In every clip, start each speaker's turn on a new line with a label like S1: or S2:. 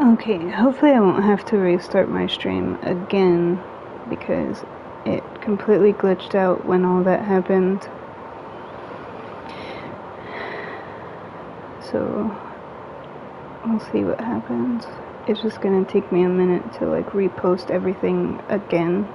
S1: Okay, hopefully I won't have to restart my stream again because it completely glitched out when all that happened. So, we'll see what happens. It's just gonna take me a minute to like repost everything again.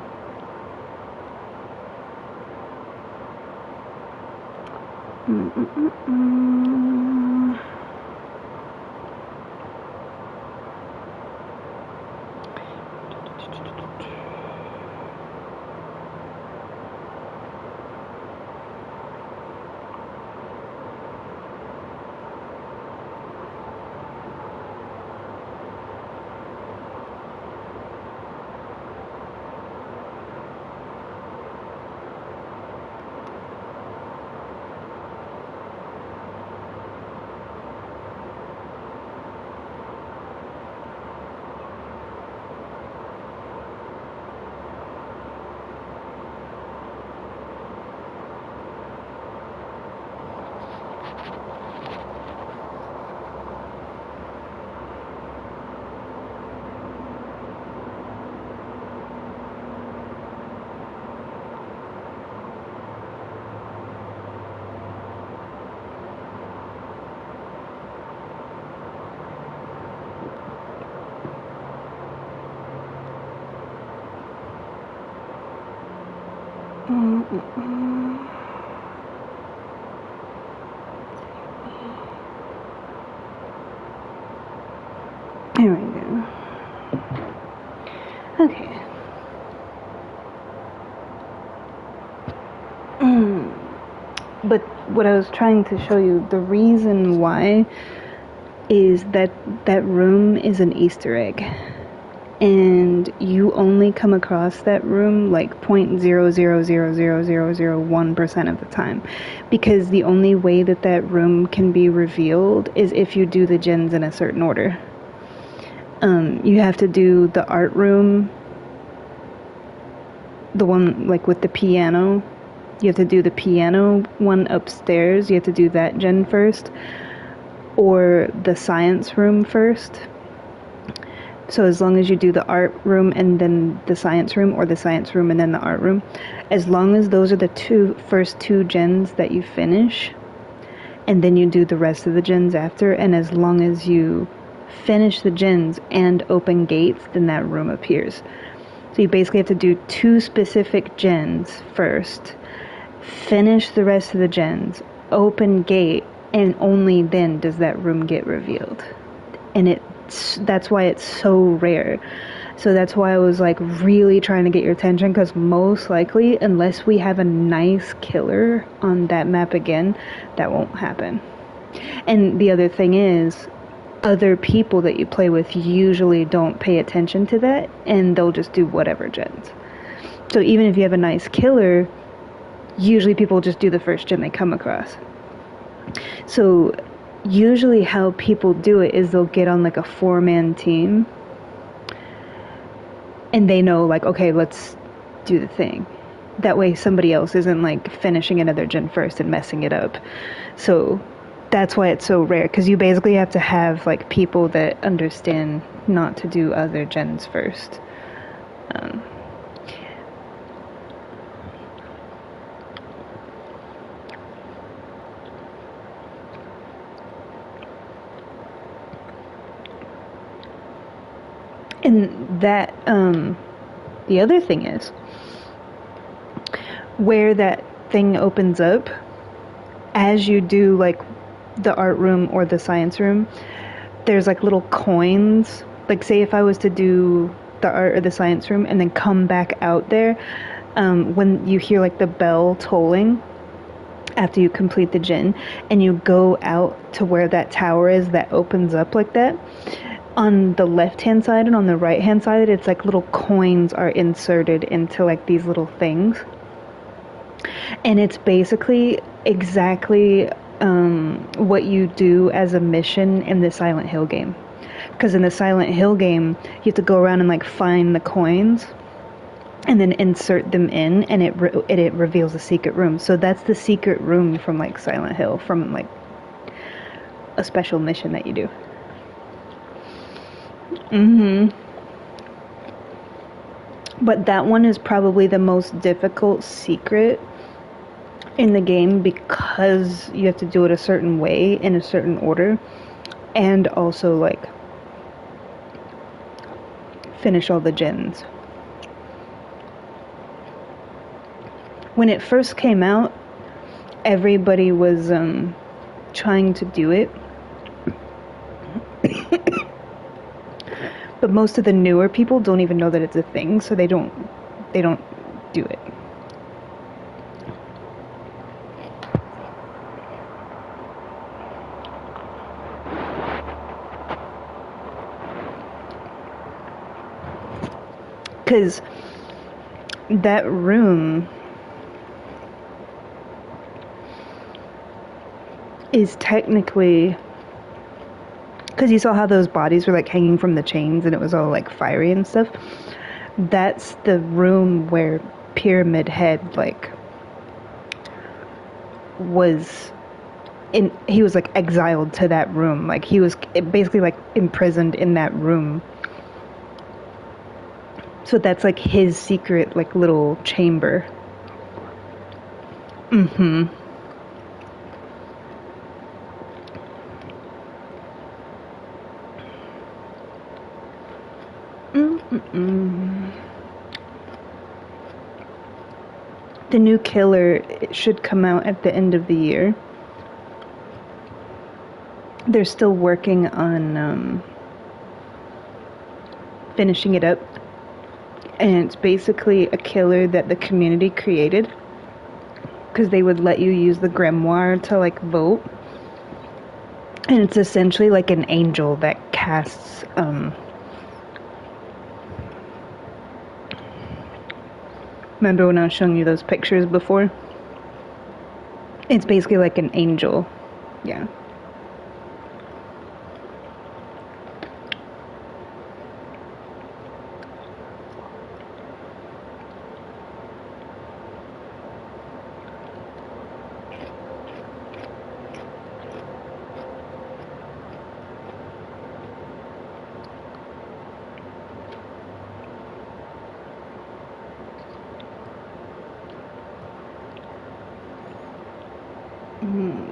S1: There we go. Okay. But what I was trying to show you, the reason why is that that room is an Easter egg. And you only come across that room like 0.0000001% of the time, because the only way that that room can be revealed is if you do the gens in a certain order. You have to do the art room, the one like with the piano. You have to do the piano one upstairs. You have to do that gen first, or the science room first. So as long as you do the art room and then the science room, or the science room and then the art room, as long as those are the first two gens that you finish, and then you do the rest of the gens after, and as long as you finish the gens and open gates, then that room appears. So you basically have to do two specific gens first, finish the rest of the gens, open gate, and only then does that room get revealed. And that's why it's so rare. So that's why I was like really trying to get your attention, because most likely, unless we have a nice killer on that map again, that won't happen. And the other thing is, other people that you play with usually don't pay attention to that, and they'll just do whatever gens. So even if you have a nice killer, usually people just do the first gen they come across. So usually how people do it is they'll get on like a 4-man team, and they know like, okay, let's do the thing. That way somebody else isn't like finishing another gen first and messing it up. So that's why it's so rare, because you basically have to have like people that understand not to do other gens first. And that, the other thing is, where that thing opens up, as you do like the art room or the science room, there's like little coins. Like say if I was to do the art or the science room and then come back out there, when you hear like the bell tolling after you complete the gen, and you go out to where that tower is that opens up like that, on the left hand side and on the right hand side, it's like little coins are inserted into like these little things, and it's basically exactly what you do as a mission in the Silent Hill game. Because in the Silent Hill game, you have to go around and like find the coins and then insert them in, and it reveals a secret room. So that's the secret room from like Silent Hill, from like a special mission that you do. But that one is probably the most difficult secret in the game because you have to do it a certain way in a certain order, and also like finish all the gens. When it first came out, everybody was trying to do it. But most of the newer people don't even know that it's a thing, so they don't do it. Cuz that room is technically, because you saw how those bodies were like hanging from the chains and it was all like fiery and stuff. That's the room where Pyramid Head like was in. He was like exiled to that room. Like he was basically like imprisoned in that room. So that's like his secret like little chamber. The new killer should come out at the end of the year. They're still working on finishing it up. And it's basically a killer that the community created. Because they would let you use the grimoire to like vote. And it's essentially like an angel that casts remember when I was showing you those pictures before? It's basically like an angel. Yeah.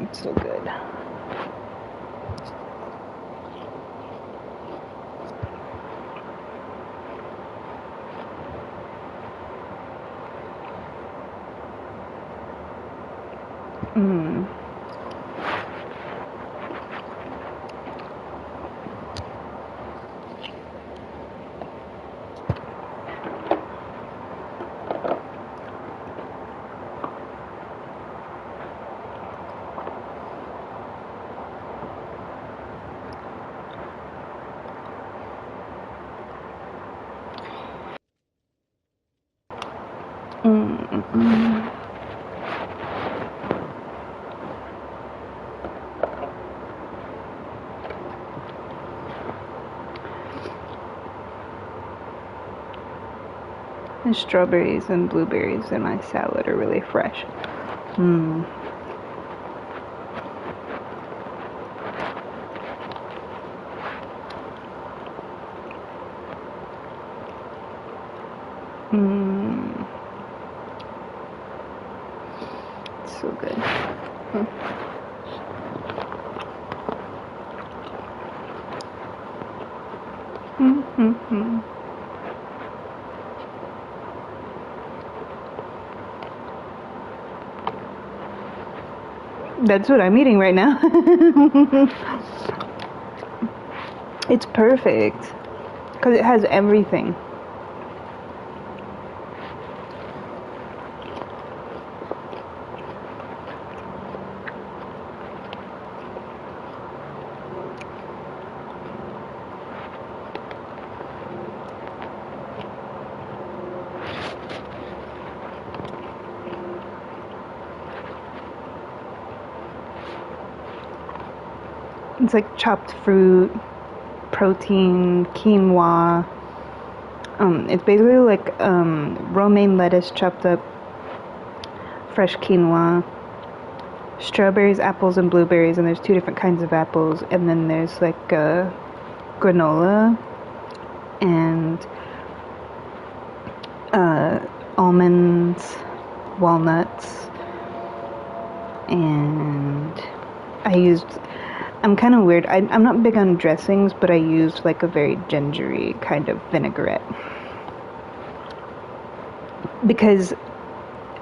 S1: It's so good. The strawberries and blueberries in my salad are really fresh. It's so good. That's what I'm eating right now. It's perfect because it has everything. It's like chopped fruit, protein, quinoa. It's basically like romaine lettuce chopped up, fresh quinoa, strawberries, apples, and blueberries. And there's two different kinds of apples. And then there's like granola and almonds, walnuts, and I'm kind of weird. I'm not big on dressings, but I used like a very gingery kind of vinaigrette. Because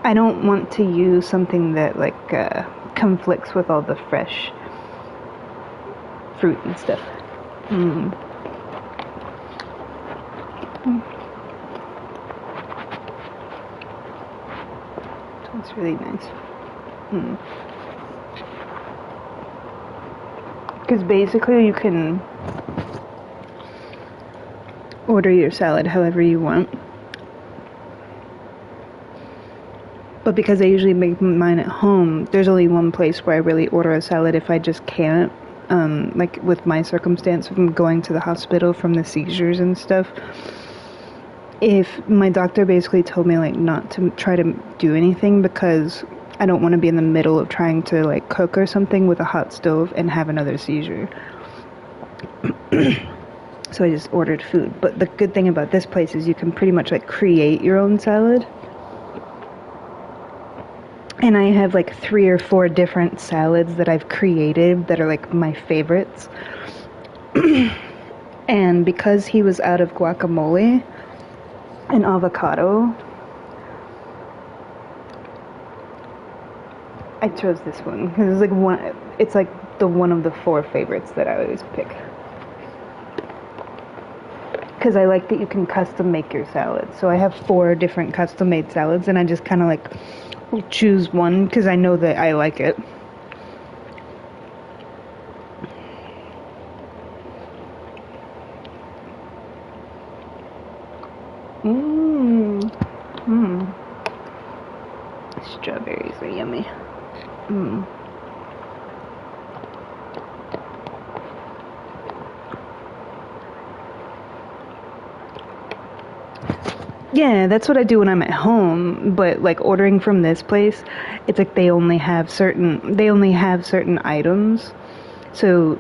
S1: I don't want to use something that like conflicts with all the fresh fruit and stuff. It's really nice. Because basically you can order your salad however you want. But because I usually make mine at home, there's only one place where I really order a salad if I just can't. Like with my circumstance from going to the hospital from the seizures and stuff. If my doctor basically told me like not to try to do anything because I don't want to be in the middle of trying to like cook or something with a hot stove and have another seizure. So I just ordered food. But the good thing about this place is you can pretty much like create your own salad. And I have like 3 or 4 different salads that I've created that are like my favorites. And because he was out of guacamole and avocado, I chose this one because it's like the one of the 4 favorites that I always pick. Because I like that you can custom make your salad. So I have 4 different custom made salads, and I just kind of like choose one because I know that I like it. Strawberries are yummy. Yeah, that's what I do when I'm at home, but like ordering from this place, it's like they only have certain items. So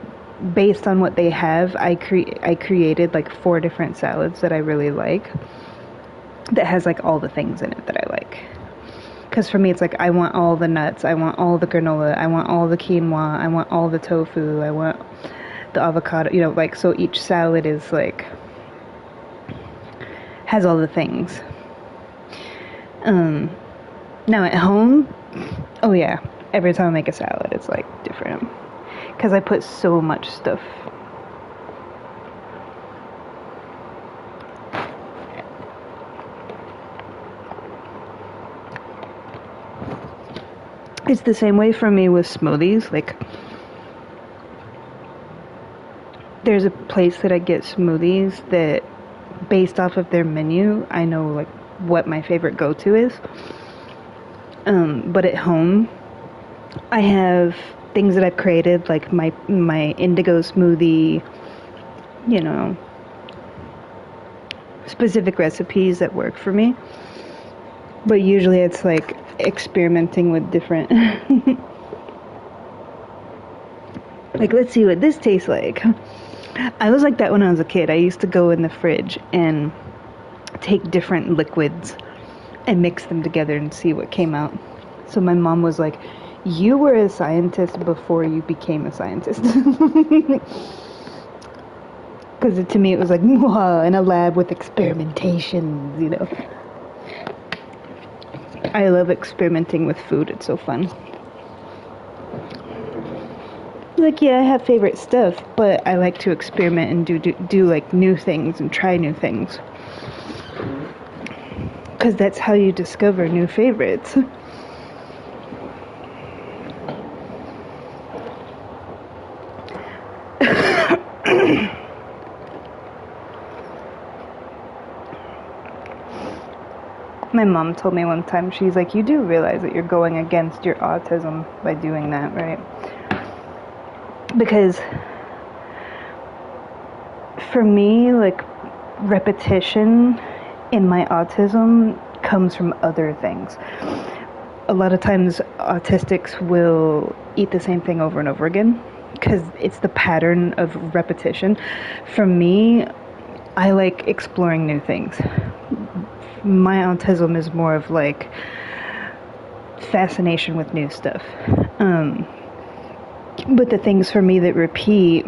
S1: based on what they have, I created like 4 different salads that I really like that has like all the things in it that I like. Because for me, it's like I want all the nuts, I want all the granola, I want all the quinoa, I want all the tofu, I want the avocado, like, so each salad is like has all the things. Now at home, oh yeah, every time I make a salad, it's like different. Because I put so much stuff. It's the same way for me with smoothies. Like, there's a place that I get smoothies that, based off of their menu, I know like what my favorite go-to is. But at home, I have things that I've created, like my indigo smoothie, specific recipes that work for me. But usually it's like experimenting with different like, let's see what this tastes like. I was like that when I was a kid. I used to go in the fridge and take different liquids and mix them together and see what came out. So my mom was like, you were a scientist before you became a scientist. Because to me it was like, in a lab with experimentations, I love experimenting with food. It's so fun. Like, yeah, I have favorite stuff, but I like to experiment and do like new things and try new things. Because that's how you discover new favorites. My mom told me one time, she's like, you do realize that you're going against your autism by doing that, right? Because for me, like, repetition in my autism comes from other things. A lot of times autistics will eat the same thing over and over again because it's the pattern of repetition. For me, I like exploring new things. My autism is more of like fascination with new stuff. But the things for me that repeat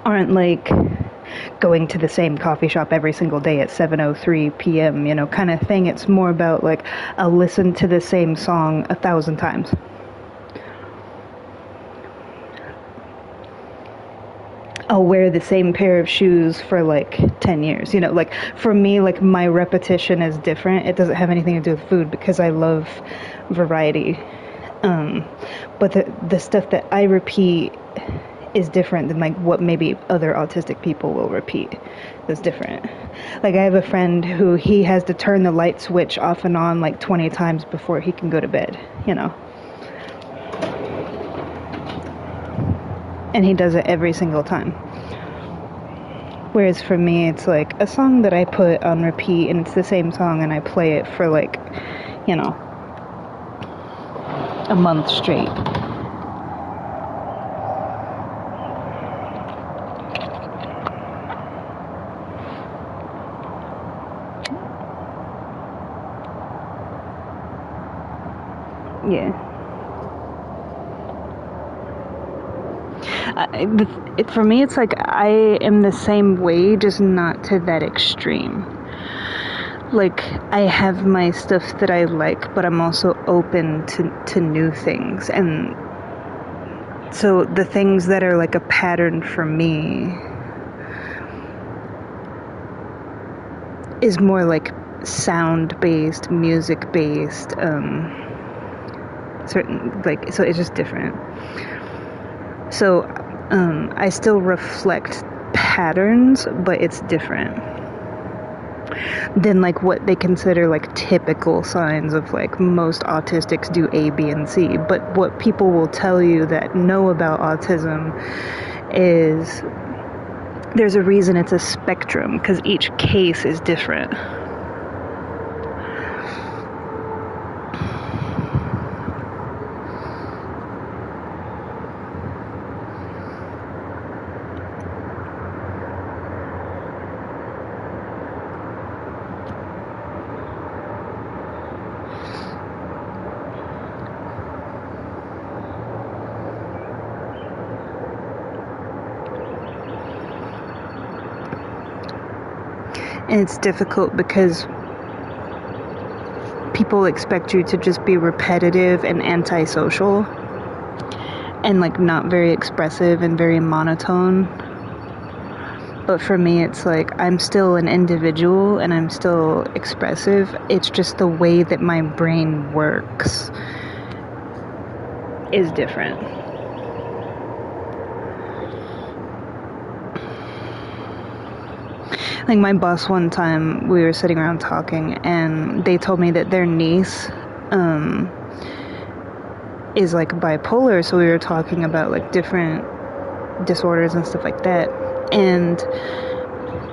S1: aren't like going to the same coffee shop every single day at 7:03 p.m., kind of thing. It's more about like I'll listen to the same song 1,000 times. I'll wear the same pair of shoes for like 10 years. Like for me, like my repetition is different. It doesn't have anything to do with food because I love variety. But the stuff that I repeat is different than like what maybe other autistic people will repeat. It's different. Like I have a friend who he has to turn the light switch off and on like 20 times before he can go to bed, And he does it every single time. Whereas for me, it's like a song that I put on repeat and it's the same song and I play it for like, a month straight. Yeah. For me, it's like I am the same way, just not to that extreme. Like, I have my stuff that I like, but I'm also open to new things. And so the things that are like a pattern for me is more like sound-based, music-based, certain, like, so it's just different. So I still reflect patterns, but it's different than like what they consider like typical signs of like most autistics do A, B, and C. But what people will tell you that know about autism is there's a reason it's a spectrum, because each case is different. And it's difficult because people expect you to just be repetitive and antisocial and like not very expressive and very monotone. But for me, it's like I'm still an individual and I'm still expressive. It's just the way that my brain works is different. Like my boss, one time we were sitting around talking and they told me that their niece is like bipolar, so we were talking about like different disorders and stuff like that, and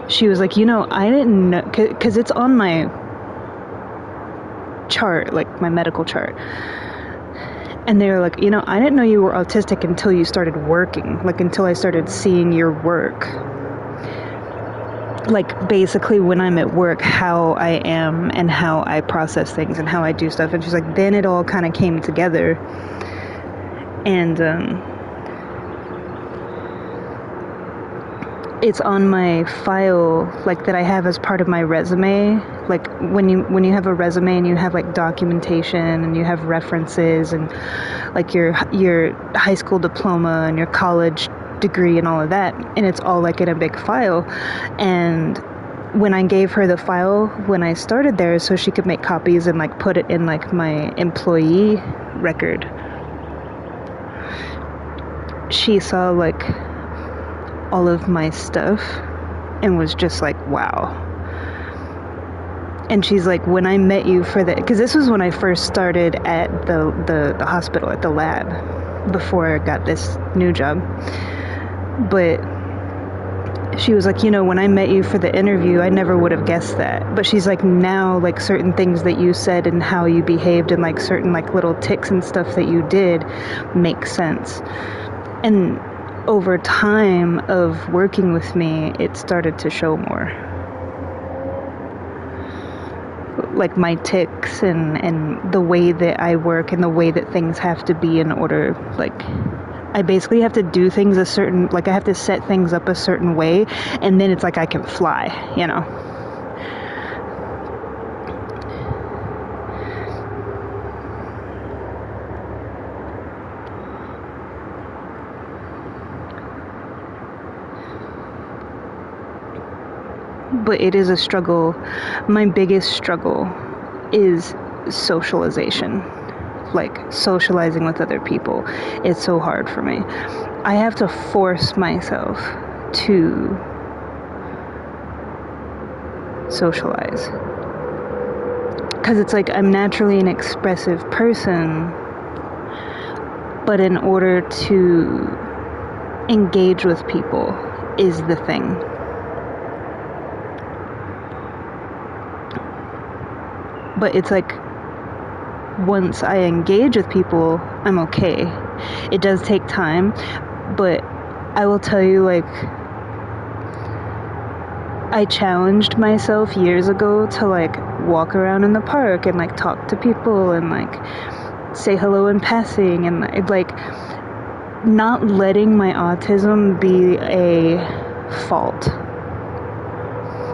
S1: she was like, I didn't know, because it's on my chart, like my medical chart, and they were like, I didn't know you were autistic until you started working, like until I started seeing your work. Like basically when I'm at work, how I am and how I process things and how I do stuff. And she's like, then it all kind of came together. And it's on my file, like that I have as part of my resume. Like when you have a resume and you have like documentation and you have references and like your high school diploma and your college degree and all of that, and it's all like in a big file. And when I gave her the file when I started there so she could make copies and like put it in like my employee record, she saw like all of my stuff and was just like, wow. And she's like, when I met you for the, because this was when I first started at the hospital, at the lab, before I got this new job. But she was like, when I met you for the interview, I never would have guessed that. But she's like, now, like, certain things that you said and how you behaved and, like, certain, like, little tics and stuff that you did make sense. And over time of working with me, it started to show more. Like my tics and the way that I work and the way that things have to be in order. Like, I basically have to do things a certain, like I have to set things up a certain way, and then it's like I can fly, you know? But it is a struggle. My biggest struggle is socialization. Like, socializing with other people. It's so hard for me. I have to force myself to socialize. Because it's like I'm naturally an expressive person, but in order to engage with people is the thing. But it's like, once I engage with people, I'm okay. It does take time, but I will tell you, like, I challenged myself years ago to, like, walk around in the park and, like, talk to people and, like, say hello in passing and, like, not letting my autism be a fault.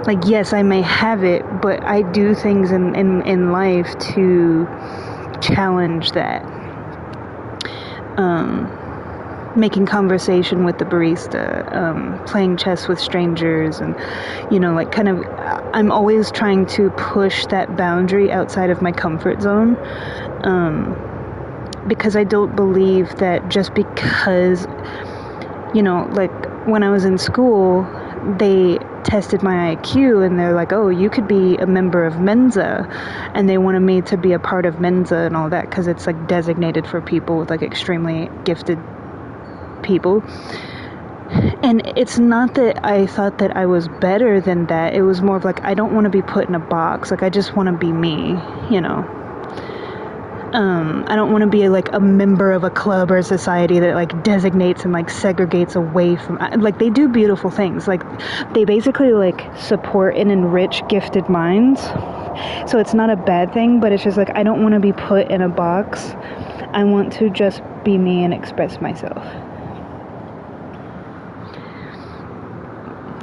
S1: Like, yes, I may have it, but I do things in life to challenge that. Making conversation with the barista, playing chess with strangers, and, you know, like, kind of, I'm always trying to push that boundary outside of my comfort zone, because I don't believe that just because, you know, like, when I was in school, they tested my IQ and they're like, oh, you could be a member of Mensa, and they wanted me to be a part of Mensa and all that because it's like designated for people with like extremely gifted people. And it's not that I thought that I was better than that. It was more of like, I don't want to be put in a box. Like, I just want to be me, you know. I don't want to be like a member of a club or a society that like designates and like segregates away from, like, they do beautiful things. Like, they basically like support and enrich gifted minds. So it's not a bad thing, but it's just like, I don't want to be put in a box. I want to just be me and express myself.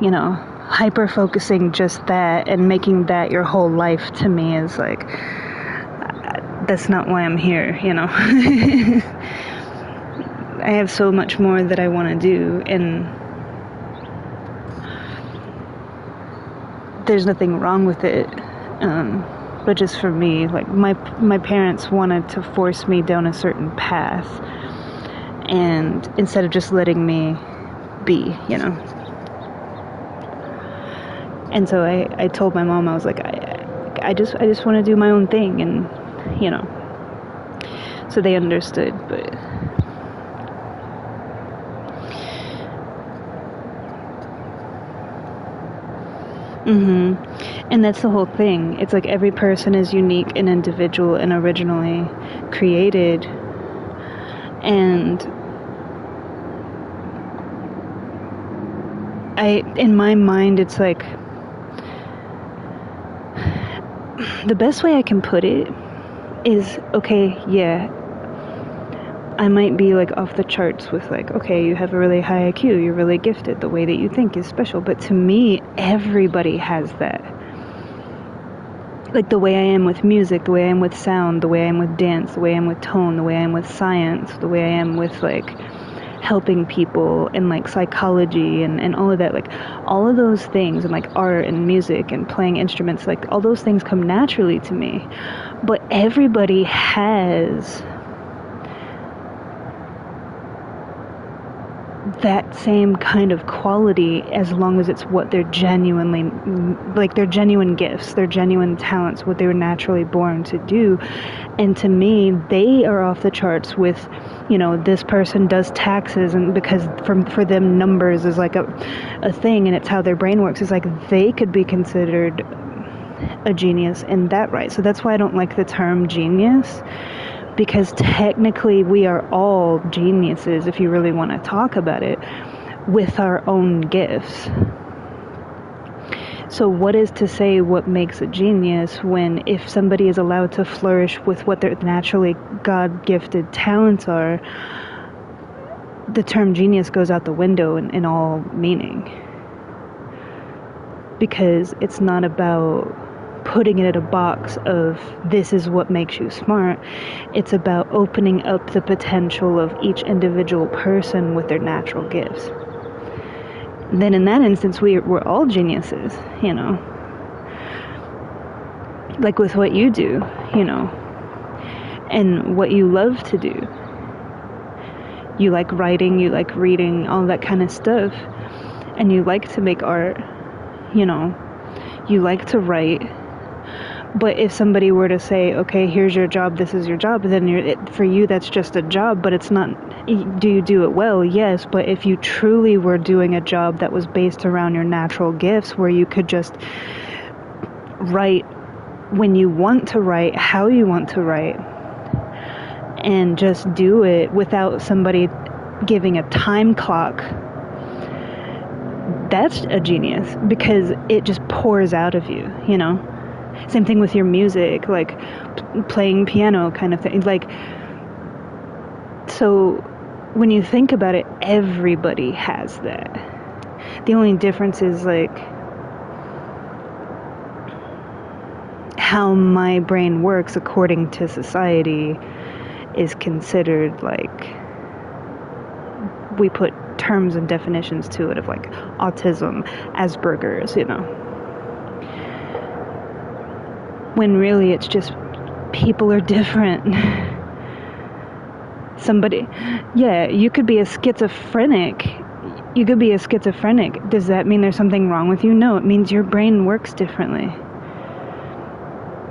S1: You know, hyper focusing just that and making that your whole life, to me, is like, that's not why I'm here, you know. I have so much more that I want to do, and there's nothing wrong with it. But just for me, like, my parents wanted to force me down a certain path, and instead of just letting me be, you know. And so I told my mom, I was like, I just want to do my own thing, and, you know, so they understood. But and that's the whole thing. It's like every person is unique and individual and originally created, and in my mind, it's like, the best way I can put it is, okay, yeah, I might be like off the charts with like, okay, you have a really high IQ, you're really gifted, the way that you think is special, but to me, everybody has that. Like, the way I am with music, the way I am with sound, the way I am with dance, the way I am with tone, the way I am with science, the way I am with like helping people and like psychology and all of that, like all of those things, and like art and music and playing instruments, like all those things come naturally to me. But everybody has that same kind of quality, as long as it's what they're genuinely, like, their genuine gifts, their genuine talents, what they were naturally born to do. And to me, they are off the charts with, you know, this person does taxes, and because for them numbers is like a thing, and it's how their brain works. It's like they could be considered a genius in that, right? So that's why I don't like the term genius, because technically we are all geniuses, if you really want to talk about it, with our own gifts. So what is to say what makes a genius when if somebody is allowed to flourish with what their naturally God-gifted talents are, the term genius goes out the window in all meaning. Because it's not about putting it in a box of this is what makes you smart. It's about opening up the potential of each individual person with their natural gifts. Then in that instance, we're all geniuses, you know. Like with what you do, you know, and what you love to do. You like writing, you like reading, all that kind of stuff. And you like to make art, you know. You like to write. But if somebody were to say, okay, here's your job, this is your job, then for you that's just a job, but it's not, do you do it well? Yes, but if you truly were doing a job that was based around your natural gifts, where you could just write when you want to write, how you want to write, and just do it without somebody giving a time clock, that's a genius, because it just pours out of you, you know? Same thing with your music, like playing piano kind of thing. Like, so when you think about it, everybody has that. The only difference is like how my brain works according to society is considered, like, we put terms and definitions to it of like autism, Asperger's, you know. When really it's just people are different. Somebody, yeah, you could be a schizophrenic. You could be a schizophrenic. Does that mean there's something wrong with you? No, it means your brain works differently.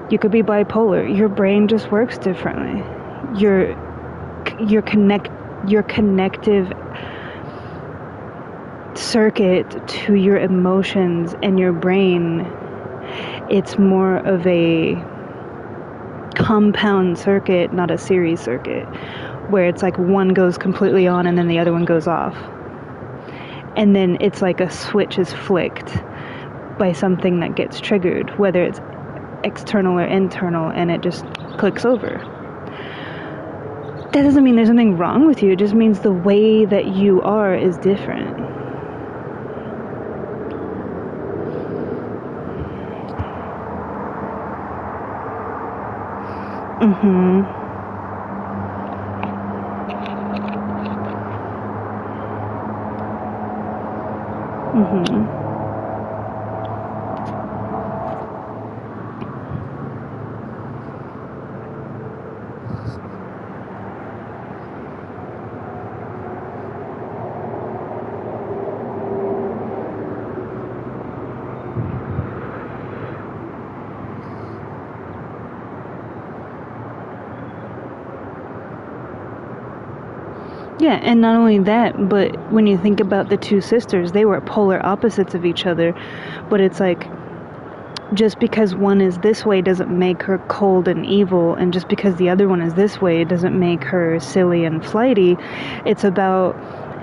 S1: You could be bipolar. Your brain just works differently. Your connective circuit to your emotions and your brain, it's more of a compound circuit, not a series circuit, where it's like one goes completely on and then the other one goes off. And then it's like a switch is flicked by something that gets triggered, whether it's external or internal, and it just clicks over. That doesn't mean there's something wrong with you. It just means the way that you are is different. Mm-hmm. Mm-hmm. Yeah, and not only that, but when you think about the two sisters, they were polar opposites of each other. But it's like, just because one is this way doesn't make her cold and evil, and just because the other one is this way, it doesn't make her silly and flighty. It's about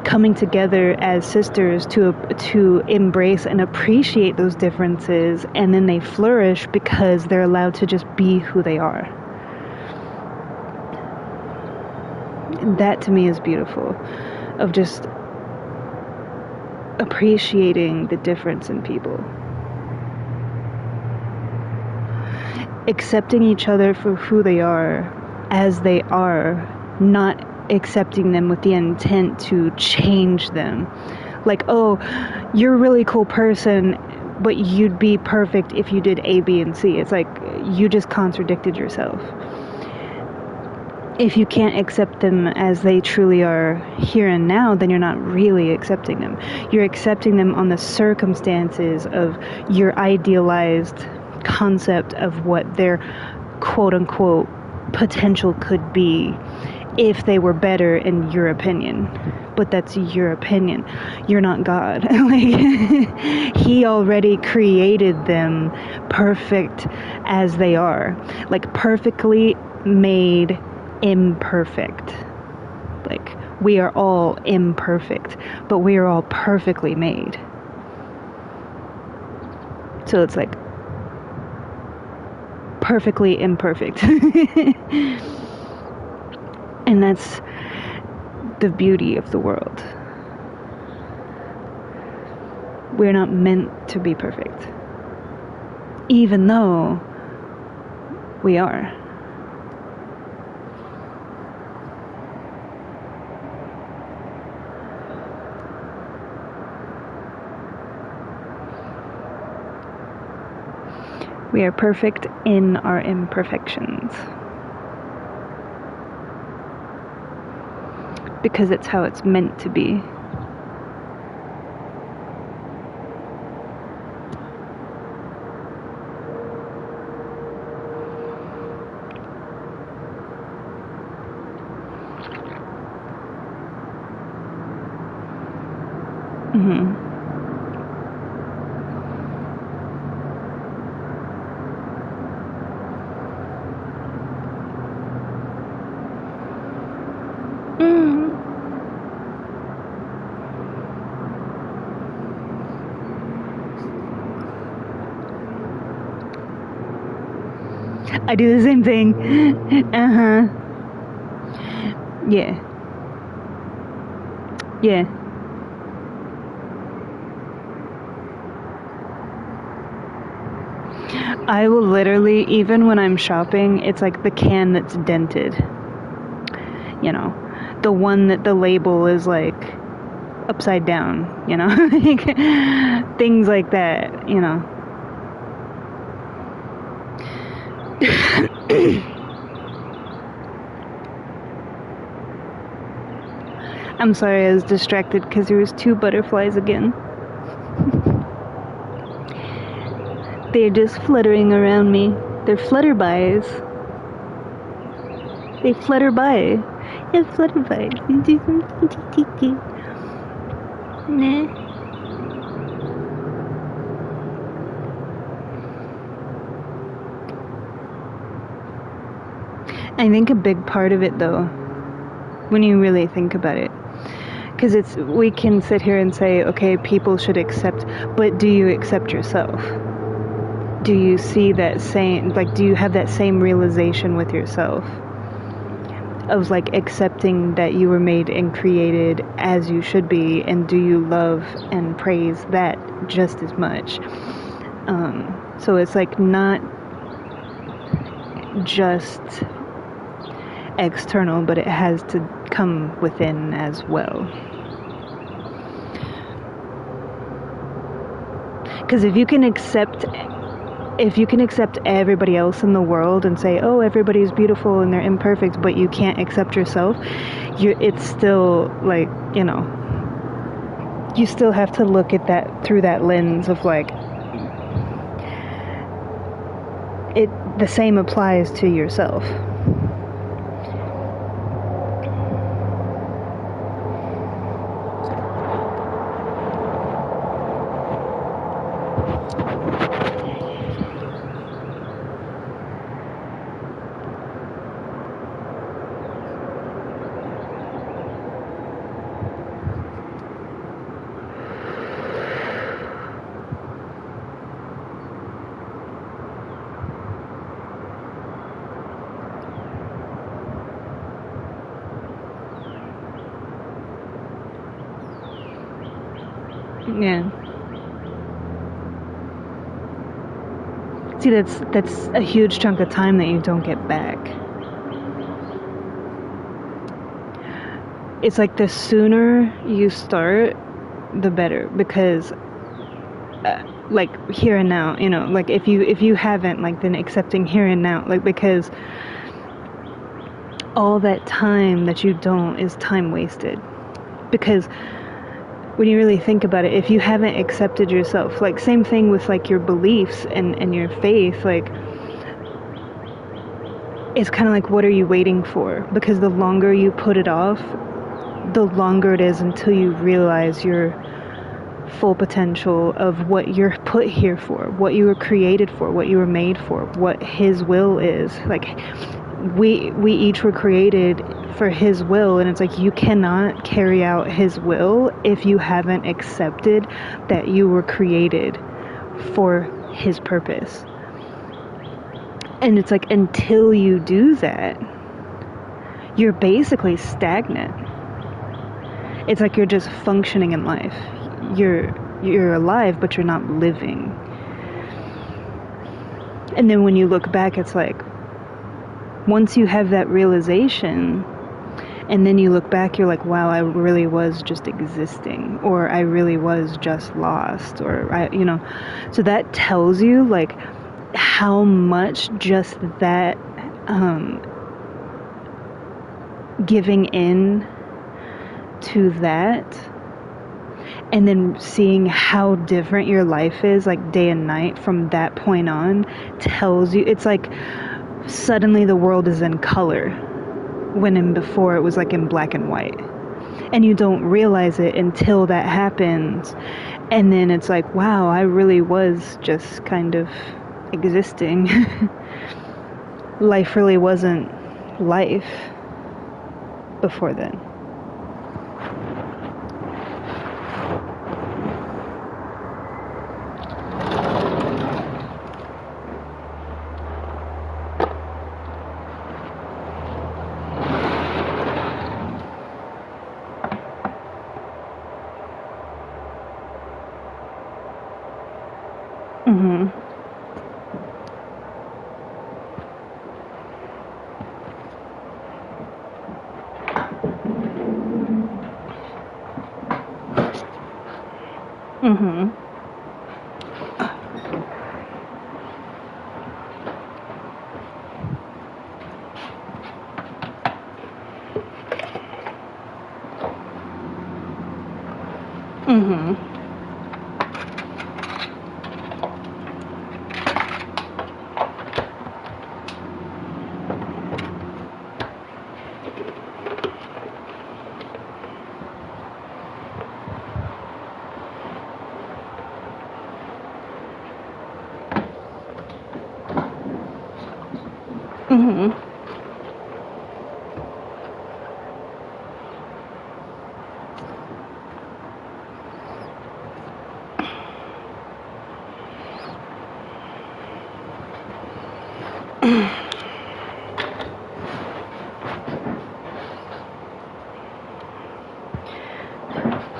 S1: coming together as sisters to embrace and appreciate those differences, and then they flourish because they're allowed to just be who they are. That to me is beautiful, of just appreciating the difference in people. Accepting each other for who they are, as they are, not accepting them with the intent to change them. Like, oh, you're a really cool person, but you'd be perfect if you did A, B, and C. It's like, you just contradicted yourself. If you can't accept them as they truly are here and now, then you're not really accepting them. You're accepting them on the circumstances of your idealized concept of what their quote-unquote potential could be if they were better in your opinion. But that's your opinion. You're not God. Like, He already created them perfect as they are. Like, perfectly made imperfect. Like, we are all imperfect, but we are all perfectly made. So it's like perfectly imperfect. And that's the beauty of the world. We're not meant to be perfect, even though we are. We are perfect in our imperfections. Because it's how it's meant to be. Mm-hmm. I do the same thing. Uh-huh. Yeah. Yeah. I will literally, even when I'm shopping, it's like the can that's dented. You know, the one that the label is like upside down, you know? Things like that, you know. I'm sorry, I was distracted because there was 2 butterflies again. They're just fluttering around me. They're flutterbys. They flutter by. Yeah, flutterby. Nah. I think a big part of it, though, when you really think about it, because we can sit here and say, okay, people should accept, but do you accept yourself? Do you see that same, like, do you have that same realization with yourself of like accepting that you were made and created as you should be, and do you love and praise that just as much? So it's like not just external, but it has to come within as well. Because if you can accept everybody else in the world and say, oh, everybody's beautiful and they're imperfect, but you can't accept yourself, it's still like, you know, you still have to look at that through that lens of like, the same applies to yourself. Yeah. See, that's a huge chunk of time that you don't get back. It's like the sooner you start, the better, because like here and now, you know, like if you haven't, like, then accepting here and now, like, because all that time that you don't is time wasted. Because when you really think about it, if you haven't accepted yourself, like, same thing with like your beliefs and your faith, like, it's kind of like, what are you waiting for? Because the longer you put it off, the longer it is until you realize your full potential of what you're put here for, what you were created for, what you were made for, what His will is. Like, we each were created for his will, and it's like you cannot carry out his will if you haven't accepted that you were created for his purpose. And it's like until you do that, you're basically stagnant. It's like you're just functioning in life. You're alive, but you're not living. And then when you look back, it's like once you have that realization, and then you look back, you're like, wow, I really was just existing, or I really was just lost, or so that tells you like how much just that giving in to that, and then seeing how different your life is like day and night from that point on, tells you, it's like suddenly the world is in color when in before it was like in black and white, and you don't realize it until that happens. And then it's like, wow, I really was just kind of existing. Life really wasn't life before then. Mhm. Mhm. Mhm. Mhm.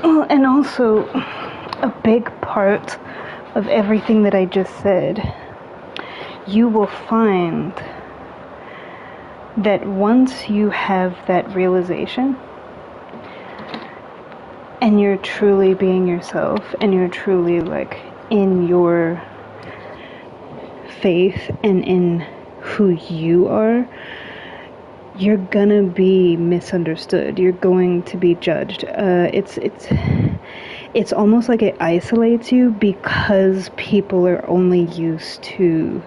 S1: Well, and also a big part of everything that I just said, you will find that once you have that realization and you're truly being yourself, and you're truly like in your faith and in who you are, you're gonna be misunderstood. You're going to be judged. It's almost like it isolates you because people are only used to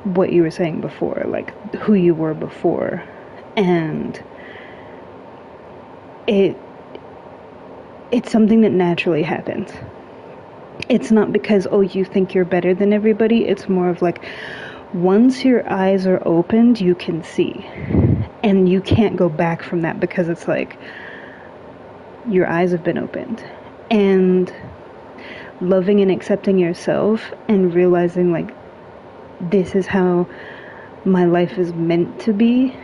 S1: what you were saying before, like who you were before, and it's something that naturally happens. It's not because, oh, you think you're better than everybody. It's more of like, once your eyes are opened, you can see. And you can't go back from that, because it's like, your eyes have been opened. And loving and accepting yourself and realizing, like, this is how my life is meant to be.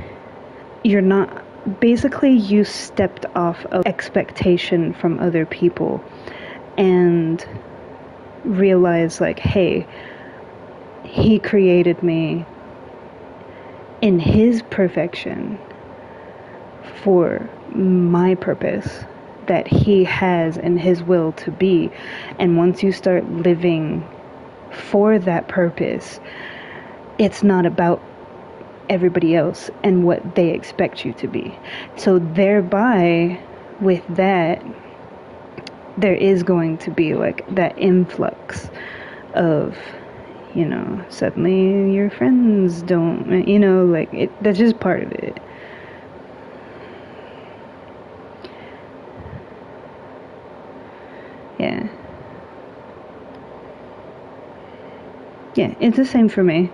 S1: You're not, basically, you stepped off of expectation from other people and realize, like, hey, he created me in his perfection for my purpose that he has in his will to be. And once you start living for that purpose, it's not about everybody else and what they expect you to be. So thereby, with that, there is going to be like that influx of, suddenly your friends don't, like that's just part of it. Yeah. Yeah, it's the same for me.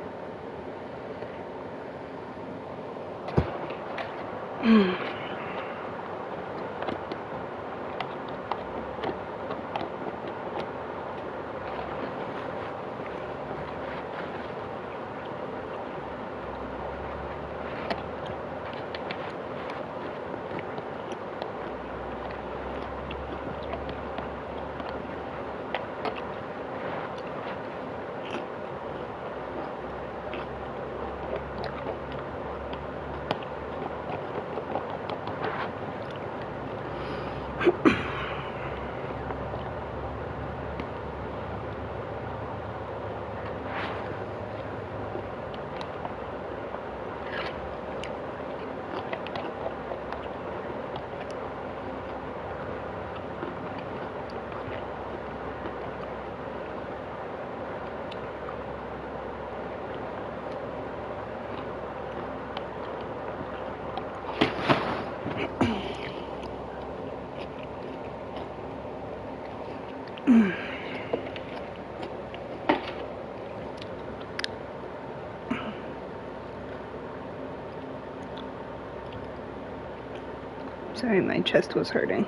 S1: Sorry, my chest was hurting.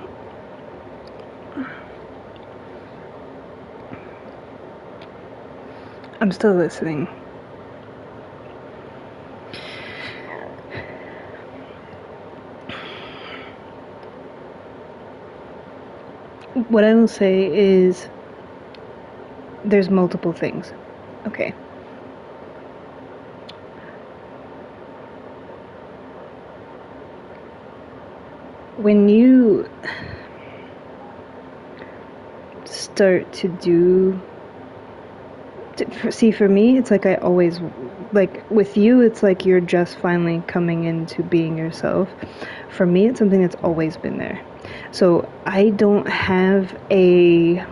S1: I'm still listening. What I will say is there's multiple things. Okay. When you start to do see, for me, it's like I always, like with you, it's like you're just finally coming into being yourself. For me, it's something that's always been there. So I don't have a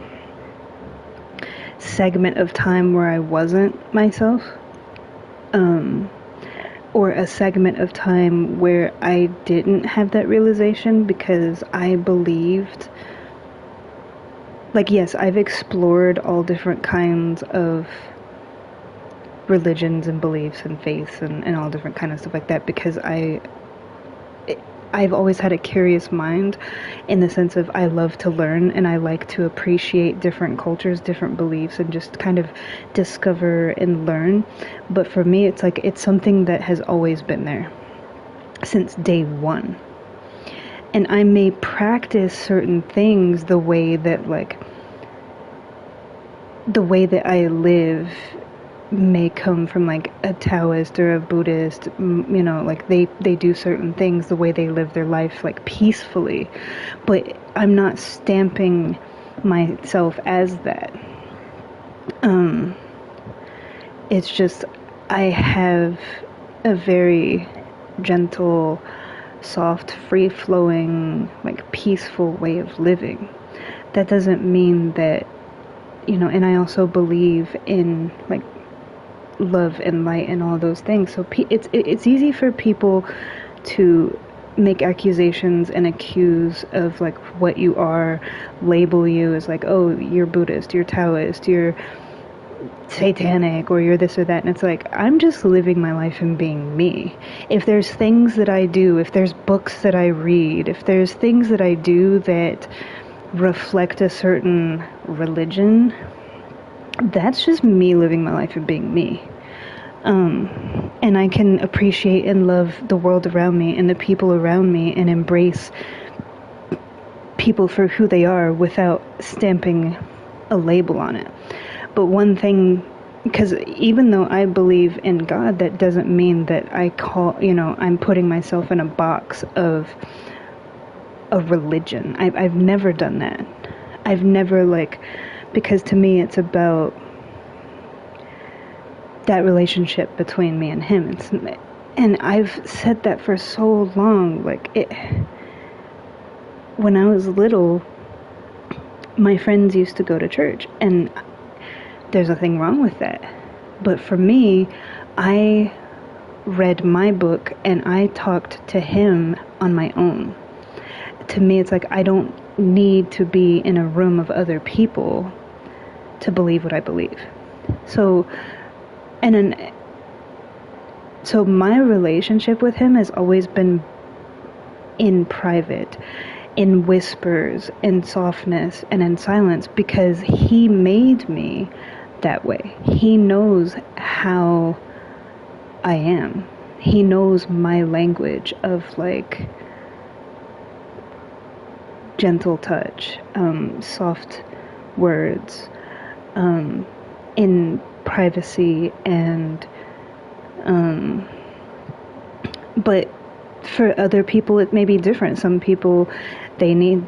S1: segment of time where I wasn't myself, or a segment of time where I didn't have that realization, because I believed, like, yes, I've explored all different kinds of religions and beliefs and faiths and all different kind of stuff like that, because I've always had a curious mind, in the sense of I love to learn and I like to appreciate different cultures, different beliefs, and just kind of discover and learn. But for me, it's like it's something that has always been there since day one. And I may practice certain things the way that I live may come from like a Taoist or a Buddhist, like they do certain things the way they live their life, like peacefully, but I'm not stamping myself as that. It's just I have a very gentle, soft, free-flowing, like peaceful way of living. That doesn't mean that, and I also believe in like love and light and all those things. So it's easy for people to make accusations and accuse of like what you are, label you as like, oh, you're Buddhist, you're Taoist, you're satanic, or you're this or that. And it's like, I'm just living my life and being me. If there's things that I do, if there's books that I read, if there's things that I do that reflect a certain religion, that's just me living my life and being me. And I can appreciate and love the world around me and the people around me and embrace people for who they are without stamping a label on it. But one thing, because even though I believe in God, that doesn't mean that I'm putting myself in a box of a religion. I've never done that. I've never, because to me it's about that relationship between me and him. And I've said that for so long. When I was little, my friends used to go to church, and there's nothing wrong with that. But for me, I read my book and I talked to him on my own. To me, it's like I don't need to be in a room of other people to believe what I believe. So and an so my relationship with him has always been in private, in whispers, in softness, and in silence, because he made me that way. He knows how I am. He knows my language of like gentle touch, soft words, in privacy, and but for other people it may be different. Some people, they need,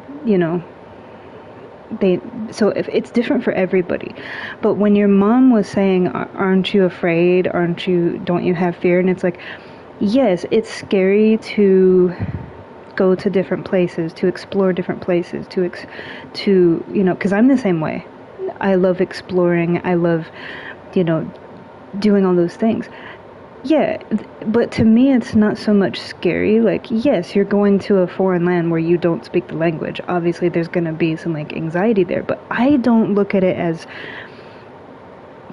S1: so if it's different for everybody. But when your mom was saying, aren't you afraid, don't you have fear, and it's like, yes, it's scary to go to different places, to explore different places, to because I'm the same way. I love exploring, I love doing all those things. Yeah, but to me it's not so much scary. Like, yes, you're going to a foreign land where you don't speak the language. Obviously there's going to be some like anxiety there, but I don't look at it as,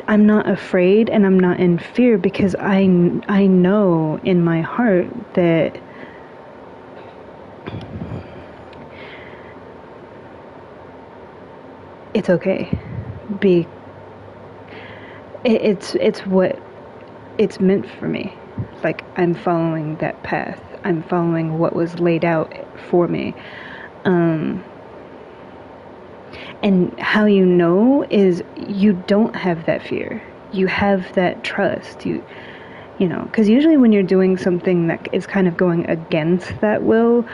S1: I'm not afraid and I'm not in fear, because I know in my heart that it's okay. It's what it's meant for me. Like, I'm following that path. I'm following what was laid out for me. And how you know is you don't have that fear. You have that trust. Because usually when you're doing something that is kind of going against that will,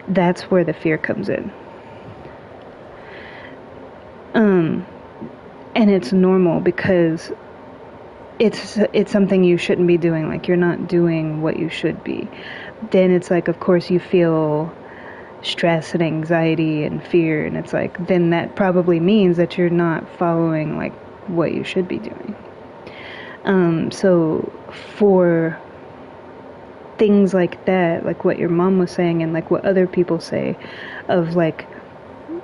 S1: that's where the fear comes in. And it's normal, because it's something you shouldn't be doing. Like, you're not doing what you should be. Then it's like, of course you feel stress and anxiety and fear, and it's like, then that probably means that you're not following like what you should be doing. So for things like that, like what your mom was saying and like what other people say, of like,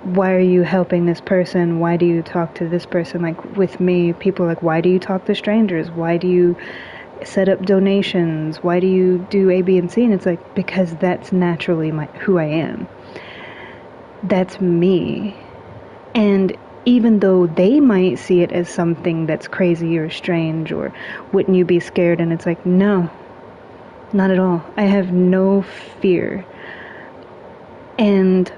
S1: why are you helping this person? Why do you talk to this person? Like with me, people are like, why do you talk to strangers? Why do you set up donations? Why do you do A, B, and C? And it's like, because that's naturally who I am. That's me. And even though they might see it as something that's crazy or strange, or wouldn't you be scared? And it's like, no, not at all. I have no fear. And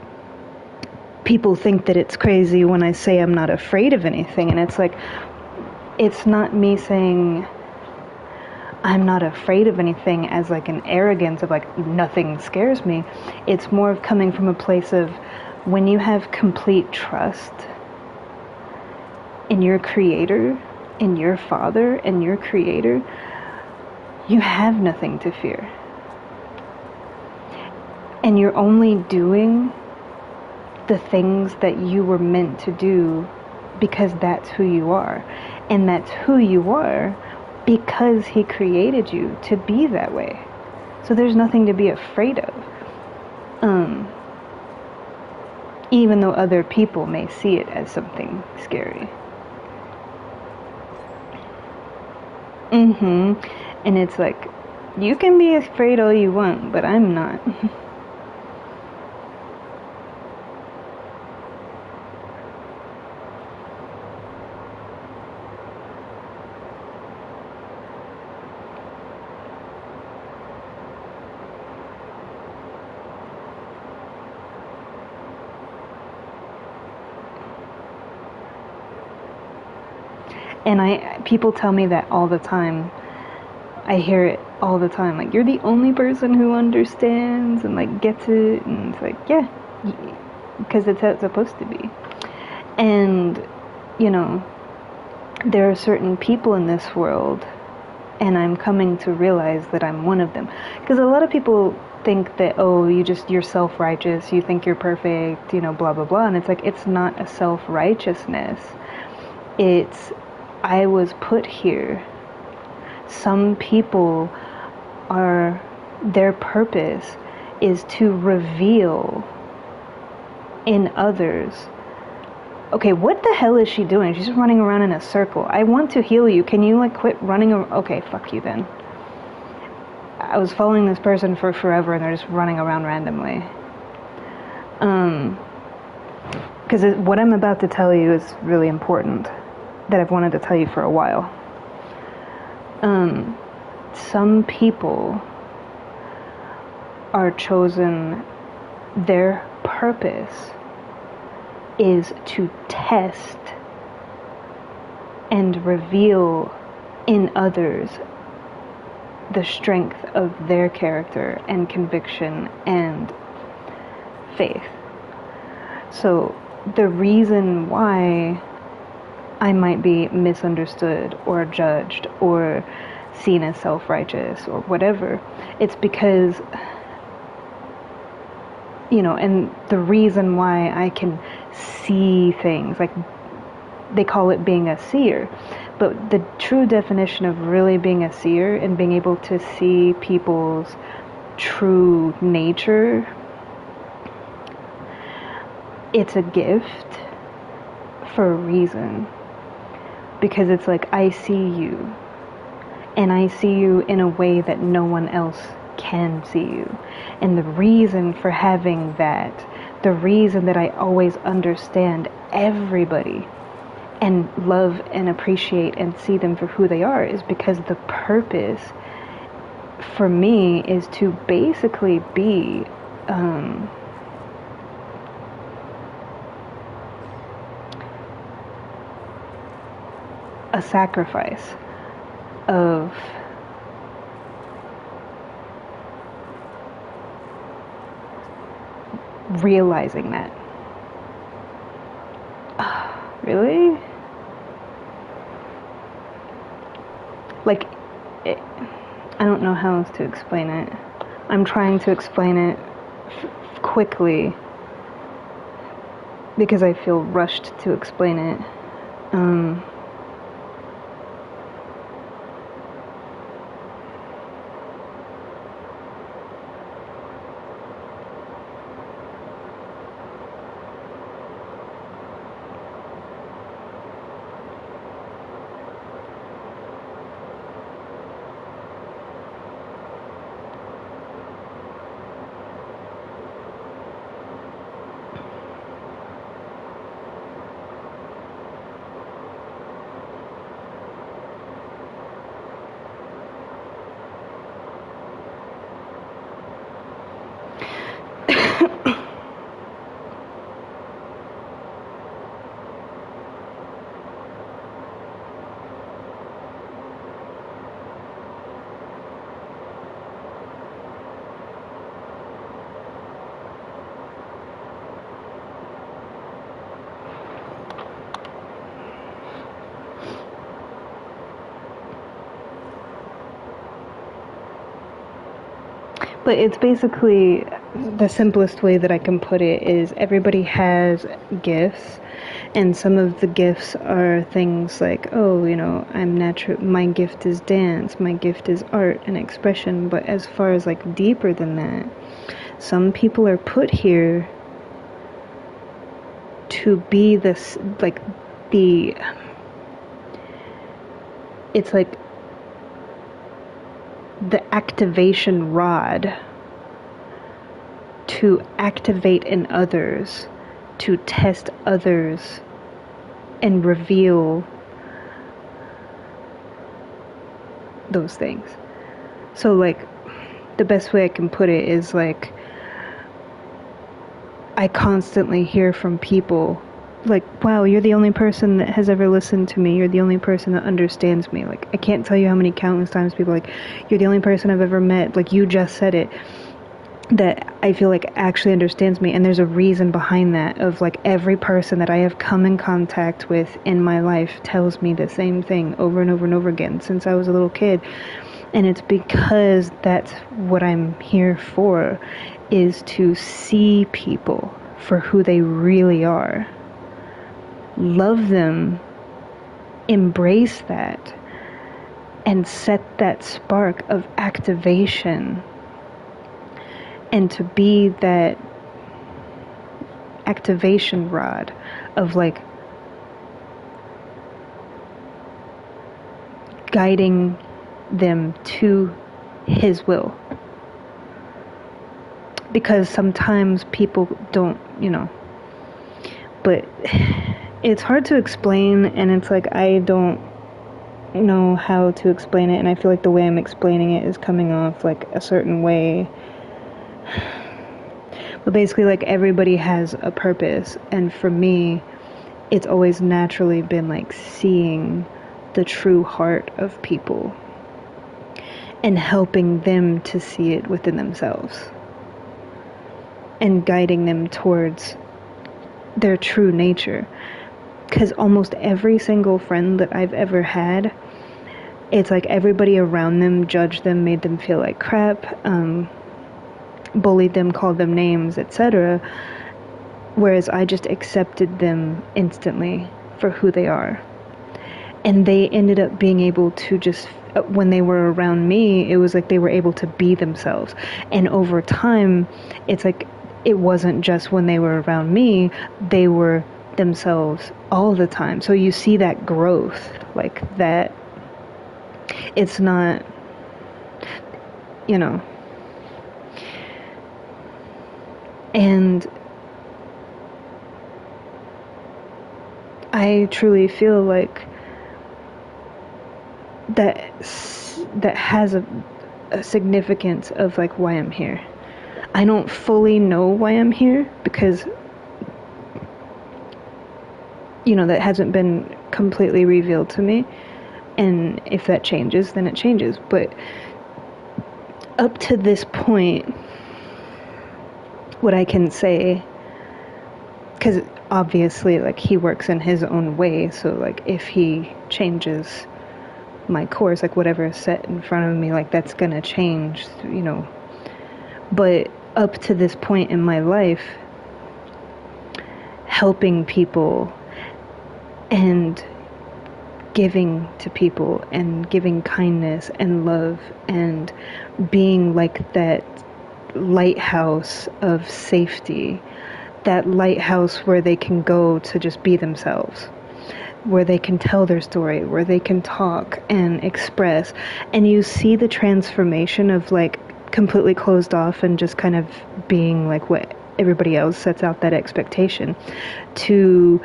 S1: people think that it's crazy when I say I'm not afraid of anything. And it's like, it's not me saying I'm not afraid of anything as like an arrogance of like nothing scares me. It's more of coming from a place of, when you have complete trust in your creator, in your father and your creator, you have nothing to fear. And you're only doing the things that you were meant to do because that's who you are. And that's who you are because he created you to be that way. So there's nothing to be afraid of. Even though other people may see it as something scary. And it's like, you can be afraid all you want, but I'm not. And people tell me that all the time. I hear it all the time. Like, you're the only person who understands and like gets it. And it's like, yeah, because it's how it's supposed to be. And, there are certain people in this world, and I'm coming to realize that I'm one of them. Because a lot of people think that, oh, you're self-righteous, you think you're perfect, blah, blah, blah. And it's like, it's not a self-righteousness. It's, I was put here. Some people their purpose is to reveal in others okay, what the hell is she doing? She's running around in a circle. I want to heal you. Can you, like, quit running around? Okay, fuck you then. I was following this person for forever and they're just running around randomly. Because what I'm about to tell you is really important, that I've wanted to tell you for a while. Some people are chosen, their purpose is to test and reveal in others the strength of their character and conviction and faith. So the reason why I might be misunderstood or judged or seen as self-righteous or whatever, it's because, you know, and the reason why I can see things, like they call it being a seer, but the true definition of really being a seer and being able to see people's true nature, it's a gift for a reason. Because it's like, I see you, and I see you in a way that no one else can see you. And the reason for having that, the reason that I always understand everybody and love and appreciate and see them for who they are, is because the purpose for me is to basically be a sacrifice of realizing that. Really? Like, I don't know how else to explain it. I'm trying to explain it quickly because I feel rushed to explain it. But it's basically, the simplest way that I can put it is, everybody has gifts, and some of the gifts are things like, oh, you know, my gift is dance, my gift is art and expression. But as far as like deeper than that, some people are put here to be this, like, it's like the activation rod to activate in others, to test others and reveal those things. So like, the best way I can put it is like, I constantly hear from people like, wow, you're the only person that has ever listened to me, you're the only person that understands me. Like, I can't tell you how many countless times people are like, you're the only person I've ever met, like you just said it, that I feel like actually understands me. And there's a reason behind that, of like, every person that I have come in contact with in my life tells me the same thing over and over and over again since I was a little kid. And it's because that's what I'm here for, is to see people for who they really are, love them, embrace that, and set that spark of activation, and to be that activation rod of like guiding them to his will. Because sometimes people don't, but it's hard to explain, and it's like I don't know how to explain it, and I feel like the way I'm explaining it is coming off like a certain way. But basically, like, everybody has a purpose, and for me, it's always naturally been like seeing the true heart of people and helping them to see it within themselves and guiding them towards their true nature. Because almost every single friend that I've ever had, it's like everybody around them judged them, made them feel like crap, bullied them, called them names, etc. Whereas I just accepted them instantly for who they are. And they ended up being able to just, when they were around me, it was like they were able to be themselves. And over time, it's like it wasn't just when they were around me, they were themselves all the time. So you see that growth, like that. It's not, and I truly feel like that has a significance of like why I'm here. I don't fully know why I'm here because that hasn't been completely revealed to me, and if that changes, then it changes. But up to this point, what I can say, because obviously like he works in his own way, so like if he changes my course, like whatever is set in front of me, like that's gonna change, but up to this point in my life, helping people and giving to people and giving kindness and love and being like that lighthouse of safety, that lighthouse where they can go to just be themselves, where they can tell their story, where they can talk and express, and you see the transformation of like completely closed off and just kind of being like what everybody else sets out that expectation to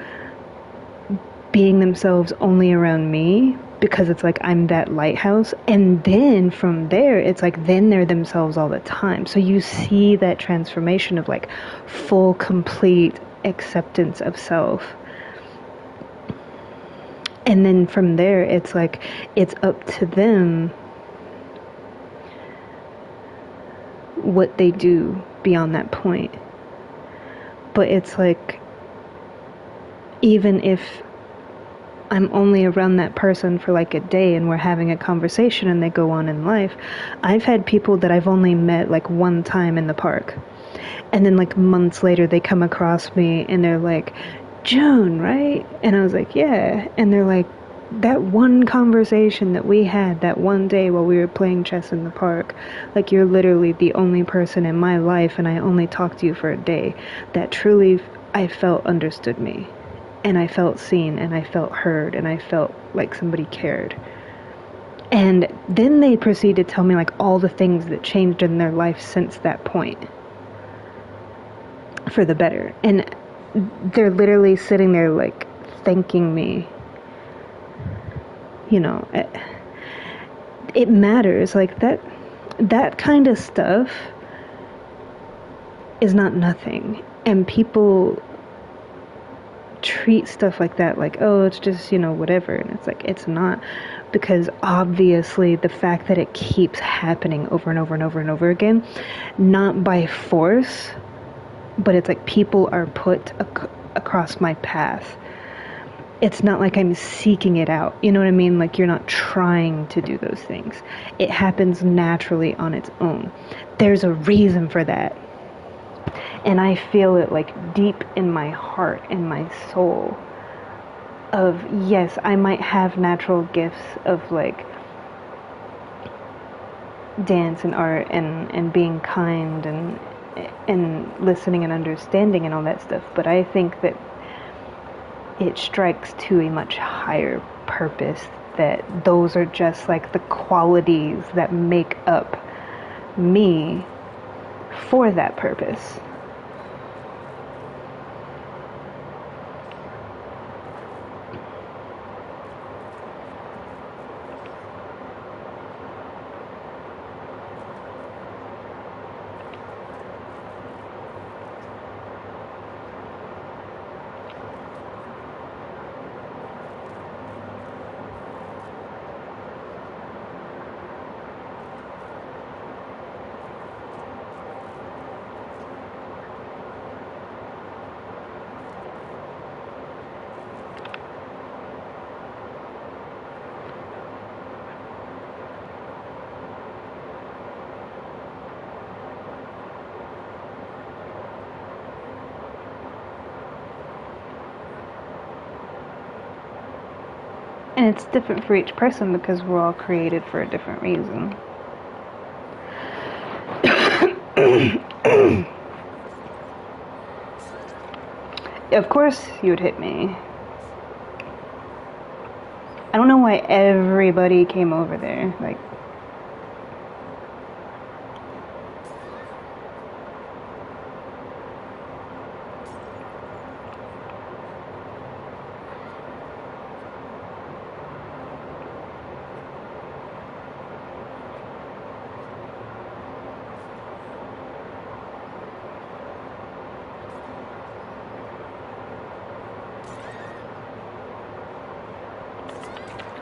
S1: being themselves only around me, because it's like I'm that lighthouse, and then from there it's like then they're themselves all the time. So you see that transformation of like full complete acceptance of self, and then from there it's like it's up to them what they do beyond that point. But it's like even if I'm only around that person for like a day and we're having a conversation and they go on in life, I've had people that I've only met like one time in the park, and then like months later they come across me and they're like, June, right? And I was like, yeah. And they're like, that one conversation that we had that one day while we were playing chess in the park, like you're literally the only person in my life and I only talked to you for a day that truly I felt understood me. And I felt seen, and I felt heard, and I felt like somebody cared. And then they proceed to tell me like all the things that changed in their life since that point for the better. And they're literally sitting there like thanking me. It matters. Like that kind of stuff is not nothing. And people treat stuff like that like, oh, it's just, whatever. And it's like, it's not. Because obviously the fact that it keeps happening over and over and over and over again, not by force, but it's like people are put across my path. It's not like I'm seeking it out. You know what I mean? Like you're not trying to do those things. It happens naturally on its own. There's a reason for that. And I feel it like deep in my heart and my soul of, yes, I might have natural gifts of like dance and art and being kind and listening and understanding and all that stuff. But I think that it strikes to a much higher purpose that those are just like the qualities that make up me for that purpose. And it's different for each person because we're all created for a different reason. Of course you would hit me. I don't know why everybody came over there. Like,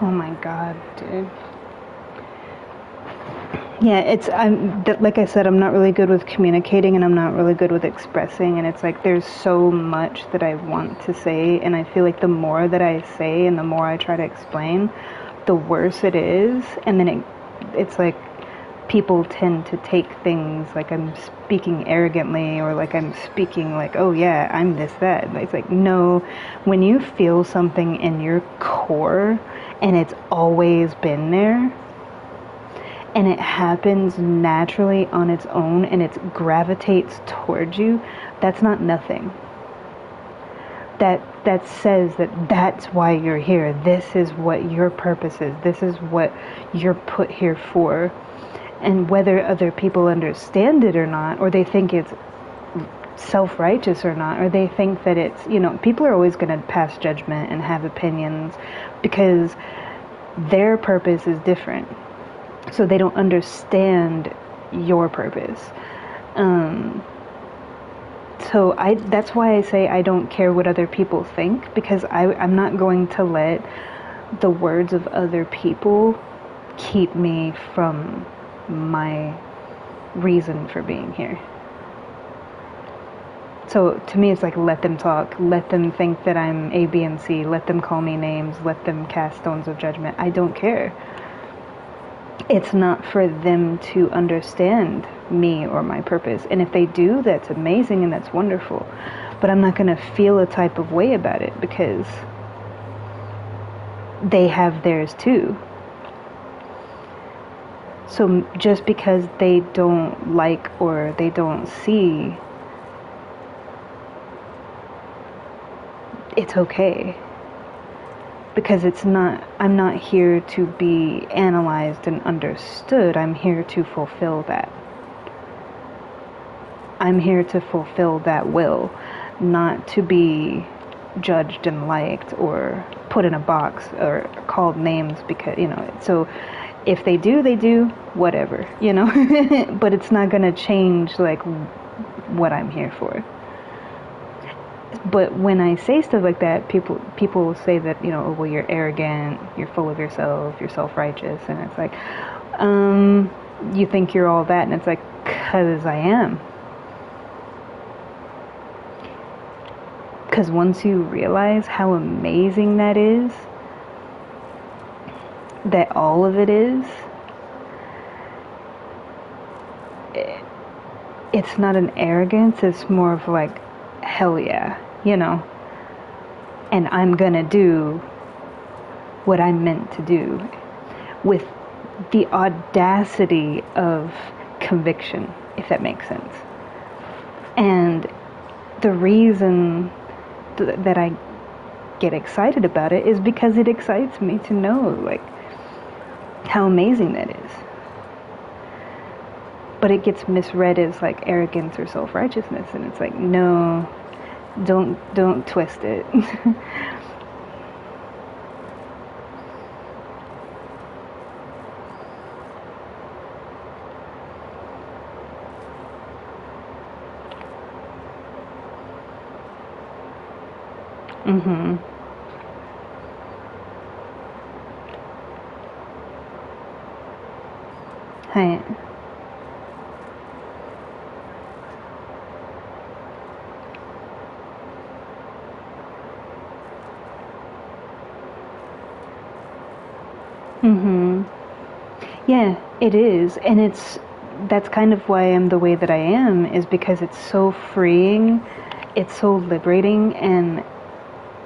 S1: oh my god, dude. Yeah, like I said, I'm not really good with communicating and I'm not really good with expressing, and it's like there's so much that I want to say, and I feel like the more that I say and the more I try to explain, the worse it is, and then it's like people tend to take things like I'm speaking arrogantly or like I'm speaking like, oh yeah, I'm this, that. It's like, no, when you feel something in your core and it's always been there and it happens naturally on its own and it gravitates towards you, that's not nothing. That says that that's why you're here. This is what your purpose is. This is what you're put here for. And whether other people understand it or not, or they think it's self-righteous or not, or they think that it's, people are always going to pass judgment and have opinions because their purpose is different. So they don't understand your purpose. So that's why I say I don't care what other people think, because I'm not going to let the words of other people keep me from my reason for being here. So to me it's like, let them talk, let them think that I'm A, B, and C, let them call me names, let them cast stones of judgment. I don't care. It's not for them to understand me or my purpose. And if they do, that's amazing and that's wonderful. But I'm not going to feel a type of way about it because they have theirs too. So just because they don't like or they don't see, it's okay. Because I'm not here to be analyzed and understood. I'm here to fulfill that. I'm here to fulfill that will, not to be judged and liked or put in a box or called names because, so if they do, they do, whatever, but it's not going to change like what I'm here for. But when I say stuff like that, people will say that, oh, well, you're arrogant, you're full of yourself, you're self-righteous, and it's like, you think you're all that, and it's like, 'cause I am. Because once you realize how amazing that is, that all of it is, it's not an arrogance, it's more of like, hell yeah, and I'm gonna do what I'm meant to do with the audacity of conviction, if that makes sense. And the reason that I get excited about it is because it excites me to know, like, how amazing that is. But it gets misread as like arrogance or self-righteousness, and it's like, no, don't twist it. Mhm. Right. Mhm. Yeah, it is, and that's kind of why I'm the way that I am, is because it's so freeing, it's so liberating, and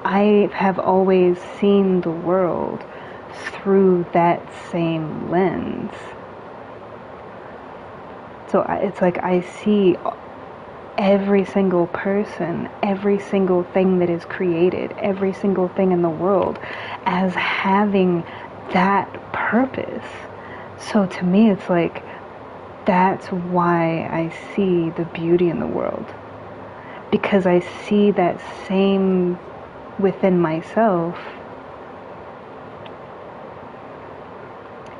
S1: I have always seen the world through that same lens. So it's like I see every single person, every single thing that is created, every single thing in the world as having that purpose. So to me, it's like, that's why I see the beauty in the world. Because I see that same within myself,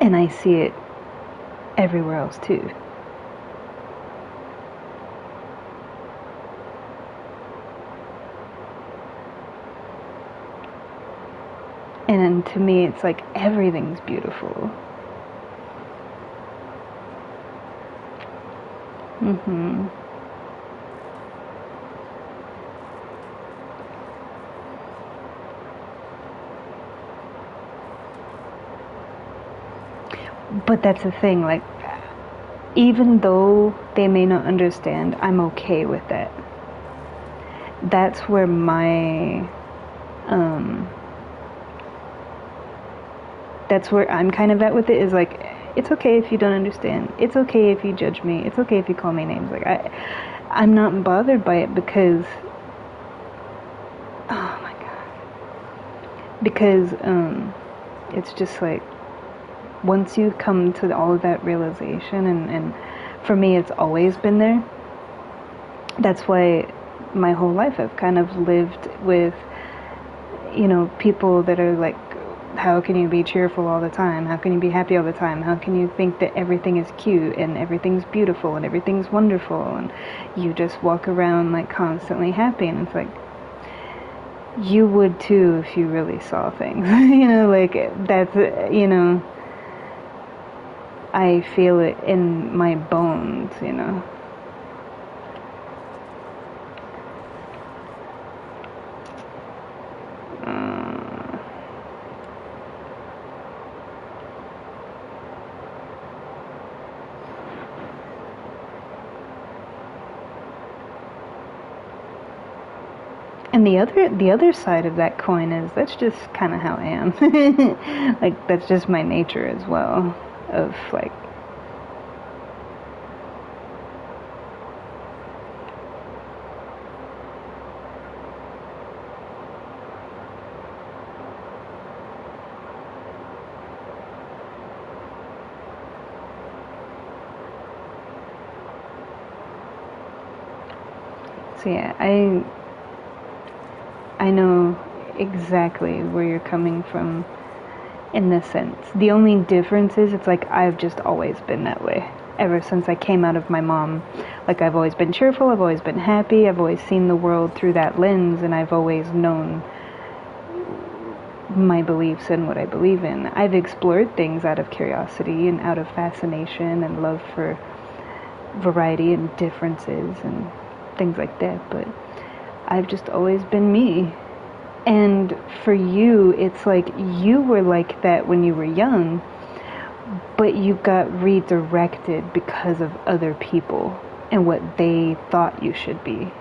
S1: and I see it everywhere else too. And then to me, it's like everything's beautiful. Mhm. But that's the thing, like, even though they may not understand, I'm okay with that. That's where um, that's where I'm kind of at with it, is like, it's okay if you don't understand. It's okay if you judge me. It's okay if you call me names. Like, I'm not bothered by it because, oh my God. Because, it's just like, once you come to all of that realization, and for me, it's always been there. That's why my whole life I've kind of lived with, people that are like, how can you be cheerful all the time? How can you be happy all the time? How can you think that everything is cute and everything's beautiful and everything's wonderful and you just walk around like constantly happy? And it's like, you would too if you really saw things. Like, that's, I feel it in my bones. And the other side of that coin is, that's just kind of how I am. Like, that's just my nature as well. Of like, so yeah, I know exactly where you're coming from in this sense. The only difference is, it's like, I've just always been that way. Ever since I came out of my mom. Like, I've always been cheerful, I've always been happy, I've always seen the world through that lens, and I've always known my beliefs and what I believe in. I've explored things out of curiosity and out of fascination and love for variety and differences and things like that, but I've just always been me. And for you, it's like, you were like that when you were young, but you got redirected because of other people and what they thought you should be.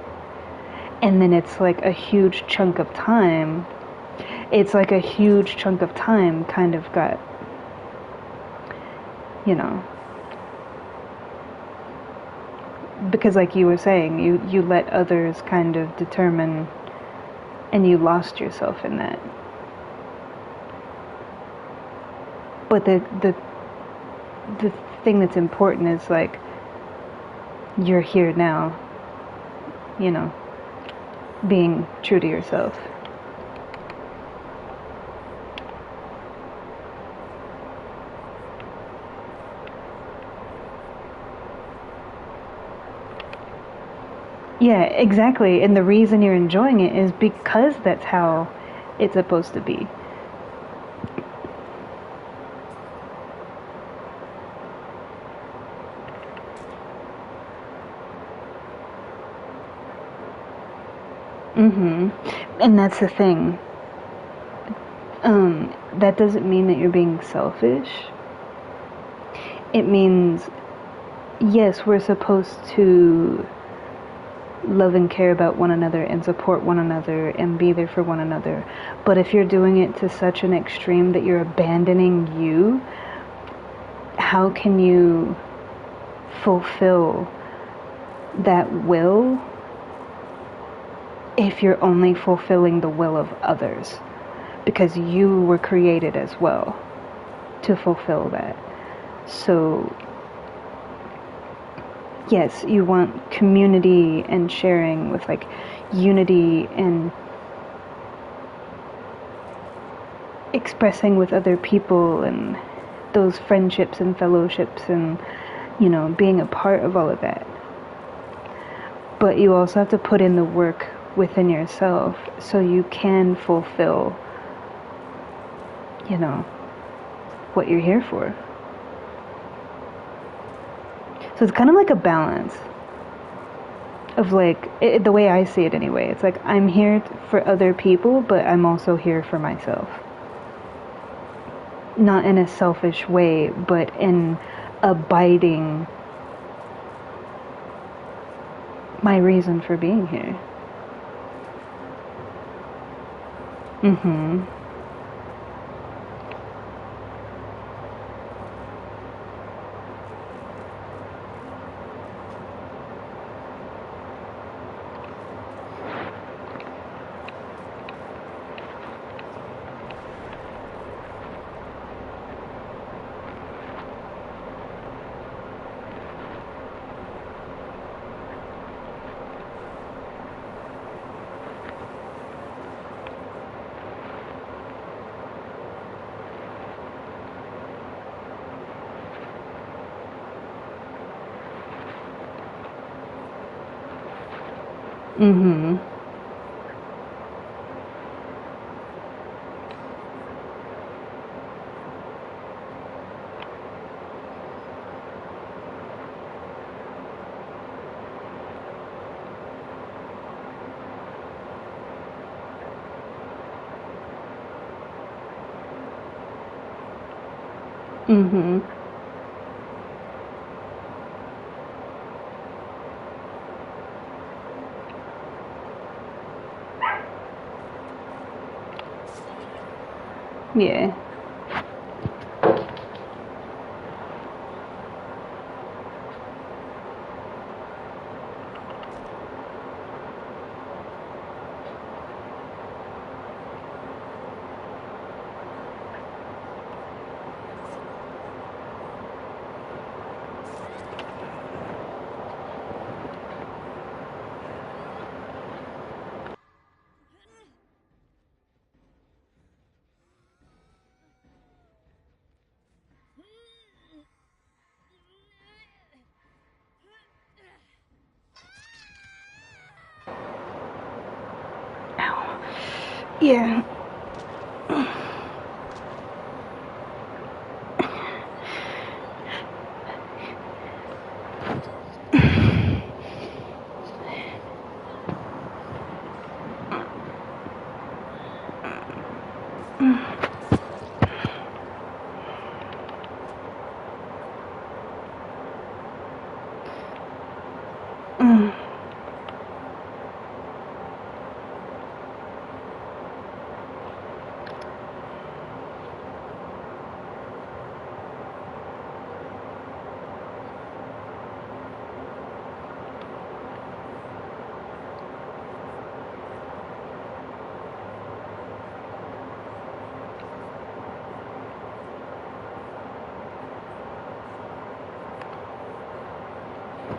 S1: And then it's like a huge chunk of time. It's like a huge chunk of time kind of got, you know, because like you were saying, you let others kind of determine and you lost yourself in that. But the thing that's important is like you're here now, you know, being true to yourself. Yeah, exactly. And the reason you're enjoying it is because that's how it's supposed to be. And that's the thing. That doesn't mean that you're being selfish. It means, yes, we're supposed to love and care about one another and support one another and be there for one another. But if you're doing it to such an extreme that you're abandoning you, how can you fulfill that will if you're only fulfilling the will of others? Because you were created as well to fulfill that. So yes, you want community and sharing with like unity and expressing with other people and those friendships and fellowships and, you know, being a part of all of that. But you also have to put in the work within yourself so you can fulfill, you know, what you're here for. So it's kind of like a balance of like, the way I see it anyway. It's like I'm here for other people, but I'm also here for myself. Not in a selfish way, but in abiding my reason for being here. Yeah. Ow. Yeah.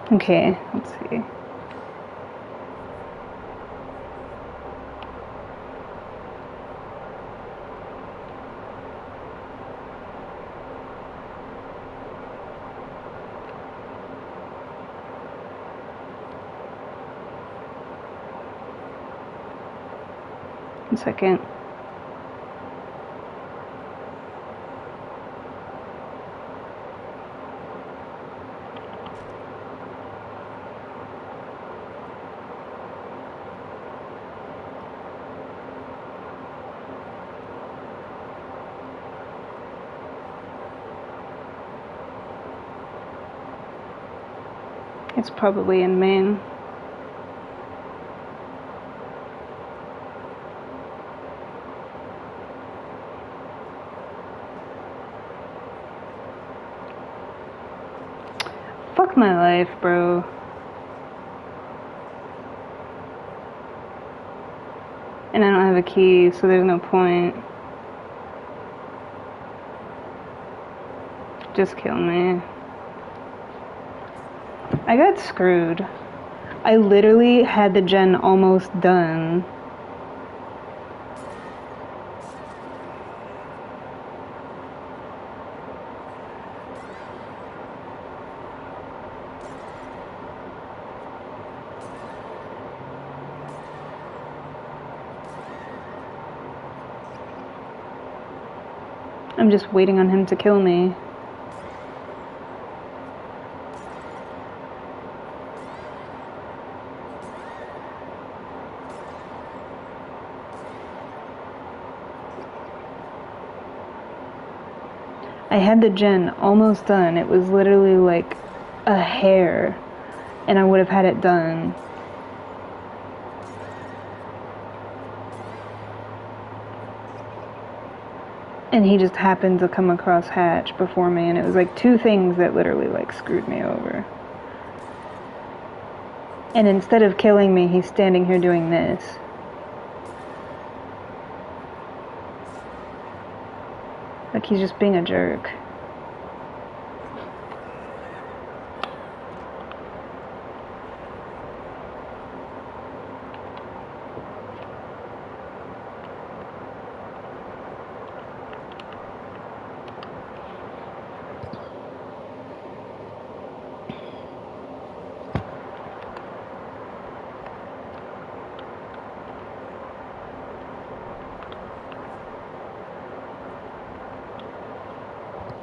S1: Okay, let's see. One second. It's probably in Maine. Fuck my life, bro. And I don't have a key, so there's no point. Just kill me. I got screwed. I literally had the gen almost done. I'm just waiting on him to kill me. I had the gen almost done. It was literally like a hair, and I would have had it done. And he just happened to come across Hatch before me, and it was like two things that literally like screwed me over. And instead of killing me, he's standing here doing this. Like he's just being a jerk.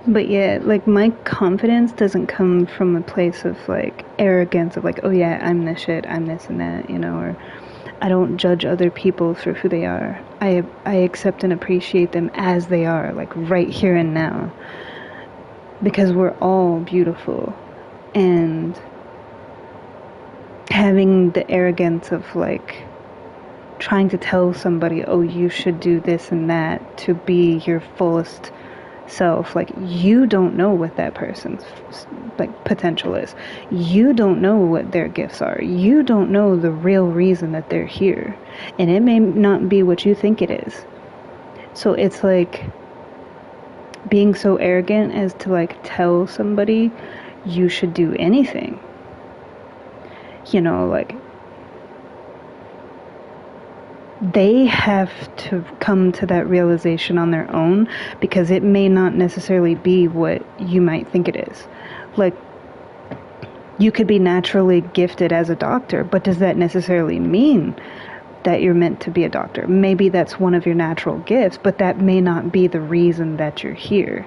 S1: But yeah, like my confidence doesn't come from a place of like arrogance of like, oh yeah, I'm this shit, I'm this and that, you know, or I don't judge other people for who they are. I accept and appreciate them as they are, like right here and now. Because we're all beautiful. And having the arrogance of like trying to tell somebody, oh, you should do this and that to be your fullest self, like you don't know what that person's like potential is. You don't know what their gifts are. You don't know the real reason that they're here, and it may not be what you think it is. So it's like being so arrogant as to like tell somebody you should do anything, you know, like they have to come to that realization on their own, because it may not necessarily be what you might think it is. Like, you could be naturally gifted as a doctor, but does that necessarily mean that you're meant to be a doctor? Maybe that's one of your natural gifts, but that may not be the reason that you're here.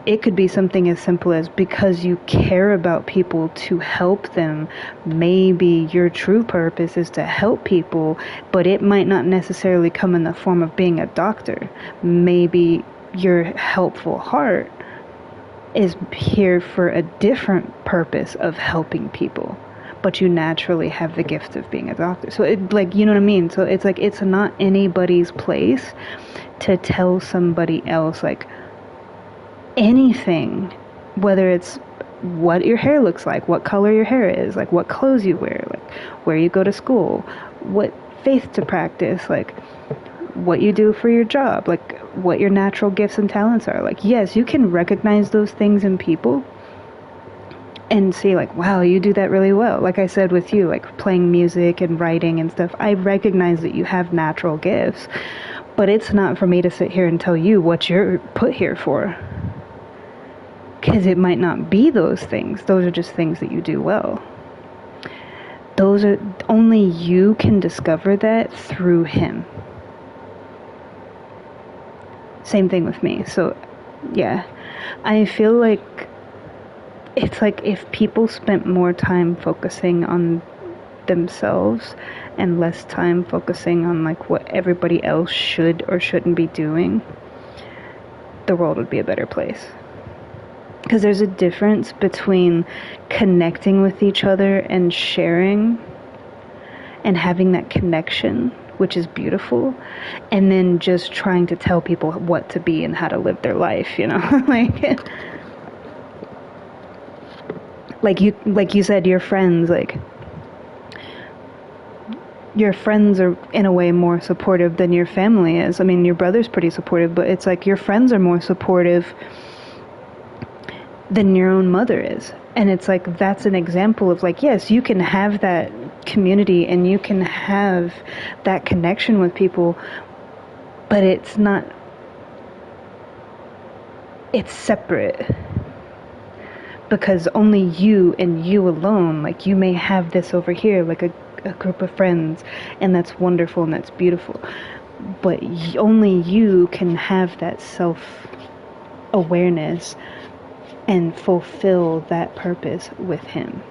S1: It could be something as simple as because you care about people to help them. Maybe your true purpose is to help people, but it might not necessarily come in the form of being a doctor. Maybe your helpful heart is here for a different purpose of helping people, but you naturally have the gift of being a doctor. So it, like, you know what I mean? So it's like, it's not anybody's place to tell somebody else like anything, whether it's what your hair looks like, what color your hair is, like what clothes you wear, like where you go to school, what faith to practice, like what you do for your job, like what your natural gifts and talents are. Like, yes, you can recognize those things in people, and see like, wow, you do that really well. Like I said with you, like playing music and writing and stuff, I recognize that you have natural gifts, but it's not for me to sit here and tell you what you're put here for, because it might not be those things. Those are just things that you do well. Those are only you can discover that through him. Same thing with me. So yeah, I feel like it's like if people spent more time focusing on themselves and less time focusing on like what everybody else should or shouldn't be doing, the world would be a better place. Because there's a difference between connecting with each other and sharing and having that connection, which is beautiful, and then just trying to tell people what to be and how to live their life, you know? like you said, your friends, like, your friends are in a way more supportive than your family is. I mean, your brother's pretty supportive, but it's like your friends are more supportive than your own mother is. And it's like, that's an example of like, yes, you can have that community and you can have that connection with people, but it's not, it's separate. Because only you and you alone, like you may have this over here, like a group of friends, and that's wonderful and that's beautiful. But only you can have that self-awareness and fulfill that purpose with him.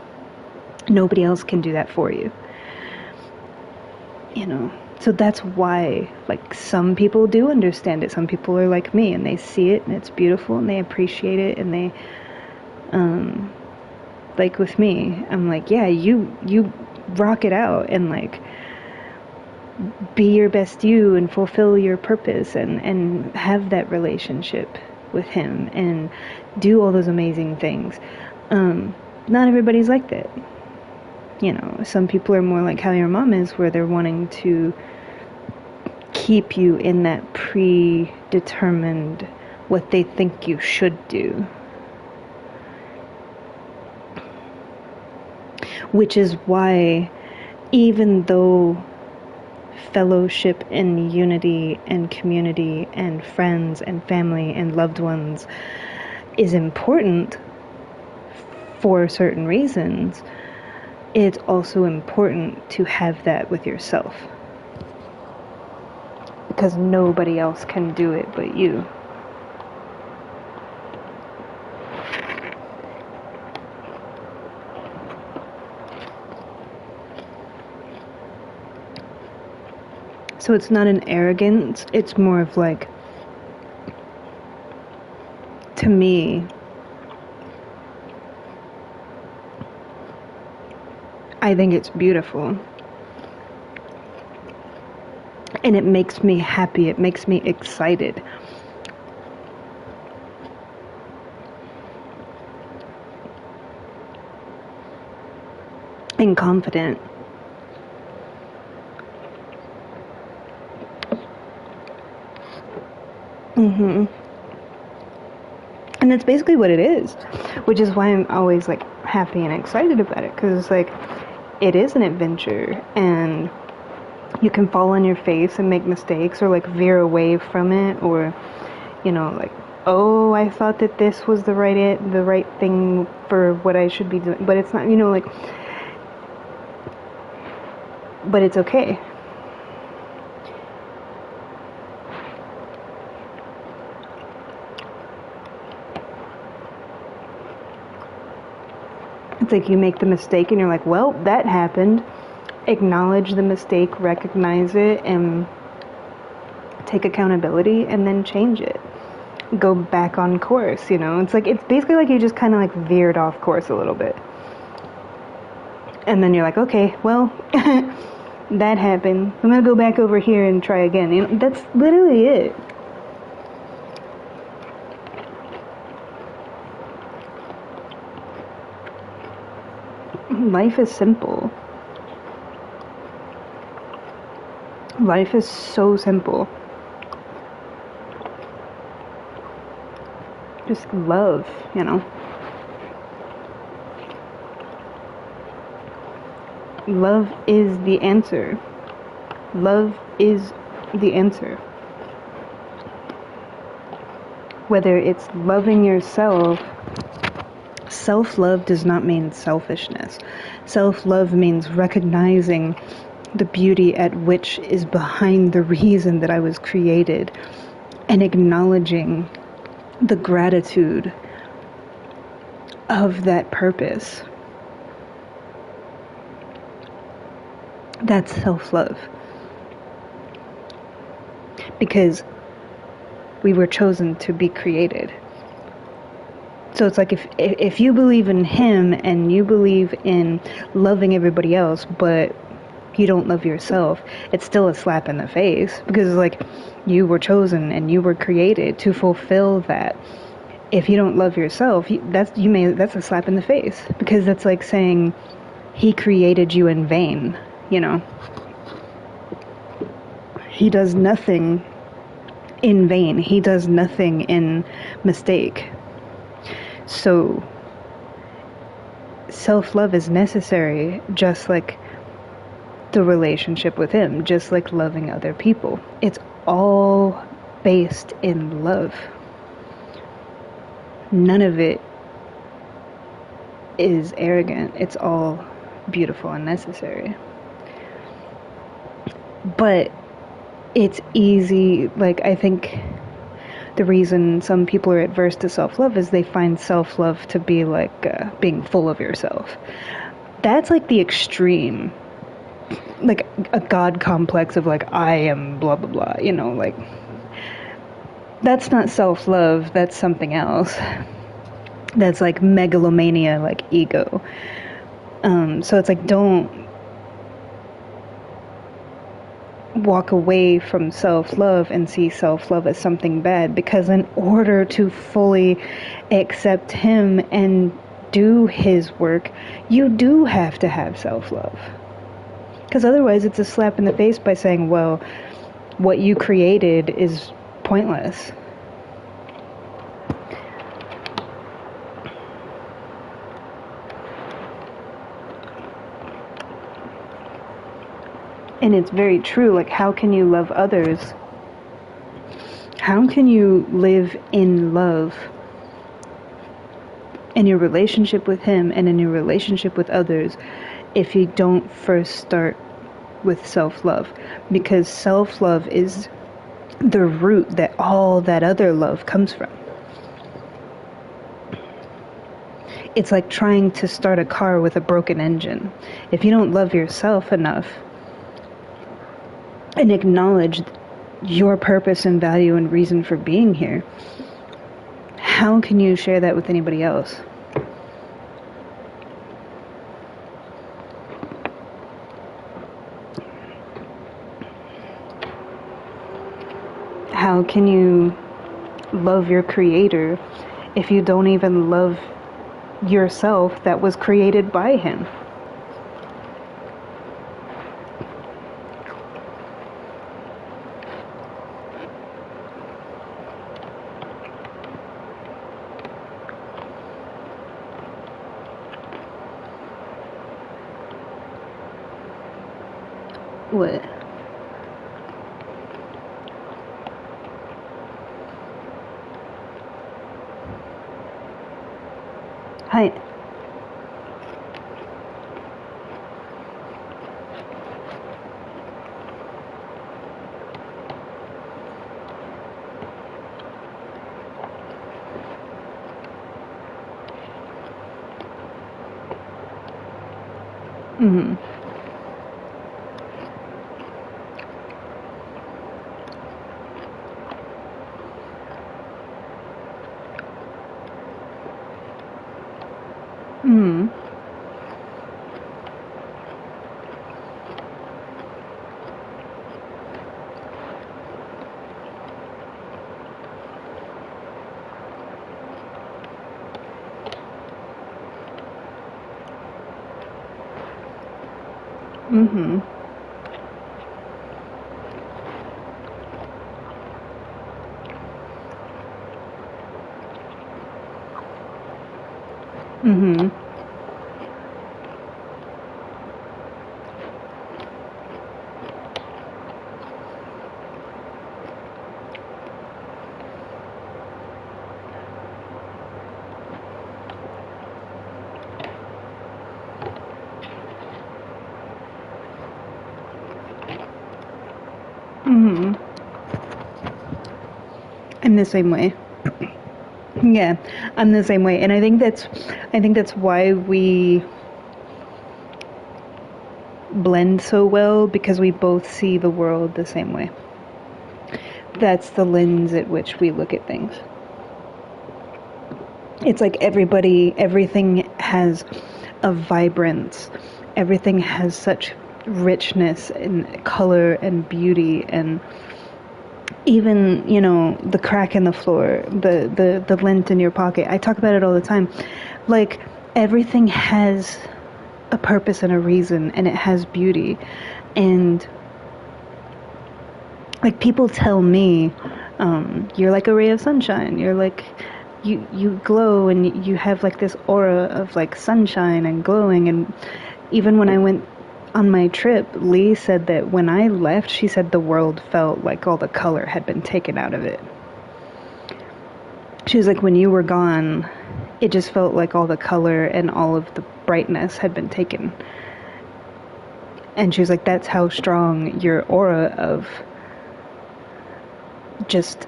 S1: Nobody else can do that for you. You know, so that's why, like, some people do understand it. Some people are like me and they see it and it's beautiful and they appreciate it, and they, like with me, I'm like, yeah, you rock it out and like be your best you and fulfill your purpose and have that relationship with him and do all those amazing things. Not everybody's like that. You know, some people are more like how your mom is, where they're wanting to keep you in that predetermined what they think you should do. Which is why, even though fellowship and unity and community and friends and family and loved ones is important for certain reasons, it's also important to have that with yourself. Because nobody else can do it but you. So it's not an arrogance, it's more of like, to me, I think it's beautiful. And it makes me happy, it makes me excited. And confident. And that's basically what it is, which is why I'm always like happy and excited about it, because it's like, it is an adventure, and you can fall on your face and make mistakes or like veer away from it, or, you know, like, oh, I thought that this was the right thing for what I should be doing, but it's not, you know, like, but it's okay. It's like you make the mistake and you're like, well, that happened. Acknowledge the mistake, recognize it, and take accountability, and then change it. Go back on course, you know? It's like, it's basically like you just kind of like veered off course a little bit. And then you're like, okay, well, that happened. I'm gonna go back over here and try again. You know, that's literally it. Life is simple. Life is so simple. Just love, you know. Love is the answer. Love is the answer. Whether it's loving yourself, self-love does not mean selfishness. Self-love means recognizing the beauty at which is behind the reason that I was created and acknowledging the gratitude of that purpose. That's self-love. Because we were chosen to be created. So it's like if you believe in him and you believe in loving everybody else, but you don't love yourself, it's still a slap in the face, because like you were chosen and you were created to fulfill that. If you don't love yourself, that's a slap in the face, because that's like saying he created you in vain, you know. He does nothing in vain. He does nothing in mistake. So self-love is necessary, just like the relationship with him, just like loving other people. It's all based in love. None of it is arrogant. It's all beautiful and necessary. But it's easy, like I think the reason some people are adverse to self-love is they find self-love to be like being full of yourself. That's like the extreme, like a God complex of like, I am blah blah blah, you know, like that's not self-love, that's something else. That's like megalomania, like ego. So it's like, don't walk away from self-love and see self-love as something bad, because in order to fully accept him and do his work, you do have to have self-love. Because otherwise it's a slap in the face by saying, well, what you created is pointless. And it's very true. Like, how can you love others? How can you live in love in your relationship with him and in your relationship with others if you don't first start with self-love? Because self-love is the root that all that other love comes from. It's like trying to start a car with a broken engine. If you don't love yourself enough and acknowledge your purpose and value and reason for being here, how can you share that with anybody else? How can you love your creator if you don't even love yourself that was created by him? What? Hi. Mhm. Mhm. Mhm. Mhm. Hmm. I'm the same way. Yeah, I'm the same way, and I think that's why we blend so well, because we both see the world the same way. That's the lens at which we look at things. It's like everything has a vibrance. Everything has such richness and color and beauty, and even, the crack in the floor, the lint in your pocket. I talk about it all the time. Like, everything has a purpose and a reason, and it has beauty. And like, people tell me, you're like a ray of sunshine. You're like, you glow, and you have like this aura of like sunshine and glowing. And even when I went on my trip, Lee said that when I left, she said the world felt like all the color had been taken out of it. She was like, when you were gone, it just felt like all the color and all of the brightness had been taken. And she was like, that's how strong your aura of just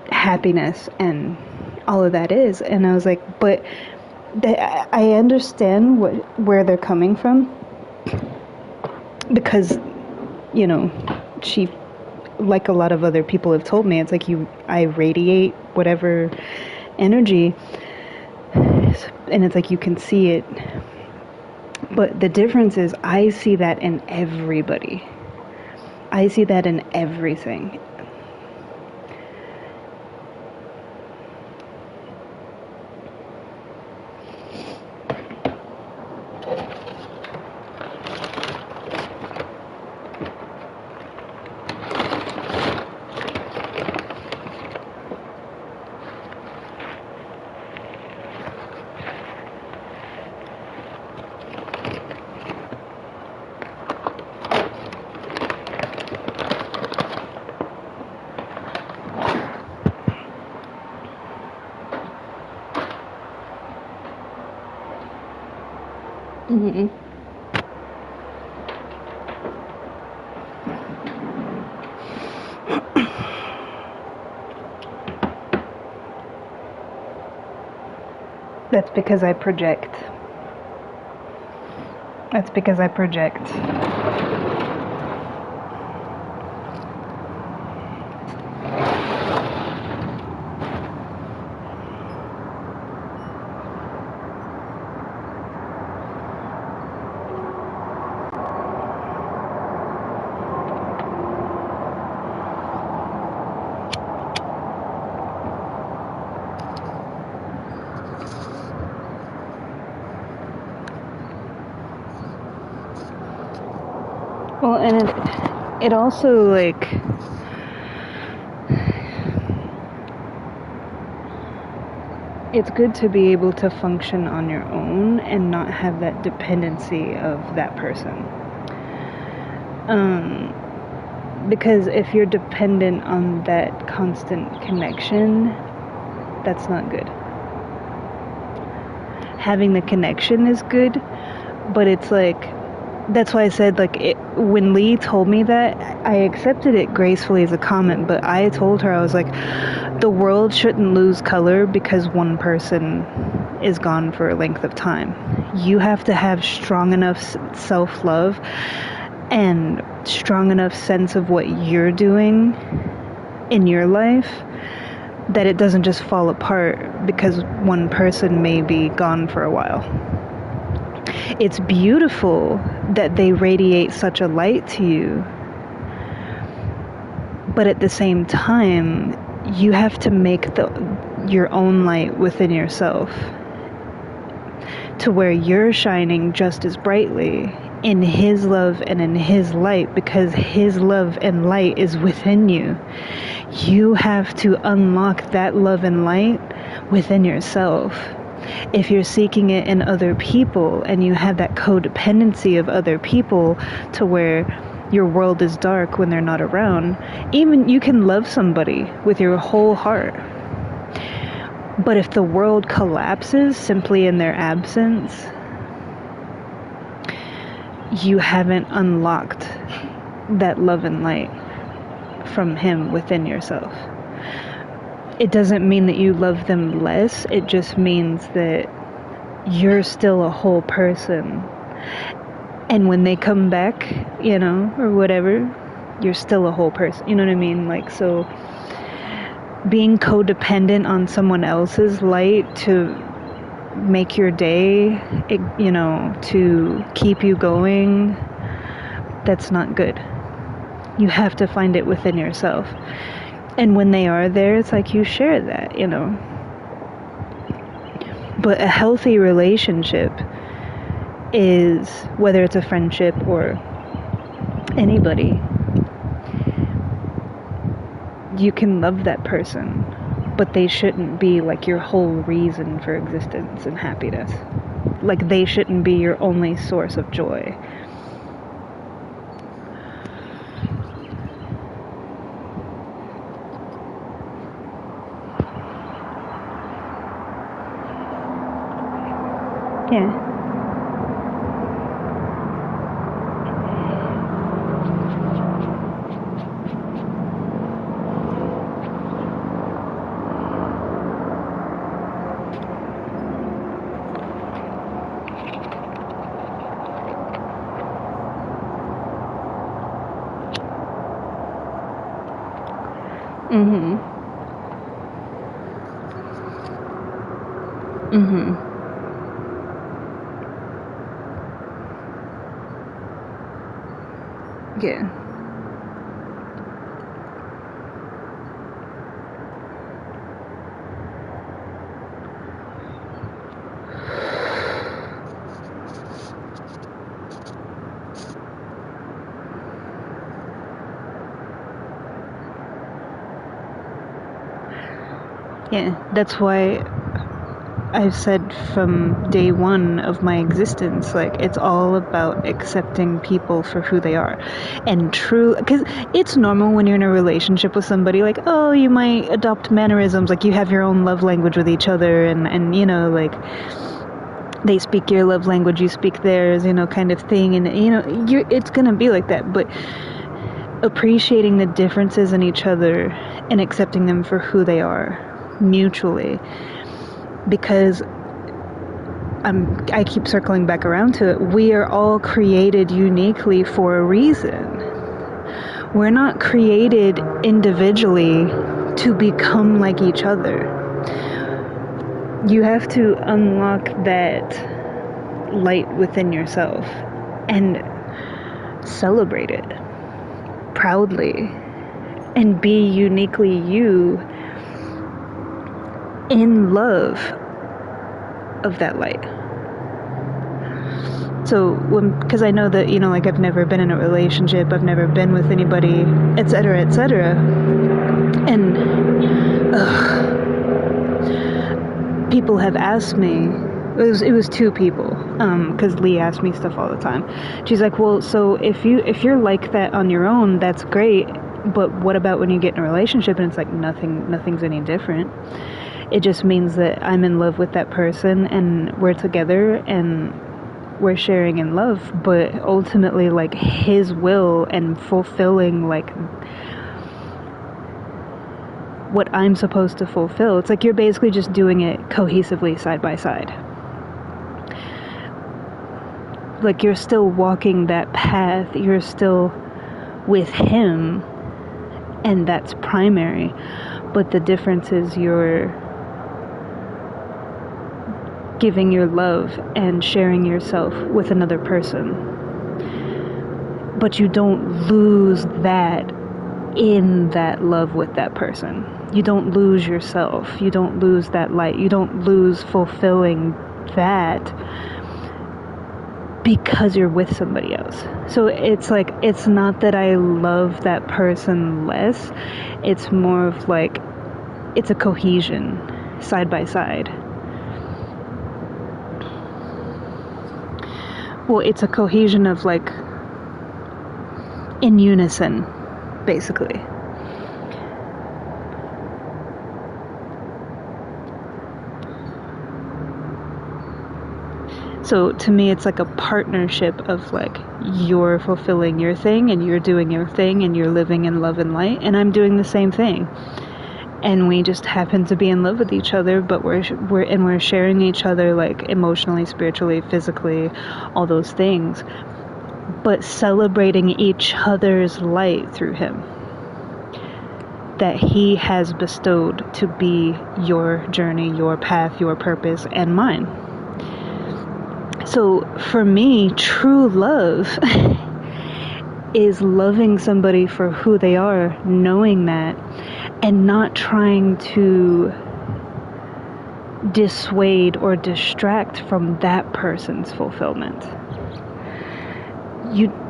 S1: happiness and all of that is. And I was like, but I understand where they're coming from, because, she, like a lot of other people have told me, it's like I radiate whatever energy, and it's like you can see it. But the difference is, I see that in everybody. I see that in everything. Mm-hmm. That's because I project. That's because I project. Well, and it also, like, it's good to be able to function on your own and not have that dependency of that person. Because if you're dependent on that constant connection, that's not good. Having the connection is good, but it's like, that's why I said, like, when Lee told me that, I accepted it gracefully as a comment, but I told her, I was like, the world shouldn't lose color because one person is gone for a length of time. You have to have strong enough self-love and strong enough sense of what you're doing in your life that it doesn't just fall apart because one person may be gone for a while. It's beautiful that they radiate such a light to you, but at the same time, you have to make your own light within yourself to where you're shining just as brightly in his love and in his light, because his love and light is within you. You have to unlock that love and light within yourself. If you're seeking it in other people and you have that codependency of other people to where your world is dark when they're not around, even you can love somebody with your whole heart, but if the world collapses simply in their absence, you haven't unlocked that love and light from him within yourself. It doesn't mean that you love them less. It just means that you're still a whole person. And when they come back, or whatever, you're still a whole person. You know what I mean? Like, so being codependent on someone else's light to make your day, to keep you going, that's not good. You have to find it within yourself. And when they are there, it's like you share that, But a healthy relationship is, whether it's a friendship or anybody, you can love that person, but they shouldn't be like your whole reason for existence and happiness. Like, they shouldn't be your only source of joy. Yeah. Mhm. Mhm. Yeah. Yeah, that's why I've said from day one of my existence, like, it's all about accepting people for who they are. And true, because it's normal when you're in a relationship with somebody, like, oh, you might adopt mannerisms, like, you have your own love language with each other, and like, they speak your love language, you speak theirs, kind of thing, and, it's gonna be like that, but appreciating the differences in each other and accepting them for who they are mutually, because I keep circling back around to it. We are all created uniquely for a reason. We're not created individually to become like each other. You have to unlock that light within yourself and celebrate it proudly and be uniquely you in love of that light. So, because I know that, like, I've never been in a relationship, I've never been with anybody, etc., etc., and people have asked me, it was two people, because Lee asks me stuff all the time. She's like, well, so if you're like that on your own, that's great, but what about when you get in a relationship? And it's like, nothing's any different. It just means that I'm in love with that person and we're together and we're sharing in love, but ultimately, like, his will and fulfilling, like, what I'm supposed to fulfill. It's like you're basically just doing it cohesively side by side. Like, you're still walking that path, you're still with him, and that's primary, but the difference is you're giving your love and sharing yourself with another person. But you don't lose that in that love with that person. You don't lose yourself. You don't lose that light. You don't lose fulfilling that because you're with somebody else. So it's like, it's not that I love that person less. It's more of like, it's a cohesion side by side. Well, it's a cohesion of, like, in unison, basically. So to me, it's like a partnership of like, you're fulfilling your thing and you're doing your thing and you're living in love and light, and I'm doing the same thing. And we just happen to be in love with each other, but we're sharing each other, like, emotionally, spiritually, physically, all those things, but celebrating each other's light through him that he has bestowed to be your journey, your path, your purpose, and mine. So for me, true love is loving somebody for who they are, knowing that, and not trying to dissuade or distract from that person's fulfillment.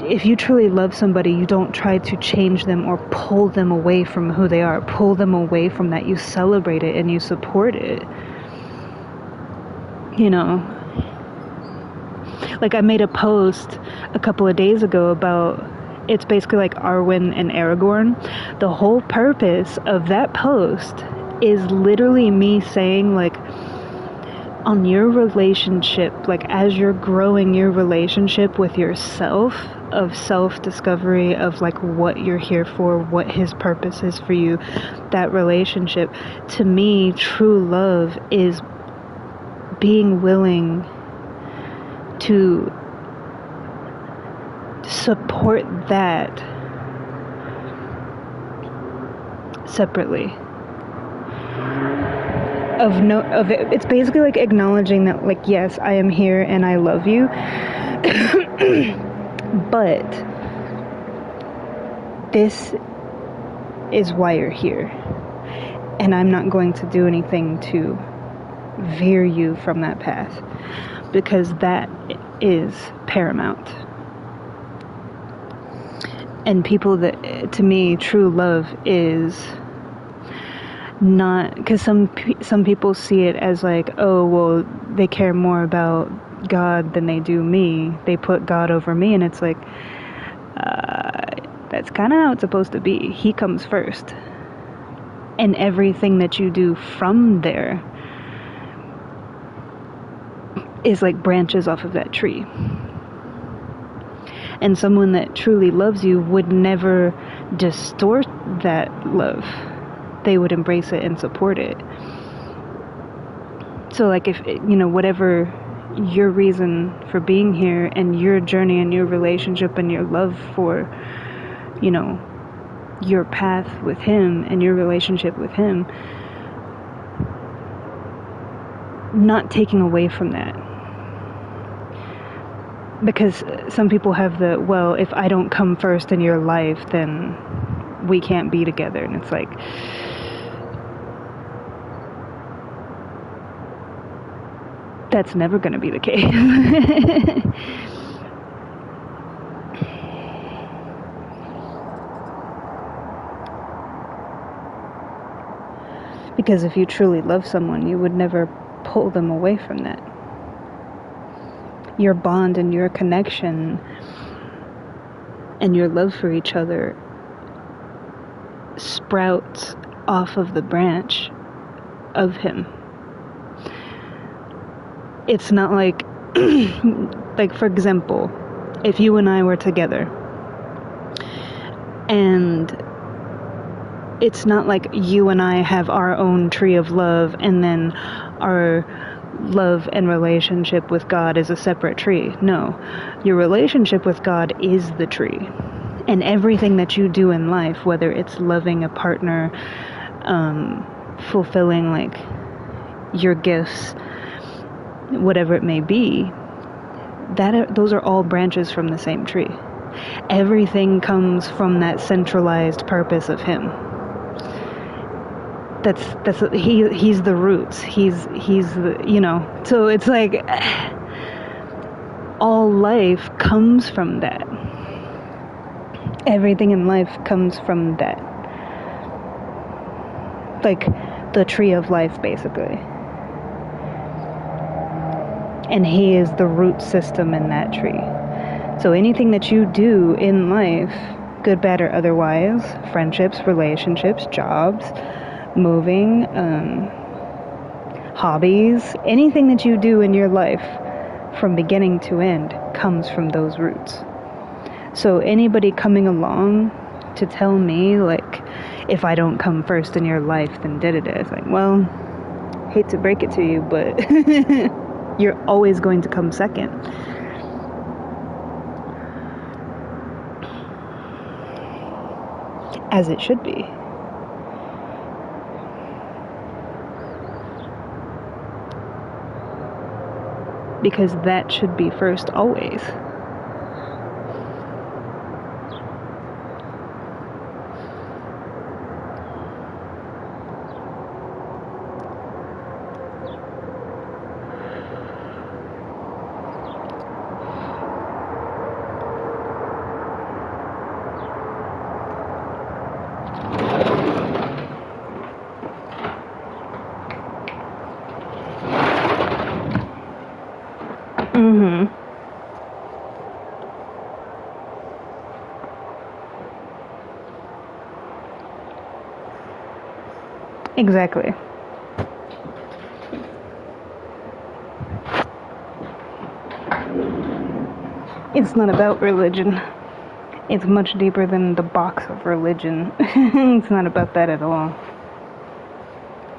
S1: If you truly love somebody, you don't try to change them or pull them away from who they are, pull them away from that. You celebrate it and you support it. You know, like I made a post a couple of days ago about, it's basically like Arwen and Aragorn. The whole purpose of that post is literally me saying, like, on your relationship, like as you're growing your relationship with yourself, of self-discovery, of like what you're here for, what his purpose is for you, that relationship, to me, true love is being willing to support that separately. It's basically like acknowledging that, like, yes, I am here and I love you, but this is why you're here, and I'm not going to do anything to veer you from that path, because that is paramount. And people that, to me, true love is not, because some people see it as like, oh, well, they care more about God than they do me. They put God over me, and it's like, that's kind of how it's supposed to be. He comes first, and everything that you do from there is like branches off of that tree. And someone that truly loves you would never distort that love. They would embrace it and support it. So like, if, you know, whatever your reason for being here and your journey and your relationship and your love for, you know, your path with him and your relationship with him, not taking away from that. Because some people have the, well, if I don't come first in your life, then we can't be together. And it's like, that's never going to be the case. Because if you truly love someone, you would never pull them away from that. Your bond and your connection and your love for each other sprouts off of the branch of him. It's not like, like, for example, if you and I were together, and it's not like you and I have our own tree of love, and then our love and relationship with God is a separate tree. No, your relationship with God is the tree. And everything that you do in life, whether it's loving a partner, fulfilling like your gifts, whatever it may be, those are all branches from the same tree. Everything comes from that centralized purpose of him. He's the roots. He's the, you know. So it's like all life comes from that. Everything in life comes from that. Like the tree of life, basically. And he is the root system in that tree. So anything that you do in life, good, bad, or otherwise, friendships, relationships, jobs, moving, hobbies, anything that you do in your life from beginning to end comes from those roots. So anybody coming along to tell me, like, if I don't come first in your life, then it's like, well, hate to break it to you, but you're always going to come second. As it should be. Because that should be first always. Exactly. It's not about religion. It's much deeper than the box of religion. It's not about that at all.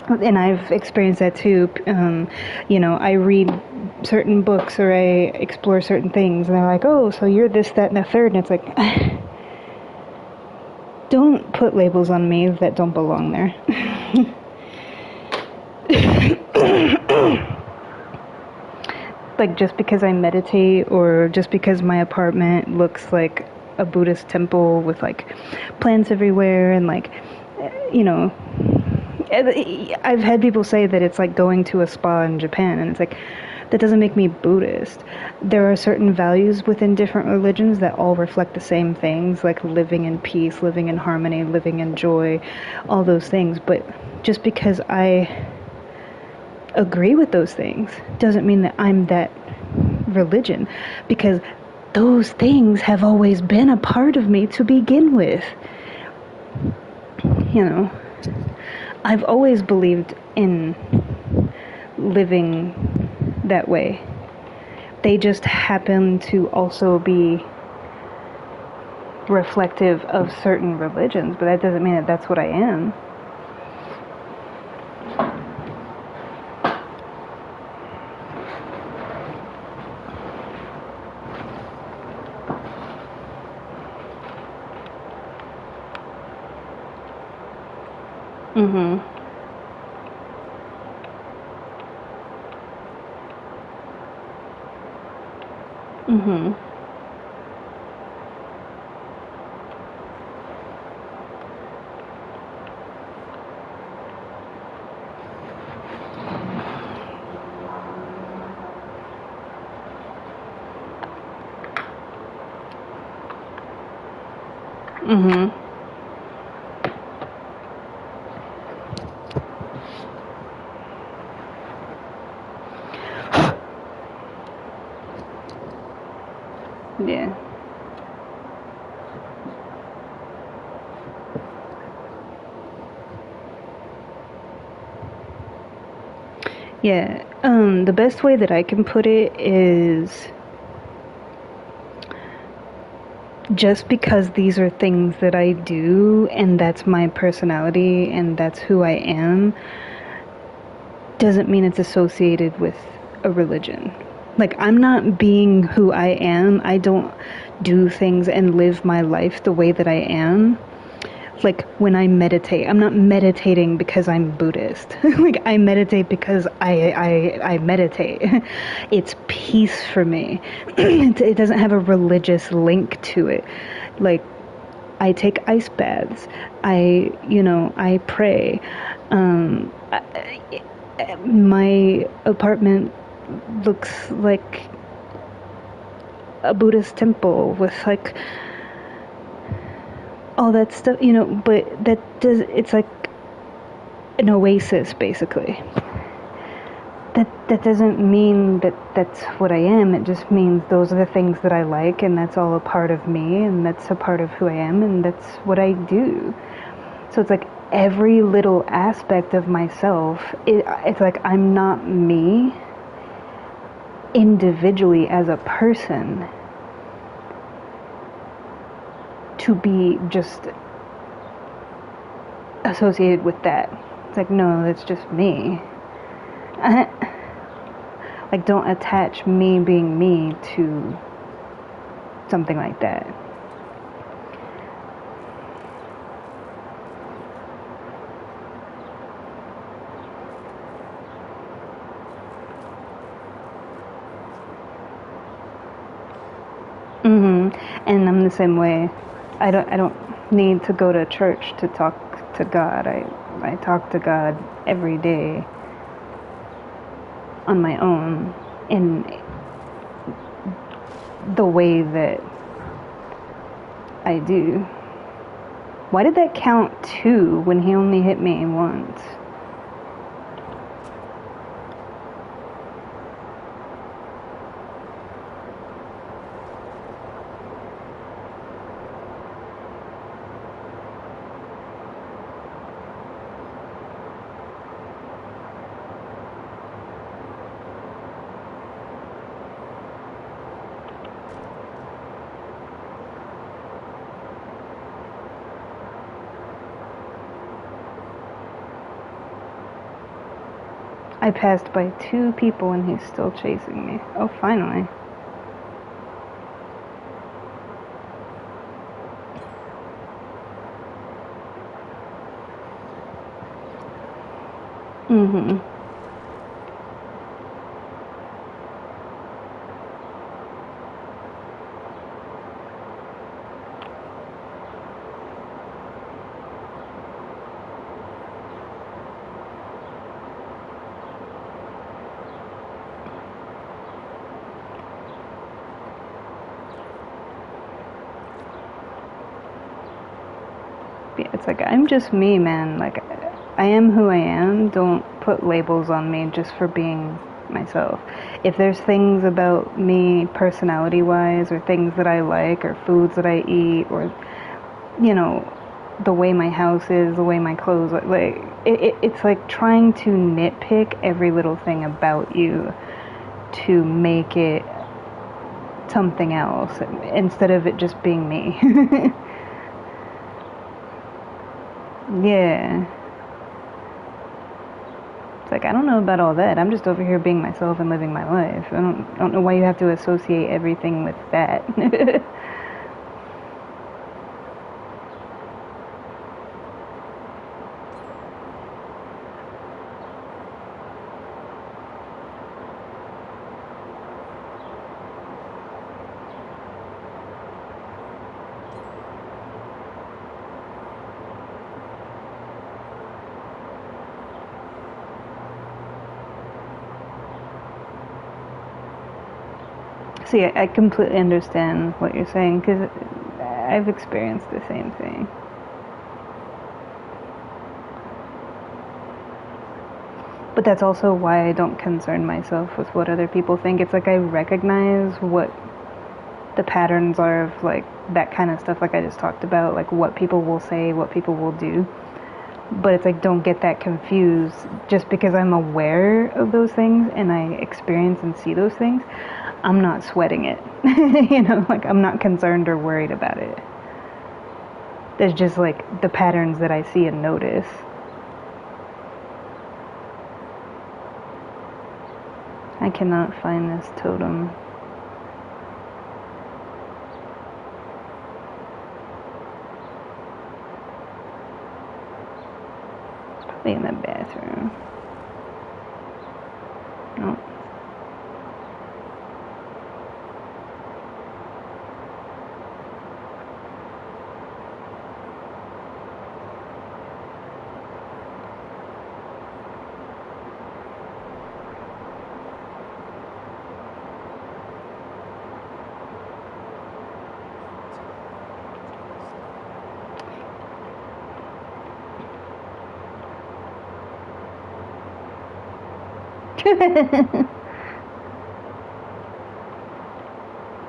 S1: And I've experienced that too. I read certain books or I explore certain things, and they're like, oh, so you're this, that, and the third. And it's like, don't put labels on me that don't belong there. Like, just because I meditate, or just because my apartment looks like a Buddhist temple with, like, plants everywhere, and, like, I've had people say that it's like going to a spa in Japan, and it's like, that doesn't make me Buddhist. There are certain values within different religions that all reflect the same things, like living in peace, living in harmony, living in joy, all those things. But just because I agree with those things doesn't mean that I'm that religion, because those things have always been a part of me to begin with. I've always believed in living that way. They just happen to also be reflective of certain religions, but that doesn't mean that that's what I am. Yeah. Yeah. The best way that I can put it is, just because these are things that I do and that's my personality and that's who I am, doesn't mean it's associated with a religion. Like, I'm not being who I am. I don't do things and live my life the way that I am. Like, when I meditate, I'm not meditating because I'm Buddhist. Like, I meditate because I meditate. It's peace for me. It doesn't have a religious link to it. Like, I take ice baths. I pray. My apartment looks like a Buddhist temple with, like, all that stuff, but it's like an oasis, basically. That doesn't mean that that's what I am. It just means those are the things that I like, and that's all a part of me, and that's a part of who I am, and that's what I do. So it's like every little aspect of myself, it's like I'm not me, individually as a person to be just associated with that. It's like, no, that's just me. Like, don't attach me being me to something like that. And I'm the same way. I don't need to go to church to talk to God. I talk to God every day on my own in the way that I do. Why did that count 2 when he only hit me once? I passed by 2 people and he's still chasing me. Oh, finally. Yeah, it's like, I'm just me, man. Like, I am who I am. Don't put labels on me just for being myself. If there's things about me personality-wise, or things that I like, or foods that I eat, or, you know, the way my house is, the way my clothes are, like, it's like trying to nitpick every little thing about you to make it something else, instead of it just being me. Yeah. It's like, I don't know about all that. I'm just over here being myself and living my life. I don't know why you have to associate everything with that. See, I completely understand what you're saying, because I've experienced the same thing. But that's also why I don't concern myself with what other people think. It's like, I recognize what the patterns are of, like, that kind of stuff, like I just talked about, like what people will say, what people will do. But it's like, don't get that confused. Just because I'm aware of those things and I experience and see those things, I'm not sweating it. You know, like, I'm not concerned or worried about it. There's just, like, the patterns that I see and notice. I cannot find this totem. It's probably in the bathroom. No.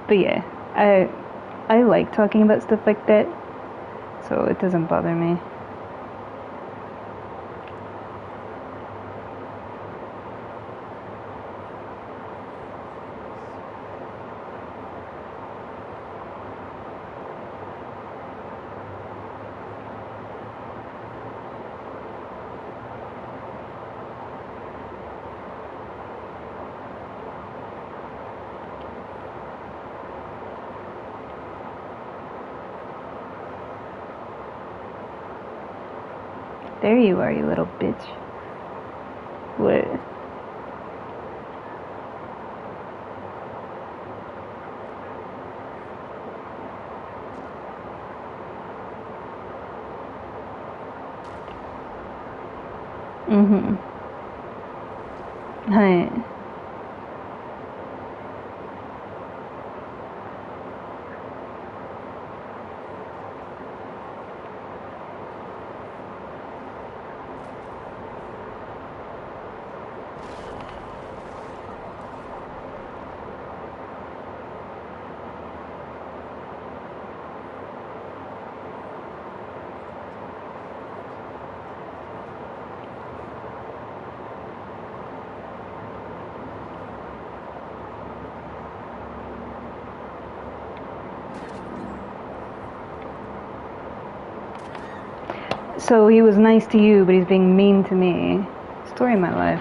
S1: But yeah, I like talking about stuff like that, so it doesn't bother me. There you are, you little bitch. What? Mm-hmm. Hi. So he was nice to you, but he's being mean to me. Story of my life.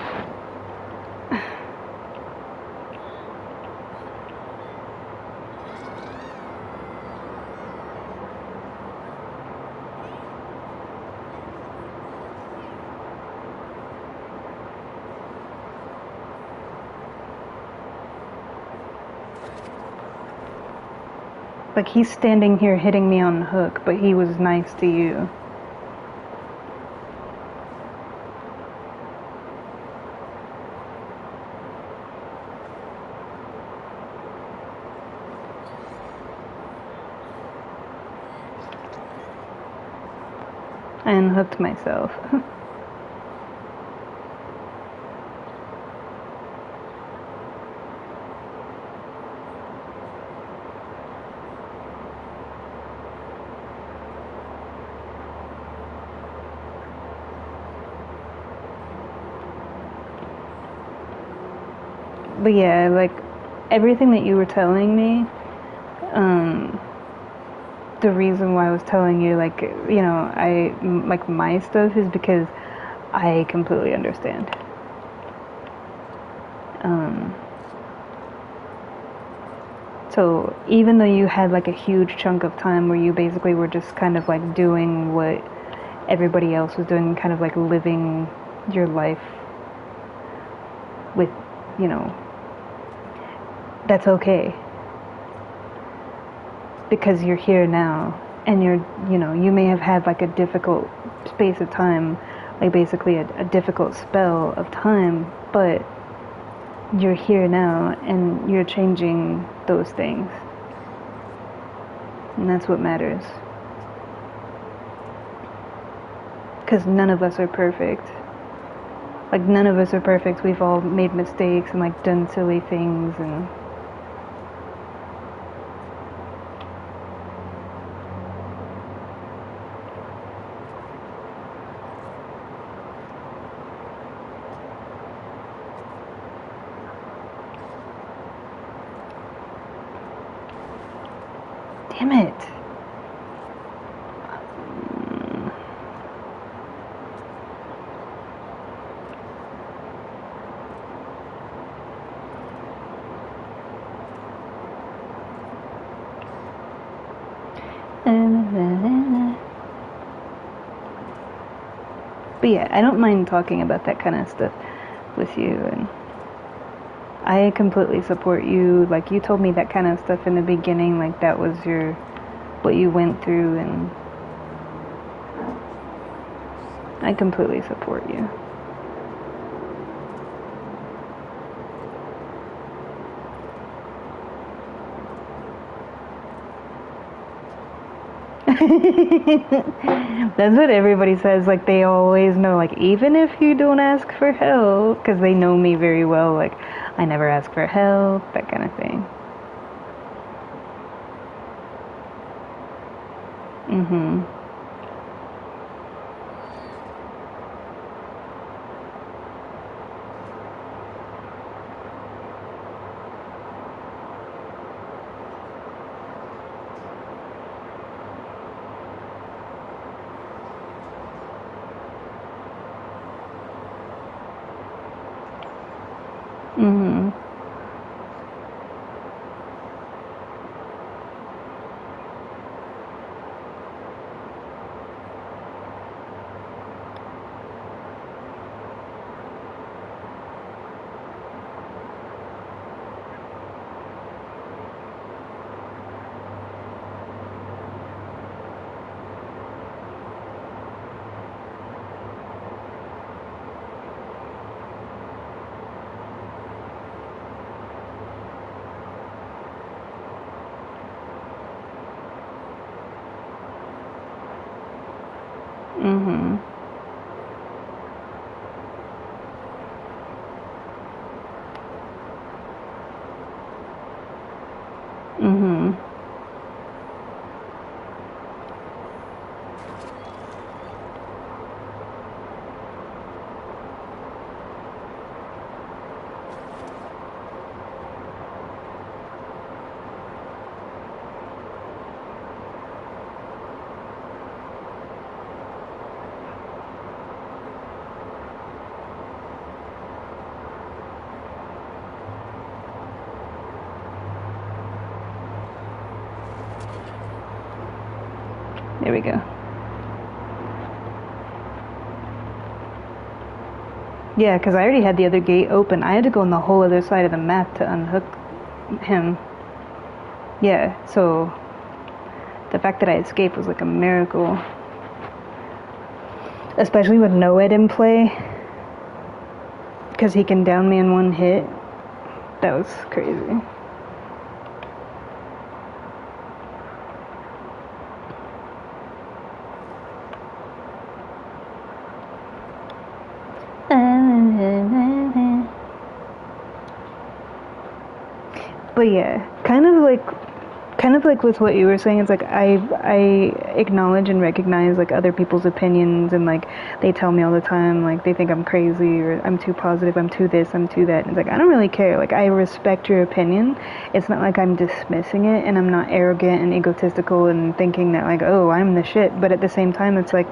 S1: Like, he's standing here hitting me on the hook, but he was nice to you. I unhooked myself. But yeah, like, everything that you were telling me, the reason why I was telling you, like, you know, like, my stuff is because I completely understand. So even though you had like a huge chunk of time where you basically were just kind of like doing what everybody else was doing, kind of like living your life with, you know, that's okay. Because you're here now, and you're, you know, you may have had like a difficult space of time, like basically a difficult spell of time, but you're here now and you're changing those things. And that's what matters. Because none of us are perfect. Like, none of us are perfect. We've all made mistakes and like done silly things and damn it. But yeah, I don't mind talking about that kind of stuff with you, and I completely support you. Like, you told me that kind of stuff in the beginning, like that was what you went through, and I completely support you. That's what everybody says. Like, they always know, like, even if you don't ask for help, because they know me very well, like, I never ask for help, that kind of thing. Mm-hmm. Mm-hmm. Mhm. Mhm. There we go. Yeah, because I already had the other gate open. I had to go on the whole other side of the map to unhook him. Yeah, so the fact that I escaped was like a miracle. Especially with Noed in play. Because he can down me in one hit. That was crazy. But yeah, kind of like with what you were saying, it's like I acknowledge and recognize like other people's opinions, and like they tell me all the time like they think I'm crazy or I'm too positive, I'm too this, I'm too that. And it's like I don't really care. Like I respect your opinion. It's not like I'm dismissing it, and I'm not arrogant and egotistical and thinking that like, oh, I'm the shit. But at the same time, it's like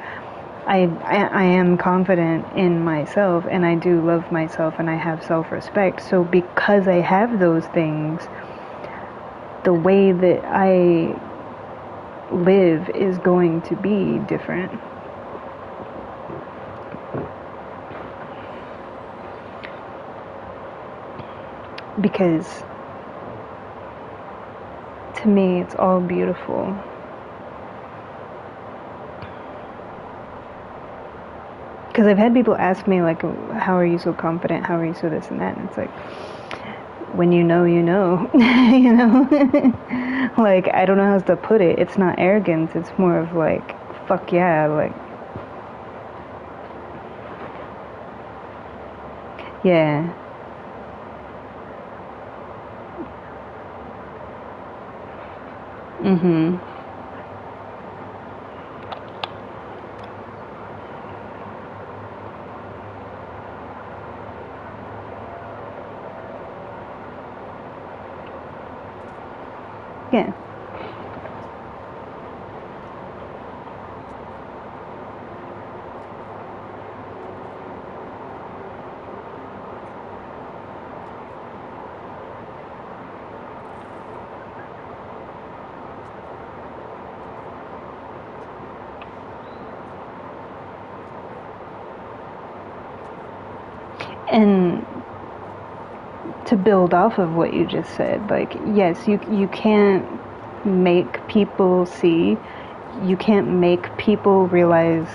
S1: I am confident in myself, and I do love myself, and I have self-respect. So because I have those things, the way that I live is going to be different. Because to me, it's all beautiful. Because I've had people ask me, like, how are you so confident? How are you so this and that? And it's like, when you know, you know. You know? Like, I don't know how else to put it. It's not arrogance. It's more of like, fuck yeah. Like, yeah. Mm-hmm. Yeah. And to build off of what you just said, like, yes, you can't make people see, you can't make people realize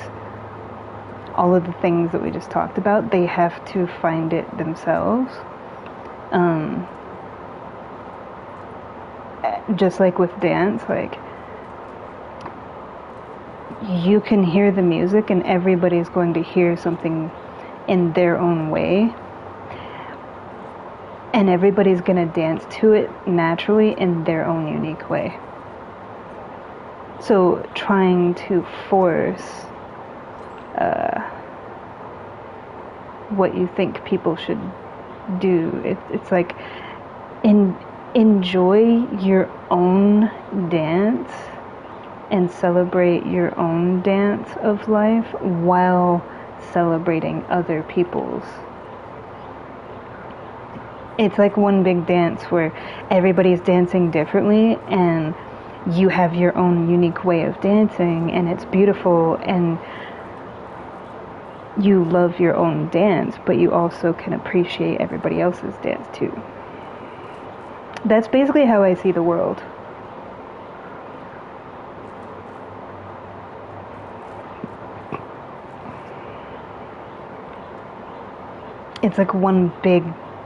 S1: all of the things that we just talked about. They have to find it themselves. Um, just like with dance, like, you can hear the music and everybody's going to hear something in their own way, and everybody's going to dance to it naturally in their own unique way. So trying to force what you think people should do, it's like enjoy your own dance and celebrate your own dance of life while celebrating other people's. It's like one big dance where everybody's dancing differently, and you have your own unique way of dancing, and it's beautiful, and you love your own dance, but you also can appreciate everybody else's dance too. That's basically how I see the world. It's like one big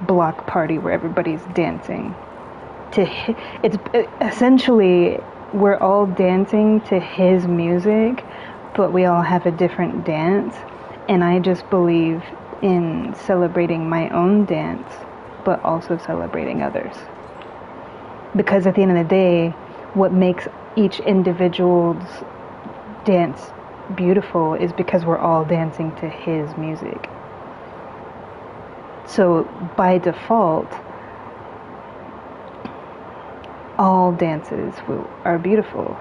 S1: block party where everybody's dancing to it's essentially we're all dancing to his music, but we all have a different dance, and I just believe in celebrating my own dance, but also celebrating others. Because at the end of the day, what makes each individual's dance beautiful is because we're all dancing to his music. So by default, all dances are beautiful.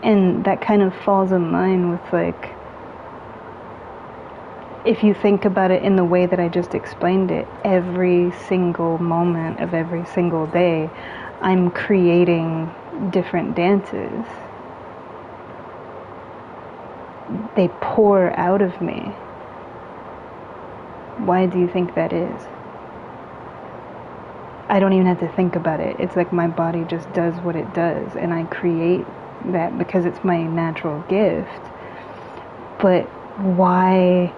S1: And that kind of falls in line with, like, if you think about it in the way that I just explained it, every single moment of every single day, I'm creating different dances. They pour out of me. Why do you think that is? I don't even have to think about it. It's like my body just does what it does, and I create that because it's my natural gift. But why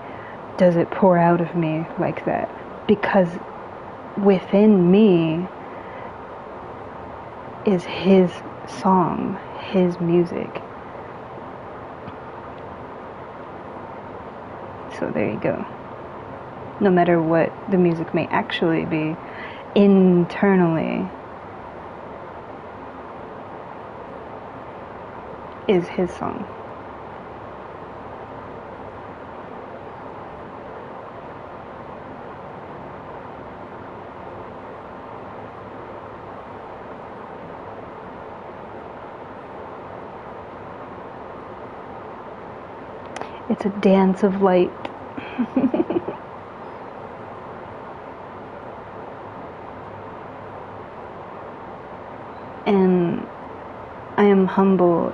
S1: does it pour out of me like that? Because within me is his song, his music. So there you go. No matter what the music may actually be, internally is his song. It's a dance of light. And I am humble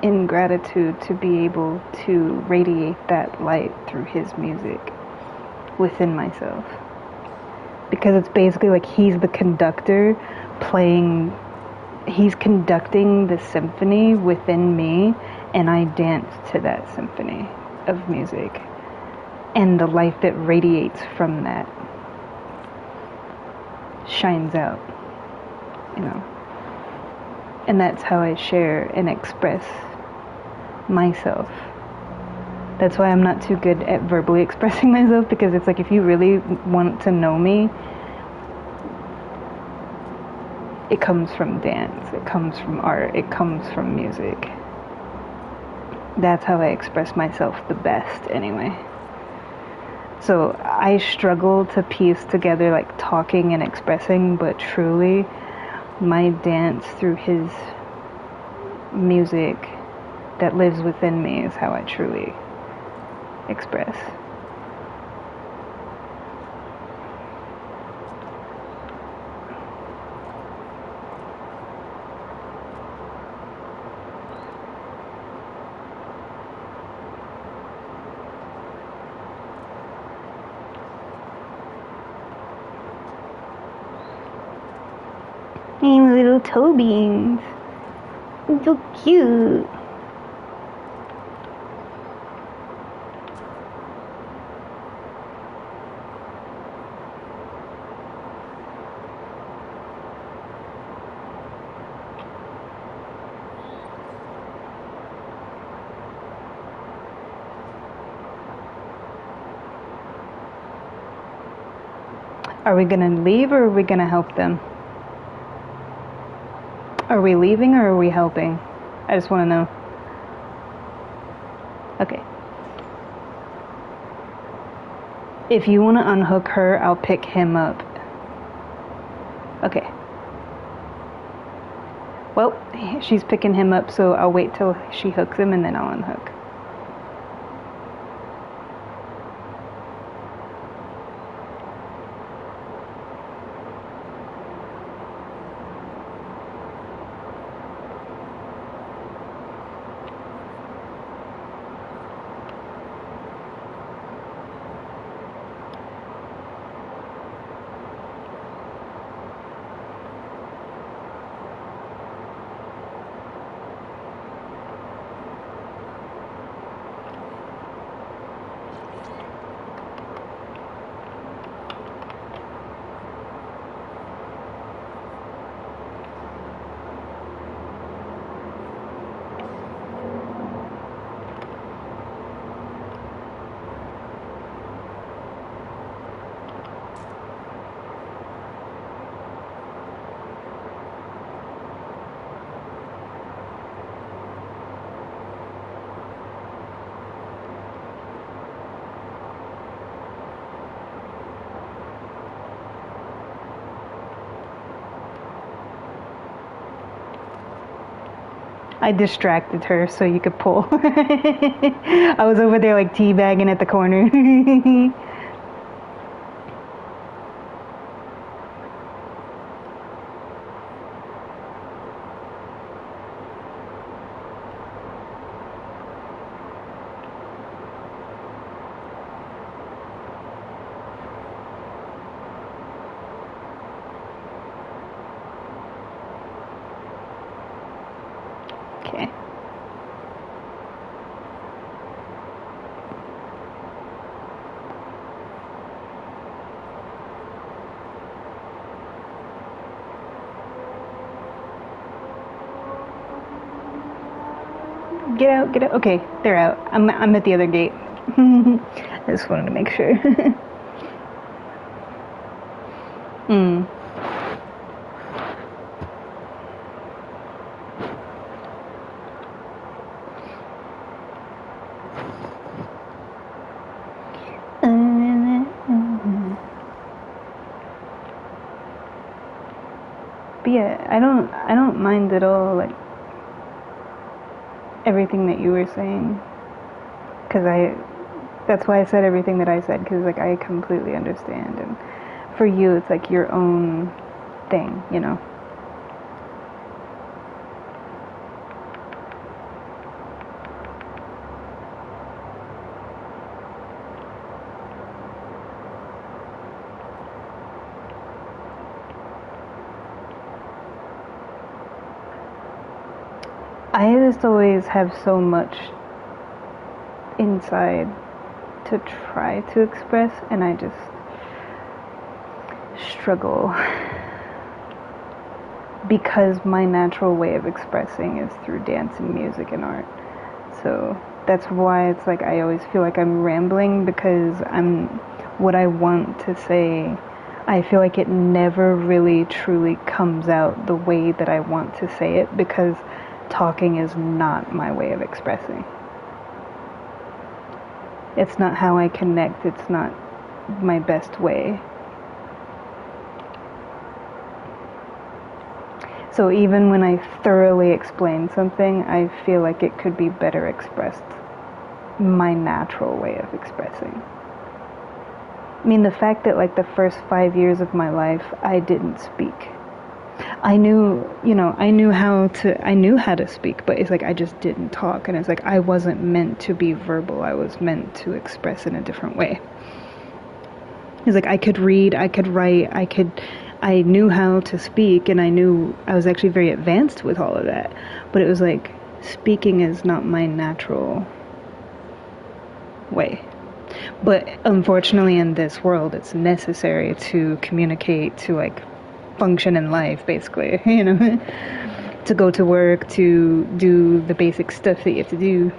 S1: in gratitude to be able to radiate that light through his music within myself. Because it's basically like he's the conductor he's conducting the symphony within me, and I dance to that symphony of music. And the light that radiates from that shines out, you know. And that's how I share and express myself. That's why I'm not too good at verbally expressing myself, because it's like if you really want to know me, it comes from dance, it comes from art, it comes from music. That's how I express myself the best anyway. So I struggle to piece together like talking and expressing, but truly my dance through his music that lives within me is how I truly express. Hey, little toe beans. So cute. Are we gonna leave or are we gonna help them? Are we leaving or are we helping? I just want to know. Okay. If you want to unhook her, I'll pick him up. Okay. Well, she's picking him up, so I'll wait till she hooks him and then I'll unhook. I distracted her so you could pull. I was over there like teabagging at the corner. Okay. Get out, get out. Okay, they're out. I'm at the other gate. I just wanted to make sure. mm. But yeah, I don't mind at all, like, everything that you were saying. Because that's why I said everything that I said, because, like, I completely understand. And for you, it's like your own thing, you know? I just always have so much inside to try to express, and I just struggle because my natural way of expressing is through dance and music and art. So that's why it's like I always feel like I'm rambling, because what I want to say, I feel like it never really truly comes out the way that I want to say it, because talking is not my way of expressing. It's not how I connect. It's not my best way. So even when I thoroughly explain something, I feel like it could be better expressed my natural way of expressing. I mean, the fact that like the first 5 years of my life, I didn't speak. I knew how to speak, but it's like I just didn't talk, and it's like I wasn't meant to be verbal. I was meant to express in a different way. It's like I could read, I could write, I knew how to speak, and I knew I was actually very advanced with all of that. But it was like speaking is not my natural way. But unfortunately in this world, it's necessary to communicate, to like function in life, basically, you know, to go to work, to do the basic stuff that you have to do.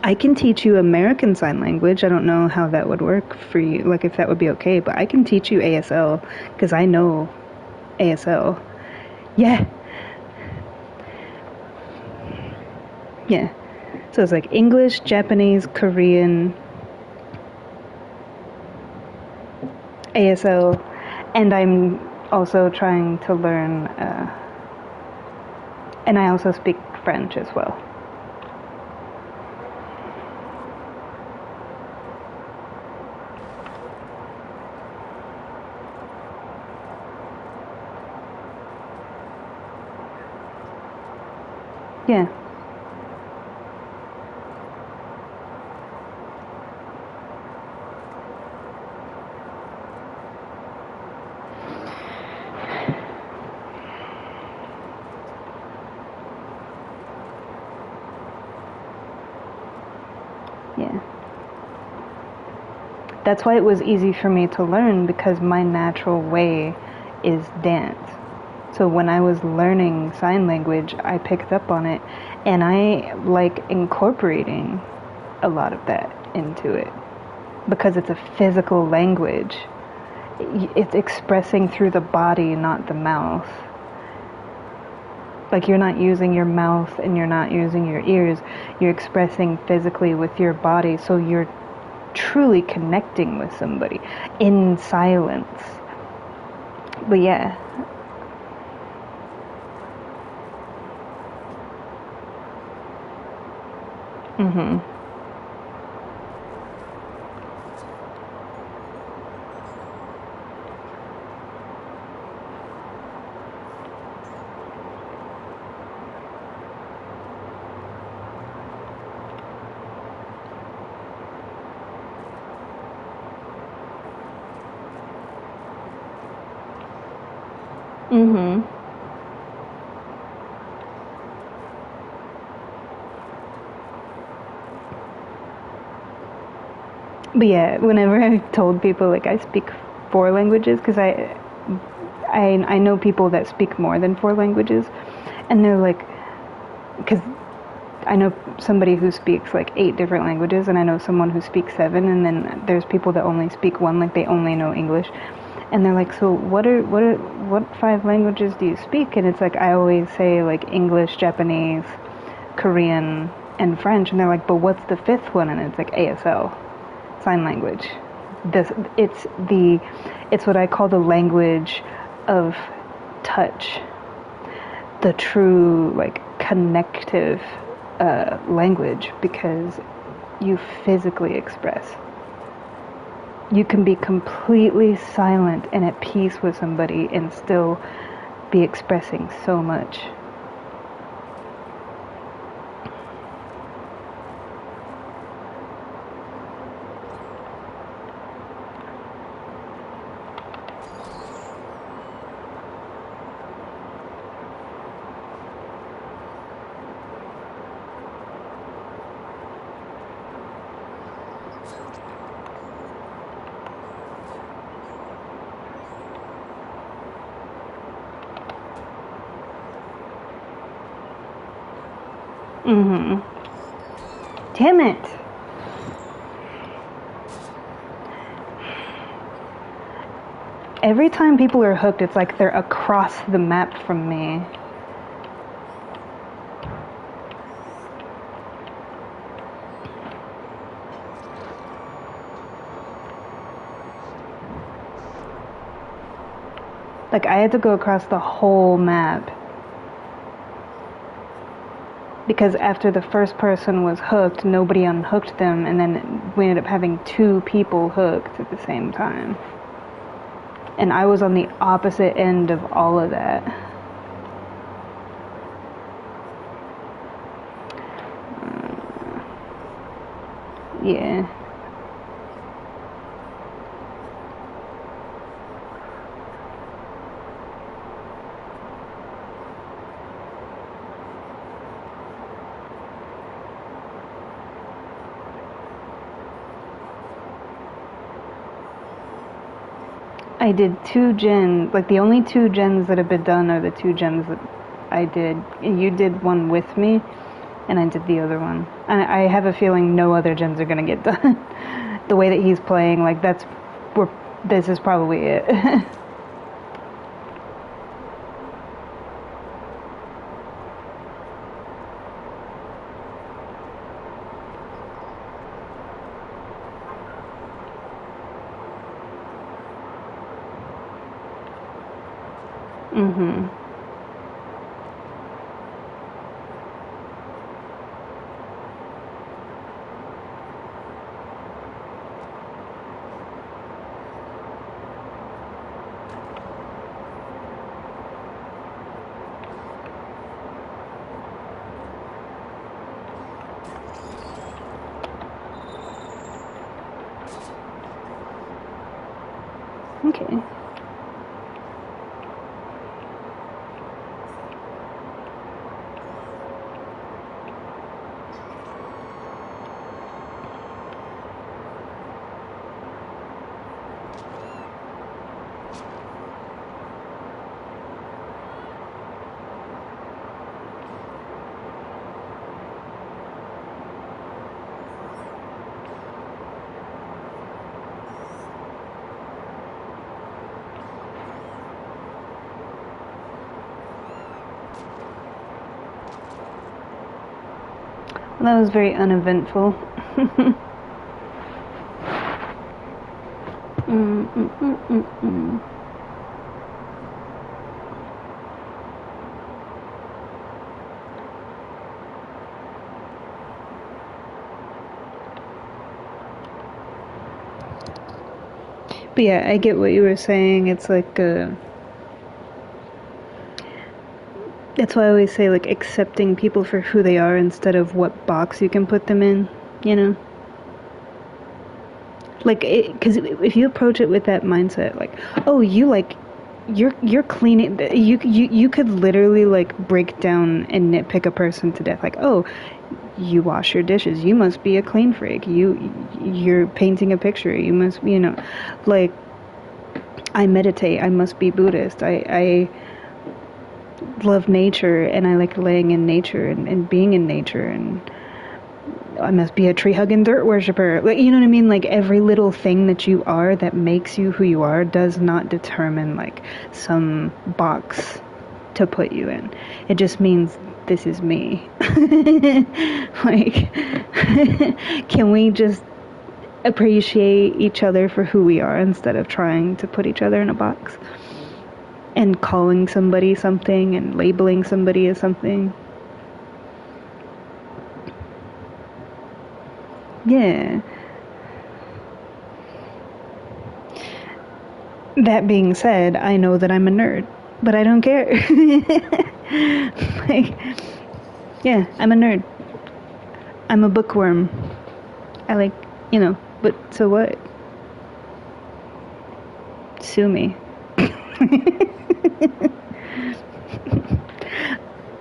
S1: I can teach you American Sign Language. I don't know how that would work for you, like if that would be okay, but I can teach you ASL, because I know ASL. Yeah. Yeah. So it's like English, Japanese, Korean, ASL, and I'm also trying to learn, and I also speak French as well. Yeah. Yeah. That's why it was easy for me to learn, because my natural way is dance. So when I was learning sign language, I picked up on it, and I like incorporating a lot of that into it, because it's a physical language. It's expressing through the body, not the mouth. Like, you're not using your mouth and you're not using your ears. You're expressing physically with your body, so you're truly connecting with somebody in silence. But yeah. Mhm. Mhm. But yeah, whenever I told people like I speak four languages, because I know people that speak more than four languages, and they're like, because I know somebody who speaks like 8 different languages, and I know someone who speaks 7, and then there's people that only speak one, like they only know English, and they're like, so what 5 languages do you speak? And it's like I always say like English, Japanese, Korean, and French, and they're like, but what's the 5th one? And it's like ASL, sign language. This it's what I call the language of touch, the true like connective language, because you physically express. You can be completely silent and at peace with somebody and still be expressing so much. Mm-hmm. Damn it! Every time people are hooked, it's like they're across the map from me. Like, I had to go across the whole map. Because after the first person was hooked, nobody unhooked them, and then we ended up having 2 people hooked at the same time. And I was on the opposite end of all of that. Yeah. I did 2 gens. Like, the only 2 gens that have been done are the 2 gens that I did. You did one with me, and I did the other one. And I have a feeling no other gens are gonna get done. The way that he's playing, like, this is probably it. Mm-hmm. Okay. That was very uneventful. But yeah, I get what you were saying. It's like, that's why I always say, like, accepting people for who they are instead of what box you can put them in, you know? Like, because if you approach it with that mindset, like, oh, you're cleaning, you could literally, like, break down and nitpick a person to death. Like, oh, you wash your dishes, you must be a clean freak. You're painting a picture, you must, like, I meditate, I must be Buddhist. I love nature, and I like laying in nature and being in nature, and I must be a tree hugging dirt worshiper. Like, you know what I mean? Like, every little thing that you are that makes you who you are does not determine, like, some box to put you in. It just means this is me. Like, can we just appreciate each other for who we are instead of trying to put each other in a box? And calling somebody something and labeling somebody as something. Yeah. That being said, I know that I'm a nerd, but I don't care. Like, yeah, I'm a nerd. I'm a bookworm. I like, but so what? Sue me.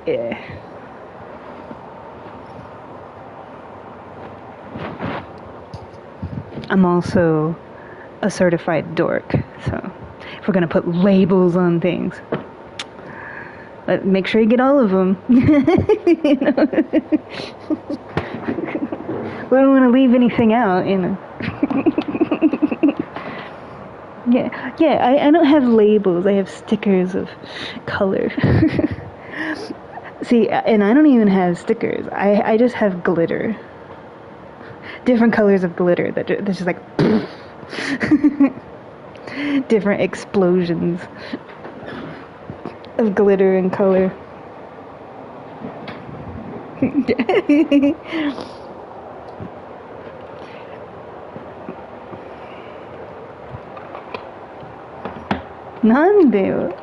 S1: Yeah. I'm also a certified dork, so if we're gonna put labels on things, but make sure you get all of them. You know? We don't want to leave anything out, you know. Yeah, I don't have labels, I have stickers of color. See, and I don't even have stickers, I just have glitter. Different colors of glitter that's just like different explosions of glitter and color. Nande.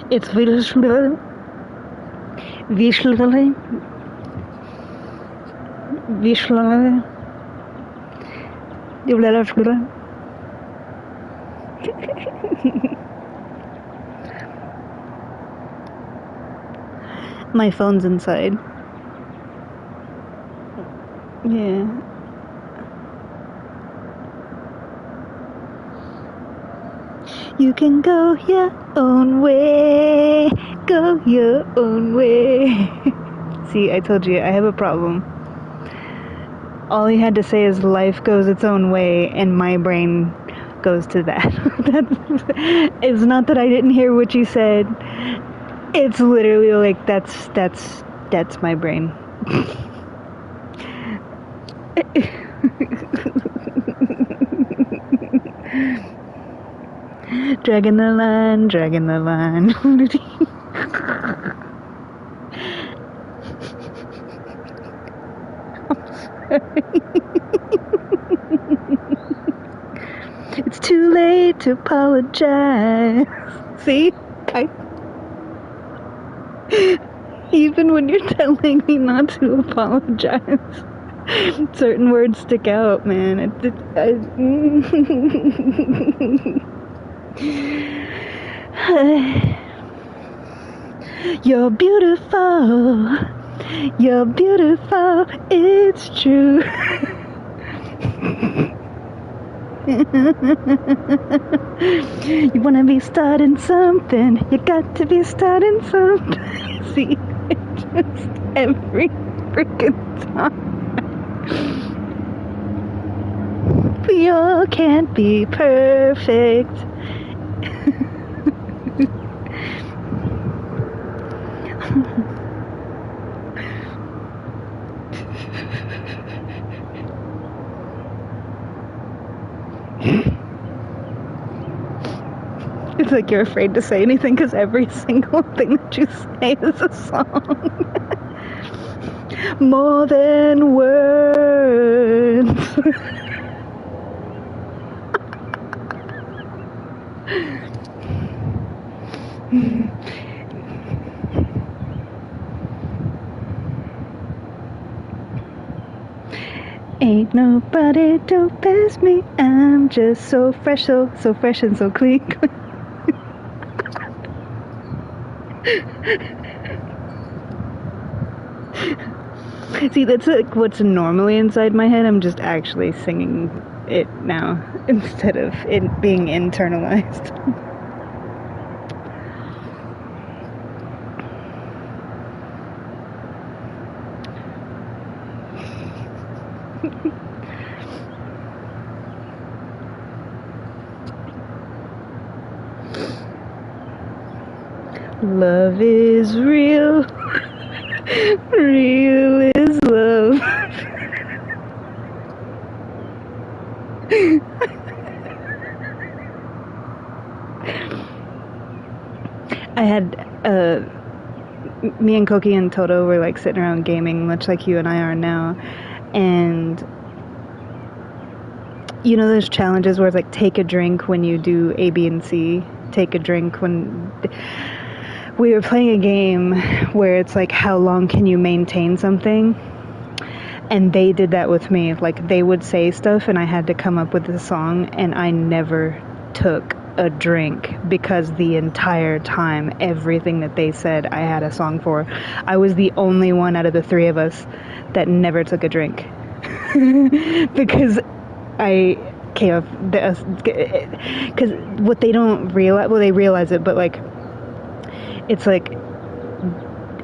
S1: It's Vishal. My phone's inside. Yeah. You can go your own way. Go your own way. See, I told you, I have a problem. All you had to say is life goes its own way, and my brain goes to that. It's not that I didn't hear what you said. It's literally like that's my brain. Dragging the line, dragging the line. It's too late to apologize. See? Even when you're telling me not to apologize, certain words stick out, man. You're beautiful. You're beautiful. It's true. You wanna be starting something, you got to be starting something. See, just every freaking time. We all can't be perfect. It's like you're afraid to say anything because every single thing that you say is a song. More than words. Ain't nobody dope as me. I'm just so fresh, so fresh and so clean. See, that's like what's normally inside my head. I'm just actually singing it now instead of it being internalized. Love is real. Real is love. I had me and Koki and Toto were like sitting around gaming, much like you and I are now, and you know those challenges where it's like take a drink when you do A, B, and C. Take a drink when we were playing a game where it's like how long can you maintain something, and they did that with me. Like they would say stuff and I had to come up with a song, and I never took a drink because the entire time everything that they said I had a song for. I was the only one out of the three of us that never took a drink because I came up because what they don't realize, well, they realize it, but like it's like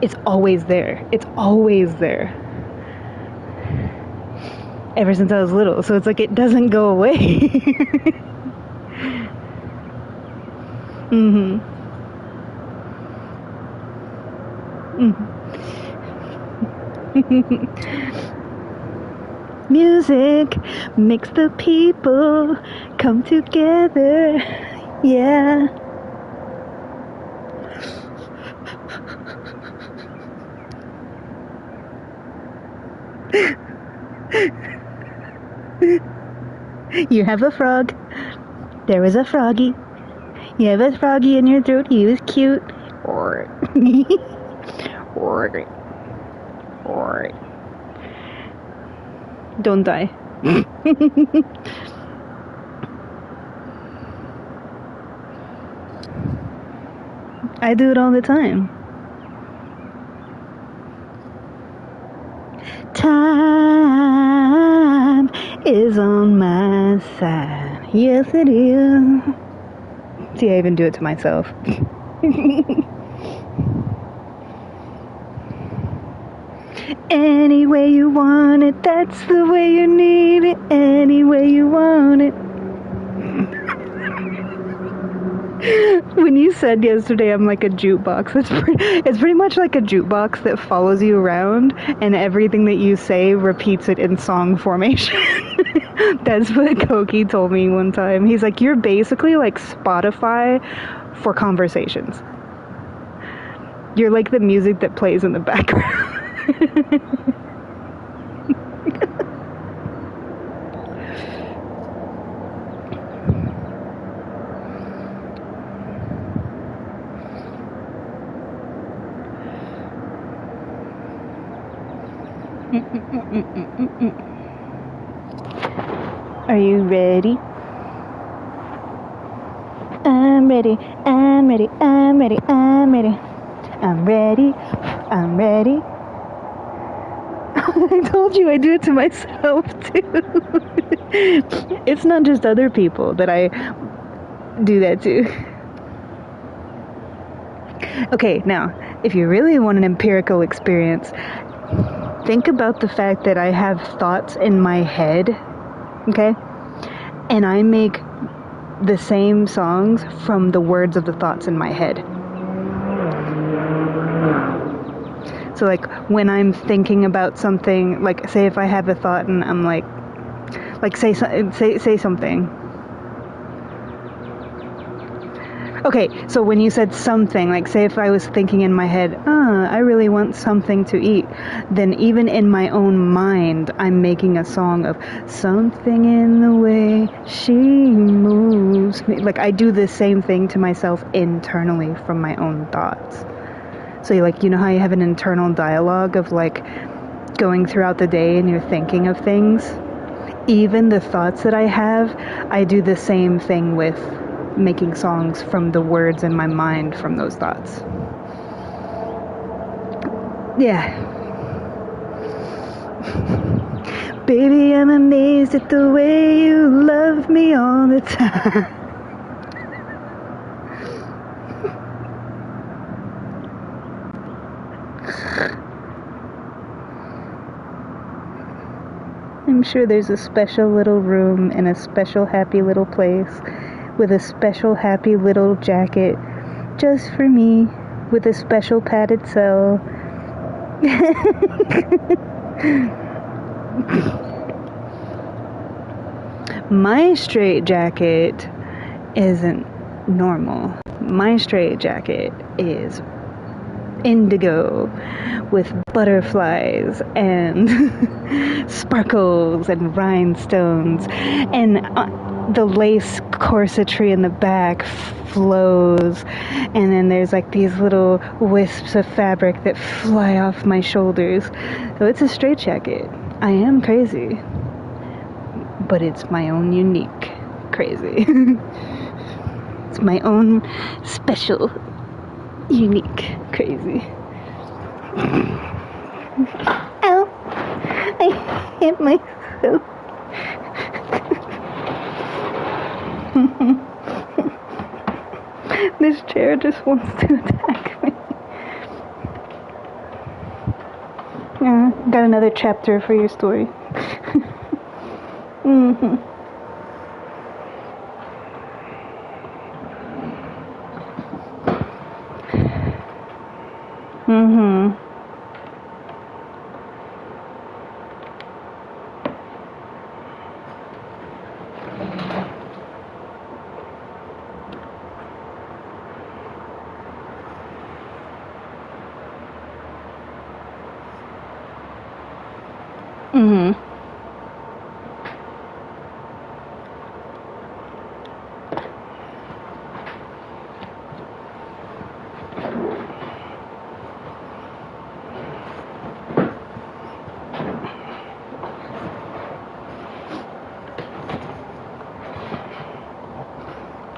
S1: it's always there. It's always there ever since I was little, so it's like it doesn't go away. Mm-hmm. Mm-hmm. Music makes the people come together. Yeah. You have a frog. There was a froggy. You have a froggy in your throat. He was cute. Don't die. I do it all the time. Time is on my side. Yes, it is. See, I even do it to myself. Any way you want it, that's the way you need it. Any way you want it. When you said yesterday I'm like a jukebox, it's pretty much like a jukebox that follows you around and everything that you say repeats it in song formation. That's what Koki told me one time. He's like, you're basically like Spotify for conversations. You're like the music that plays in the background. Are you ready? I'm ready, I'm ready, I'm ready, I'm ready. I'm ready, I'm ready. I told you I do it to myself too. It's not just other people that I do that to. Okay, now, if you really want an empirical experience, think about the fact that I have thoughts in my head, okay? And I make the same songs from the words of the thoughts in my head. So like when I'm thinking about something, like say if I have a thought and I'm like say something. Okay, so when you said something, like say if I was thinking in my head, I really want something to eat, then even in my own mind, I'm making a song of something in the way she moves me. Like I do the same thing to myself internally from my own thoughts. So you know how you have an internal dialogue of like going throughout the day and you're thinking of things? Even the thoughts that I have, I do the same thing with making songs from the words in my mind from those thoughts. Yeah. Baby, I'm amazed at the way you love me all the time. I'm sure there's a special little room in a special happy little place with a special happy little jacket just for me, with a special padded cell. My straitjacket isn't normal. My straitjacket is indigo with butterflies and sparkles and rhinestones, and the lace corsetry in the back flows, and then there's like these little wisps of fabric that fly off my shoulders. So it's a straitjacket. I am crazy, but it's my own unique crazy. It's my own special unique crazy. Ow! I hit myself. This chair just wants to attack me. Got another chapter for your story. Mm-hmm. Mm-hmm. Mm-hmm.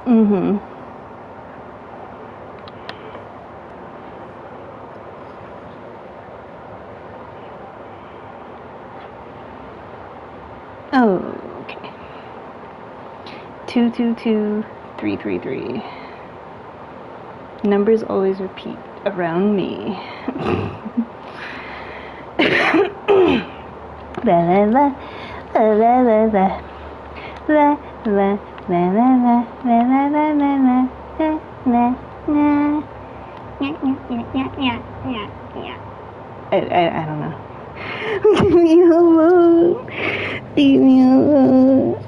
S1: Mm-hmm. Oh, okay. 222333. Numbers always repeat around me. La la la la la la la la la la la la la la la la. I don't know. Leave me alone. Leave me alone.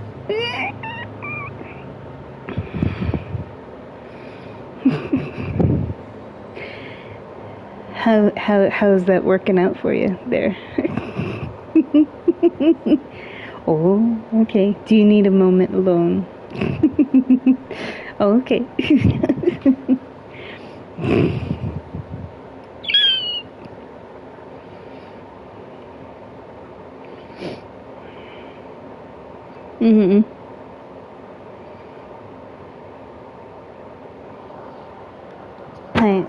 S1: How's that working out for you there? Oh, okay. Do you need a moment alone? Oh, okay. Mm-hmm. Right.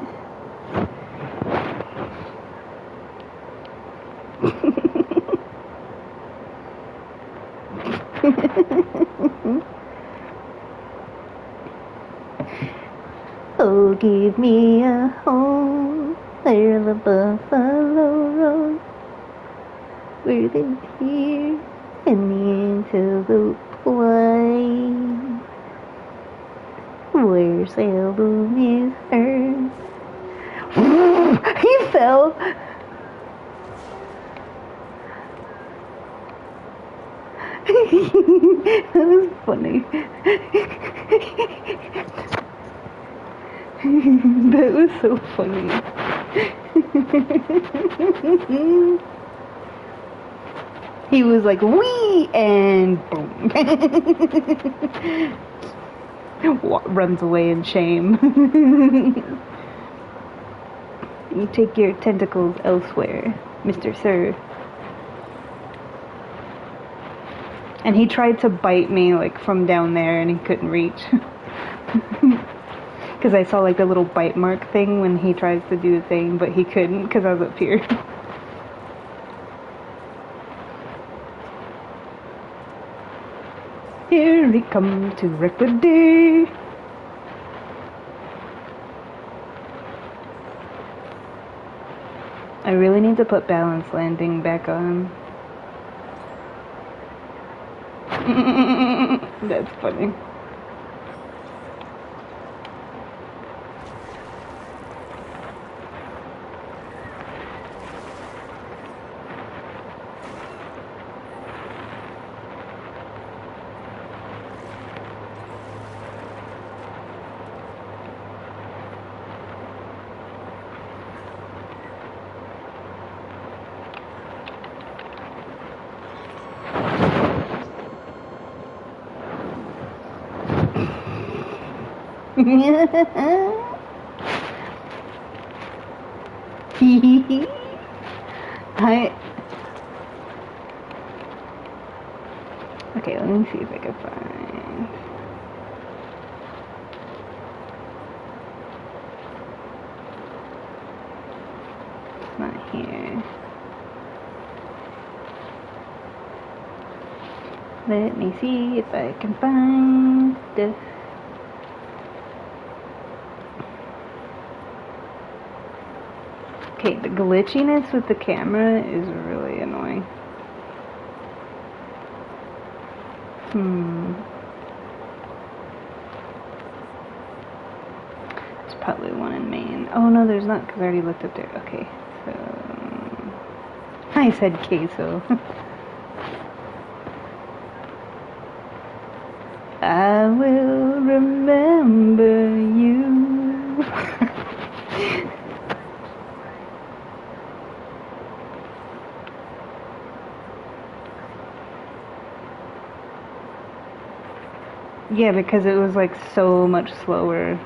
S1: Oh, give me a home where the buffalo roam, where they hear and the antelope play, where seldom is heard. He fell. That was funny. That was so funny. He was like, wee, and boom. Runs away in shame. You take your tentacles elsewhere, Mr. Sir. And he tried to bite me, like, from down there, and he couldn't reach. Because I saw, like, the little bite mark thing when he tries to do the thing, but he couldn't because I was up here. Here he comes to wreck the day. I really need to put balance landing back on. That's funny. I... Okay, let me see if I can find... It's not here. Let me see if I can find this. Okay, the glitchiness with the camera is really annoying. There's probably one in Maine. Oh no, there's not, because I already looked up there. Okay, so... I said queso. I will remember you. Yeah, because it was like so much slower.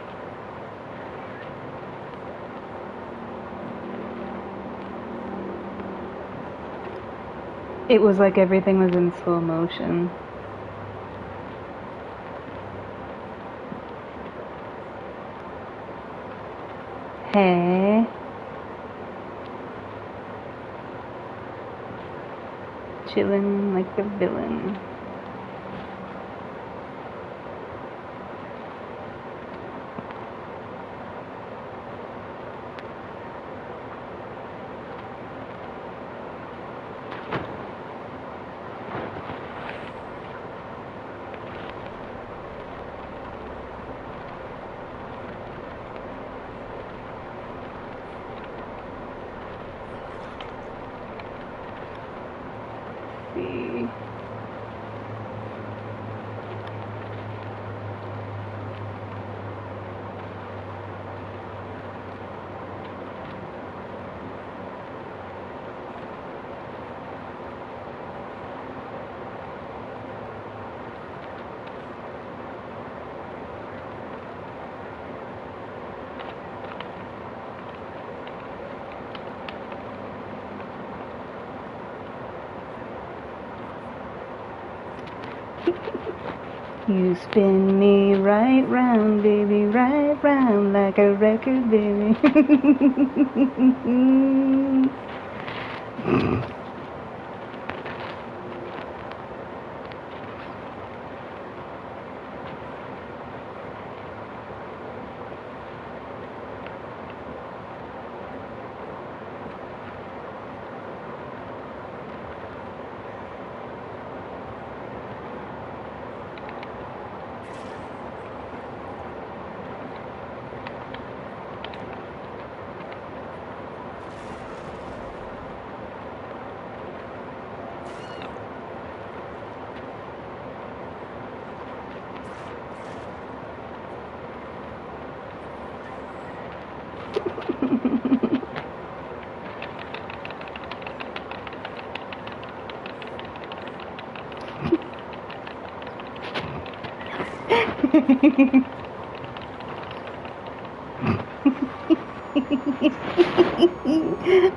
S1: It was like everything was in slow motion. Hey. Chillin' like a villain. see. You spin me right round, baby, right round like a record, baby.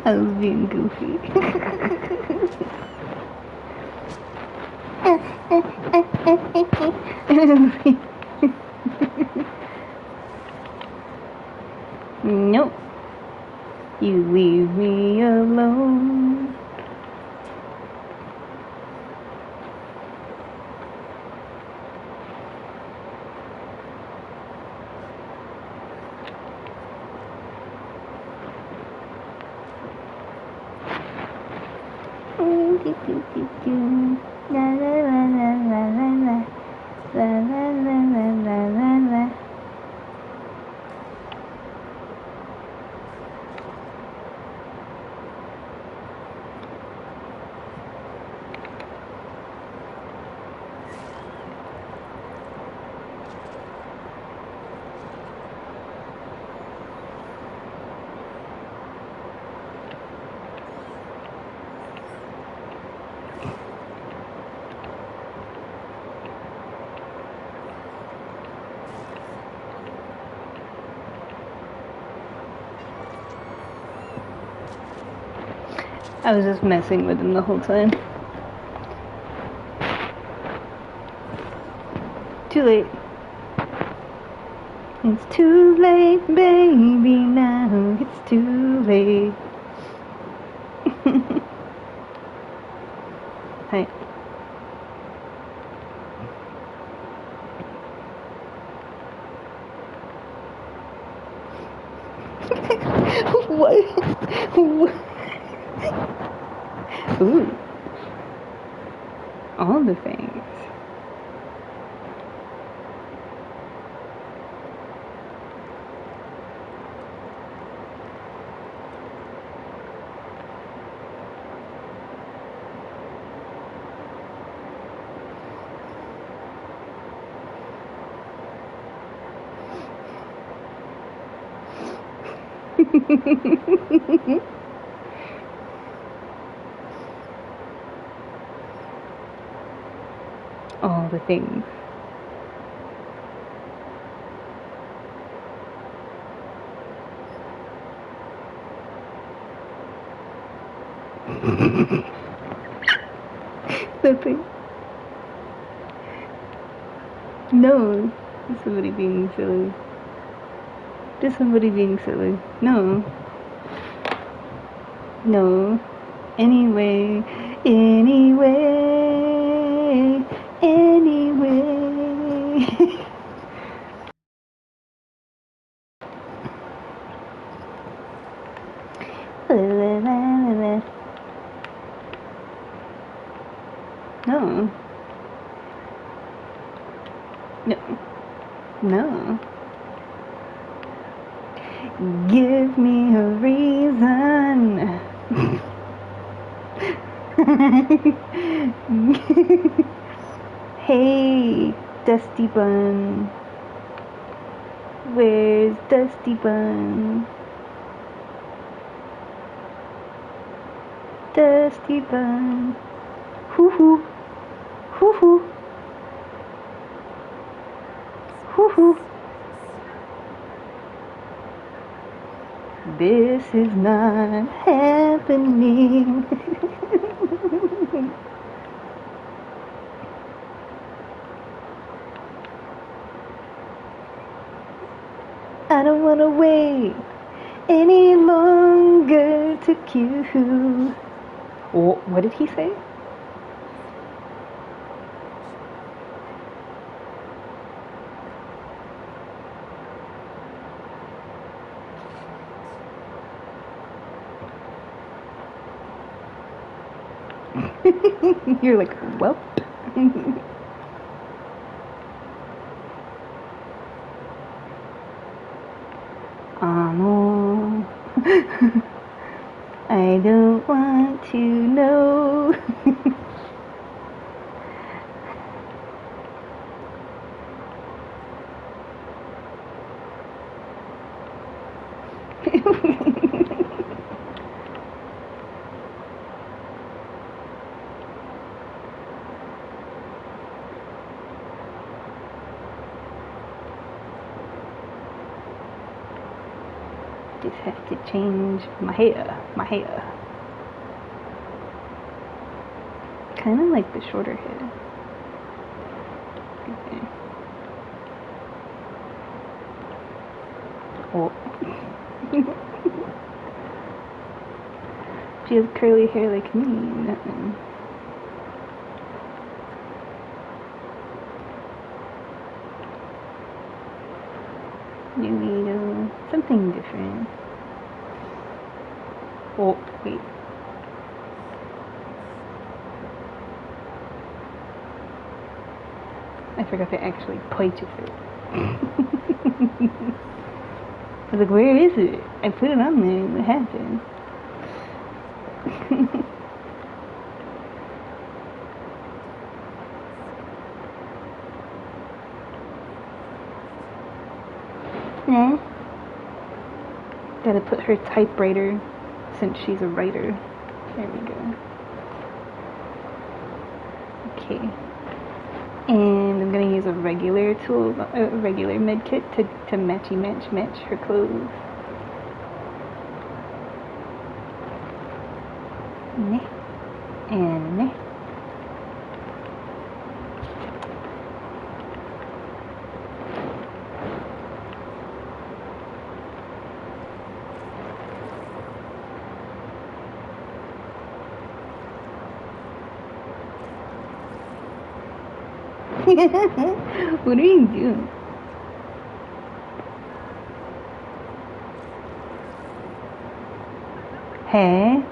S1: I was being goofy. Nope. You leave me alone. La la la la la la la la la la la la la. I was just messing with him the whole time. Too late. It's too late, baby, now it's too late. Hi. What? What? Ooh. All the things. All the things. Nothing. No. Just somebody being silly. Just somebody being silly. No. No. Anyway. Anyway. Anyway. No. No. No. Give me a reason. Hey, Dusty Bun. Where's Dusty Bun? Dusty Bun. Hoo hoo. Hoo hoo. Hoo hoo. This is not happening. I don't wanna wait any longer to queue. Oh, what did he say? You're like, welp. No. I don't want to know. Just have to change my hair. Kind of like the shorter hair. Okay. Oh. She has curly hair like me. Nothing. New something different. Oh, wait. I forgot to actually purchase it. I was like, where is it? I put it on there. What happened? Nah. Gotta put her typewriter since she's a writer. There we go. Okay. And I'm gonna use a regular tool, a regular med kit to match her clothes. Meh. And meh. What are you doing? Hey?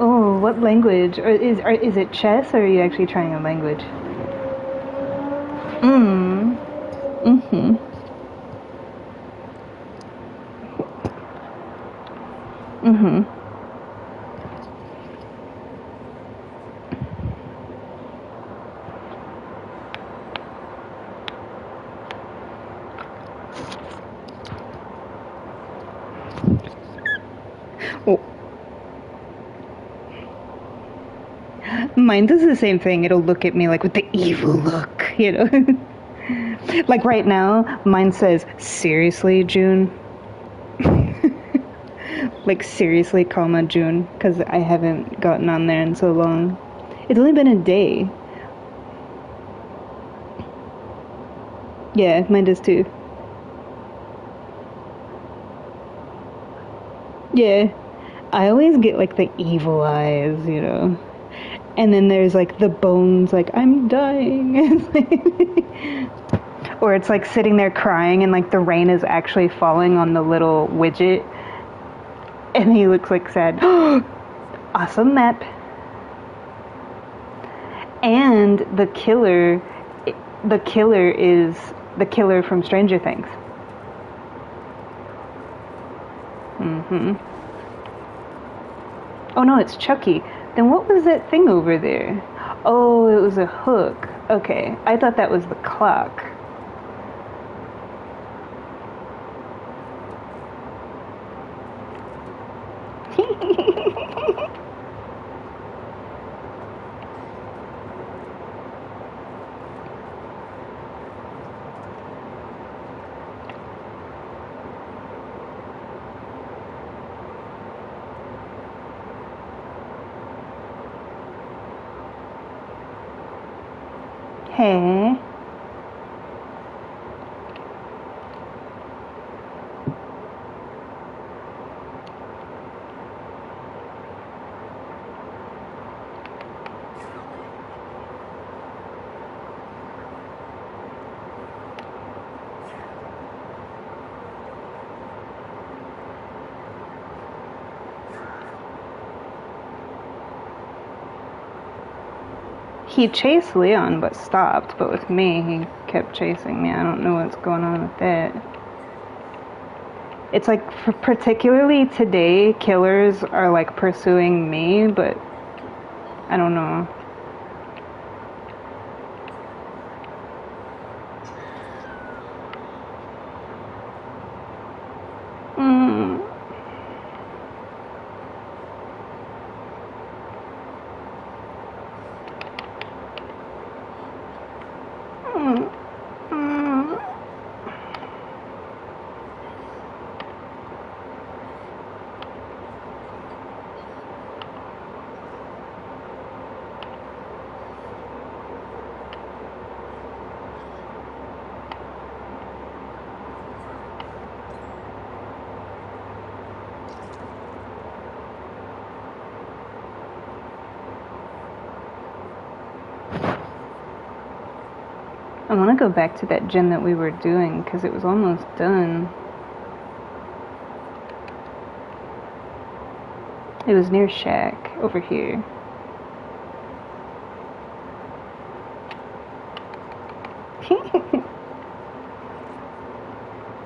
S1: Oh, what language? Or is it chess, or are you actually trying a language? Mm-hmm. Mm-hmm. Oh. Mine does the same thing. It'll look at me like with the evil look, you know? Like right now, mine says, seriously, June? Like, seriously, comma, June? Because I haven't gotten on there in so long. It's only been a day. Yeah, mine does too. Yeah. I always get like the evil eyes, you know? And then there's like the bones, like, I'm dying. Or it's like sitting there crying and like the rain is actually falling on the little widget. And he looks like sad. Awesome map. And the killer is the killer from Stranger Things. Mm-hmm. Oh no, it's Chucky. Then what was that thing over there? Oh, it was a hook. Okay, I thought that was the clock. Hey. He chased Leon but stopped, but with me, he kept chasing me. I don't know what's going on with that. It's like, particularly today, killers are like pursuing me, but I don't know. Mm. Mm. Mm. I want to go back to that gen that we were doing because it was almost done. It was near Shack over here.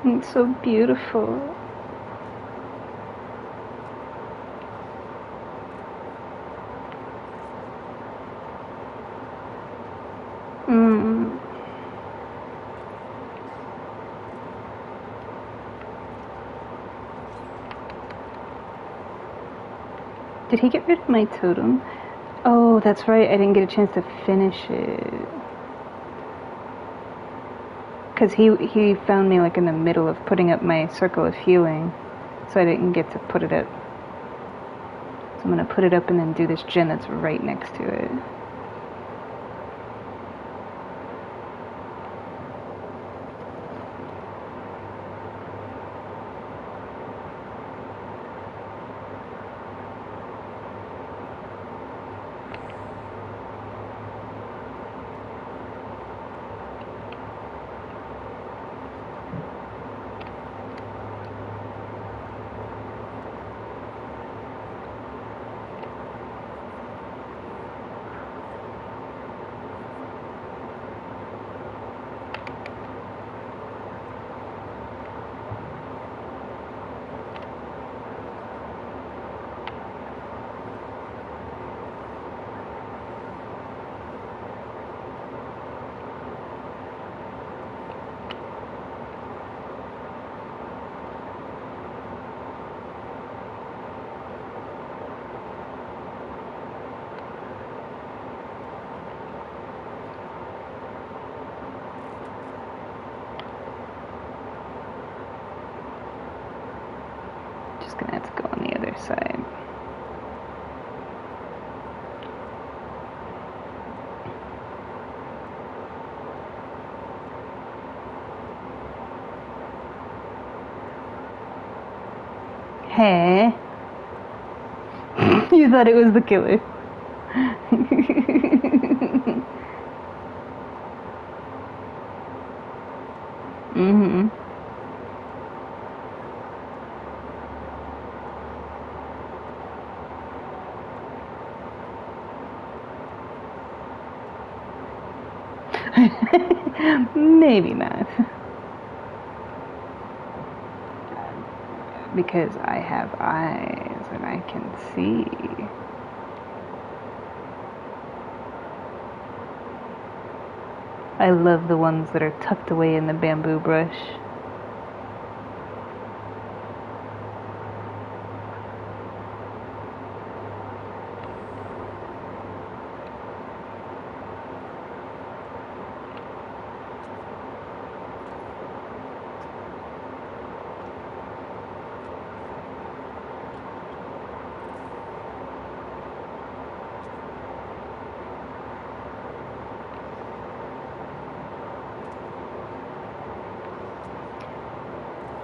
S1: It's so beautiful. Mm. Did he get rid of my totem? Oh, that's right. I didn't get a chance to finish it. Because he found me like in the middle of putting up my circle of healing. So I didn't get to put it up. So I'm going to put it up and then do this gen that's right next to it. Just going to have to go on the other side. Hey. You thought it was the killer. Mm-hmm. Maybe not. because I have eyes and I can see. I love the ones that are tucked away in the bamboo brush.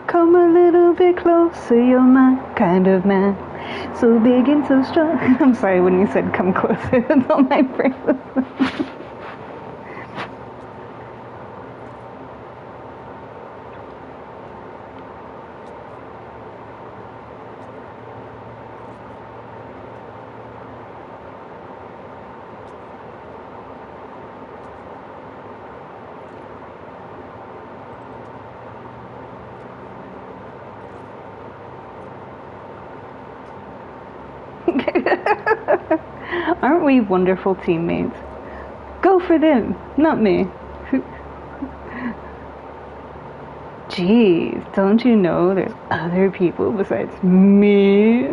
S1: Come a little bit closer, you're my kind of man. So big and so strong. I'm sorry, when you said come closer, that's all my brain was. Aren't we wonderful teammates? Go for them, not me. Jeez, don't you know there's other people besides me?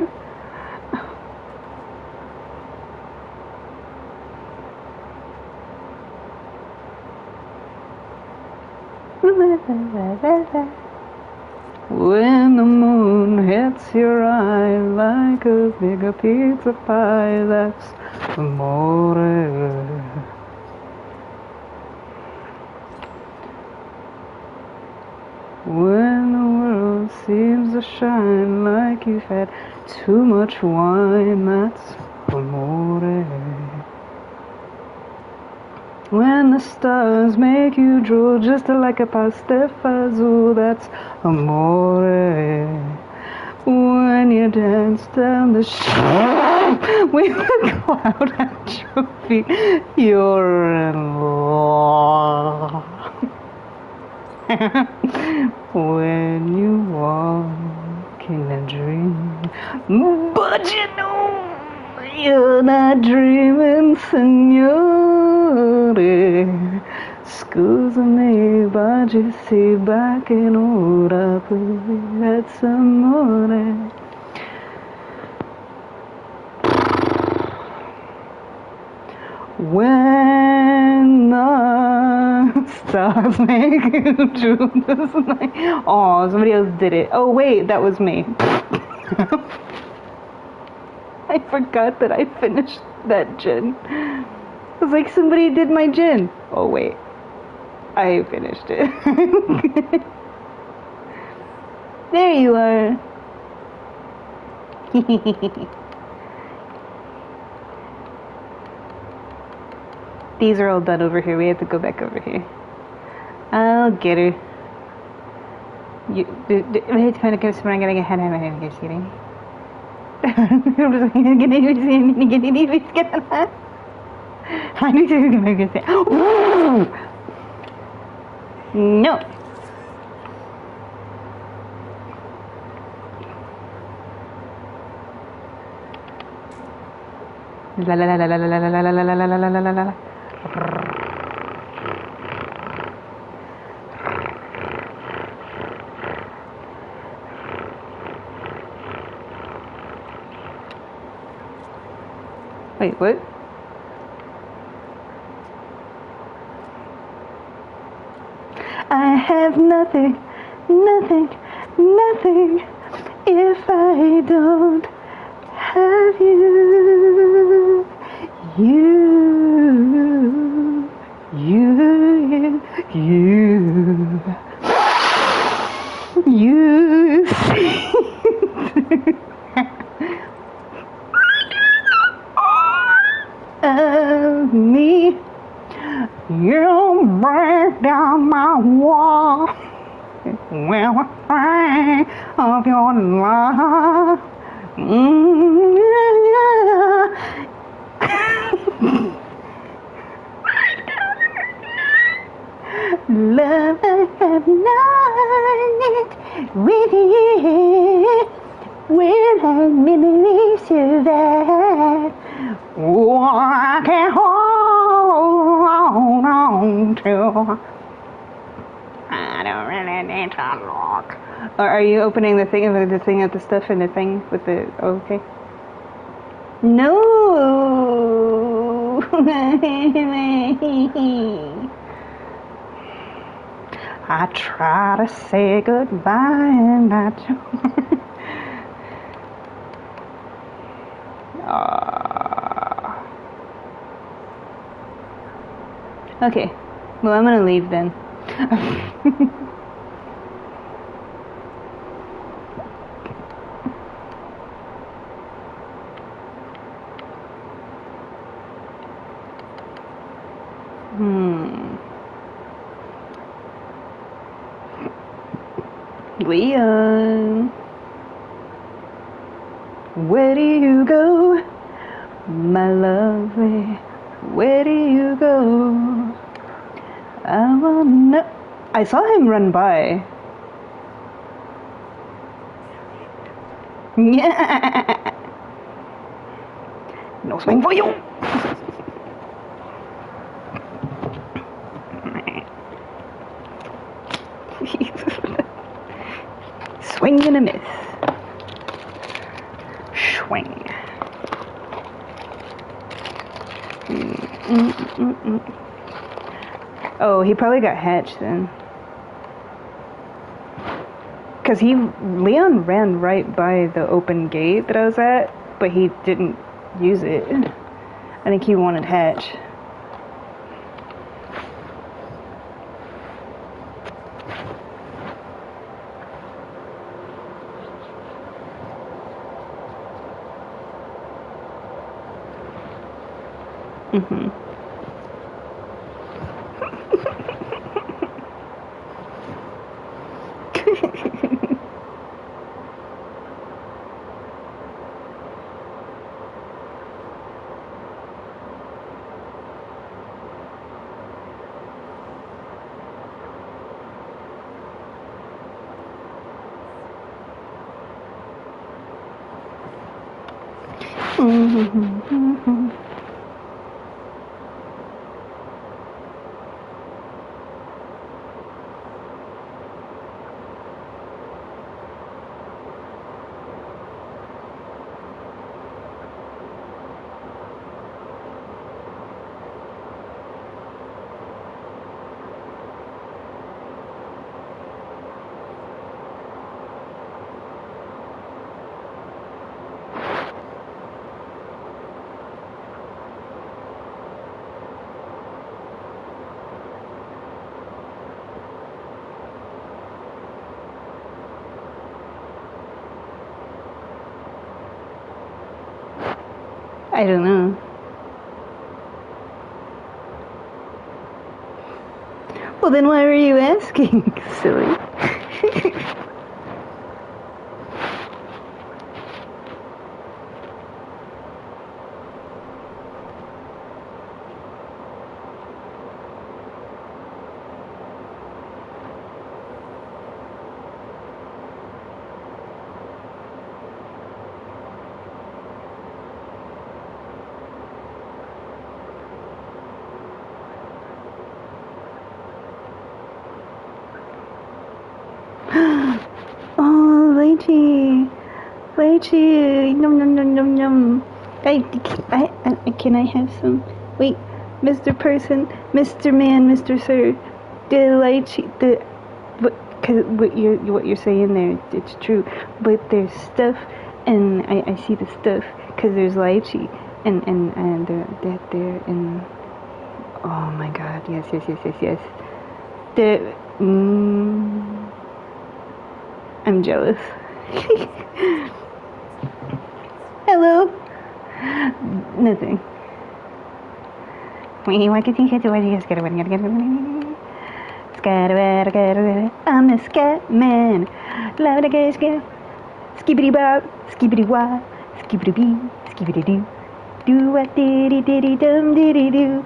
S1: When the moon hits your eye like a bigger pizza pie, that's amore. When the world seems to shine like you've had too much wine, that's amore. When the stars make you drool just like a pastifazool, that's amore. When you dance down the street with a cloud at your feet, you're in love. When you walk in a dream, but you know you're not dreaming, signore. Scusami, but you see back in ora, that's amore. When the stars make you drool this night. Oh, somebody else did it. Oh wait, that was me. I forgot that I finished that gin. I was like, somebody did my gin. Oh wait, I finished it. There you are. These are all done over here. We have to go back over here. I'll get her. You, I'm gonna get ahead of my kidding. No. La la la la la la la la la la la la la la la. Wait, what? I have nothing, nothing, nothing if I don't have you. You see of me, you break down my wall when I think of your love. Love I have known it with you. Will I believe you that? Oh, I can hold on to. I don't really need to look. Are you opening the thing of the thing of the stuff in the thing with the? Oh, okay. No. I try to say goodbye and I don't. Okay, well, I'm gonna leave then. Leon, where do you go? My lovely, where do you go? I wanna know. I saw him run by. Yeah. No swing for you. Swing and a miss. Swing. Oh, he probably got hatched then. Because Leon ran right by the open gate that I was at, but he didn't use it. I think he wanted hatch. I don't know. Well, then why were you asking, silly? Oh, lychee. Lychee. Num num num num num. Can I have some? Wait, Mr. Person, Mr. Man, Mr. Sir. The lychee, what you're saying there, it's true. But there's stuff, and I see the stuff, because there's lychee, and they're in. Oh my God! Yes. The I'm jealous. Hello. Nothing. I'm the scat man. Skibbity bop, skibbity wop, skibbity bee, skibbity doo. Do a diddy diddy dum diddy doo.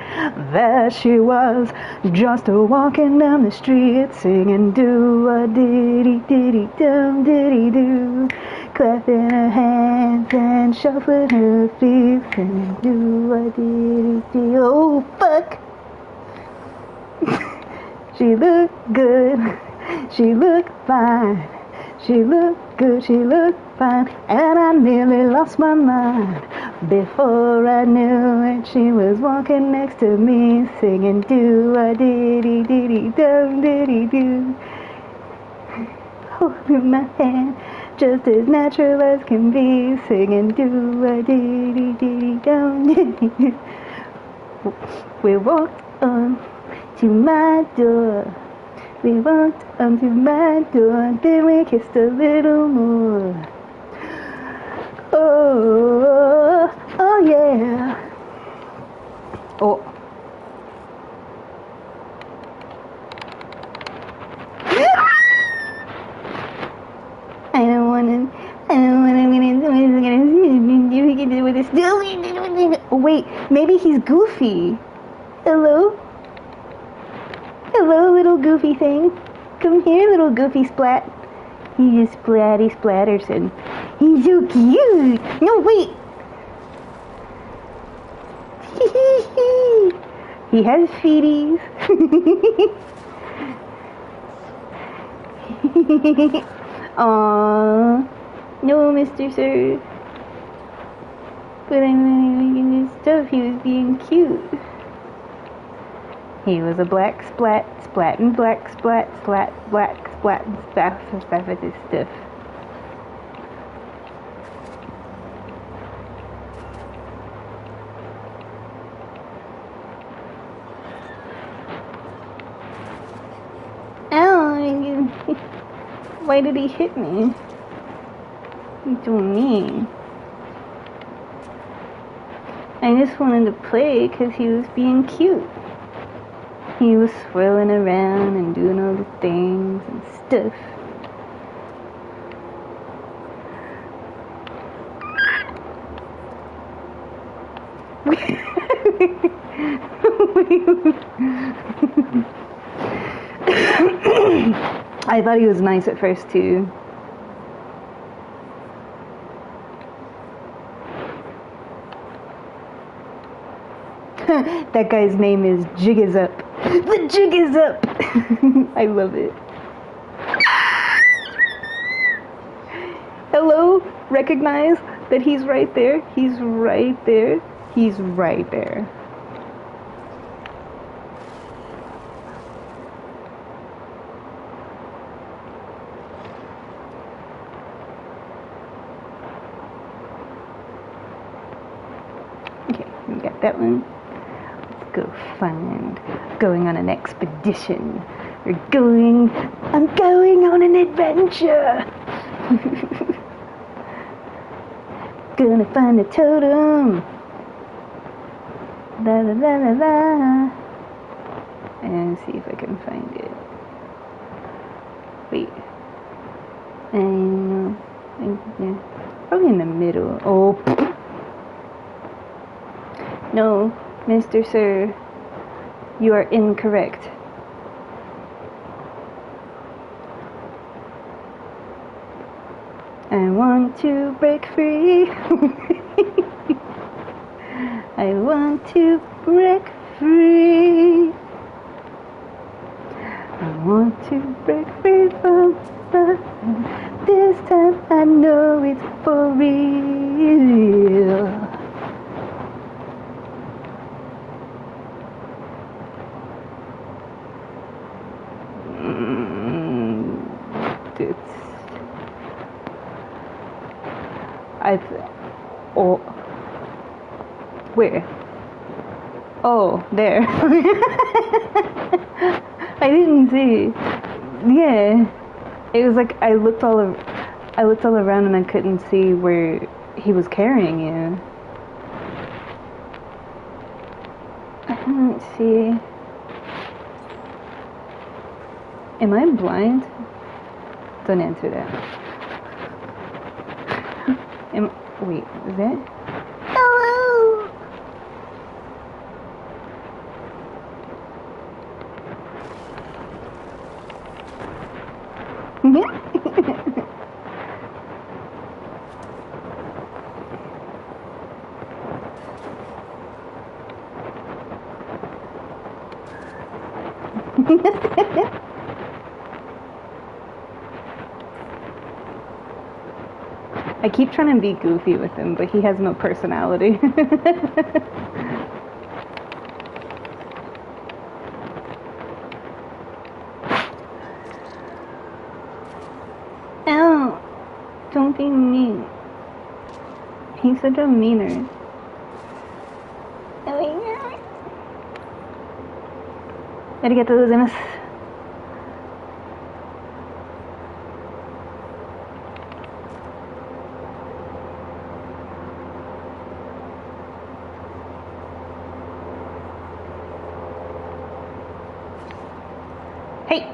S1: There she was, just a walking down the street, singing do a diddy diddy dum diddy doo. clapping her hands and shuffling her feet and do. Oh fuck! She looked good, she looked fine, she looked good, she looked fine, and I nearly lost my mind. Before I knew it, she was walking next to me, singing do-a-diddy-diddy-dum-diddy-doo. Holding my hand, just as natural as can be, singing do-a-diddy-diddy-dum-diddy-doo. We walked on to my door. We walked onto my door, then we kissed a little more. Oh, oh yeah. Oh. I don't wanna with this. Oh wait, maybe he's Goofy. Hello? Hello, little Goofy thing. Come here, little Goofy Splat. He just Splatty Splatterson. He's so cute. No, wait. He has feeties. Aww. No, Mr. Sir. But I'm making his stuff. He was being cute. He was a black splat, splat and black splat, splat, black splat and stuff with his stuff. Ow! Why did he hit me? He's so mean. I just wanted to play because he was being cute. He was swirling around and doing all the things and stuff. I thought he was nice at first too. That guy's name is Jig is Up. The jig is up! I love it. Hello? Recognize that he's right there? He's right there. He's right there. Okay, we got that one. Go find. Going on an expedition. I'm going on an adventure. Gonna find a totem. La la la la la. And see if I can find it. Wait. And yeah, probably in the middle. Oh. No. Mr. Sir, you are incorrect. I want to break free. I want to break free. I want to break free from the. This time I know it's for real. Oh, where? Oh, there. I didn't see. Yeah, it was like I looked all around and I couldn't see where he was carrying you. I didn't see. Am I blind? Don't answer that. Wait, is it? Hello! I keep trying to be goofy with him, but he has no personality. Ow! Don't be mean. He's such a meaner. Arigatou gozaimasu. Hey!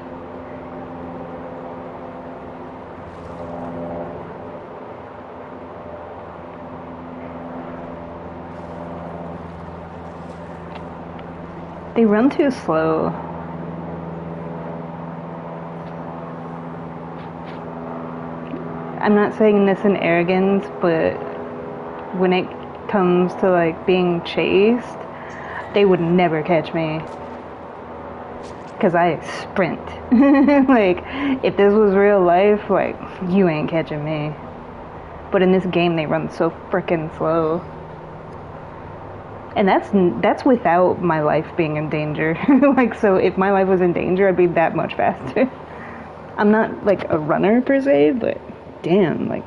S1: They run too slow. I'm not saying this in arrogance, but when it comes to like being chased, they would never catch me. Cause I sprint. Like, if this was real life, like, you ain't catching me. But in this game, they run so frickin' slow. And that's without my life being in danger. Like, so if my life was in danger, I'd be that much faster. I'm not, like, a runner per se, but damn, like...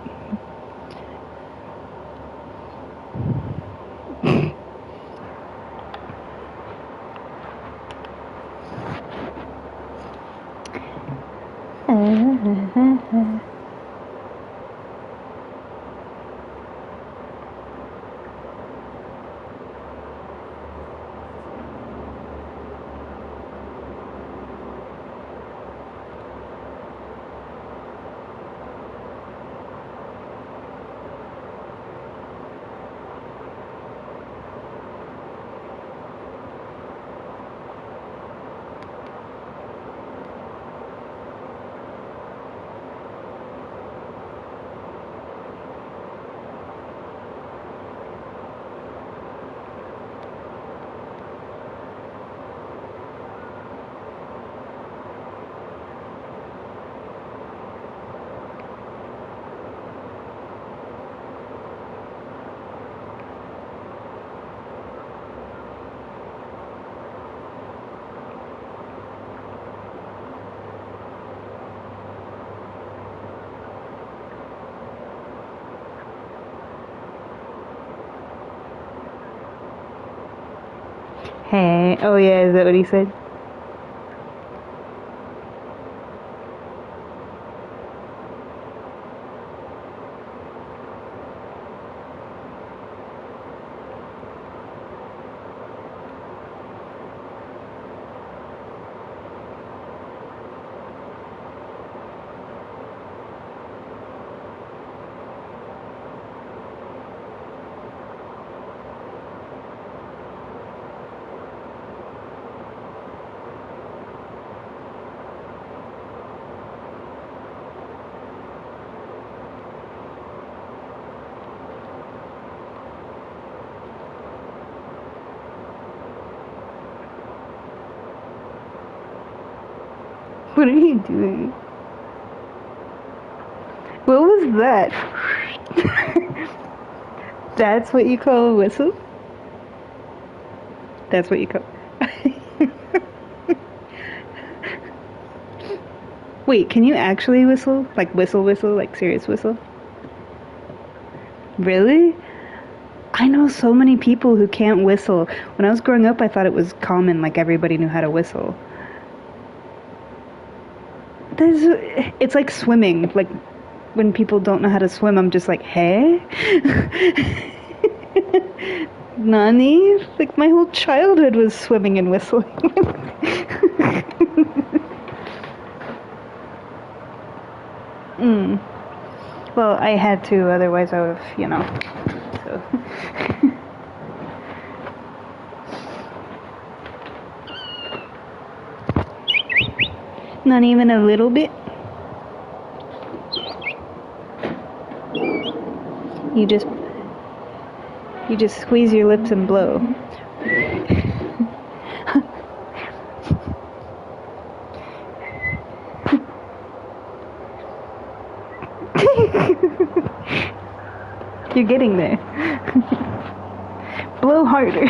S1: Hey, oh yeah, is that what he said? What are you doing? What was that? That's what you call a whistle? That's what you call... Wait, can you actually whistle? Like whistle, like serious whistle? Really? I know so many people who can't whistle. When I was growing up, I thought it was common, like everybody knew how to whistle. It's like swimming. Like, when people don't know how to swim, I'm just like, hey? Nani? Like, my whole childhood was swimming and whistling. Well, I had to, otherwise I would have, you know, so... Not even a little bit? You just squeeze your lips and blow. You're getting there. Blow harder.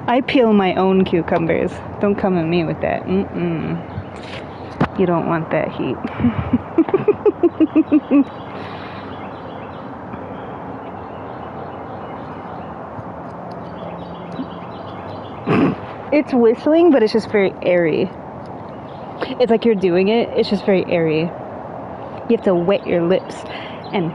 S1: I peel my own cucumbers. Don't come at me with that. Mm-mm. You don't want that heat. It's whistling, but it's just very airy. It's like you're doing it, it's just very airy. You have to wet your lips and...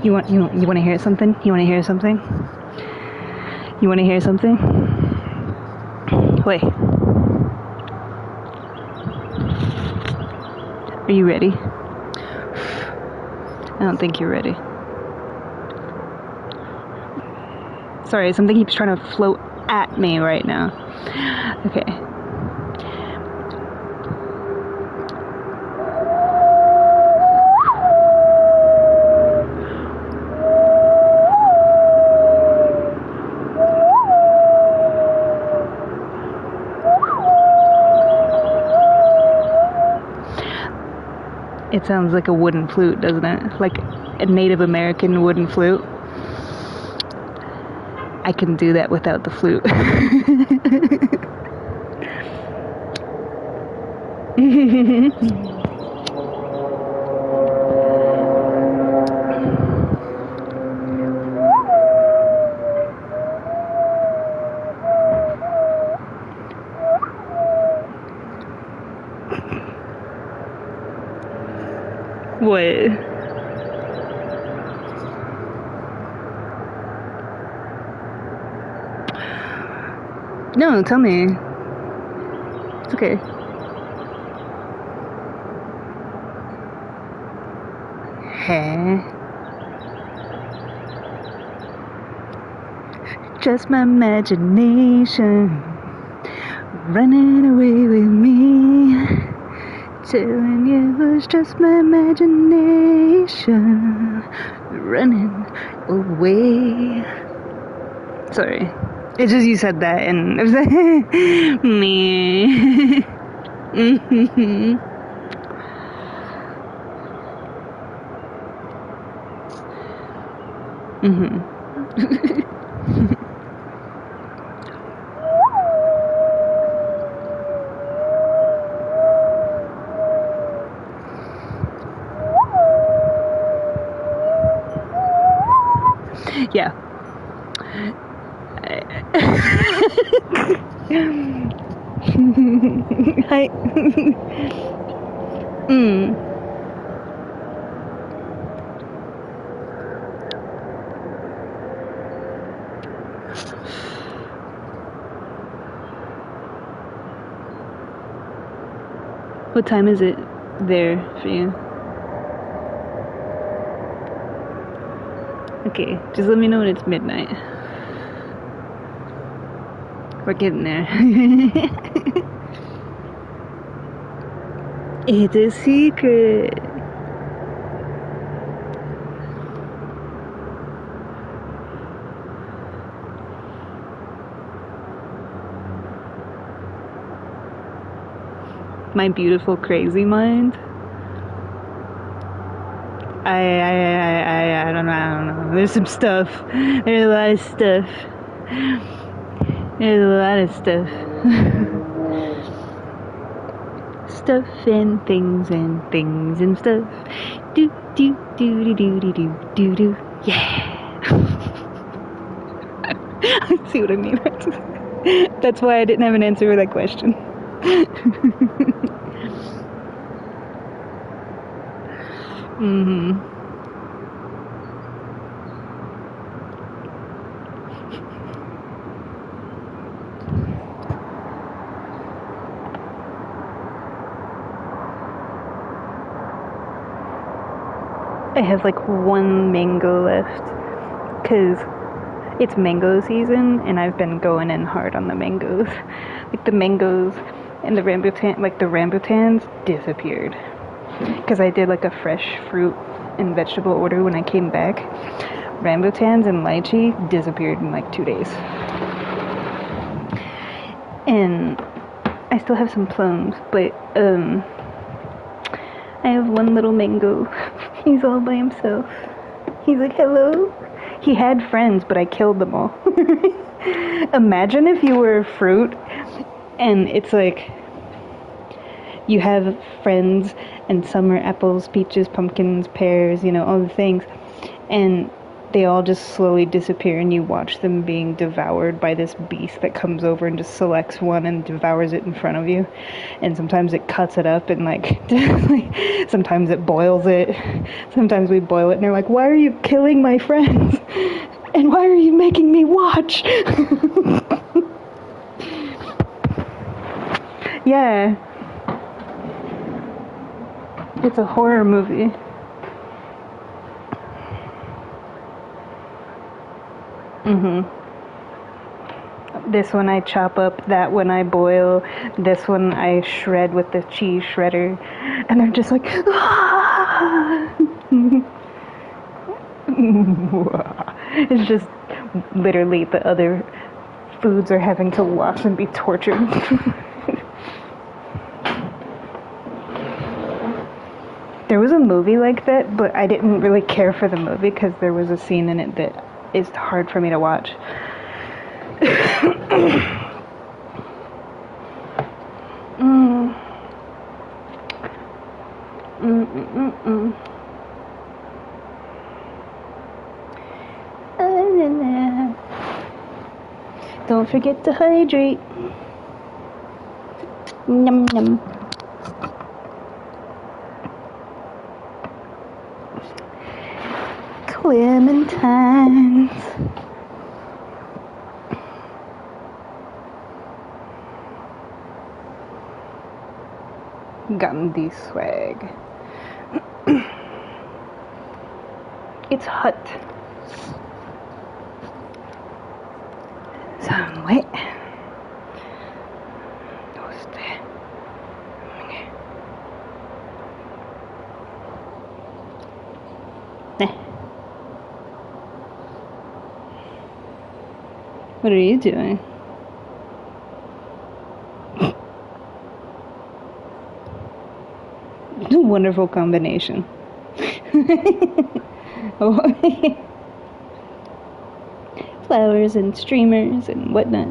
S1: You want to hear something? You want to hear something? You want to hear something? Wait. Are you ready? I don't think you're ready. Sorry, something keeps trying to float at me right now. Okay. It sounds like a wooden flute, doesn't it? Like a Native American wooden flute. I can do that without the flute. What? No, tell me. It's okay. Hey. Just my imagination running away with me, telling you it was just my imagination running away. Sorry. It's just you said that and I was like, me. Yeah. Hi. What time is it there for you? Okay, just let me know when it's midnight. We're getting there. It's a secret. My beautiful crazy mind. I don't know. There's some stuff. There's a lot of stuff. There's a lot of stuff. Stuff and things and things and stuff. Do do do do do do do do do. Yeah. See what I mean? That's why I didn't have an answer for that question. I have like one mango left because it's mango season and I've been going in hard on the mangoes. Like the mangoes and the rambutans disappeared because I did like a fresh fruit in vegetable order when I came back. Rambutans and lychee disappeared in like 2 days. And I still have some plums, but I have one little mango. He's all by himself. He's like, hello. He had friends, but I killed them all. Imagine if you were a fruit and it's like you have friends and some are apples, peaches, pumpkins, pears, you know, all the things, and they all just slowly disappear and you watch them being devoured by this beast that comes over and just selects one and devours it in front of you. And sometimes it cuts it up and like sometimes it boils it. Sometimes we boil it and they're like, why are you killing my friends? And why are you making me watch? Yeah. It's a horror movie. This one I chop up, that one I boil, this one I shred with the cheese shredder, and they're just like, ah! It's just literally the other foods are having to watch and be tortured. There was a movie like that, but I didn't really care for the movie because there was a scene in it that is hard for me to watch. Don't forget to hydrate. Num num. Clementines. Gandhi swag. It's hot. So I'm wet. What are you doing? It's a wonderful combination. Flowers and streamers and whatnot.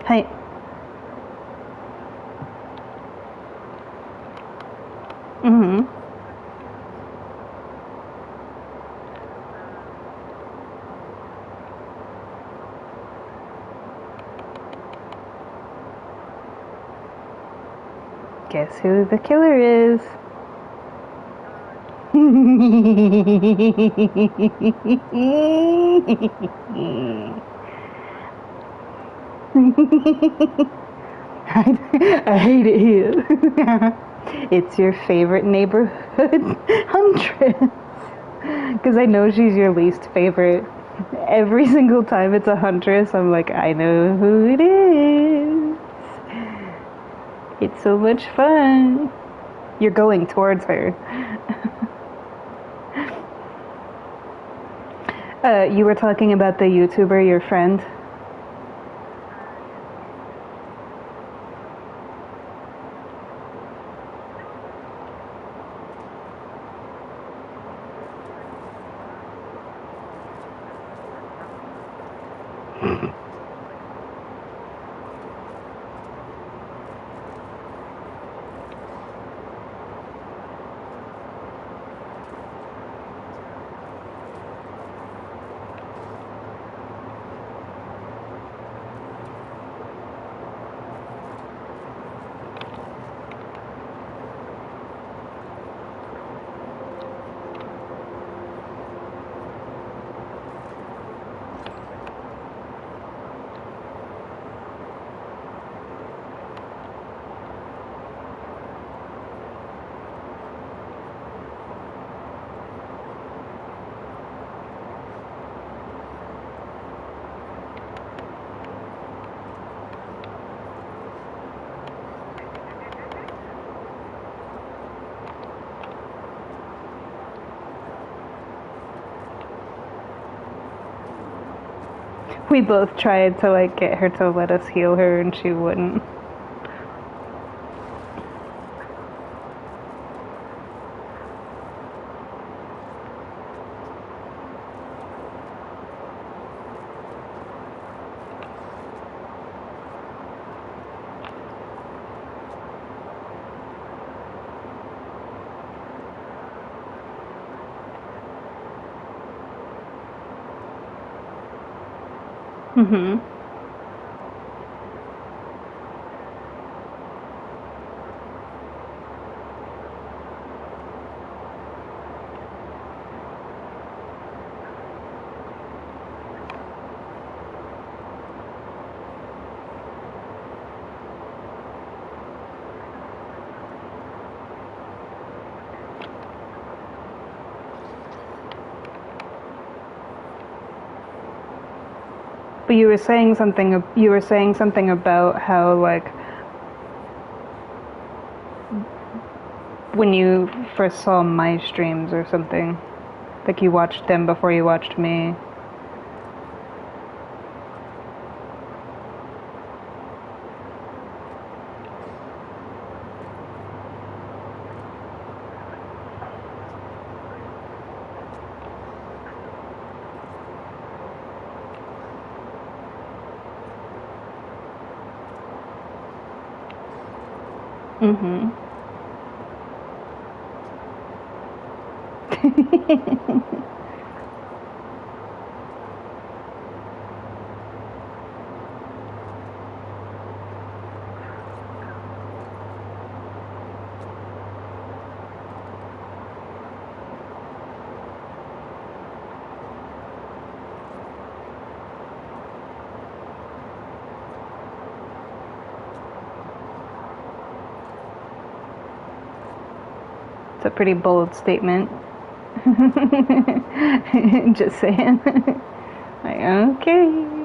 S1: Hi. Guess who the killer is? I hate it here. It's your favorite neighborhood huntress. Because I know she's your least favorite. Every single time it's a huntress, I'm like, I know who it is. It's so much fun. You're going towards her. You were talking about the YouTuber, your friend. We both tried to like get her to let us heal her and she wouldn't. Mhm. But you were saying something. You were saying something about how like when you first saw my streams or something, like you watched them before you watched me. Mhm. It's a pretty bold statement. Just saying. Like, okay.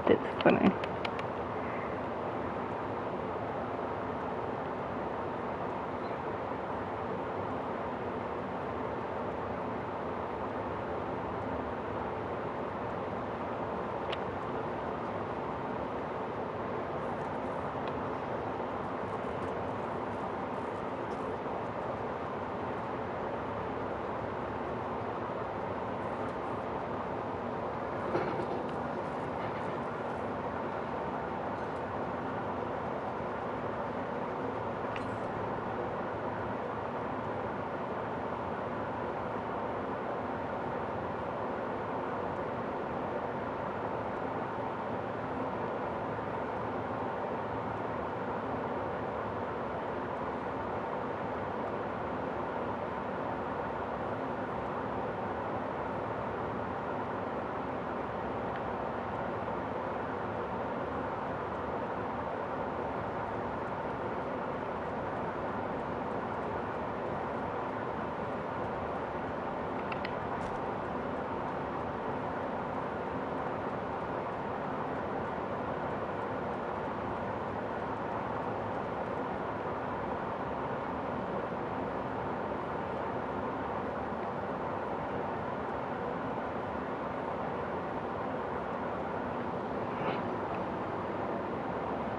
S1: That's funny.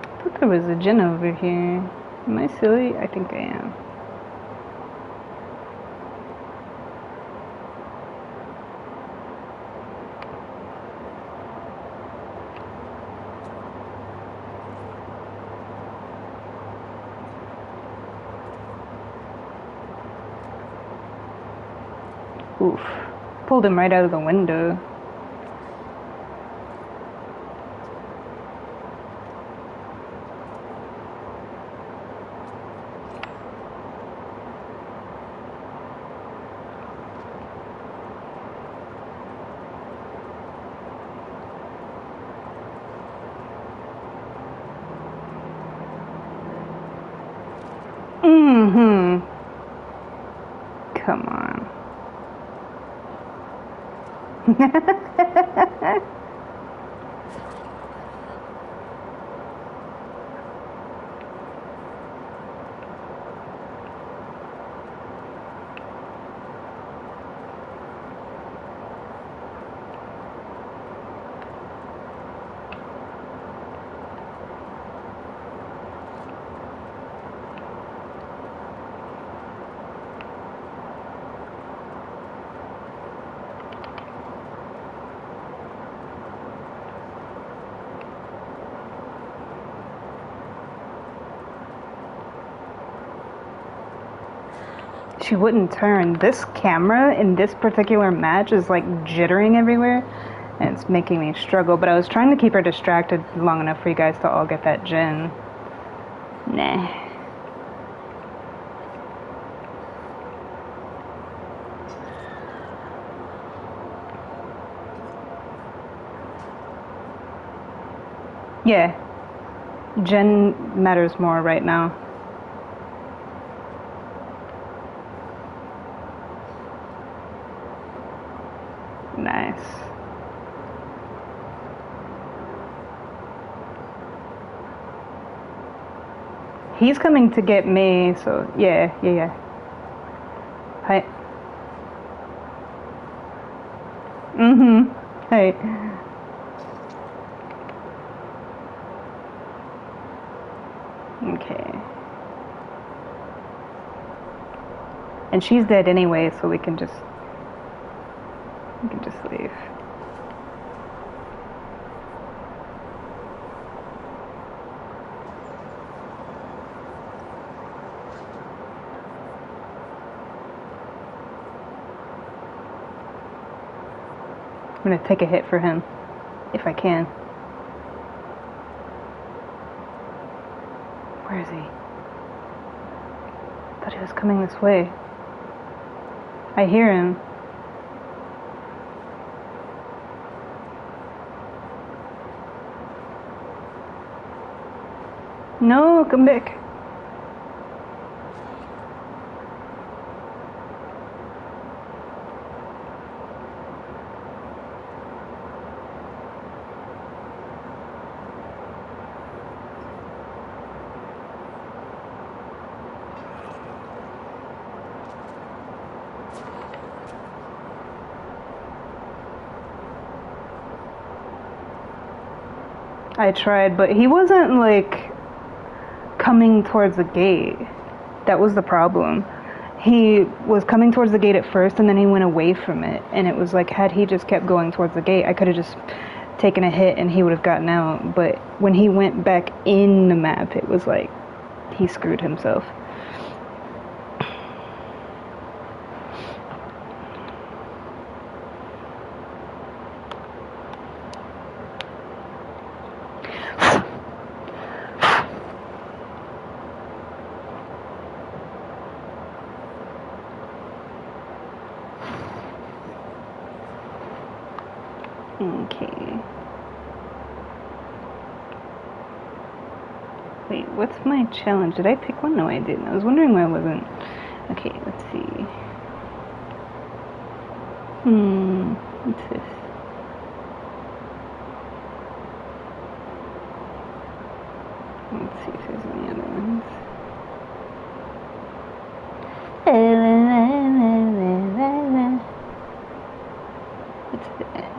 S1: I thought there was a Jinn over here. Am I silly? I think I am. Oof. Pulled him right out of the window. Mm-hmm. Come on. She wouldn't turn. This camera in this particular match is like jittering everywhere, and it's making me struggle. But I was trying to keep her distracted long enough for you guys to all get that gen. Nah. Yeah. Gen matters more right now. Nice. He's coming to get me, so yeah. Hi. Mm-hmm. Hey. Okay. And she's dead anyway, so we can just leave. I'm gonna take a hit for him, if I can. Where is he? I thought he was coming this way. I hear him. No, come back. I tried, but he wasn't like coming towards the gate. That was the problem. He was coming towards the gate at first, and then he went away from it. And it was like, had he just kept going towards the gate, I could have just taken a hit and he would have gotten out. But when he went back in the map, it was like he screwed himself. Okay. Wait, what's my challenge? Did I pick one? No, I didn't. I was wondering why I wasn't. Okay, let's see. What's this? Let's see if there's any other ones. What's that?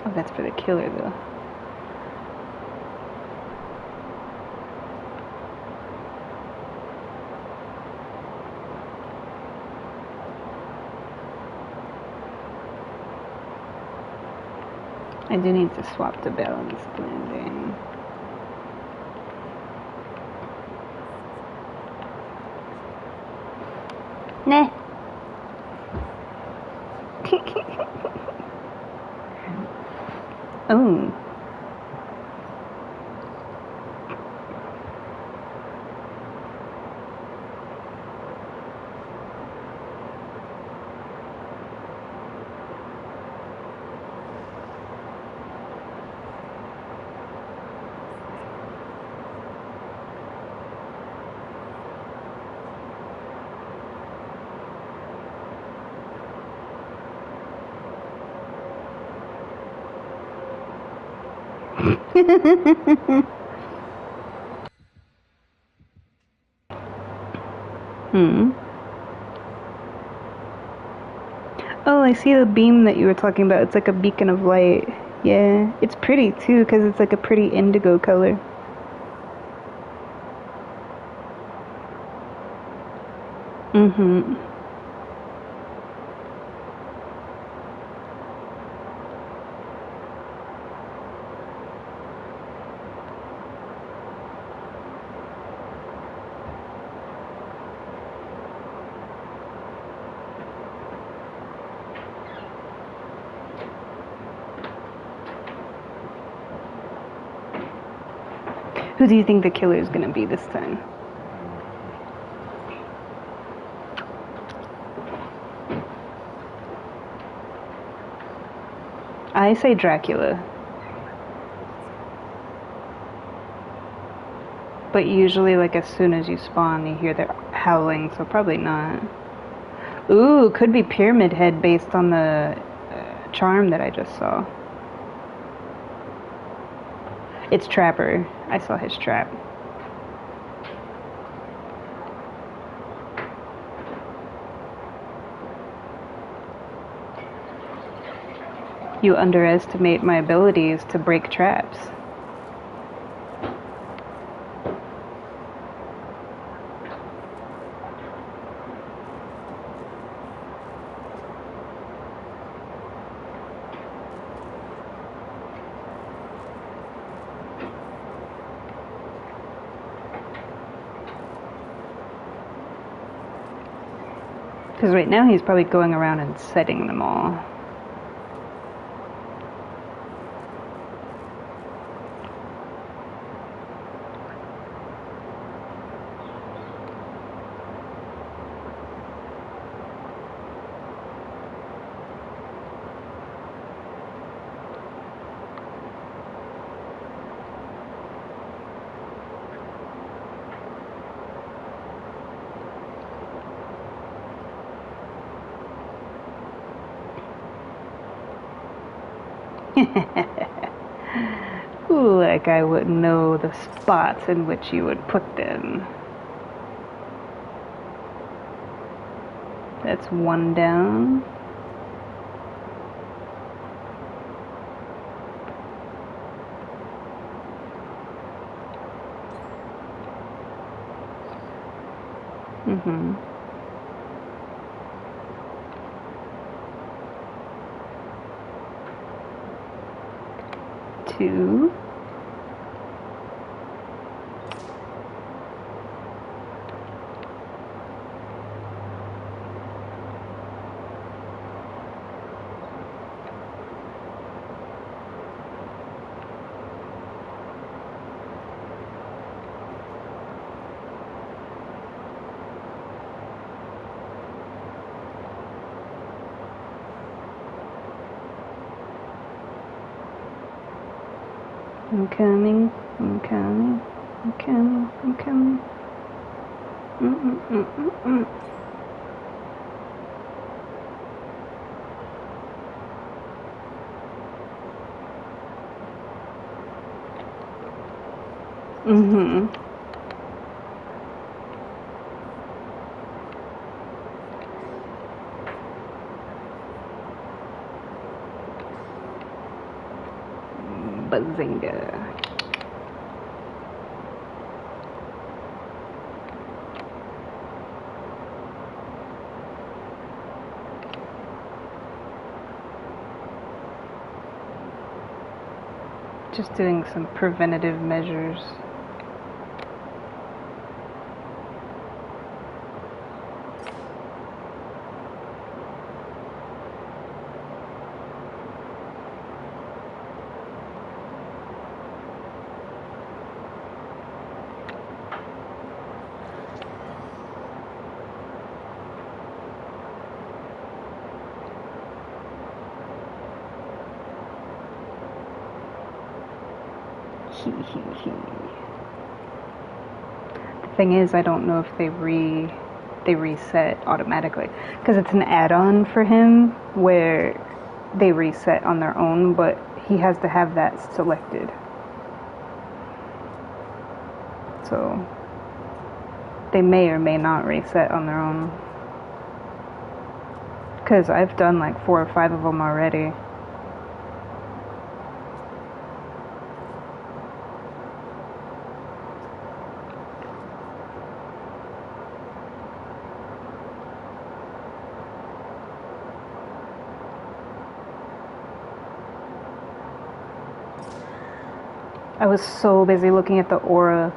S1: Oh, that's for the killer, though. I do need to swap to balanced landing. Nah. Oh. Hmm. Oh, I see the beam that you were talking about. It's like a beacon of light. Yeah, it's pretty too because it's like a pretty indigo color. Mm-hmm. Who do you think the killer is gonna be this time? I say Dracula. But usually, like, as soon as you spawn, you hear their howling, so probably not. Ooh, could be Pyramid Head based on the charm that I just saw. It's Trapper. I saw his trap. You underestimate my abilities to break traps. Because right now he's probably going around and setting them all. Like I would know the spots in which you would put them. That's one down. Mm-hmm. Two. I'm coming, I'm coming, I'm coming, I'm coming. Mm-mm-mm-mm-mm. Mm-hmm. Bazinga. Just doing some preventative measures. The thing is, I don't know if they reset automatically because it's an add-on for him where they reset on their own, but he has to have that selected. So they may or may not reset on their own. Because I've done like 4 or 5 of them already. I was so busy looking at the aura.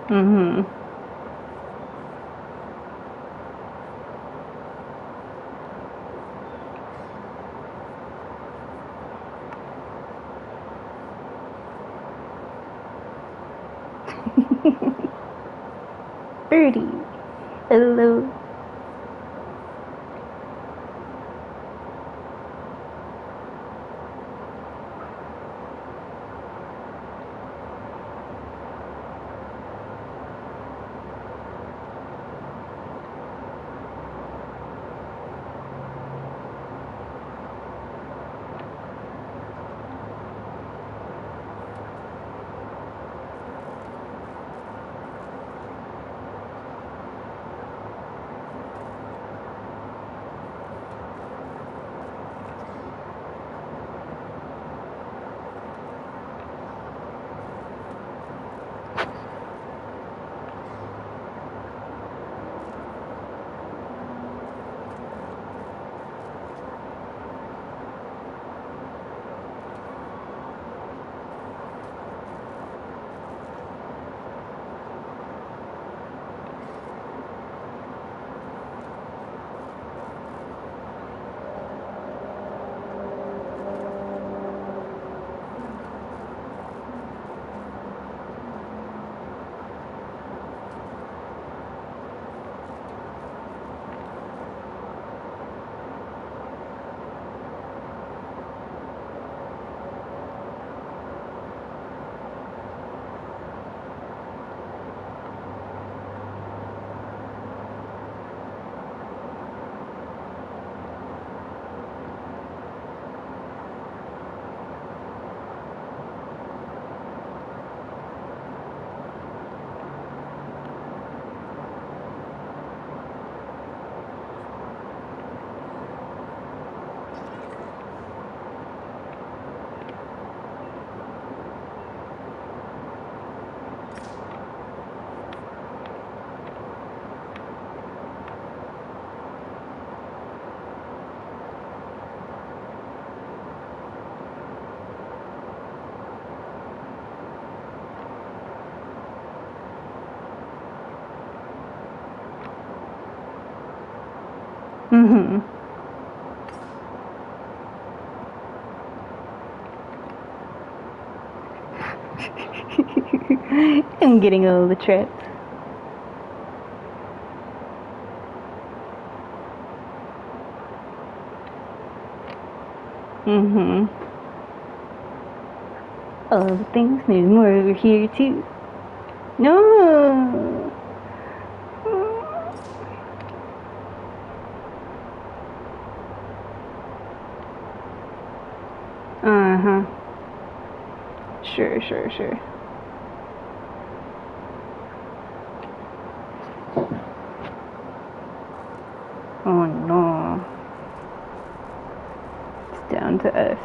S1: Mm-hmm. Birdie. Hello. Mm-hmm. I'm getting all the traps. Mm-hmm. All the things, there's more over here too. No! Uh-huh. Sure. Oh no. It's down to us.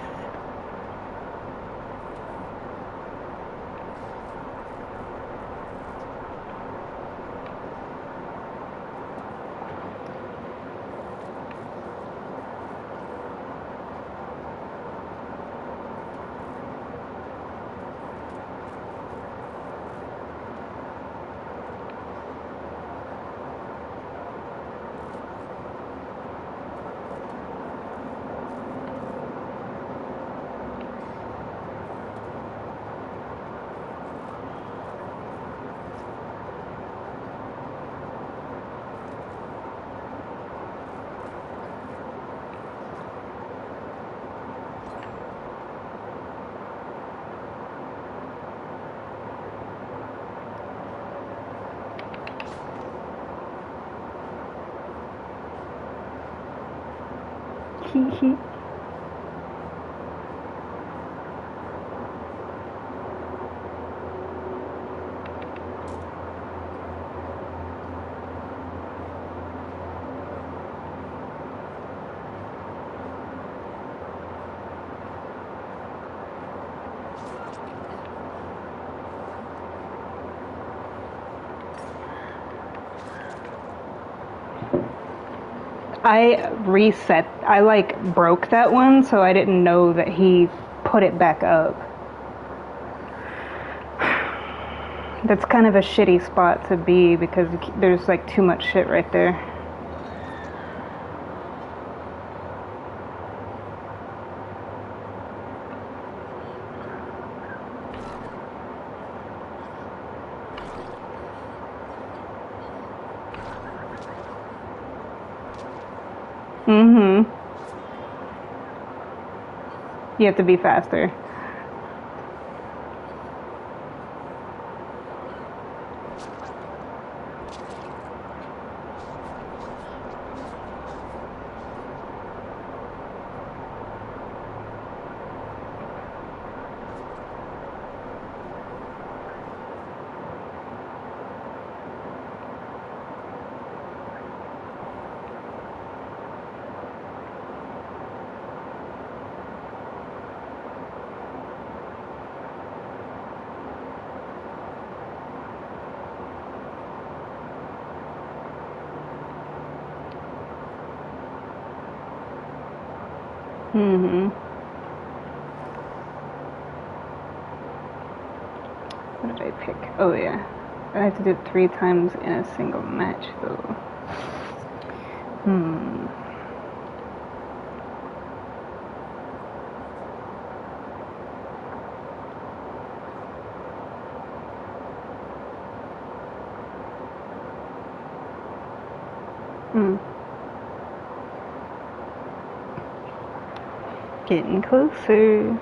S1: I like broke that one, so I didn't know that he put it back up. That's kind of a shitty spot to be because there's like too much shit right there. Mm-hmm. You have to be faster. Mm-hmm. What did I pick? Oh yeah. I have to do it 3 times in a single match though. Getting closer.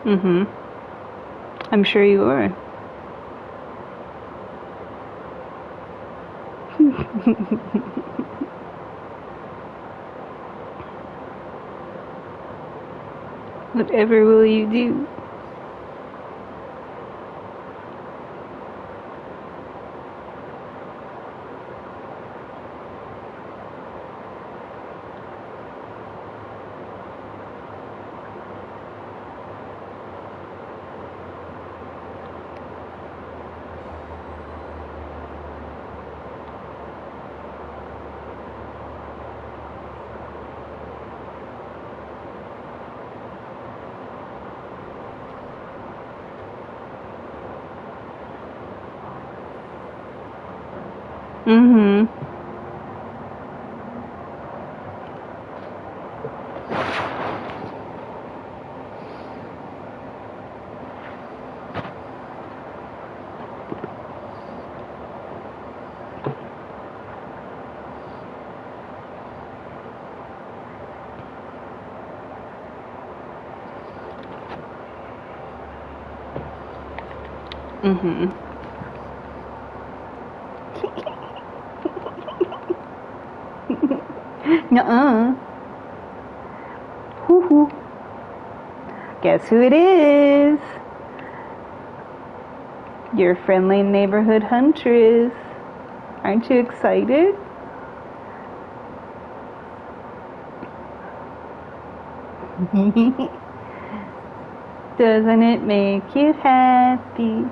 S1: Mm-hmm. I'm sure you are. Whatever will you do? Mm-hmm. Mm-hmm. Nuh-uh. Hoo-hoo. Guess who it is? Your friendly neighborhood huntress. Aren't you excited? Doesn't it make you happy?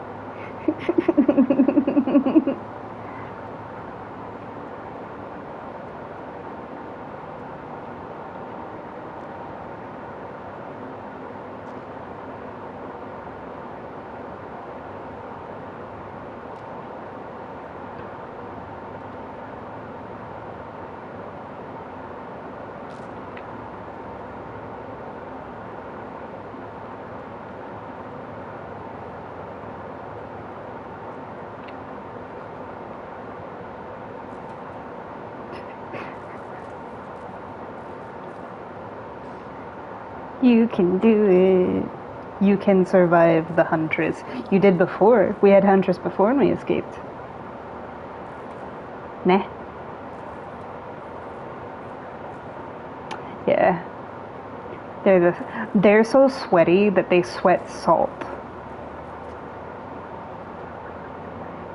S1: You can do it. You can survive the Huntress. You did before. We had Huntress before and we escaped. Nah. Yeah. They're so sweaty that they sweat salt.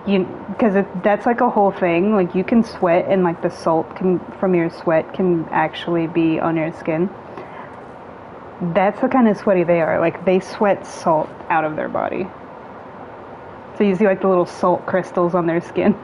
S1: Because that's like a whole thing. Like you can sweat and like the salt from your sweat can actually be on your skin. That's the kind of sweaty they are. Like they sweat salt out of their body. So you see like the little salt crystals on their skin.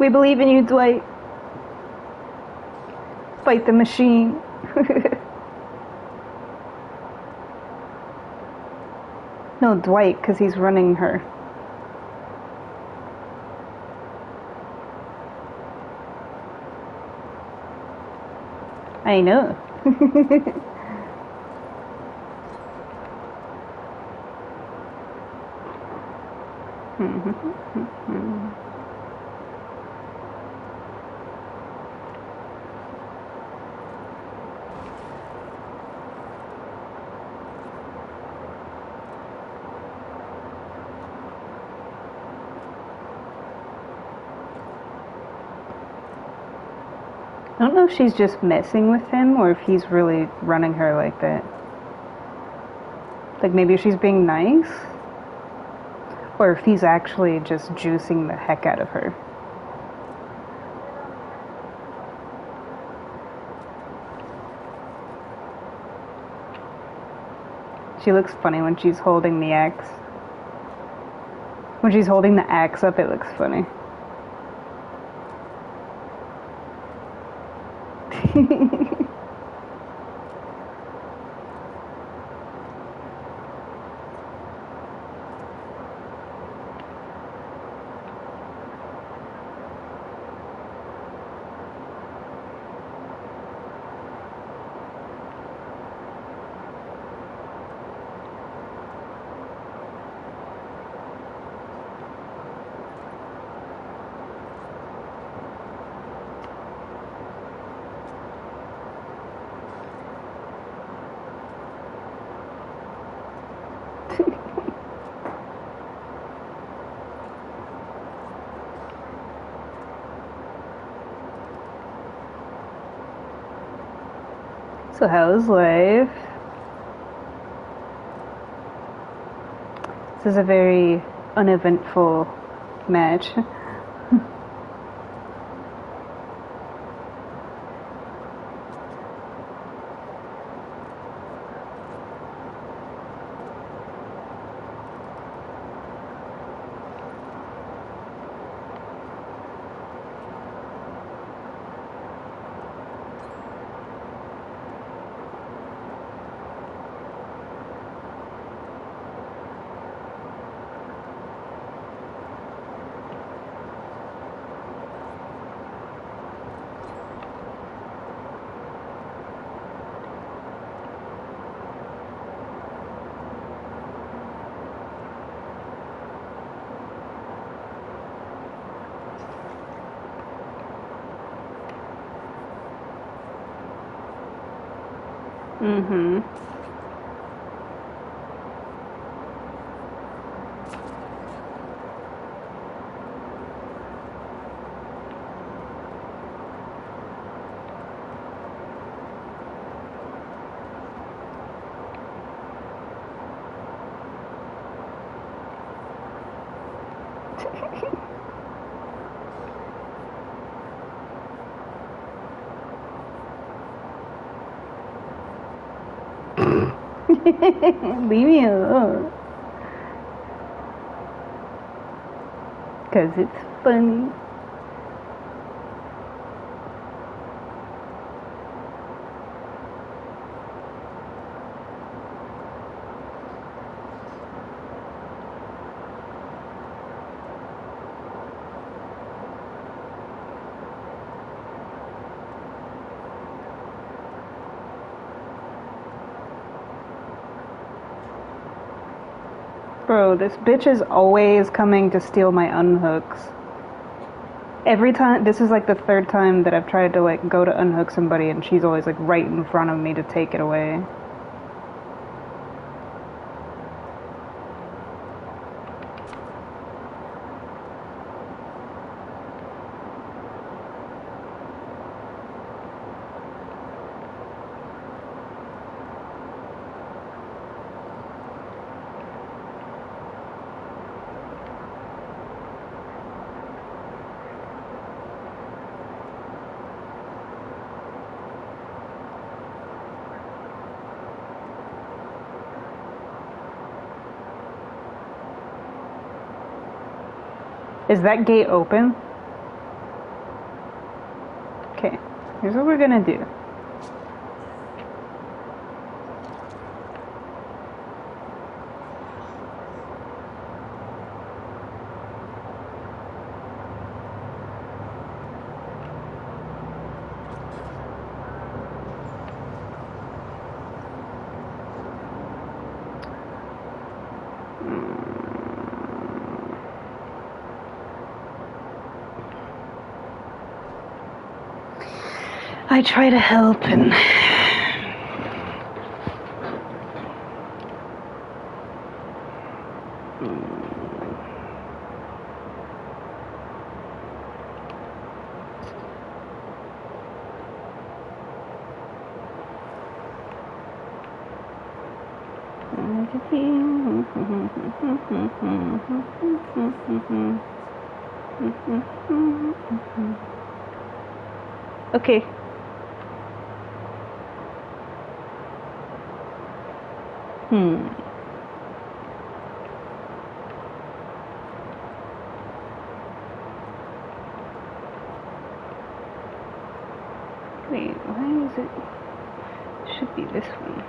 S1: We believe in you, Dwight. Fight the machine. No, Dwight, because he's running her. I know. I don't know if she's just messing with him or if he's really running her like that. Like maybe she's being nice? Or if he's actually just juicing the heck out of her. She looks funny when she's holding the axe. When she's holding the axe up, it looks funny. So how's life? This is a very uneventful match. Mm-hmm. Leave me alone. 'Cause it's funny. Bro, this bitch is always coming to steal my unhooks. Every time, this is like the third time that I've tried to like go to unhook somebody and she's always like right in front of me to take it away. Is that gate open? Okay, here's what we're gonna do. I try to help and okay. Wait, why is it? Should be this one.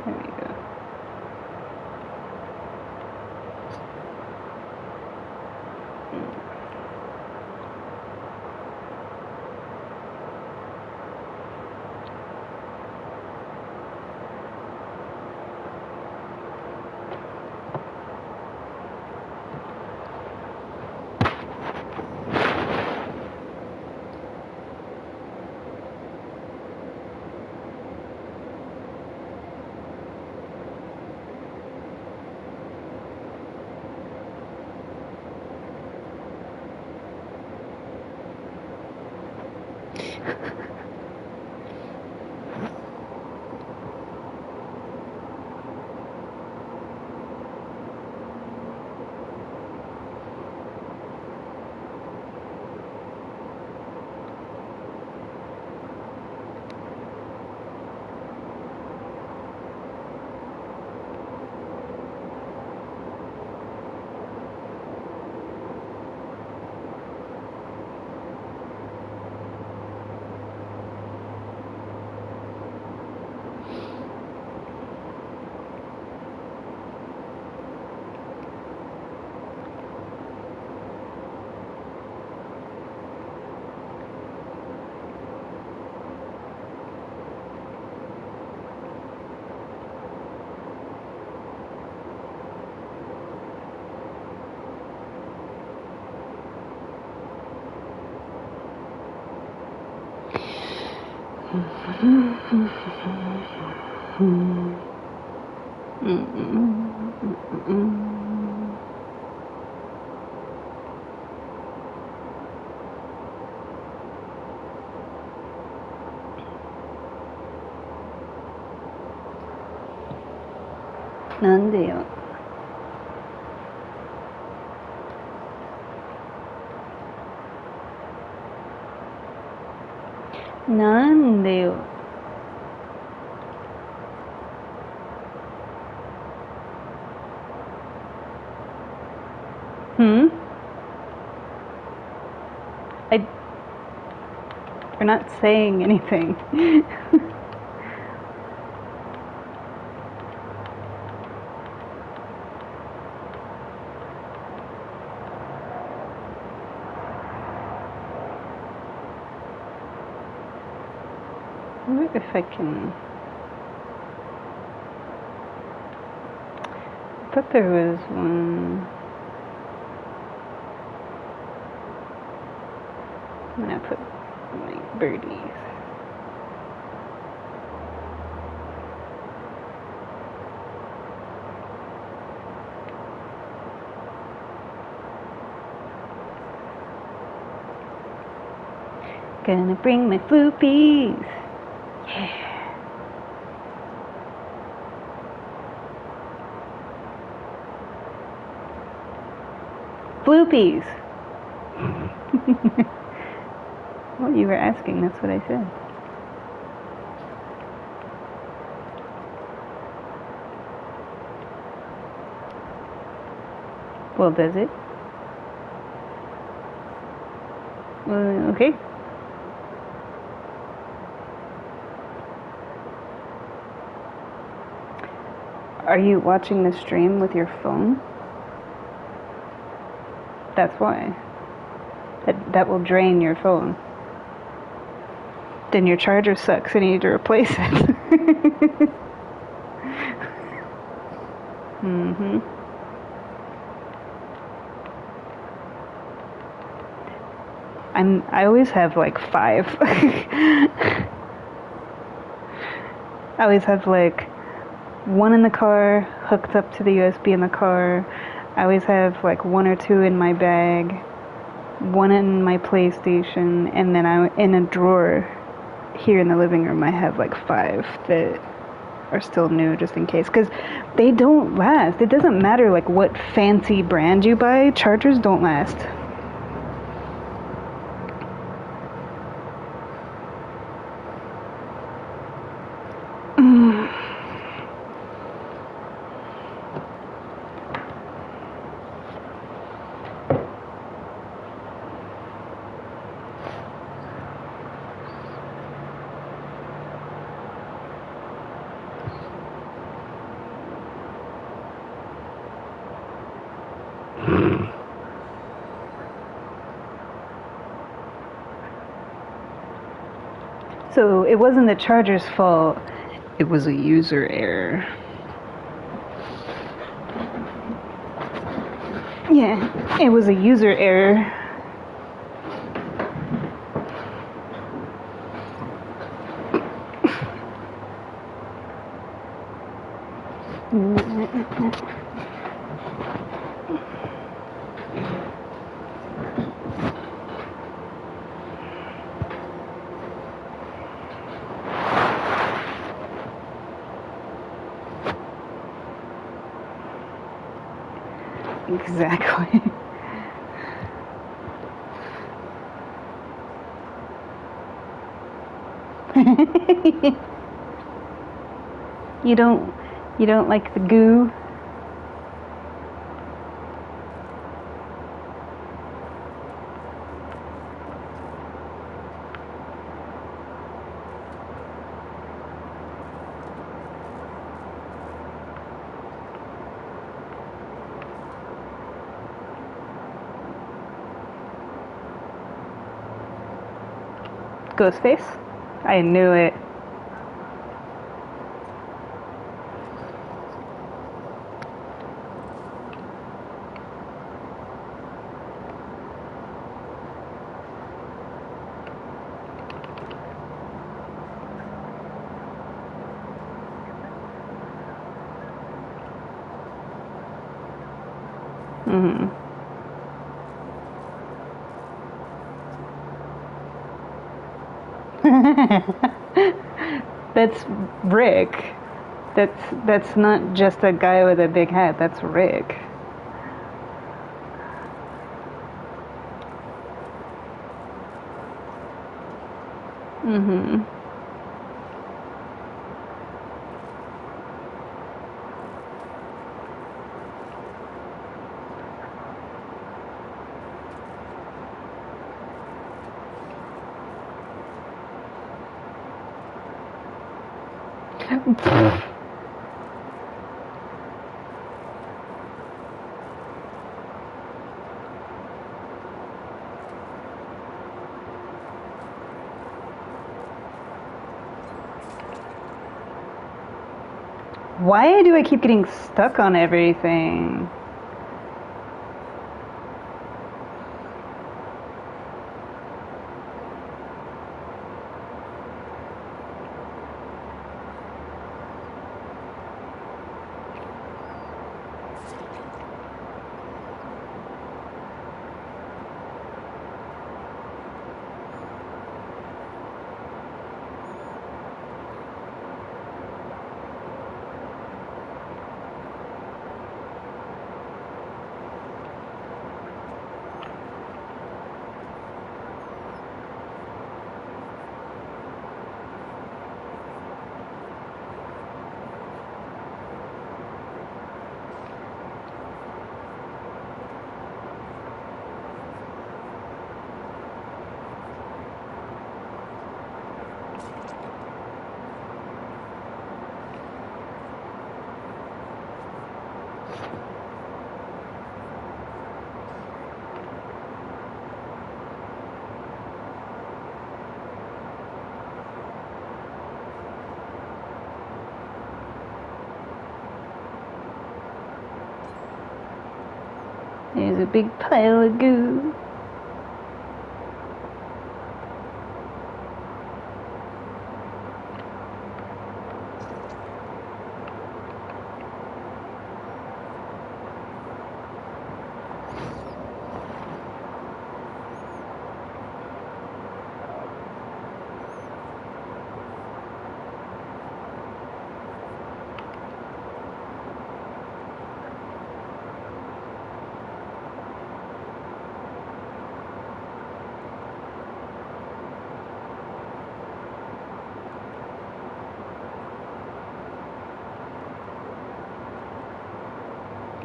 S1: There we go.なんでよ。なんでよ。Hmm? You're not saying anything. I wonder if I can... I thought there was one... I'm gonna put my birdies. Gonna bring my floopies. Yeah. Floopies. Well, you were asking, that's what I said. Well, does it? Okay. Are you watching the stream with your phone? That's why. That will drain your phone. Then your charger sucks and you need to replace it. Mm-hmm. I always have like 5. I always have like one in the car, hooked up to the USB in the car. I always have like 1 or 2 in my bag, 1 in my PlayStation, and then in a drawer here in the living room I have like 5 that are still new just in case, because they don't last. It doesn't matter like what fancy brand you buy, chargers don't last. So it wasn't the charger's fault, it was a user error. Yeah, it was a user error. Exactly. You don't like the goo? Ghostface? I knew it. Mm-hmm. That's Rick. That's not just a guy with a big hat. That's Rick. Mm-hmm. Why do I keep getting stuck on everything? There's a big pile of goo.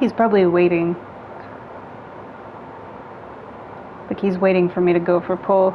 S1: He's probably waiting. Like he's waiting for me to go for pull.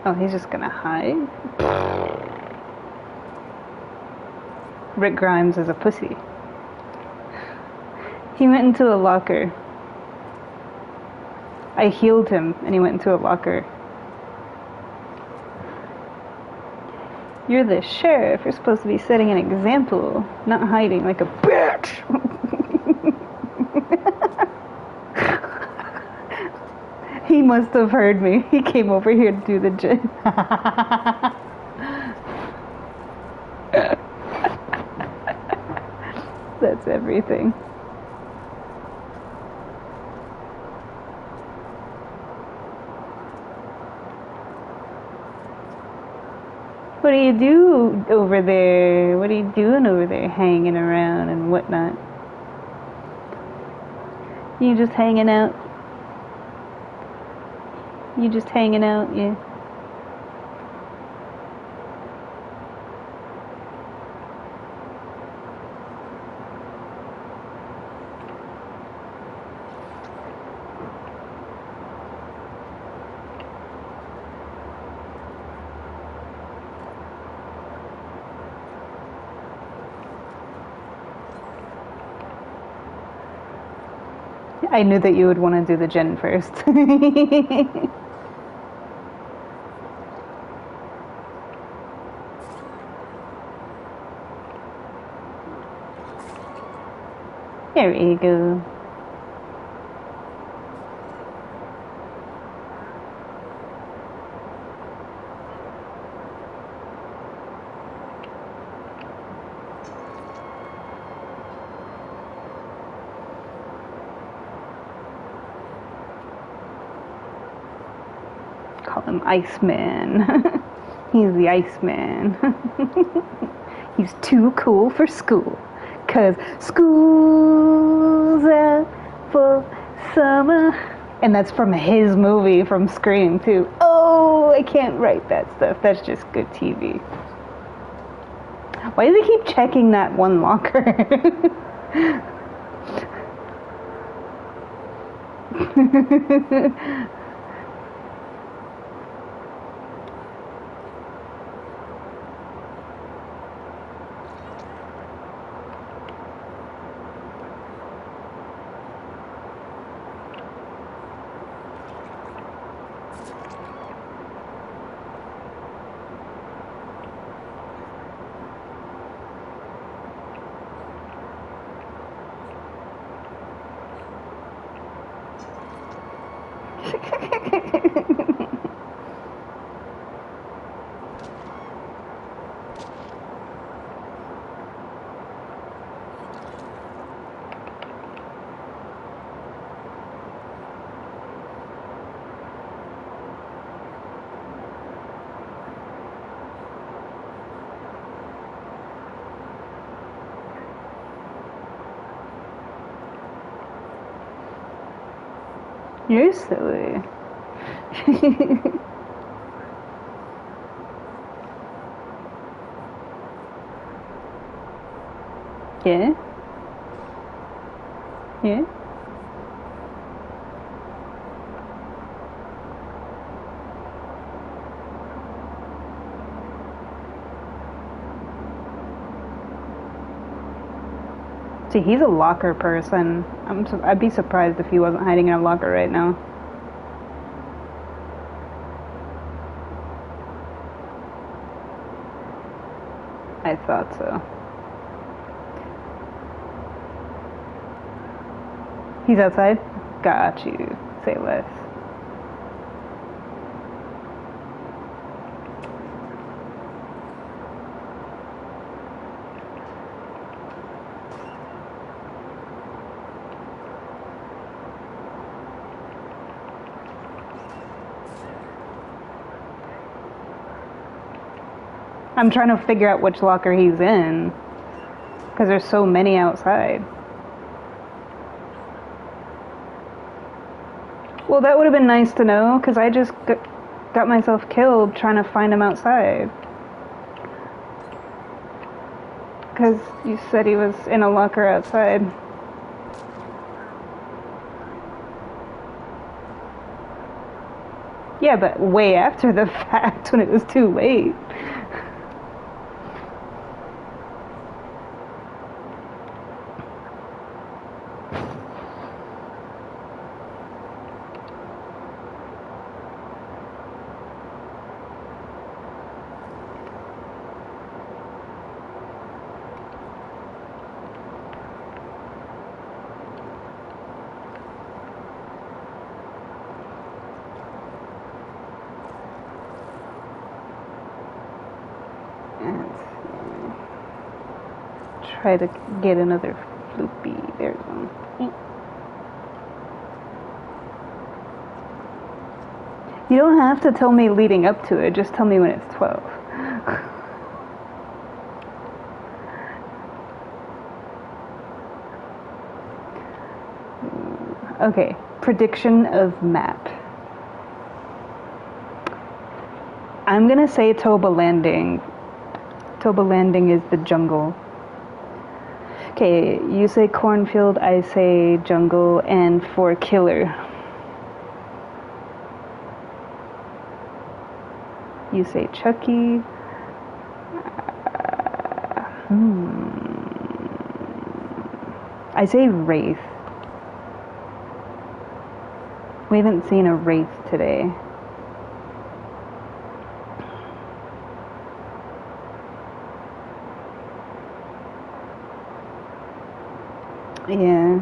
S1: Oh, he's just gonna hide? Rick Grimes is a pussy. He went into a locker. I healed him and he went into a locker. You're the sheriff. You're supposed to be setting an example, not hiding like a bitch. He must have heard me. He came over here to do the gym. That's everything. What do you do over there? What are you doing over there, hanging around and whatnot? You just hanging out? You just hanging out, yeah? I knew that you would want to do the gen first. There we go. Call him Iceman. He's the Iceman. He's too cool for school. 'Cause school's out for summer. And that's from his movie, from Scream, too. Oh, I can't write that stuff. That's just good TV. Why does he keep checking that one locker? You're silly. Yeah? Yeah? See, he's a locker person. I'd be surprised if he wasn't hiding in a locker right now. I thought so. He's outside? Got you. Say less. I'm trying to figure out which locker he's in, because there's so many outside. Well, that would have been nice to know, because I just got myself killed trying to find him outside. Because you said he was in a locker outside. Yeah, but way after the fact, when it was too late. Try to get another floopy. There's one. You don't have to tell me leading up to it, just tell me when it's 12. Okay, prediction of map. I'm gonna say Toba Landing. Toba Landing is the jungle. Okay, you say cornfield, I say jungle, and for killer. You say Chucky. I say Wraith. We haven't seen a Wraith today. Yeah.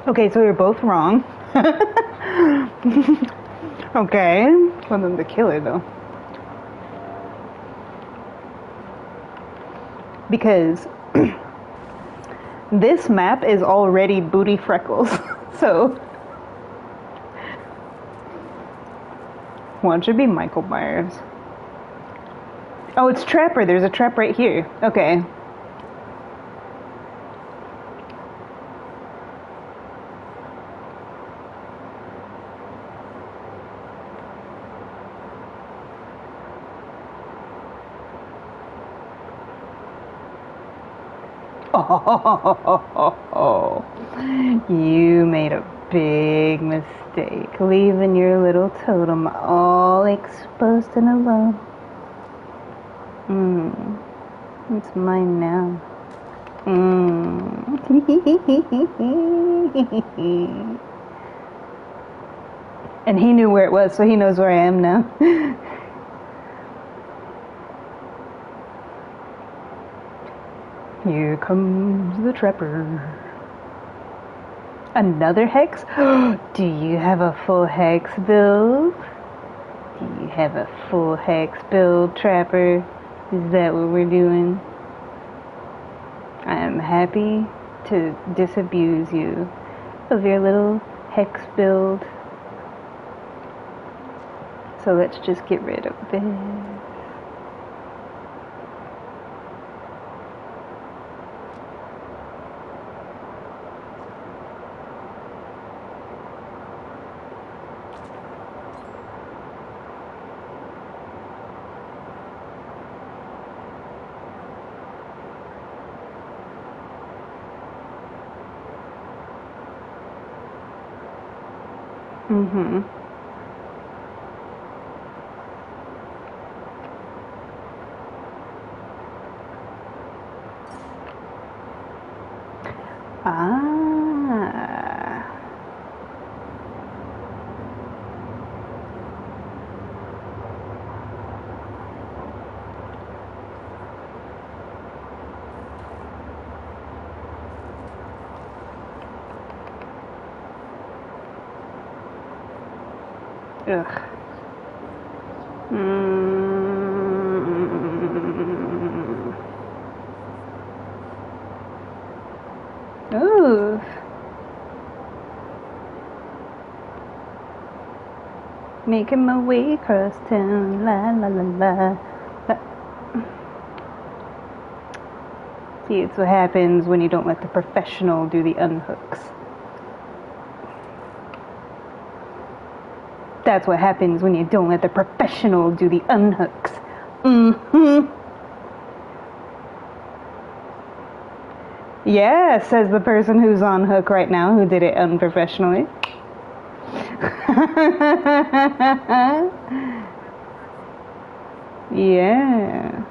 S1: Okay, so you're both wrong. Okay. Well, then the killer, though. Because this map is already Booty Freckles. So, one should be Michael Myers. Oh, it's Trapper. There's a trap right here. Okay. Oh, you made a big mistake, leaving your little totem all exposed and alone. It's mine now. And he knew where it was, so he knows where I am now. Here comes the trapper. Another hex? Do you have a full hex build? Do you have a full hex build, Trapper? Is that what we're doing? I am happy to disabuse you of your little hex build. So let's just get rid of this. Ah. Ugh. Ooh. Making my way across town, la la la la. See, it's what happens when you don't let the professional do the unhooks. That's what happens when you don't let the professional do the unhooks. Yeah, says the person who's on hook right now who did it unprofessionally. Yeah.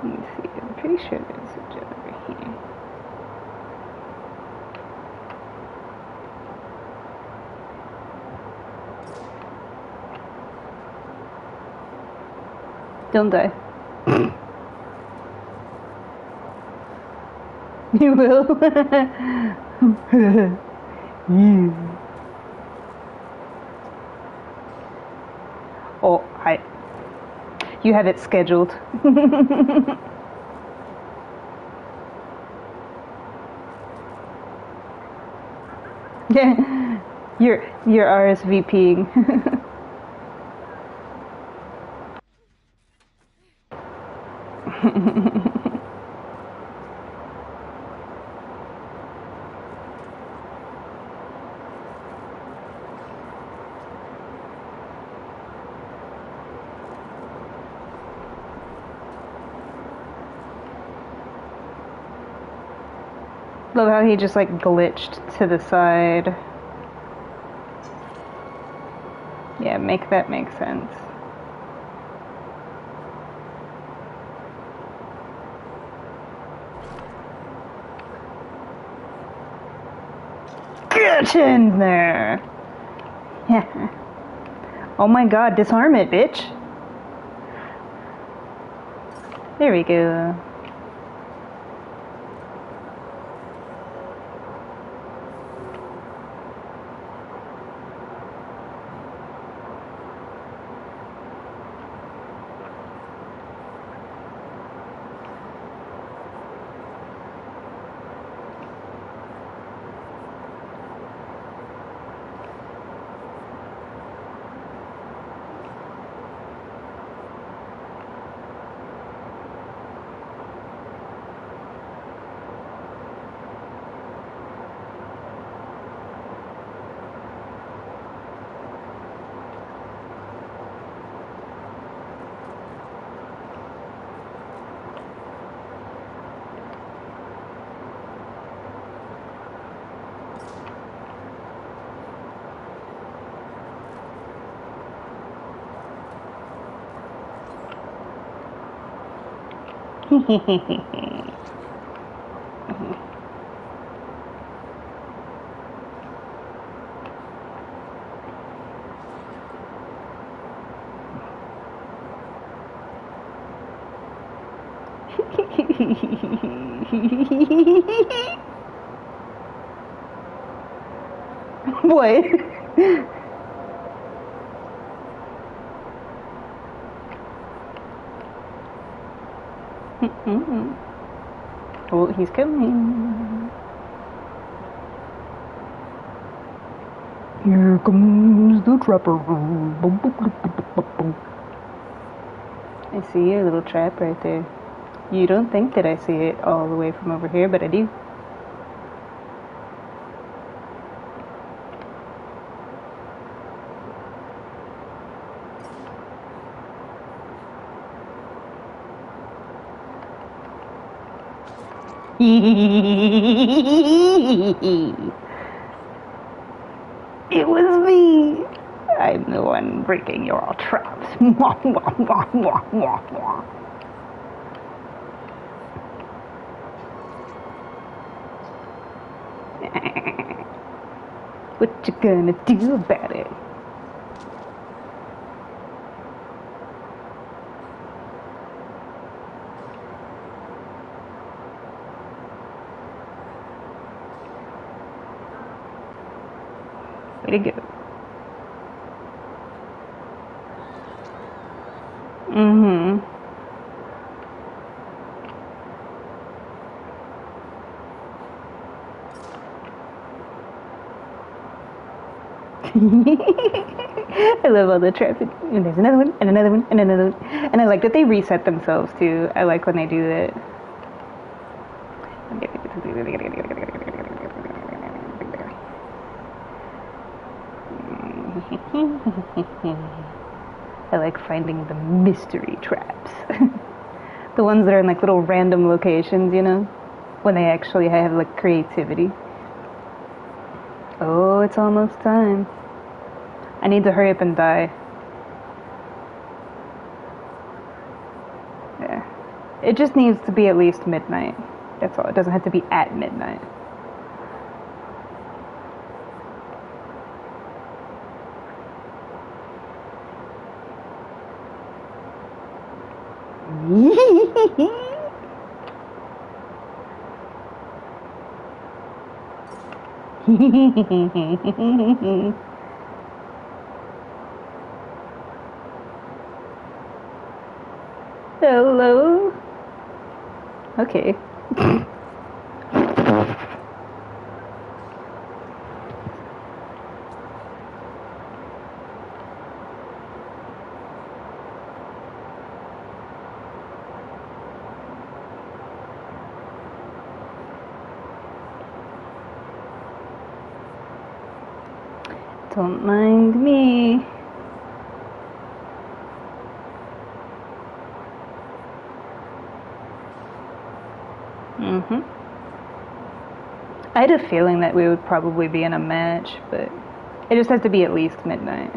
S1: Let me see, I'm pretty sure there's a jet over here. Don't die. You will? Oh, hi. You have it scheduled. Yeah, you're RSVPing. Love how he just like glitched to the side. Yeah, make that make sense. Get in there! Yeah. Oh my god, disarm it, bitch! There we go. What? Oh, he's coming. Here comes the trapper. I see your little trap right there. You don't think that I see it all the way from over here, but I do. It was me. I'm the one breaking your traps. What you gonna do about it? Way to go. Mm-hmm. I love all the traffic. And there's another one, and another one, and another one. And I like that they reset themselves too. I like when they do that. I like finding the mystery traps. The ones that are in like little random locations, you know? When they actually have like creativity. Oh, it's almost time. I need to hurry up and die. Yeah. It just needs to be at least midnight. That's all. It doesn't have to be at midnight. Hello? Okay. Don't mind me. I had a feeling that we would probably be in a match, but it just has to be at least midnight.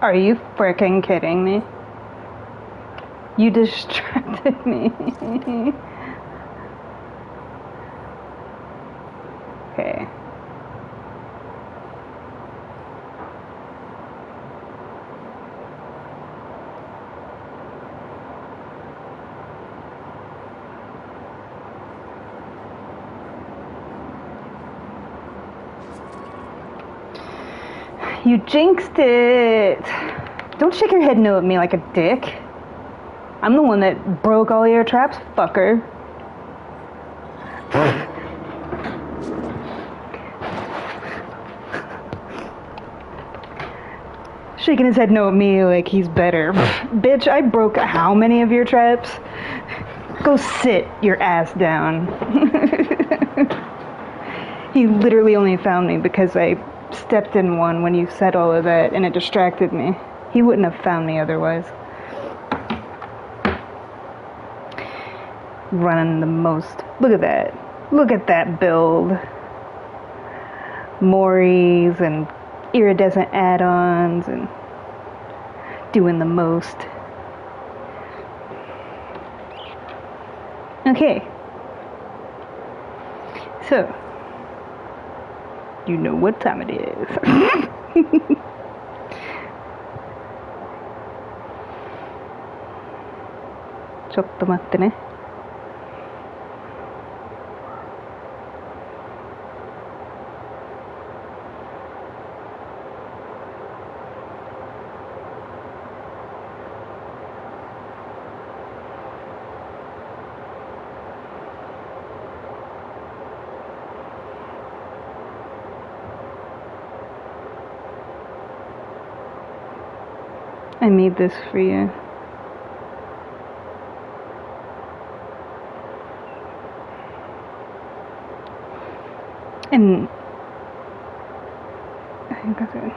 S1: Are you freaking kidding me? You distracted me. Okay. You jinxed it! Don't shake your head no at me like a dick. I'm the one that broke all your traps, fucker. Shaking his head no at me like he's better. Bitch, I broke how many of your traps? Go sit your ass down. He literally only found me because I stepped in one when you said all of that and it distracted me. He wouldn't have found me otherwise. Running the most. Look at that. Look at that build. Moris and iridescent add-ons and doing the most. Okay. So, you know what time it is. Chotto matte ne. I made this for you. And I think that's it.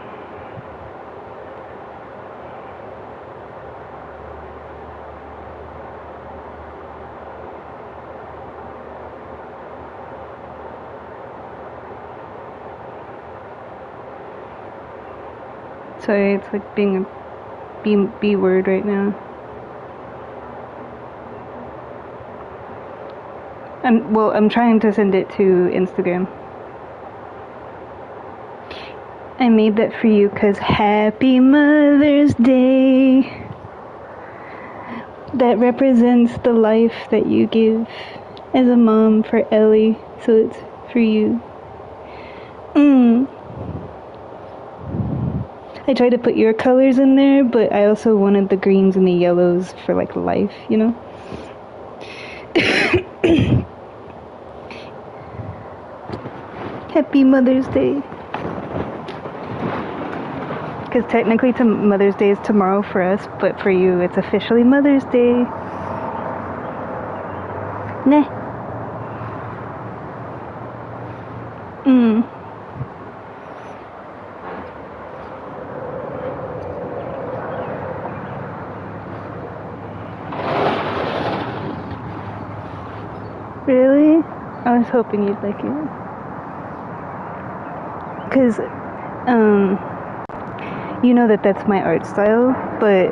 S1: Sorry, it's like being a B word right now. I'm trying to send it to Instagram. I made that for you because Happy Mother's Day. That represents the life that you give as a mom for Ellie, so it's for you. I tried to put your colors in there, but I also wanted the greens and the yellows for like life, you know? Happy Mother's Day. Because technically Mother's Day is tomorrow for us, but for you it's officially Mother's Day. Nah. Really? I was hoping you'd like it. Because, you know that's my art style, but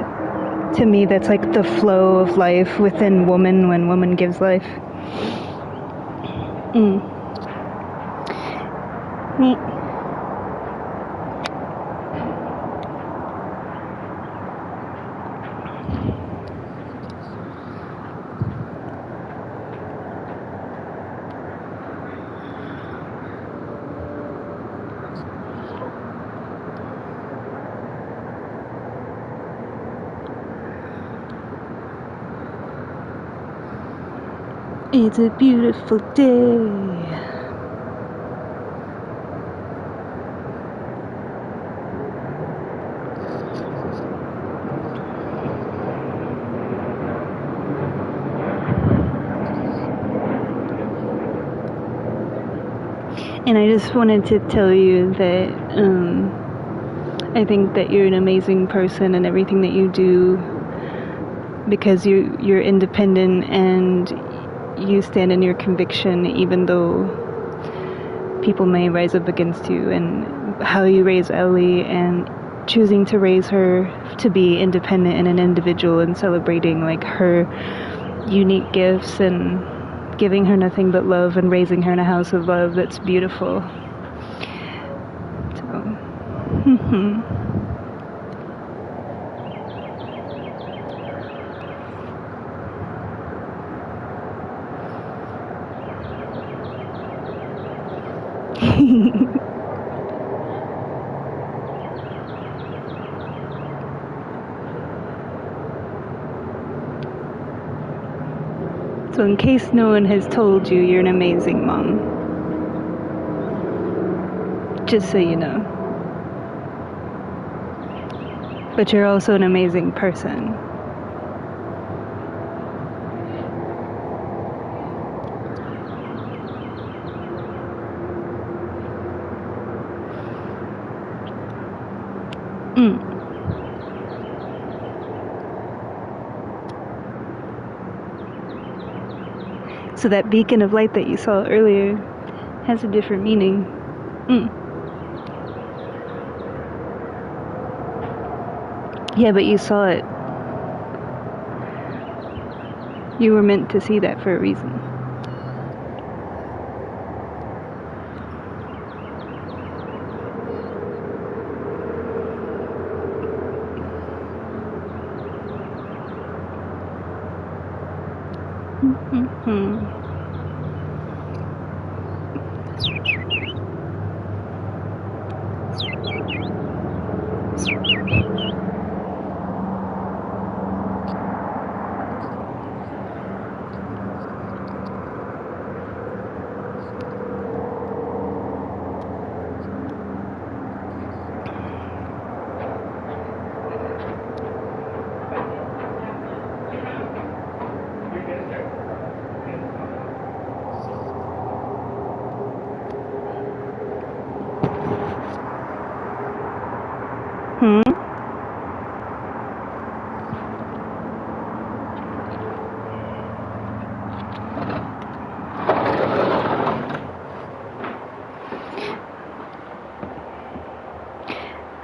S1: to me that's like the flow of life within woman when woman gives life. Neat. It's a beautiful day. And I just wanted to tell you that I think that you're an amazing person in everything that you do, because you're independent and you stand in your conviction even though people may rise up against you, and how you raise Ellie and choosing to raise her to be independent and an individual, and celebrating like her unique gifts and giving her nothing but love and raising her in a house of love that's beautiful. So So in case no one has told you, you're an amazing mom. Just so you know. But you're also an amazing person. So that beacon of light that you saw earlier has a different meaning. Yeah, but you saw it. You were meant to see that for a reason.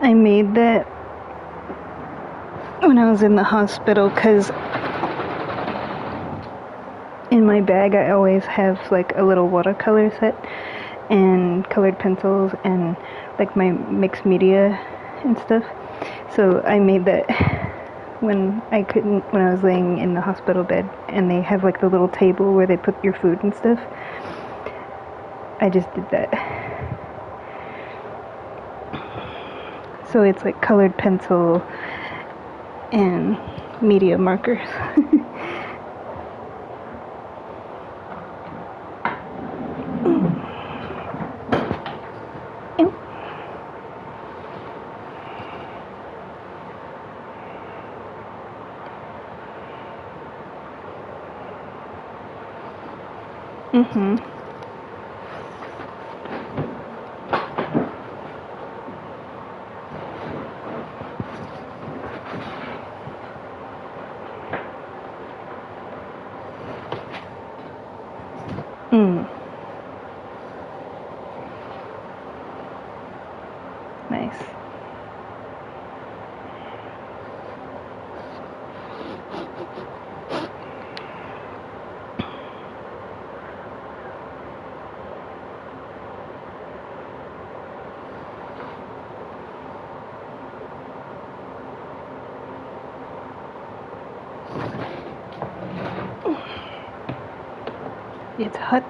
S1: I made that when I was in the hospital because in my bag I always have like a little watercolor set and colored pencils and like my mixed media and stuff. So I made that when I was laying in the hospital bed, and they have like the little table where they put your food and stuff. I just did that. So it's like colored pencil and media markers. Nice. It's hot.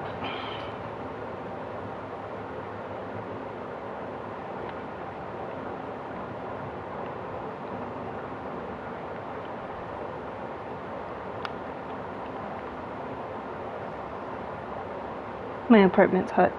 S1: My apartment's hot.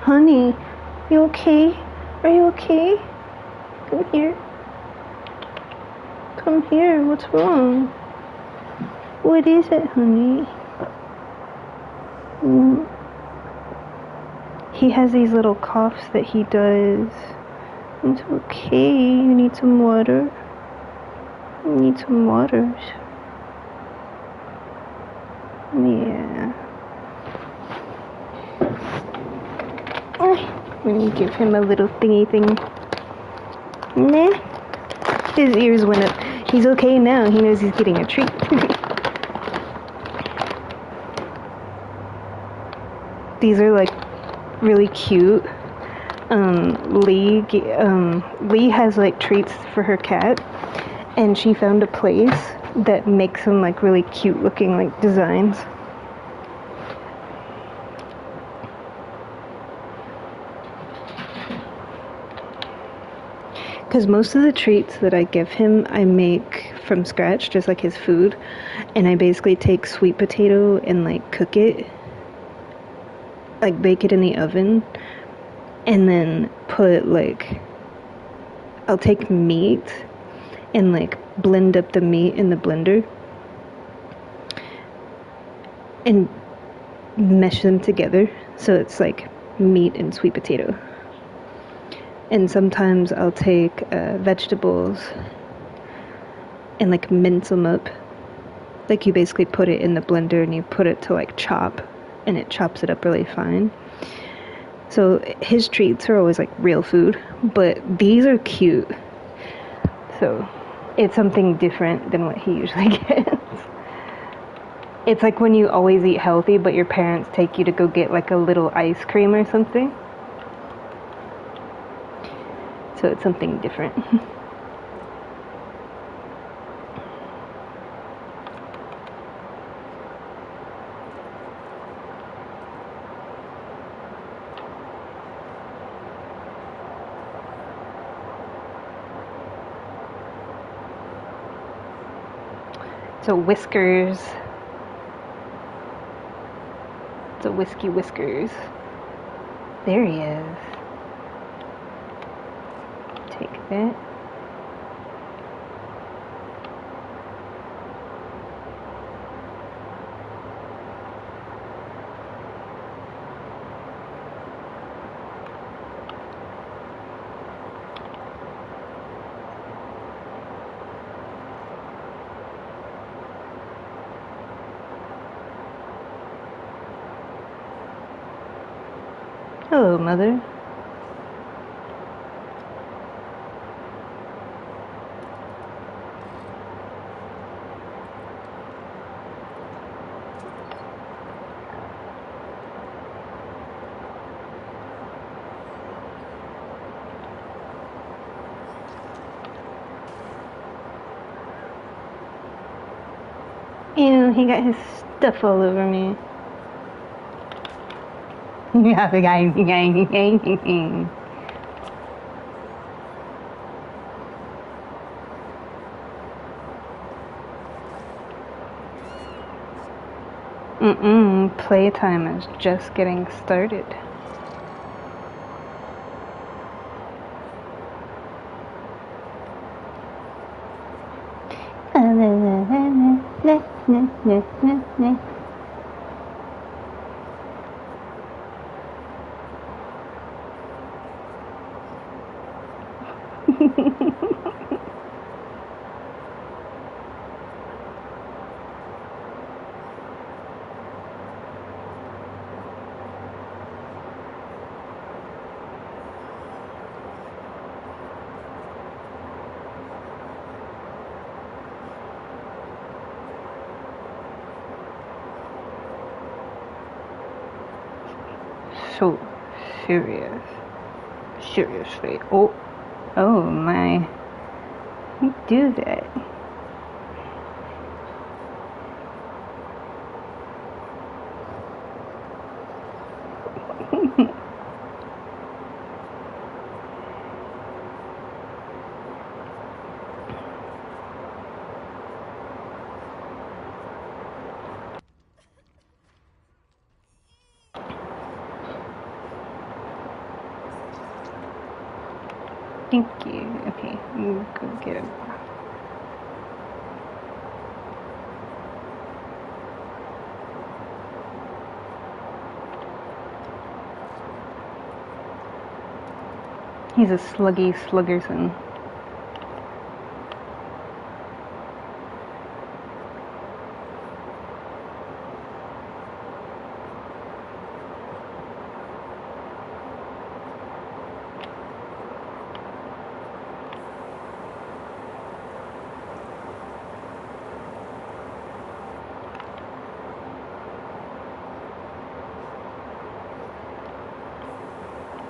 S1: Honey, you okay? Are you okay? Come here. Come here. What's wrong? What is it, honey? he has these little coughs that he does. It's okay. You need some water. You need some water. Yeah. Let me give him a little thingy thing. Nah. His ears went up. He's okay now. He knows he's getting a treat. These are like really cute. Lee has like treats for her cat, and she found a place that makes them like really cute looking like designs. Because most of the treats that I give him, I make from scratch, just like his food. And I basically take sweet potato and like cook it, like bake it in the oven, and then put like, I'll take meat and like blend up the meat in the blender and mesh them together so it's like meat and sweet potato. And sometimes I'll take vegetables and like mince them up. Like you basically put it in the blender and you put it to like chop, and it chops it up really fine. So his treats are always like real food, but these are cute. So it's something different than what he usually gets. It's like when you always eat healthy, but your parents take you to go get like a little ice cream or something. So it's something different. So Whiskers. It's a Whiskey Whiskers. There he is. Take that. Hello, Mother. Ew, he got his stuff all over me. Yeah, the guy. Playtime is just getting started. So serious. Seriously. Oh my. You do that. Thank you. Okay, we'll go get him. He's a sluggy sluggerson.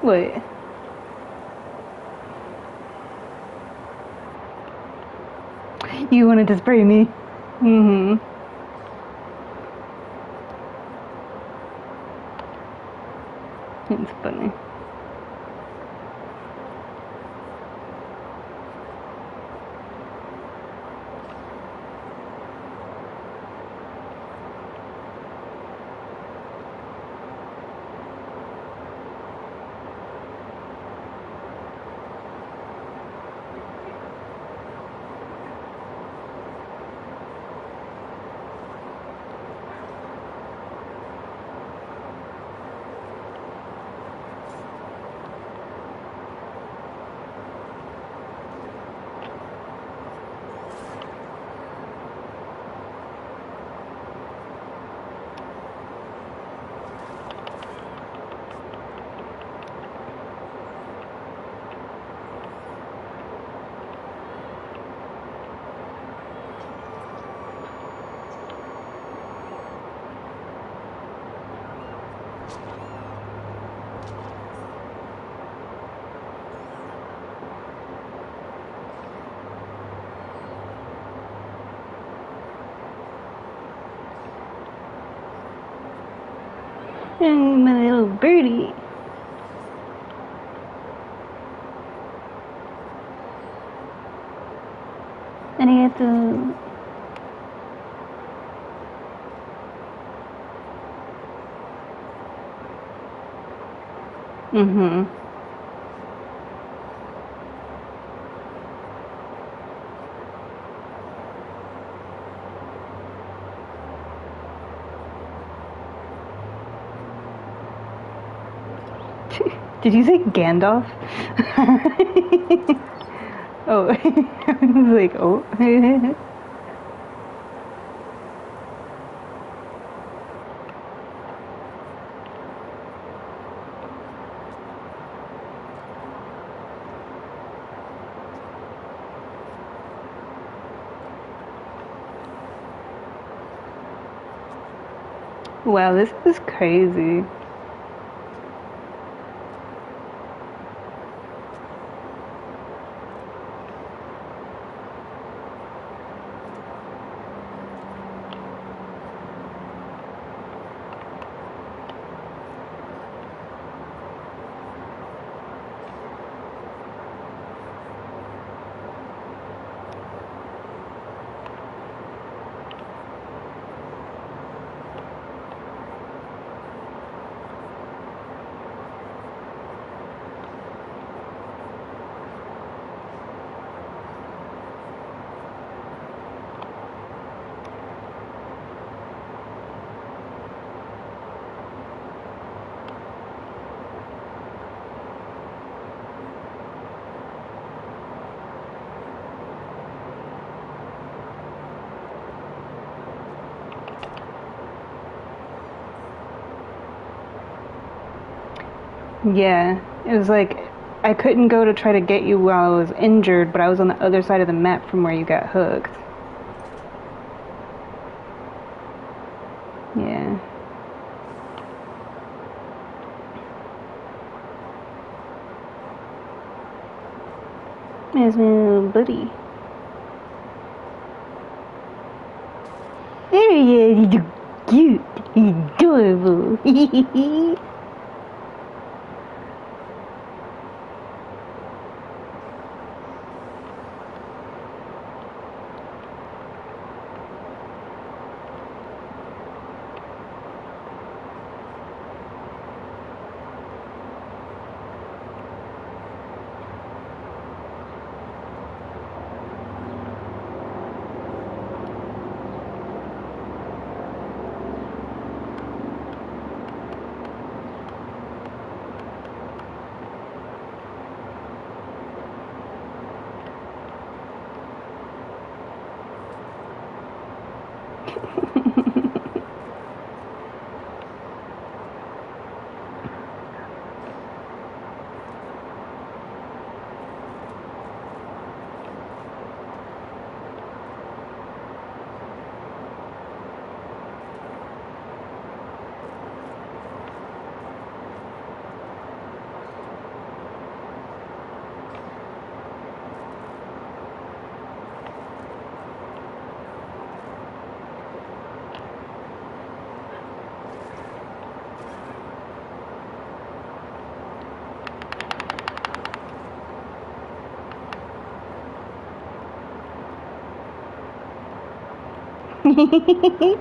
S1: Wait. You wanted to spray me? Mm-hmm. It's funny. And my little birdie. Arigato. Mm-hmm. Did you say Gandalf? Oh, I was like, oh. Wow, this is crazy. Yeah, it was like I couldn't go to try to get you while I was injured, but I was on the other side of the map from where you got hooked. Yeah. There's my little buddy. There he is, he's cute, he's adorable. I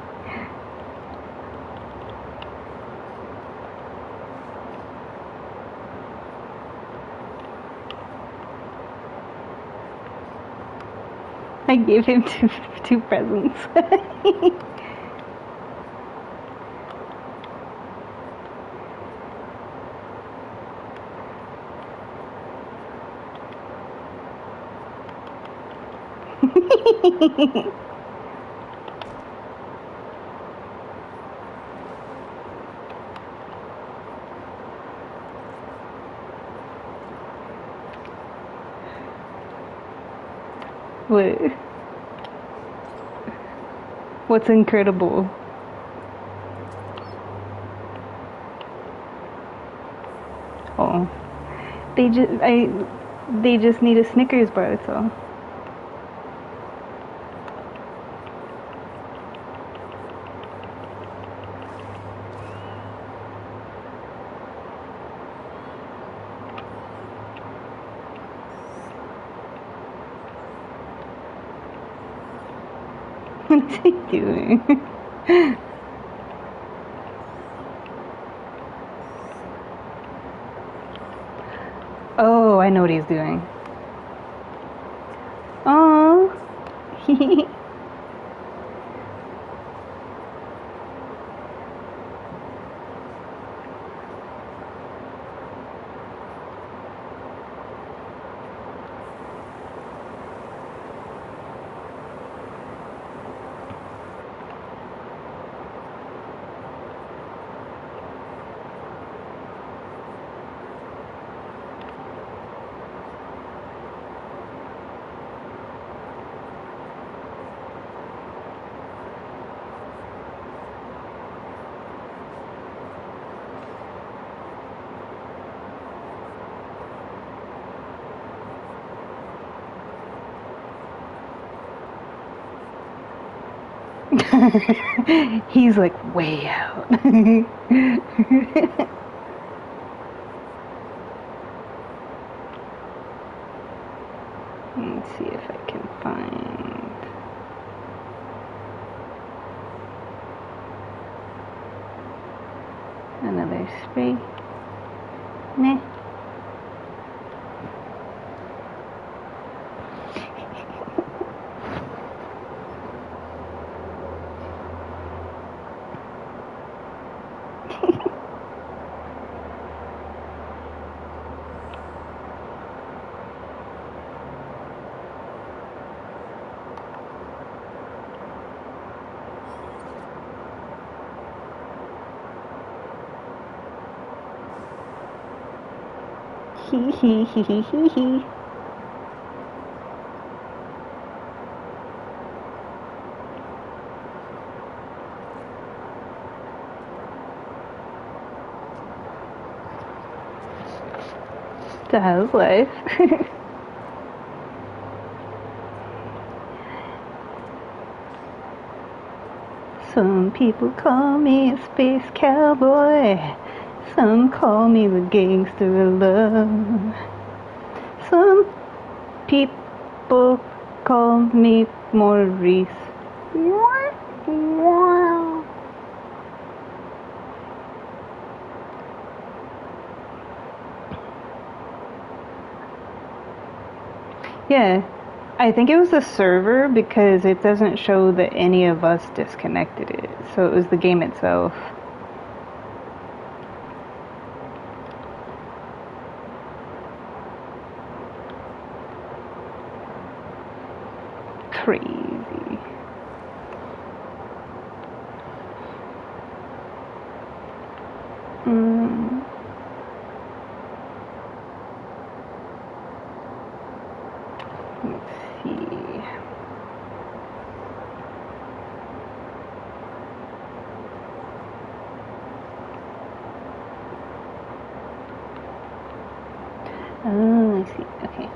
S1: gave him two presents. What? What's incredible? Oh, they just need a Snickers bar. That's all. What's he doing? Oh, I know what he's doing. Oh. He's like way out. Let's see if I can find another spray. Meh. Hee hee hee hee hee hee. How's life? Some people call me a space cowboy. Some call me the gangster of love. Some people call me Maurice. Yeah, I think it was the server because it doesn't show that any of us disconnected it. So it was the game itself. Crazy. Let's see. Oh, I see. Okay.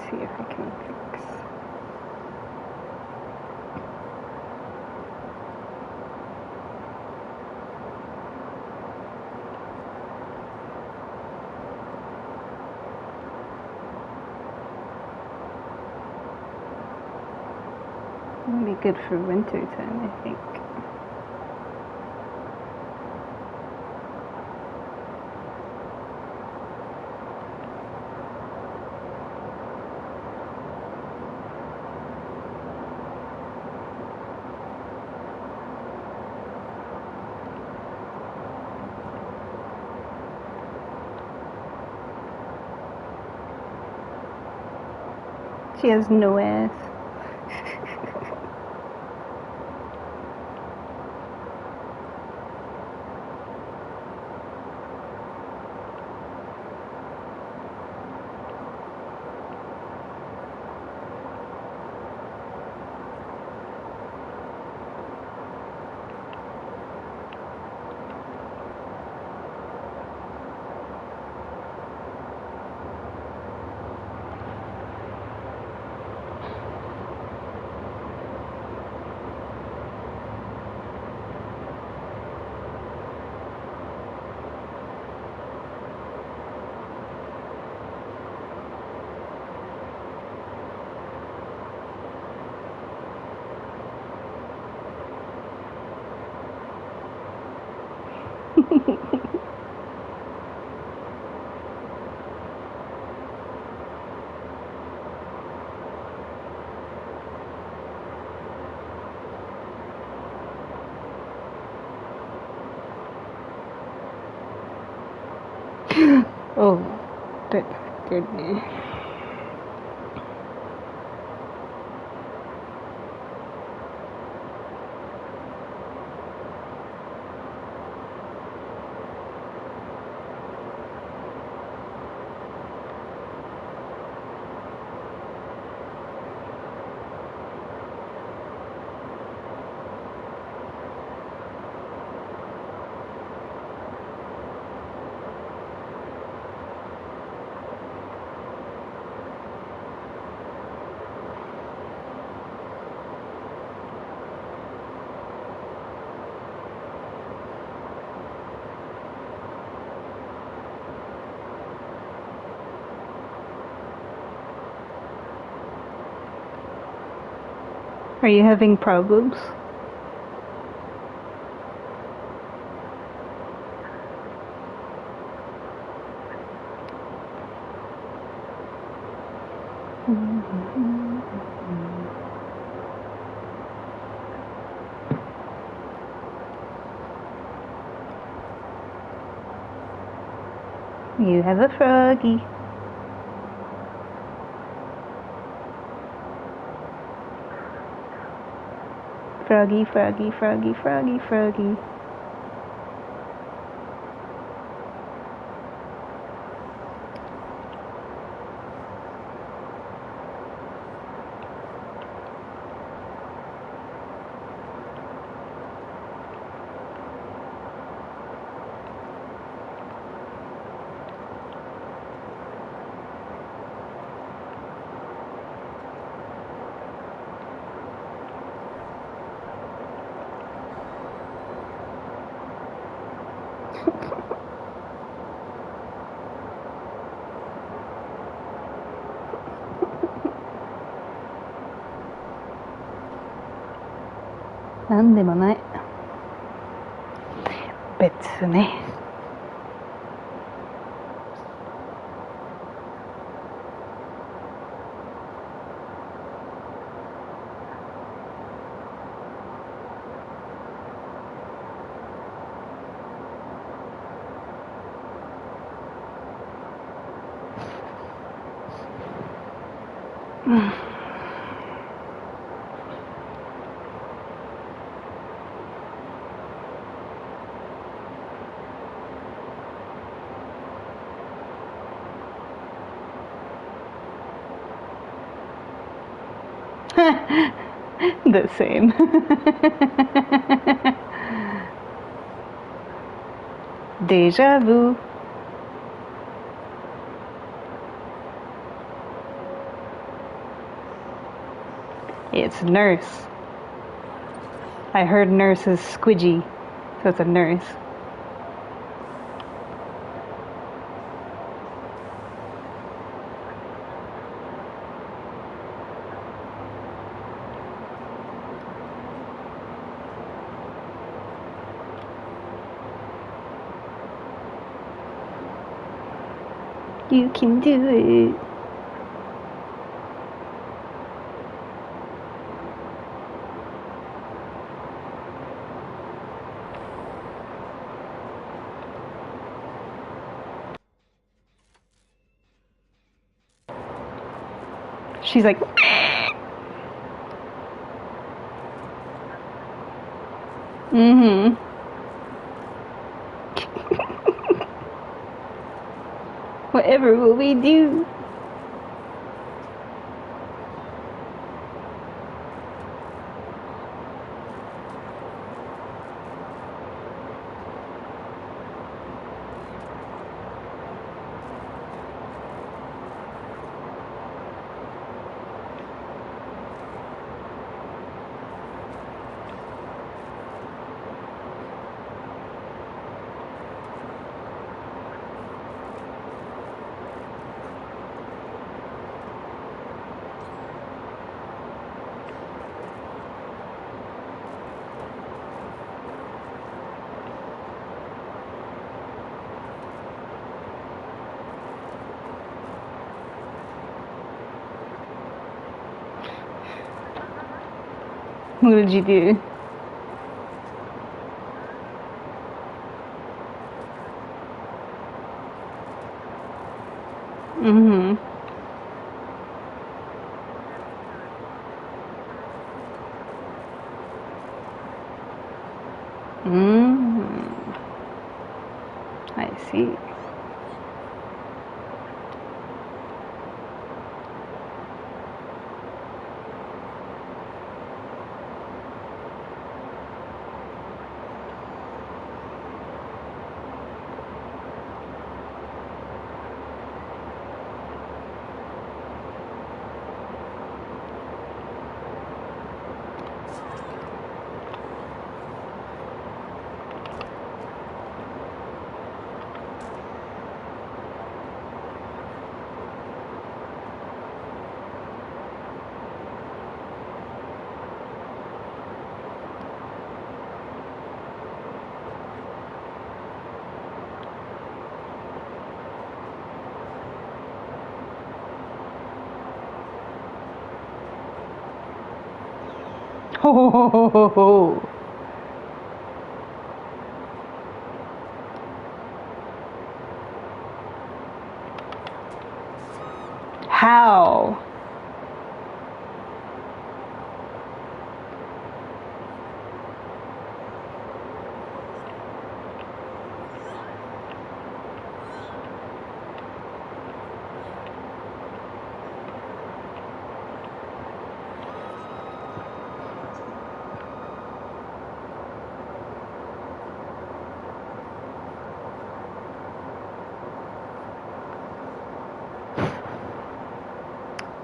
S1: see if I can fix. It'll be good for winter time, I think. She has no ass. Oh, that scared me. Are you having problems? You have a froggy. Froggy, froggy, froggy, froggy, froggy.なんでもない。別ね。The same. Deja vu. It's nurse. I heard nurse is squidgy, so it's a nurse. You can do it. She's like, mm-hmm. Whatever will we do? What did you do? Mm-hmm. Mm-hmm. I see. Ho ho ho ho ho ho. How?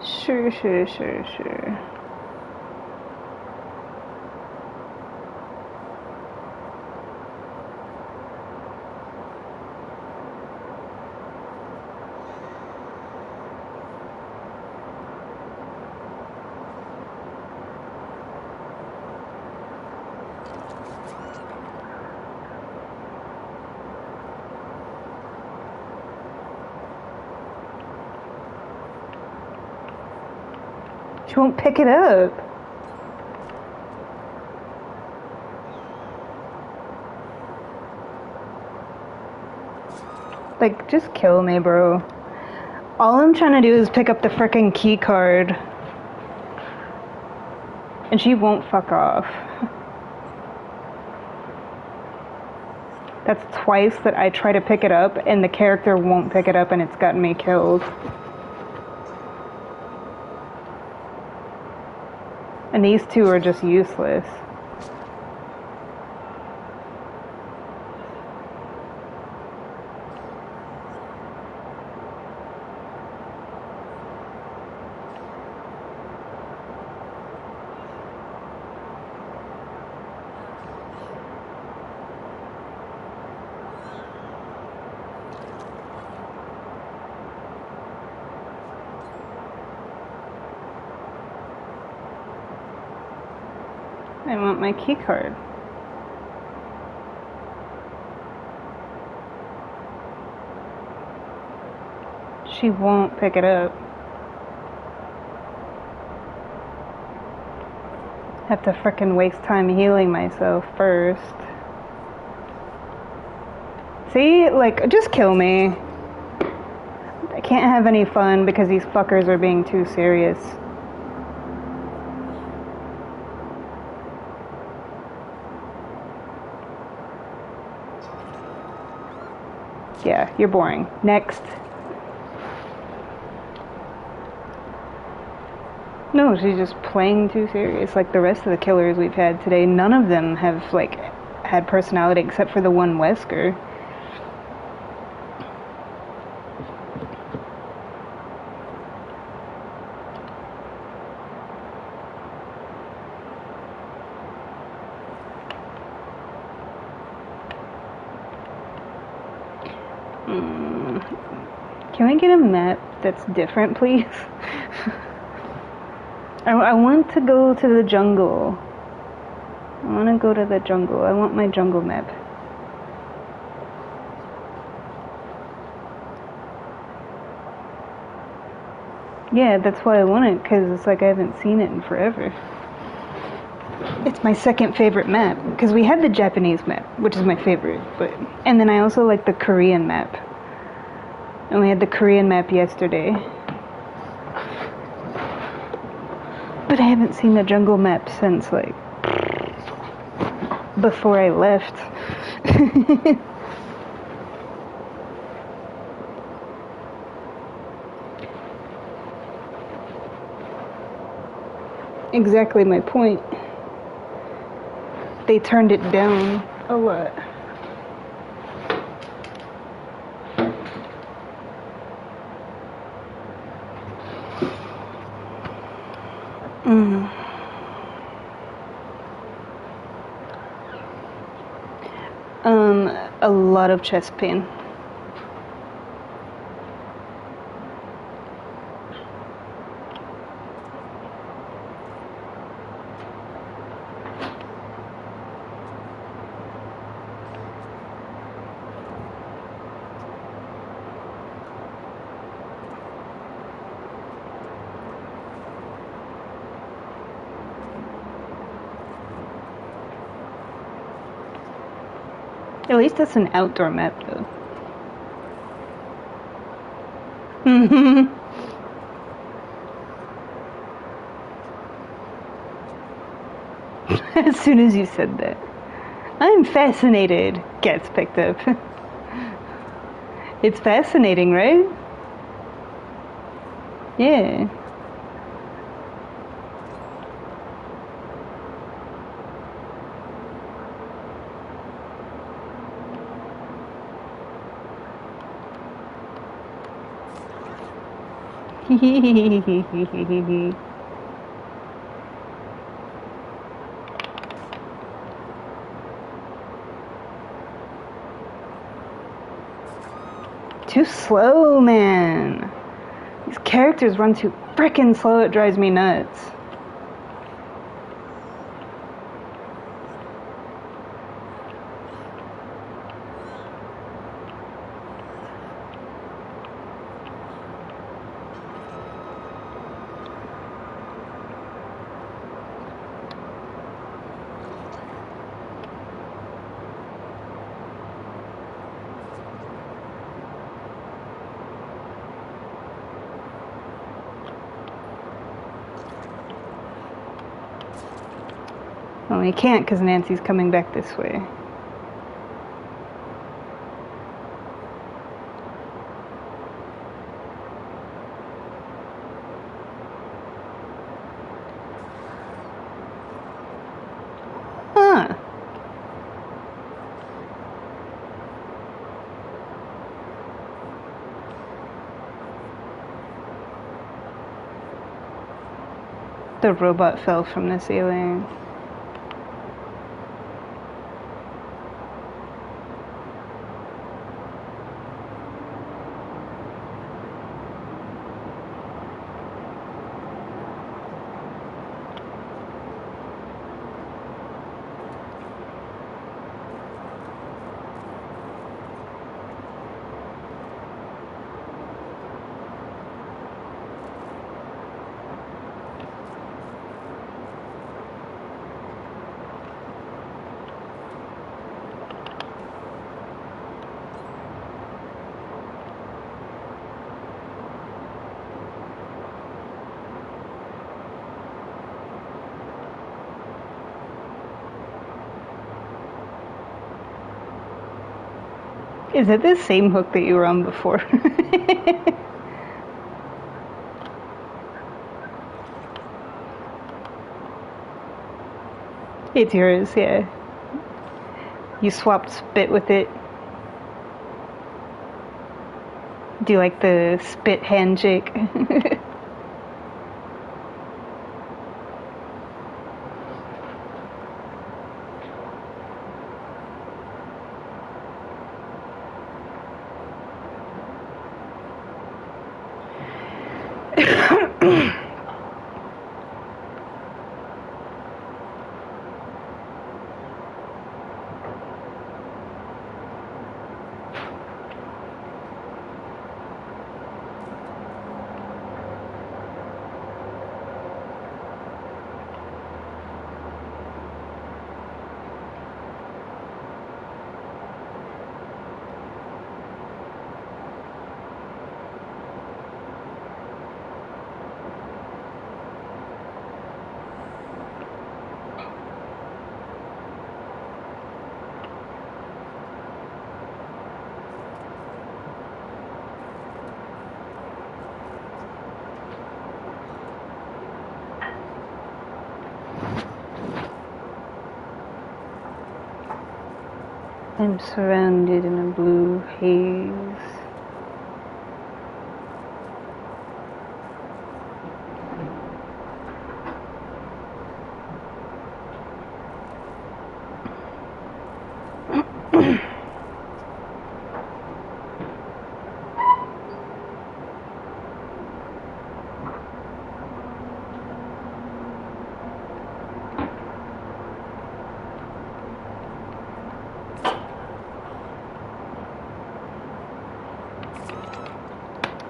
S1: Sure, sure, sure, sure. She won't pick it up. Like, just kill me, bro. All I'm trying to do is pick up the frickin' key card. And she won't fuck off. That's twice that I try to pick it up and the character won't pick it up and it's gotten me killed. And these two are just useless. I want my key card. She won't pick it up. Have to frickin' waste time healing myself first. See? Like, just kill me. I can't have any fun because these fuckers are being too serious. Yeah, you're boring. Next. No, she's just playing too serious. Like the rest of the killers we've had today, none of them have, like, had personality except for the one Wesker. Can we get a map that's different, please? I want to go to the jungle. I want to go to the jungle. I want my jungle map. Yeah, that's why I want it, because it's like I haven't seen it in forever. It's my second favorite map, because we had the Japanese map, which is my favorite, and then I also like the Korean map. And we had the Korean map yesterday. But I haven't seen the jungle map since, like, before I left. Exactly my point. They turned it down a lot. A lot of chest pain. At least it's an outdoor map, though. As soon as you said that. I'm fascinated. Gets picked up. It's fascinating, right? Yeah. Too slow, man. These characters run too frickin' slow, it drives me nuts. Well, we can't because Nancy's coming back this way. Huh. The robot fell from the ceiling. Is it the same hook that you were on before? It's yours, yeah. You swapped spit with it. Do like the spit handshake. I'm surrounded in a blue haze.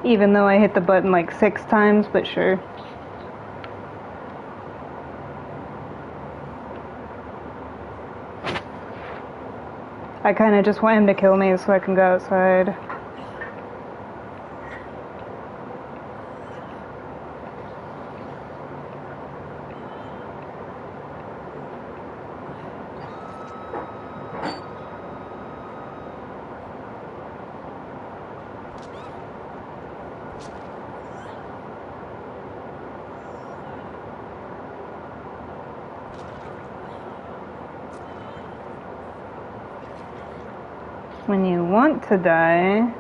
S1: Even though I hit the button like 6 times, but sure. I kinda just want him to kill me so I can go outside. When you want to die,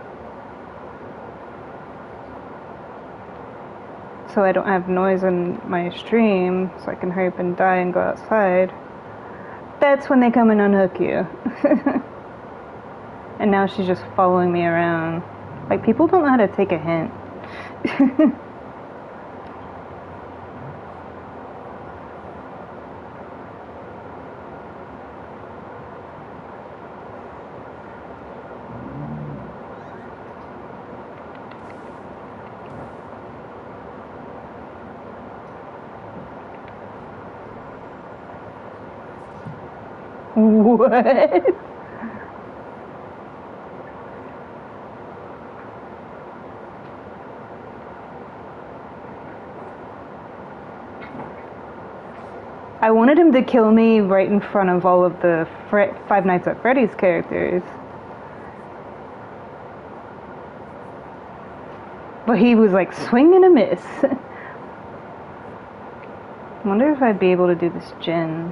S1: so I don't have noise in my stream, so I can hurry up and die and go outside, that's when they come and unhook you. And now she's just following me around. Like, people don't know how to take a hint. What? I wanted him to kill me right in front of all of the Five Nights at Freddy's characters. But he was like, swing and a miss. I wonder if I'd be able to do this gen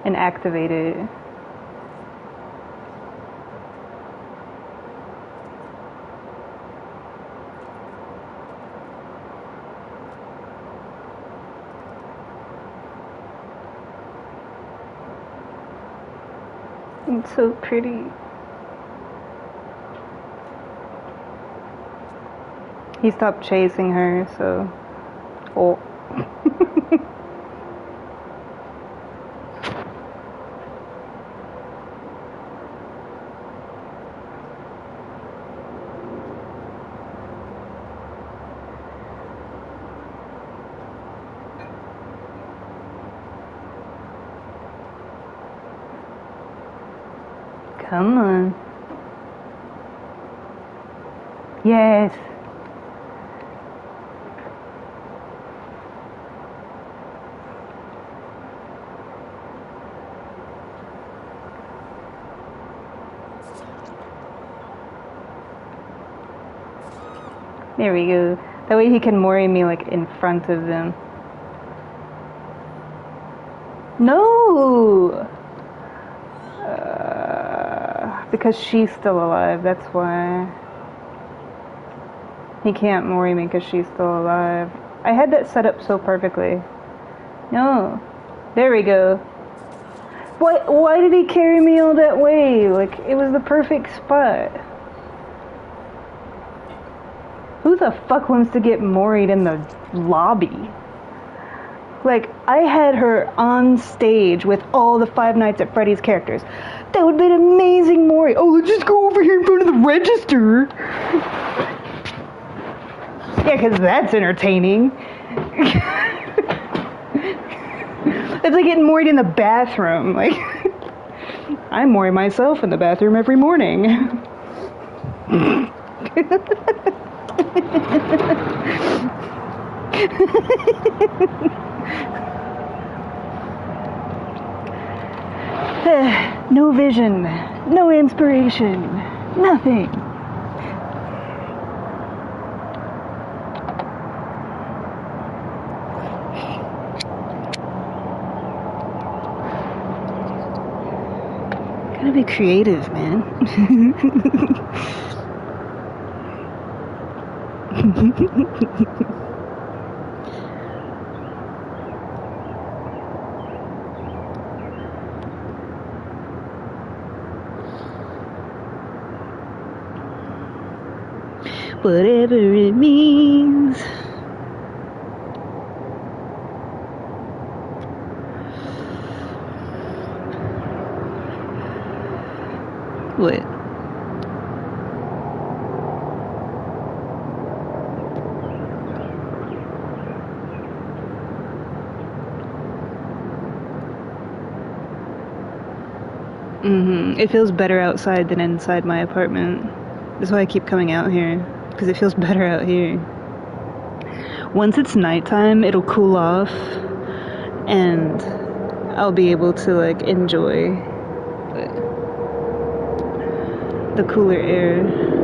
S1: and activate it. It's so pretty. He stopped chasing her, so... Oh. Come on. Yes. There we go. That way he can mori me like in front of them. No! Because she's still alive, that's why. He can't mori me because she's still alive. I had that set up so perfectly. No. There we go. Why did he carry me all that way? Like, it was the perfect spot. Who the fuck wants to get moried in the lobby? Like, I had her on stage with all the Five Nights at Freddy's characters. That would have been amazing mori. Oh, let's just go over here in front of the register. Yeah, because that's entertaining. It's like getting moried in the bathroom. Like, I mori myself in the bathroom every morning. No vision, no inspiration, nothing. Gotta be creative, man. Whatever it means. What? It feels better outside than inside my apartment. That's why I keep coming out here, because it feels better out here. Once it's nighttime, it'll cool off, and I'll be able to, like, enjoy the cooler air.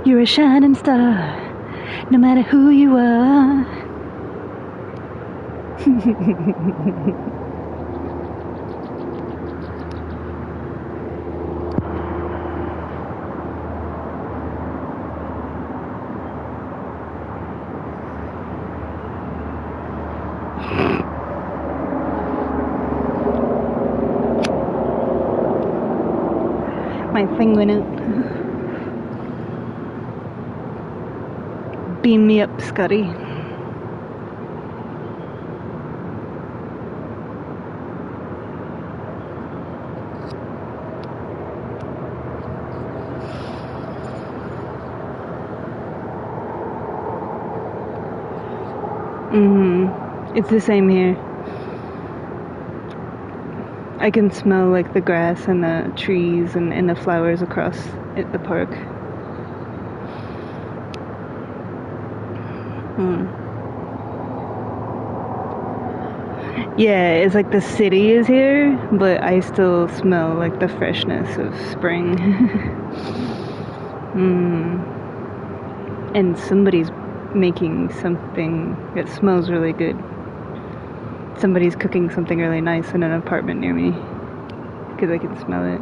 S1: You're a shining star, no matter who you are. My thing went out. Beam me up, Scotty. It's the same here. I can smell like the grass and the trees and the flowers across the park. Yeah, it's like the city is here, but I still smell like the freshness of spring. And somebody's making something that smells really good. Somebody's cooking something really nice in an apartment near me, because I can smell it.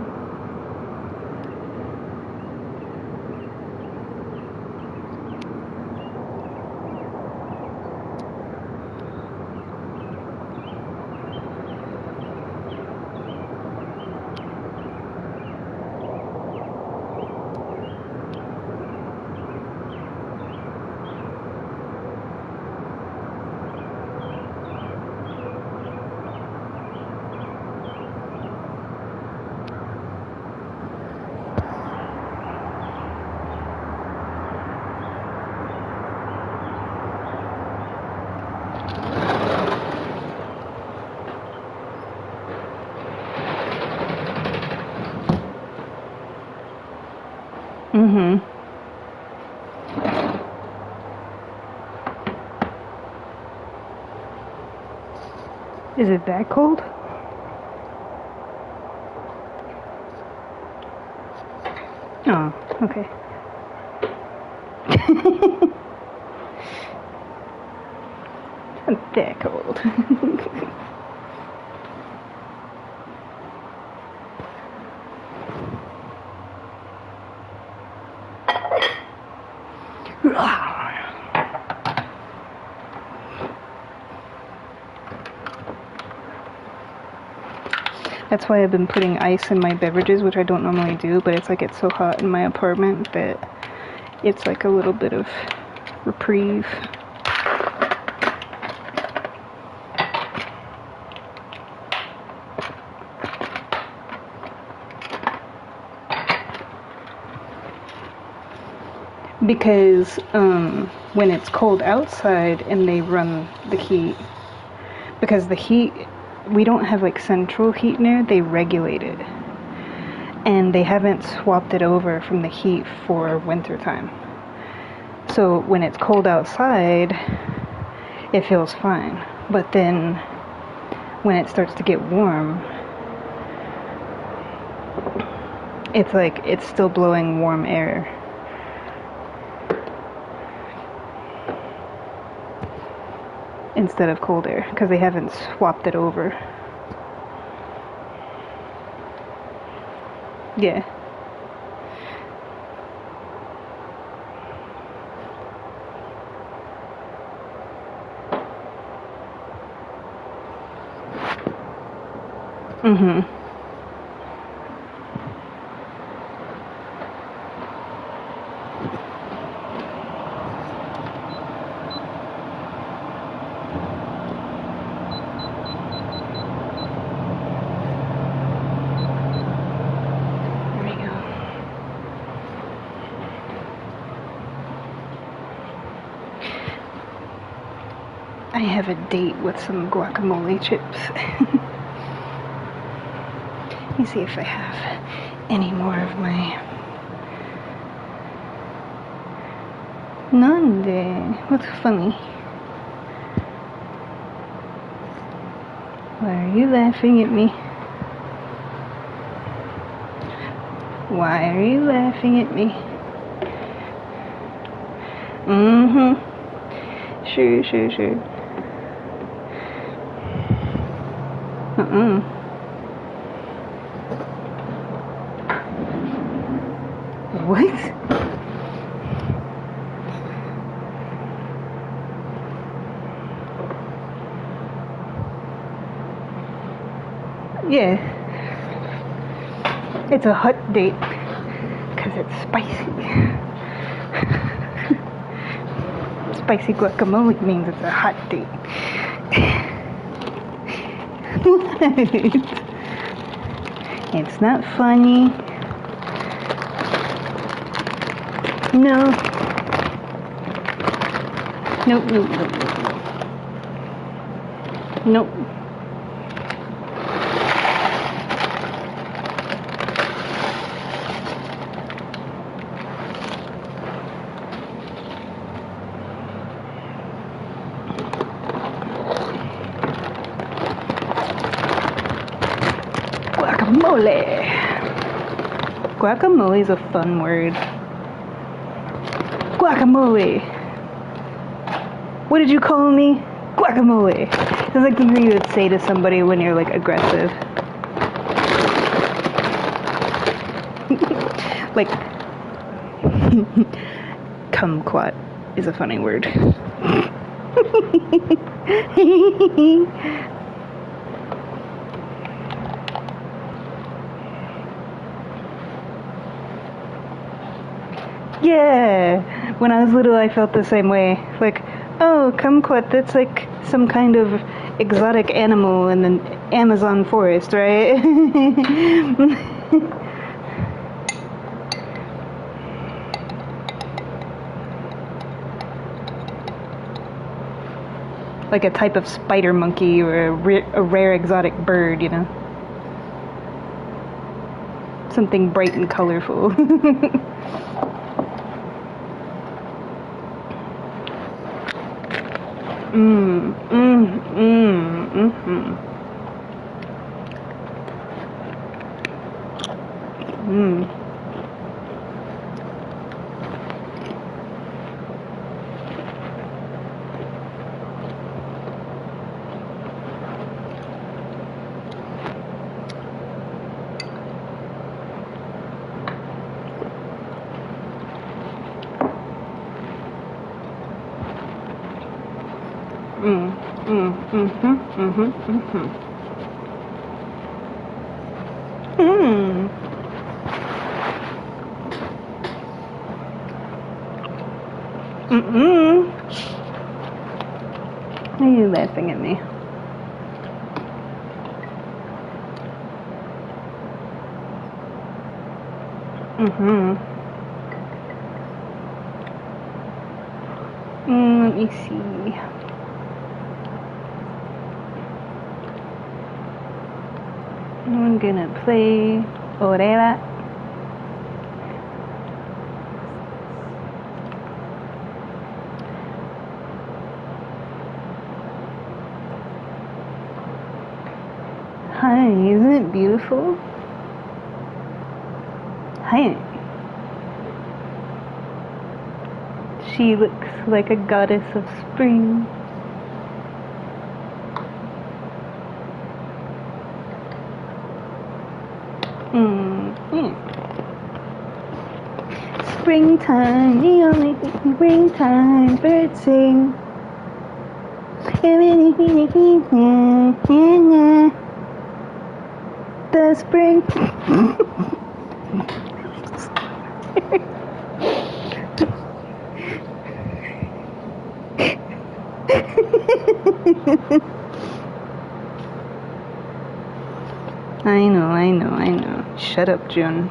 S1: Mm-hmm. Is it that cold? Oh, okay. Not that cold. That's why I've been putting ice in my beverages, which I don't normally do, but it's like it's so hot in my apartment that it's like a little bit of reprieve. Because when it's cold outside and they run the heat, because the heat, we don't have like central heat in there, they regulate it. And they haven't swapped it over from the heat for winter time. So when it's cold outside, it feels fine. But then when it starts to get warm, it's like it's still blowing warm air. Instead of cold air, because they haven't swapped it over. Yeah. Mm-hmm. I have a date with some guacamole chips. Let me see if I have any more of my... Nande? What's funny? Why are you laughing at me? Why are you laughing at me? Mm-hmm. Sure. What? Yeah. It's a hot date. Because it's spicy. Spicy guacamole means it's a hot date. What? It's not funny. No. Nope. Guacamole. Guacamole is a fun word. Guacamole. What did you call me? Guacamole. It's like something you would say to somebody when you're like aggressive. Like, kumquat is a funny word. Yeah, when I was little I felt the same way. Like, oh, kumquat, that's like some kind of exotic animal in the Amazon forest, right? Like a type of spider monkey or a rare exotic bird, you know? Something bright and colorful. Mm, mm, mm, mm-hmm. Mm. Mm, mm, mm-hmm, mm-hmm, mm-hmm. Mm. Mm-mm. Why are you laughing at me? Mm-hmm. Let me see. I'm gonna play Orera. Hi, isn't it beautiful? Hi. She looks like a goddess of spring. Mm. Springtime, the only springtime birds sing. The spring. I know. Shut up, June.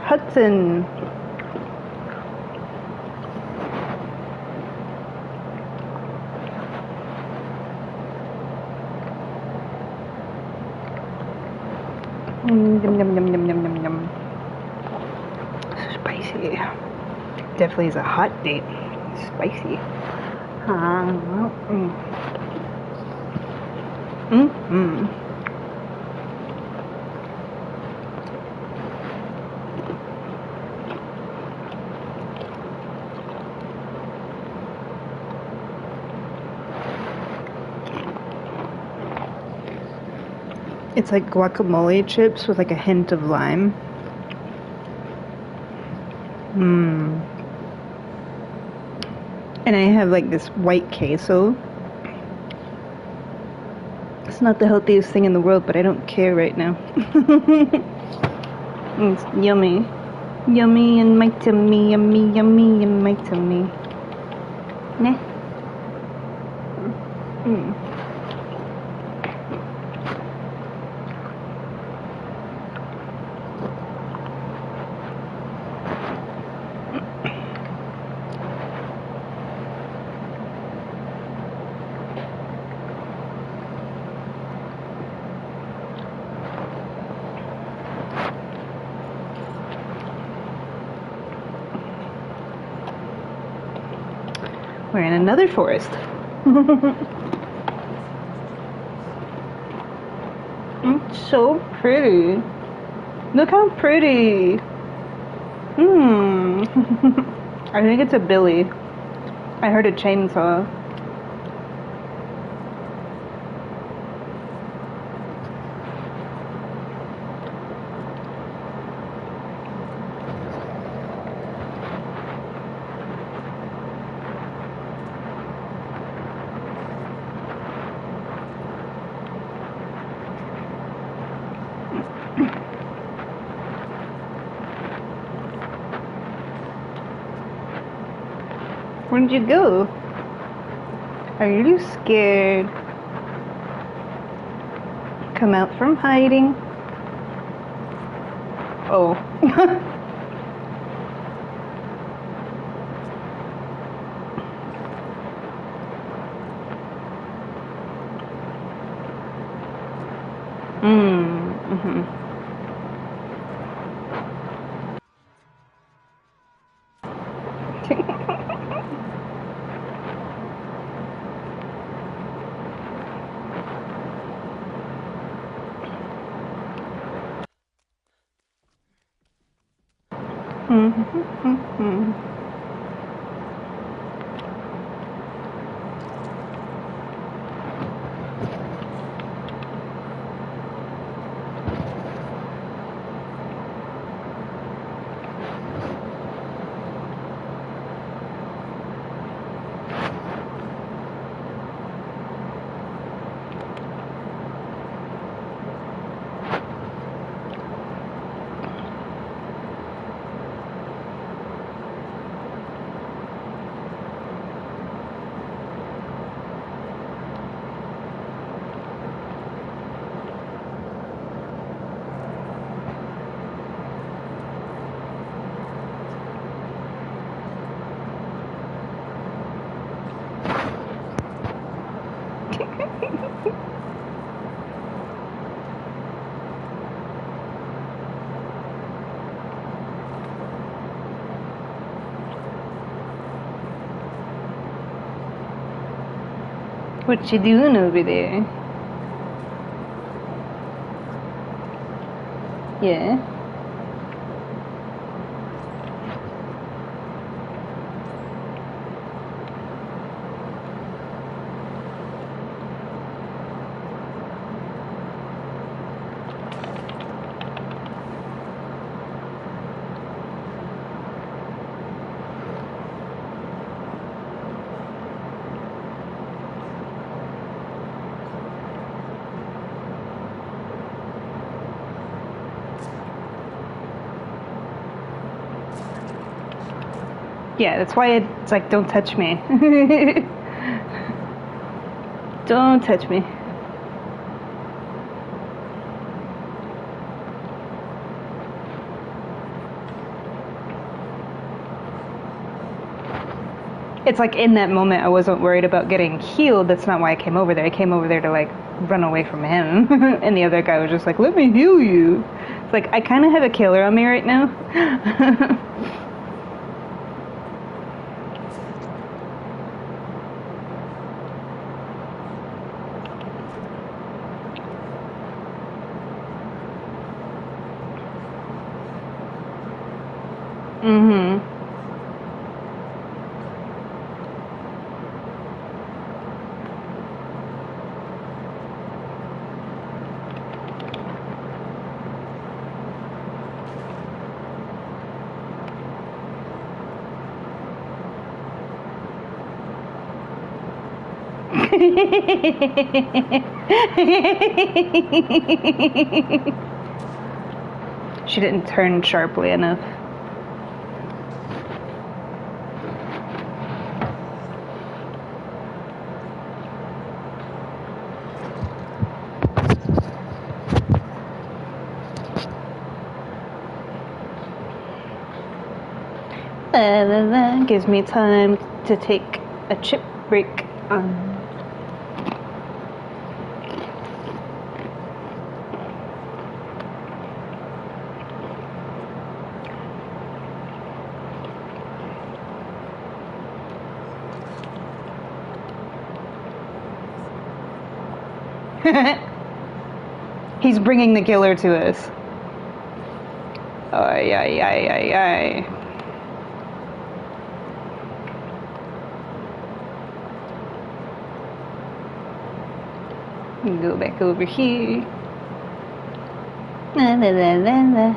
S1: Hudson. Yum, yum, yum, yum, yum, yum, yum. Spicy. Definitely is a hot date. Spicy. It's like guacamole chips with like a hint of lime. And I have like this white queso. It's not the healthiest thing in the world, but I don't care right now. It's yummy. Yummy in my tummy, yummy in my tummy. Nah. We're in another forest. It's so pretty. Look how pretty. I think it's a billy. I heard a chainsaw. Where'd you go? Are you scared? Come out from hiding. Oh. Mm-hmm. Mm-hmm. What you doing over there? Yeah. Yeah, that's why it's like, don't touch me. Don't touch me. It's like in that moment I wasn't worried about getting healed. That's not why I came over there. I came over there to like run away from him. And the other guy was just like, let me heal you. It's like, I kind of have a killer on me right now. Mm-hmm. She didn't turn sharply enough. Gives me time to take a chip break. He's bringing the killer to us. Ay, ay, ay, ay, ay. Go back over here. La la la la la.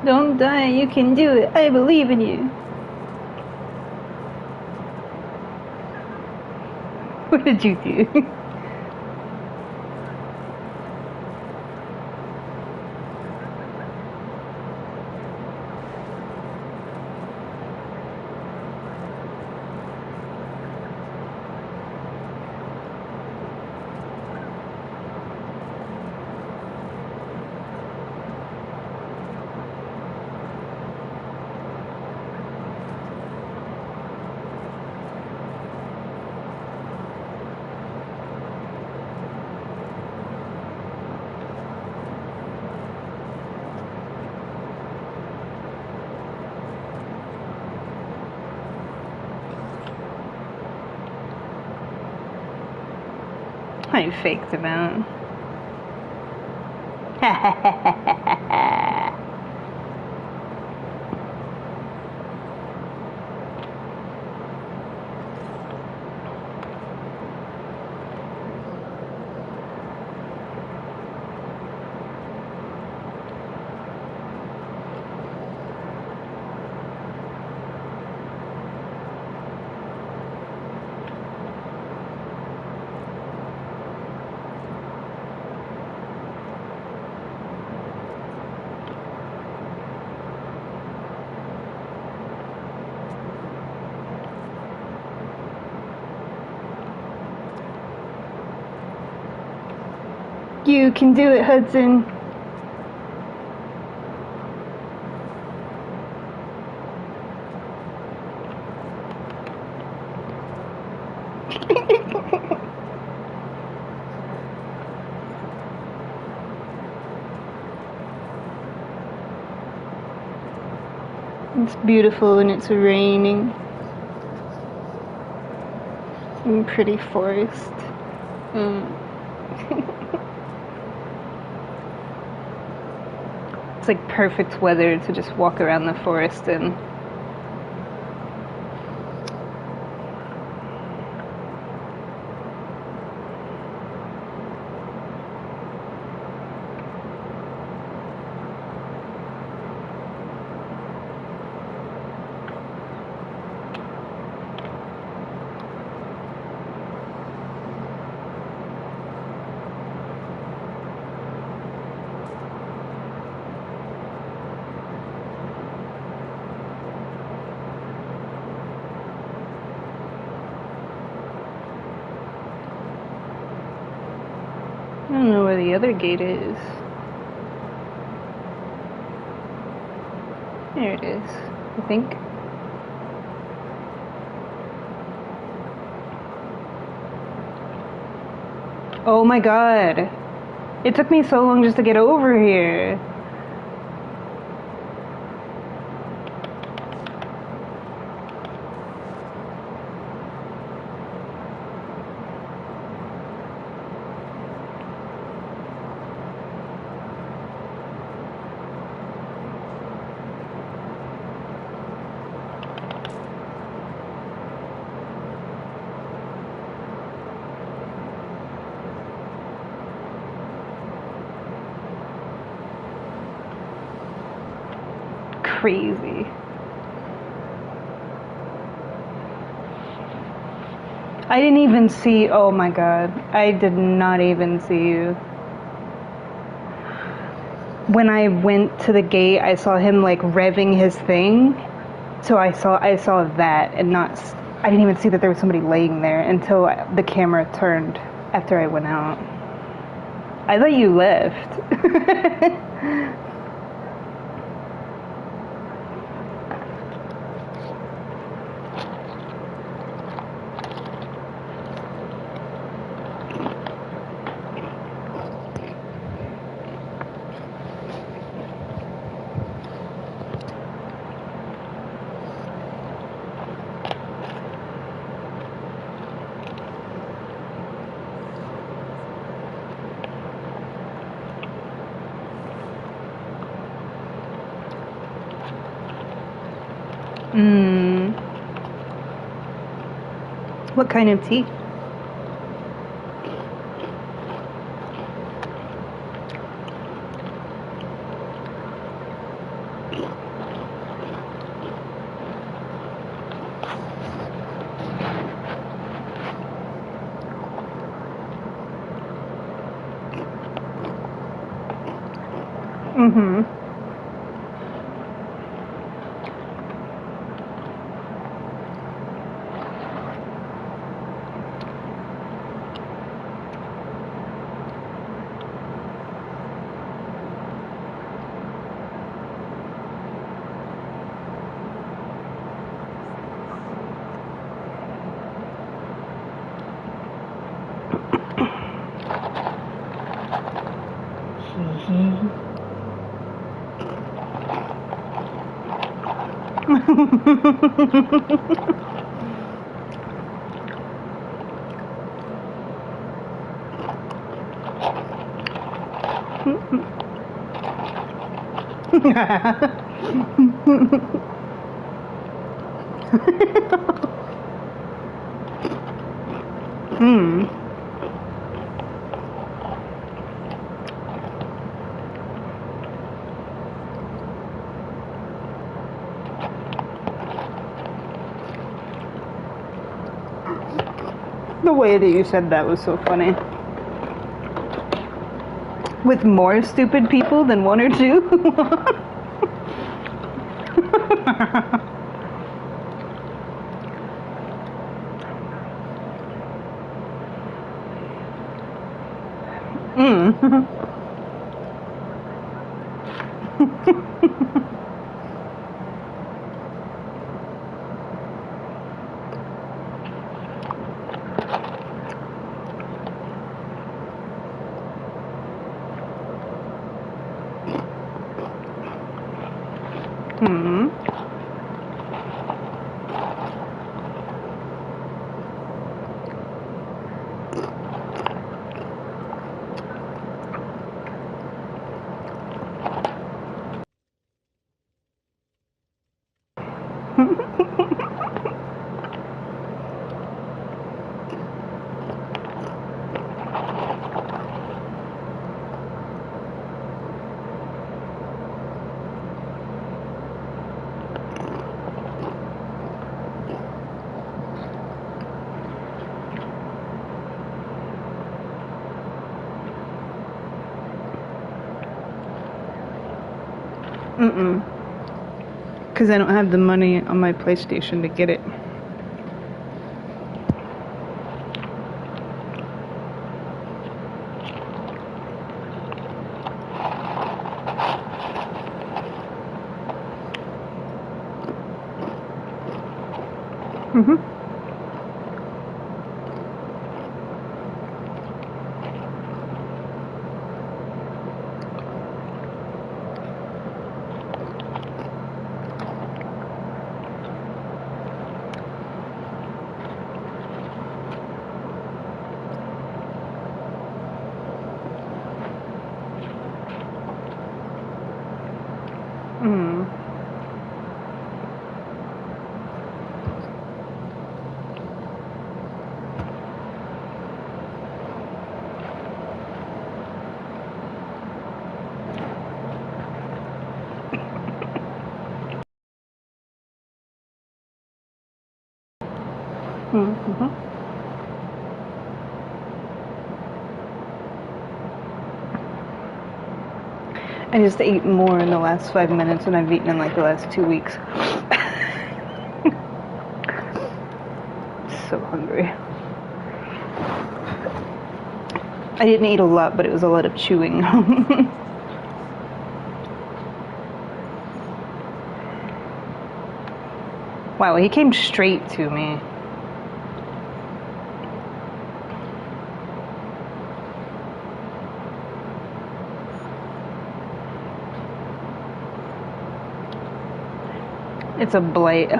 S1: Don't die, you can do it. I believe in you. What did you do? I faked him out. You can do it, Hudson. It's beautiful and it's raining. And pretty forest. It's like perfect weather to just walk around the forest in. I don't know where the other gate is. There it is, I think. Oh my god. It took me so long just to get over here. Crazy. I didn't even see, oh my god, I did not even see you. When I went to the gate, I saw him like revving his thing, so I saw that and not, I didn't even see that there was somebody laying there until the camera turned after I went out. I thought you left. What kind of tea? Hmm. The way that you said that was so funny. With more stupid people than one or two? Mm. Hmm. Mm-mm. Because I don't have the money on my PlayStation to get it. Mm-hmm. Mm. Mm-hmm. I just ate more in the last 5 minutes than I've eaten in like the last 2 weeks. So hungry. I didn't eat a lot, but it was a lot of chewing. Wow, he came straight to me. It's a blight.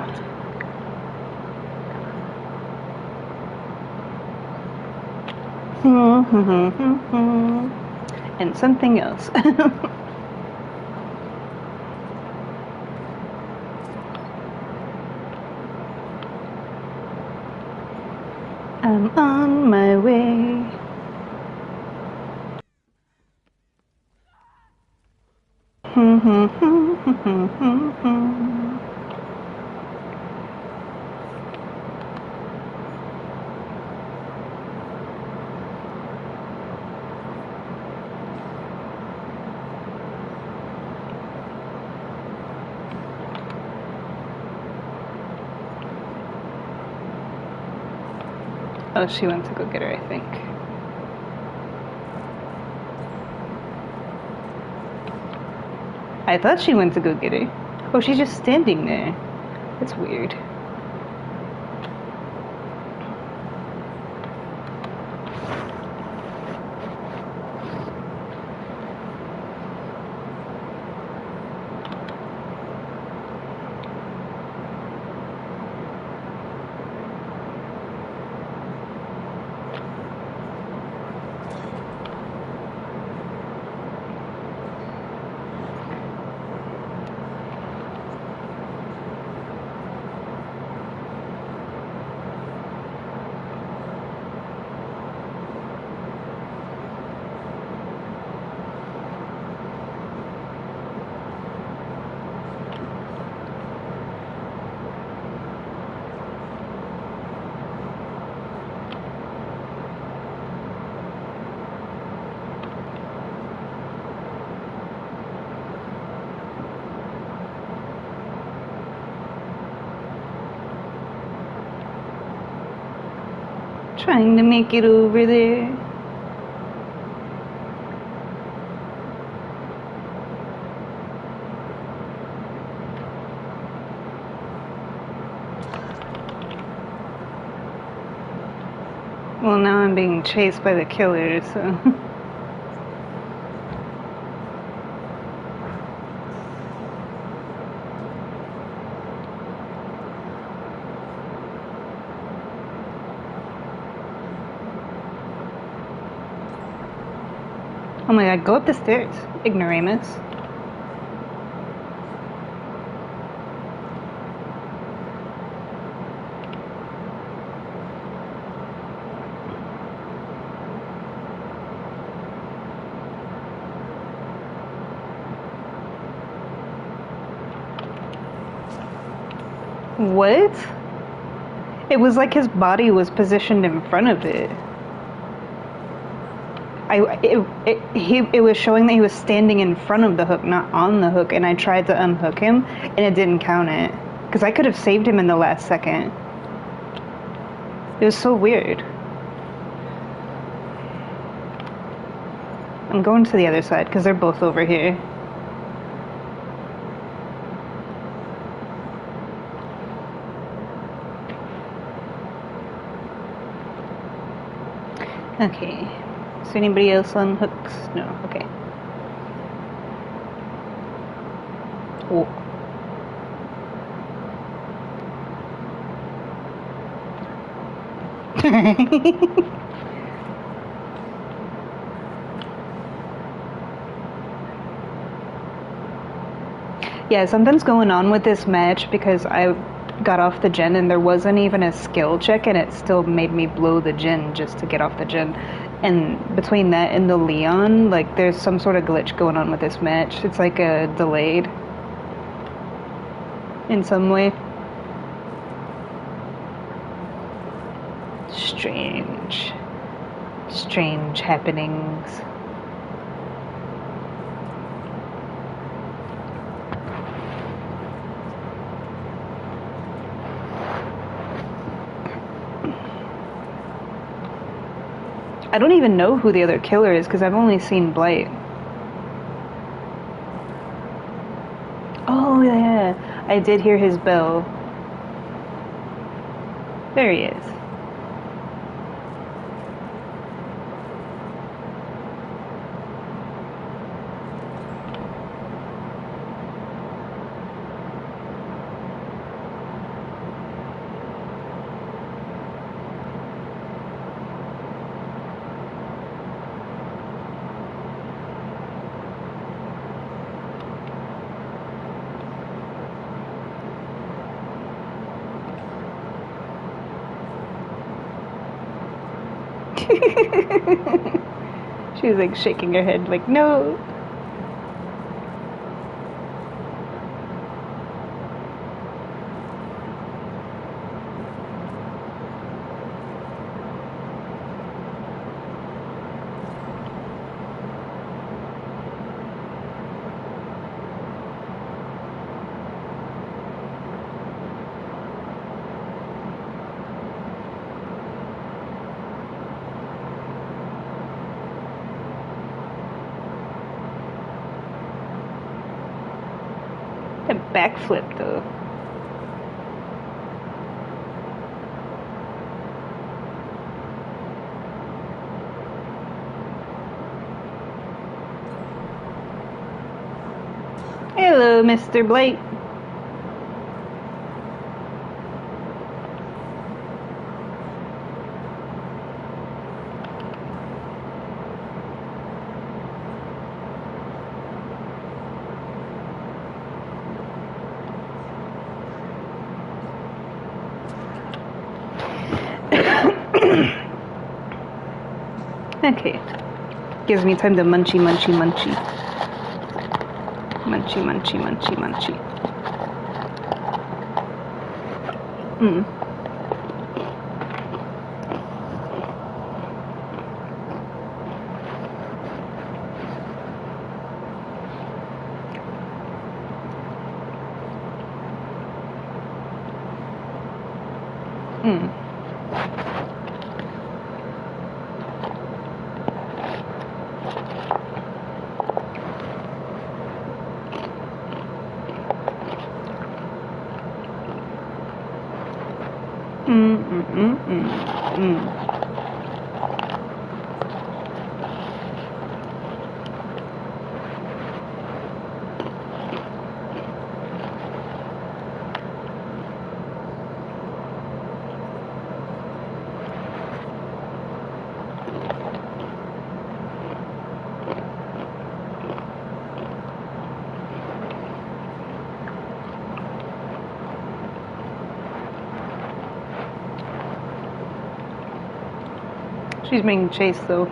S1: And something else. I'm on my way. Oh, she went to go get her, I think. I thought she went to go get her. Oh, she's just standing there. That's weird. trying to make it over there. Well, now I'm being chased by the killer, so... Oh my god, go up the stairs, ignoramus. What? It was like his body was positioned in front of it. It was showing that he was standing in front of the hook, not on the hook, and I tried to unhook him, and it didn't count it. Because I could have saved him in the last second. It was so weird. I'm going to the other side, because they're both over here. Okay. Is there anybody else on hooks? No. Okay. Oh. Yeah, something's going on with this match because I got off the gen and there wasn't even a skill check and it still made me blow the gen just to get off the gen. And between that and the Leon, like, there's some sort of glitch going on with this match. It's like a delayed in some way. Strange happenings. I don't even know who the other killer is because I've only seen Blight. Oh yeah, I did hear his bell. There he is. She was like shaking her head like, no. That backflip though. Hello, Mr. Blake. Okay. Gives me time to munchy, munchy, munchy. Munchy, munchy, munchy, munchy. Mm, mm, mm, mm, mm. She's being chased though.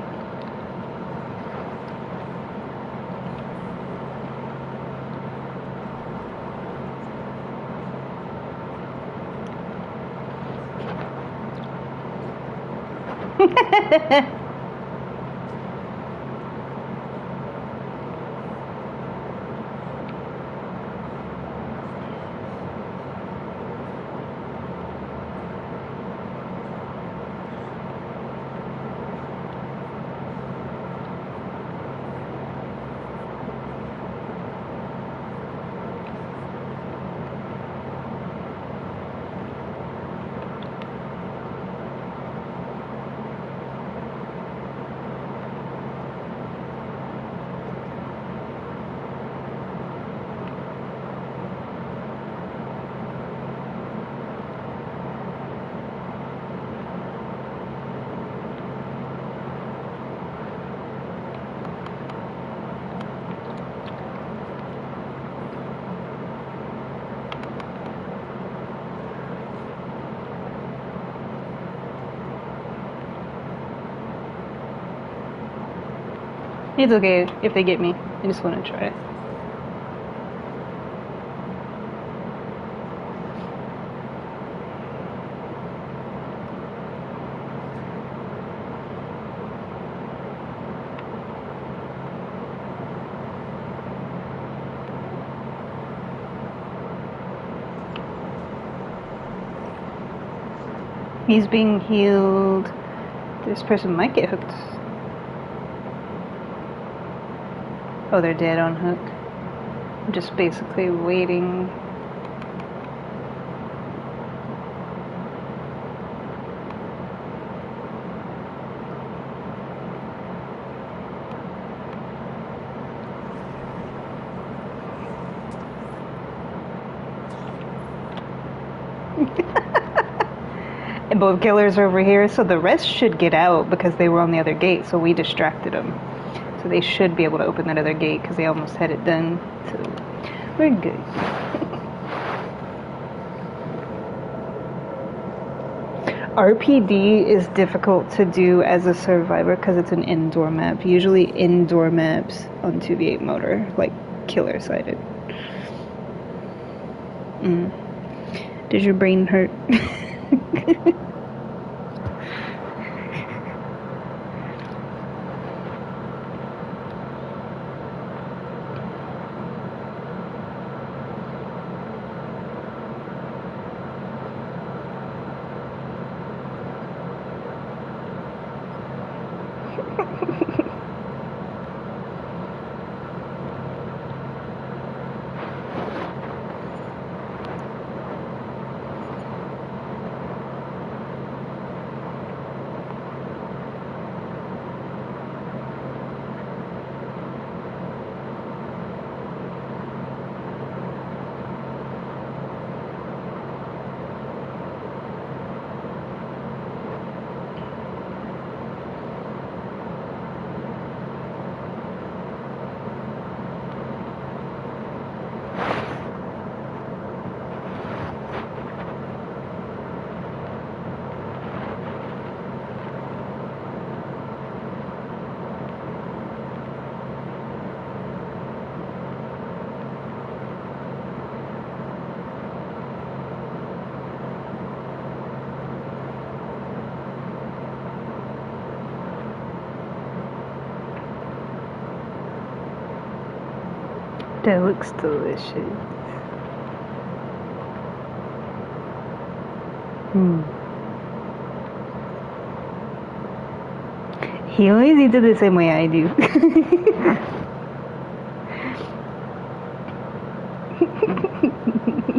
S1: It's okay if they get me. I just want to try it. He's being healed. This person might get hooked. Oh, they're dead on hook. I'm just basically waiting. And both killers are over here, so the rest should get out because they were on the other gate, so we distracted them. So they should be able to open that other gate because they almost had it done. So we're good. RPD is difficult to do as a survivor because it's an indoor map. Usually indoor maps on 2v8 motor, like killer sided. Does your brain hurt? That looks delicious. He always eats it the same way I do.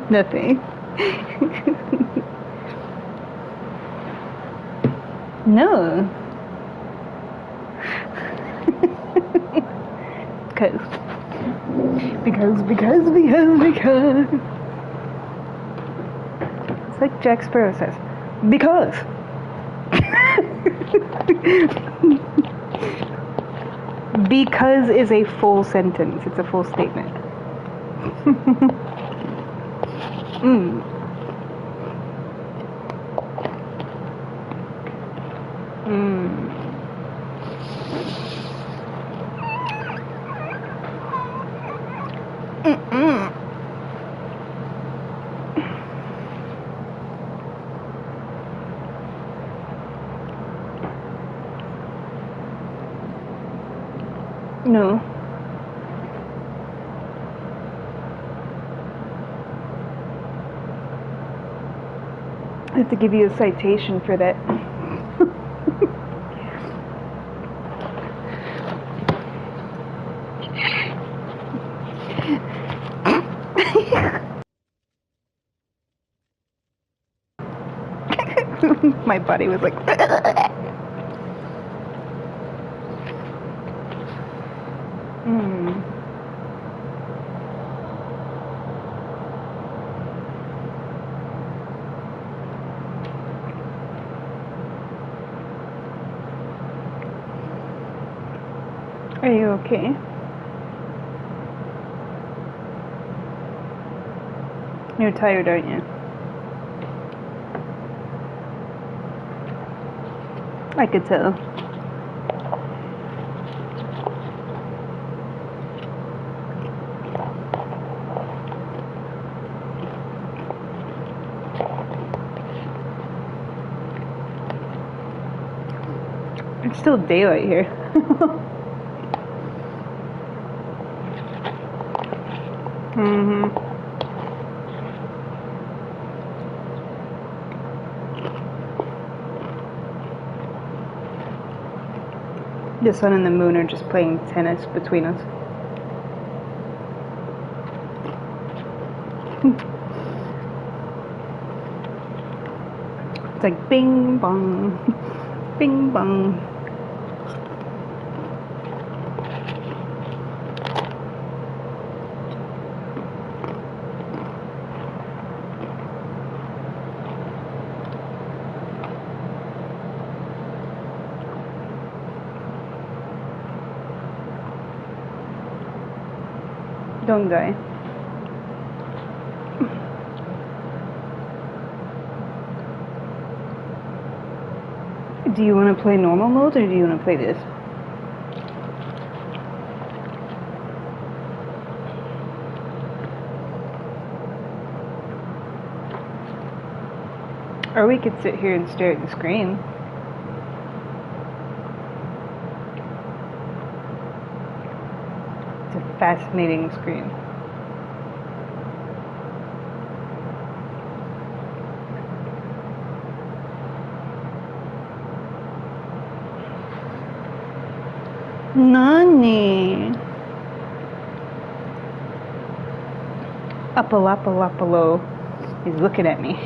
S1: Nothing. No. Because. It's like Jack Sparrow says. Because. Because is a full sentence. It's a full statement. No. I have to give you a citation for that. My body was like... Are you okay? You're tired, aren't you? I could tell. It's still daylight here. The sun and the moon are just playing tennis between us. It's like bing bong, bing bong. Don't die. Do you want to play normal mode or do you want to play this? Or we could sit here and stare at the screen. It's a fascinating screen. Nani? Apalapalapalo is looking at me.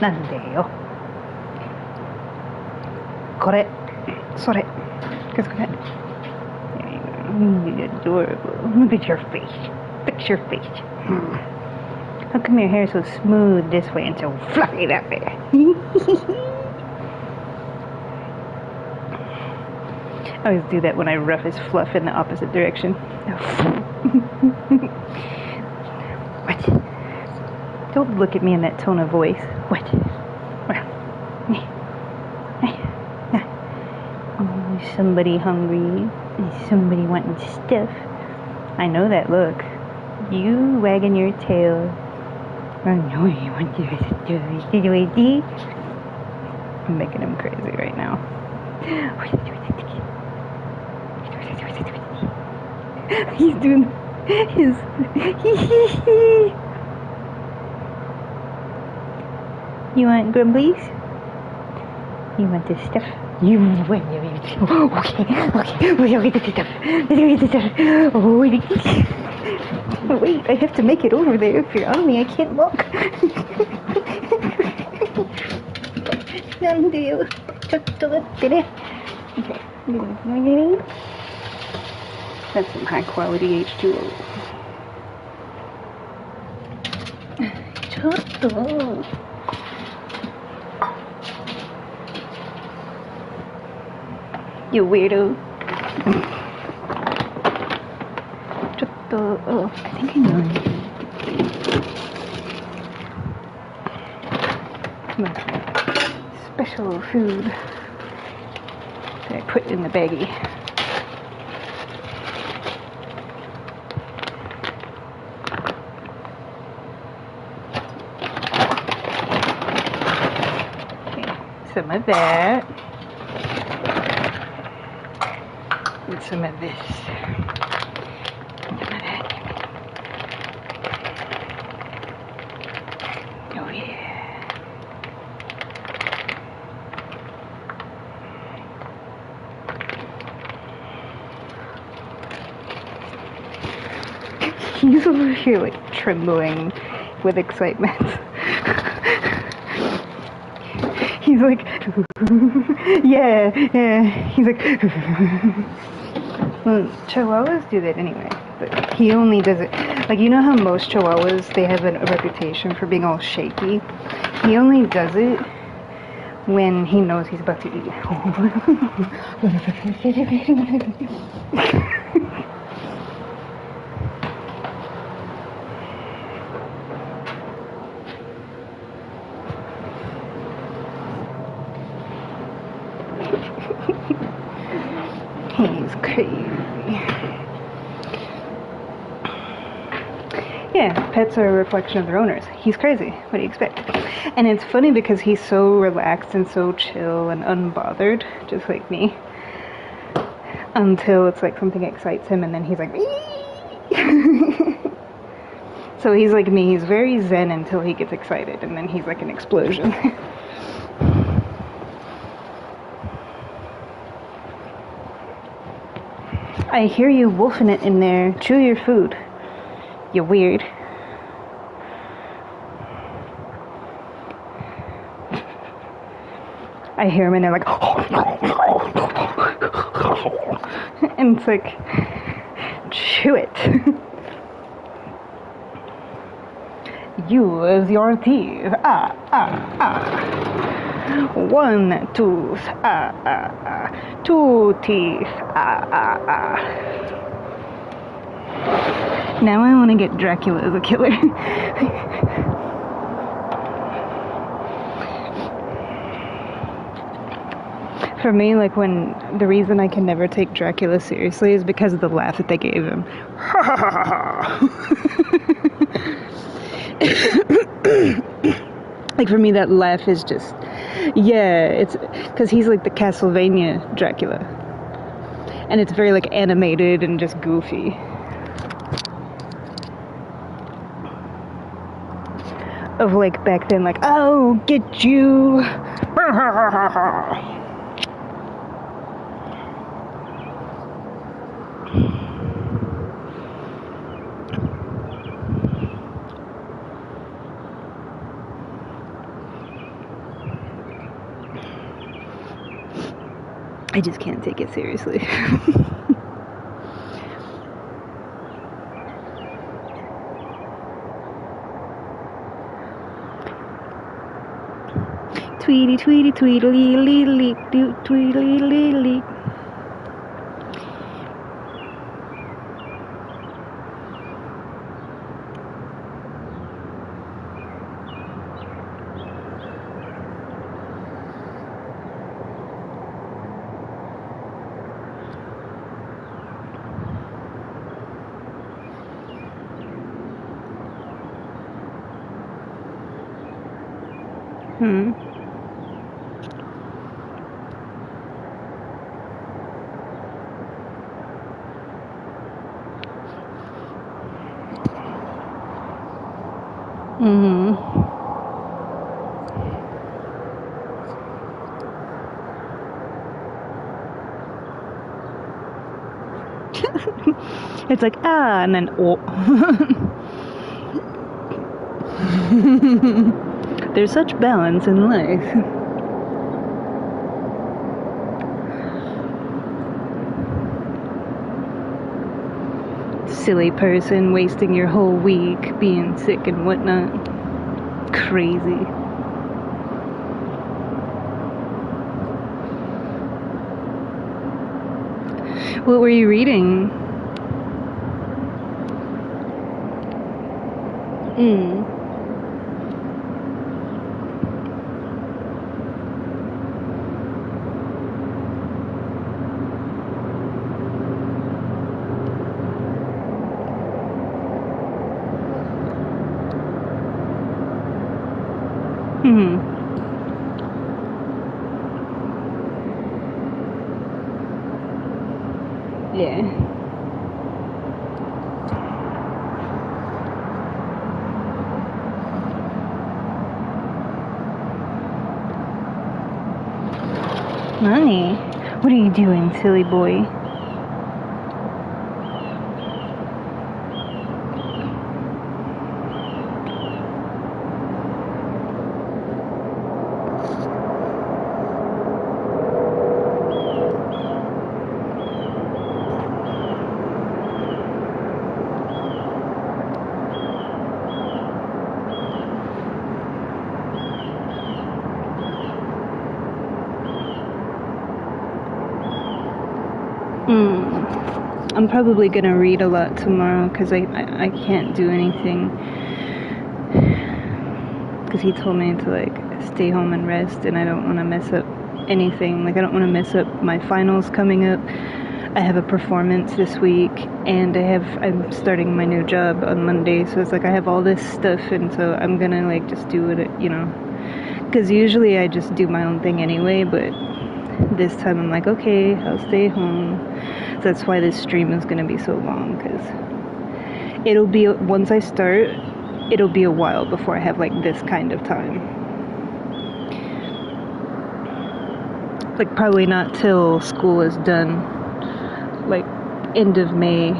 S1: Nandeo. Kore. Sore. Kore. You're adorable. Look at your face. Fix your face. How come your hair is so smooth this way and so fluffy that way? I always do that when I rough his fluff in the opposite direction. What? Don't look at me in that tone of voice. What? Oh, is somebody hungry? Is somebody wanting stuff? I know that look. You wagging your tail. I know you want to do. I'm making him crazy right now. He's doing his You want grumblies? You want this stuff? You want okay. We'll get this stuff. Let's get this stuff. Oh, wait, I have to make it over there. If you're on me, I can't walk. なんでよ。ちょっと待ってね。Okay. That's some high quality H2O. ちょっと。You weirdo. ちょっと。Oh, I think I know. My special food that I put in the baggie. Some of that, and some of this. Some of that. Oh yeah. He's over here like trembling with excitement. He's like, yeah. He's like, well, Chihuahuas do that anyway, but he only does it, like, you know how most Chihuahuas, they have a reputation for being all shaky? He only does it when he knows he's about to eat. He's crazy. Yeah, pets are a reflection of their owners. He's crazy. What do you expect? And it's funny because he's so relaxed and so chill and unbothered, just like me. Until it's like something excites him and then he's like, so he's like me, he's very zen until he gets excited and then he's like an explosion. I hear you wolfing it in there. Chew your food. You're weird. I hear him and they're like, and it's like, chew it. Use your teeth. 1 tooth. 2 teeth. Now I want to get Dracula as a killer. For me, like, when the reason I can never take Dracula seriously is because of the laugh that they gave him. Like, for me, that laugh is just, yeah, it's because he's like the Castlevania Dracula, and it's very like animated and just goofy. Of like back then, like, oh, get you. I just can't take it seriously. Tweety, tweety, tweedly, lee, tweedly, lee. It's like, and then, oh. There's such balance in life. Silly person wasting your whole week being sick and whatnot. Crazy. What were you reading? Mm. Hmm. Yeah. Money? What are you doing, silly boy? I'm probably gonna read a lot tomorrow because I can't do anything. Because he told me to like stay home and rest, and I don't want to mess up anything. Like I don't want to mess up my finals coming up. I have a performance this week, and I'm starting my new job on Monday, so it's like I have all this stuff, and so I'm gonna like just do it, Because usually I just do my own thing anyway, but this time I'm like, okay, I'll stay home. So that's why this stream is gonna be so long, because once I start, it'll be a while before I have like this kind of time. Like probably not till school is done, like end of May.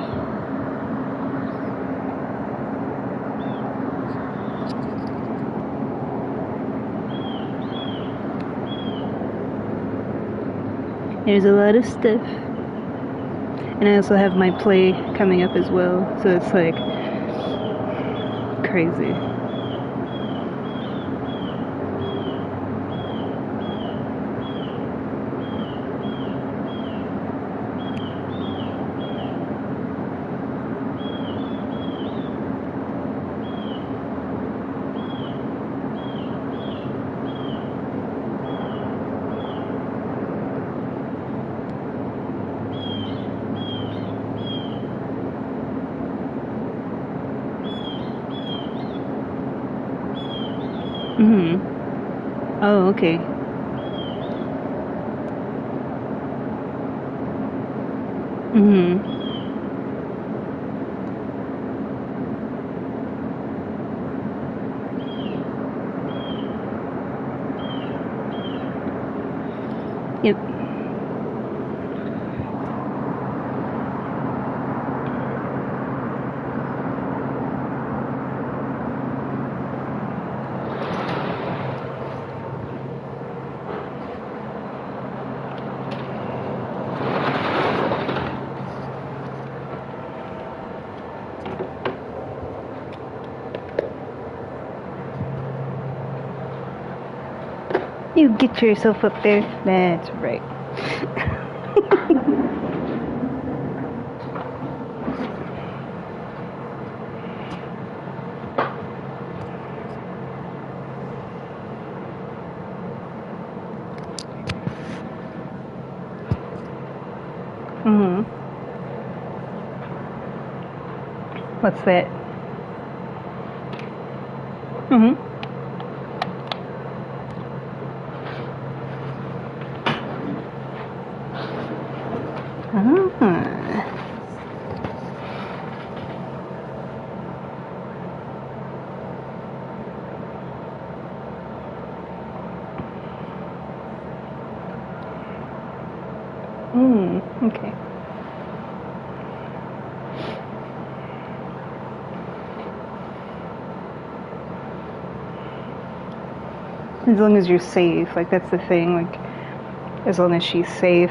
S1: There's a lot of stuff. And I also have my play coming up as well, so it's like crazy. Oh, okay. Yep. You get yourself up there. That's right. What's that? Okay. As long as you're safe, like that's the thing, like as long as she's safe.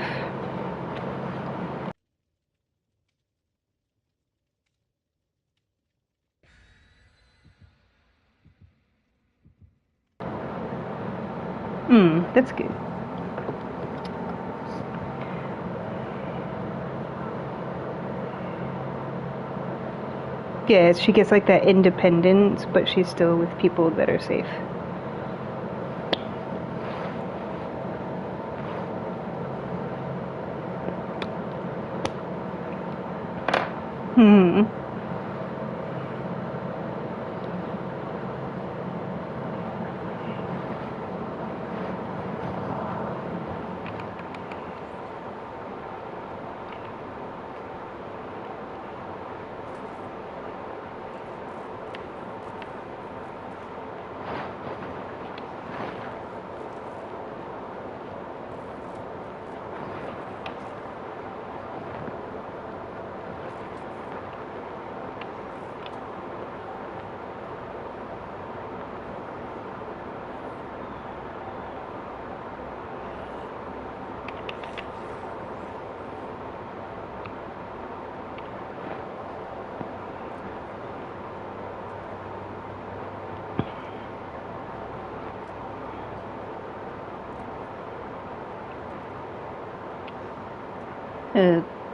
S1: That's good. Yeah, she gets like that independence, but she's still with people that are safe. Hmm.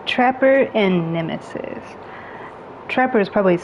S1: Trapper and Nemesis. Trapper is probably.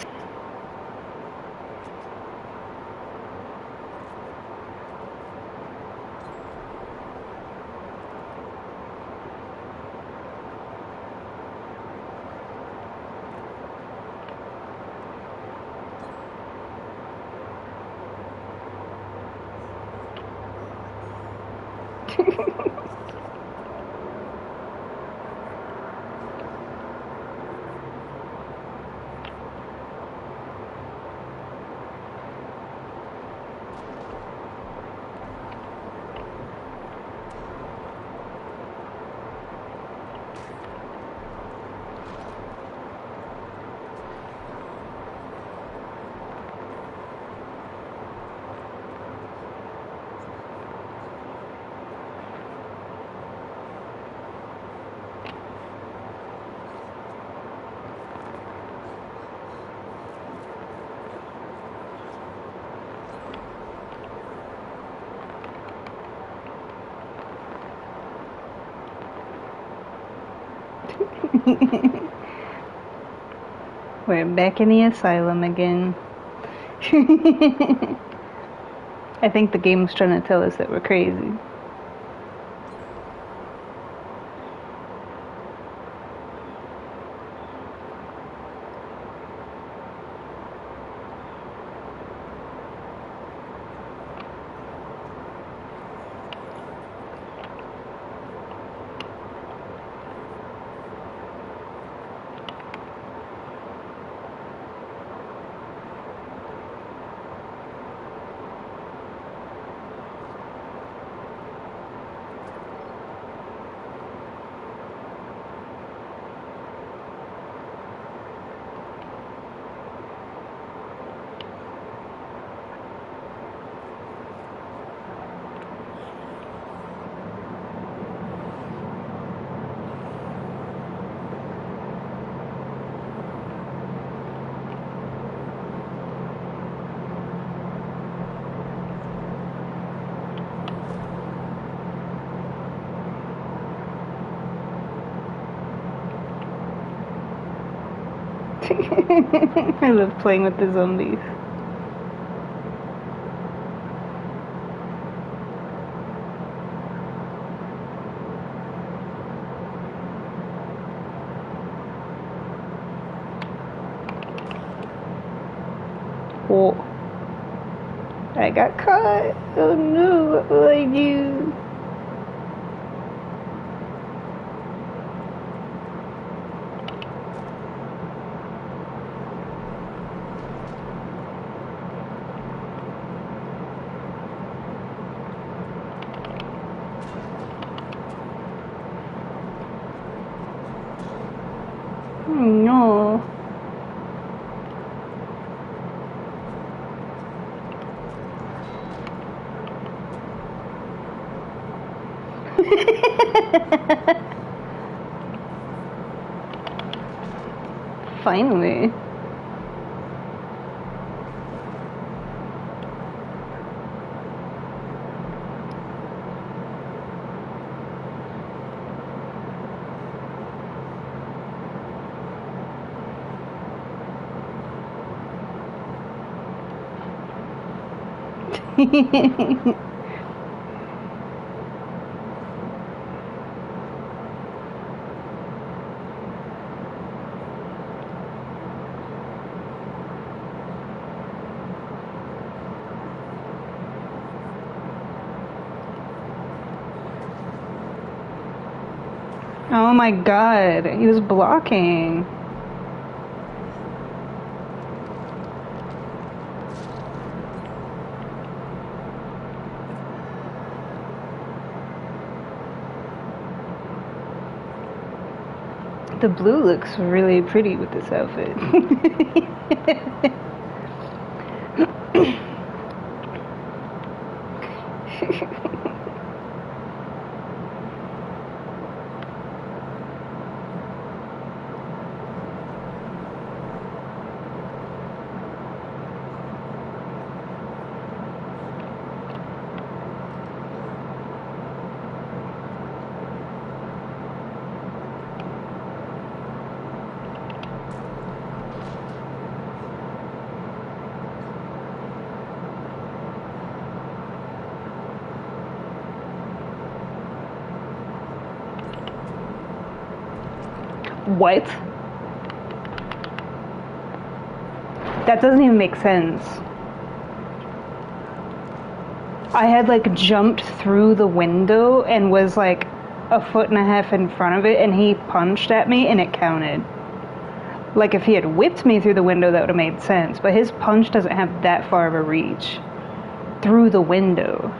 S1: We're back in the asylum again. I think the game's trying to tell us that we're crazy. I love playing with the zombies. Oh, I got caught. Oh no, what will I do? Oh no. Finally. Oh my god, he was blocking. The blue looks really pretty with this outfit. What? That doesn't even make sense. I had like jumped through the window and was like a foot and a half in front of it, and he punched at me and it counted. Like if he had whipped me through the window, that would have made sense, but his punch doesn't have that far of a reach through the window.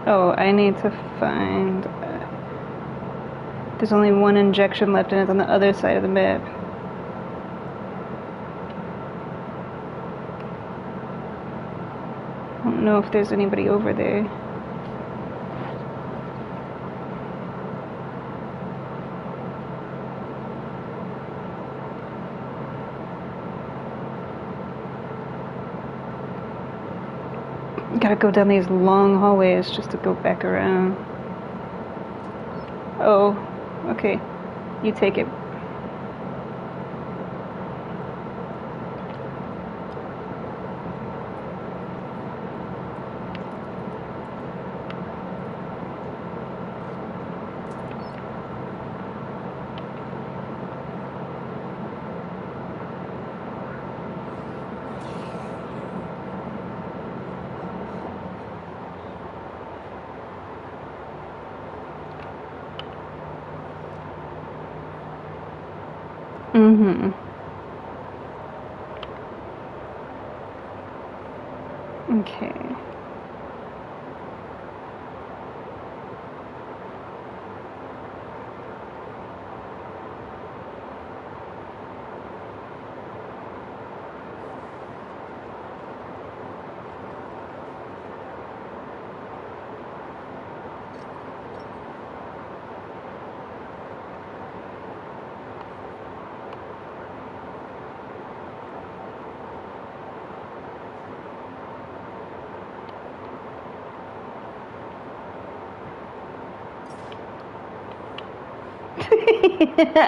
S1: Oh, I need to find... there's only one injection left and it's on the other side of the map. I don't know if there's anybody over there. Gotta go down these long hallways just to go back around. Oh, okay. You take it. Mm-hmm. Okay.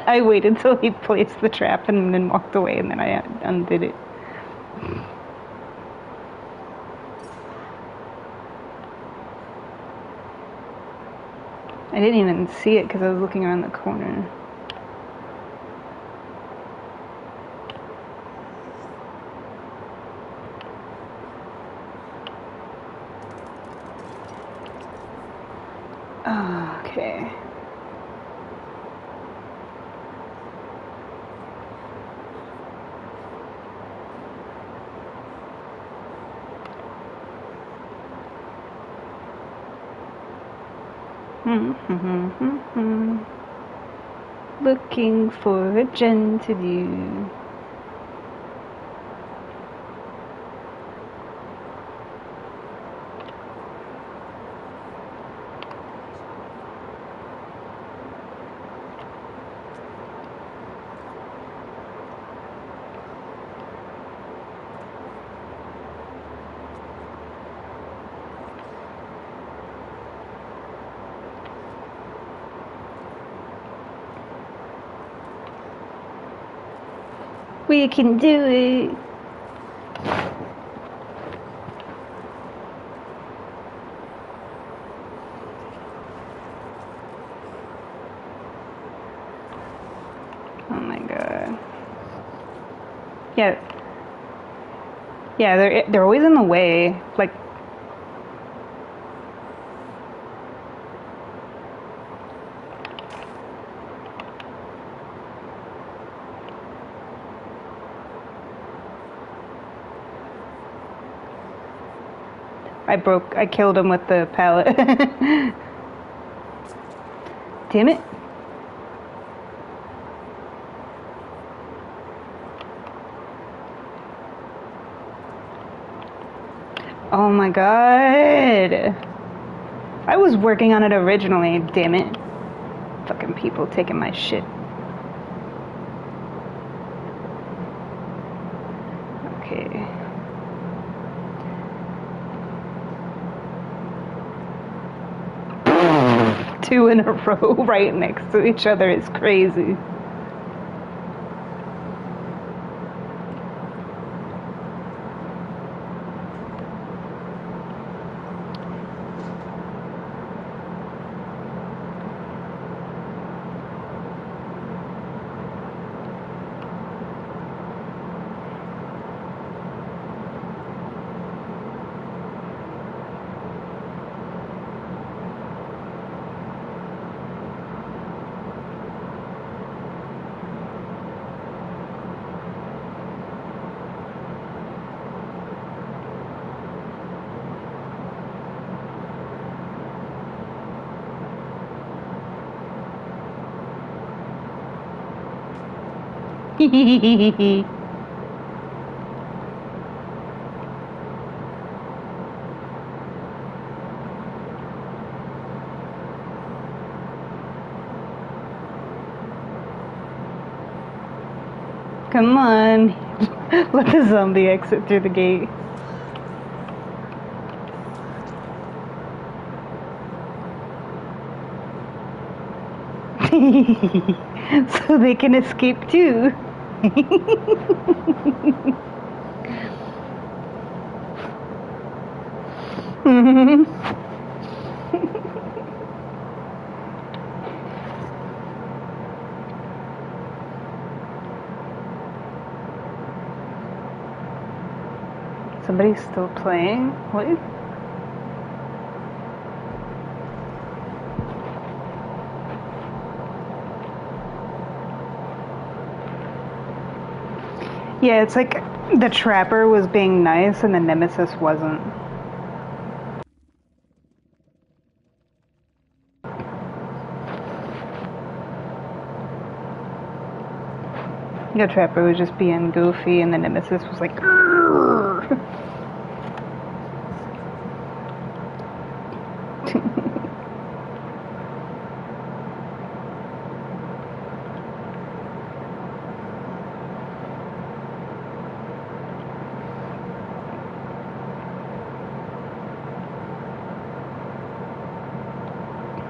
S1: I waited till he placed the trap and then walked away, and then I undid it. I didn't even see it because I was looking around the corner. Okay. Looking for a gen to do. We can do it. Oh my god. Yeah. Yeah, they're always in the way. Like, I killed him with the pallet. Damn it. Oh my god. I was working on it originally, damn it. Fucking people taking my shit. Okay. Two in a row right next to each other is crazy. Come on. Let the zombie exit through the gate. So they can escape too. Somebody's still playing? What? Yeah, it's like the Trapper was being nice and the Nemesis wasn't. The Trapper was just being goofy and the Nemesis was like, "Grrr."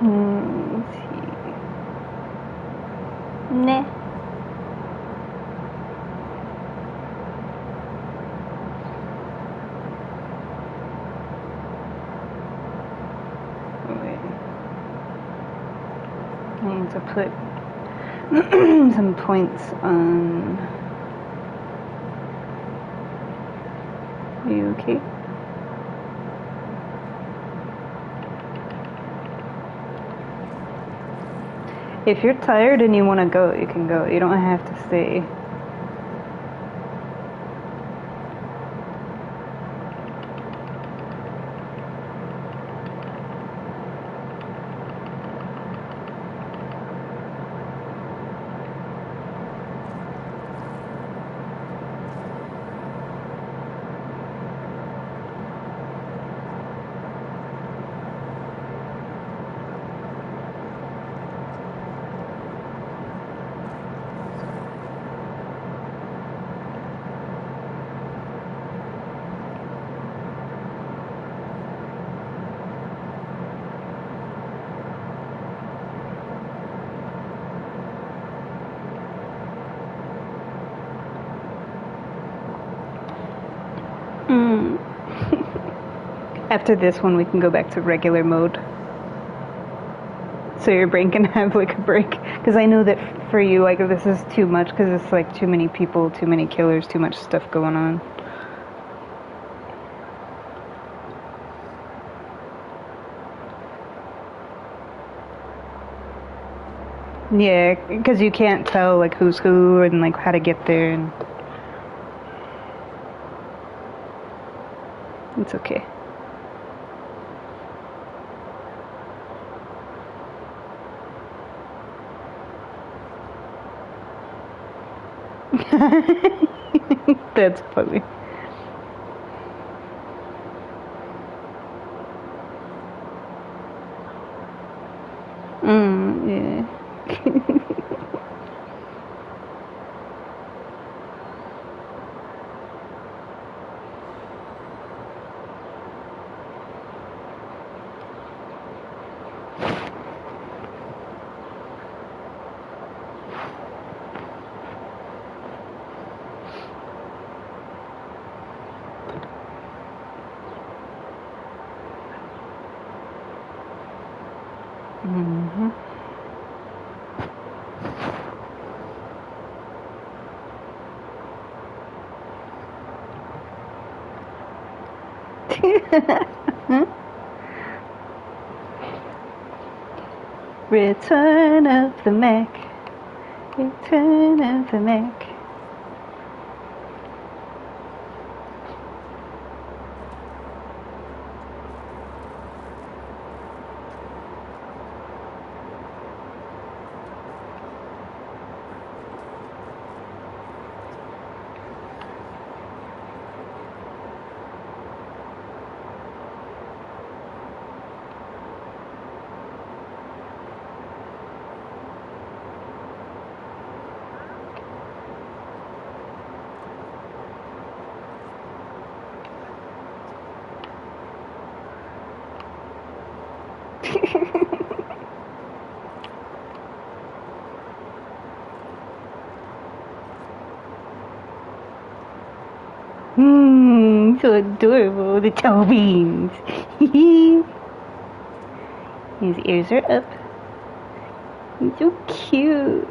S1: Let's see. Nah. Wait. I need to put some points on. Are you okay? If you're tired and you want to go, you can go. You don't have to stay. After this one, we can go back to regular mode. So your brain can have like a break. Because I know that for you, like, this is too much. Because it's like too many people, too many killers, too much stuff going on. Yeah, because you can't tell like who's who and like how to get there, and it's okay. That's funny. Yeah. Mm-hmm. Return of the Mac. Return of the Mac. So adorable, the toe beans. His ears are up. He's so cute.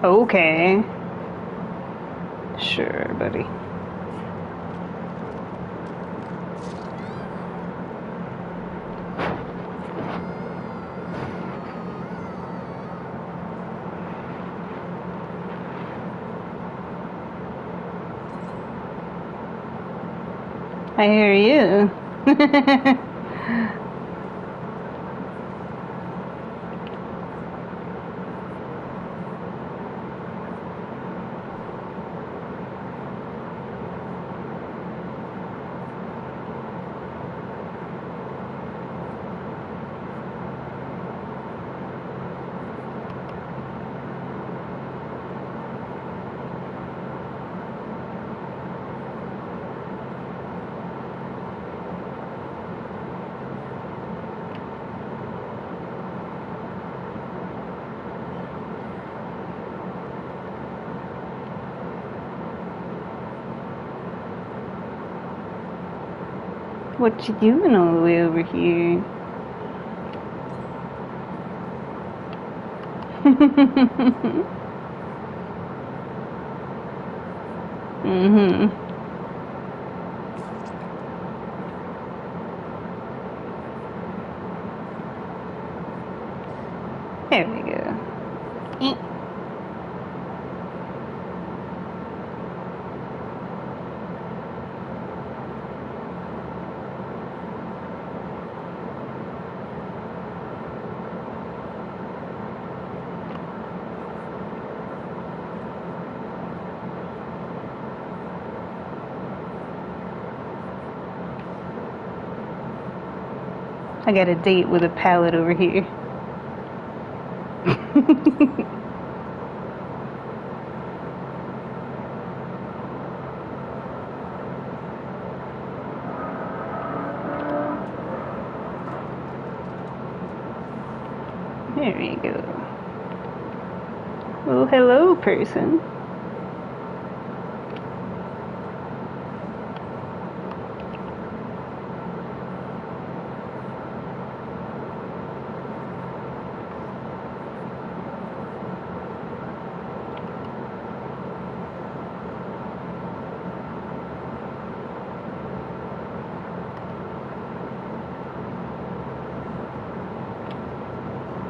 S1: Okay. Sure, buddy. I hear you. What you doing all the way over here? Mm-hmm. I got a date with a pallet over here. There you go. Well, hello, person.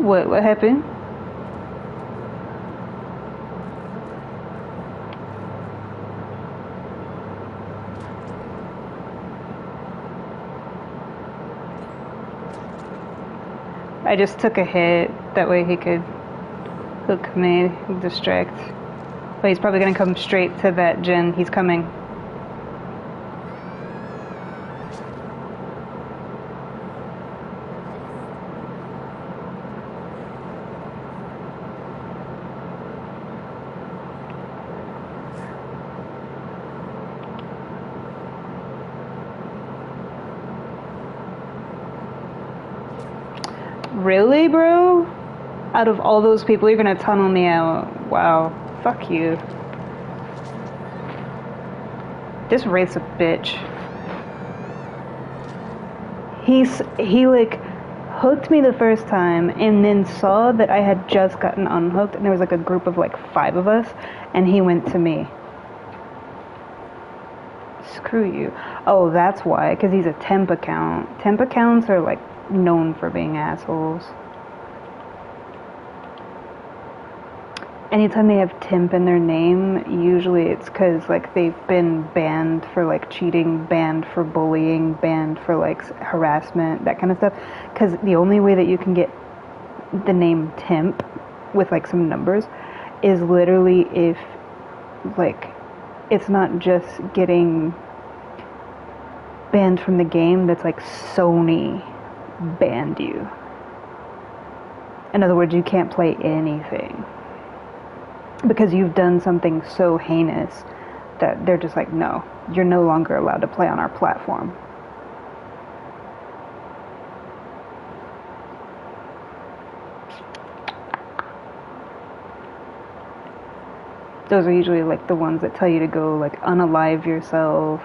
S1: What happened? I just took a hit. That way he could hook me, distract. But he's probably gonna come straight to that gen. He's coming. Really, bro? Out of all those people, you're gonna tunnel me out. Wow. Fuck you. This Wraith's a bitch. He like hooked me the first time and then saw that I had just gotten unhooked and there was like a group of like 5 of us and he went to me. Screw you. Oh, that's why, because he's a temp account. Temp accounts are like known for being assholes. Anytime they have temp in their name, usually it's because like they've been banned for like cheating, banned for bullying, banned for like harassment, that kind of stuff. Because the only way that you can get the name temp with like some numbers is literally if like it's not just getting banned from the game, that's like Sony banned you. In other words, you can't play anything because you've done something so heinous that they're just like, no, you're no longer allowed to play on our platform. Those are usually like the ones that tell you to go like unalive yourself,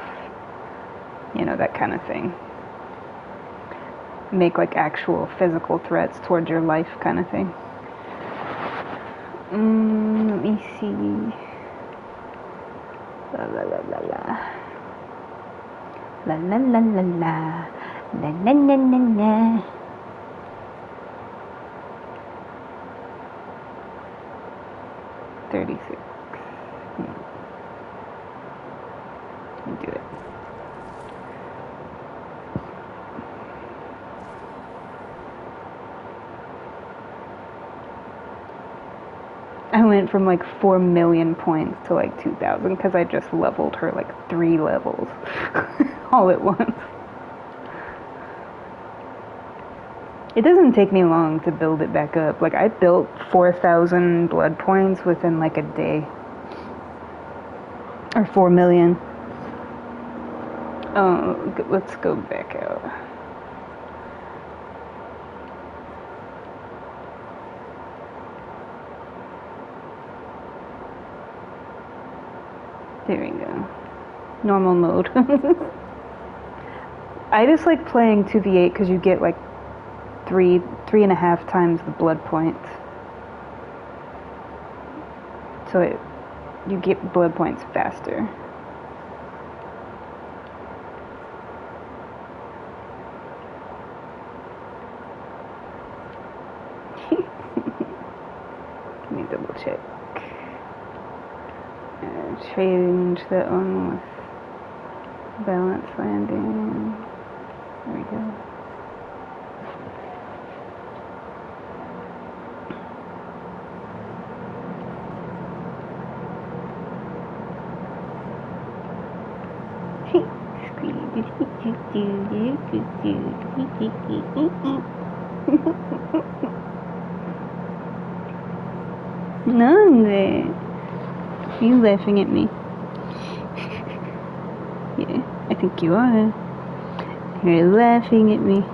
S1: you know, that kind of thing. Make like actual physical threats towards your life kind of thing. Let me see. La la la la la. La la la la la. La la la la la. $36. Do it. I went from like 4 million points to like 2,000 because I just leveled her like 3 levels all at once. It doesn't take me long to build it back up. Like I built 4,000 blood points within like a day. Or 4 million. Oh, let's go back out. There we go. Normal mode. I just like playing 2v8 because you get like 3.5 times the blood points. So you get blood points faster. Let me double check. Change that one with balance landing. There we go. Squeeze. No, you laughing at me? Yeah, I think you are. You're laughing at me.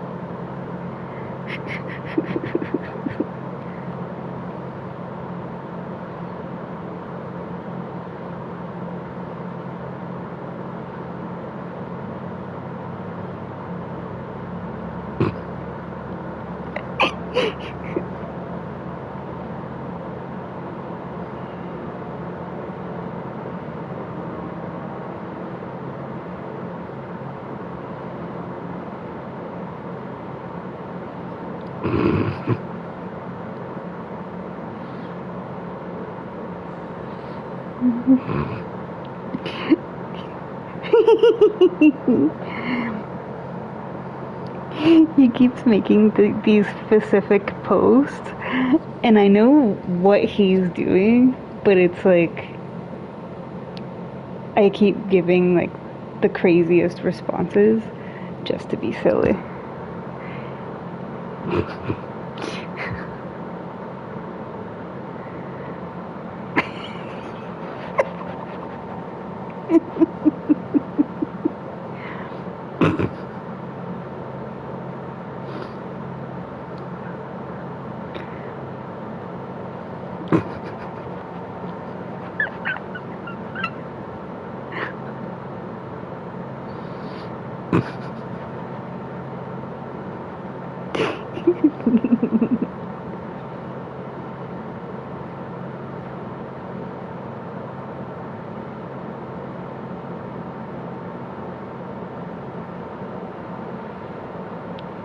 S1: He keeps making these specific posts, and I know what he's doing, but it's like I keep giving like the craziest responses just to be silly.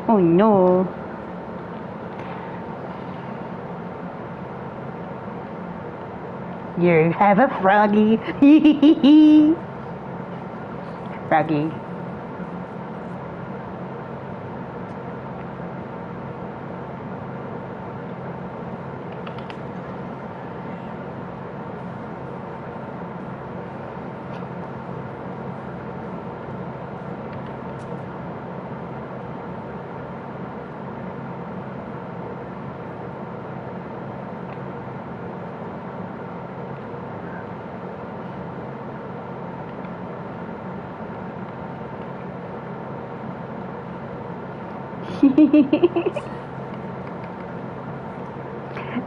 S1: Oh no. You have a froggy. Froggy.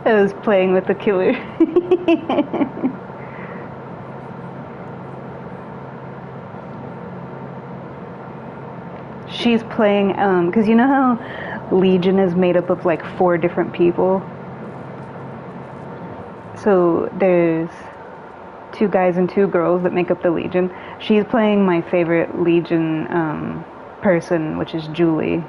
S1: I was playing with the killer. She's playing, because you know how Legion is made up of like 4 different people? So there's 2 guys and 2 girls that make up the Legion. She's playing my favorite Legion person, which is Julie.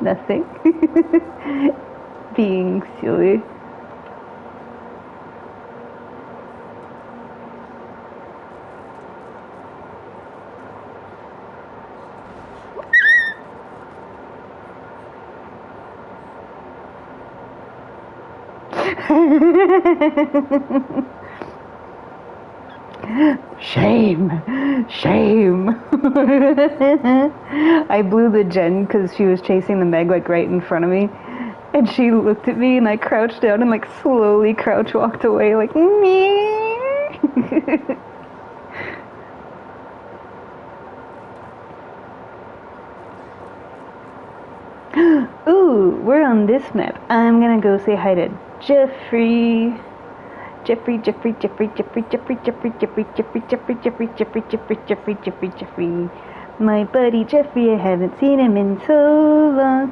S1: Nothing. Being silly. Shame, shame. I blew the Jen because she was chasing the Meg like right in front of me, and she looked at me and I crouched down and like slowly crouch walked away like me. Ooh, we're on this map. I'm gonna go say hi to Jeffrey. Jeffrey. My buddy Jeffrey, I haven't seen him in so long.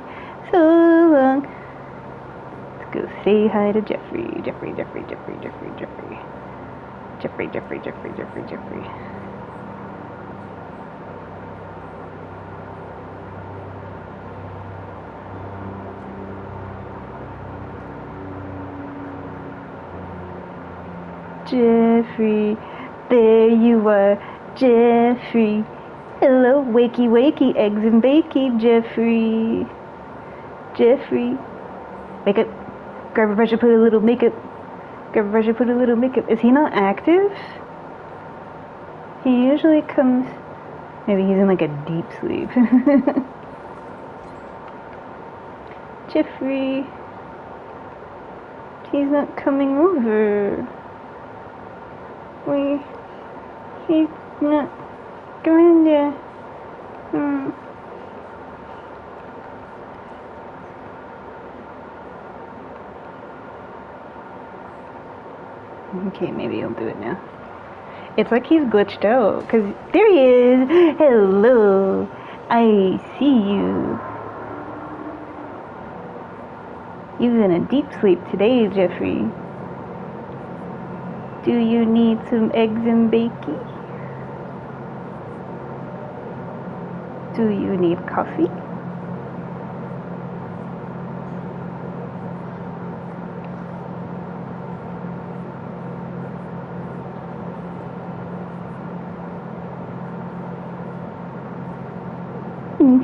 S1: Let's go say hi to Jeffrey. Jeffrey. Jeffrey, Jeffrey, Jeffrey, Jeffrey, Jeffrey. Jeffrey, there you are, Jeffrey. Hello, wakey, wakey, eggs and bacon, Jeffrey. Jeffrey. Wake up. Grab a brush and put a little makeup. Grab a brush and put a little makeup. Is he not active? He usually comes... Maybe he's in like a deep sleep. Jeffrey. He's not coming over. He's not going there. Okay, maybe he'll do it now. It's like he's glitched out, because there he is! Hello! I see you. You're in a deep sleep today, Jeffrey. Do you need some eggs and bacon? Do you need coffee?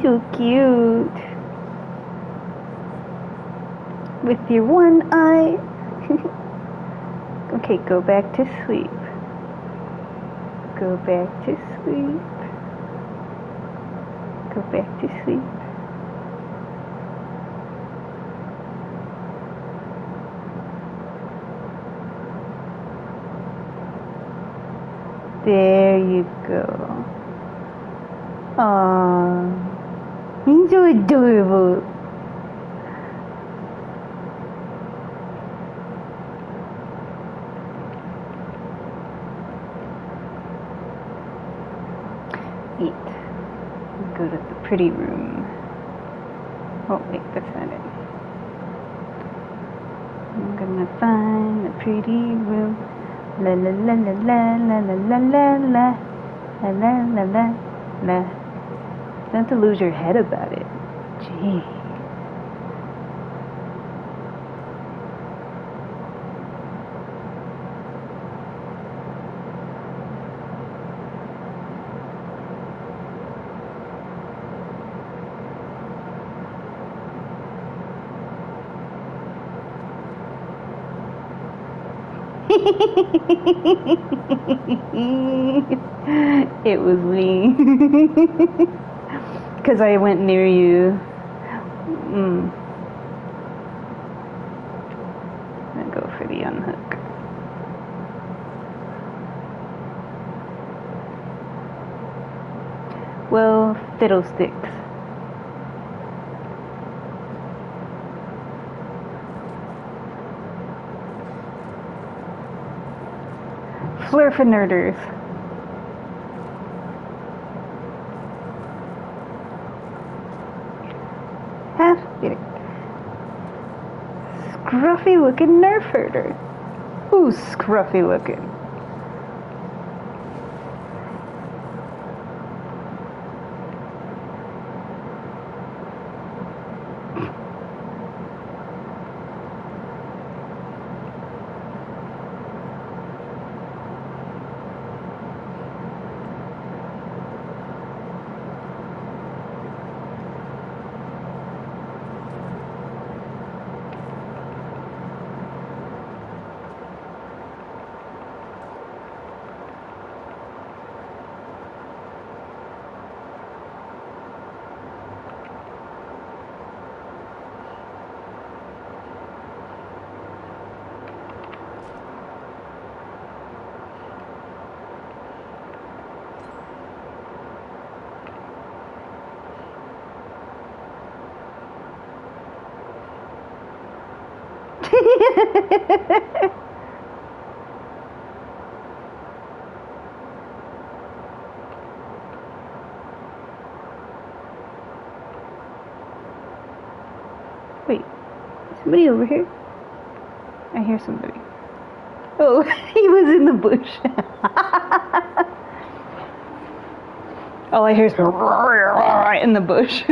S1: So cute. With your one eye. Okay, go back to sleep. Go back to sleep. Go back to sleep. There you go. Aww. He's so adorable. Eat. Go to the pretty room. Oh wait, that's not it. I'm gonna find the pretty room. La la la la la la la la la la la la la la. You don't have to lose your head about it. Gee. It was me. Because I went near you. I'm gonna go for the unhook. Well, fiddlesticks. Flurfinerders. Scruffy looking nerf herder. Who's scruffy looking? Wait, somebody over here? I hear somebody. Oh, he was in the bush. All I hear is in the bush.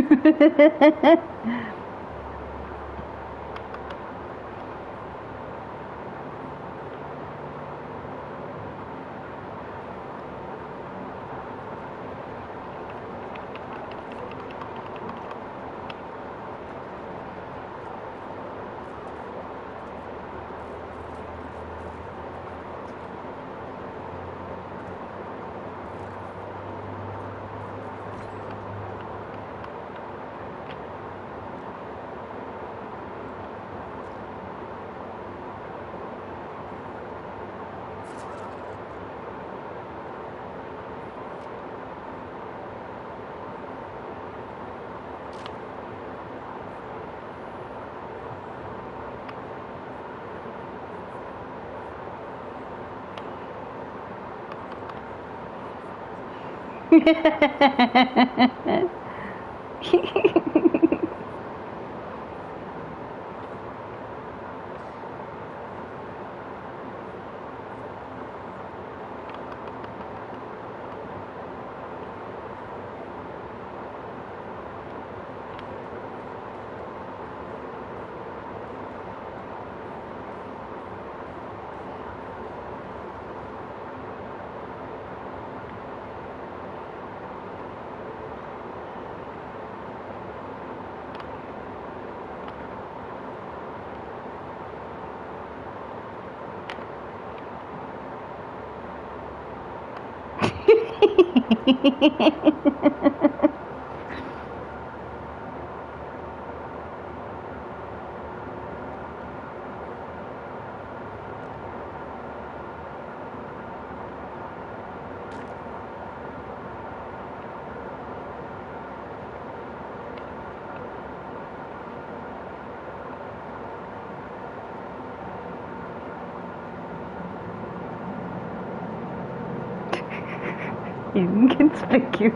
S1: Inconspicuous.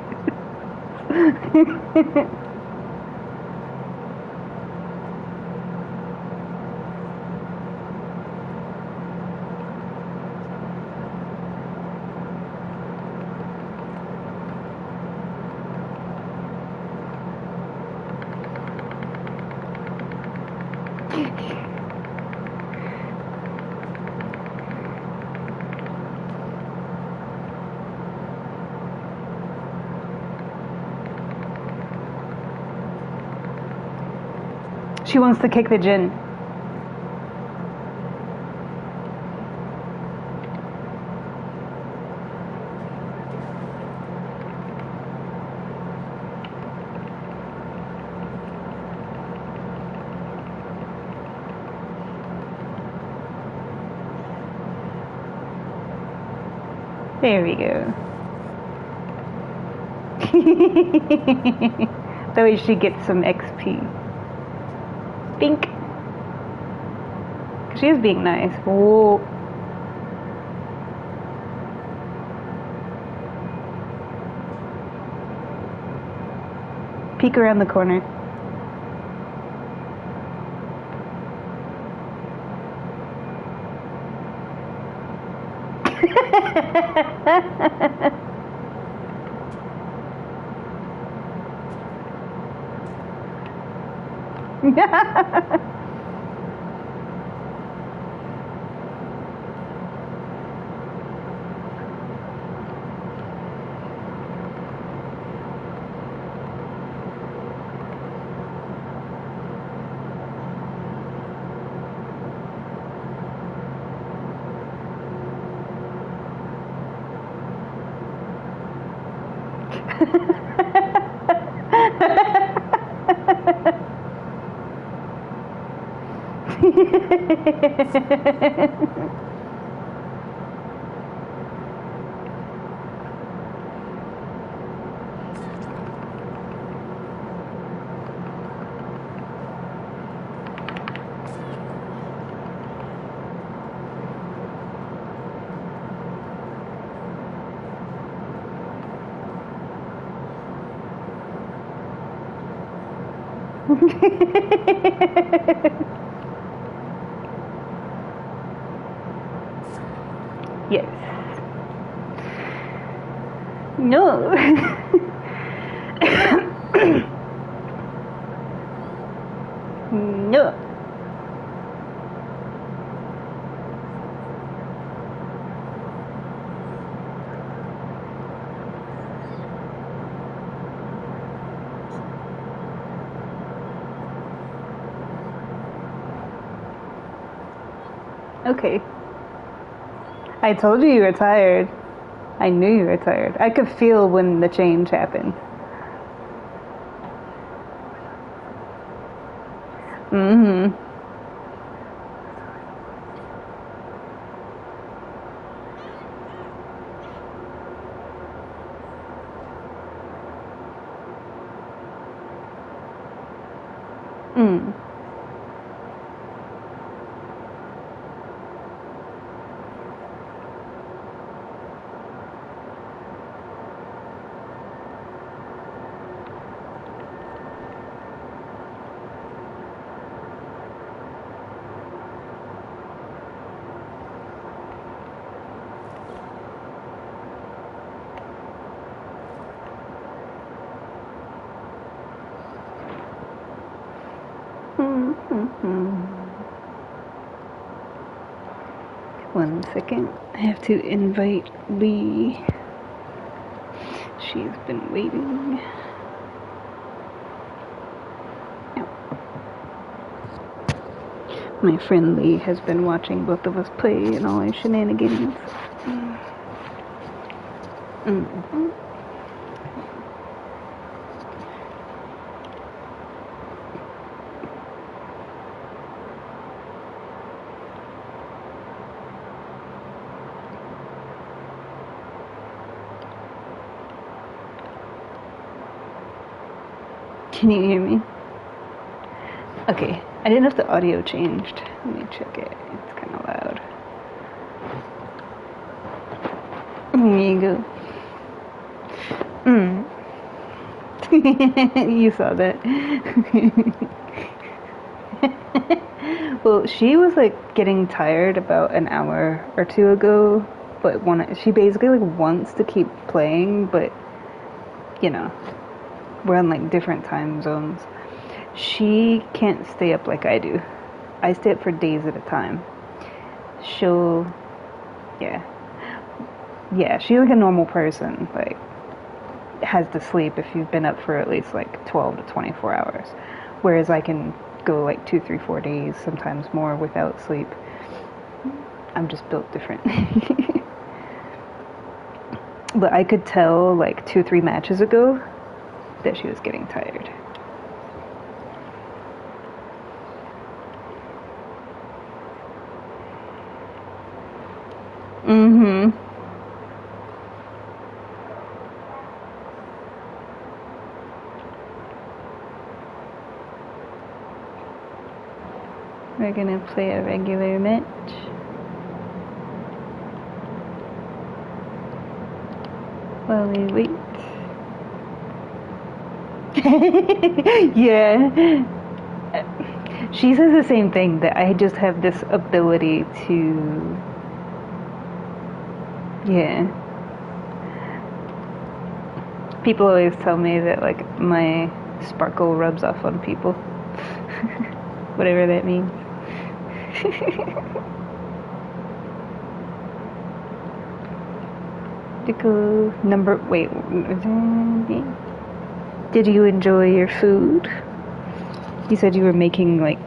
S1: She wants to kick the gin. There we go. That way she gets some XP. Bink. She is being nice. Whoa. Peek around the corner. No. No. Okay. I told you were tired. I knew you were tired. I could feel when the change happened. Mm-hmm. Mm. Mm-hmm. 1 second. I have to invite Lee. She's been waiting. My friend Lee has been watching both of us play and all our shenanigans. Mm-hmm. Can you hear me? Okay. I didn't know if the audio changed. Let me check it. It's kind of loud. There you go. You saw that. Well, she was like getting tired about an hour or two ago, but she basically like wants to keep playing, but you know, we're on like different time zones. She can't stay up like I do. I stay up for days at a time. She'll, yeah, yeah, she's like a normal person, like has to sleep if you've been up for at least like 12 to 24 hours, whereas I can go like 2, 3, 4 days, sometimes more without sleep. I'm just built different. But I could tell like 2, 3 matches ago that she was getting tired. Mm-hmm. We're gonna play a regular match. While we wait. Yeah. She says the same thing, that I just have this ability to, yeah. People always tell me that like my sparkle rubs off on people. Whatever that means. Wait. Did you enjoy your food? You said you were making like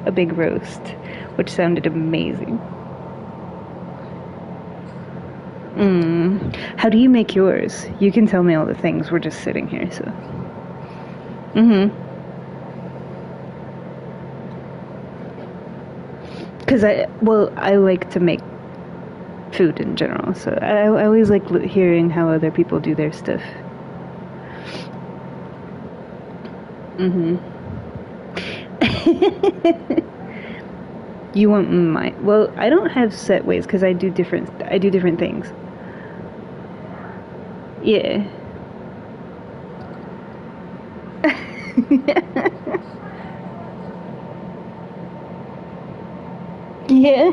S1: a big roast, which sounded amazing. How do you make yours? You can tell me all the things. We're just sitting here, so. Mm-hmm. Because I like to make food in general, so I always like hearing how other people do their stuff. Mm-hmm. You want mine? Well, I don't have set ways because I do different things. Yeah. Yeah.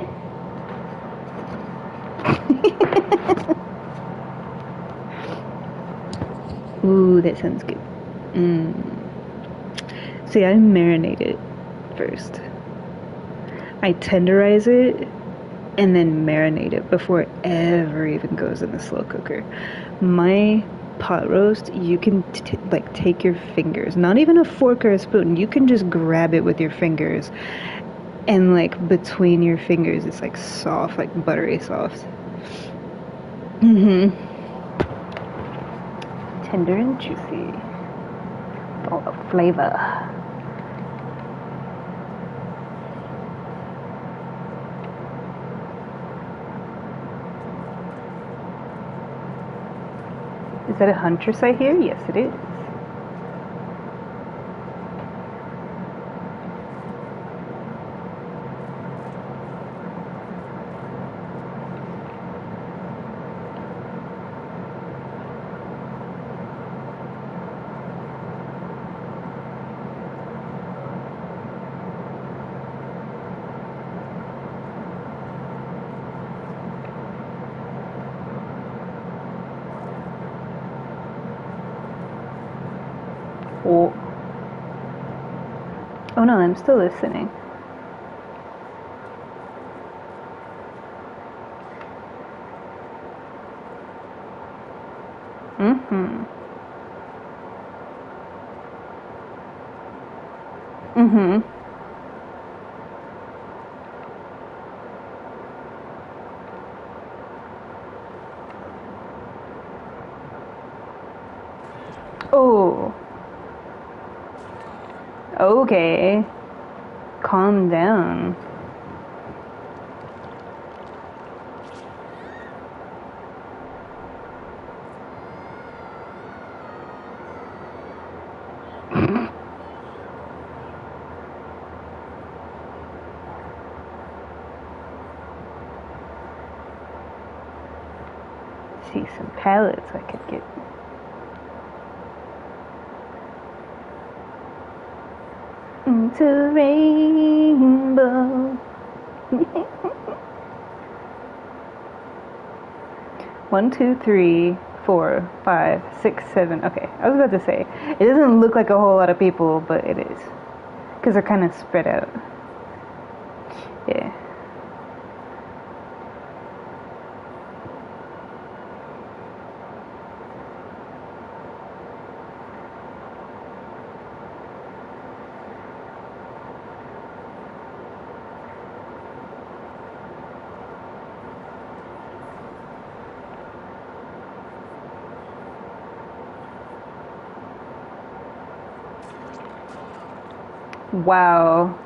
S1: Ooh, that sounds good. See, I marinate it first. I tenderize it and then marinate it before it ever even goes in the slow cooker. My pot roast, you can like take your fingers, not even a fork or a spoon, you can just grab it with your fingers, and like between your fingers it's like soft, like buttery soft. Tender and juicy, full of flavor. Is that a huntress I hear? Yes, it is. Oh. Oh no, I'm still listening. Mm-hmm. Mm-hmm. Oh. Okay. Calm down. See some pallets I could get. Into rainbow. 1, 2, 3, 4, 5, 6, 7. Okay, I was about to say, it doesn't look like a whole lot of people, but it is. Because they're kind of spread out. Yeah. Wow.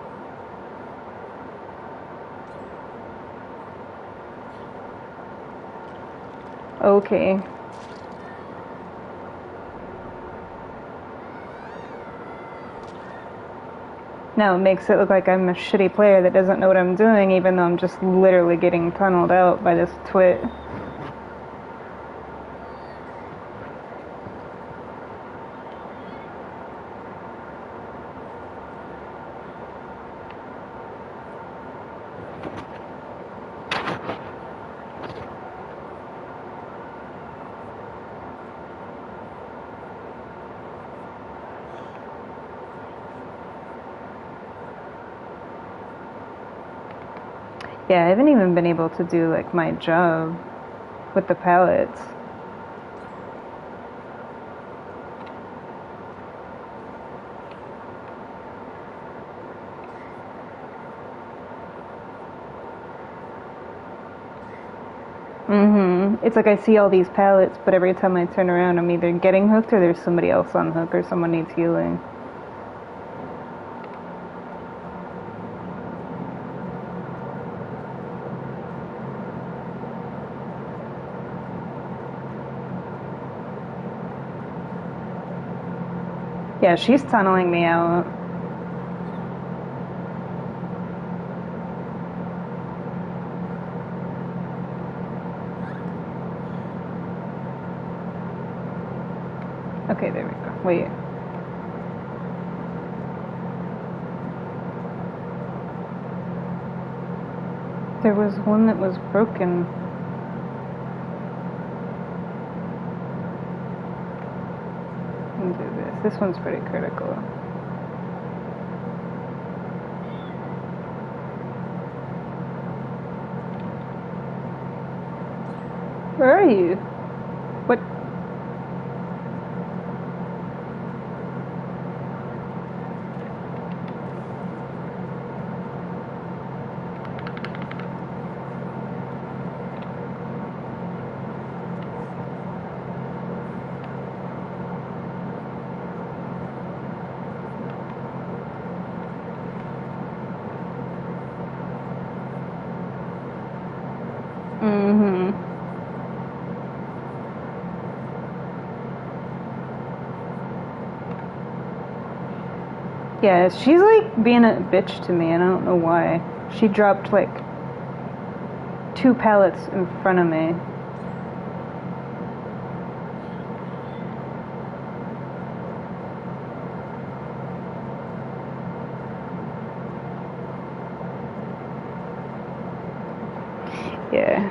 S1: Okay. Now it makes it look like I'm a shitty player that doesn't know what I'm doing, even though I'm just literally getting tunneled out by this twit. Yeah, I haven't even been able to do like my job with the pallets. It's like I see all these pallets, but every time I turn around, I'm either getting hooked or there's somebody else on hook or someone needs healing. Yeah, she's tunneling me out. Okay, there we go. Wait. There was one that was broken. can do this. This one's pretty critical. Where are you? What? Mm-hmm. Yeah, she's like being a bitch to me, and I don't know why. She dropped like 2 pallets in front of me. Yeah.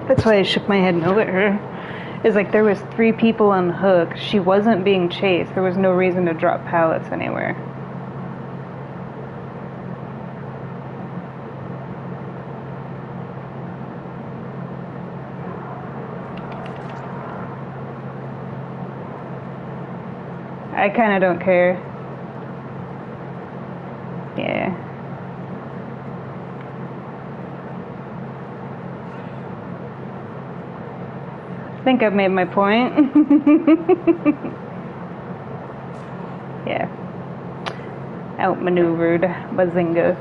S1: That's why I shook my head no at her. It's like there was 3 people on the hook. She wasn't being chased. There was no reason to drop pallets anywhere. I kind of don't care. Yeah. I think I've made my point. Yeah. Outmaneuvered. Bazinga.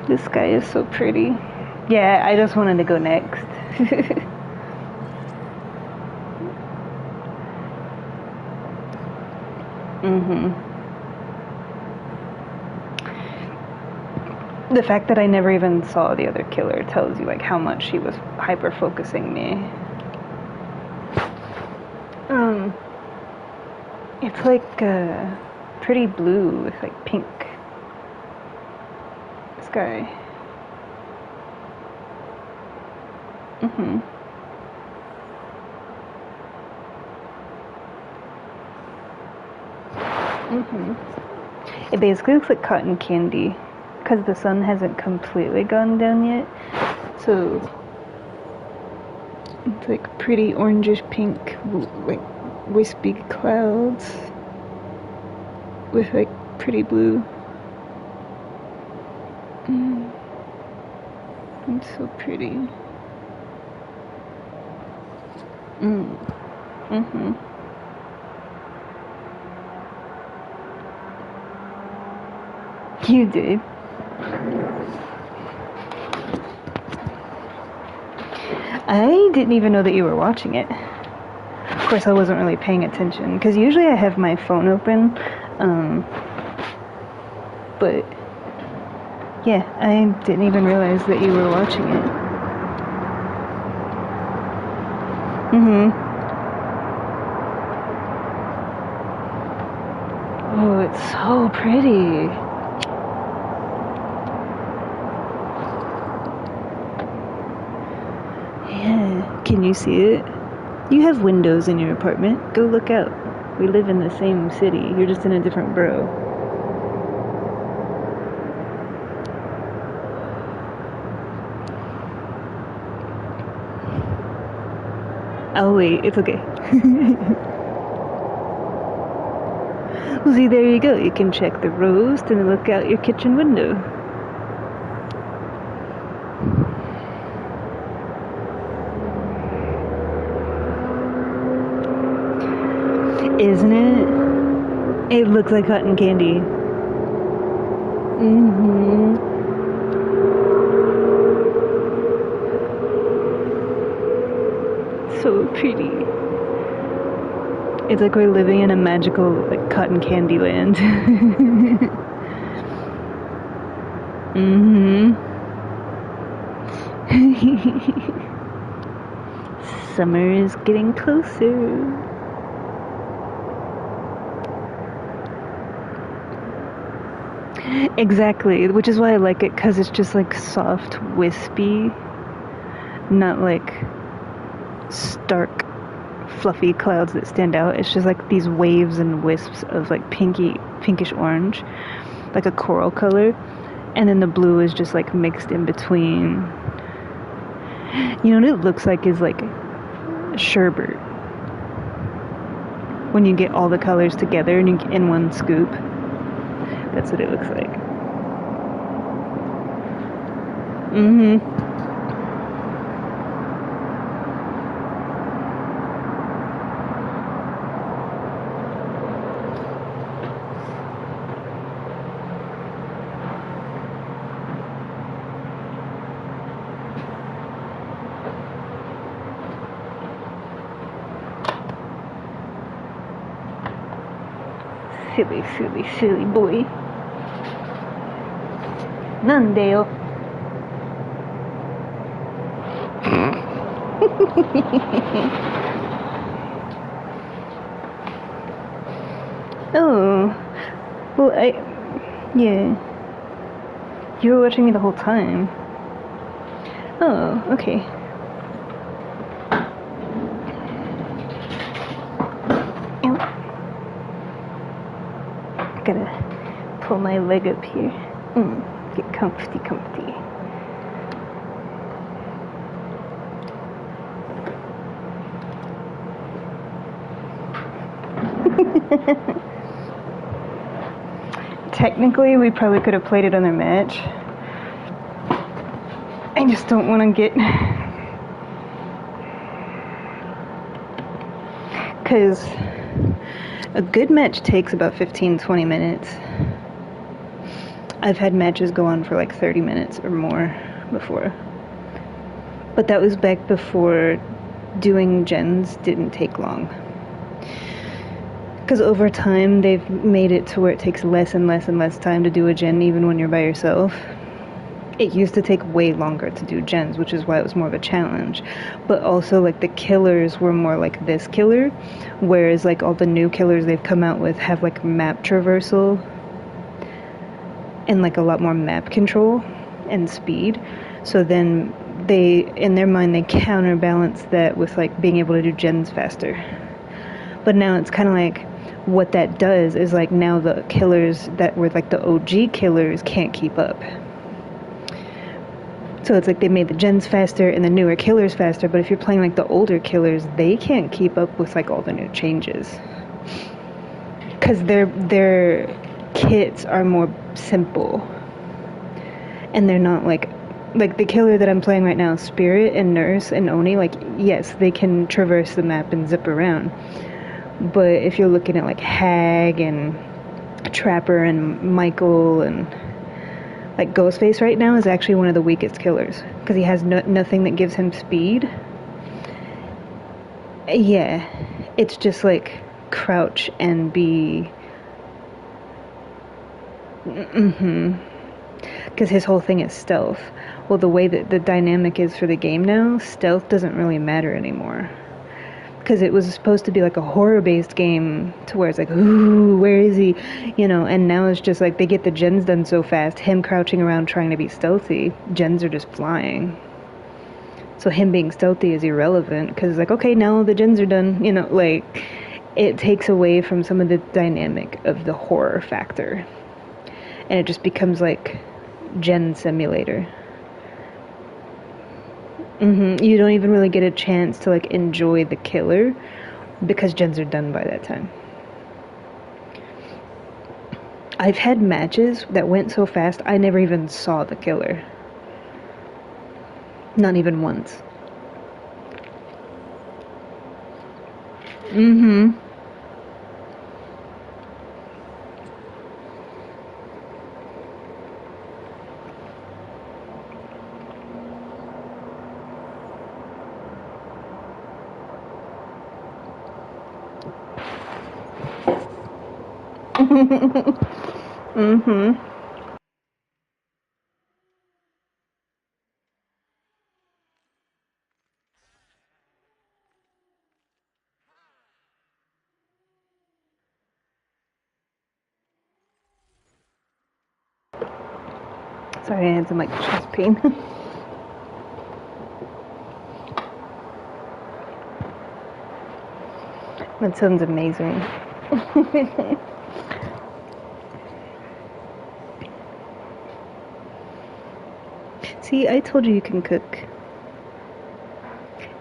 S1: This guy is so pretty. Yeah, I just wanted to go next. Mm-hmm. The fact that I never even saw the other killer tells you like how much she was hyper focusing me. It's like pretty blue with like pink. This guy. Mm-hmm. Mm-hmm. It basically looks like cotton candy because the sun hasn't completely gone down yet. So it's like pretty orangish pink, like wispy clouds with like pretty blue. It's so pretty. Mm-hmm. You did. I didn't even know that you were watching it. Of course, I wasn't really paying attention, because usually I have my phone open, but yeah, I didn't even realize that you were watching it. Oh, it's so pretty. Yeah, can you see it? You have windows in your apartment. Go look out. We live in the same city. You're just in a different borough. Oh wait, it's okay. Well, see, there you go. You can check the roast and look out your kitchen window. Isn't it? It looks like cotton candy. Mm-hmm. So pretty. It's like we're living in a magical, like, cotton candy land. Mm-hmm. Summer is getting closer. Exactly, which is why I like it, because it's just like soft, wispy, not like stark, fluffy clouds that stand out. It's just like these waves and wisps of like pinkish orange, like a coral color. And then the blue is just like mixed in between. You know what it looks like is like sherbet. When you get all the colors together and in one scoop. That's what it looks like. Silly boy. なんでよ。Oh, well, yeah. You were watching me the whole time. Oh, okay. Gotta pull my leg up here. Get comfy. Technically, we probably could have played another match. I just don't want to get... Because a good match takes about 15-20 minutes. I've had matches go on for like 30 minutes or more before. But that was back before doing gens didn't take long. Because over time, they've made it to where it takes less and less time to do a gen, even when you're by yourself. It used to take way longer to do gens, which is why it was more of a challenge. But also, like, the killers were more like this killer, whereas, like, all the new killers they've come out with have, like, map traversal and, like, a lot more map control and speed. So then they, in their mind, they counterbalance that with, like, being able to do gens faster. But now it's kind of like, what that does is, like, now the killers that were, like, the OG killers can't keep up. So it's like they made the gens faster and the newer killers faster, but if you're playing, like, the older killers, they can't keep up with, like, all the new changes. Because their kits are more simple. And they're not, like the killer that I'm playing right now, Spirit and Nurse and Oni, like, yes, they can traverse the map and zip around. But if you're looking at, like, Hag and Trapper and Michael and, like, Ghostface right now is actually one of the weakest killers. Because he has nothing that gives him speed. Yeah. It's just, like, crouch and be... Because his whole thing is stealth. Well, the way that the dynamic is for the game now, stealth doesn't really matter anymore. Because it was supposed to be like a horror-based game to where it's like, ooh, where is he? You know, and now it's just like they get the gens done so fast, him crouching around trying to be stealthy, gens are just flying. So him being stealthy is irrelevant, because it's like, okay, now the gens are done, you know, like, it takes away from some of the dynamic of the horror factor. And it just becomes like gen simulator. You don't even really get a chance to, like, enjoy the killer because gens are done by that time. I've had matches that went so fast I never even saw the killer. Not even once. Sorry, I had some, like, chest pain. That sounds amazing. See, I told you you can cook.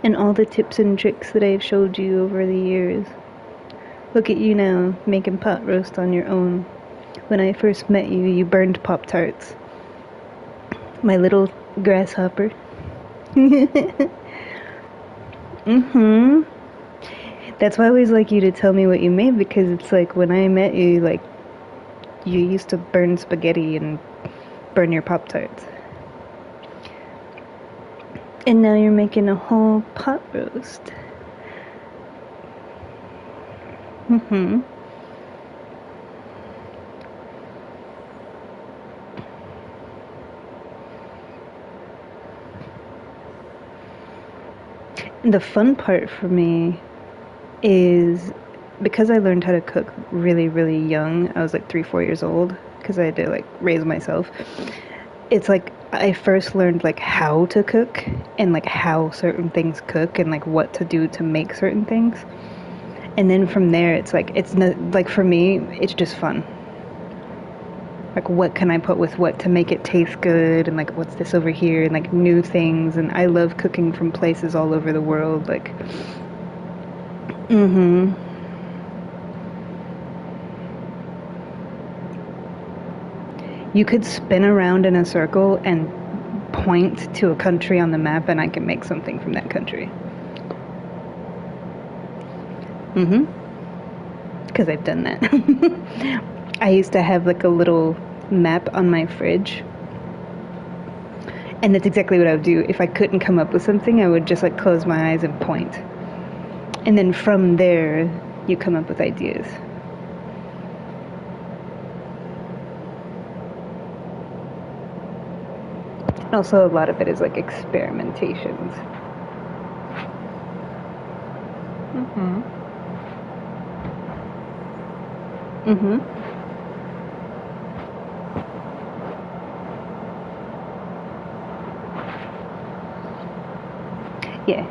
S1: And all the tips and tricks that I've showed you over the years. Look at you now, making pot roast on your own. When I first met you, you burned Pop-Tarts. My little grasshopper. Mm-hmm. That's why I always like you to tell me what you made, because it's like when I met you, like, you used to burn spaghetti and burn your Pop-Tarts. And now you're making a whole pot roast. Mm-hmm. The fun part for me is because I learned how to cook really, really young. I was like 3, 4 years old because I had to like raise myself. It's like I first learned like how to cook and like how certain things cook and like what to do to make certain things. And then from there, it's like it's not like for me, it's just fun. Like what can I put with what to make it taste good, and like what's this over here, and like new things. And I love cooking from places all over the world. Like, mm-hmm. You could spin around in a circle and point to a country on the map, and I can make something from that country. Mm-hmm. Because I've done that. I used to have like a little map on my fridge. And that's exactly what I would do. If I couldn't come up with something, I would just like close my eyes and point. And then from there, you come up with ideas. Also, a lot of it is like experimentations. Mm-hmm. Mm-hmm. Yeah.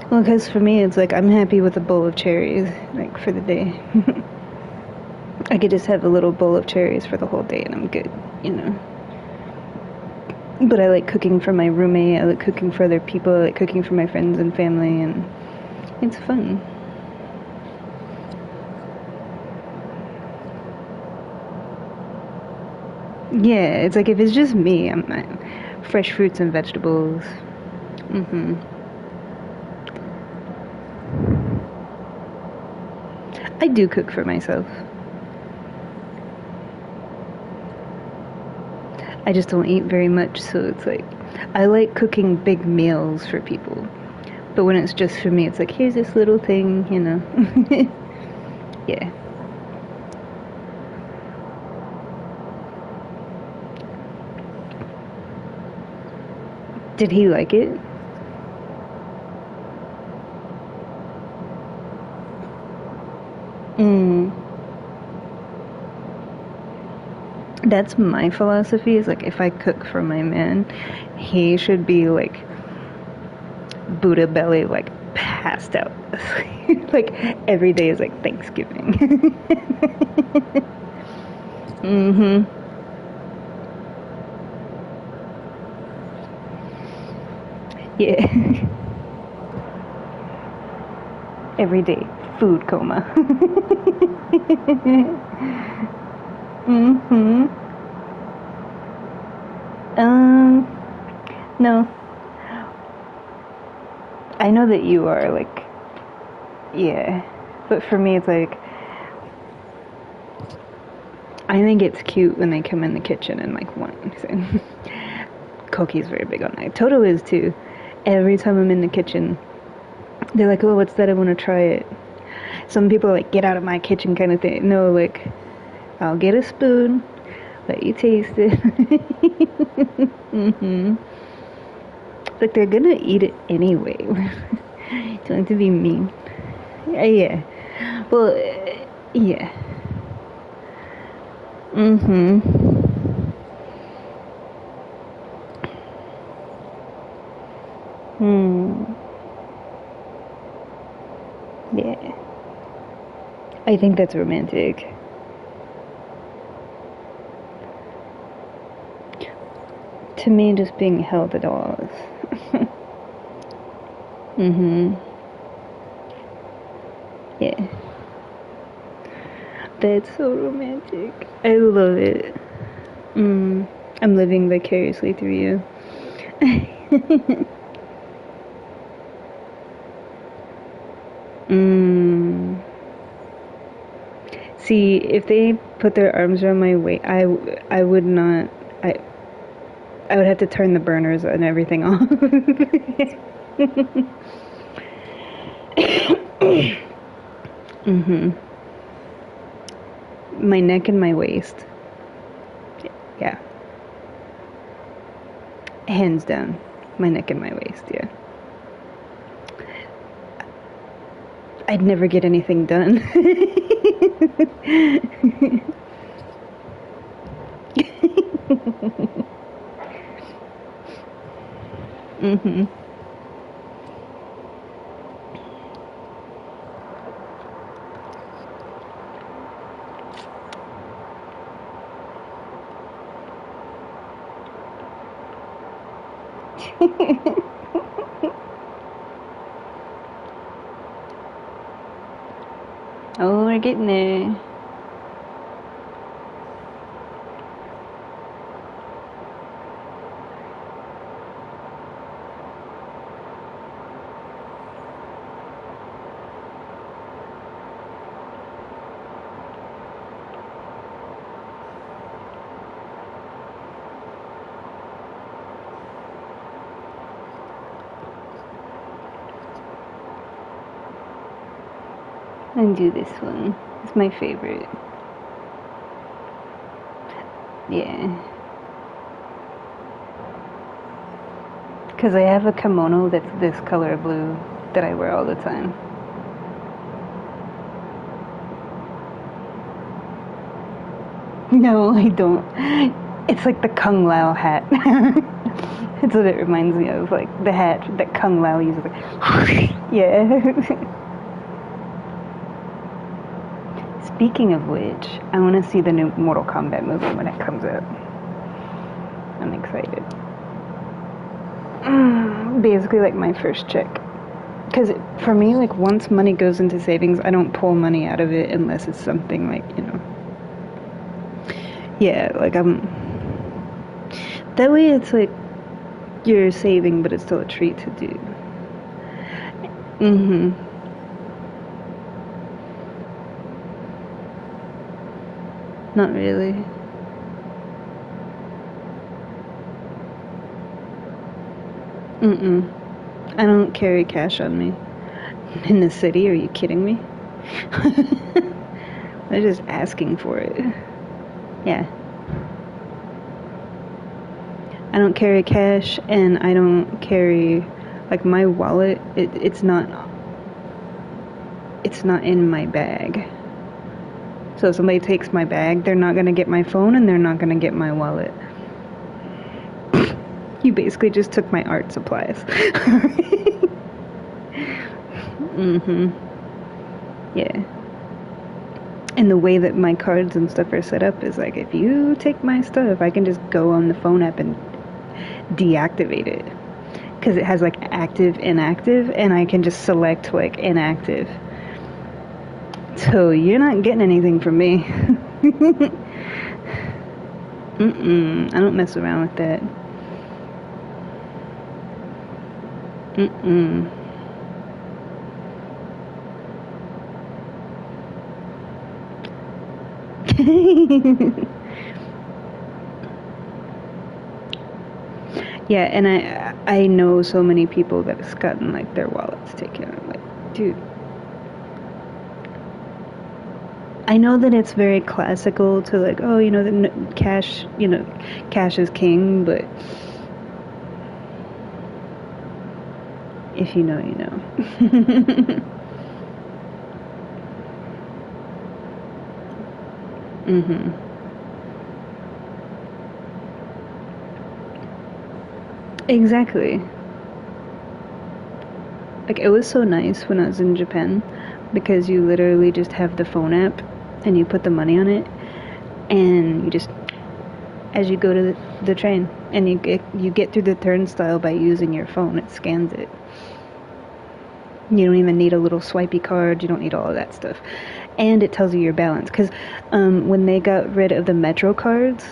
S1: Well, because for me, it's like I'm happy with a bowl of cherries, like for the day. I could just have a little bowl of cherries for the whole day and I'm good, you know. But I like cooking for my roommate, I like cooking for other people, I like cooking for my friends and family, and it's fun. Yeah, it's like if it's just me, I'm not. Fresh fruits and vegetables. Mm-hmm. I do cook for myself. I just don't eat very much, so it's like I like cooking big meals for people. But when it's just for me, it's like here's this little thing, you know. Yeah. Did he like it? Mm. That's my philosophy is like if I cook for my man, he should be like Buddha belly, like passed out. Like every day is like Thanksgiving. Mm-hmm. Yeah. Every day. Food coma. Mm-hmm. Um, no. I know that you are like, yeah. But for me, it's like, I think it's cute when they come in the kitchen and like want. So. Koki's very big on that. Toto is too. Every time I'm in the kitchen, they're like, "Oh, what's that? I want to try it." Some people are like, "Get out of my kitchen," kind of thing. No, like, I'll get a spoon, let you taste it. Mm-hmm. Like they're gonna eat it anyway. Don't have to be mean. Yeah. Well, yeah. Mm-hmm. Hmm. I think that's romantic. To me, just being held at all is. Mm-hmm. Yeah. That's so romantic. I love it. I'm living vicariously through you. mm. See, if they put their arms around my waist, I would not. I would have to turn the burners and everything off. mhm. My neck and my waist. Yeah. Hands down. My neck and my waist, yeah. I'd never get anything done. mhm. Oh, we're getting there. And do this one. It's my favorite. Yeah. Because I have a kimono that's this color blue that I wear all the time. No, I don't. It's like the Kung Lao hat. That's what it reminds me of. Like the hat that Kung Lao uses. Like, yeah. Speaking of which, I want to see the new Mortal Kombat movie when it comes out. I'm excited. Basically, like my first check. Because for me, like once money goes into savings, I don't pull money out of it unless it's something like, yeah, like that way it's like you're saving, but it's still a treat to do. Mm-hmm. Not really. Mm-mm. I don't carry cash on me. In the city, are you kidding me? They're just asking for it. Yeah. I don't carry cash, and I don't carry, like, my wallet. It's not in my bag. So if somebody takes my bag, they're not gonna get my phone, and they're not gonna get my wallet. You basically just took my art supplies. mm-hmm. Yeah. And the way that my cards and stuff are set up is like, if you take my stuff, I can just go on the phone app and deactivate it. Because it has like active, inactive, and I can just select like inactive. So you're not getting anything from me. Mm-mm. I don't mess around with that. Mm-mm. Yeah, and I know so many people that's gotten like their wallets taken. I'm like, dude. I know that it's very classical to like, oh, the cash, cash is king, but if you know, you know. mhm. Exactly. Like it was so nice when I was in Japan. because you literally just have the phone app and you put the money on it, and you just, as you go to the train, and you get through the turnstile by using your phone. It scans it. You don't even need a little swipey card. You don't need all of that stuff. And it tells you your balance. Because when they got rid of the Metro cards,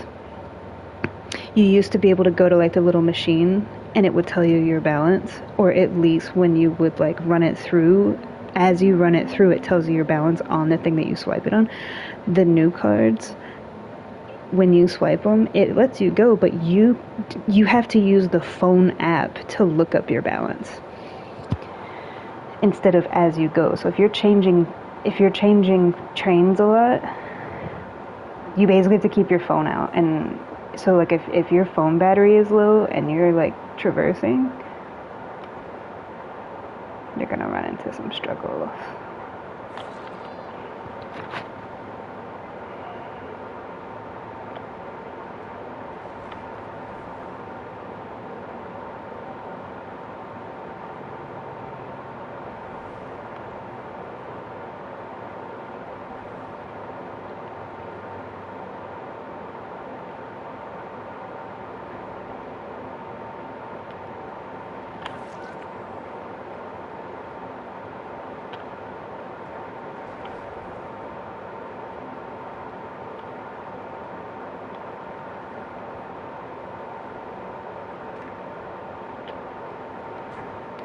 S1: you used to be able to go to like the little machine and it would tell you your balance. Or at least when you would like run it through, as you run it through, it tells you your balance on the thing that you swipe it on. The new cards, when you swipe them, it lets you go, but you have to use the phone app to look up your balance instead of as you go. So if you're changing trains a lot, you basically have to keep your phone out. And so like if your phone battery is low and you're like traversing, you're gonna run into some struggles.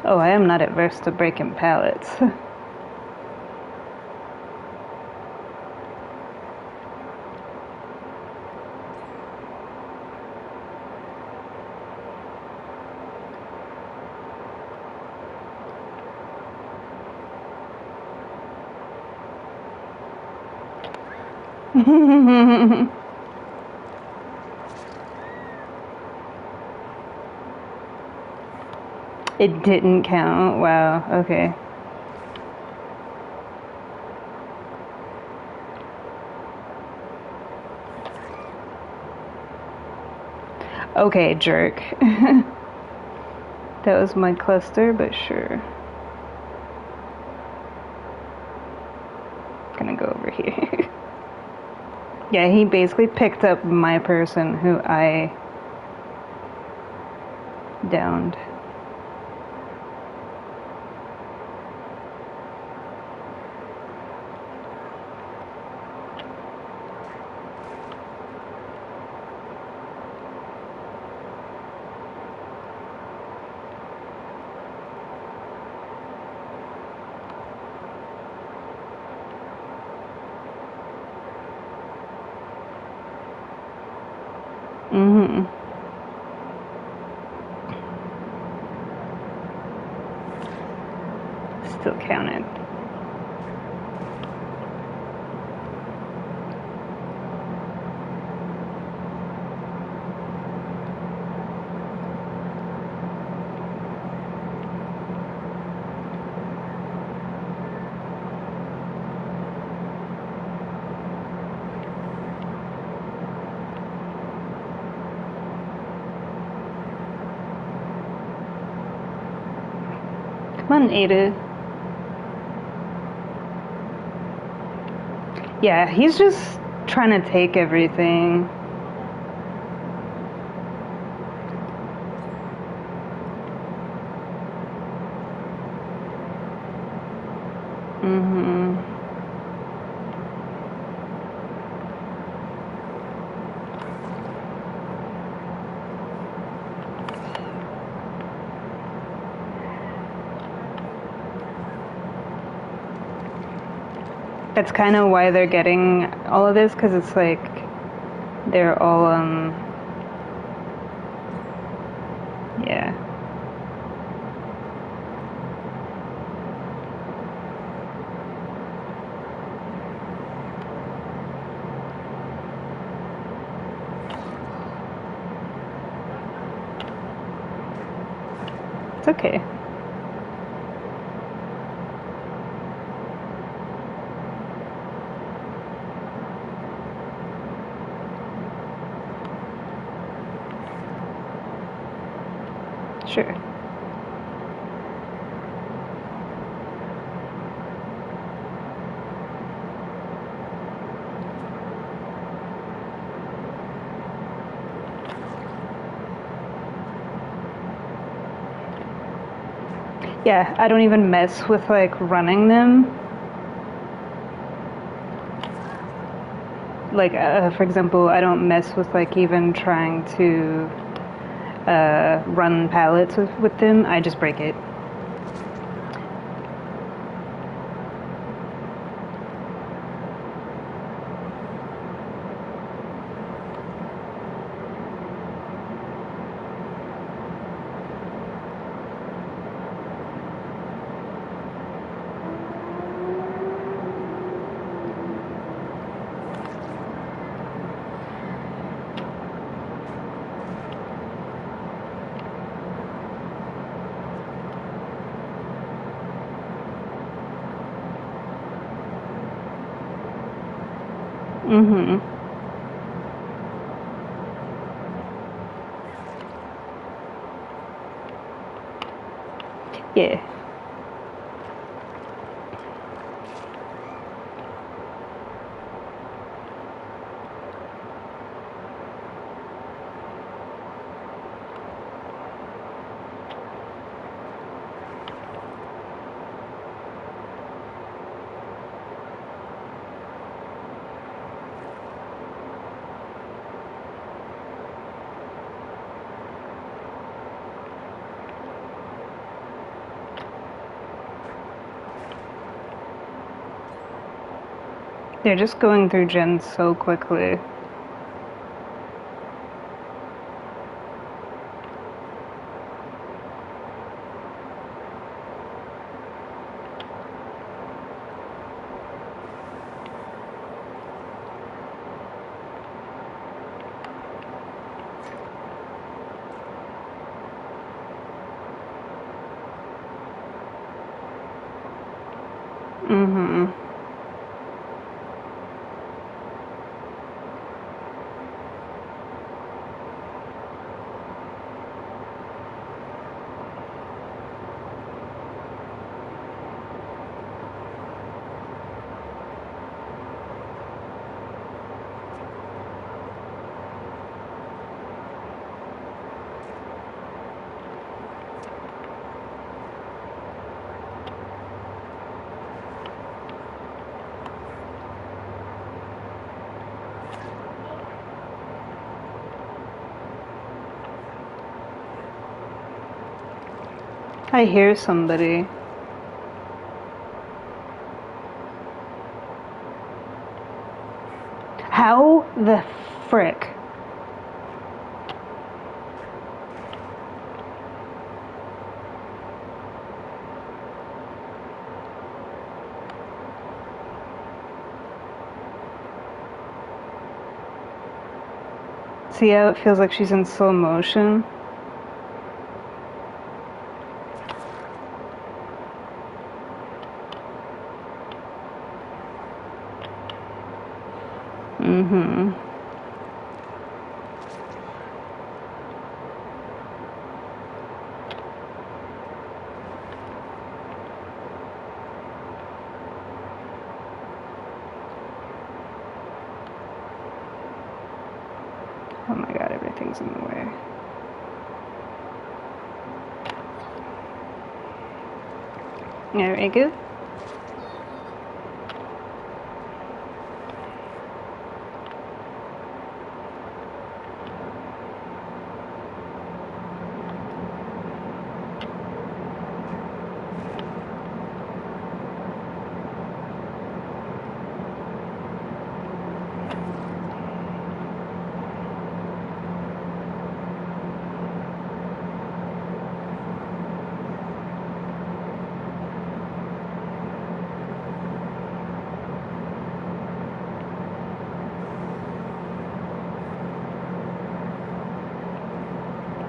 S1: Oh, I am not adverse to breaking pallets. It didn't count. Wow, okay. Okay, jerk. That was my cluster, but sure. Gonna go over here. Yeah, he basically picked up my person who I downed. Mm-hmm. Still counted. Come on, Ada. Yeah, he's just trying to take everything. Mm-hmm. That's kind of why they're getting all of this, because it's like they're all, yeah. It's okay. Sure. Yeah, I don't even mess with like running them. Like, for example, I don't mess with like even trying to run pallets with them. I just break it. Mm-hmm. Yeah. They're just going through gens so quickly. Mm-hmm. I hear somebody. How the frick? See how it feels like she's in slow motion? Mm-hmm. Oh my god, everything's in the way. Very good.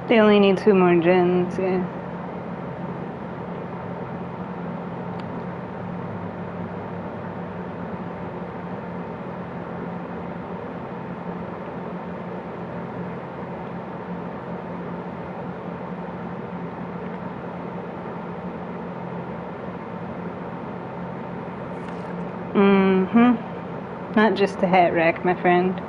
S1: They only need 2 more gens, yeah. Mm-hmm. Not just a hat rack, my friend.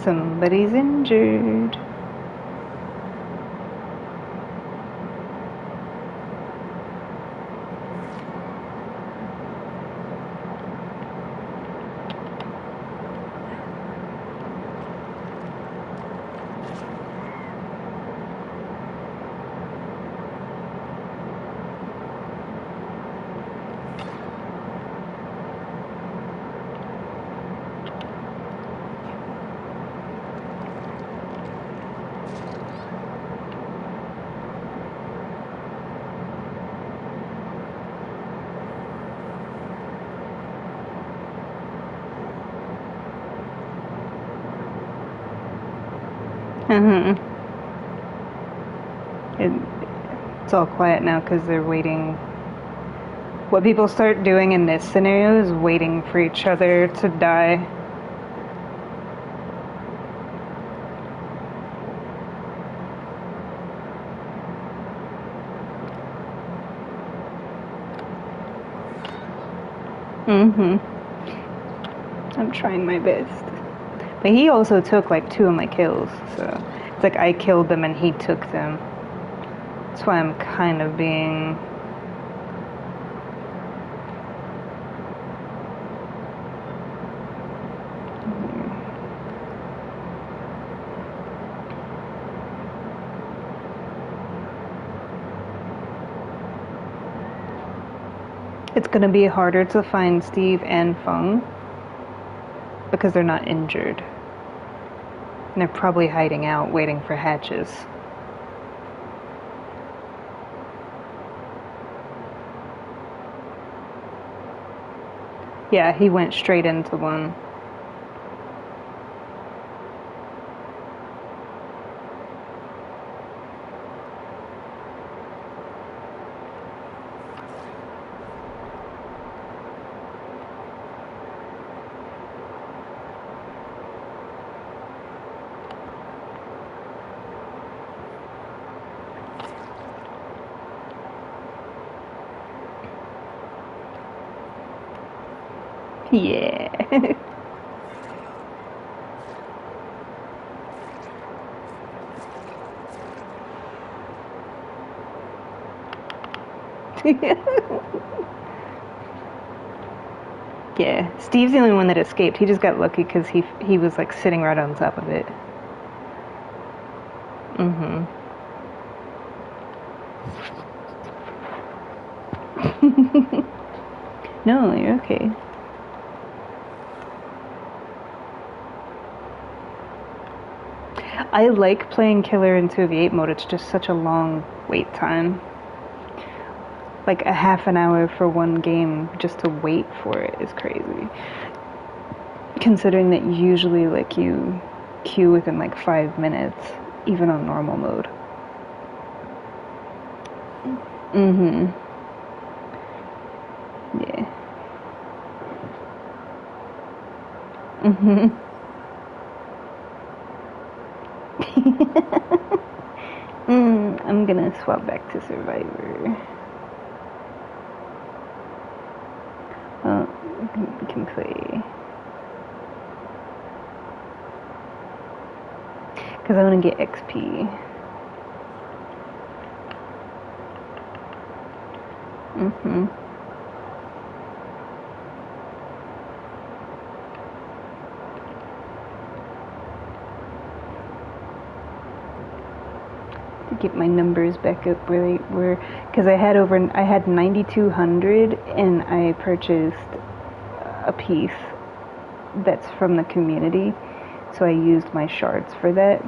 S1: Somebody's injured. It's all quiet now because they're waiting. What people start doing in this scenario is waiting for each other to die. I'm trying my best. But he also took like 2 of my kills, so it's like I killed them and he took them. That's why I'm kind of being... It's gonna be harder to find Steve and Feng because they're not injured. And they're probably hiding out, waiting for hatches. Yeah, he went straight into one. Yeah. Yeah, Steve's the only one that escaped. He just got lucky because he was like sitting right on top of it. No, you're okay. I like playing killer in 2v8 mode. It's just such a long wait time. Like a half an hour for one game just to wait for it is crazy. Considering that usually like you queue within like 5 minutes, even on normal mode. Yeah. I'm gonna swap back to Survivor. We can play. Because I want to get XP. To get my numbers back up where they were. Because I had 9,200 and I purchased a piece that's from the community. So I used my shards for that.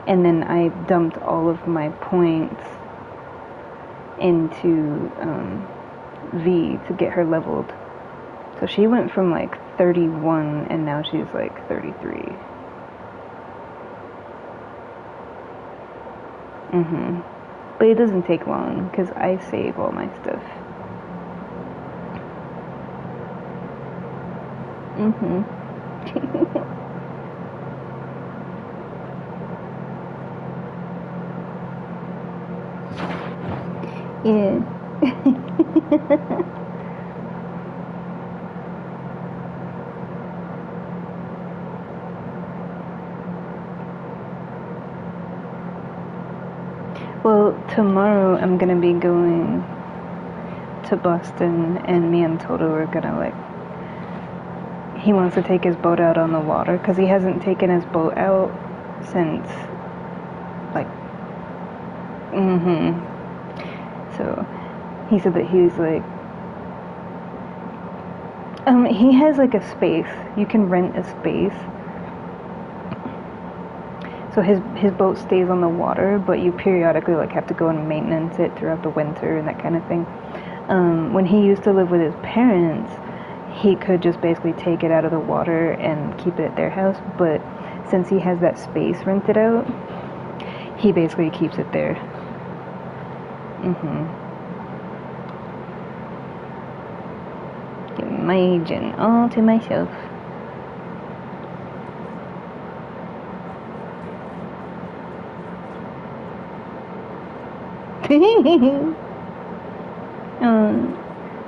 S1: And then I dumped all of my points into V to get her leveled. So she went from like 31 and now she's like 33. But it doesn't take long because I save all my stuff. Yeah. Tomorrow I'm gonna be going to Boston, and me and Toto are gonna he wants to take his boat out on the water because he hasn't taken his boat out since like so he said that he's like he has like a space. You can rent a space. So his boat stays on the water, but you periodically like have to go and maintenance it throughout the winter and that kind of thing. When he used to live with his parents, he could just basically take it out of the water and keep it at their house, but since he has that space rented out, he basically keeps it there. Imagine all to myself.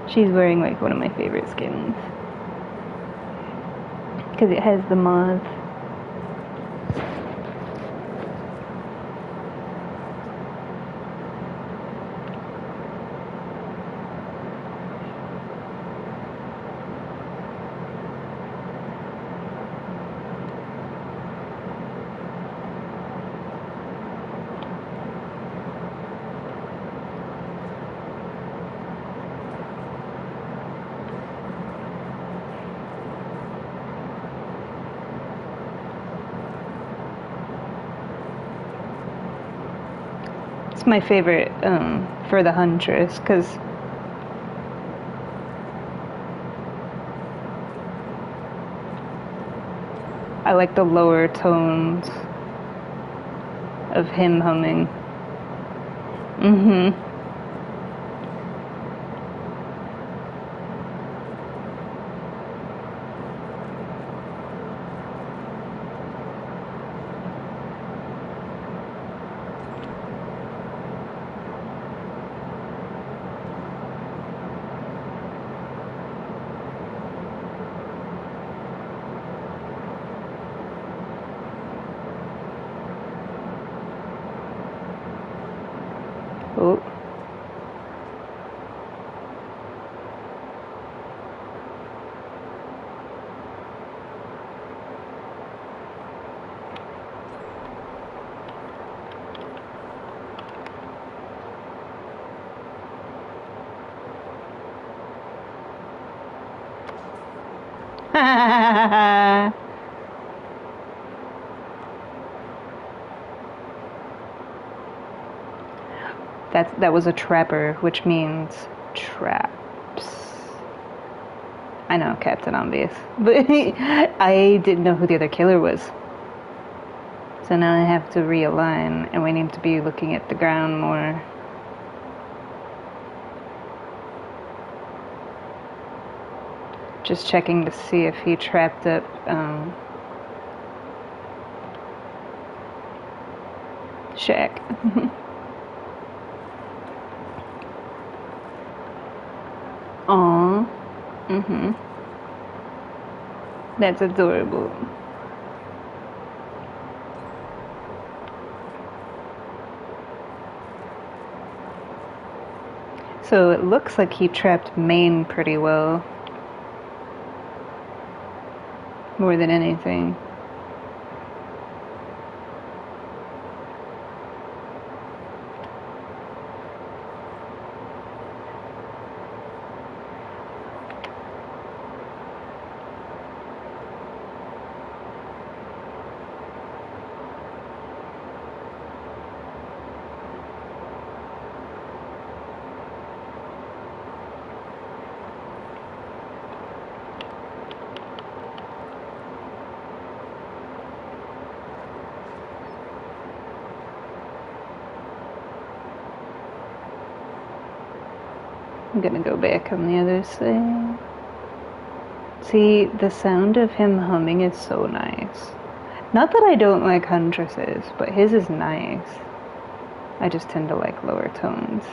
S1: She's wearing like one of my favorite skins because it has the moth. It's my favorite for the Huntress because I like the lower tones of him humming. Oh. That was a trapper, which means traps. I know, Captain Obvious, but I didn't know who the other killer was. So now I have to realign, and we need to be looking at the ground more. Just checking to see if he trapped up Shaq. Aww. That's adorable. So it looks like he trapped Maine pretty well. More than anything. I'm gonna go back on the other side. See, the sound of him humming is so nice. Not that I don't like Huntresses, but his is nice. I just tend to like lower tones.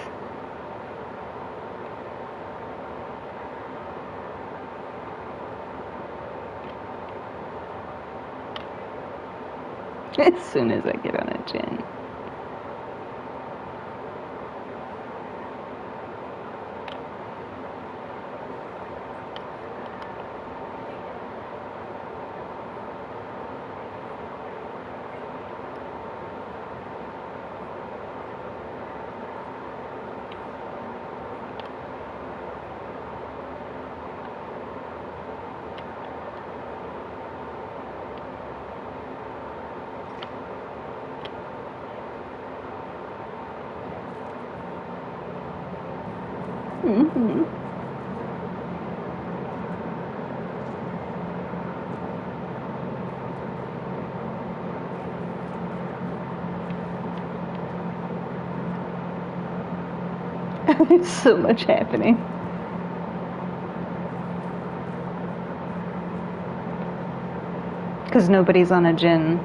S1: As soon as I get on a gin. Mm-hmm. There's so much happening. Because nobody's on a gin.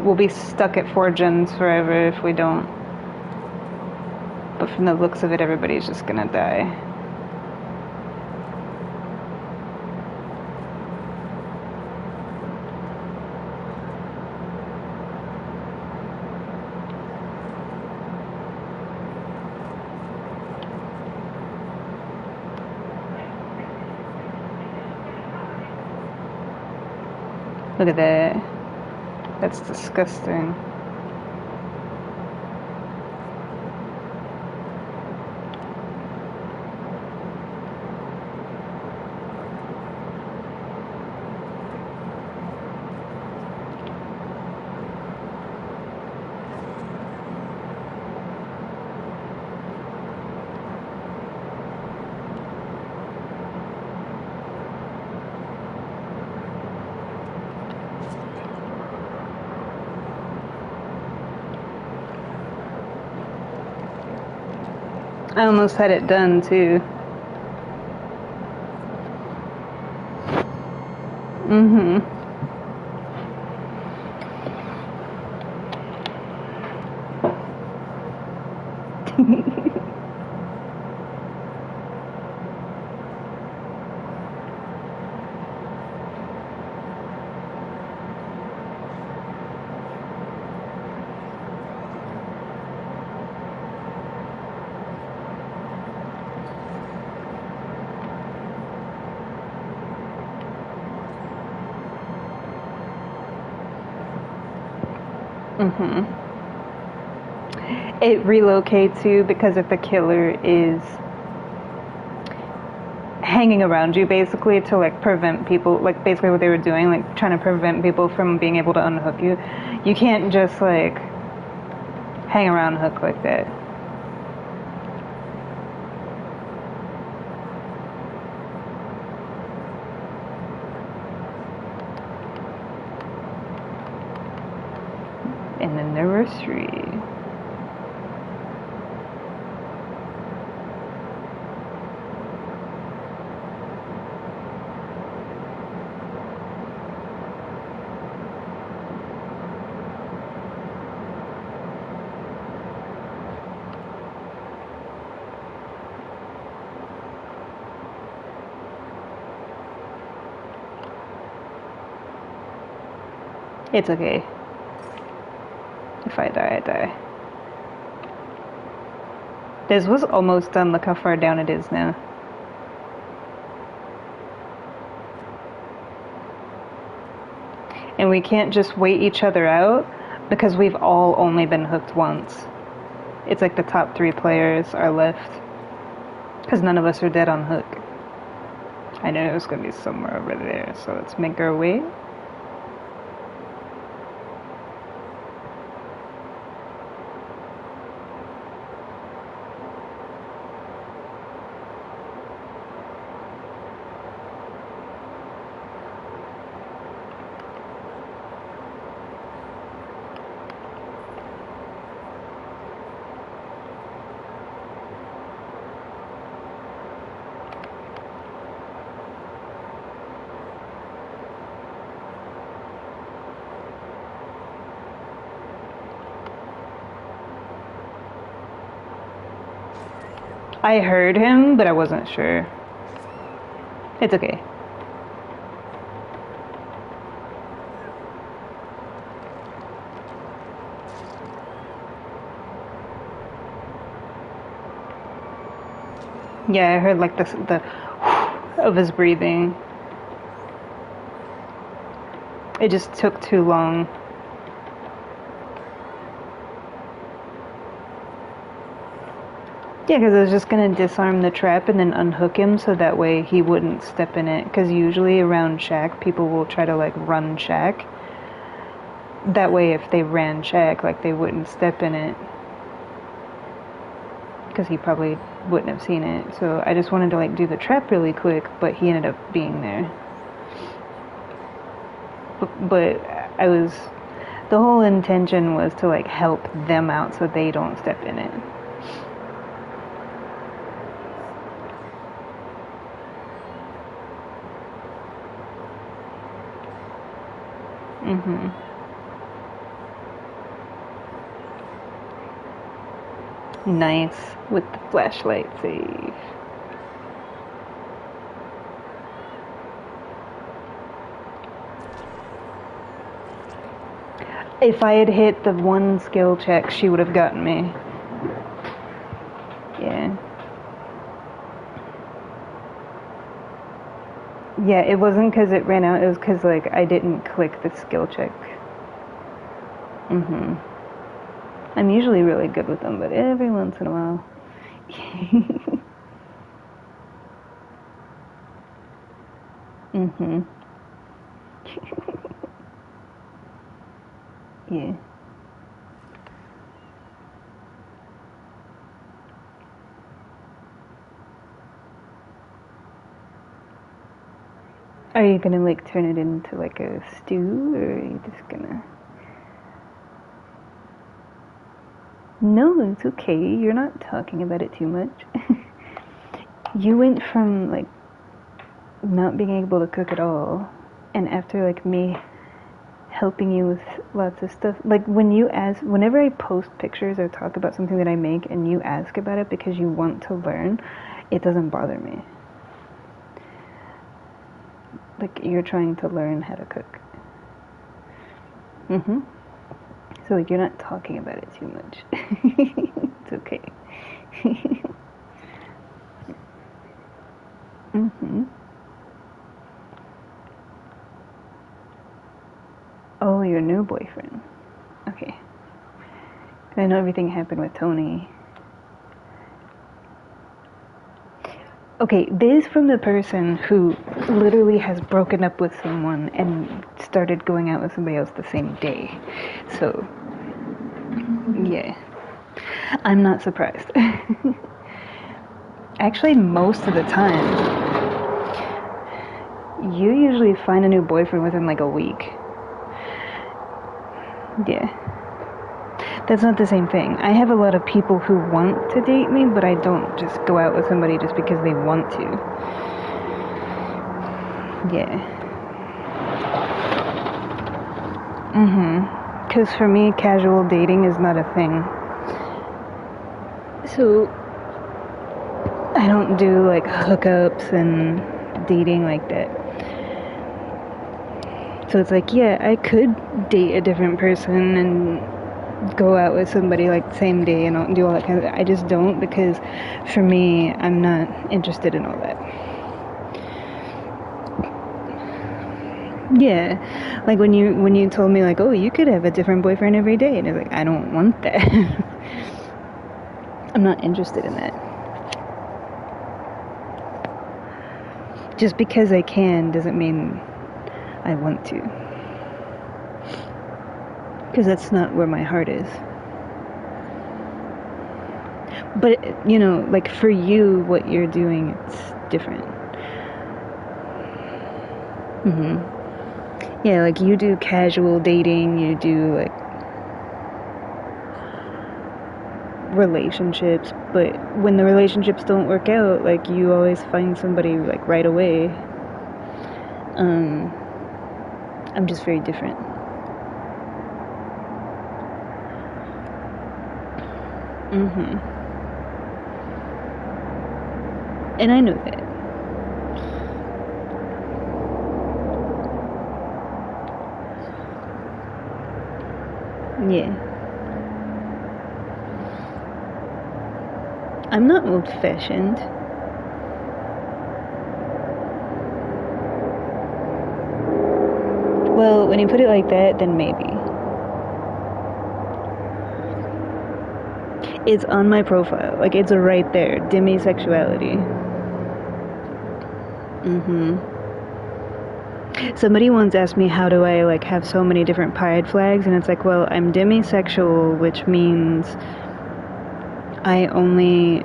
S1: We'll be stuck at 4 gins forever if we don't. But from the looks of it, everybody's just gonna die. Look at that. That's disgusting. I almost had it done too. Mm-hmm. Mm-hmm. It relocates you because if the killer is hanging around you basically to like prevent people, like basically what they were doing, like trying to prevent people from being able to unhook you, you can't just like hang around hook like that. And then there were 3. It's okay. If I die, I die. This was almost done. Look how far down it is now. And we can't just wait each other out because we've all only been hooked once. It's like the top 3 players are left because none of us are dead on hook. I know it was going to be somewhere over there, so let's make our way. I heard him, but I wasn't sure. It's okay. Yeah, I heard like the of his breathing. It just took too long. Yeah, because I was just gonna disarm the trap and then unhook him so that way he wouldn't step in it. Because usually around Shack, people will try to like run Shack. That way, if they ran Shack, like they wouldn't step in it. because he probably wouldn't have seen it. So I just wanted to like do the trap really quick, but he ended up being there. But the whole intention was to like help them out so they don't step in it. Mhm. Nice with the flashlight save. If I had hit the one skill check, she would have gotten me. Yeah. Yeah, it wasn't because it ran out, it was because, like, I didn't click the skill check. Mhm. I'm usually really good with them, but every once in a while. Mhm. Yeah. Are you gonna, like, turn it into, like, a stew, or are you just gonna... No, it's okay. You're not talking about it too much. You went from, like, not being able to cook at all, and after, like, me helping you with lots of stuff, like, whenever I post pictures or talk about something that I make and you ask about it because you want to learn, it doesn't bother me. Like, you're trying to learn how to cook. Mhm. So, like, you're not talking about it too much. It's okay. Mhm. Oh, your new boyfriend. Okay. I know everything happened with Tony. Okay, this from the person who literally has broken up with someone and started going out with somebody else the same day. So, yeah. I'm not surprised. Actually, most of the time, you usually find a new boyfriend within like a week. Yeah. That's not the same thing. I have a lot of people who want to date me, but I don't just go out with somebody just because they want to. Yeah. Mhm. Because for me, casual dating is not a thing. So, I don't do like hookups and dating like that. So it's like, yeah, I could date a different person and go out with somebody like the same day and do all that kind of. I just don't, because for me, I'm not interested in all that. Yeah, like when you told me like, oh, you could have a different boyfriend every day, and it's like, I don't want that. I'm not interested in that. Just because I can doesn't mean I want to, because that's not where my heart is. But you know, like for you, what you're doing, it's different. Mhm. Yeah, like you do casual dating, you do like relationships, but when the relationships don't work out, like you always find somebody like right away. I'm just very different. Mhm. And I know that. Yeah. I'm not old-fashioned. Well, when you put it like that, then maybe. It's on my profile. Like, it's right there. Demisexuality. Mhm. Somebody once asked me, how do I, like, have so many different pride flags? And it's like, well, I'm demisexual, which means I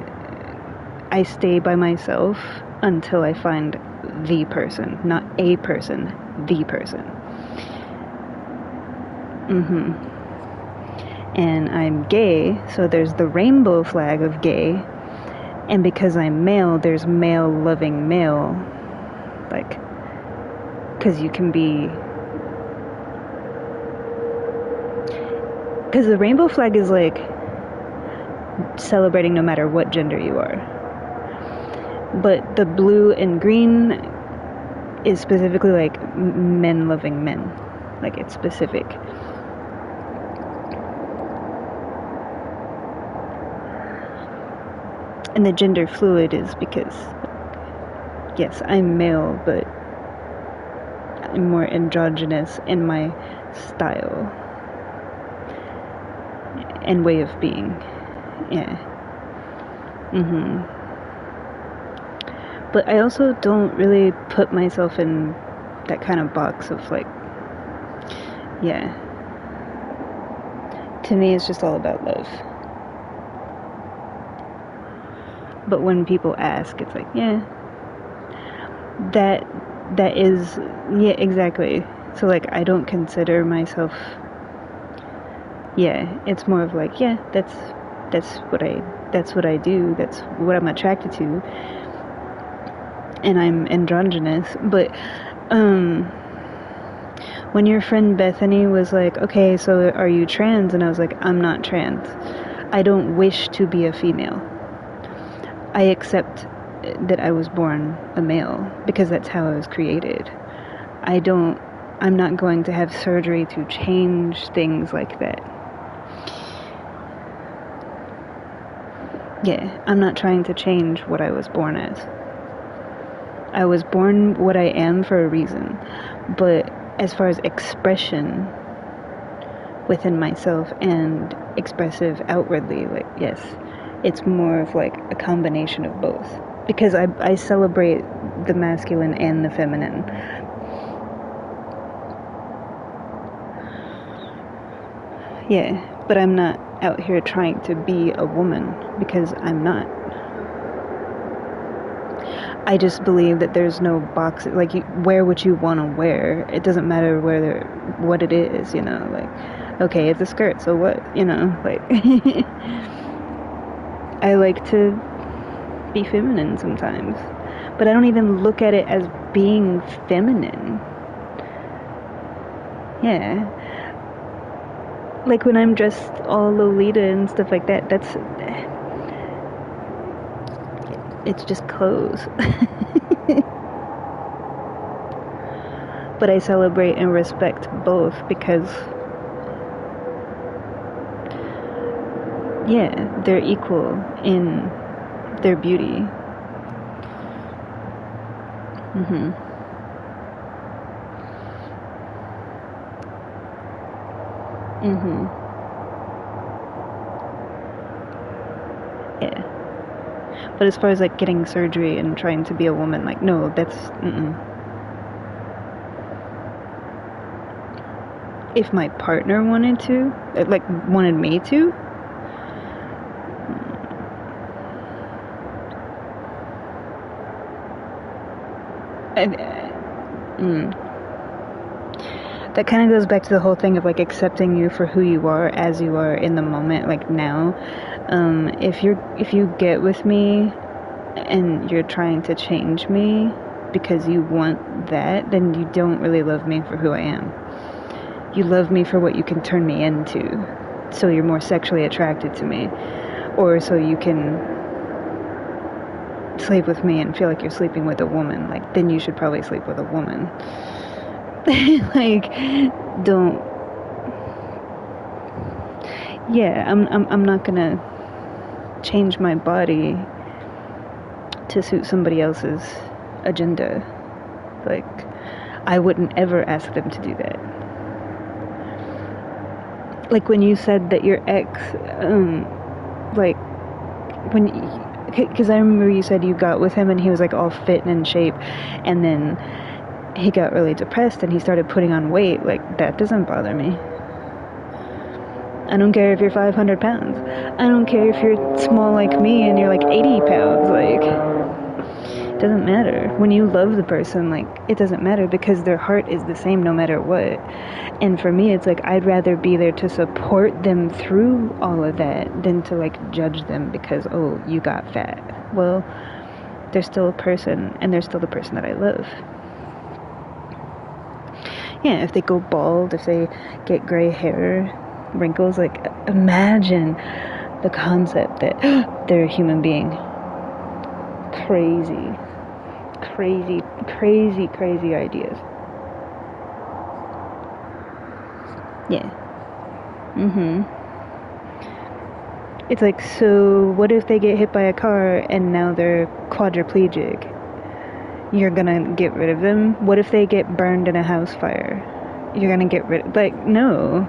S1: stay by myself until I find the person, not a person, the person. And I'm gay, so there's the rainbow flag of gay, and because I'm male, there's male loving male, like, because you can be, because the rainbow flag is like celebrating no matter what gender you are, but the blue and green is specifically like men loving men, like it's specific. And the gender fluid is because, yes, I'm male, but I'm more androgynous in my style and way of being. Yeah. But I also don't really put myself in that kind of box of like, yeah. To me, it's just all about love. But when people ask, it's like, yeah, that is, yeah, exactly. So like, I don't consider myself, yeah, it's more of like, yeah, that's what I do, that's what I'm attracted to, and I'm androgynous. But when your friend Bethany was like, okay, so are you trans? And I was like, I'm not trans. I don't wish to be a female. I accept that I was born a male because that's how I was created. I'm not going to have surgery to change things like that. Yeah, I'm not trying to change what I was born as. I was born what I am for a reason. But as far as expression within myself and expressive outwardly, like, yes, it's more of like a combination of both. Because I celebrate the masculine and the feminine. Yeah, but I'm not out here trying to be a woman, because I'm not. I just believe that there's no box, like, you wear what you want to wear. It doesn't matter what it is, you know, like, okay, it's a skirt, so what, you know, like, I like to be feminine sometimes, but I don't even look at it as being feminine. Yeah. Like when I'm dressed all Lolita and stuff like that, it's just clothes. But I celebrate and respect both because, yeah, they're equal in their beauty. Yeah. But as far as like getting surgery and trying to be a woman, like, no, that's if my partner wanted to, like, wanted me to, that kind of goes back to the whole thing of like accepting you for who you are as you are in the moment, like now. If you get with me and you're trying to change me because you want that, then you don't really love me for who I am. You love me for what you can turn me into, so you're more sexually attracted to me, or so you can sleep with me and feel like you're sleeping with a woman. Like, then you should probably sleep with a woman. Like, don't. Yeah, I'm not gonna change my body to suit somebody else's agenda. Like, I wouldn't ever ask them to do that. Like when you said that your ex, like, because I remember you said you got with him and he was like all fit and in shape, and then he got really depressed and he started putting on weight. Like, that doesn't bother me. I don't care if you're 500 pounds. I don't care if you're small like me and you're like 80 pounds. Like, it doesn't matter. When you love the person, like, it doesn't matter because their heart is the same no matter what. And for me, it's like, I'd rather be there to support them through all of that than to, like, judge them because, oh, you got fat. Well, they're still a person, and they're still the person that I love. Yeah, if they go bald, if they get gray hair, wrinkles, like, imagine the concept that they're a human being. Crazy ideas. Yeah. It's like, so what if they get hit by a car and now they're quadriplegic? You're gonna get rid of them? What if they get burned in a house fire? You're gonna get rid of, like, no.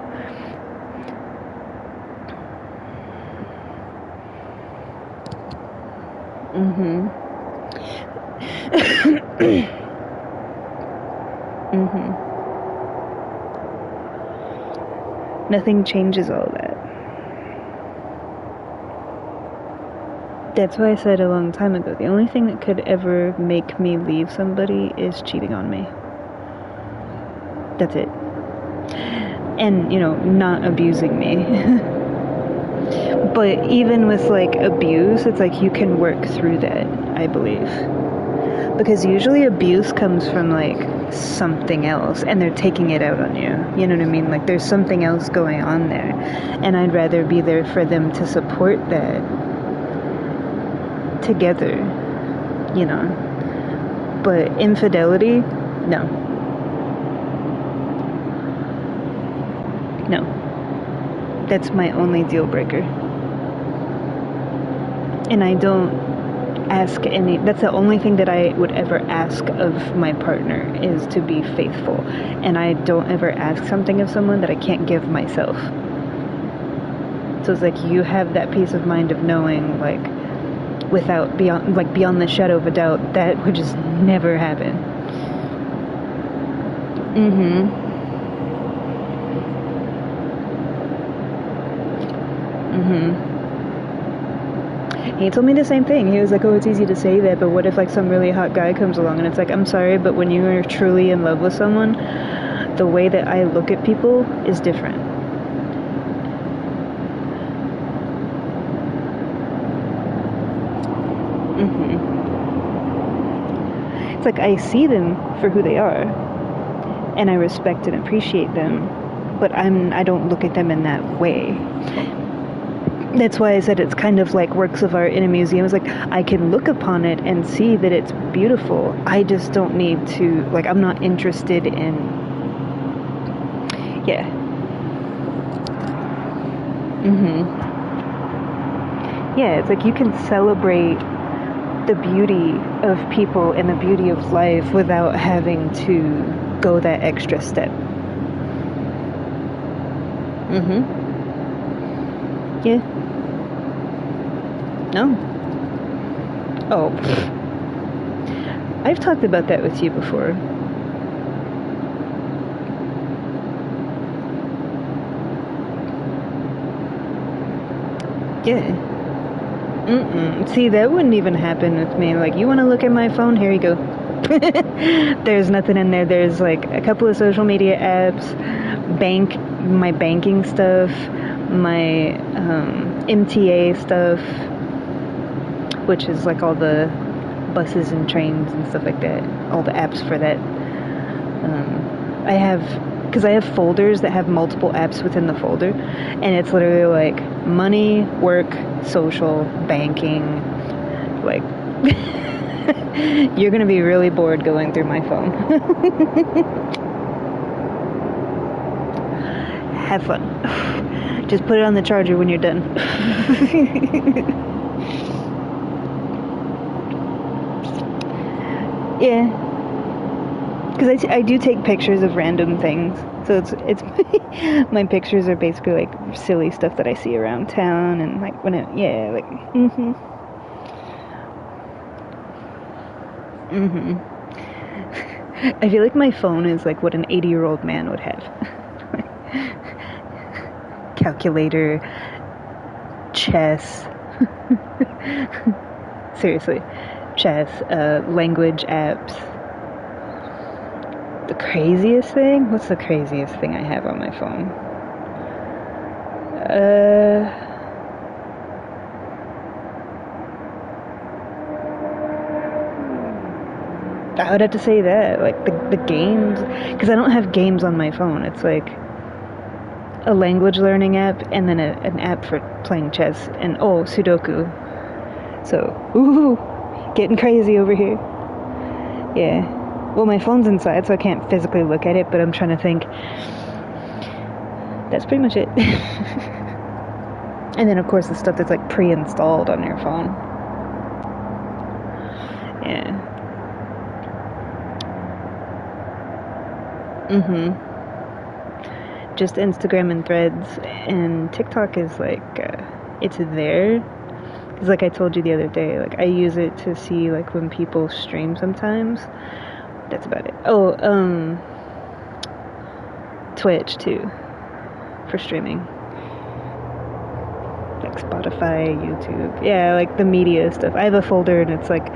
S1: Nothing changes all that. That's why I said a long time ago, the only thing that could ever make me leave somebody is cheating on me. That's it. And, not abusing me. But even with, like, abuse, it's like you can work through that, I believe. Because usually abuse comes from, like, something else, and they're taking it out on you. You know what I mean? Like, there's something else going on there. And I'd rather be there for them to support that together, But infidelity, no. No. That's my only deal breaker. And I don't ask that's the only thing that I would ever ask of my partner is to be faithful. And I don't ever ask something of someone that I can't give myself. So it's like you have that peace of mind of knowing, like, beyond the shadow of a doubt, that would just never happen. He told me the same thing. He was like, oh, it's easy to say that, but what if, like, some really hot guy comes along? And it's like, I'm sorry, but when you are truly in love with someone, the way that I look at people is different. It's like I see them for who they are, and I respect and appreciate them, but I don't look at them in that way. That's why I said it's kind of like works of art in a museum. It's like I can look upon it and see that it's beautiful. I just don't need to, like, I'm not interested in, yeah. Yeah, it's like you can celebrate the beauty of people and the beauty of life without having to go that extra step. Yeah. No. Oh. I've talked about that with you before. Yeah. See, that wouldn't even happen with me. Like, you want to look at my phone? Here you go. There's nothing in there. There's, like, a couple of social media apps, my banking stuff, my MTA stuff, which is, like, all the buses and trains and stuff like that. All the apps for that. Because I have folders that have multiple apps within the folder, and it's literally like money, work, social, banking, like, you're gonna be really bored going through my phone. Have fun. Just put it on the charger when you're done. Yeah. Because I do take pictures of random things, so it's my pictures are basically like silly stuff that I see around town, and like I feel like my phone is like what an 80-year-old man would have. calculator, chess. Seriously, chess, language apps. The craziest thing? What's the craziest thing I have on my phone? I would have to say that, like the games, because I don't have games on my phone. It's like a language learning app and then an app for playing chess and Sudoku. So, ooh, getting crazy over here. Yeah. Well, my phone's inside, so I can't physically look at it, but I'm trying to think. That's pretty much it. And then, of course, the stuff that's like pre-installed on your phone. Yeah. Just Instagram and Threads, and TikTok is like, it's there. Because like I told you the other day, like I use it to see like when people stream sometimes. That's about it. Twitch too, for streaming. Like Spotify, YouTube. Yeah, like the media stuff. I have a folder and it's like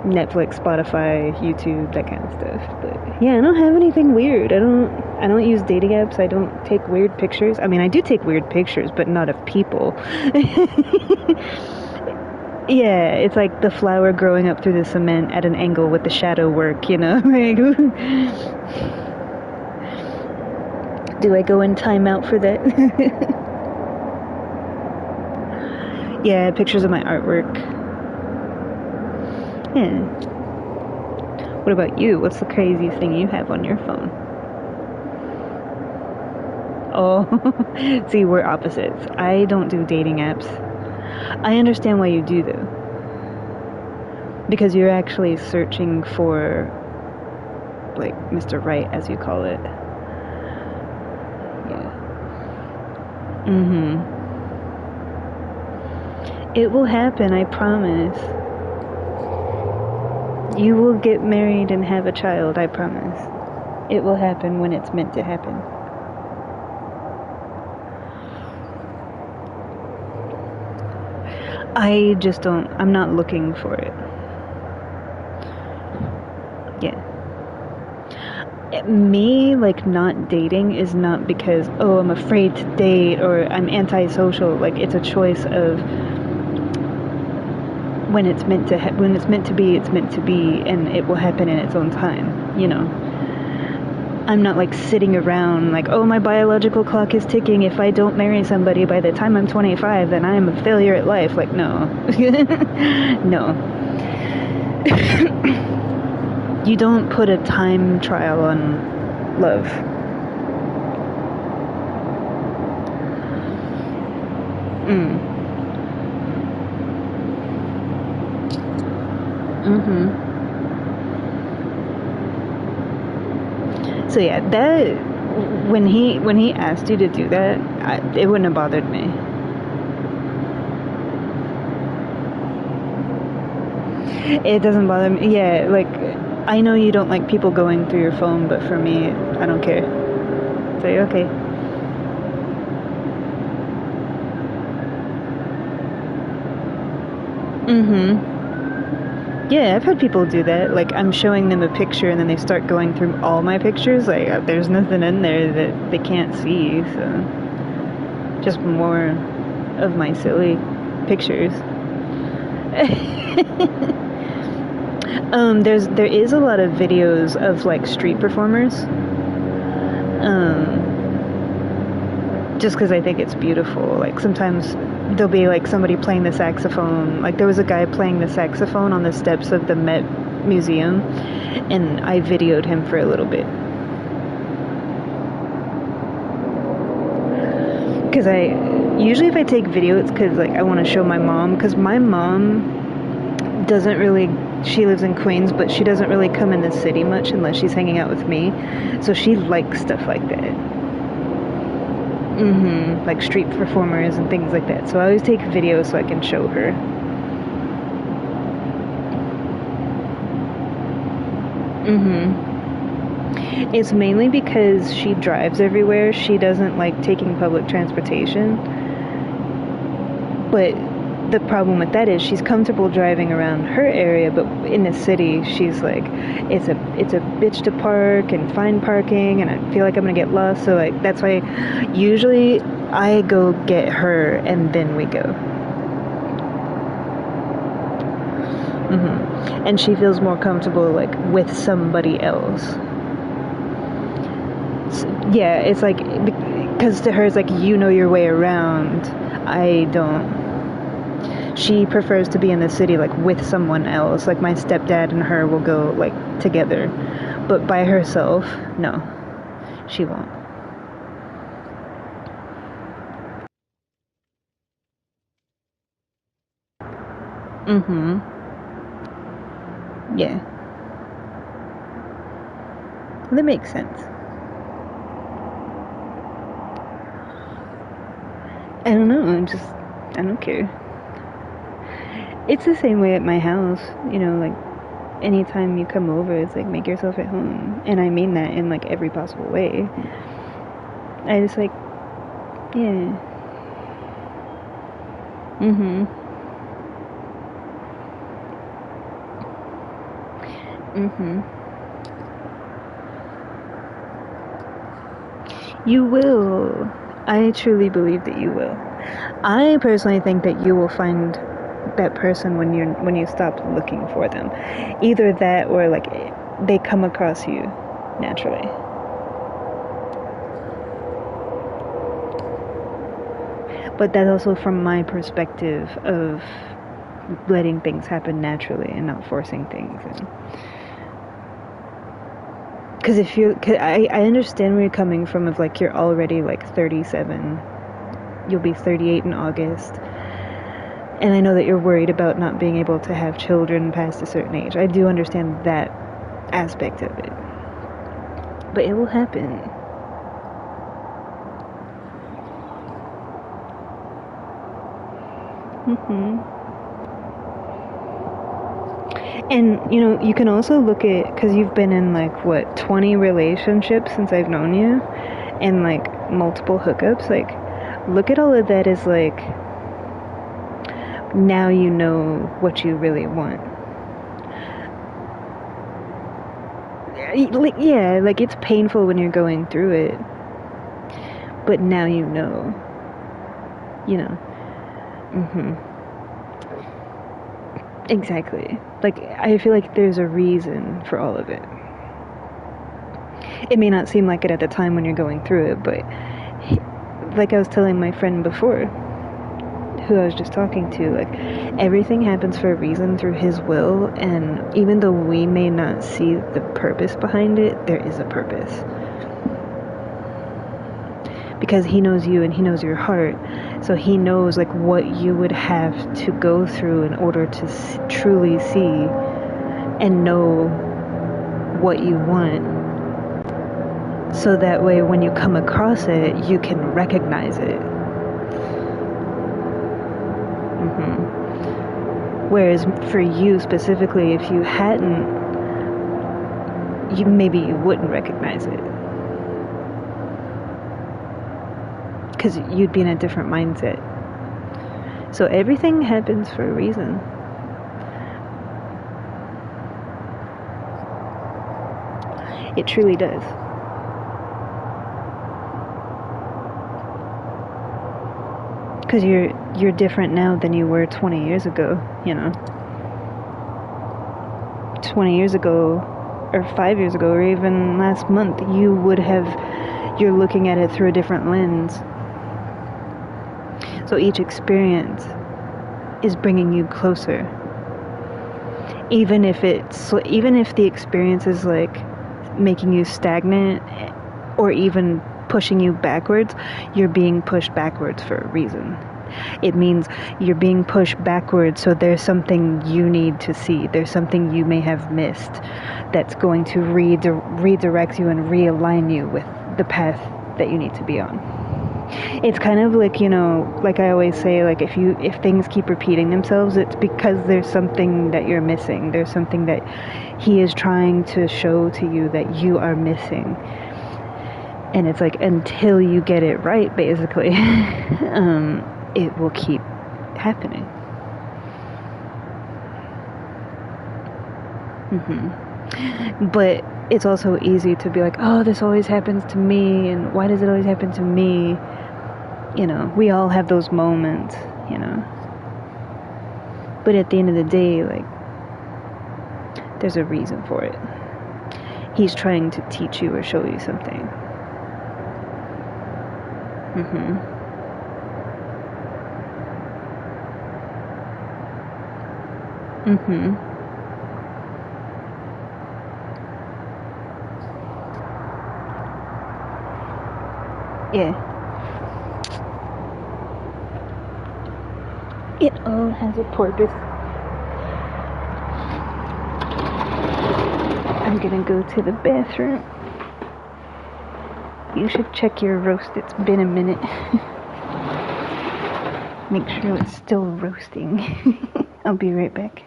S1: Netflix, Spotify, YouTube, that kind of stuff. But yeah, I don't have anything weird. I don't use dating apps. I don't take weird pictures. I mean, I do take weird pictures, but not of people. Yeah, it's like the flower growing up through the cement at an angle with the shadow work, you know? Like, do I go in timeout for that? Yeah, pictures of my artwork. Yeah. What about you? What's the craziest thing you have on your phone? Oh, see, we're opposites. I don't do dating apps. I understand why you do, though. Because you're actually searching for, like, Mr. Right, as you call it. Yeah. It will happen, I promise. You will get married and have a child, I promise. It will happen when it's meant to happen. I'm not looking for it. Yeah. Me, like, not dating is not because, I'm afraid to date or I'm antisocial. Like, it's a choice of when it's meant to be, it's meant to be, and it will happen in its own time, you know. I'm not like sitting around like, my biological clock is ticking. If I don't marry somebody by the time I'm 25, then I'm a failure at life. Like, no. No. You don't put a time trial on love. So yeah, that when he asked you to do that, it wouldn't have bothered me. It doesn't bother me. Yeah, like I know you don't like people going through your phone, but for me, I don't care. Say okay. Yeah, I've had people do that. Like, I'm showing them a picture and then they start going through all my pictures. Like, there's nothing in there that they can't see, so... Just more of my silly pictures. There is a lot of videos of, like, street performers. Just because I think it's beautiful. Like, sometimes there'll be like somebody playing the saxophone. Like there was a guy playing the saxophone on the steps of the Met Museum, and I videoed him for a little bit. Because usually if I take video, it's because like I want to show my mom. Because my mom doesn't really, she lives in Queens, but she doesn't really come in the city much unless she's hanging out with me. So she likes stuff like that. Like street performers and things like that. So I always take videos so I can show her. It's mainly because she drives everywhere. She doesn't like taking public transportation. But the problem with that is she's comfortable driving around her area, but in the city she's like, it's a bitch to park and find parking, and I feel like I'm gonna get lost. So like that's why usually I go get her and then we go. And she feels more comfortable like with somebody else. So, yeah, it's like because to her it's like you know your way around. I don't. She prefers to be in the city like with someone else. Like my stepdad and her will go like together, but by herself, no, she won't. Yeah, that makes sense. I don't know. I don't care. It's the same way at my house. Like anytime you come over, it's like make yourself at home, and I mean that in like every possible way. I just like, yeah. Mhm. Mhm. You will. I truly believe that you will. I personally think that you will find that person when you stop looking for them. Either that or like they come across you naturally. But that's also from my perspective of letting things happen naturally and not forcing things. Because I understand where you're coming from. Of like you're already like 37, you'll be 38 in August, and I know that you're worried about not being able to have children past a certain age. I do understand that aspect of it, but it will happen. And you can also look at, because you've been in like what 20 relationships since I've known you, and like multiple hookups. Like, look at all of that as like now you know what you really want. Like, yeah, like it's painful when you're going through it, but now you know. You know. Exactly. Like I feel like there's a reason for all of it. It may not seem like it at the time when you're going through it, but like I was telling my friend before, who I was just talking to, like everything happens for a reason through his will, and even though we may not see the purpose behind it, there is a purpose. Because he knows you and he knows your heart, so he knows like what you would have to go through in order to truly see and know what you want, so that way when you come across it you can recognize it. Whereas for you specifically, if you hadn't, you wouldn't recognize it, because you'd be in a different mindset. So everything happens for a reason. It truly does. Because you're different now than you were 20 years ago. 20 years ago, or 5 years ago, or even last month, you're looking at it through a different lens. So each experience is bringing you closer. Even if the experience is like making you stagnant, or even pushing you backwards, you're being pushed backwards for a reason. It means you're being pushed backwards, so there's something you need to see. There's something you may have missed that's going to redirect you and realign you with the path that you need to be on. It's kind of like, like I always say, like if things keep repeating themselves, it's because there's something that you're missing. There's something that he is trying to show to you that you are missing. And it's like until you get it right, basically, it will keep happening. But it's also easy to be like, oh, this always happens to me, and why does it always happen to me? We all have those moments. But at the end of the day, like, there's a reason for it. He's trying to teach you or show you something. Yeah. It all has a purpose. I'm gonna go to the bathroom. You should check your roast. It's been a minute. Make sure it's still roasting. I'll be right back.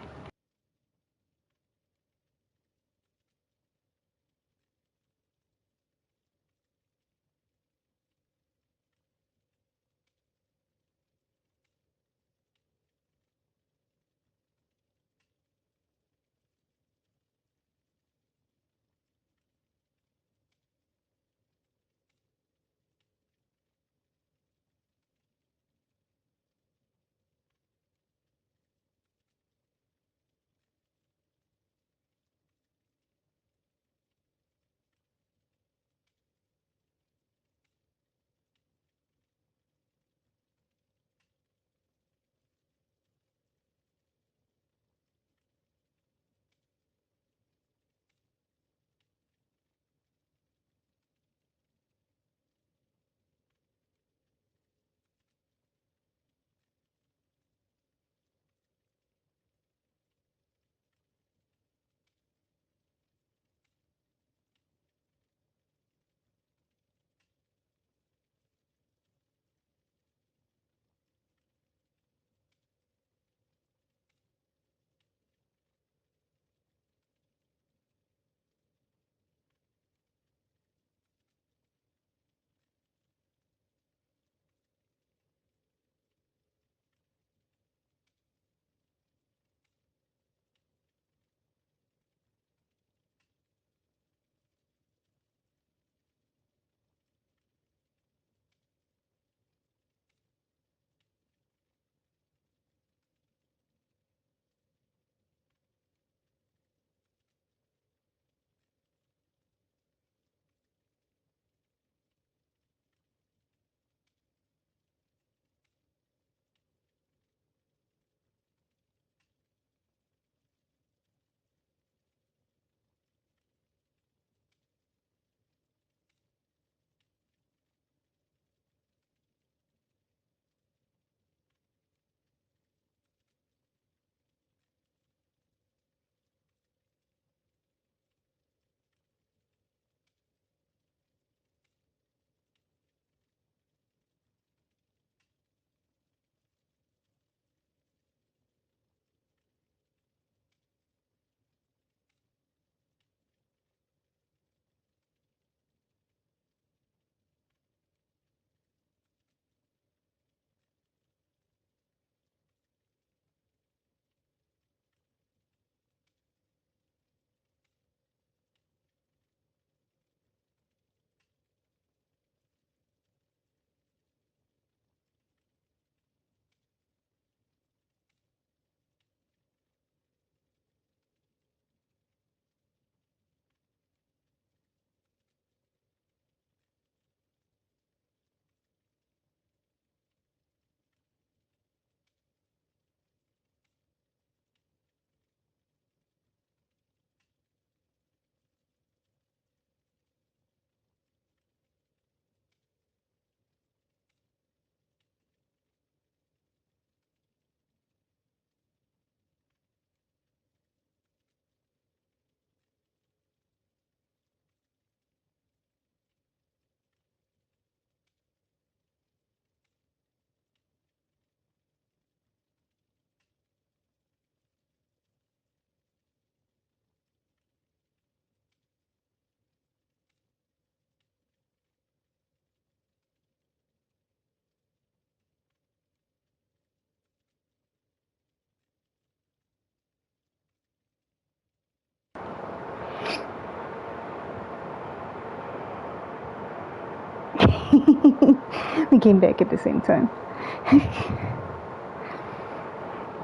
S1: We came back at the same time.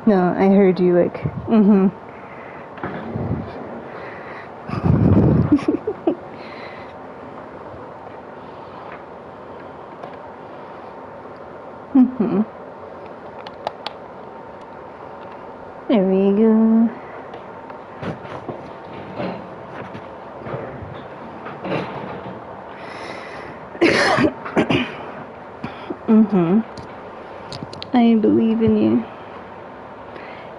S1: No, I heard you like, mm-hmm. Mm-hmm. There we go. Mm-hmm. I believe in you.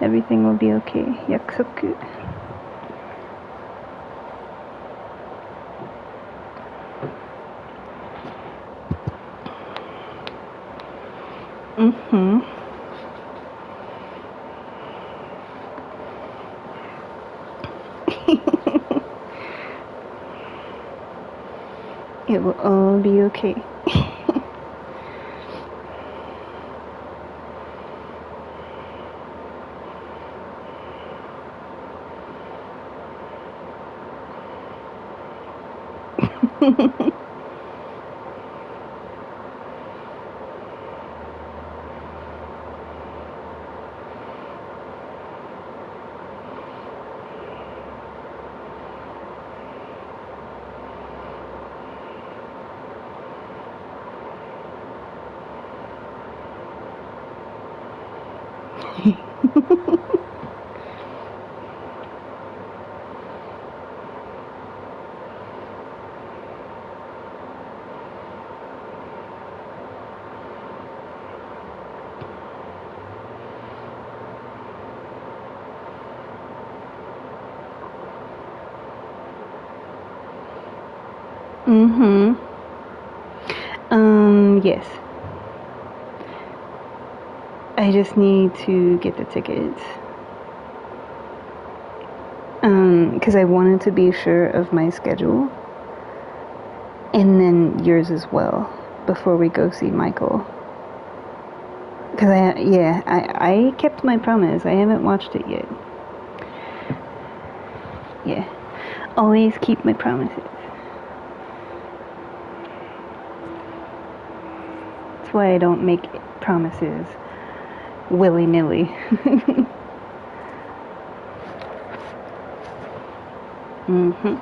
S1: Everything will be okay. Yakusoku. Mm-hmm. It will all be okay. Mm-hmm. Yes. I just need to get the tickets. Because I wanted to be sure of my schedule. And then yours as well, before we go see Michael. Because I kept my promise. I haven't watched it yet. Yeah. Always keep my promises. That's why I don't make promises willy-nilly. Mm-hmm.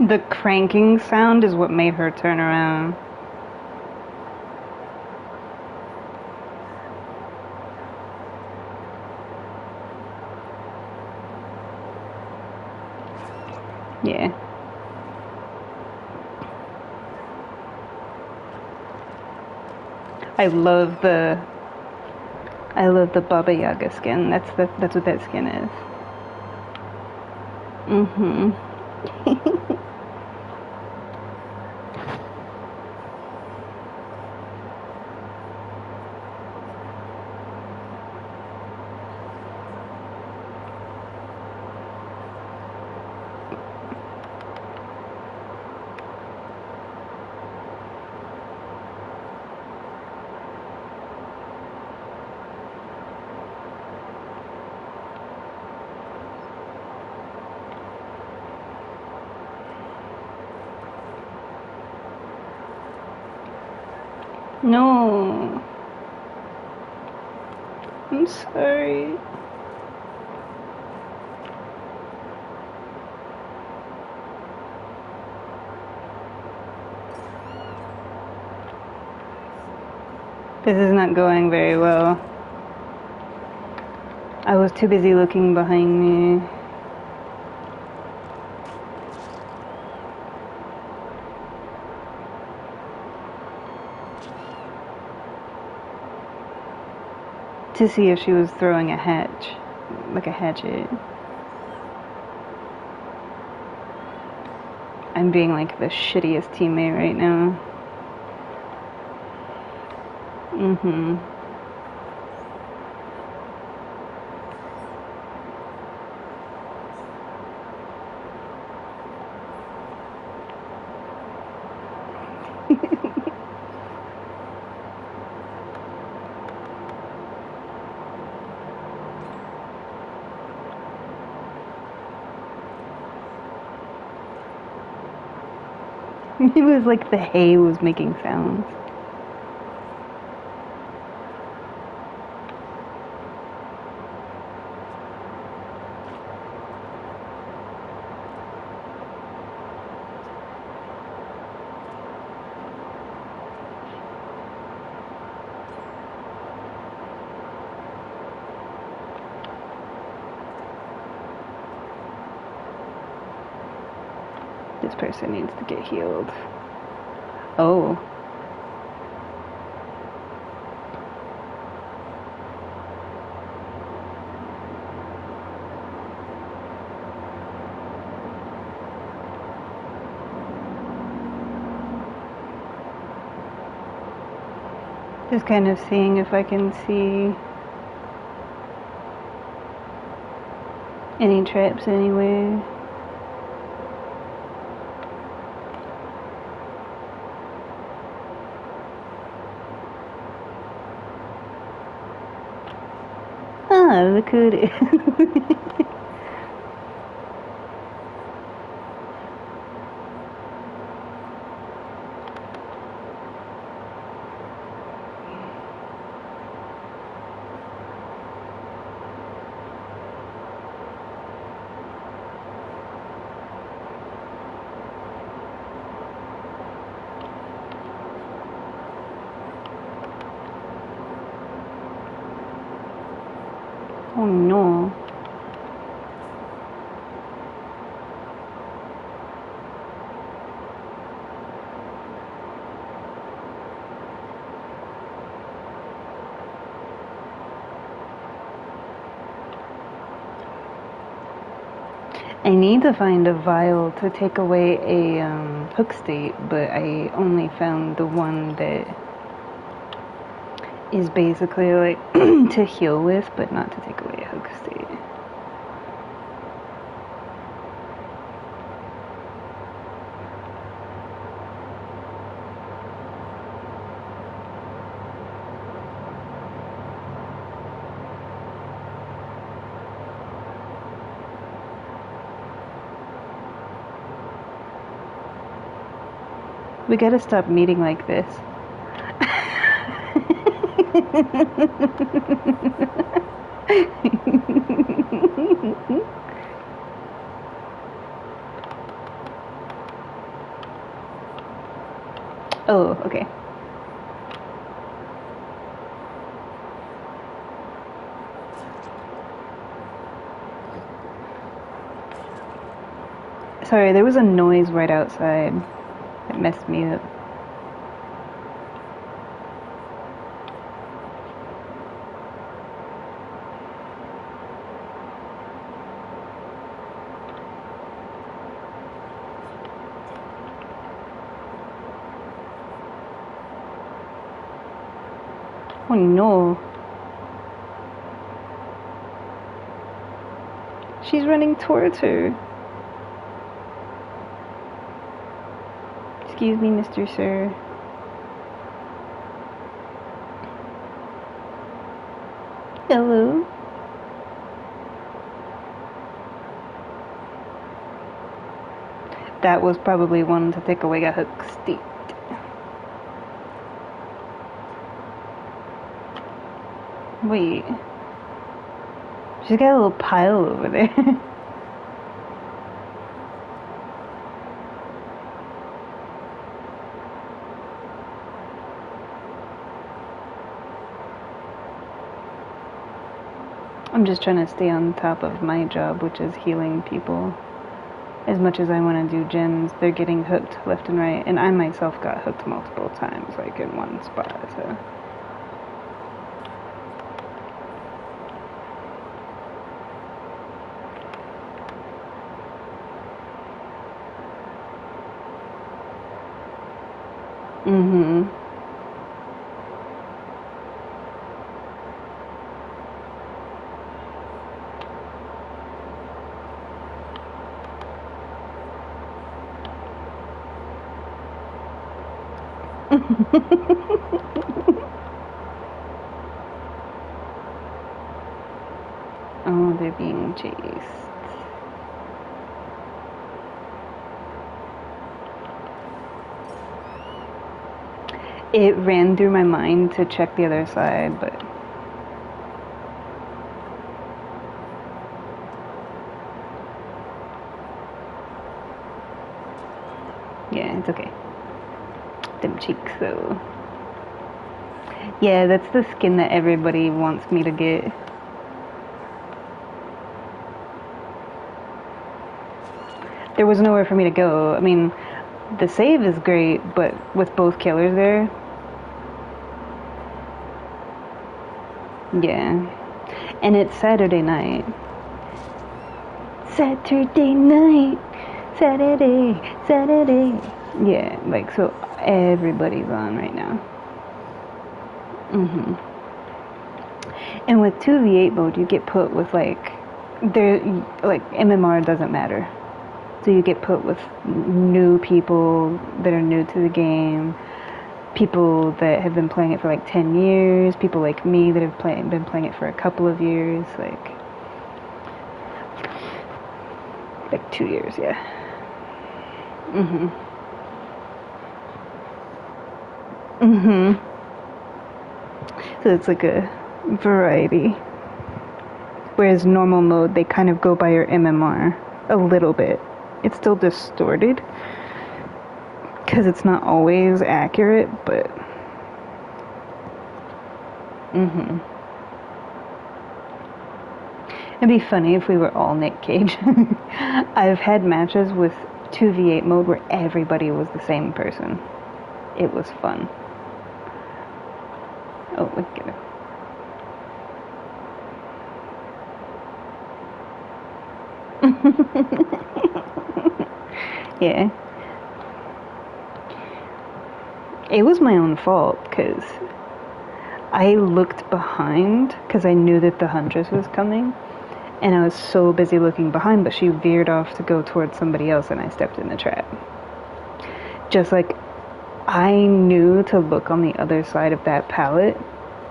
S1: The cranking sound is what made her turn around. Yeah. I love the Baba Yaga skin. That's what that skin is. Mm-hmm. No. I'm sorry. This is not going very well. I was too busy looking behind me. To see if she was throwing a hatch. Like a hatchet. I'm being like the shittiest teammate right now. Mm-hmm. It was like the hay was making sounds. This person needs to get healed. Oh. Just kind of seeing if I can see any traps anywhere. Ah, look who it is. Oh no. I need to find a vial to take away a hook state, but I only found the one that is basically like to heal with, but not to take away a hook state. We gotta stop meeting like this. Oh, okay. Sorry, there was a noise right outside that messed me up. Oh no. She's running towards her. Excuse me, Mr. Sir. Hello. That was probably one to take away a hook state. Wait. She's got a little pile over there. I'm just trying to stay on top of my job, which is healing people. As much as I want to do gens, they're getting hooked left and right, and I myself got hooked multiple times, like in one spot, so. Mm-hmm. Oh, they're being chased. It ran through my mind to check the other side, but yeah, it's okay. Them cheeks, though. Yeah, that's the skin that everybody wants me to get. There was nowhere for me to go. I mean, the save is great, but with both killers there, yeah. And it's Saturday night. Saturday night. Saturday. Yeah, like, so everybody's on right now. Mm-hmm. And with 2v8 mode, you get put with, like, MMR doesn't matter. So you get put with new people that are new to the game, people that have been playing it for like 10 years, people like me that have been playing it for a couple of years, like 2 years, yeah. Mhm. Mhm. So it's like a variety. Whereas normal mode, they kind of go by your MMR a little bit. It's still distorted because it's not always accurate, but it'd be funny if we were all Nick Cage. I've had matches with 2v8 mode where everybody was the same person. It was fun. Oh, look at it. Yeah. It was my own fault because I looked behind because I knew that the Huntress was coming. And I was so busy looking behind, but she veered off to go towards somebody else and I stepped in the trap. Just like I knew to look on the other side of that pallet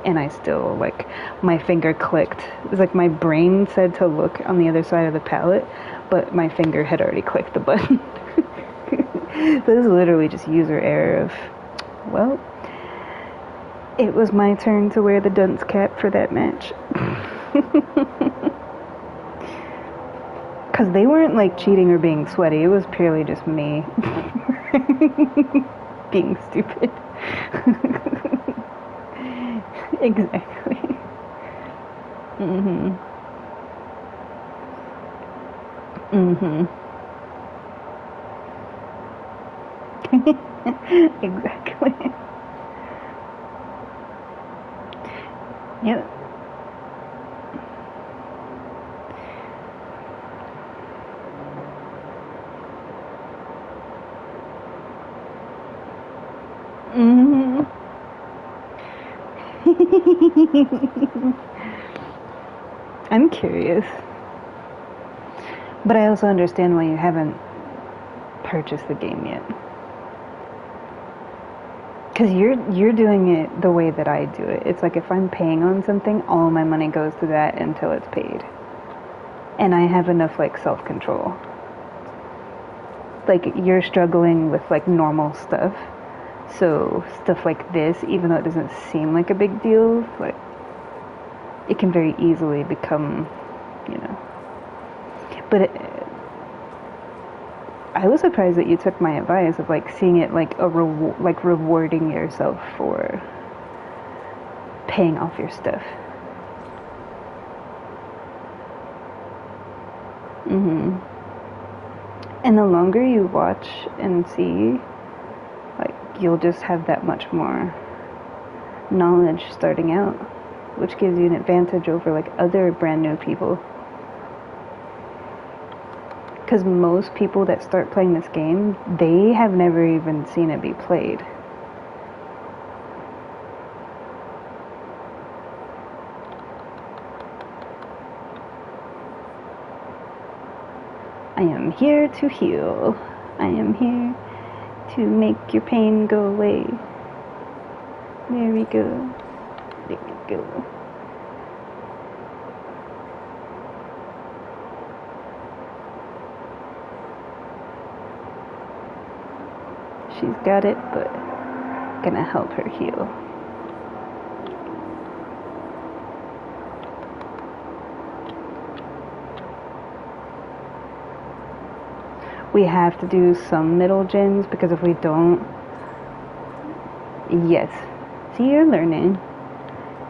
S1: and I still, like, my finger clicked. It was like my brain said to look on the other side of the pallet, but my finger had already clicked the button. So this is literally just user error of, well, it was my turn to wear the dunce cap for that match. Because they weren't like cheating or being sweaty, it was purely just me being stupid. Exactly. Mhm. Mhm. Exactly. Yep. Mhm. I'm curious. But I also understand why you haven't purchased the game yet. Because you're doing it the way that I do it. It's like if I'm paying on something, all my money goes to that until it's paid. And I have enough, like, self-control. Like, you're struggling with, like, normal stuff. So stuff like this, even though it doesn't seem like a big deal, like, it can very easily become, you know. But I was surprised that you took my advice of, like, seeing it like like rewarding yourself for paying off your stuff. Mhm. And the longer you watch and see, like, you'll just have that much more knowledge starting out, which gives you an advantage over, like, other brand new people. Because most people that start playing this game, they have never even seen it be played. I am here to heal. I am here to make your pain go away. There we go. There we go. She's got it, but gonna help her heal. We have to do some middle gens, because if we don't, yes. See, you're learning.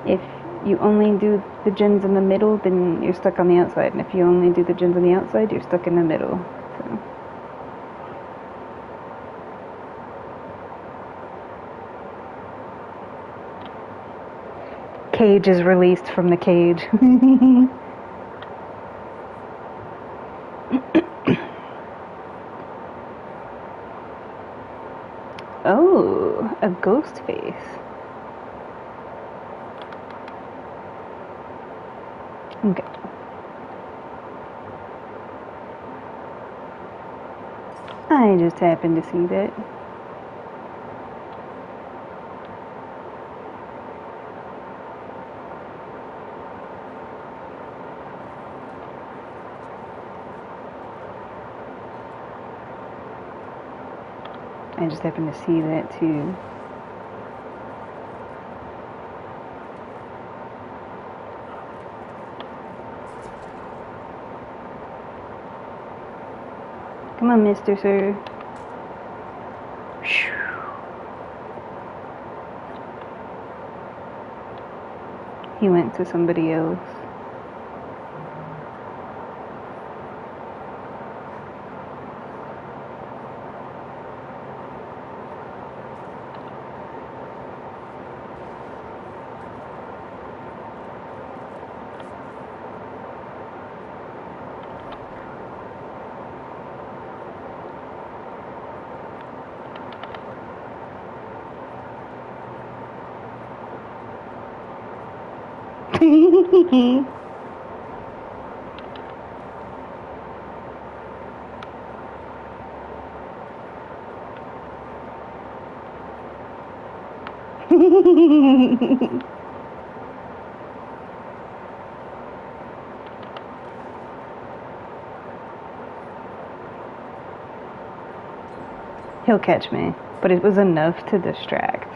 S1: If you only do the gens in the middle, then you're stuck on the outside. And if you only do the gens on the outside, you're stuck in the middle. So. Cage is released from the cage. Oh, a ghost face. Okay. I just happened to see that. I just happened to see that too. Come on, Mr. Sir. He went to somebody else. He'll catch me, but it was enough to distract.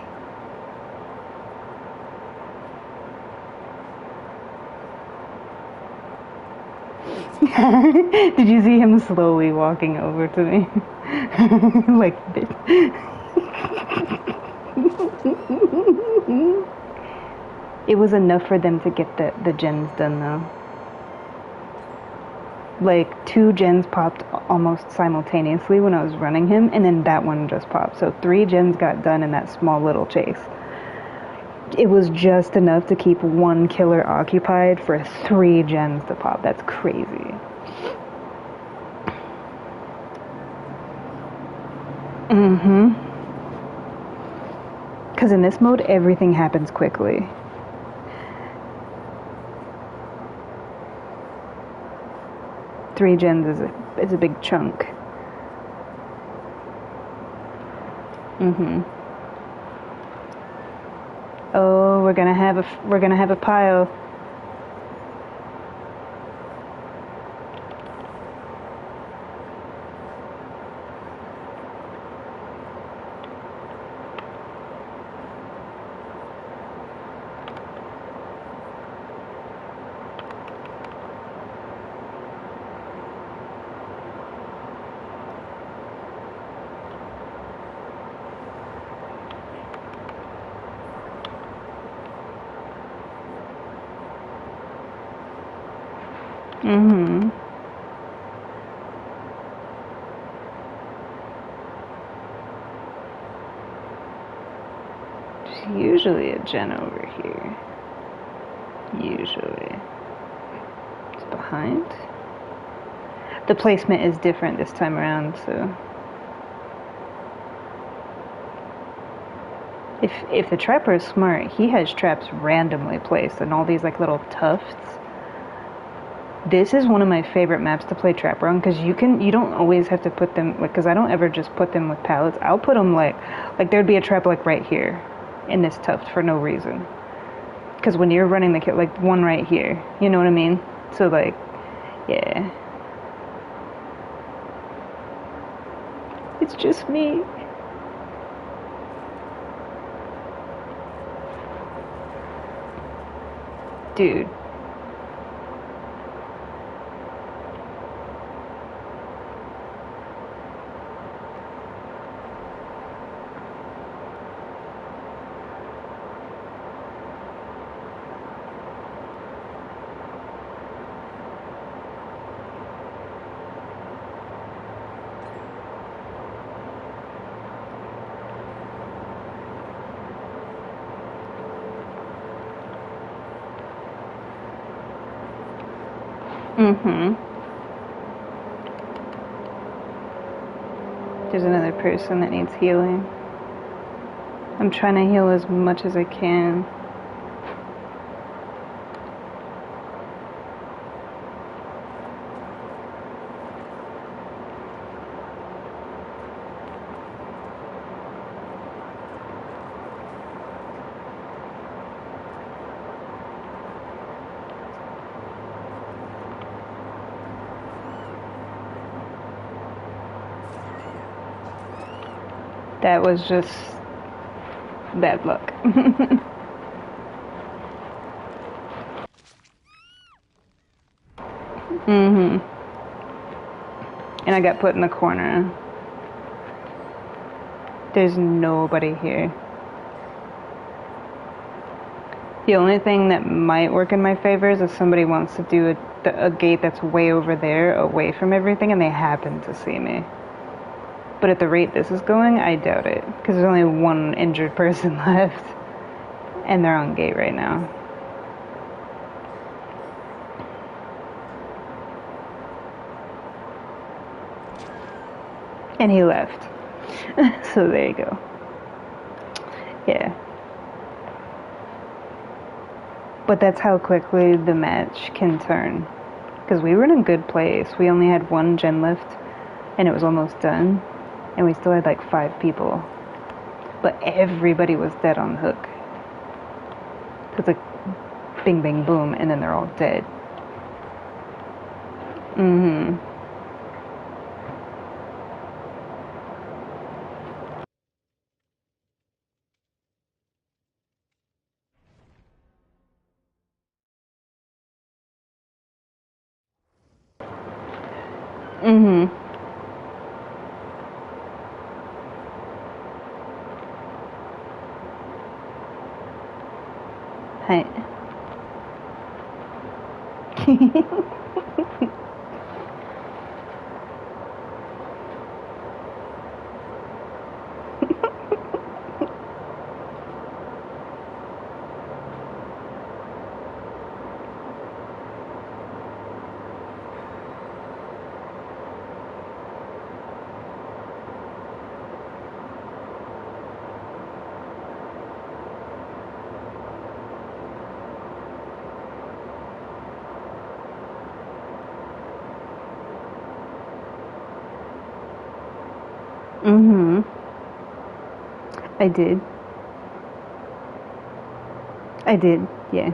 S1: Did you see him slowly walking over to me? Like this. It was enough for them to get the gens done though. Like 2 gens popped almost simultaneously when I was running him, and then that one just popped. So 3 gens got done in that small little chase. It was just enough to keep 1 killer occupied for 3 gens to pop. That's crazy. Because in this mode, everything happens quickly. Three gens is a big chunk. Oh, we're gonna have a pile. There's usually a gen over here. Usually. It's behind. The placement is different this time around, so. If the trapper is smart, he has traps randomly placed and all these like little tufts. This is one of my favorite maps to play Trapper on because you don't always have to put them like because I don't ever just put them with pallets. I'll put them like there'd be a trap like right here in this tuft for no reason. Because when you're running the kill, like one right here, you know what I mean? So like, yeah, it's just me. Dude. Mm-hmm. There's another person that needs healing. I'm trying to heal as much as I can. That was just bad luck. Mm-hmm. And I got put in the corner. There's nobody here. The only thing that might work in my favor is if somebody wants to do a gate that's way over there, away from everything, and they happen to see me. But at the rate this is going, I doubt it. Because there's only one injured person left. And they're on gate right now. And he left. So there you go. Yeah. But that's how quickly the match can turn. Because we were in a good place. We only had one gen left. And it was almost done. And we still had like 5 people. But everybody was dead on hook. It's like bing, bang, boom, and then they're all dead. Mm-hmm. Mm-hmm. Hi. Mm-hmm. I did. I did, yeah.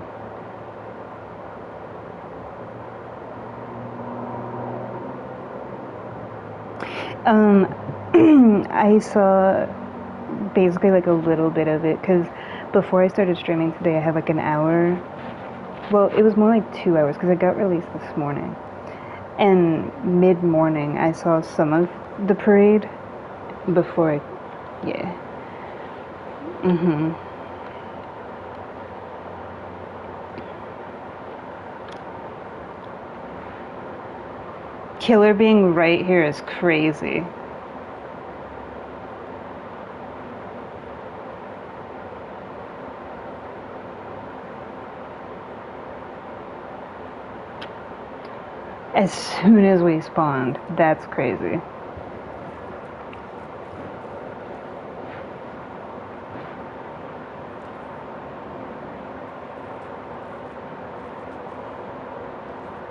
S1: Um, I saw basically like a little bit of it because before I started streaming today, I had like an hour. Well, it was more like 2 hours because I got released this morning. And mid-morning, I saw some of the parade before I, yeah. Mm-hmm. Killer being right here is crazy. As soon as we spawned, that's crazy.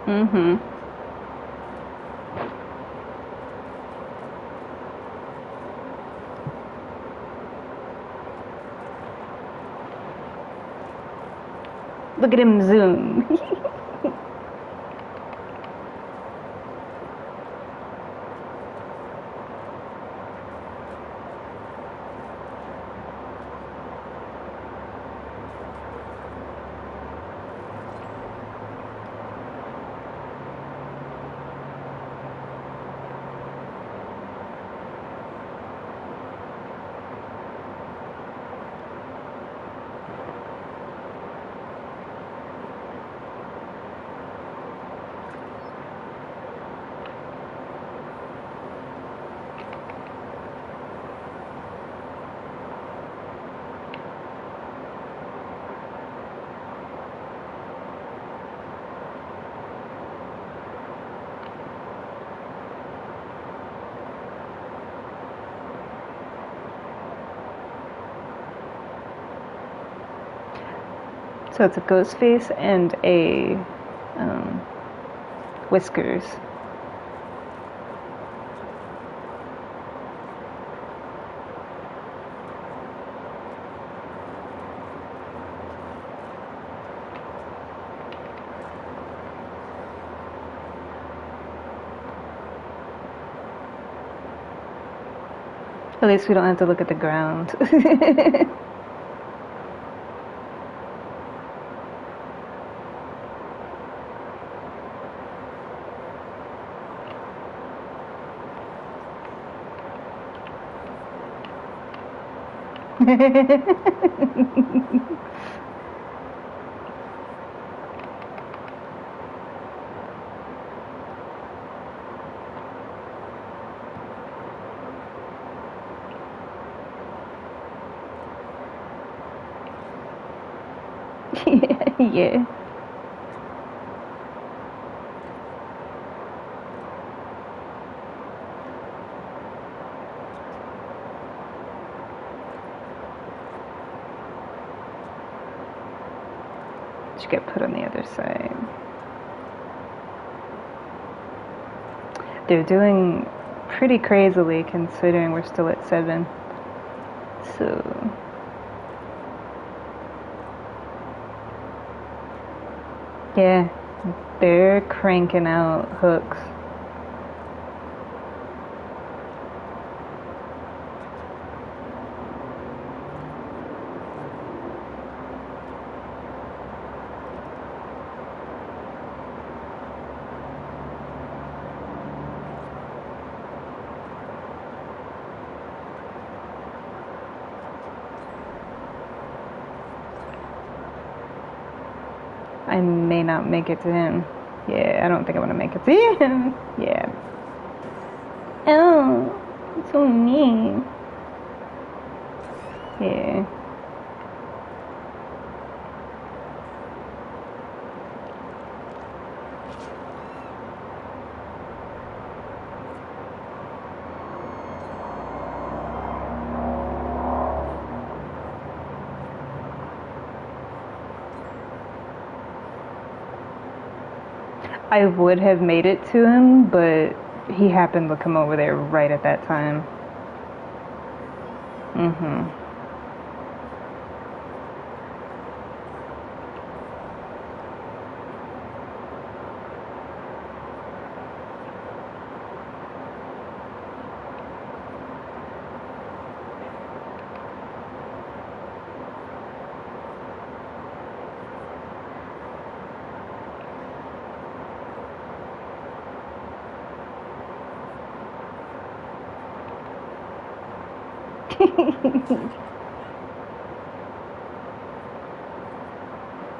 S1: Mm-hmm. Look at him zoom. So it's a ghost face and a whiskers. At least we don't have to look at the ground. Yeah. Should get put on the other side. They're doing pretty crazily considering we're still at 7. So yeah, they're cranking out hooks. I may not make it to him. Yeah, I don't think I'm gonna make it to him. Yeah. Oh, it's so mean. Yeah. I would have made it to him, but he happened to come over there right at that time. Mm-hmm.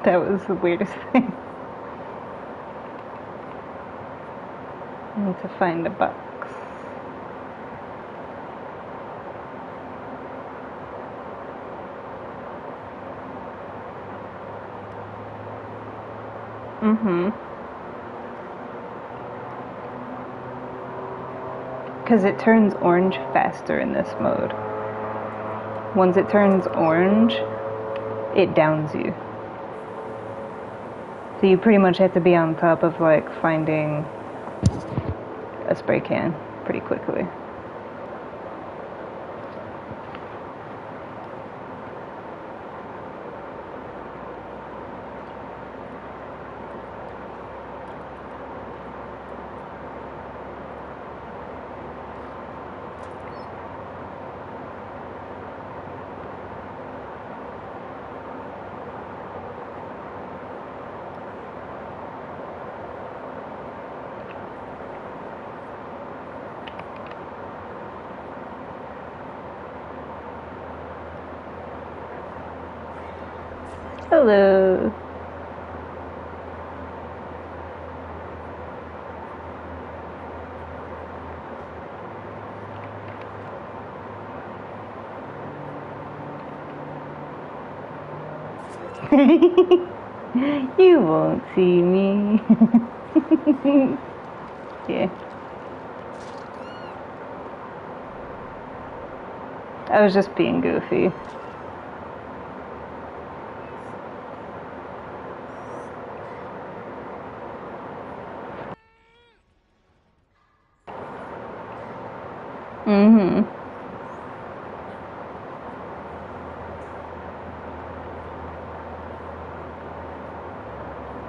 S1: That was the weirdest thing. I need to find the box. Mm-hmm. Because it turns orange faster in this mode. Once it turns orange, it downs you. So you pretty much have to be on top of like finding a spray can pretty quickly. Hello. You won't see me. Yeah. I was just being goofy. Mm-hmm.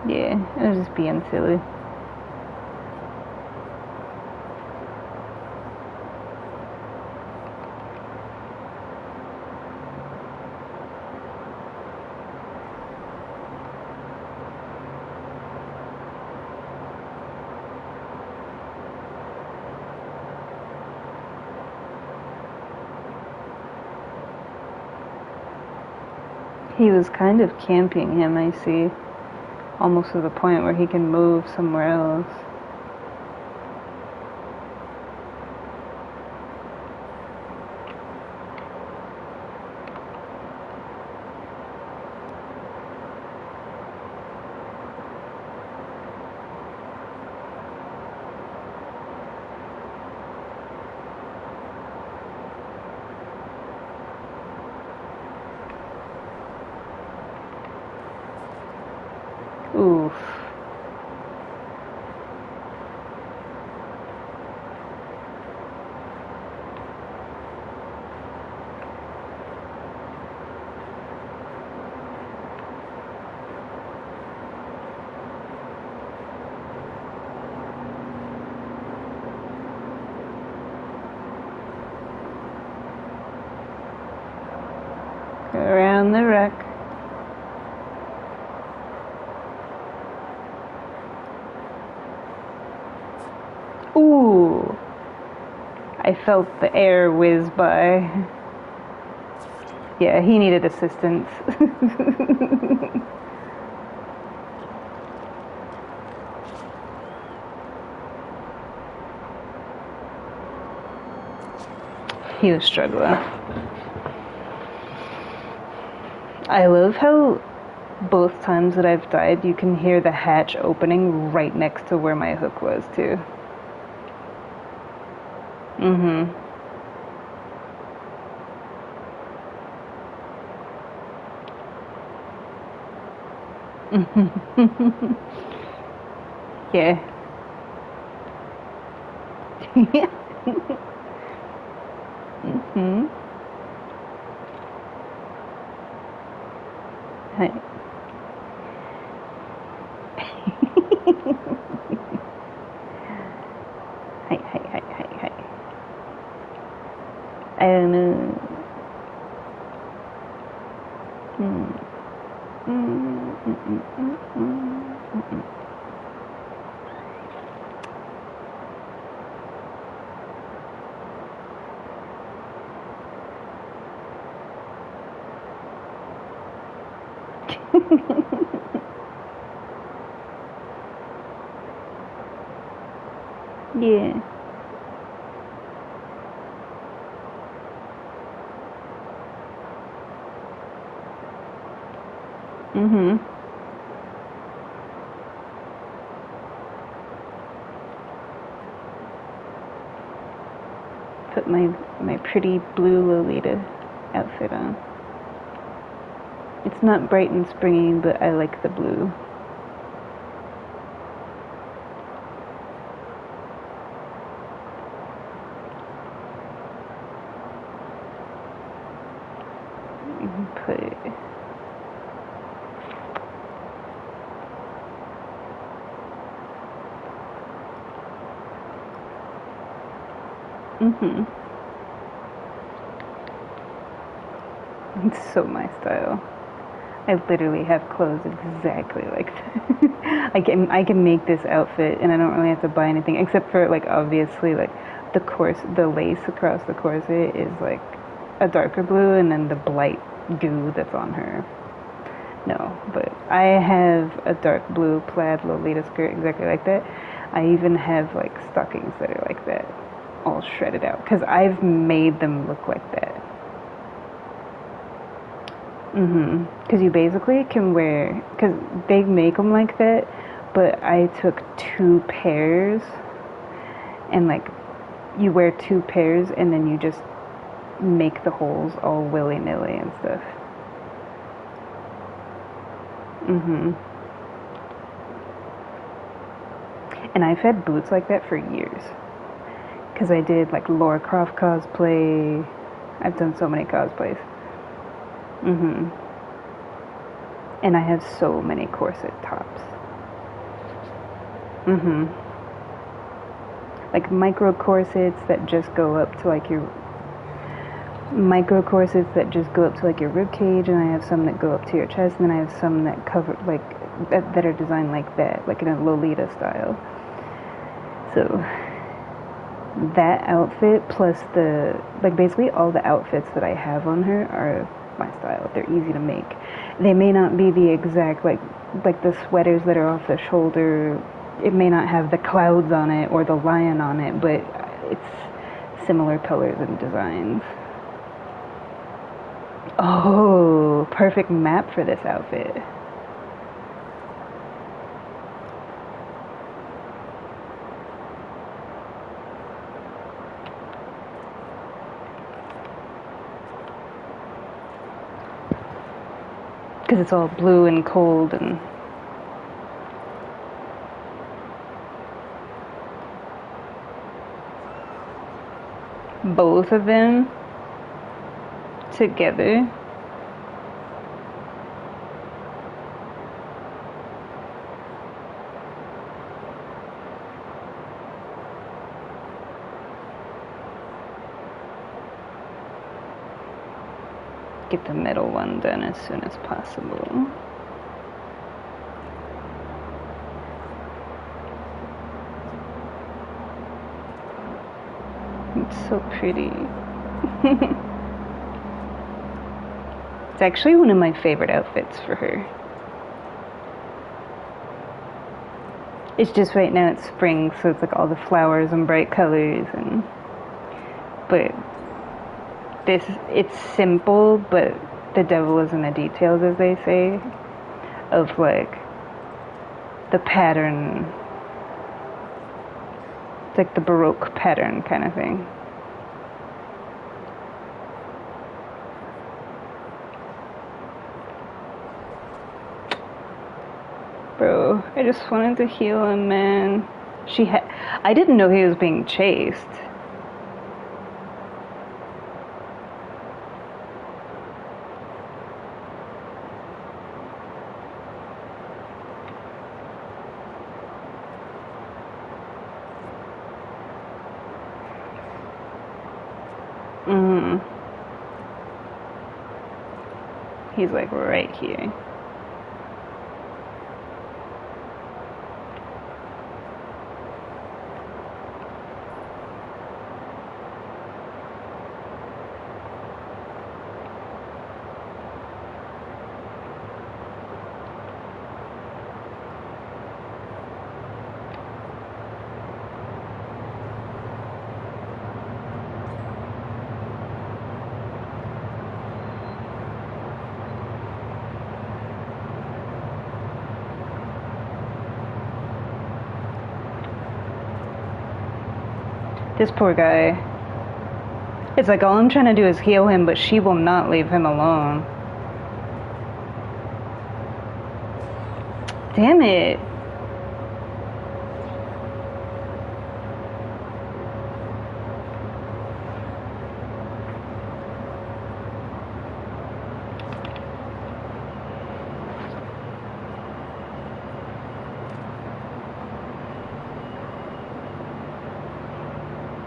S1: Yeah, I was just being silly. He was kind of camping him, I see. Almost to the point where he can move somewhere else. Oof. Around the wreck. Ooh. I felt the air whiz by. Yeah, he needed assistance. He was struggling. I love how both times that I've died, you can hear the hatch opening right next to where my hook was, too. Mm-hmm. Yeah. Mm-hmm. Hi. Hi, hi, hi, hi, hi. I don't know. Mm. Mm, mm, mm, mm, mm, mm. Yeah. Mm-hmm. Put my pretty blue Lolita outfit on. It's not bright and springy, but I like the blue. Mm-hmm. It's so my style. I literally have clothes exactly like that. I can make this outfit and I don't really have to buy anything except for like obviously like the lace across the corset is like a darker blue and then the blight goo that's on her. No, but I have a dark blue plaid Lolita skirt exactly like that. I even have like stockings that are like that, all shredded out because I've made them look like that. Because you basically can wear, because they make them like that, but I took two pairs and like you wear two pairs and then you just make the holes all willy nilly and stuff. hmm And I've had boots like that for years because I did like Laura Croft cosplay. I've done so many cosplays. hmm And I have so many corset tops. hmm Like micro corsets that just go up to like your micro corsets that just go up to like your rib cage, and I have some that go up to your chest, and then I have some that cover like that are designed like that, like in a Lolita style. So that outfit plus the like basically all the outfits that I have on her are my style. They're easy to make. They may not be the exact like the sweaters that are off the shoulder. It may not have the clouds on it or the lion on it, but it's similar colors and designs. Oh, perfect map for this outfit. Because it's all blue and cold and both of them together. Get the middle one done as soon as possible. It's so pretty. It's actually one of my favorite outfits for her. It's just right now it's spring, so it's like all the flowers and bright colors and but this it's simple, but the devil is in the details, as they say, of like the pattern. It's like the Baroque pattern kind of thing. Bro, I just wanted to heal him, man. I didn't know he was being chased. Mm. He's like right here. This poor guy. It's like all I'm trying to do is heal him, but she will not leave him alone. Damn it.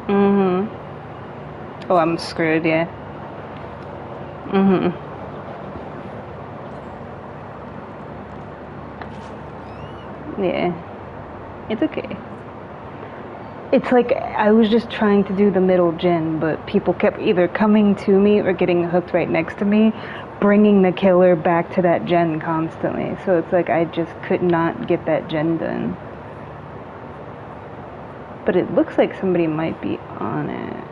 S1: Mm-hmm. Oh, I'm screwed, yeah. Mm-hmm. Yeah. It's okay. It's like I was just trying to do the middle gen, but people kept either coming to me or getting hooked right next to me, bringing the killer back to that gen constantly. So it's like I just could not get that gen done. But it looks like somebody might be on it.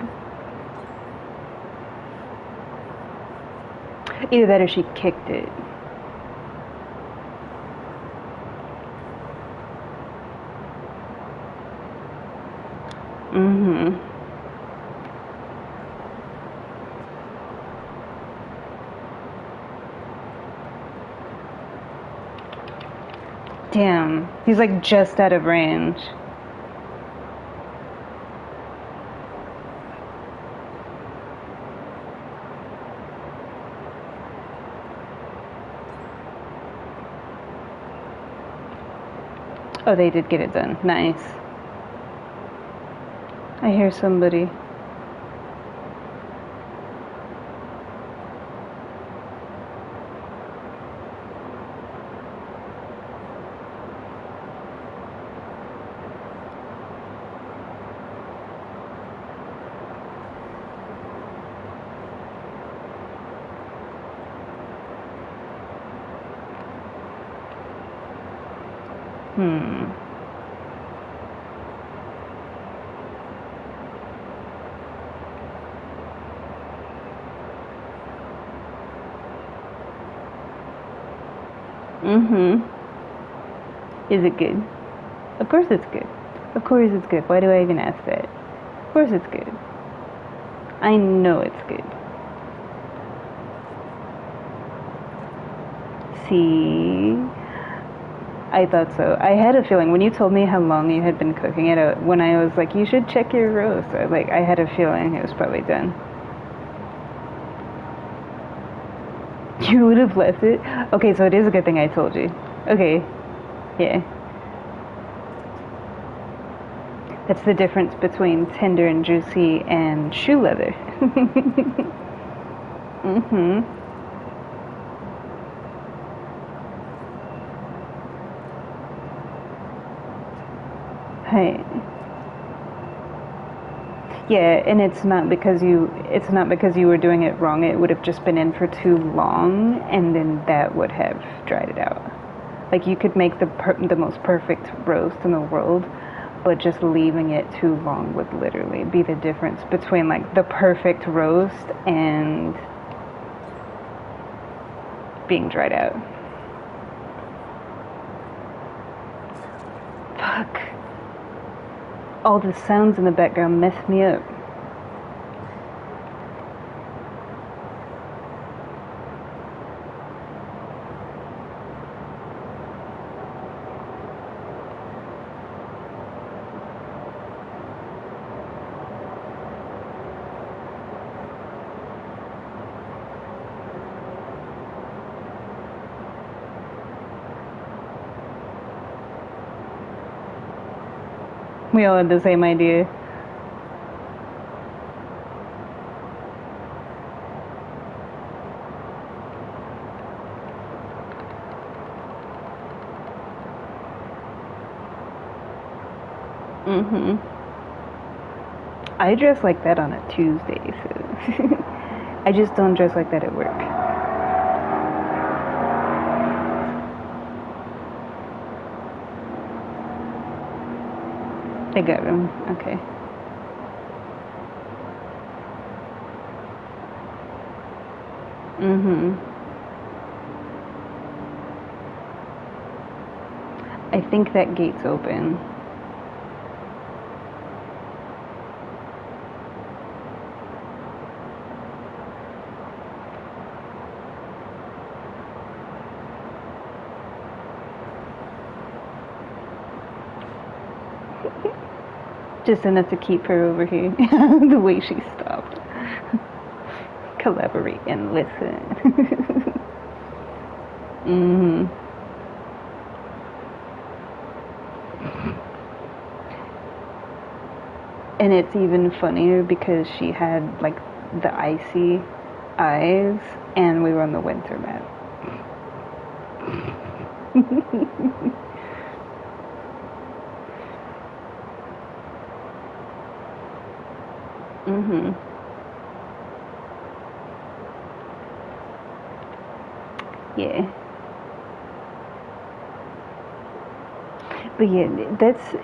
S1: Either that or she kicked it. Mm-hmm. Damn. He's like just out of range. Oh, they did get it done. Nice. I hear somebody. Hmm. Mm-hmm. Is it good? Of course it's good. Of course it's good. Why do I even ask that? Of course it's good. I know it's good. See? I thought so. I had a feeling when you told me how long you had been cooking it. When I was like, you should check your roast. I had a feeling it was probably done. You would have left it. Okay, so it is a good thing I told you. Okay, yeah. That's the difference between tender and juicy and shoe leather. Mm-hmm. Hey. Yeah, and it's not because you were doing it wrong. It would have just been in for too long, and then that would have dried it out. Like you could make the most perfect roast in the world, but just leaving it too long would literally be the difference between like the perfect roast and being dried out. Fuck. All the sounds in the background mess me up. We all had the same idea. Mm-hmm. I dress like that on a Tuesday, so I just don't dress like that at work. They got room. Okay. Mm-hmm. I think that gate's open. Just enough to keep her over here. The way she stopped. Collaborate and listen. Mm-hmm. And it's even funnier because she had like the icy eyes and we were on the winter map. Mhm. Yeah. But yeah, that's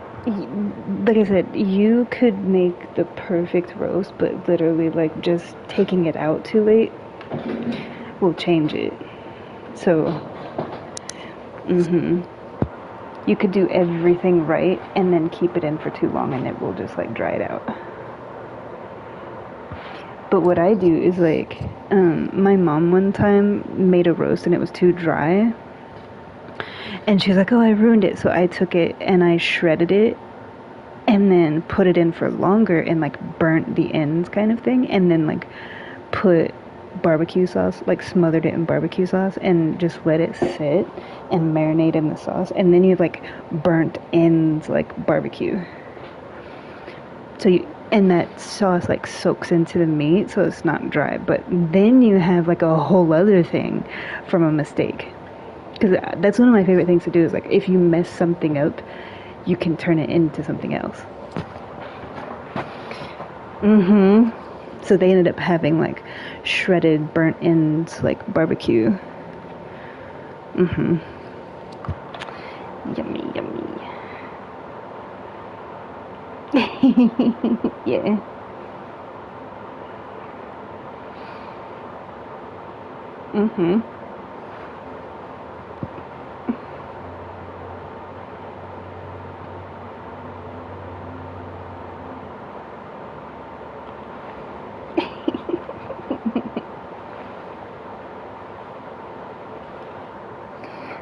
S1: like I said, you could make the perfect roast, but literally like just taking it out too late will change it. So, mhm. You could do everything right and then keep it in for too long and it will just like dry it out. But what I do is like, my mom one time made a roast and it was too dry. And she's like, oh, I ruined it. So I took it and I shredded it and then put it in for longer and like burnt the ends kind of thing. And then like put barbecue sauce, like smothered it in barbecue sauce and just let it sit and marinate in the sauce. And then you have like burnt ends like barbecue. So you, and that sauce like soaks into the meat so it's not dry. But then you have like a whole other thing from a mistake. Because that's one of my favorite things to do is like if you mess something up, you can turn it into something else. Mm-hmm. So they ended up having like shredded burnt ends like barbecue. Mm-hmm. Yummy, yummy. Yeah. Mm-hmm.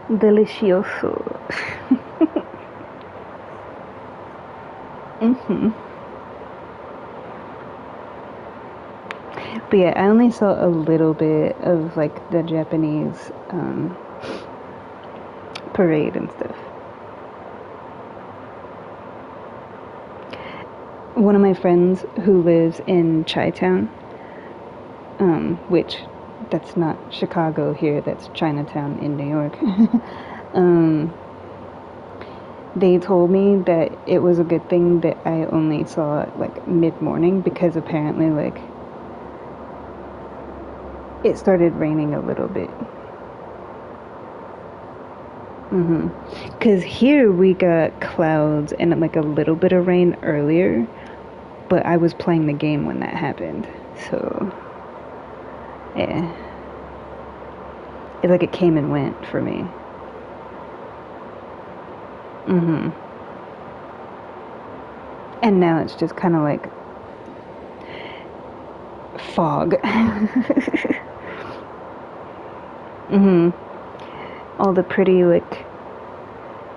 S1: Delicioso. Mm-hmm. But yeah, I only saw a little bit of like the Japanese parade and stuff. One of my friends who lives in Chi-Town, which that's not Chicago here, that's Chinatown in New York. um, they told me that it was a good thing that I only saw it like mid-morning because apparently like it started raining a little bit. Because here we got clouds and like a little bit of rain earlier, but I was playing the game when that happened. So, yeah. It's like it came and went for me. Mm-hmm. And now it's just kind of like fog. Mm-hmm. All the pretty like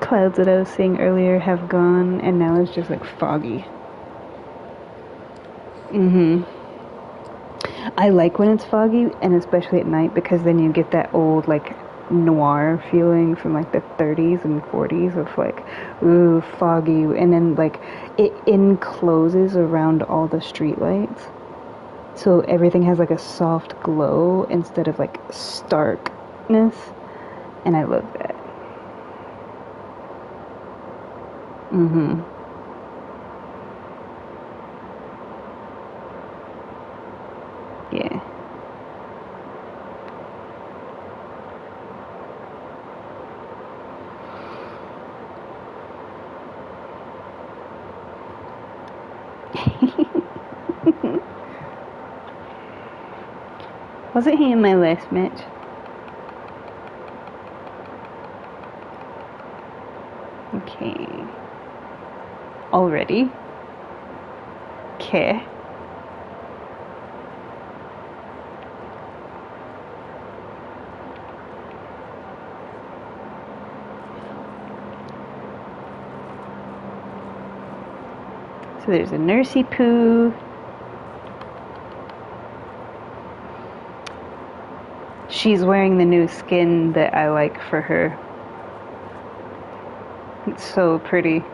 S1: clouds that I was seeing earlier have gone, and now it's just like foggy. Mm-hmm. I like when it's foggy, and especially at night, because then you get that old like noir feeling from like the 30s and 40s of like, ooh, foggy, and then like it encloses around all the streetlights, so everything has like a soft glow instead of like starkness, and I love that. Mm-hmm. Yeah. Wasn't he in my last match? Okay. Already? Okay. So there's a Nursey Poo. She's wearing the new skin that I like for her. It's so pretty.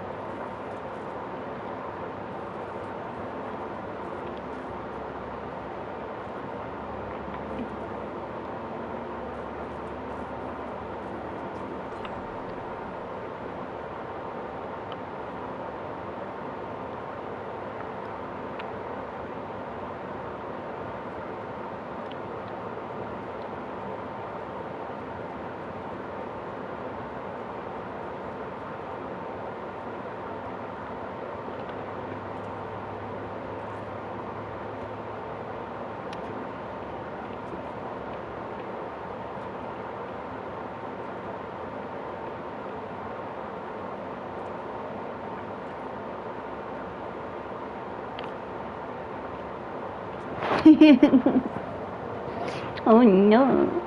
S1: Oh no.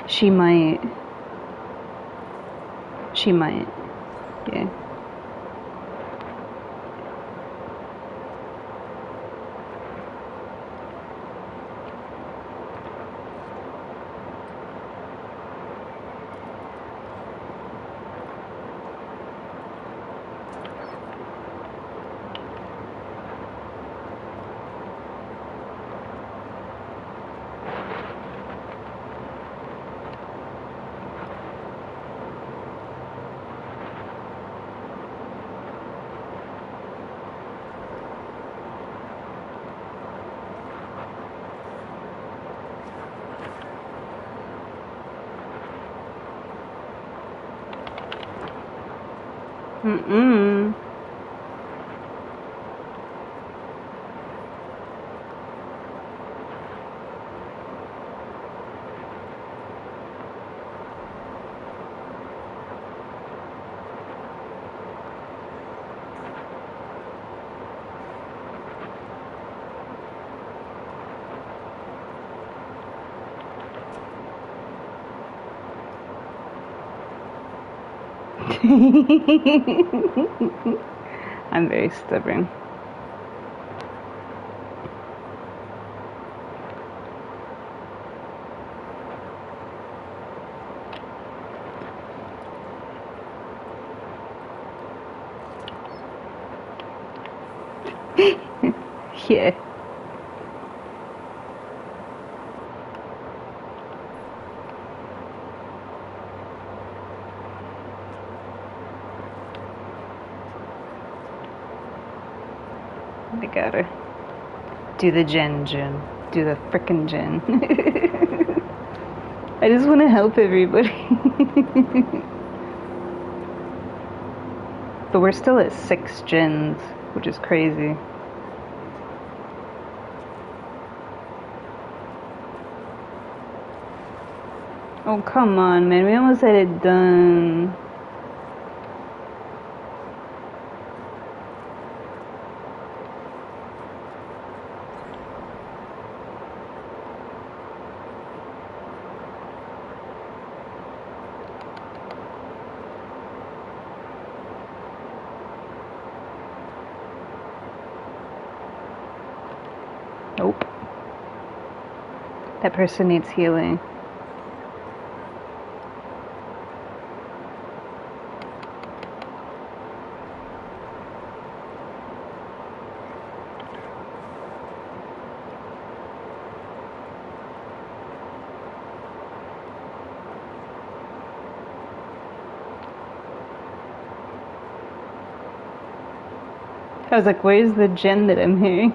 S1: She might. She might. Yeah. Mm-mm. I'm very stubborn. Yeah. I gotta do the gen. Do the frickin' gen. I just want to help everybody. But we're still at 6 gens, which is crazy. Oh, come on, man. We almost had it done. Nope. That person needs healing. I was like, where's the gen that I'm hearing?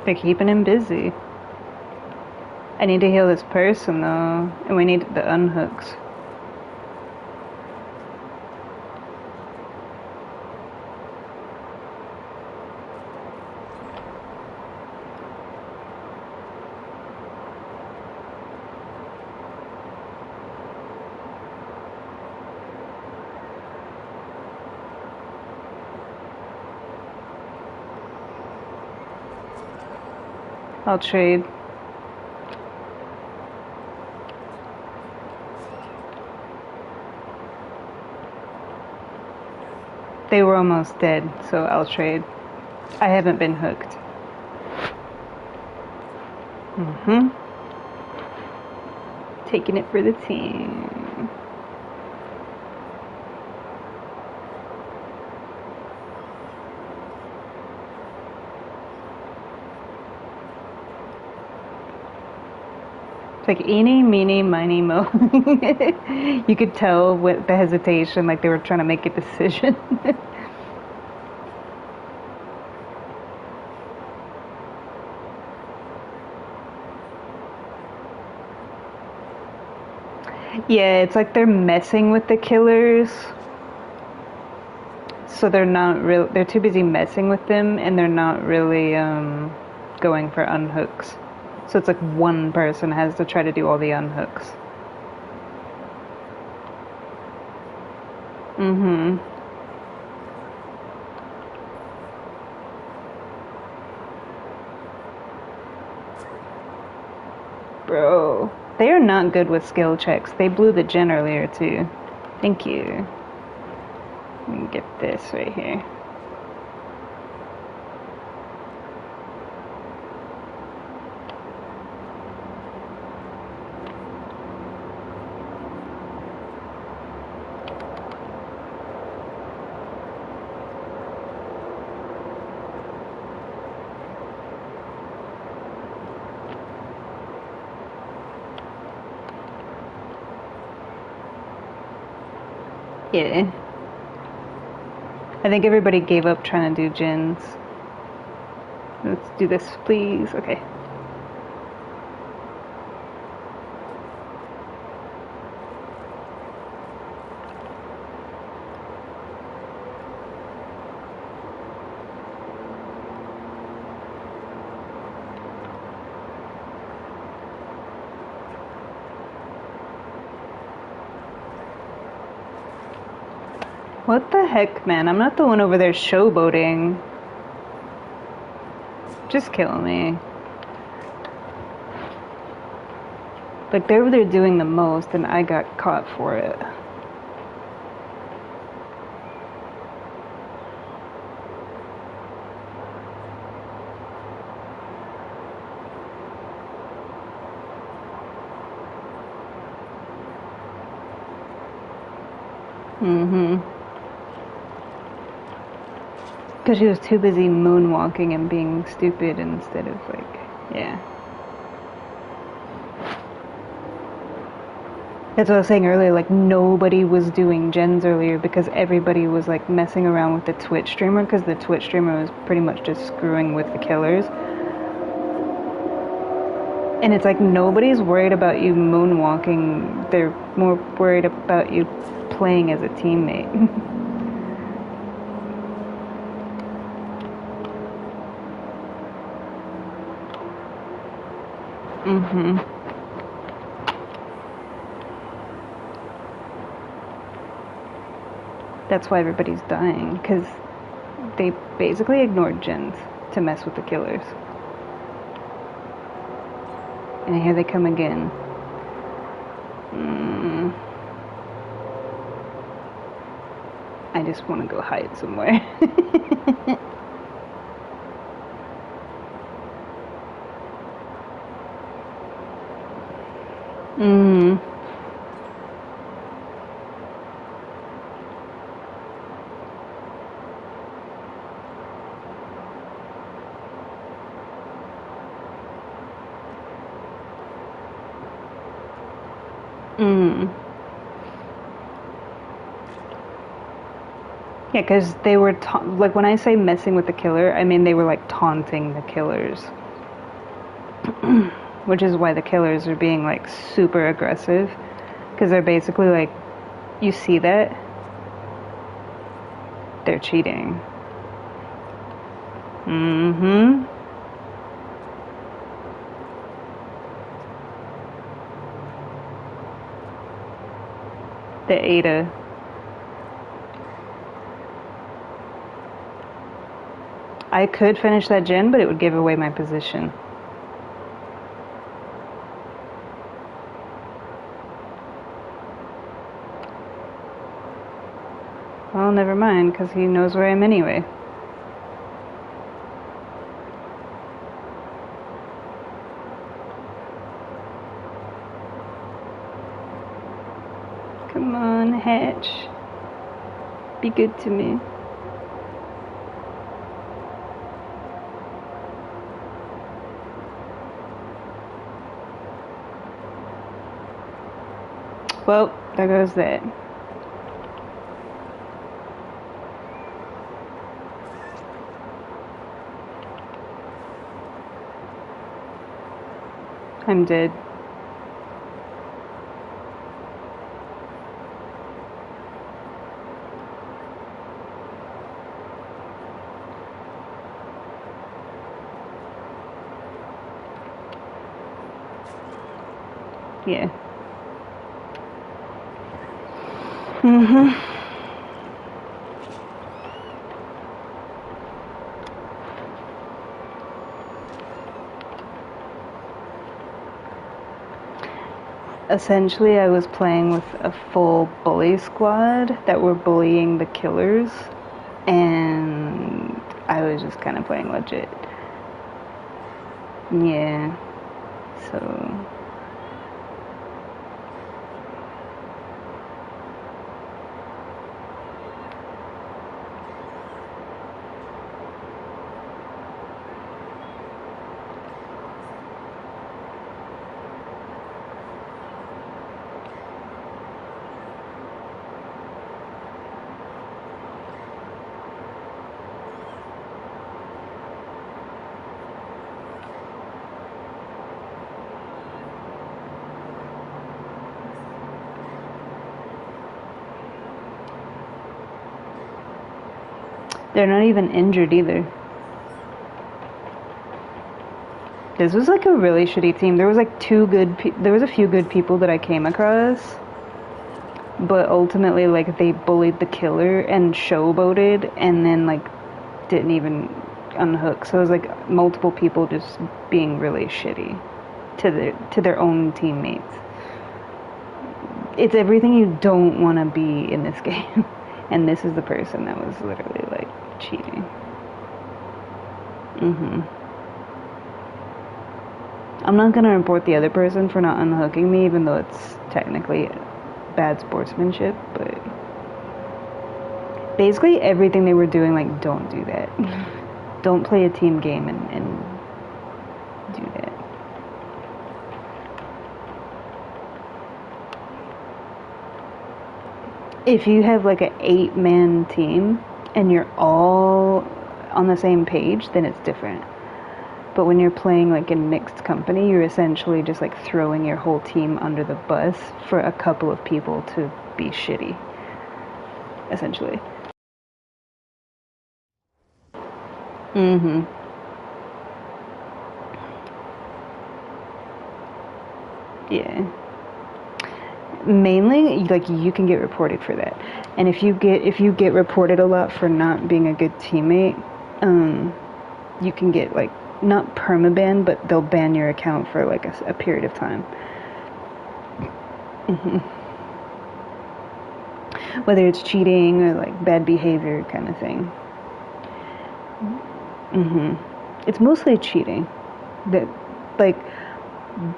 S1: They're keeping him busy. I need to heal this person though, and we need the unhooks. I'll trade. They were almost dead, so I'll trade. I haven't been hooked. Taking it for the team. It's like eeny, meeny, miny, mo. You could tell with the hesitation, like they were trying to make a decision. Yeah, it's like they're messing with the killers. So they're too busy messing with them, and they're not really going for unhooks. So it's like one person has to try to do all the unhooks. Mm-hmm. Bro, they are not good with skill checks. They blew the gen earlier too. Thank you. Let me get this right here. Yeah. I think everybody gave up trying to do gens. Let's do this, please. Okay. What the heck, man? I'm not the one over there showboating. Just kill me. Like, they were there doing the most, and I got caught for it. Mm-hmm. Because she was too busy moonwalking and being stupid instead of, like, yeah. That's what I was saying earlier, like, nobody was doing gens earlier because everybody was, like, messing around with the Twitch streamer because the Twitch streamer was pretty much just screwing with the killers. And it's like nobody's worried about you moonwalking, they're more worried about you playing as a teammate. Mm-hmm. That's why everybody's dying, because they basically ignored gens to mess with the killers. And here they come again. I just want to go hide somewhere. Yeah, because they were, like, when I say messing with the killer, I mean they were, like, taunting the killers. Which is why the killers are being, like, super aggressive. Because they're basically, like, you see that? They're cheating. Mm-hmm. The Ada. I could finish that gen, but it would give away my position. Well, never mind, because he knows where I am anyway. Come on, Hatch. Be good to me. Well, there goes that. I'm dead. Yeah. Mhm. Essentially, I was playing with a full bully squad that were bullying the killers, and I was just kind of playing legit. Yeah. So they're not even injured either. This was like a really shitty team. There was like there was a few good people that I came across, but ultimately like they bullied the killer and showboated and then like didn't even unhook. So it was like multiple people just being really shitty to their own teammates. It's everything you don't want to be in this game. And this is the person that was literally like cheating. I'm not gonna report the other person for not unhooking me, even though it's technically bad sportsmanship, but basically everything they were doing, like, don't do that. Don't play a team game and do that. If you have like an 8-man team and you're all on the same page, then it's different. But when you're playing like in mixed company, you're essentially just like throwing your whole team under the bus for a couple of people to be shitty. Essentially. Mm-hmm. Yeah. Mainly, like you can get reported for that, and if you get reported a lot for not being a good teammate, you can get like not permaban, but they'll ban your account for like a period of time. Whether it's cheating or like bad behavior kind of thing. It's mostly cheating. That like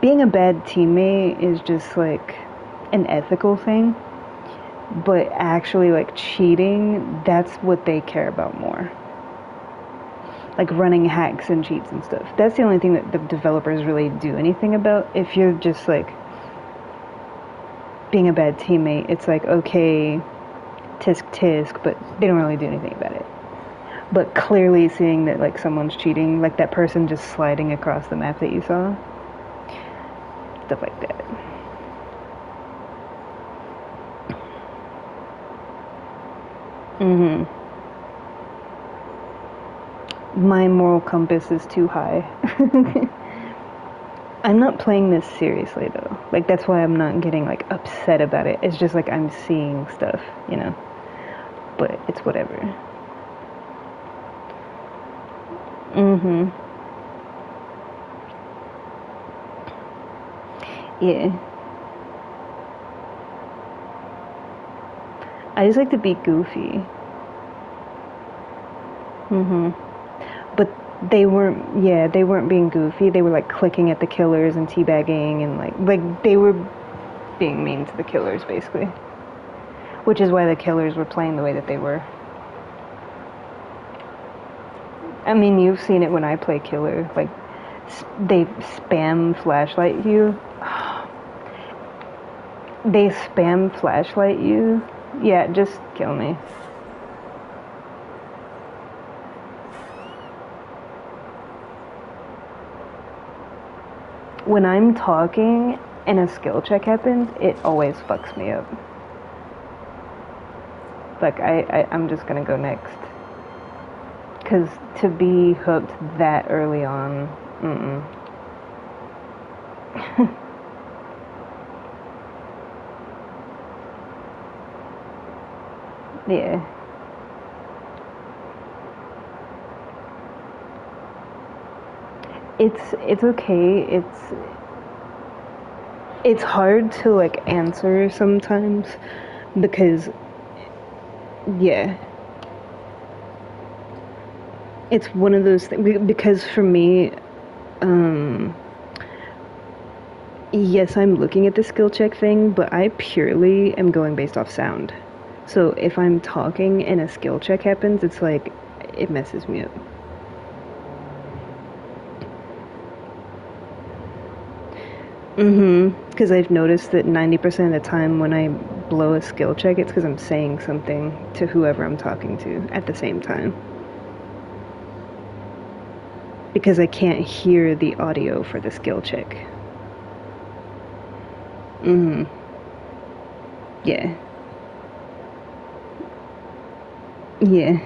S1: being a bad teammate is just like an ethical thing, but actually like cheating, that's what they care about more. Like running hacks and cheats and stuff. That's the only thing that the developers really do anything about. If you're just like being a bad teammate, it's like okay, tisk tisk, but they don't really do anything about it. But clearly seeing that like someone's cheating, like that person just sliding across the map that you saw, stuff like that. My moral compass is too high. I'm not playing this seriously though. Like that's why I'm not getting like upset about it. It's just like I'm seeing stuff, you know. But it's whatever. Yeah. I just like to be goofy. But they weren't being goofy. They were like clicking at the killers and teabagging and like they were being mean to the killers basically. Which is why the killers were playing the way that they were. I mean, you've seen it when I play killer. Like, they spam flashlight you. They spam flashlight you. Yeah, just kill me. When I'm talking and a skill check happens, it always fucks me up. Like, I'm just gonna go next. Because to be hooked that early on, Yeah. It's okay. It's hard to like answer sometimes because yeah, it's one of those things because for me, um, yes, I'm looking at the skill check thing, but I purely am going based off sound. So if I'm talking and a skill check happens, it's like it messes me up. Because I've noticed that 90% of the time when I blow a skill check, it's because I'm saying something to whoever I'm talking to at the same time. Because I can't hear the audio for the skill check. Yeah. Yeah.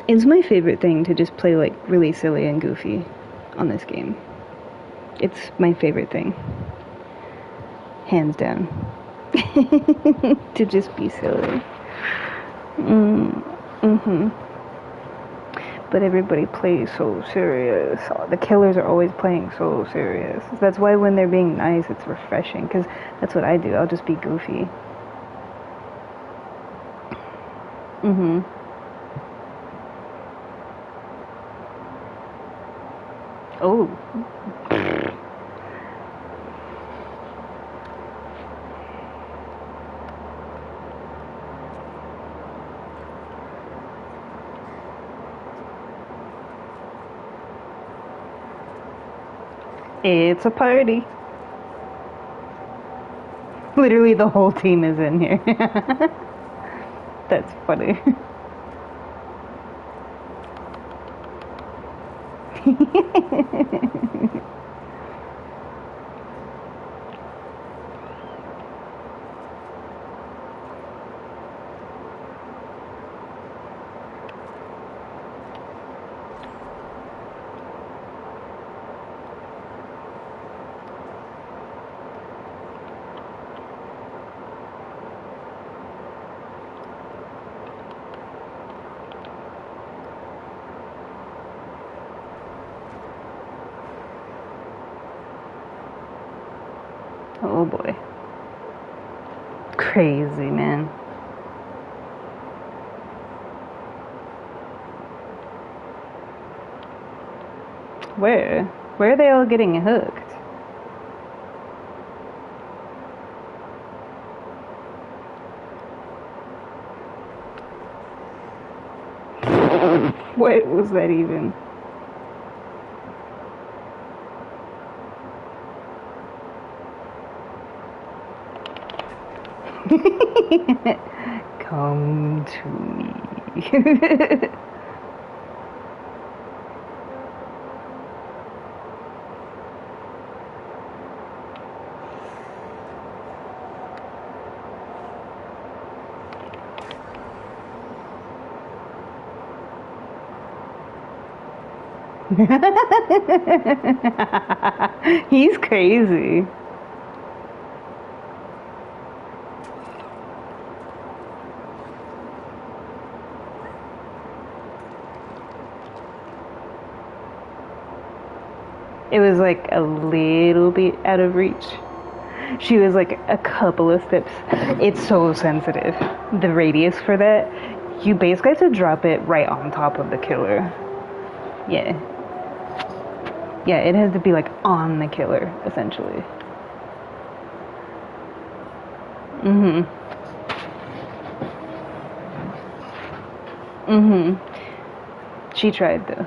S1: It's my favorite thing to just play like really silly and goofy on this game. It's my favorite thing. Hands down. To just be silly. But everybody plays so serious. The killers are always playing so serious. That's why when they're being nice, it's refreshing. Because that's what I do. I'll just be goofy. Oh. It's a party. Literally, the whole team is in here. That's funny. Oh boy. Crazy, man. Where? Where are they all getting hooked? What was that even? Come to me. He's crazy. It was like a little bit out of reach. She was like a couple of steps. It's so sensitive. The radius for that, you basically have to drop it right on top of the killer. Yeah. Yeah, it has to be like on the killer, essentially. She tried though.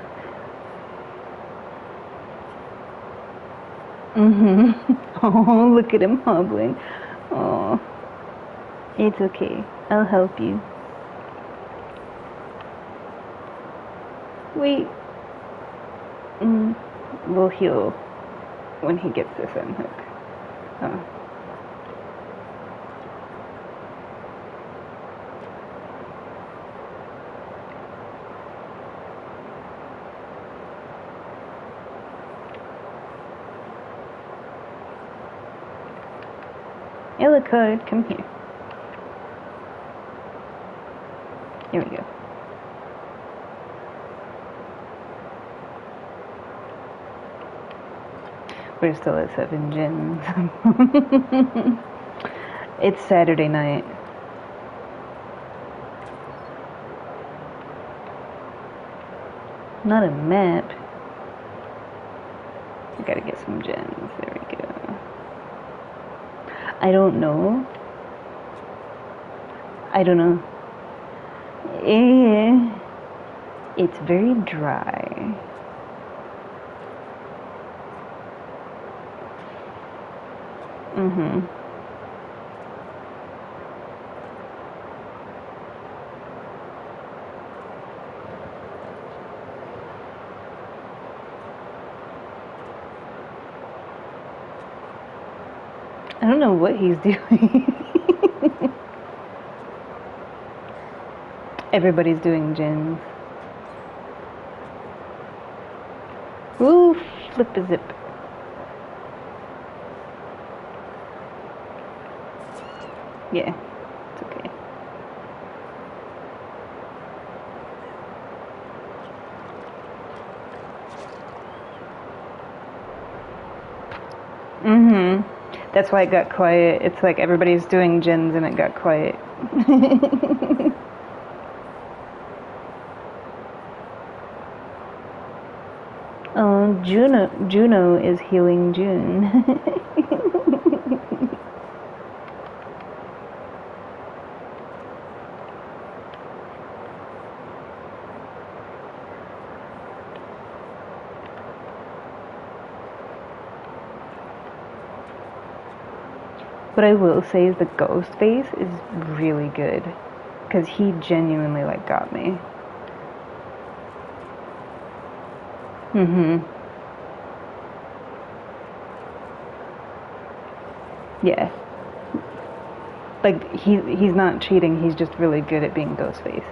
S1: Oh, look at him hobbling. Oh, it's okay. I'll help you. Wait. We'll heal when he gets this unhook. Oh. Ellicott, come here. Here we go. We're still at 7 Gins. It's Saturday night. Not a map. I gotta get some gems. There we go. I don't know. It's very dry. I don't know what he's doing. Everybody's doing gins. Ooh, flip a zip. Yeah, it's okay. That's why it got quiet. It's like everybody's doing gins and it got quiet. Oh, Juno is healing June. What I will say is the ghost face is really good, because he genuinely like got me. Yeah. Like he's not cheating, he's just really good at being Ghostface.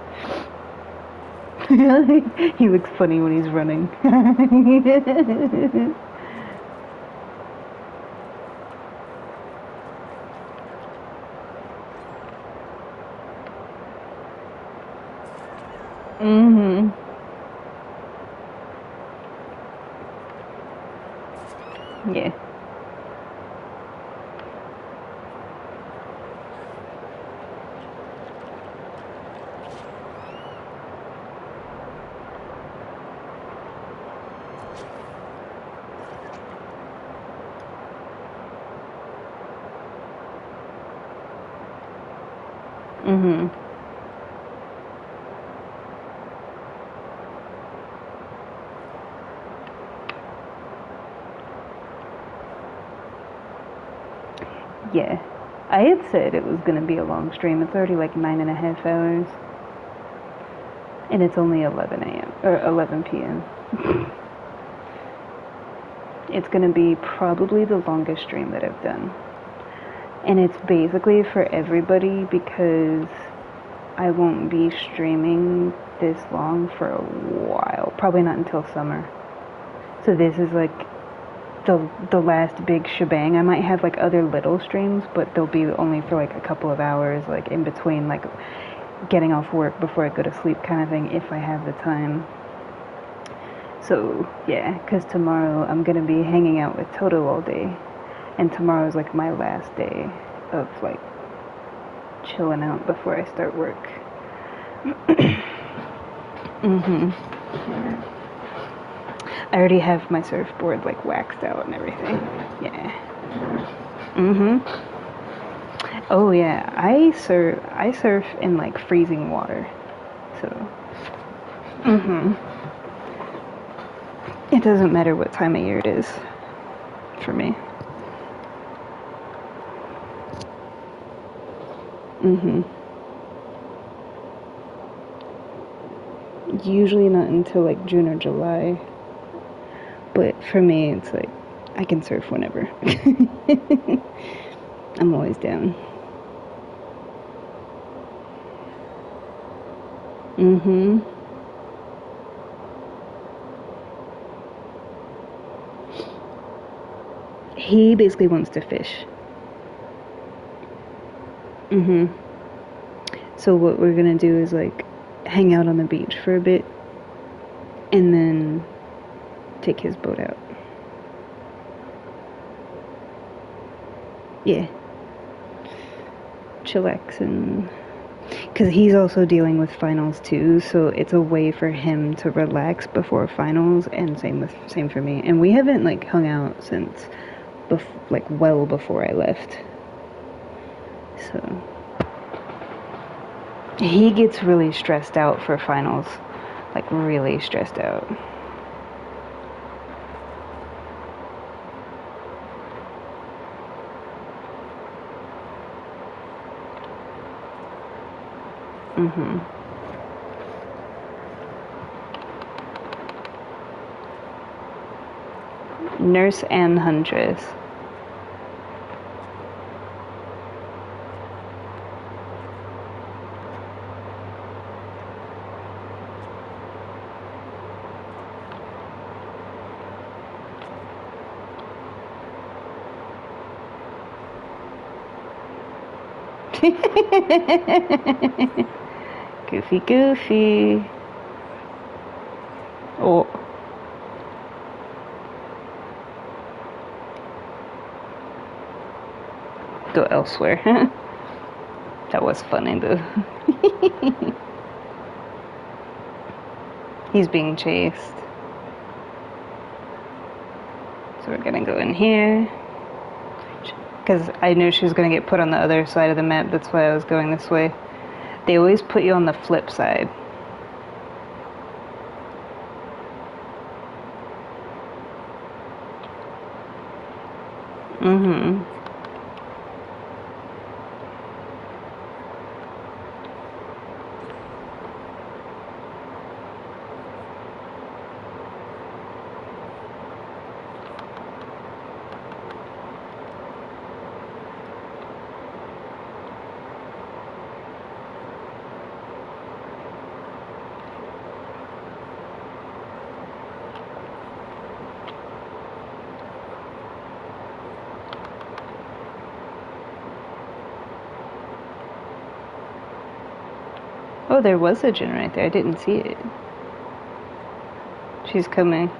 S1: He looks funny when he's running. Yeah. Yeah. I had said it was going to be a long stream. It's already like 9.5 hours. And it's only 11 a.m. or 11 p.m. It's going to be probably the longest stream that I've done. And it's basically for everybody because I won't be streaming this long for a while. Probably not until summer. So this is like the last big shebang. I might have like other little streams, but they'll be only for like a couple of hours, like in between like getting off work before I go to sleep kind of thing, if I have the time. So yeah, because tomorrow I'm gonna be hanging out with Toto all day, and tomorrow's like my last day of like chilling out before I start work. I already have my surfboard like waxed out and everything. Yeah. Oh yeah, I surf in like freezing water. So it doesn't matter what time of year it is for me. Usually not until like June or July. But for me, it's like, I can surf whenever. I'm always down. He basically wants to fish. Mm-hmm. So what we're gonna do is like hang out on the beach for a bit and then take his boat out. Yeah. Chillax and because he's also dealing with finals too, so it's a way for him to relax before finals, and same for me. And we haven't like hung out since like well before I left. So he gets really stressed out for finals, like really stressed out. Mhm. Nurse and Huntress. Goofy, goofy. Oh. Go elsewhere. That was funny though. He's being chased. So we're gonna go in here. Because I knew she was gonna get put on the other side of the map, that's why I was going this way. They always put you on the flip side. Mm-hmm. Oh, there was a Jinn right there. I didn't see it. She's coming.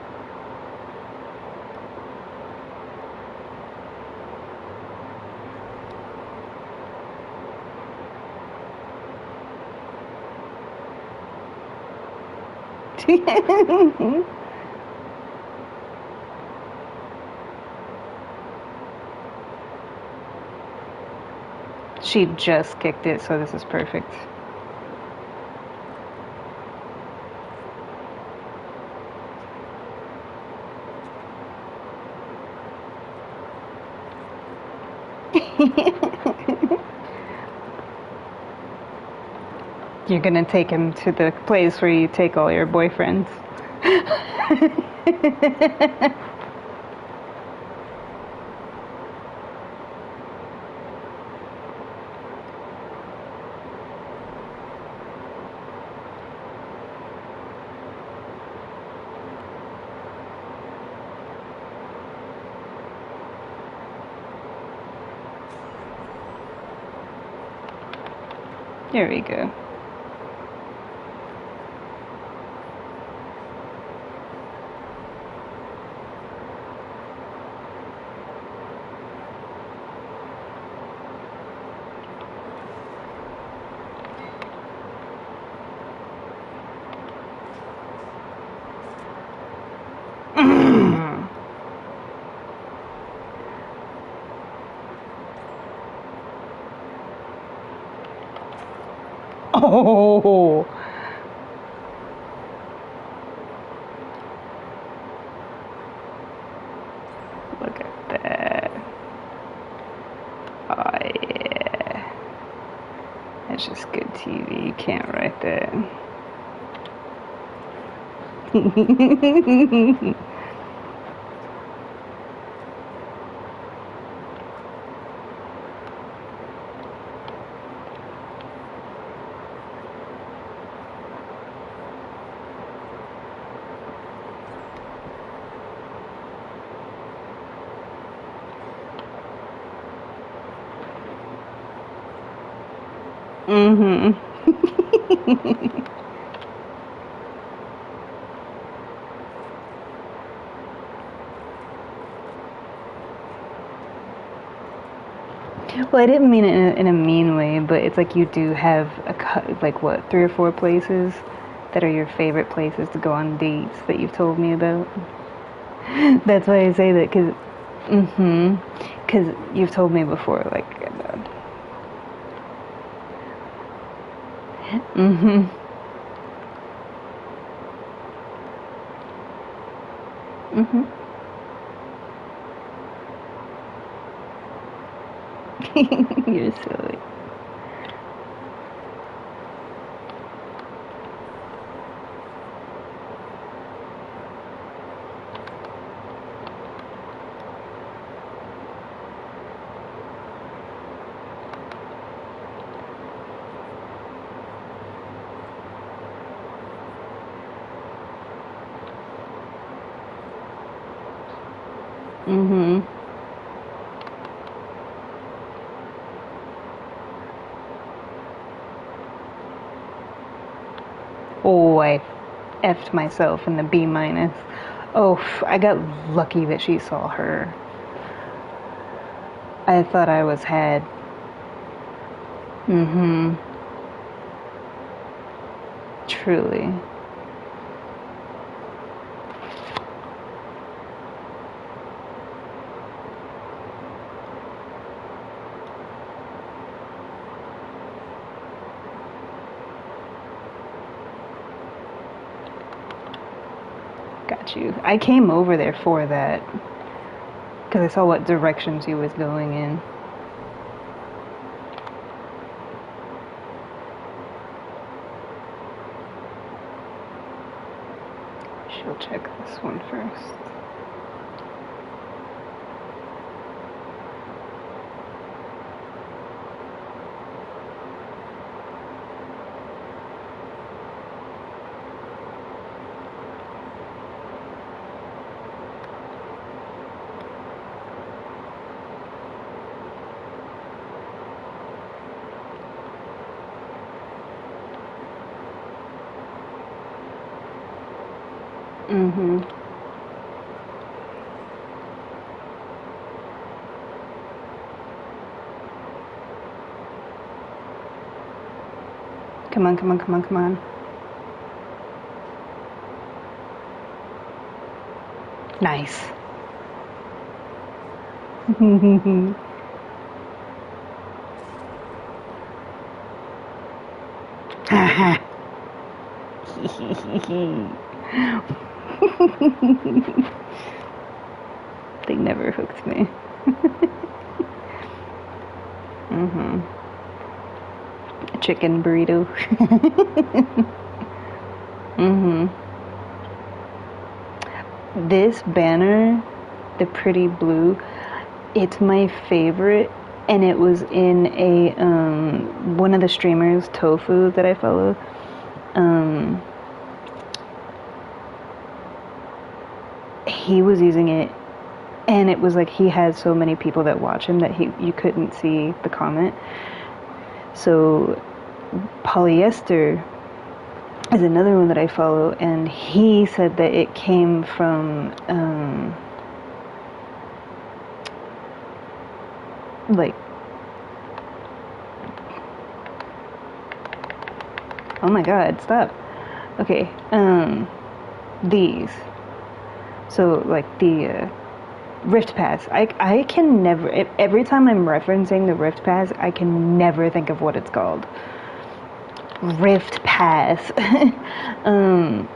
S1: She just kicked it, so this is perfect. You're gonna take him to the place where you take all your boyfriends. There we go. Oh! Look at that. Oh, yeah. That's just good TV. You can't write that. Mm-hmm. Well, I didn't mean it in a mean way, but it's like you do have like what, three or four places that are your favorite places to go on dates that you've told me about. That's why I say that, cause you've told me before, like, mm-hmm, mm-hmm. You're silly. Mm-hmm. Oh, I effed myself in the B minus. Oh, I got lucky that she saw her. I thought I was had. Mm-hmm. Truly. Got you. I came over there for that because I saw what direction she was going in. She'll check this one first. Mm-hmm. Come on, come on, come on, come on. Nice. They never hooked me. Mm-hmm. Chicken burrito. Mm-hmm. This banner, the pretty blue, it's my favorite, and it was in a one of the streamers, Tofu, that I follow. Um, he was using it, and it was like he had so many people that watch him that he you couldn't see the comment. So polyester is another one that I follow, and he said that it came from like, oh my god, stop. Okay, these. So like the Rift Pass. I can never, every time I'm referencing the Rift Pass, I can never think of what it's called. Rift Pass. um,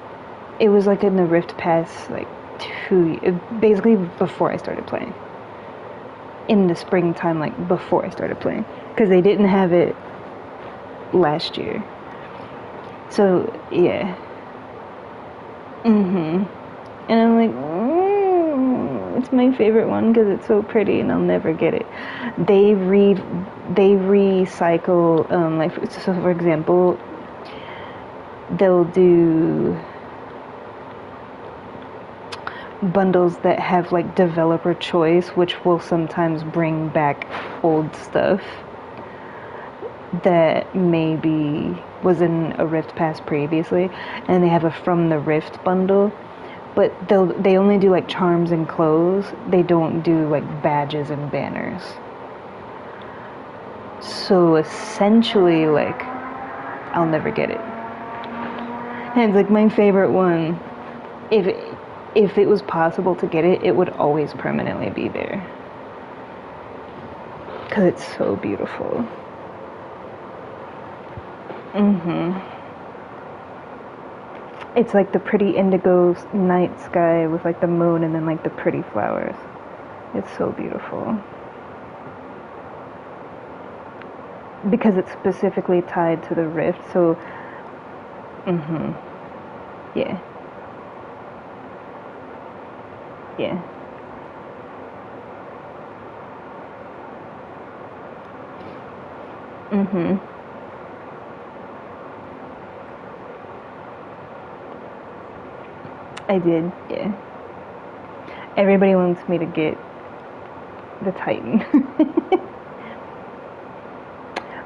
S1: it was like in the Rift Pass, like basically before I started playing. In the springtime, like before I started playing. Because they didn't have it last year. So, yeah. Mm-hmm. And I'm like, it's my favorite one because it's so pretty and I'll never get it. They recycle, like, so for example, they'll do bundles that have like developer choice, which will sometimes bring back old stuff. that maybe was in a Rift Pass previously, and they have a From the Rift bundle, but they only do like charms and clothes. They don't do like badges and banners. So essentially, like, I'll never get it. And it's like my favorite one. If it was possible to get it, it would always permanently be there. Because it's so beautiful. It's like the pretty indigo night sky with like the moon and then like the pretty flowers. It's so beautiful. Because it's specifically tied to the rift, so yeah. Yeah. I did, yeah. Everybody wants me to get the Titan.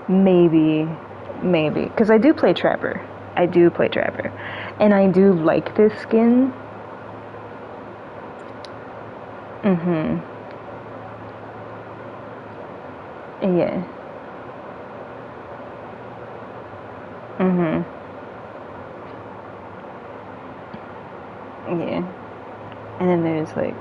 S1: Maybe. Because I do play Trapper. And I do like this skin. Yeah. Yeah. And then there's like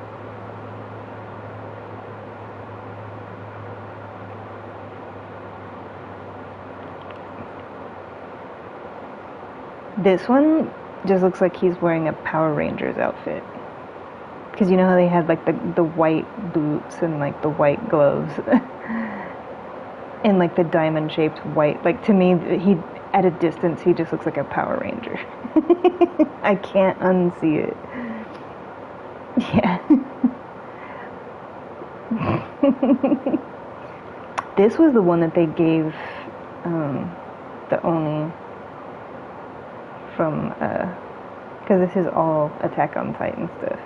S1: this one just looks like he's wearing a Power Rangers outfit. Because you know how they had like the white boots and like the white gloves and like the diamond shaped white. Like to me, he at a distance he just looks like a Power Ranger. I can't unsee it. Yeah. This was the one that they gave the Oni from because this is all Attack on Titan stuff.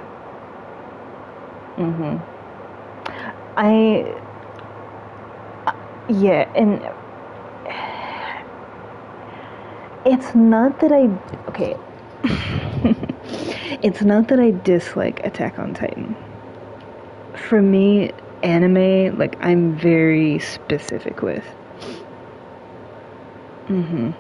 S1: Yeah, and it's not that it's not that I dislike Attack on Titan. For me, anime, like, I'm very specific with. Because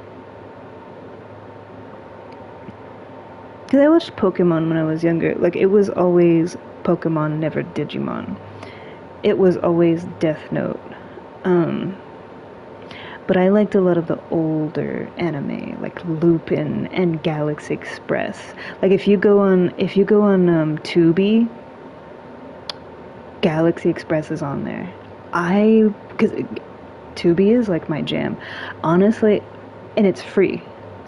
S1: I watched Pokemon when I was younger. Like, it was always Pokemon, never Digimon. It was always Death Note. But I liked a lot of the older anime, like Lupin and Galaxy Express. Like if you go on Tubi, Galaxy Express is on there. Because Tubi is like my jam, honestly, and it's free.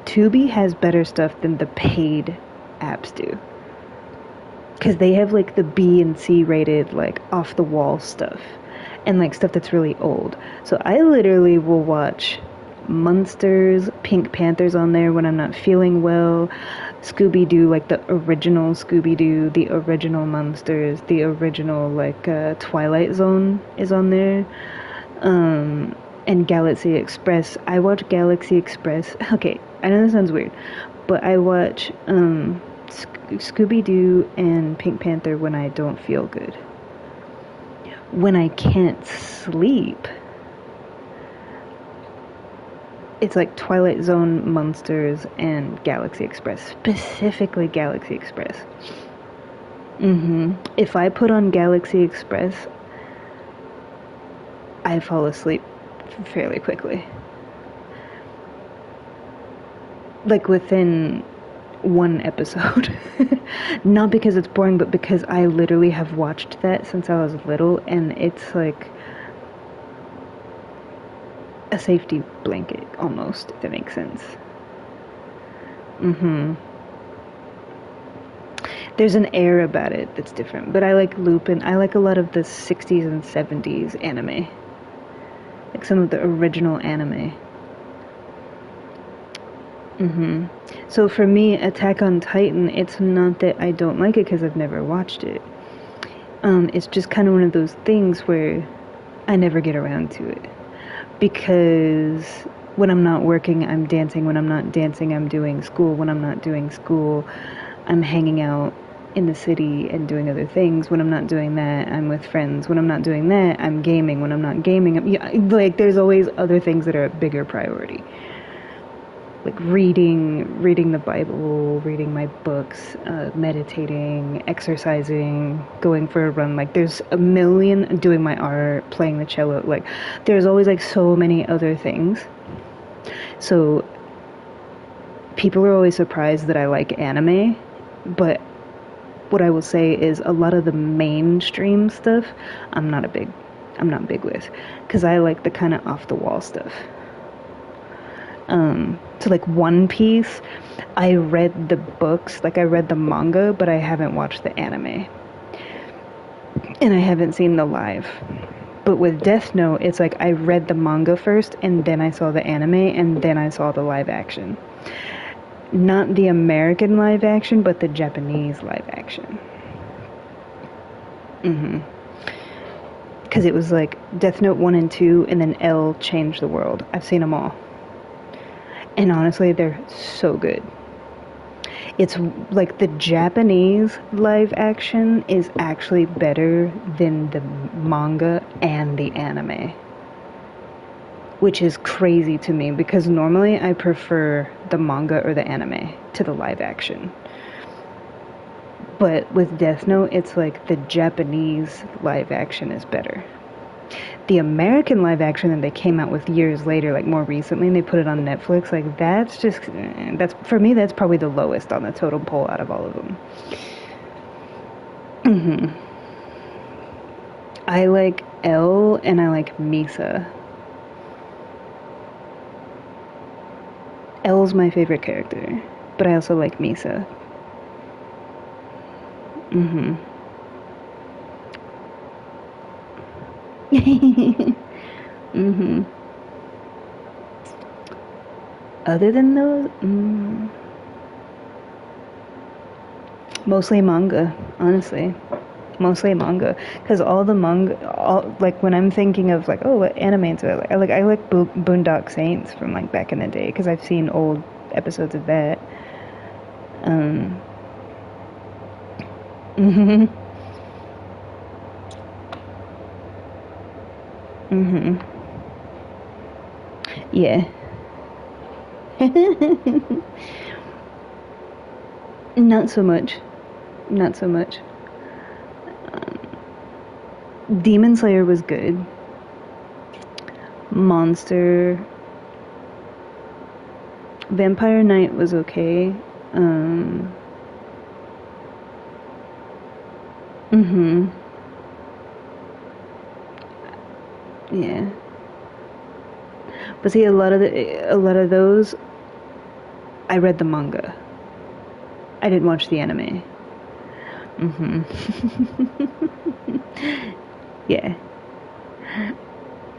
S1: Tubi has better stuff than the paid apps do. Because they have like the B and C rated, like off the wall stuff. And like stuff that's really old. So I literally will watch Munsters, Pink Panthers on there when I'm not feeling well, Scooby-Doo, like the original Scooby-Doo, the original Munsters, the original like Twilight Zone is on there. And Galaxy Express. I watch Galaxy Express. Okay, I know this sounds weird, but I watch Scooby-Doo and Pink Panther when I don't feel good. When I can't sleep, it's like Twilight Zone, Munsters, and Galaxy Express. Specifically Galaxy Express. If I put on Galaxy Express, I fall asleep fairly quickly. Like within one episode. Not because it's boring, but because I literally have watched that since I was little, and it's like a safety blanket almost, if that makes sense. There's an air about it that's different, but I like Lupin. I like a lot of the 60s and 70s anime, like some of the original anime. So for me, Attack on Titan, it's not that I don't like it because I've never watched it. It's just kind of one of those things where I never get around to it. because when I'm not working, I'm dancing. When I'm not dancing, I'm doing school. When I'm not doing school, I'm hanging out in the city and doing other things. When I'm not doing that, I'm with friends. When I'm not doing that, I'm gaming. When I'm not gaming, yeah, like there's always other things that are a bigger priority. Like reading the Bible, reading my books, meditating, exercising, going for a run. Like there's a million, doing my art, playing the cello. Like there's always like so many other things. So people are always surprised that I like anime, but what I will say is a lot of the mainstream stuff I'm not big with, because I like the kind of off the wall stuff. So like One Piece, I read the books, like I read the manga, but I haven't watched the anime. And I haven't seen the live. But with Death Note, it's like I read the manga first, and then I saw the anime, and then I saw the live action. Not the American live action, but the Japanese live action. Because it was like Death Note 1 and 2, and then L changed the world. I've seen them all. And honestly, they're so good. It's like the Japanese live action is actually better than the manga and the anime. Which is crazy to me, because normally I prefer the manga or the anime to the live action. But with Death Note, it's like the Japanese live action is better. The American live action that they came out with years later, like more recently, and they put it on Netflix, like that's just, that's, for me, that's probably the lowest on the totem pole out of all of them. I like L and I like Misa. L's my favorite character, but I also like Misa. Other than those, mostly manga, honestly. Mostly manga, because all the manga, like when I'm thinking of like, oh, what anime do I like? I like Boondock Saints from like back in the day, because I've seen old episodes of that. Um, mhm, mhm, yeah. Not so much. Not so much. Demon Slayer was good. Monster. Vampire Knight was okay. Um, mhm. Yeah. But see, a lot of those, I read the manga. I didn't watch the anime. Mhm. Yeah.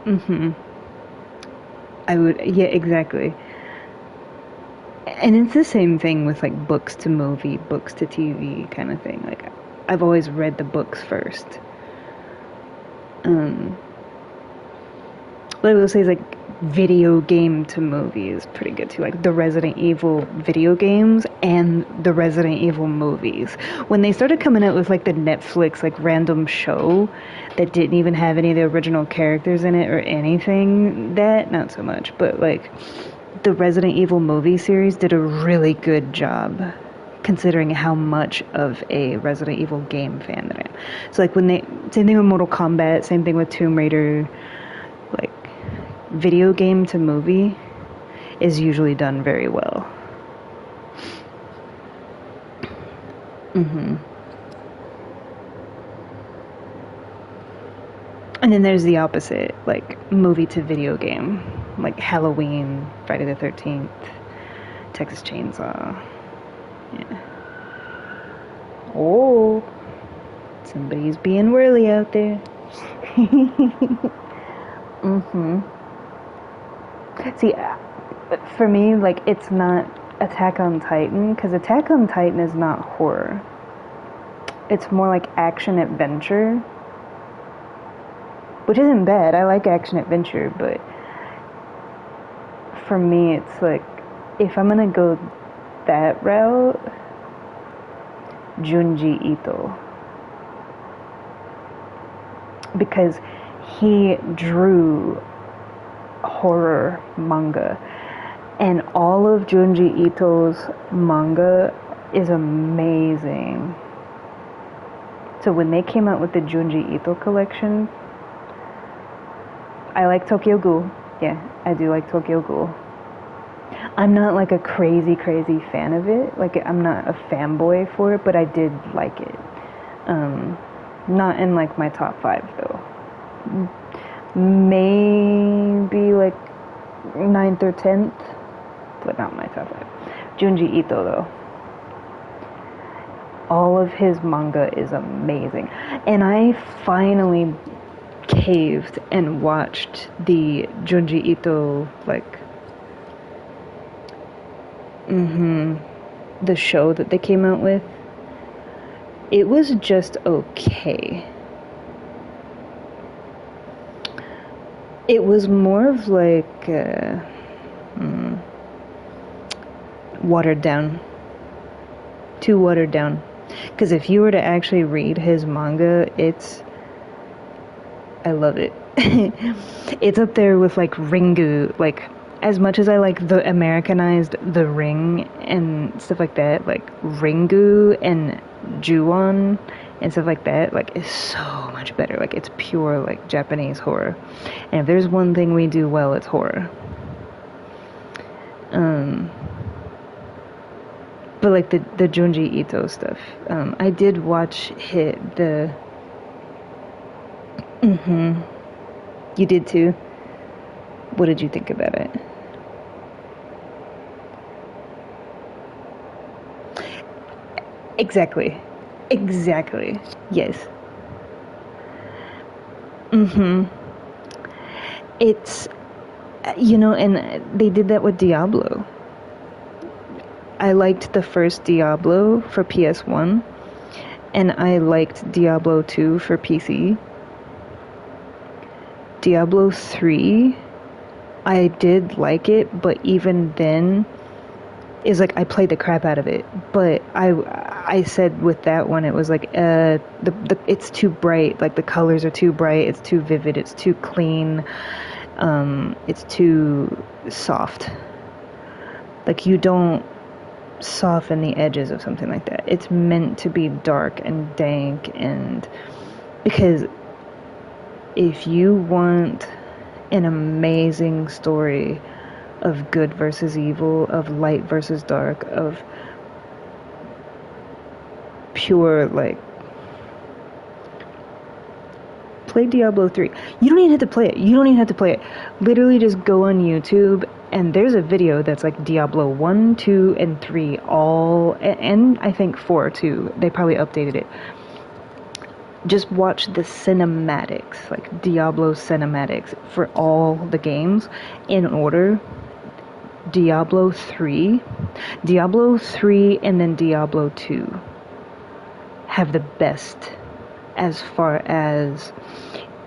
S1: Mhm. I would. Yeah, exactly. And it's the same thing with like books to movie, books to TV kind of thing. Like I've always read the books first. Um, what I will say is like video game to movie is pretty good too. Like the Resident Evil video games and the Resident Evil movies. When they started coming out with like the Netflix like random show that didn't even have any of the original characters in it or anything, that not so much. But like the Resident Evil movie series did a really good job considering how much of a Resident Evil game fan that I am. So like when they, same thing with Mortal Kombat, same thing with Tomb Raider, like video game to movie is usually done very well. hmm And then there's the opposite, like movie to video game, like Halloween, Friday the 13th, Texas Chainsaw. Yeah. Oh, somebody's being whirly out there. hmm See, for me, like, it's not Attack on Titan, because Attack on Titan is not horror. It's more like action adventure, which isn't bad. I like action adventure, but for me, it's like, if I'm gonna go that route, Junji Ito. Because he drew horror manga. And all of Junji Ito's manga is amazing. So when they came out with the Junji Ito collection, I like Tokyo Ghoul. Yeah, I do like Tokyo Ghoul. I'm not like a crazy fan of it. Like, I'm not a fanboy for it, but I did like it. Not in like my top 5 though. Maybe like 9th or 10th, but not my top 5. Junji Ito though. All of his manga is amazing. And I finally caved and watched the Junji Ito, like, the show that they came out with. It was just okay. It was more of like watered down. Too watered down. Because if you were to actually read his manga, I love it. It's up there with like Ringu. Like, as much as I like the Americanized The Ring and stuff like that, like Ringu and Ju-on and stuff like that, like, is so much better. Like, it's pure like Japanese horror. And if there's one thing we do well, it's horror. But like the Junji Ito stuff, I did watch the. You did too. What did you think about it? Exactly. Yes. It's, and they did that with Diablo. I liked the first Diablo for PS1, and I liked Diablo 2 for PC. Diablo 3, I did like it, but even then, is like, I played the crap out of it. But I said with that one, it was like, it's too bright. Like, the colors are too bright. It's too vivid. It's too clean. It's too soft. Like, you don't soften the edges of something like that. It's meant to be dark and dank, and because if you want an amazing story of good versus evil, of light versus dark, of pure, like, play Diablo 3. You don't even have to play it. Literally just go on YouTube, and there's a video that's like Diablo 1, 2, and 3 all, and I think 4 too. They probably updated it. Just watch the cinematics, like Diablo cinematics for all the games in order. Diablo 3, and then Diablo 2 have the best, as far as,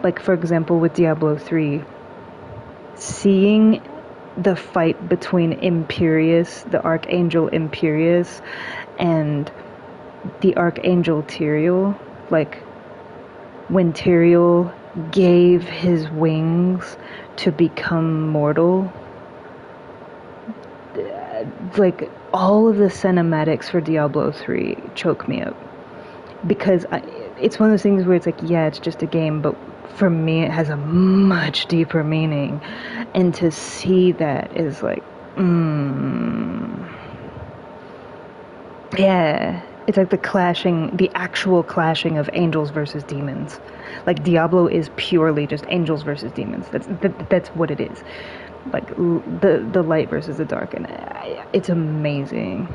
S1: like, for example, with Diablo 3, seeing the fight between Imperius, the Archangel Imperius, and the Archangel Tyrael, like, when Tyrael gave his wings to become mortal, like, all of the cinematics for Diablo 3 choke me up. Because it's one of those things where it's like, yeah, it's just a game, but for me it has a much deeper meaning. And to see that is like, yeah, it's like the actual clashing of angels versus demons. Like, Diablo is purely just angels versus demons. That's what it is. Like, the light versus the dark, and it's amazing.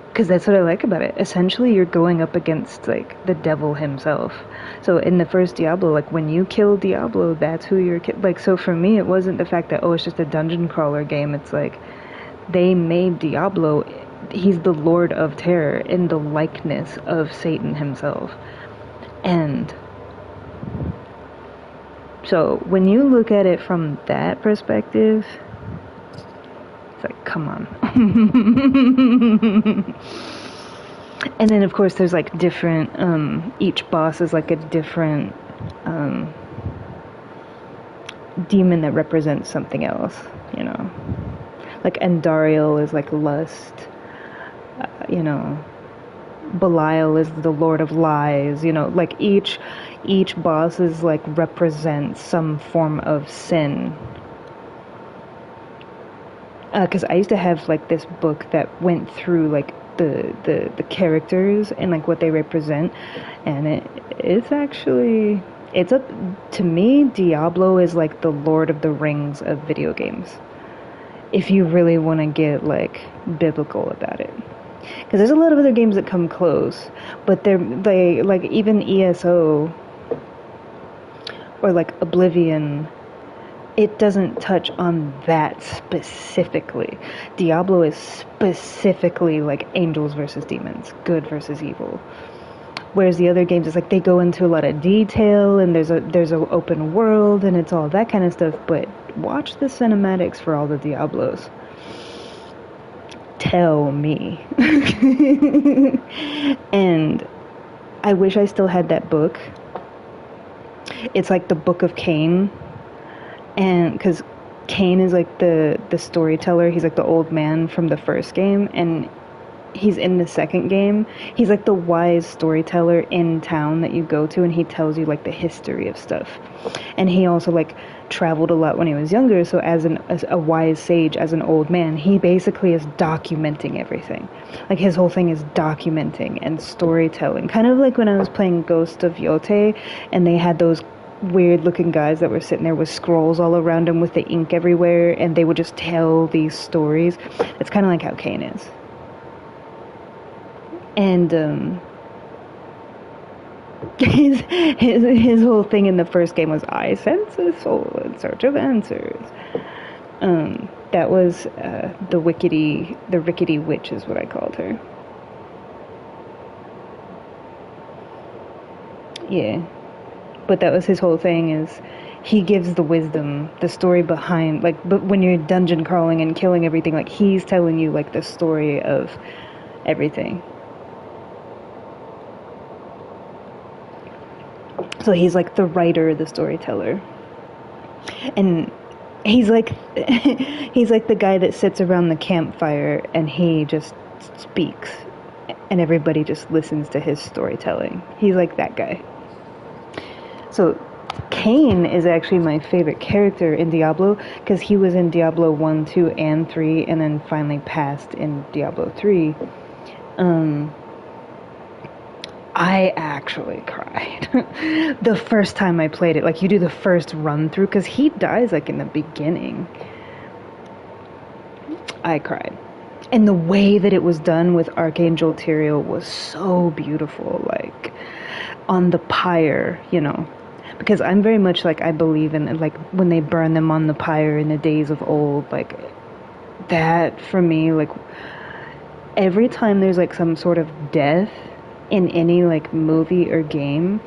S1: Because that's what I like about it. Essentially, you're going up against, like, the devil himself. So in the first Diablo, like, when you kill Diablo, that's who you're like. So for me, it wasn't the fact that, oh, it's just a dungeon crawler game. It's like, they made Diablo, he's the Lord of Terror in the likeness of Satan himself. And So when you look at it from that perspective, it's like, come on. And then of course there's like different, each boss is like a different demon that represents something else, you know. Like Andariel is like lust, you know. Belial is the Lord of Lies, you know. Like each boss is like represents some form of sin. Because I used to have like this book that went through like the characters and like what they represent, and it's actually, it's up to me. Diablo is like the Lord of the Rings of video games, if you really want to get like biblical about it. Because there's a lot of other games that come close, but they like even ESO or like Oblivion, it doesn't touch on that specifically. Diablo is specifically like angels versus demons, good versus evil. Whereas the other games, it's like they go into a lot of detail and there's a open world and it's all that kind of stuff. But watch the cinematics for all the Diablos. Tell me. And I wish I still had that book. It's like the Book of Cain. And because Cain is like the storyteller, he's like the old man from the first game, and he's in the second game. He's like the wise storyteller in town that you go to, and he tells you like the history of stuff. And he also like traveled a lot when he was younger, so as a wise sage, as an old man, he basically is documenting everything. Like his whole thing is documenting and storytelling, kind of like when I was playing Ghost of Yotei and they had those weird looking guys that were sitting there with scrolls all around them with the ink everywhere, and they would just tell these stories. It's kind of like how Cain is. And his whole thing in the first game was, I sense a soul in search of answers. That was the rickety witch is what I called her. Yeah. But that was his whole thing, is he gives the wisdom, the story behind, like, but when you're dungeon crawling and killing everything, like, he's telling you, like, the story of everything. So he's, like, the writer, the storyteller. And he's, like, he's, like, the guy that sits around the campfire and he just speaks. And everybody just listens to his storytelling. He's, like, that guy. So Cain is actually my favorite character in Diablo, because he was in Diablo 1, 2, and 3, and then finally passed in Diablo 3. I actually cried the first time I played it. Like, you do the first run through, because he dies, like, in the beginning. I cried. And the way that it was done with Archangel Tyrael was so beautiful, like, on the pyre, you know. Because I'm very much like, I believe in like when they burn them on the pyre in the days of old, like that for me, like every time there's like some sort of death in any like movie or game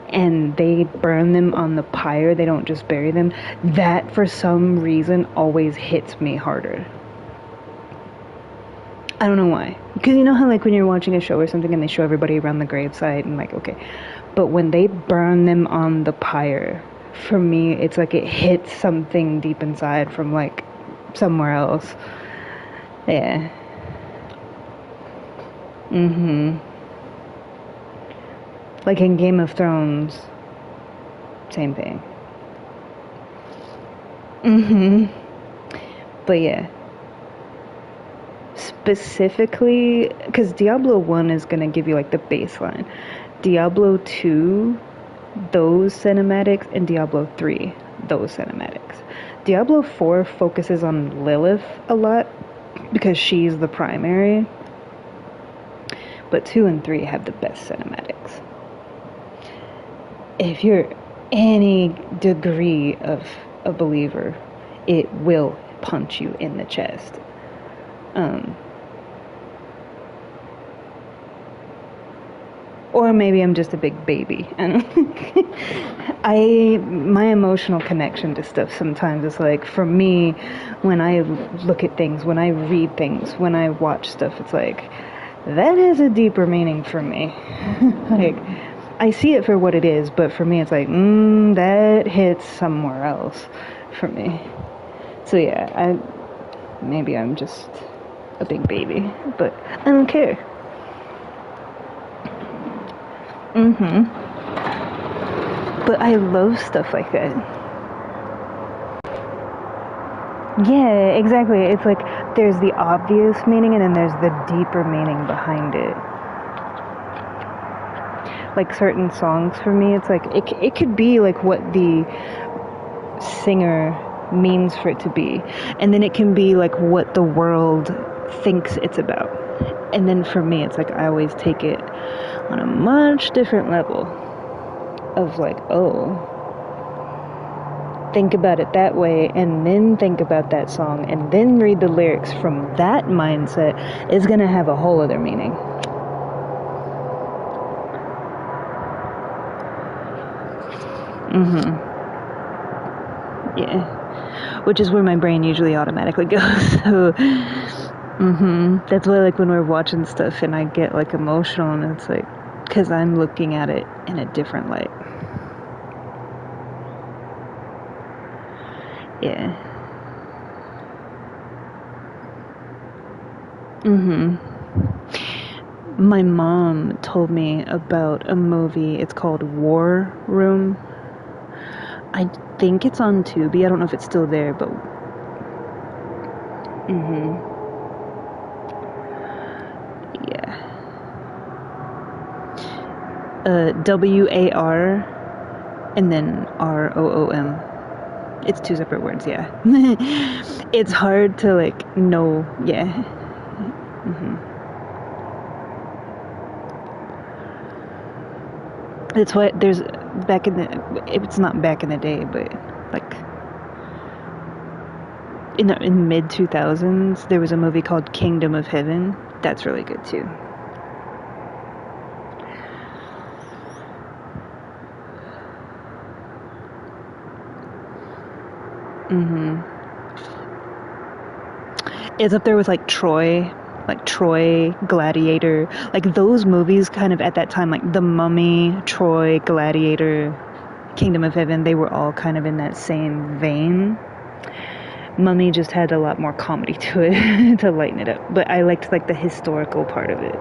S1: and they burn them on the pyre, they don't just bury them, that for some reason always hits me harder. I don't know why. Because you know how like when you're watching a show or something and they show everybody around the gravesite and like, okay. But when they burn them on the pyre, for me, it's like it hits something deep inside from like somewhere else. Yeah. Like in Game of Thrones, same thing. But yeah. Specifically, because Diablo 1 is going to give you like the baseline. Diablo 2, those cinematics, and Diablo 3, those cinematics. Diablo 4 focuses on Lilith a lot because she's the primary. But 2 and 3 have the best cinematics. If you're any degree of a believer, it will punch you in the chest. Or maybe I'm just a big baby. And my emotional connection to stuff sometimes is like, for me, when I look at things, when I read things, when I watch stuff, it's like, that has a deeper meaning for me. Like, I see it for what it is, but for me, it's like, that hits somewhere else for me. So yeah, maybe I'm just a big baby, but I don't care. But I love stuff like that. Yeah, exactly. It's like there's the obvious meaning and then there's the deeper meaning behind it. Like certain songs for me, it's like it could be like what the singer means for it to be, and then it can be like what the world thinks it's about. And then for me, it's like I always take it on a much different level of like, oh, think about it that way, and then think about that song, and then read the lyrics from that mindset is gonna have a whole other meaning. Yeah. Which is where my brain usually automatically goes. So, that's why, like, when we're watching stuff and I get, like, emotional, and it's like, because I'm looking at it in a different light. Yeah. My mom told me about a movie. It's called War Room. I think it's on Tubi. I don't know if it's still there, but yeah. WAR and then ROOM. It's two separate words, yeah. It's hard to like know, yeah. It's what there's back in the. It's not back in the day, but like in mid 2000s, there was a movie called Kingdom of Heaven. That's really good too. It's up there with like Troy, Gladiator, like those movies kind of at that time, like The Mummy, Troy, Gladiator, Kingdom of Heaven, they were all kind of in that same vein. Mummy just had a lot more comedy to it to lighten it up, but I liked like the historical part of it.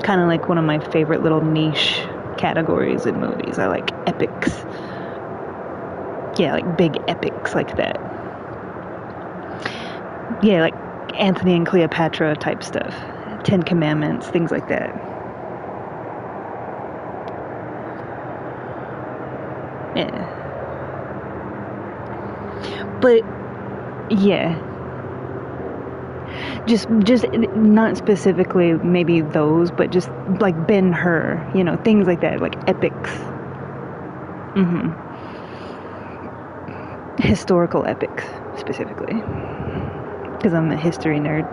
S1: Kind of like one of my favorite little niche categories in movies. I like epics. Yeah, like big epics like that. Yeah, like Anthony and Cleopatra type stuff. 10 Commandments, things like that. Yeah. But yeah. Just not specifically maybe those, but just like Ben-Hur, things like that, like epics. Historical epics specifically. Because I'm a history nerd.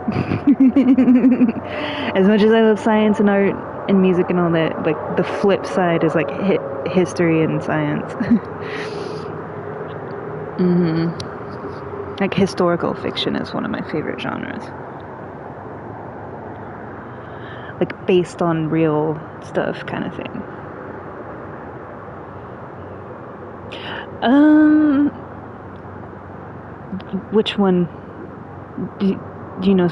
S1: As much as I love science and art and music and all that, like the flip side is like history and science. Like historical fiction is one of my favorite genres. Like based on real stuff kind of thing. Which one? Do you know?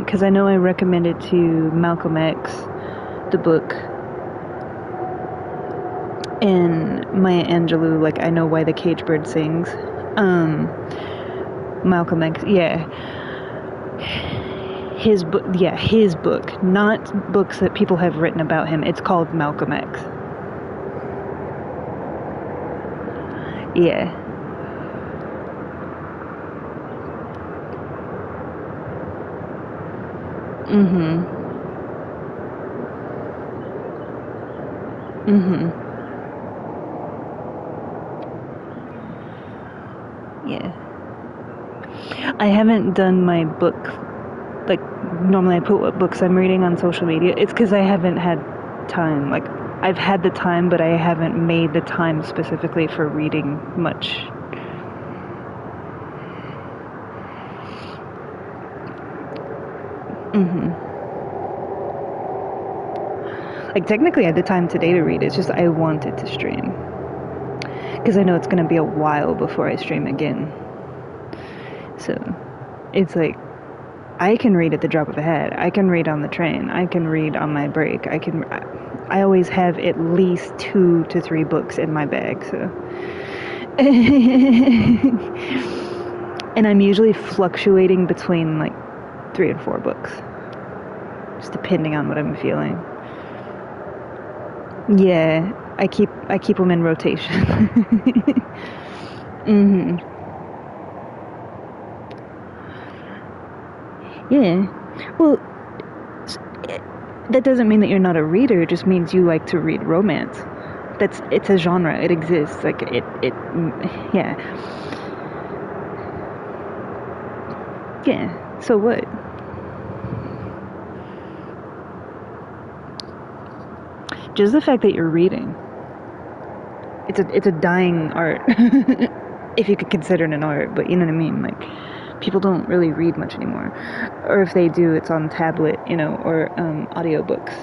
S1: Because I know I recommended to Malcolm X the book, and Maya Angelou, like I Know Why the Cage Bird Sings. Malcolm X, yeah. His book, not books that people have written about him. It's called Malcolm X. Yeah. Yeah. I haven't done my book, like normally I put what books I'm reading on social media. It's because I haven't had time. Like, I've had the time, but I haven't made the time specifically for reading much. Like, technically I had the time today to read. It's just I wanted to stream. Because I know it's going to be a while before I stream again. So, it's like, I can read at the drop of a hat. I can read on the train. I can read on my break. I always have at least 2 to 3 books in my bag, so. And I'm usually fluctuating between like 3 and 4 books. Just depending on what I'm feeling. Yeah, I keep them in rotation. Yeah. Well, that doesn't mean that you're not a reader. It just means you like to read romance. It's a genre. It exists. Like yeah. Yeah. So what? Just the fact that you're reading. It's a dying art. If you could consider it an art, but you know what I mean? Like, people don't really read much anymore. Or if they do, it's on tablet, or audiobooks.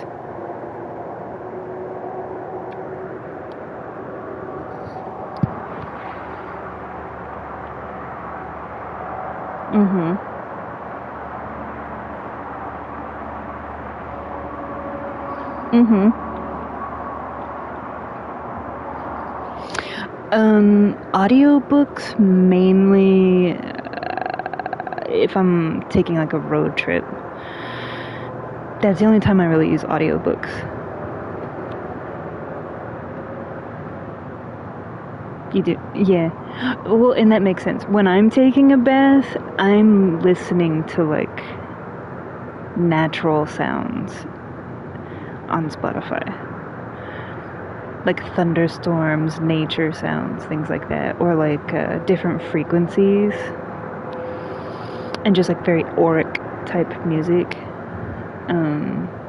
S1: Audiobooks mainly if I'm taking like a road trip. That's the only time I really use audiobooks. You do? Yeah. Well, and that makes sense. When I'm taking a bath, I'm listening to like natural sounds on Spotify. Like thunderstorms, nature sounds, things like that. Or like different frequencies. And just like very auric type music.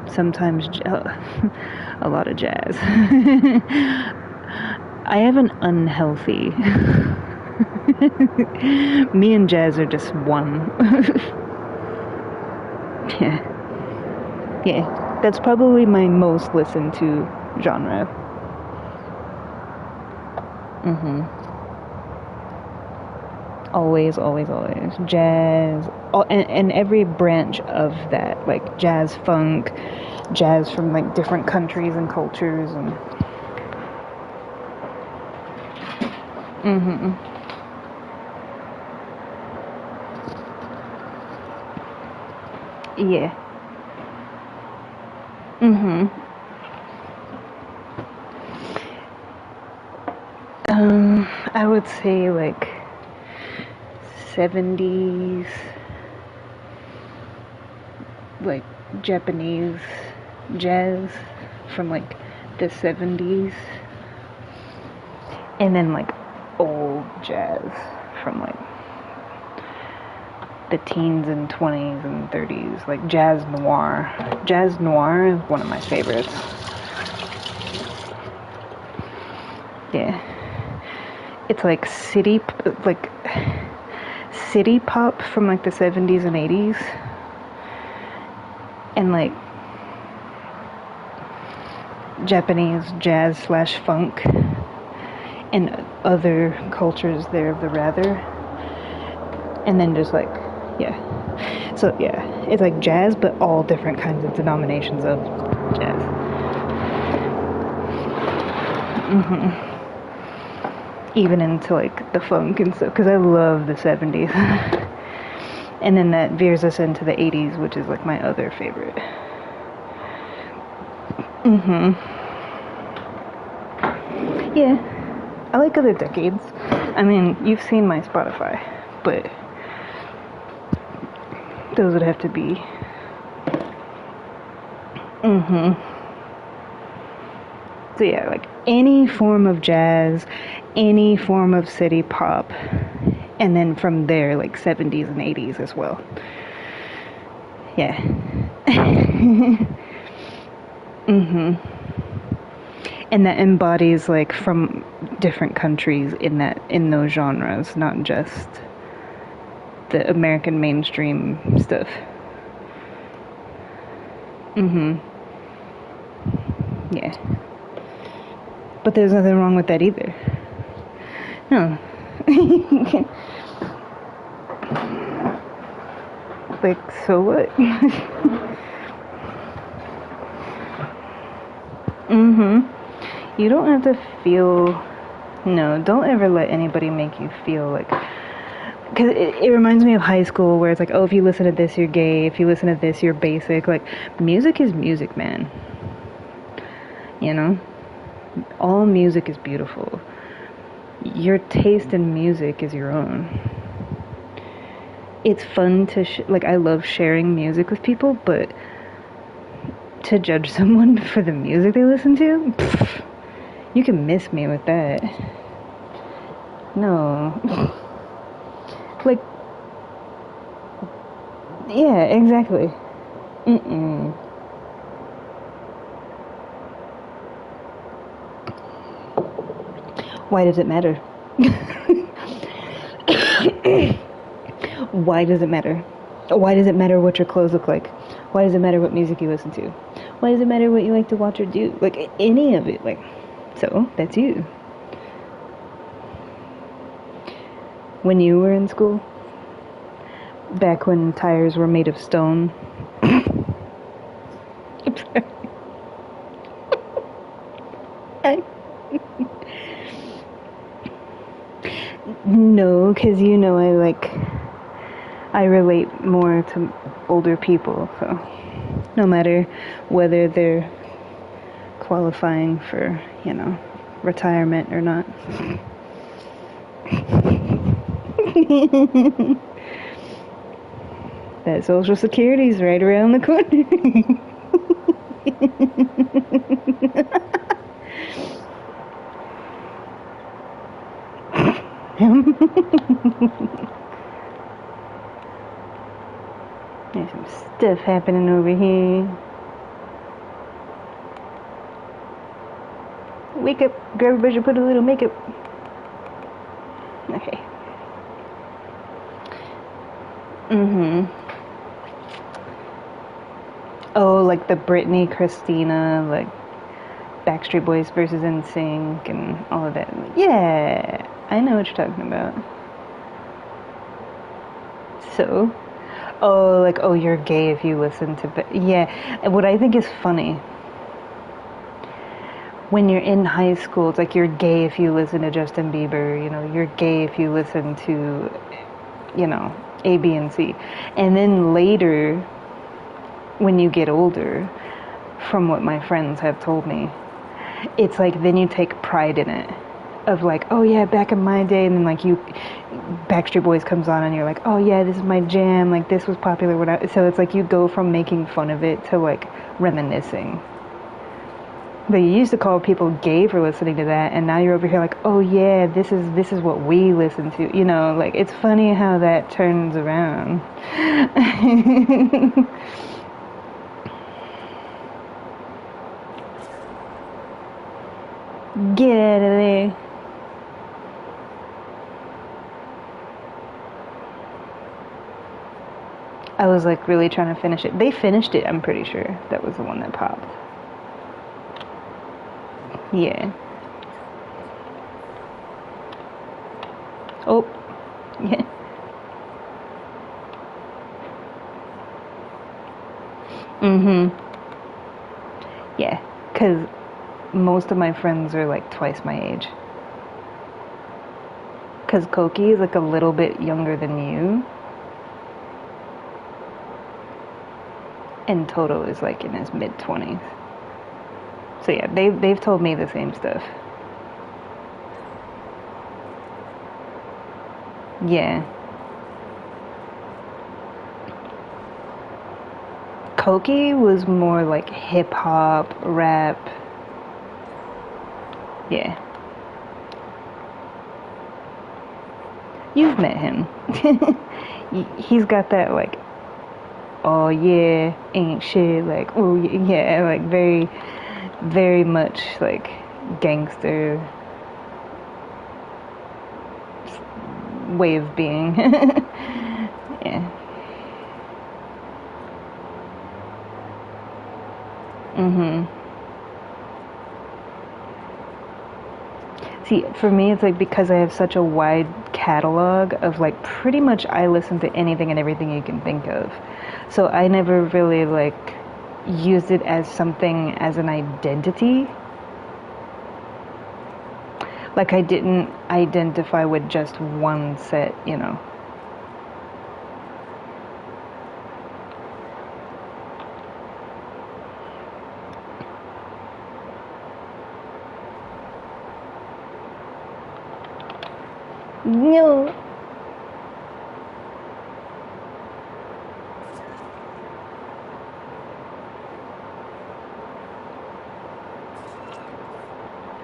S1: Sometimes a lot of jazz. I have an unhealthy. Me and jazz are just one. Yeah. That's probably my most listened to genre. Always, always, always. Jazz. And every branch of that. Like jazz funk. Jazz from like different countries and cultures and... Yeah. I would say like 70s, like Japanese jazz from like the 70s, and then like old jazz from like the teens and 20s and 30s, like jazz noir. Jazz noir is one of my favorites. Yeah. It's like city pop from like the 70s and 80s. And like Japanese jazz / funk and other cultures there of the rather. And then just like, yeah. So yeah, it's like jazz, but all different kinds of denominations of jazz. Even into like the funk and stuff, because I love the 70s. And then that veers us into the 80s, which is like my other favorite. Yeah, I like other decades. I mean, you've seen my Spotify, but those would have to be. So yeah, like any form of jazz, any form of city pop, and then from there, like 70s and 80s as well. Yeah. Mhm. And that embodies like from different countries in those genres, not just the American mainstream stuff. Mhm. Yeah. But there's nothing wrong with that either. No. Like, so what? Mhm. You don't have to feel. No, don't ever let anybody make you feel like. Because it reminds me of high school where it's like, oh, if you listen to this, you're gay. If you listen to this, you're basic. Like, music is music, man. You know? All music is beautiful. Your taste in music is your own. It's fun to, like, I love sharing music with people, but to judge someone for the music they listen to, pff, you can miss me with that. No. Like, yeah, exactly. Mm-mm. Why does it matter? Why does it matter? Why does it matter what your clothes look like? Why does it matter what music you listen to? Why does it matter what you like to watch or do? Like, any of it. Like, so, that's you. When you were in school, back when tires were made of stone. I, no, because you know I relate more to older people, so no matter whether they're qualifying for, retirement or not. That Social Security's right around the corner. There's some stuff happening over here. Wake up, grab a brush and put a little makeup. Okay. Mhm. Oh, like the Britney, Christina, like Backstreet Boys versus NSYNC and all of that. Yeah, I know what you're talking about. So, oh, like, oh, you're gay if you listen to. Yeah, and what I think is funny when you're in high school, it's like you're gay if you listen to Justin Bieber. You're gay if you listen to, A, B, and C. And then later, when you get older, from what my friends have told me, it's like then you take pride in it. Of like, oh yeah, back in my day, and then like Backstreet Boys comes on, and you're like, oh yeah, this is my jam, like this was popular. So it's like you go from making fun of it to like reminiscing. But you used to call people gay for listening to that, and now you're over here like, oh yeah, this is what we listen to. Like it's funny how that turns around. Get out of there. I was like really trying to finish it. They finished it, I'm pretty sure. That was the one that popped. Yeah. Oh. Yeah. Mhm. Yeah. Cause most of my friends are like twice my age. Cause Koki is like a little bit younger than you, and Toto is like in his mid-20s. So yeah, they've told me the same stuff. Yeah. Koki was more like hip hop, rap. Yeah. You've met him. He's got that like oh yeah, ain't shit, like, oh yeah, like very, very much like gangster way of being. Yeah. Mhm. See, for me, it's like because I have such a wide catalog of like pretty much I listen to anything and everything you can think of. So I never really like used it as something as an identity. Like I didn't identify with just one set, you know. No.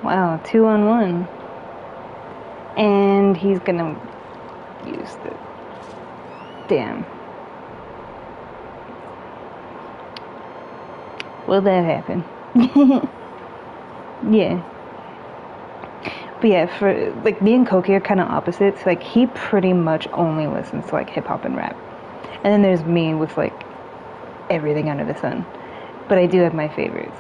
S1: Wow, 2-on-1. And he's gonna use the damn. Will that happen? Yeah. But yeah, for like me and Koki are kind of opposites. Like he pretty much only listens to like hip hop and rap, and then there's me with like everything under the sun. But I do have my favorites.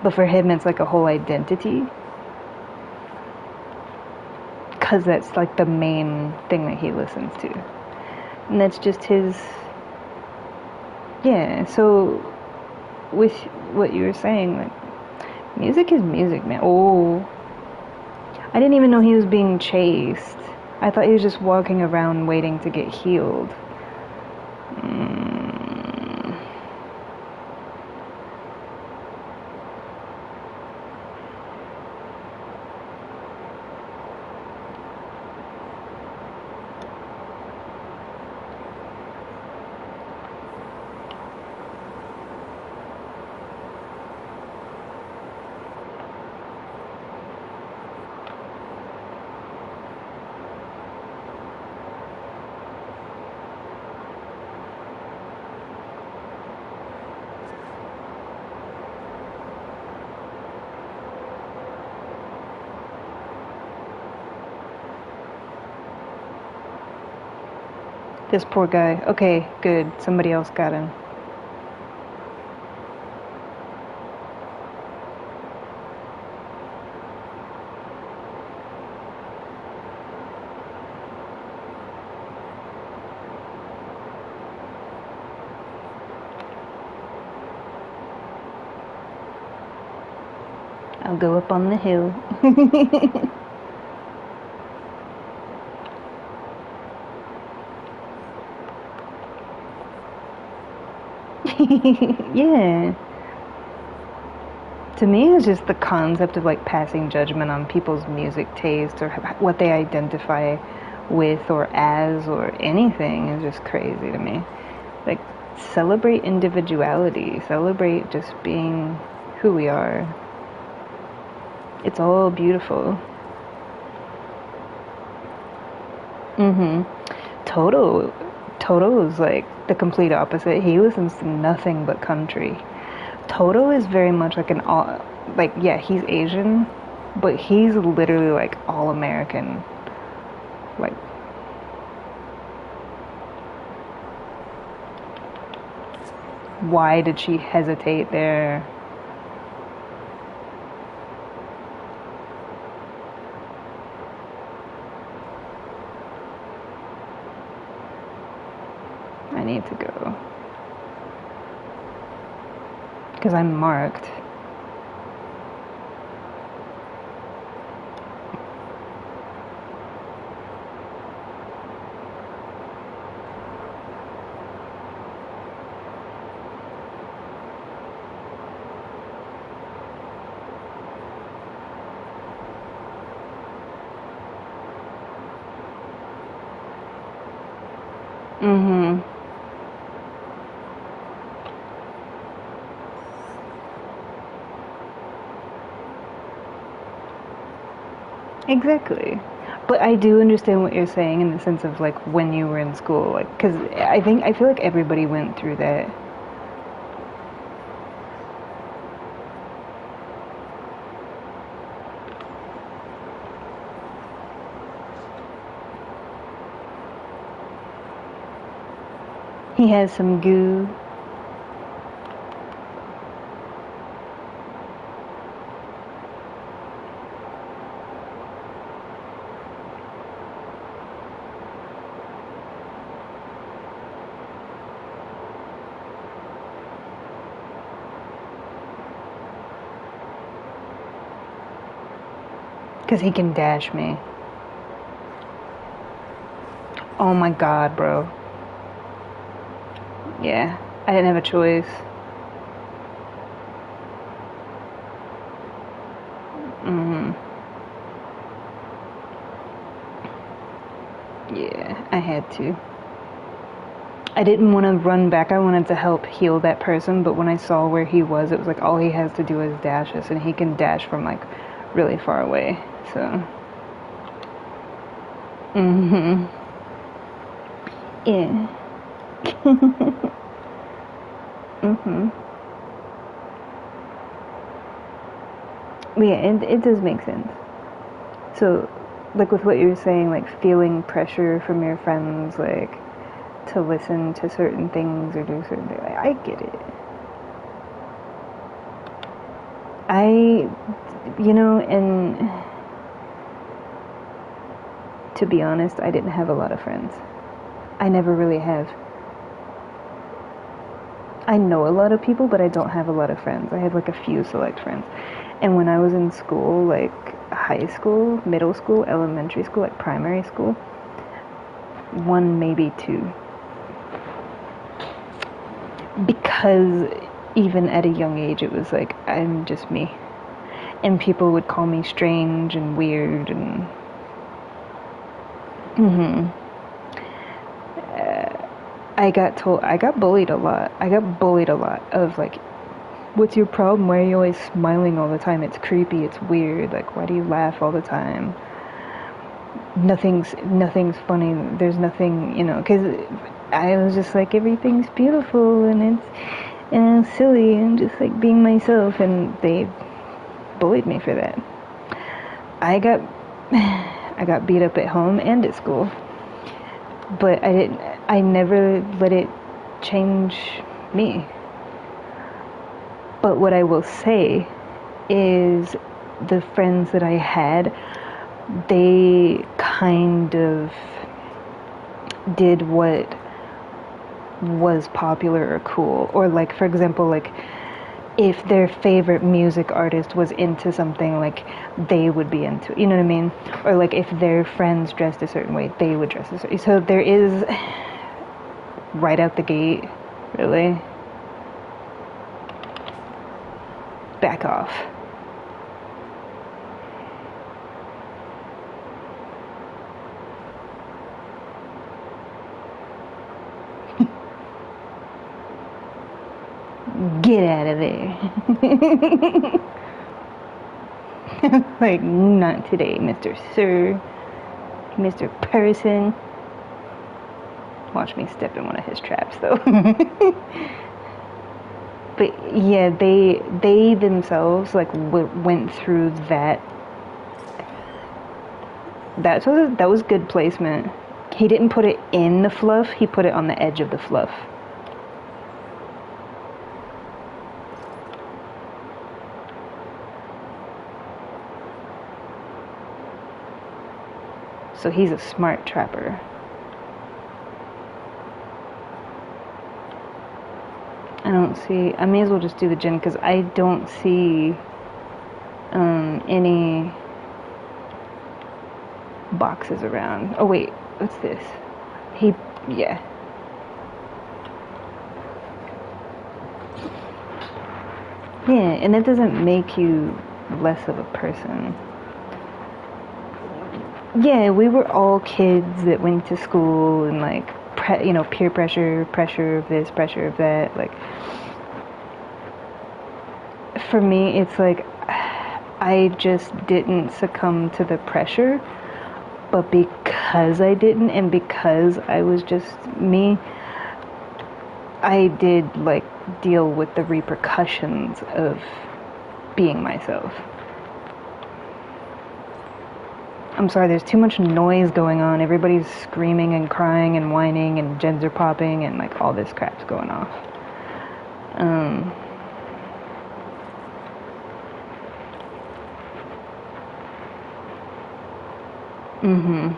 S1: But for him, it's like a whole identity, because that's like the main thing that he listens to, and that's just his. Yeah. So with what you were saying, like music is music, man. Oh, I didn't even know he was being chased. I thought he was just walking around waiting to get healed. Mm. This poor guy. Okay, good. Somebody else got him. I'll go up on the hill. Yeah. To me, it's just the concept of like passing judgment on people's music taste or what they identify with or as or anything is just crazy to me. Like, celebrate individuality, celebrate just being who we are. It's all beautiful. Mm-hmm. Toto, Toto is like the complete opposite. He listens to nothing but country. Toto is very much like an all, like yeah, he's Asian, but he's literally like all American. Like, why did she hesitate there? I need to go because I'm marked. Mm-hmm. Exactly. But I do understand what you're saying in the sense of like when you were in school, like, because I feel like everybody went through that. He has some goo. Because he can dash me. Oh my god, bro. Yeah, I didn't have a choice. Mm-hmm. Yeah, I had to. I didn't want to run back. I wanted to help heal that person, but when I saw where he was, it was like all he has to do is dash us, and he can dash from like really far away. So, mm-hmm. Yeah. Mm-hmm. Yeah, it does make sense. So, like with what you were saying, like feeling pressure from your friends, like to listen to certain things or do certain things. Like, I get it. I, and to be honest, I didn't have a lot of friends. I never really have. I know a lot of people, but I don't have a lot of friends. I have like a few select friends. And when I was in school, like high school, middle school, elementary school, like primary school, one, maybe two. Because even at a young age, it was like, I'm just me. And people would call me strange and weird and. Hmm. I got bullied a lot. I got bullied a lot of like, what's your problem? Why are you always smiling all the time? It's creepy, it's weird. Like, why do you laugh all the time? Nothing's funny. There's nothing, because I was just like, everything's beautiful and it's silly and just like being myself, and they bullied me for that. I got I got beat up at home and at school, but I never let it change me. But what I will say is the friends that I had, they kind of did what was popular or cool. Or like, for example, like if their favorite music artist was into something, like they would be into it, you know what I mean? Or like if their friends dressed a certain way, they would dress a certain way. So there is, right out the gate, really, back off. Get out of there. Like, not today, Mr. Sir, Mr. Person. Watch me step in one of his traps, though. But yeah, they themselves like went through that. That was good placement. He didn't put it in the fluff. He put it on the edge of the fluff. So he's a smart trapper. I don't see. I may as well just do the gin because I don't see any boxes around. Oh wait, what's this? Yeah. Yeah, and that doesn't make you less of a person. Yeah, we were all kids that went to school and like, peer pressure, pressure of this, pressure of that. Like, for me, it's like I just didn't succumb to the pressure. But because I didn't, and because I was just me, I did like deal with the repercussions of being myself. I'm sorry, there's too much noise going on. Everybody's screaming and crying and whining and gens are popping and like all this crap's going off. Mm-hmm.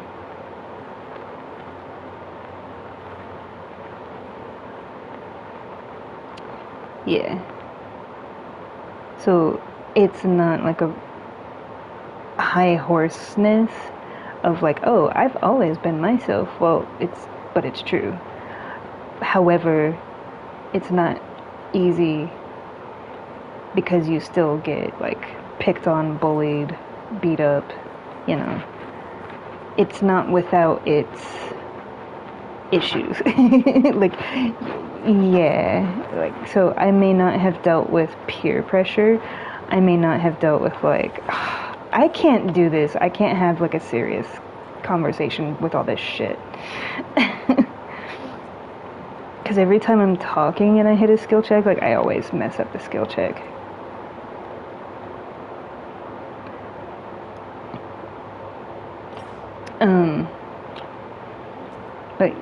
S1: Yeah. So it's not like a high horseness of like, oh, I've always been myself. Well, but it's true. However, it's not easy because you still get like picked on, bullied, beat up, you know. It's not without its issues. Like, yeah, like, so I may not have dealt with peer pressure. I may not have dealt with like, I can't do this. I can't have like a serious conversation with all this shit. Because every time I'm talking and I hit a skill check, like, I always mess up the skill check. But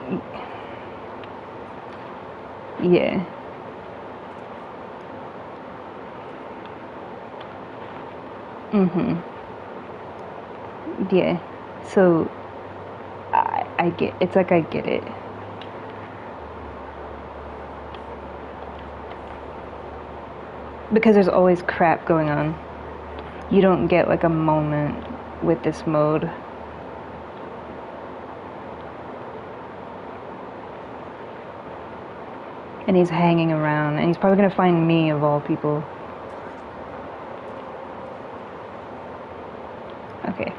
S1: yeah. Yeah. So I get, it's like I get it. Because there's always crap going on. You don't get like a moment with this mode. And he's hanging around, and he's probably gonna find me of all people. Okay.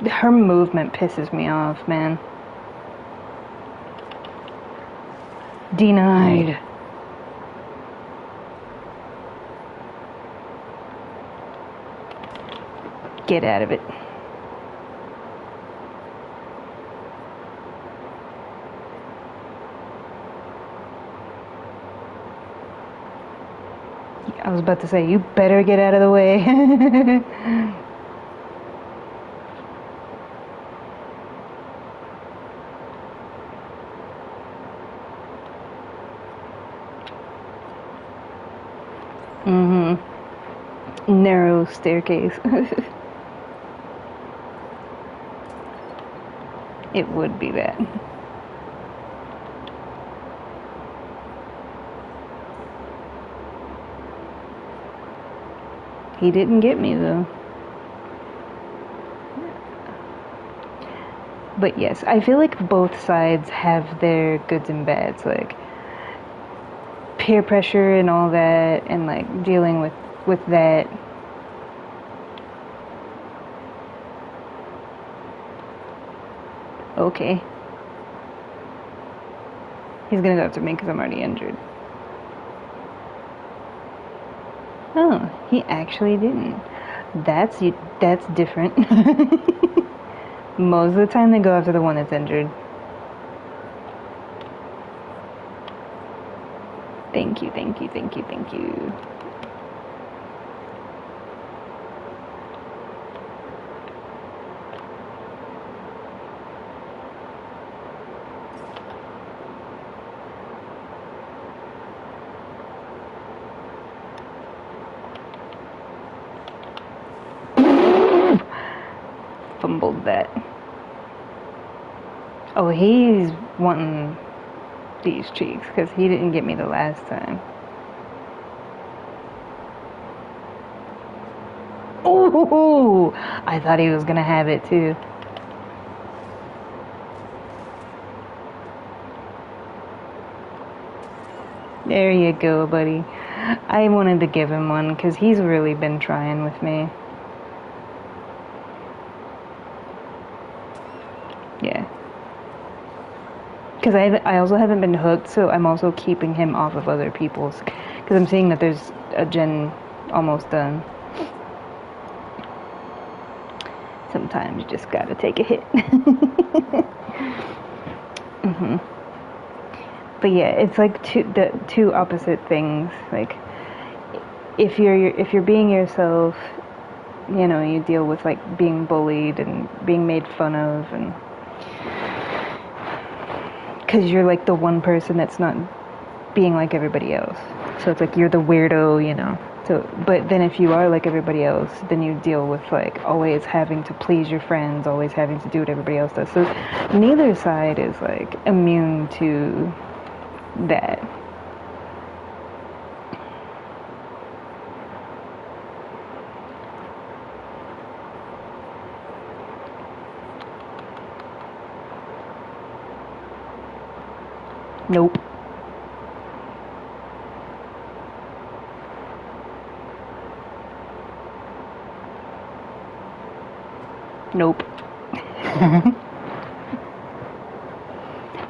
S1: Her movement pisses me off, man. Denied. Get out of it. I was about to say, you better get out of the way. Narrow staircase. It would be that. He didn't get me though. But yes, I feel like both sides have their goods and bads, like peer pressure and all that, and like dealing with that. Okay. He's gonna go after me because I'm already injured. Oh, he actually didn't. That's different. Most of the time they go after the one that's injured. Thank you, thank you, thank you, thank you. Fumbled that. Oh, he's wanting these cheeks because he didn't get me the last time. Oh, I thought he was gonna have it too. There you go, buddy. I wanted to give him one because he's really been trying with me. Yeah. Because I also haven't been hooked, so I'm also keeping him off of other people's. Because I'm seeing that there's a gen almost done. Sometimes you just gotta take a hit. But yeah, it's like two opposite things. Like if you're being yourself, you deal with like being bullied and being made fun of, and because you're like the one person that's not being like everybody else. So it's like you're the weirdo. So, but then if you are like everybody else, then you deal with like always having to please your friends, always having to do what everybody else does. So neither side is like immune to that. Nope. Nope.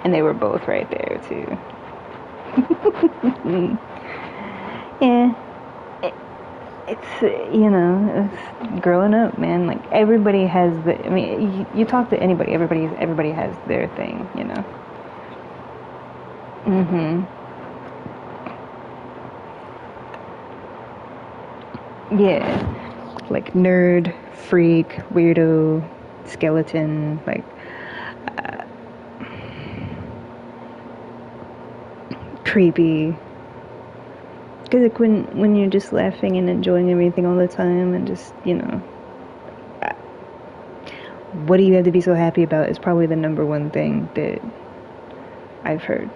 S1: And they were both right there too. Yeah. It's it's growing up, man. Like everybody has I mean, you talk to anybody, everybody has their thing. Yeah. Like nerd, freak, weirdo, skeleton, like creepy. Because like when you're just laughing and enjoying everything all the time and just what do you have to be so happy about is probably the number one thing that I've heard.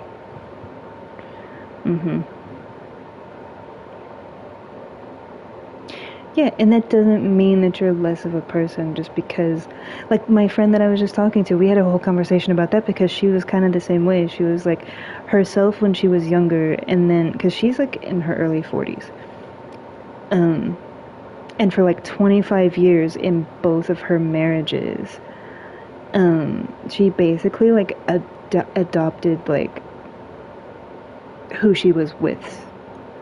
S1: Yeah, and that doesn't mean that you're less of a person just because, like my friend that I was just talking to, we had a whole conversation about that because she was kind of the same way. She was like herself when she was younger, and then, because she's like in her early 40s. And for like 25 years in both of her marriages, she basically like adopted like who she was with,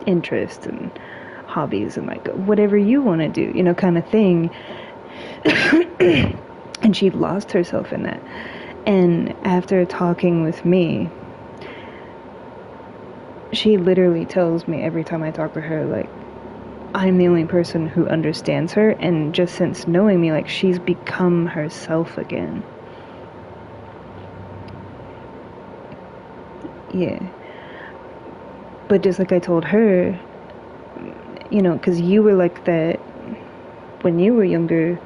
S1: interests and hobbies and like whatever you want to do, kind of thing. And she lost herself in that. And after talking with me, she literally tells me every time I talk to her, like, I'm the only person who understands her, and just since knowing me, like, she's become herself again. Yeah. But just like I told her, because you were like that when you were younger,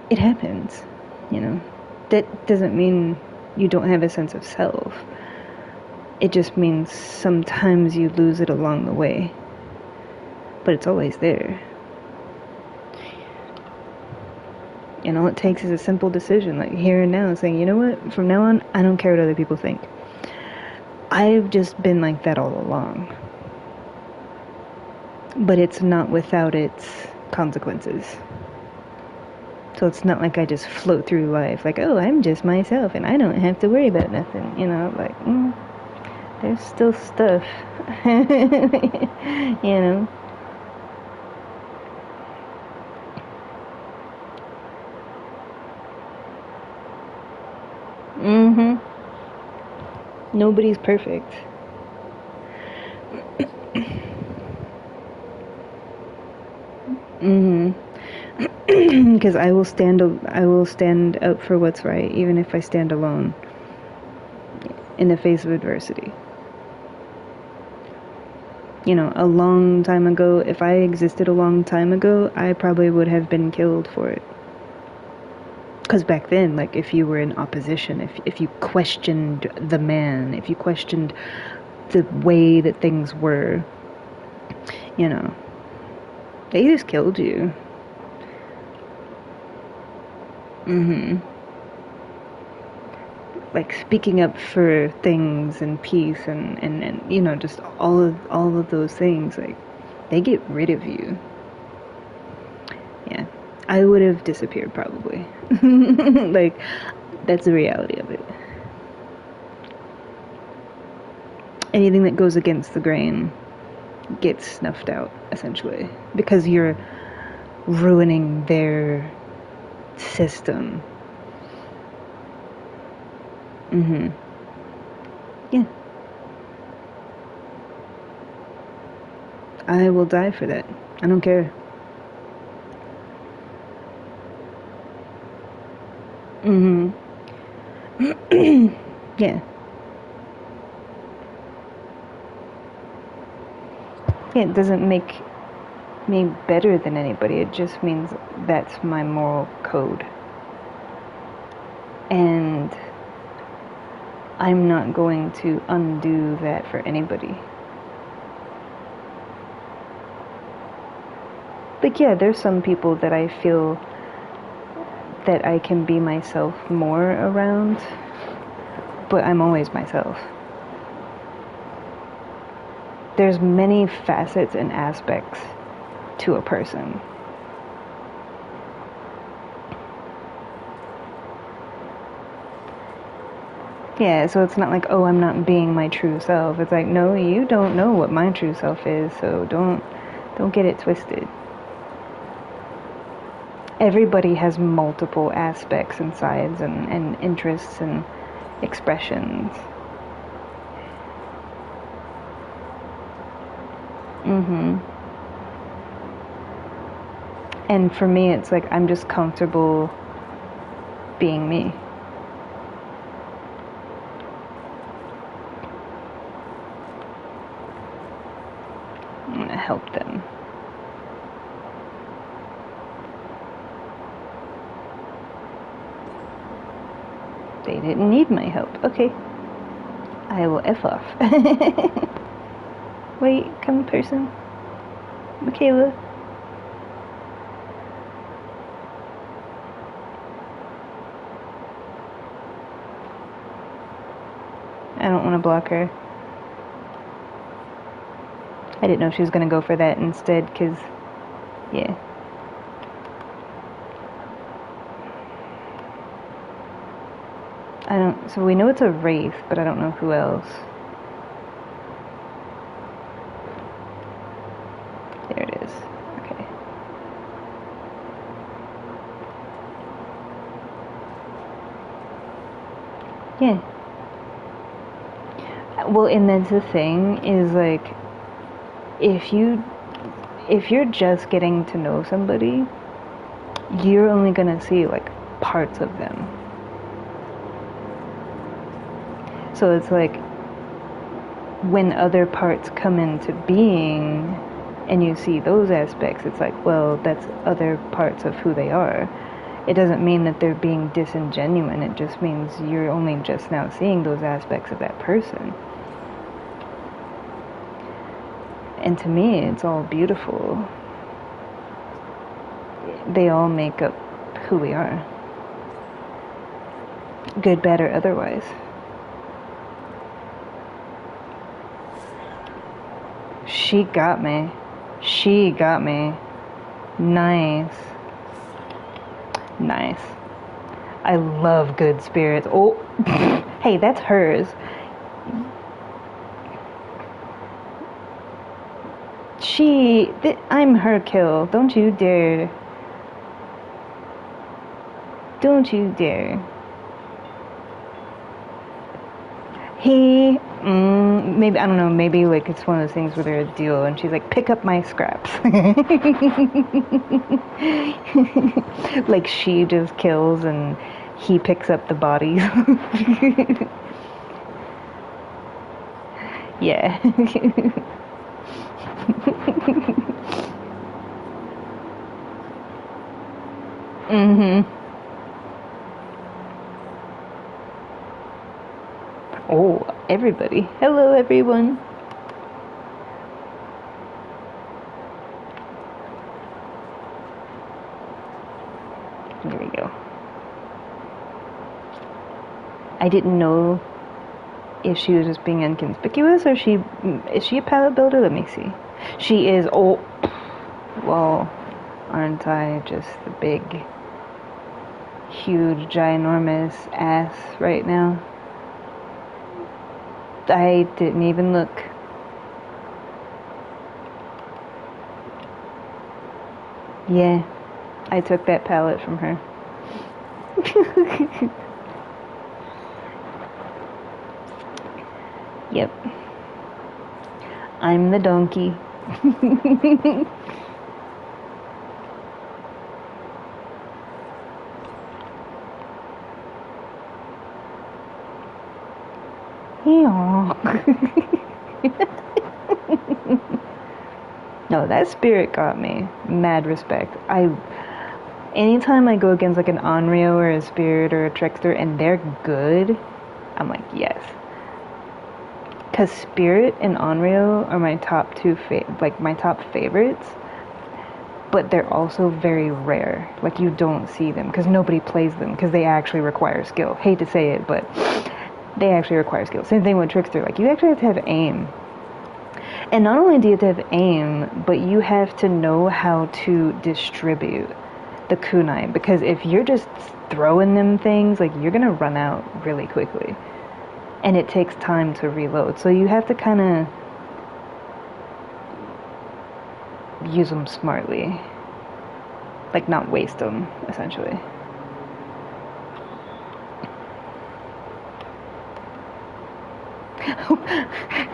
S1: it happens, That doesn't mean you don't have a sense of self. It just means sometimes you lose it along the way. But it's always there. And all it takes is a simple decision, like here and now, saying, you know what, from now on, I don't care what other people think. I've just been like that all along. But it's not without its consequences. So it's not like I just float through life like, oh, I'm just myself and I don't have to worry about nothing. Like, there's still stuff. you know. Nobody's perfect. Because I will stand up for what's right, even if I stand alone in the face of adversity. A long time ago, if I existed a long time ago, I probably would have been killed for it. Because back then, like, if you were in opposition, if you questioned the man, if you questioned the way that things were, they just killed you. like speaking up for things and peace and you know, just all of those things, like they get rid of you. Yeah. I would have disappeared probably. Like that's the reality of it. Anything that goes against the grain gets snuffed out essentially because you're ruining their system. Yeah. I will die for that. I don't care. Yeah. Yeah, it doesn't make me better than anybody. It just means that's my moral code. And I'm not going to undo that for anybody. Like, yeah, there's some people that I feel that I can be myself more around, but I'm always myself. There's many facets and aspects to a person. Yeah, so it's not like, oh, I'm not being my true self. It's like, no, you don't know what my true self is, so don't get it twisted. Everybody has multiple aspects and sides and interests and expressions. And for me, it's like I'm just comfortable being me. I'm gonna help them. They didn't need my help. Okay. I will F off. Wait, come person. Michaela. I don't want to block her. I didn't know if she was going to go for that instead, because, yeah. So we know it's a wraith, but I don't know who else. There it is. Okay. Yeah. Well, and that's the thing, is like, if you're just getting to know somebody, you're only gonna see like parts of them. So it's like when other parts come into being and you see those aspects, it's like, well, that's other parts of who they are. It doesn't mean that they're being disingenuine. It just means you're only just now seeing those aspects of that person. And to me, it's all beautiful. They all make up who we are. Good, bad, or otherwise. She got me. She got me. Nice. Nice. I love good spirits. Oh, hey, that's hers. I'm her kill. Don't you dare. Don't you dare. Maybe, I don't know, maybe like it's one of those things where they're a duo and she's like, pick up my scraps. Like she just kills and he picks up the bodies. Yeah. Oh, everybody. Hello, everyone. Here we go. I didn't know if she was just being inconspicuous or is she a pallet builder? Let me see. She is. Oh, well, aren't I just the big, huge, ginormous ass right now? I didn't even look. Yeah, I took that pallet from her. Yep. I'm the donkey. No, that spirit got me. Mad respect. Anytime I go against like an Onryo or a spirit or a trickster and they're good, I'm like, yes. Cause spirit and Onryo are my top two my top favorites, but they're also very rare. Like you don't see them because nobody plays them because they actually require skill. Hate to say it, but they actually require skill. Same thing with trickster. Like you actually have to have aim. And not only do you have to have aim, but you have to know how to distribute the kunai. Because if you're just throwing them things, like you're gonna run out really quickly. And it takes time to reload. So you have to kind of use them smartly. Like not waste them, essentially.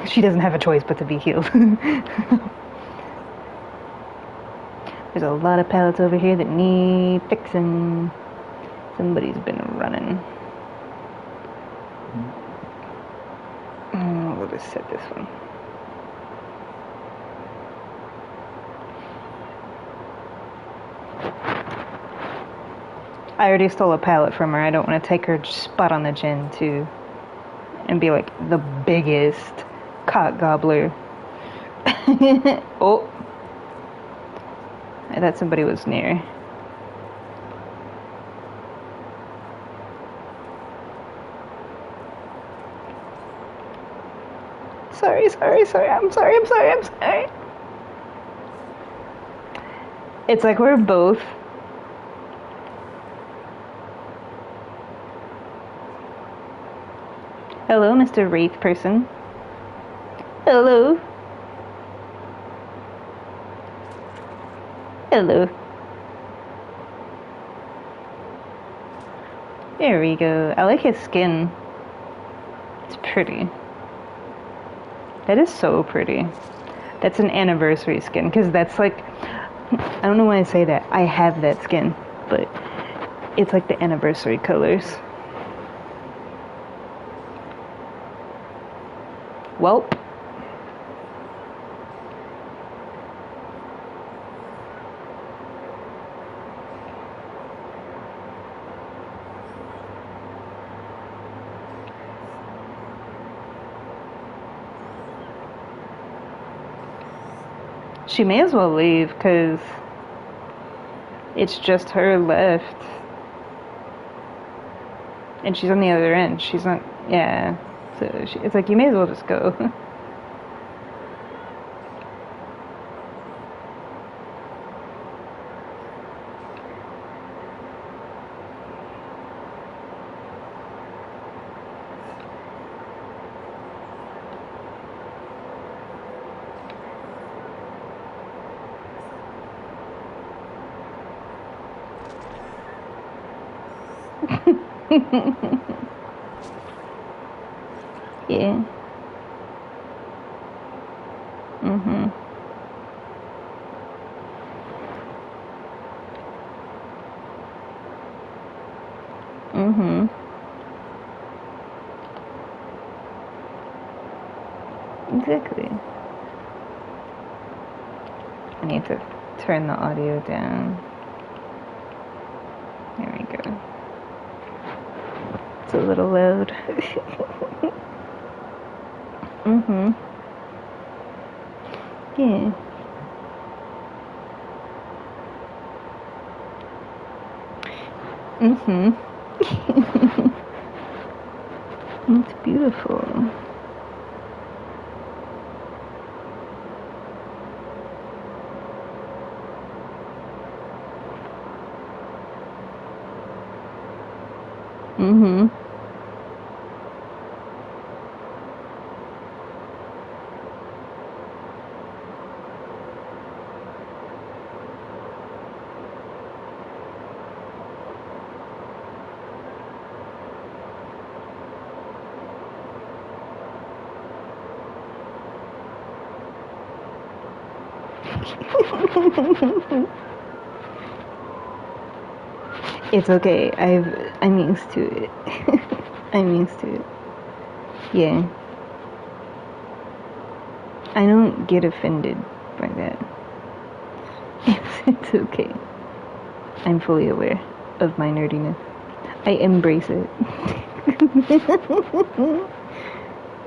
S1: She doesn't have a choice but to be healed. There's a lot of pallets over here that need fixing. Somebody's been running. We'll just set this one. I already stole a pallet from her. I don't want to take her spot on the gin too. And be like the biggest cock gobbler. Oh. I thought somebody was near. Sorry. I'm sorry. It's like we're both. Hello, Mr. Wraith person. Hello. Hello. There we go. I like his skin. It's pretty. That is so pretty. That's an anniversary skin, because that's like, I don't know why I say that. I have that skin, but it's like the anniversary colors. Welp. She may as well leave, because it's just her left. And she's on the other end. She's not, yeah. So it's like, you may as well just go. Yeah. Mhm. Mhm. Exactly. I need to turn the audio down. There we go. It's a little loud. Mhm. Yeah. Mhm. Mm-hmm. It's okay. I'm used to it. I'm used to it. Yeah. I don't get offended by that. It's okay. I'm fully aware of my nerdiness. I embrace it.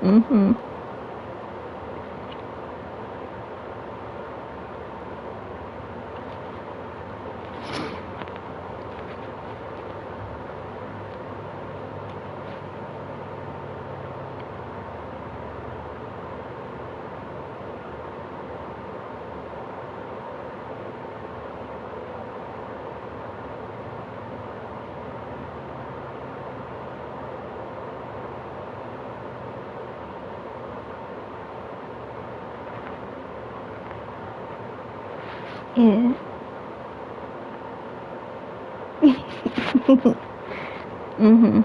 S1: Mm-hmm. Yeah. Mm-hmm.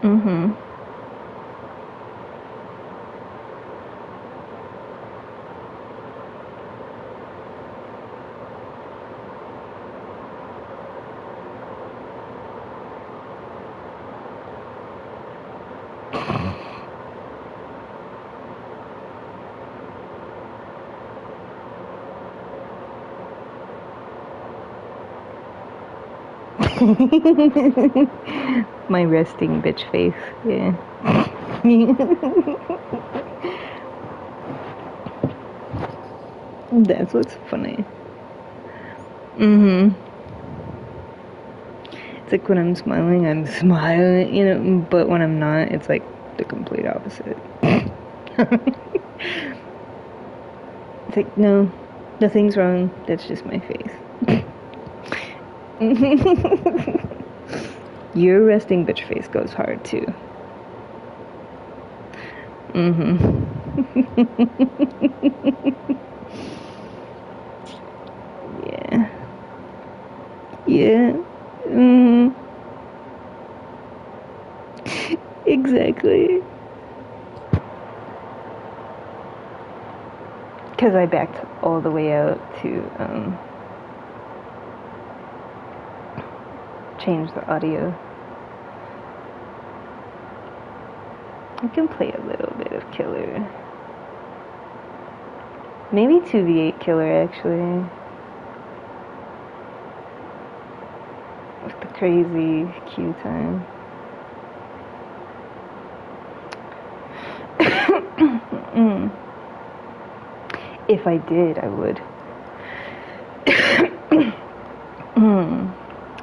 S1: Mm-hmm. My resting bitch face. Yeah. That's what's funny. Mm-hmm. It's like when I'm smiling, but when I'm not, it's like the complete opposite. It's like, no, nothing's wrong. That's just my face. Your resting bitch face goes hard too. Mm-hmm. Yeah. Yeah. Mm-hmm. Exactly. Because I backed all the way out to change the audio. I can play a little bit of Killer. Maybe 2v8 Killer, actually. With the crazy queue time. If I did, I would.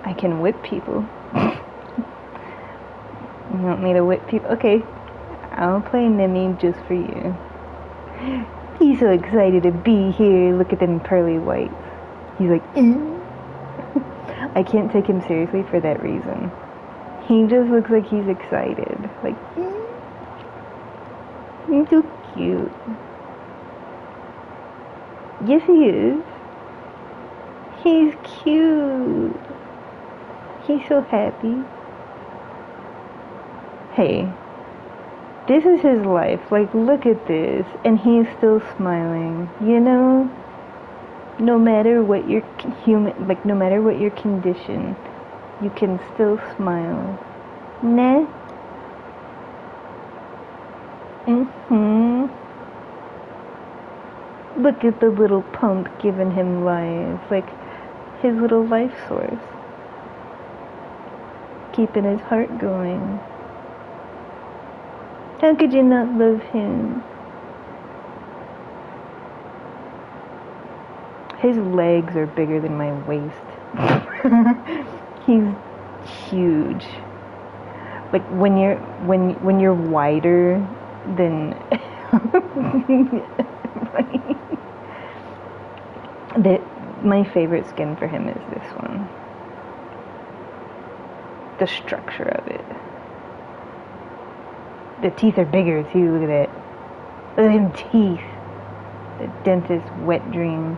S1: I can whip people. You want me to whip people? Okay, I'll play Nemi just for you. He's so excited to be here. Look at them pearly whites. He's like, I can't take him seriously for that reason. He just looks like he's excited. Like, he's so cute. Yes, he is. He's cute. He's so happy. Hey, this is his life. Like, look at this. And he's still smiling. No matter what your no matter what your condition, you can still smile. Nah. Mm-hmm. Look at the little pump giving him life. Like, his little life source. Keeping his heart going. How could you not love him? His legs are bigger than my waist. huge. Like when you're wider than my favorite skin for him is this one. The structure of it. The teeth are bigger too, look at that. Look at them teeth. The dentist's wet dream.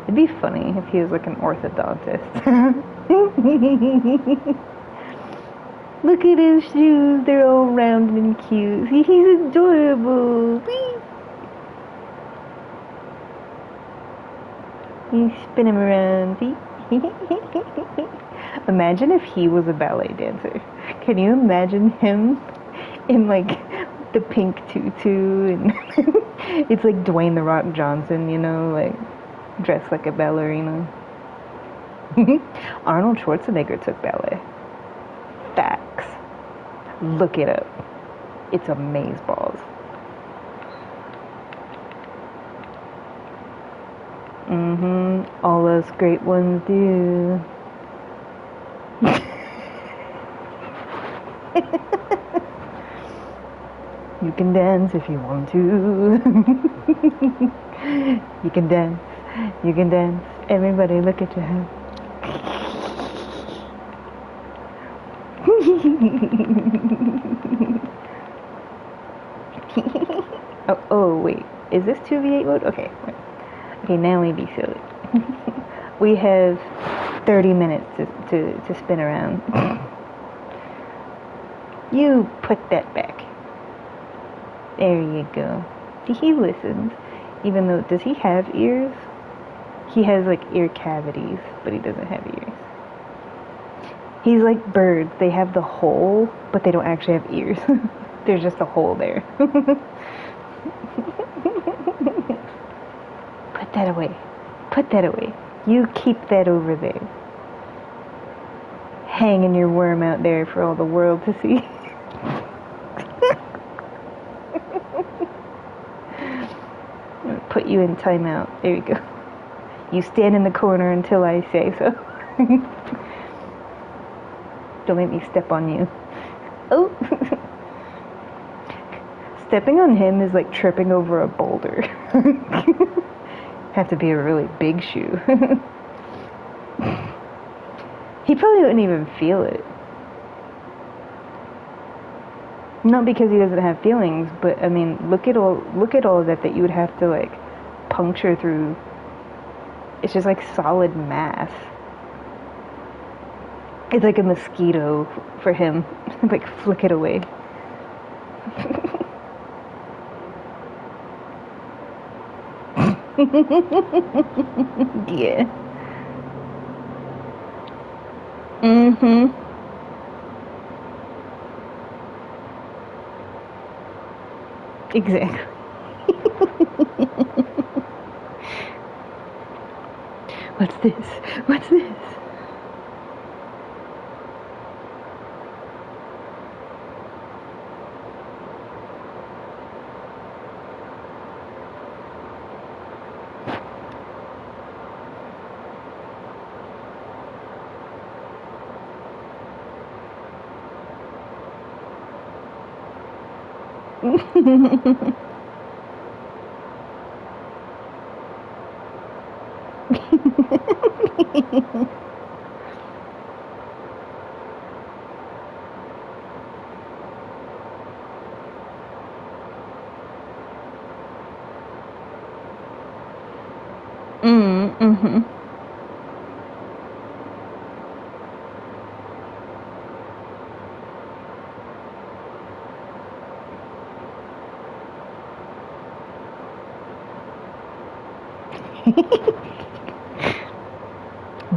S1: It'd be funny if he was like an orthodontist. Look at his shoes, they're all round and cute. He's adorable. Whee! You spin him around. See? Imagine if he was a ballet dancer. Can you imagine him in like the pink tutu and it's like Dwayne The Rock Johnson, you know, like dressed like a ballerina. Arnold Schwarzenegger took ballet. Facts. Look it up. It's amazeballs. All those great ones do. You can dance if you want to. You can dance. You can dance. Everybody look at your oh, wait. Is this 2v8 mode? Okay. Okay, now we be silly. We have 30 minutes to spin around. You put that back. There you go. See, he listens. Even though, does he have ears? He has like ear cavities, but he doesn't have ears. He's like birds. They have the hole, but they don't actually have ears. There's just a hole there. Put that away. Put that away. You keep that over there. Hanging your worm out there for all the world to see. Put you in timeout. There you go. You stand in the corner until I say so. Don't make me step on you. Oh! Stepping on him is like tripping over a boulder. Have to be a really big shoe. He probably wouldn't even feel it. Not because he doesn't have feelings, but I mean, look at all of that you would have to like puncture through. It's just like solid mass. It's like a mosquito for him. Like flick it away. Yeah. Exactly. What's this? What's this?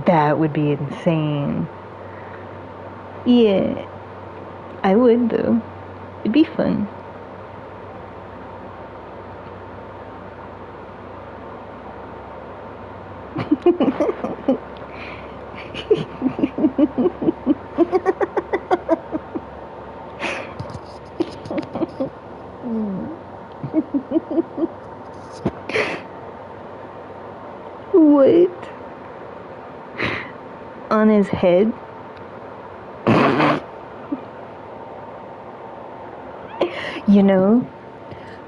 S1: That would be insane. Yeah, I would though. It'd be fun. What? on his head. You know,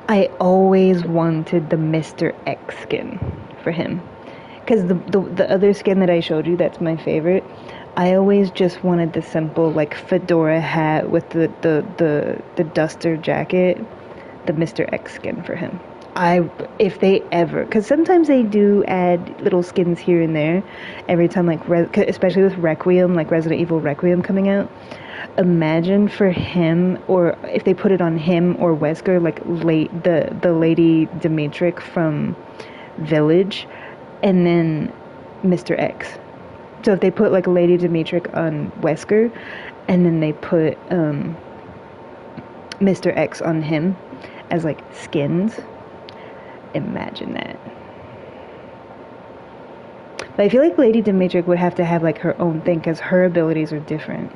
S1: I always wanted the Mr. X skin for him. Because the other skin that I showed you, that's my favorite. I always just wanted the simple, like, fedora hat with the duster jacket, the Mr. X skin for him. If they ever, because sometimes they do add little skins here and there every time, like, especially with Requiem, like Resident Evil Requiem coming out. Imagine for him, or if they put it on him or Wesker, like the Lady Dimitri from Village, and then Mr. X. So if they put like Lady Dimitri on Wesker, and then they put Mr. X on him as like skins, imagine that. But I feel like Lady Dimitri would have to have like her own thing because her abilities are different.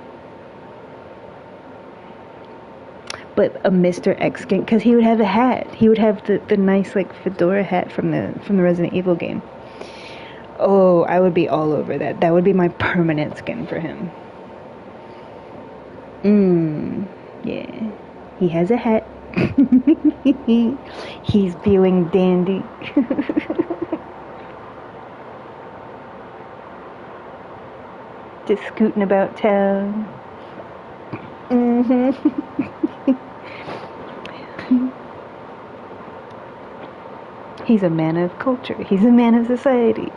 S1: But a Mr. X skin, because he would have a hat. He would have the nice like fedora hat from the Resident Evil game. Oh, I would be all over that. That would be my permanent skin for him. Yeah. He has a hat. He's feeling dandy. Just scooting about town. He's a man of culture. He's a man of society.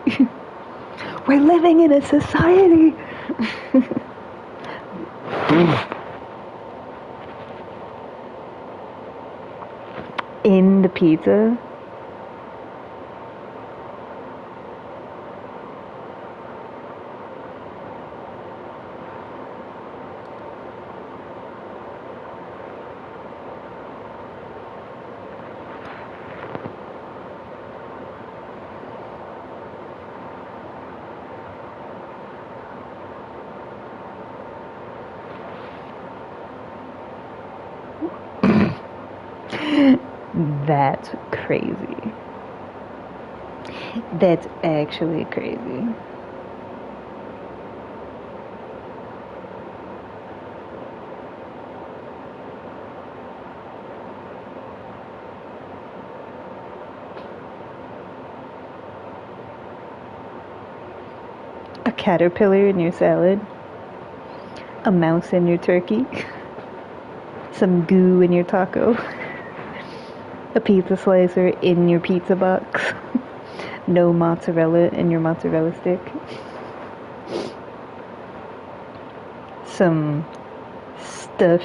S1: We're living in a society. In the pizza. That's crazy. That's actually crazy. A caterpillar in your salad. A mouse in your turkey. Some goo in your taco. A pizza slicer in your pizza box. No mozzarella in your mozzarella stick. Some stuff.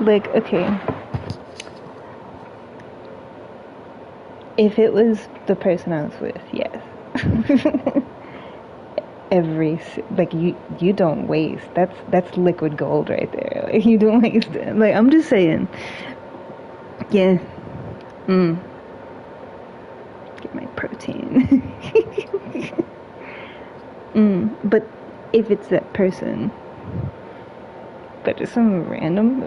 S1: Like, okay. If it was the person I was with, yes. You don't waste. That's liquid gold right there. Like, you don't waste it. Like, I'm just saying. Yeah. Get my protein. But if it's that person, but just some random,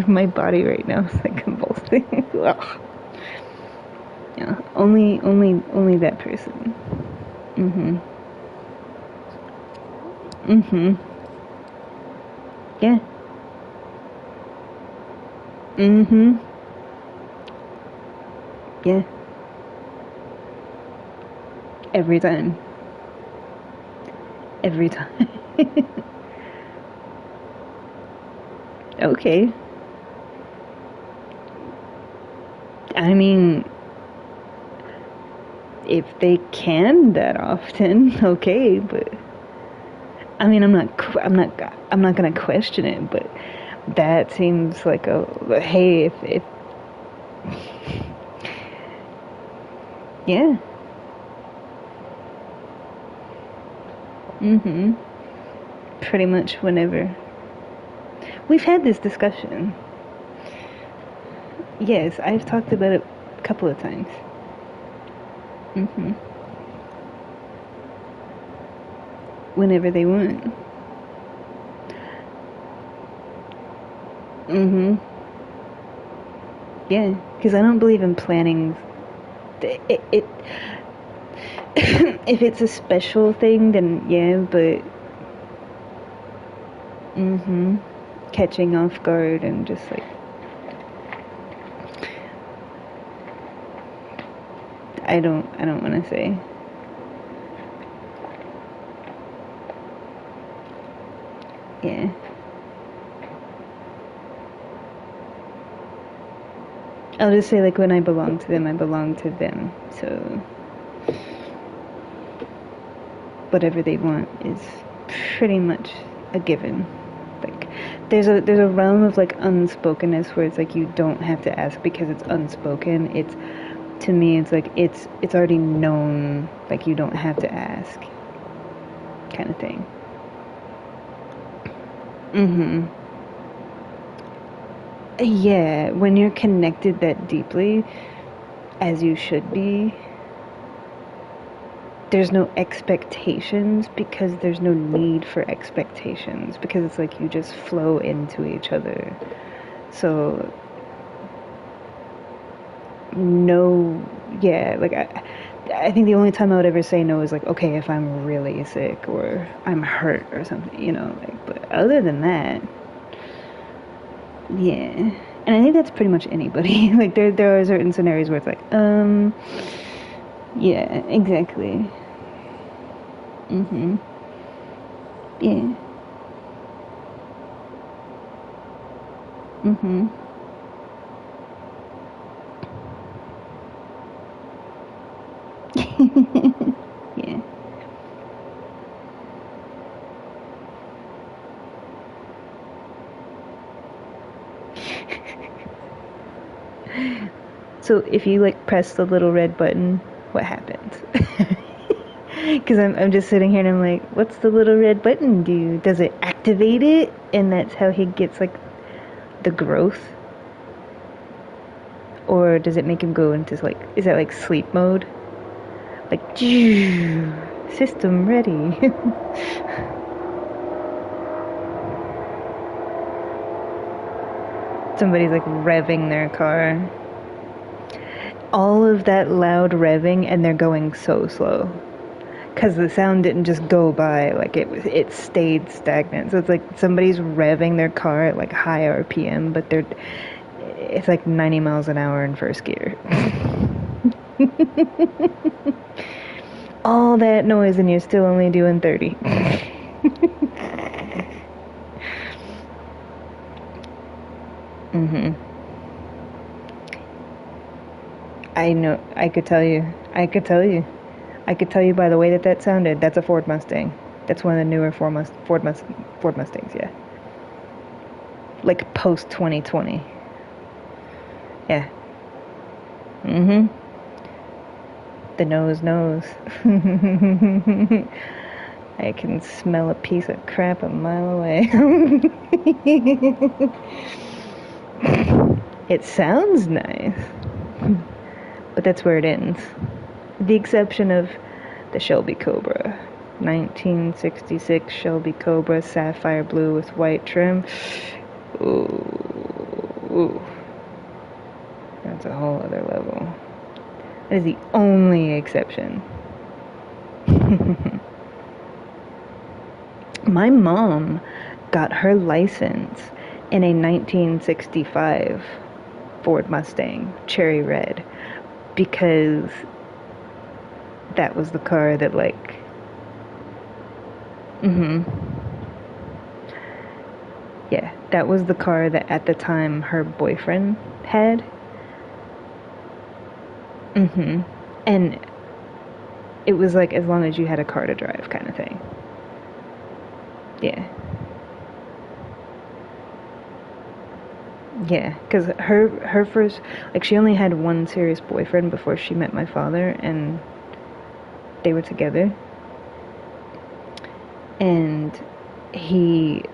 S1: my body right now is like convulsing. Yeah, only that person. Yeah. Yeah. Every time. Every time. Okay. I mean, if they can that often, okay, but I mean, I'm not gonna question it, but that seems like hey, if yeah. Pretty much whenever. We've had this discussion. Yes, I've talked about it a couple of times. whenever they want. Mm-hmm. Yeah, because I don't believe in planning. It if it's a special thing, then yeah, but mm-hmm. Catching off guard and just like I don't want to say. Yeah. I'll just say like when I belong to them, I belong to them. So whatever they want is pretty much a given. Like there's a realm of like unspokenness where it's like you don't have to ask because it's unspoken. It's to me it's like it's already known, like you don't have to ask kind of thing. Mhm. Yeah, when you're connected that deeply as you should be, there's no expectations because there's no need for expectations because it's like you just flow into each other. So no, yeah, like I think the only time I would ever say no is like okay if I'm really sick or I'm hurt or something, like but other than that, yeah. And I think that's pretty much anybody. Like there are certain scenarios where it's like, yeah, exactly. Mhm. Yeah. Mhm. Yeah. So if you like press the little red button, what happens? Because I'm just sitting here and I'm like, what's the little red button do? Does it activate it? And that's how he gets like the growth? Or does it make him go into like, is that like sleep mode? Like, system ready. Somebody's like revving their car. All of that loud revving and they're going so slow. Because the sound didn't just go by, like it stayed stagnant. So it's like somebody's revving their car at like high RPM, but it's like 90 miles an hour in first gear. All that noise and you're still only doing 30. Mhm. I know. I could tell you. I could tell you. I could tell you by the way that that sounded. That's a Ford Mustang. That's one of the newer Ford Mustangs. Yeah, like post 2020. Yeah. Mhm. The nose knows. I can smell a piece of crap a mile away. It sounds nice, but that's where it ends. The exception of the Shelby Cobra. 1966 Shelby Cobra, sapphire blue with white trim. Ooh, that's a whole other level. That is the only exception. My mom got her license in a 1965 Ford Mustang, cherry red, because that was the car that like yeah, that was the car that at the time her boyfriend had. And it was like as long as you had a car to drive kind of thing. Yeah. Yeah, because her first, like, she only had one serious boyfriend before she met my father, and they were together. And he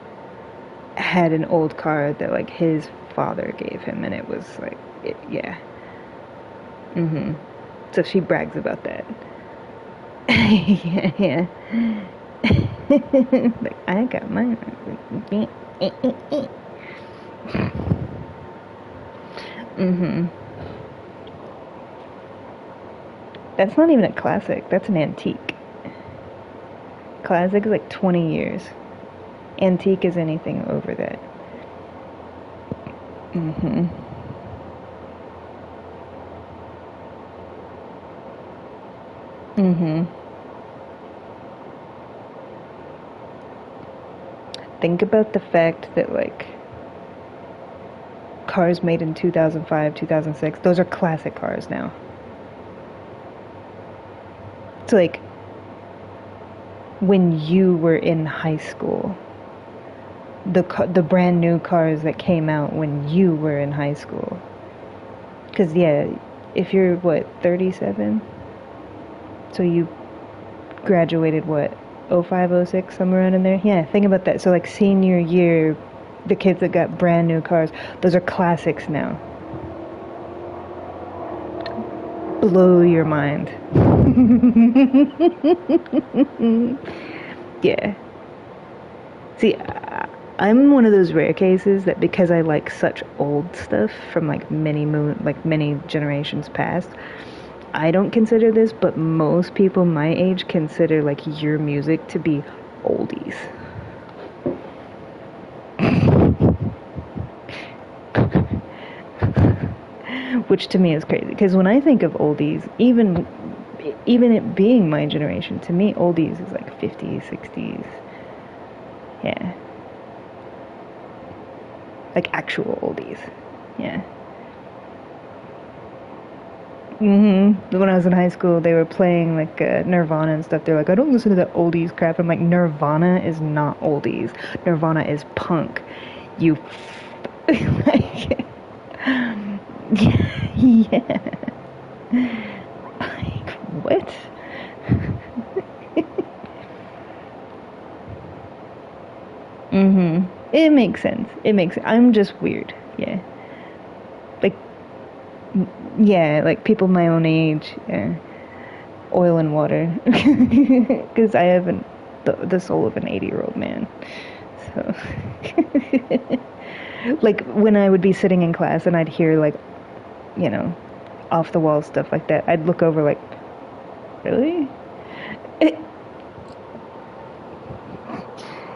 S1: had an old car that like his father gave him, and it was like, yeah. So she brags about that. Yeah, yeah. Like, I got mine. Mm-hmm. That's not even a classic. That's an antique. Classic is like 20 years. Antique is anything over that. Mm-hmm. Mm-hmm. Think about the fact that, like, cars made in 2005, 2006, those are classic cars now. It's like when you were in high school, the brand new cars that came out when you were in high school. Because, yeah, if you're, what, 37? So you graduated, what, 05, 06, somewhere around in there? Yeah, think about that. So, like, senior year, the kids that got brand new cars, those are classics now. Blow your mind. Yeah. See, I'm one of those rare cases that because I like such old stuff from like many generations past, I don't consider this, but most people my age consider like your music to be oldies. Which to me is crazy because when I think of oldies, even it being my generation, to me oldies is like 50s, 60s. Yeah. Like actual oldies. Yeah. When I was in high school, they were playing like Nirvana and stuff. They're like, I don't listen to that oldies crap. I'm like, Nirvana is not oldies. Nirvana is punk. You, like, yeah. Like, what? It makes sense. It makes. I'm just weird. Yeah. Like, yeah, like people my own age. Yeah. Oil and water. Because I haven't the soul of an 80-year-old man. So, like when I would be sitting in class and I'd hear like, you know, off the wall stuff like that, I'd look over like, really?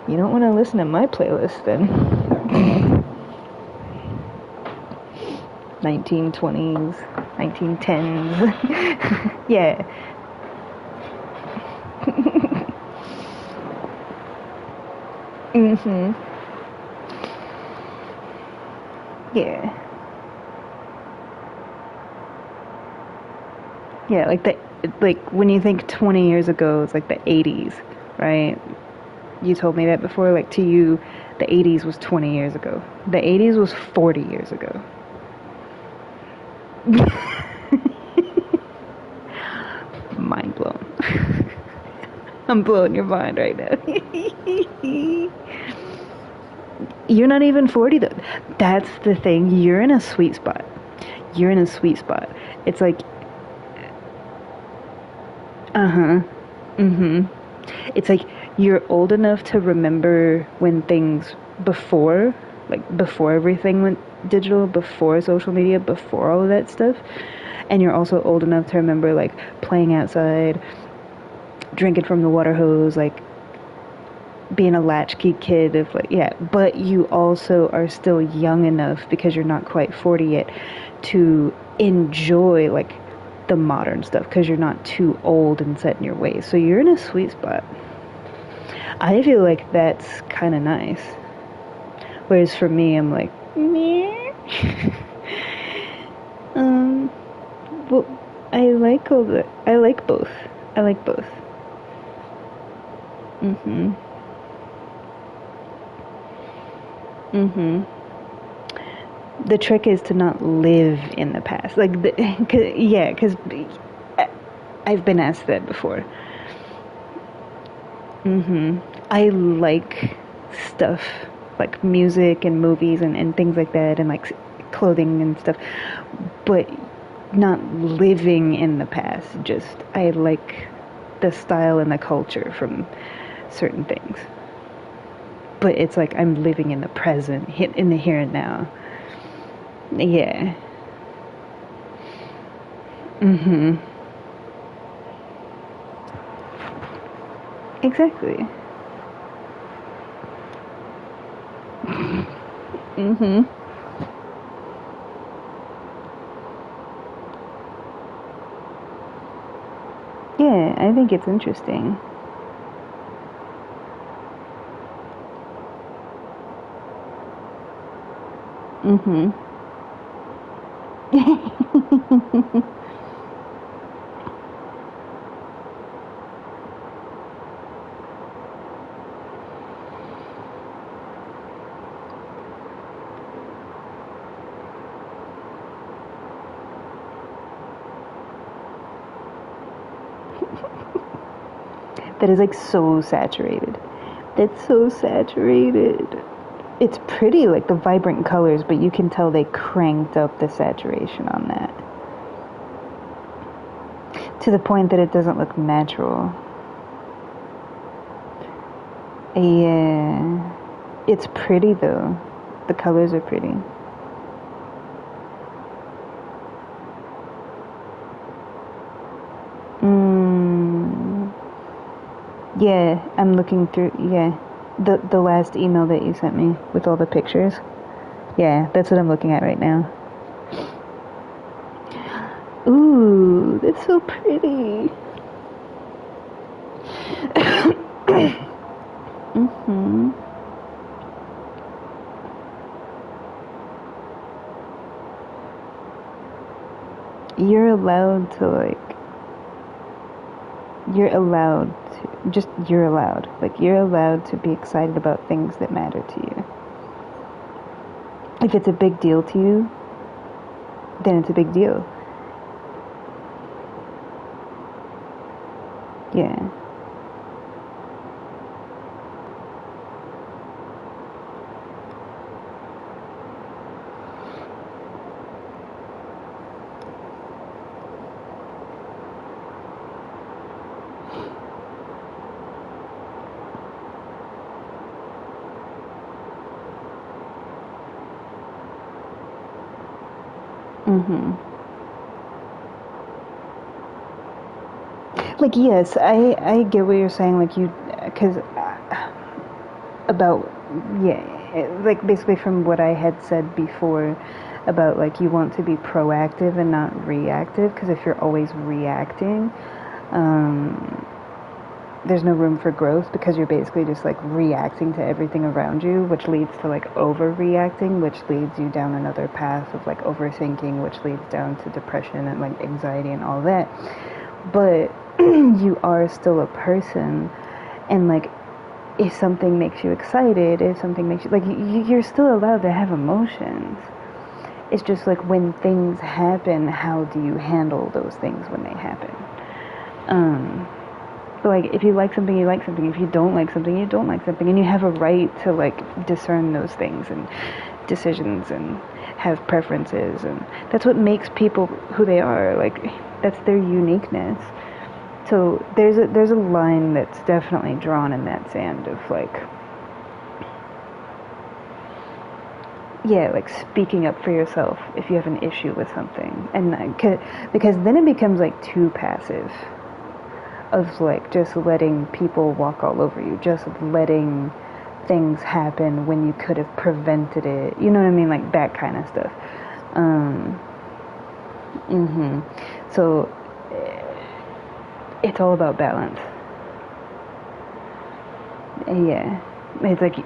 S1: You don't want to listen to my playlist then. 1920s, 1910s. Yeah. Mhm. Yeah. Yeah, like when you think 20 years ago, it's like the 80s, right? You told me that before, like to you, the 80s was 20 years ago. The 80s was 40 years ago. Mind blown. I'm blowing your mind right now. You're not even 40 though. That's the thing. You're in a sweet spot. You're in a sweet spot. It's like, uh-huh. Mhm. It's like you're old enough to remember when things before, like before everything went digital, before social media, before all of that stuff. And you're also old enough to remember like playing outside, drinking from the water hose, like being a latchkey kid of like, yeah, but you also are still young enough because you're not quite 40 yet to enjoy like the modern stuff because you're not too old and set in your ways. So you're in a sweet spot. I feel like that's kind of nice. Whereas for me, I'm like, meh. um, well, I like all the, I like both. I like both. Mhm. Mhm. The trick is to not live in the past. Like, yeah, because I've been asked that before. I like stuff like music and movies and things like that, and like clothing and stuff, but not living in the past. Just I like the style and the culture from certain things. But it's like I'm living in the present, in the here and now. Yeah. Mhm. Exactly. Mhm. Yeah, I think it's interesting. Mhm. That is like so saturated. That's so saturated. It's pretty, like the vibrant colors, but you can tell they cranked up the saturation on that to the point that it doesn't look natural. Yeah. It's pretty though. The colors are pretty. Mm. Yeah, I'm looking through. Yeah, the last email that you sent me with all the pictures. Yeah, that's what I'm looking at right now. Ooh, that's so pretty. Mhm. You're allowed to like. You're allowed to just. You're allowed. Like you're allowed to be excited about things that matter to you. If it's a big deal to you, then it's a big deal. Yeah. Mhm. Like yes, I get what you're saying. Like you, because about yeah, like basically from what I had said before about like you want to be proactive and not reactive. Because if you're always reacting, um, there's no room for growth because you're basically just like reacting to everything around you, which leads to like overreacting, which leads you down another path of like overthinking, which leads down to depression and like anxiety and all that. But you are still a person, and like if something makes you excited, if something makes you like you're still allowed to have emotions. It's just like when things happen, how do you handle those things when they happen? Um, so like if you like something, you like something. If you don't like something, you don't like something, and you have a right to like discern those things and decisions and have preferences, and that's what makes people who they are. Like that's their uniqueness. So there's a line that's definitely drawn in that sand of like yeah, like speaking up for yourself if you have an issue with something, and because then it becomes like too passive of like just letting people walk all over you, just letting things happen when you could have prevented it. You know what I mean? Like that kind of stuff. Um, mhm. So it's all about balance. Yeah, it's like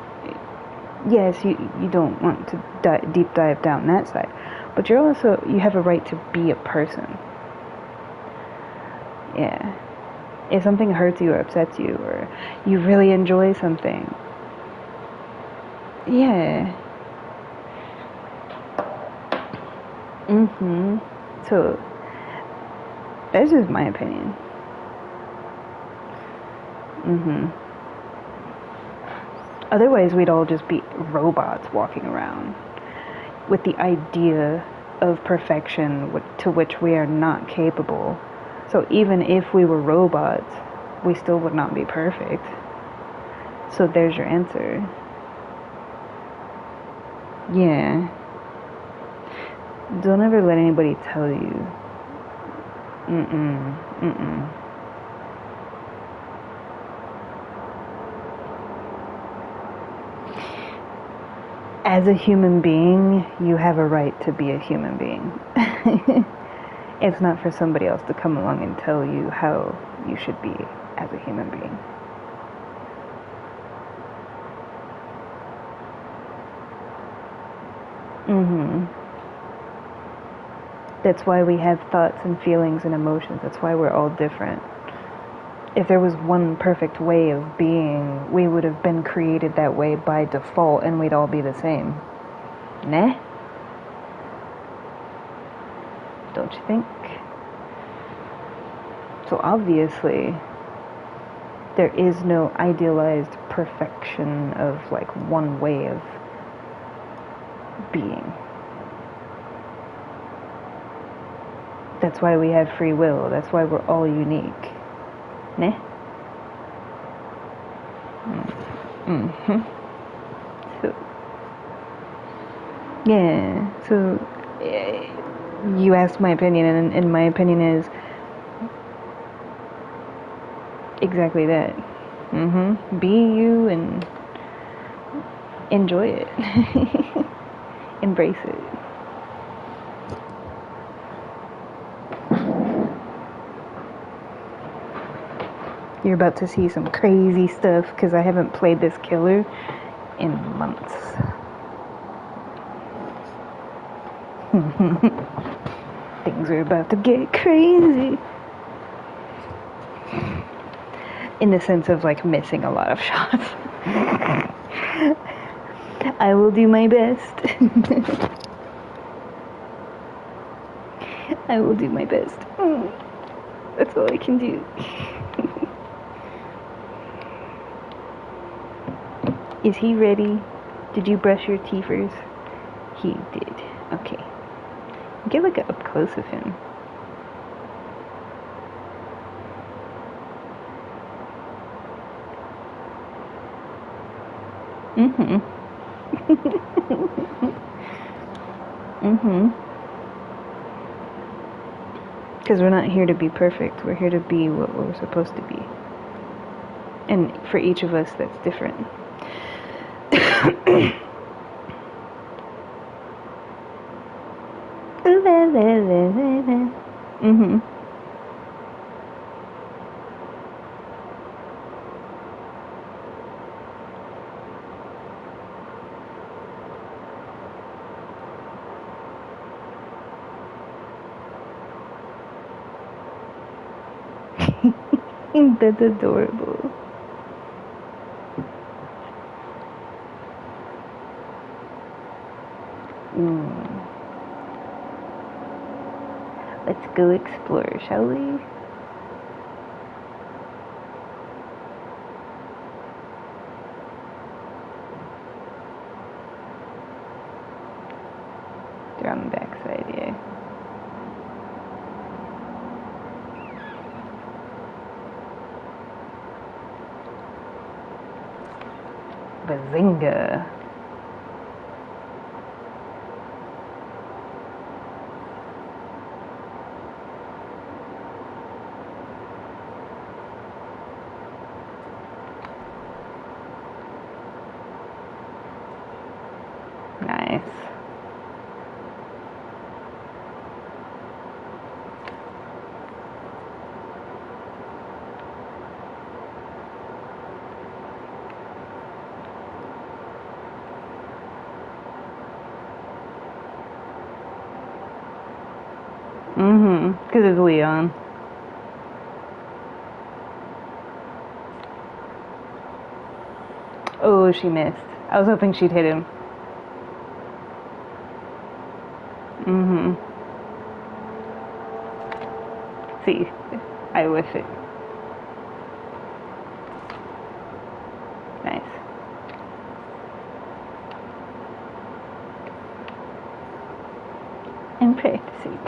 S1: yes, you don't want to deep dive down that side, but you have a right to be a person. Yeah. If something hurts you or upsets you or you really enjoy something. Yeah. Mhm. So that's just my opinion. Mhm. Otherwise we'd all just be robots walking around with the idea of perfection to which we are not capable. So even if we were robots, we still would not be perfect. So there's your answer. Yeah. Don't ever let anybody tell you. Mm-mm. As a human being, you have a right to be a human being. It's not for somebody else to come along and tell you how you should be as a human being. That's why we have thoughts and feelings and emotions. That's why we're all different. If there was one perfect way of being, we would have been created that way by default and we'd all be the same. Nah? Don't you think? So obviously, there is no idealized perfection of like one way of being. That's why we have free will. That's why we're all unique. Nah? So you asked my opinion, and my opinion is exactly that. Be you and enjoy it. Embrace it. You're about to see some crazy stuff because I haven't played this killer in months. Things are about to get crazy. In the sense of like missing a lot of shots. I will do my best. I will do my best. That's all I can do. Is he ready? Did you brush your teethers? He did. Okay. Get like up close of him. Because we're not here to be perfect. We're here to be what we're supposed to be. And for each of us, that's different. That's adorable. Let's go explore, shall we? They're on the backside, yeah. Bazinga. Nice. Because it's Leon. Oh, she missed. I was hoping she'd hit him. See, I whiff it. Nice. I'm practicing.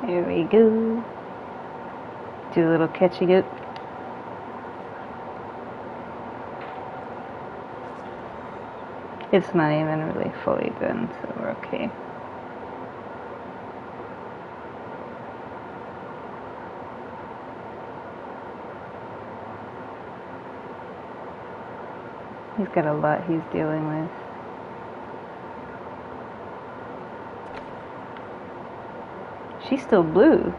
S1: There we go. Do a little catching up. It's not even really fully done, so we're okay. He's got a lot he's dealing with. She's still blue.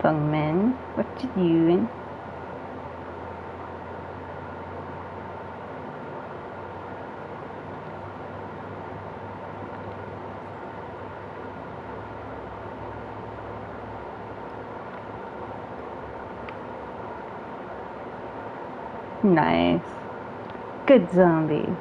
S1: Pungman, what you doing? Nice. Good zombie.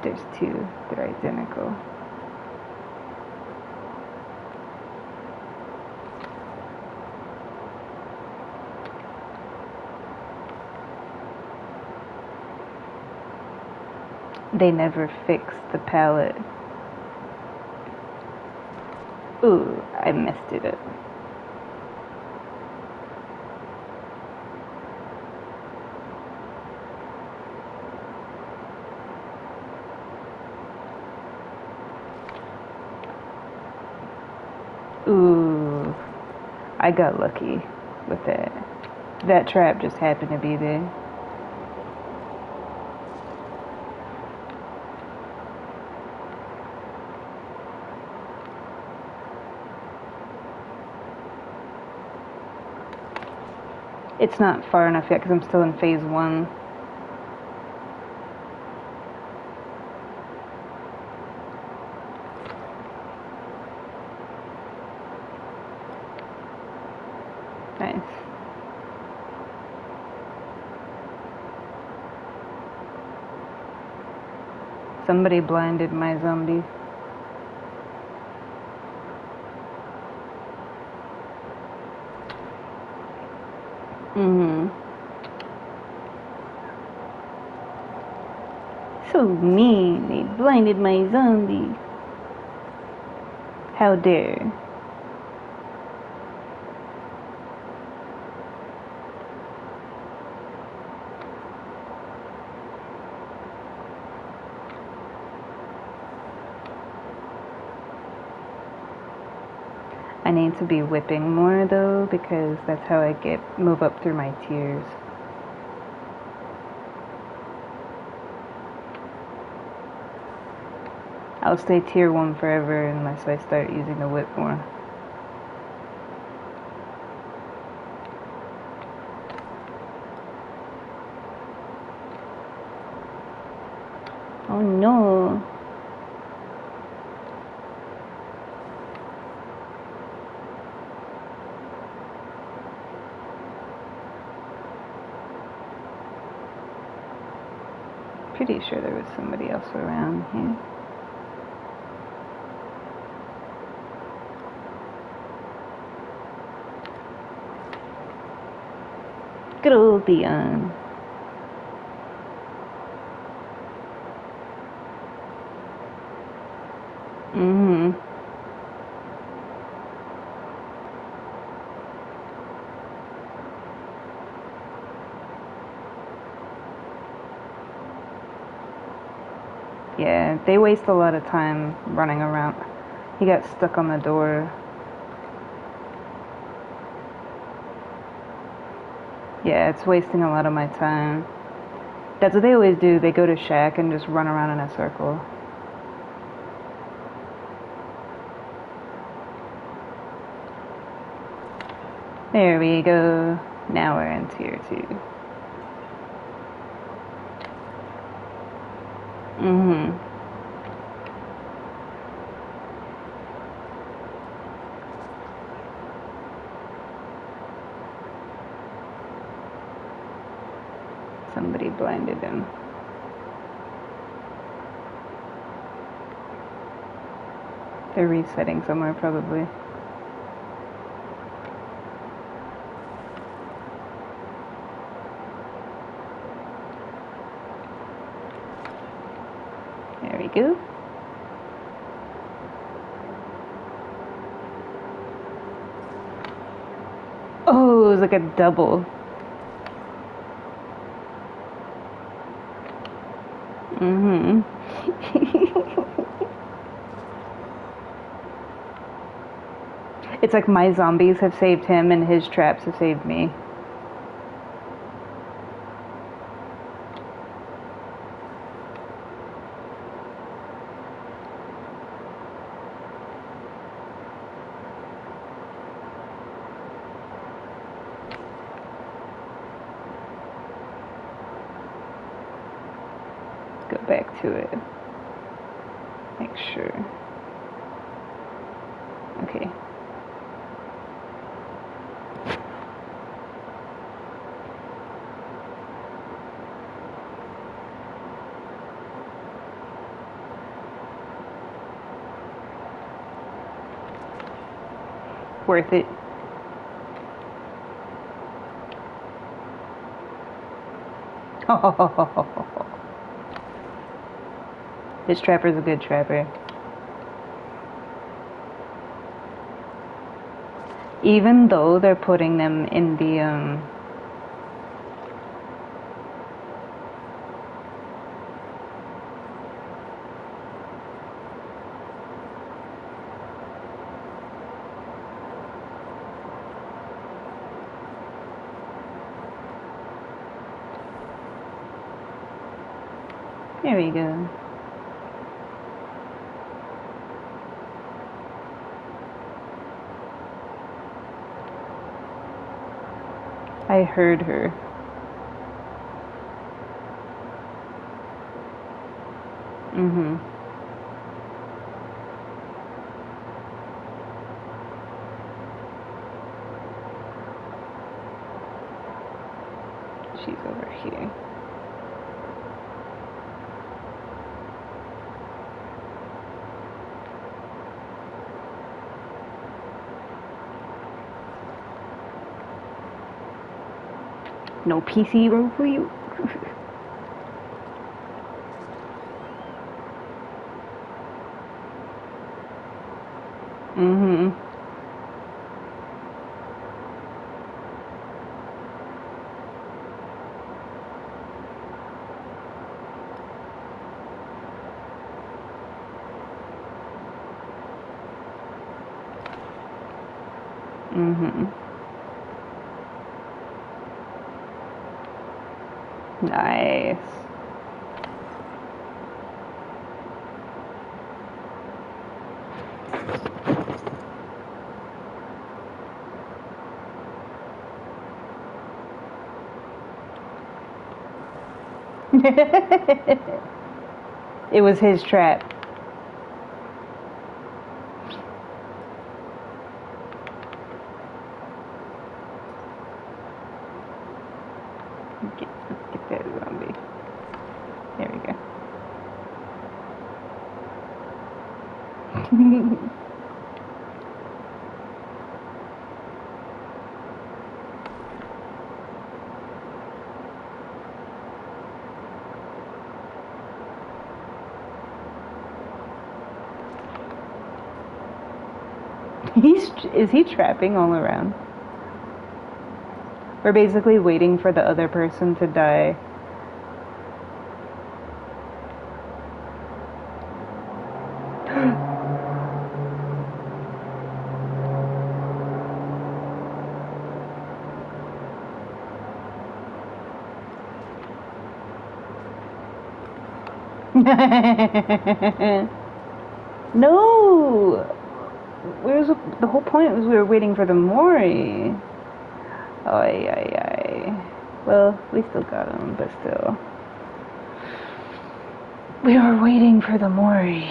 S1: There's two. They're identical. They never fixed the palette. Ooh, I messed it up. Ooh, I got lucky with that. That trap just happened to be there. It's not far enough yet because I'm still in phase 1. Nice. Somebody blinded my zombie. So mean, they blinded my zombie. How dare. I need to be whipping more though, because that's how I move up through my tiers. I'll stay tier 1 forever unless I start using the whip more. Oh no. Pretty sure there was somebody else around here. Good old Leon. Yeah, they waste a lot of time running around. He got stuck on the door. Yeah, it's wasting a lot of my time. That's what they always do. They go to shack and just run around in a circle. There we go. Now we're in tier 2. Somebody blinded him. They're resetting somewhere, probably. There we go. Oh, it was like a double. Mm-hmm. It's like my zombies have saved him and his traps have saved me. Go back to it. Make sure. Okay. Worth it. This trapper's a good trapper. Even though they're putting them in the there we go. I heard her. Mm-hmm. She's over here. No PC room for you. Mm-hmm. Mm-hmm. Nice. It was his trap. Get that zombie. There we go. Is he trapping all around? We're basically waiting for the other person to die. No! Where's the whole point was we were waiting for the Mori. Ay, ay, ay. Well, we still got him, but still. We were waiting for the Mori.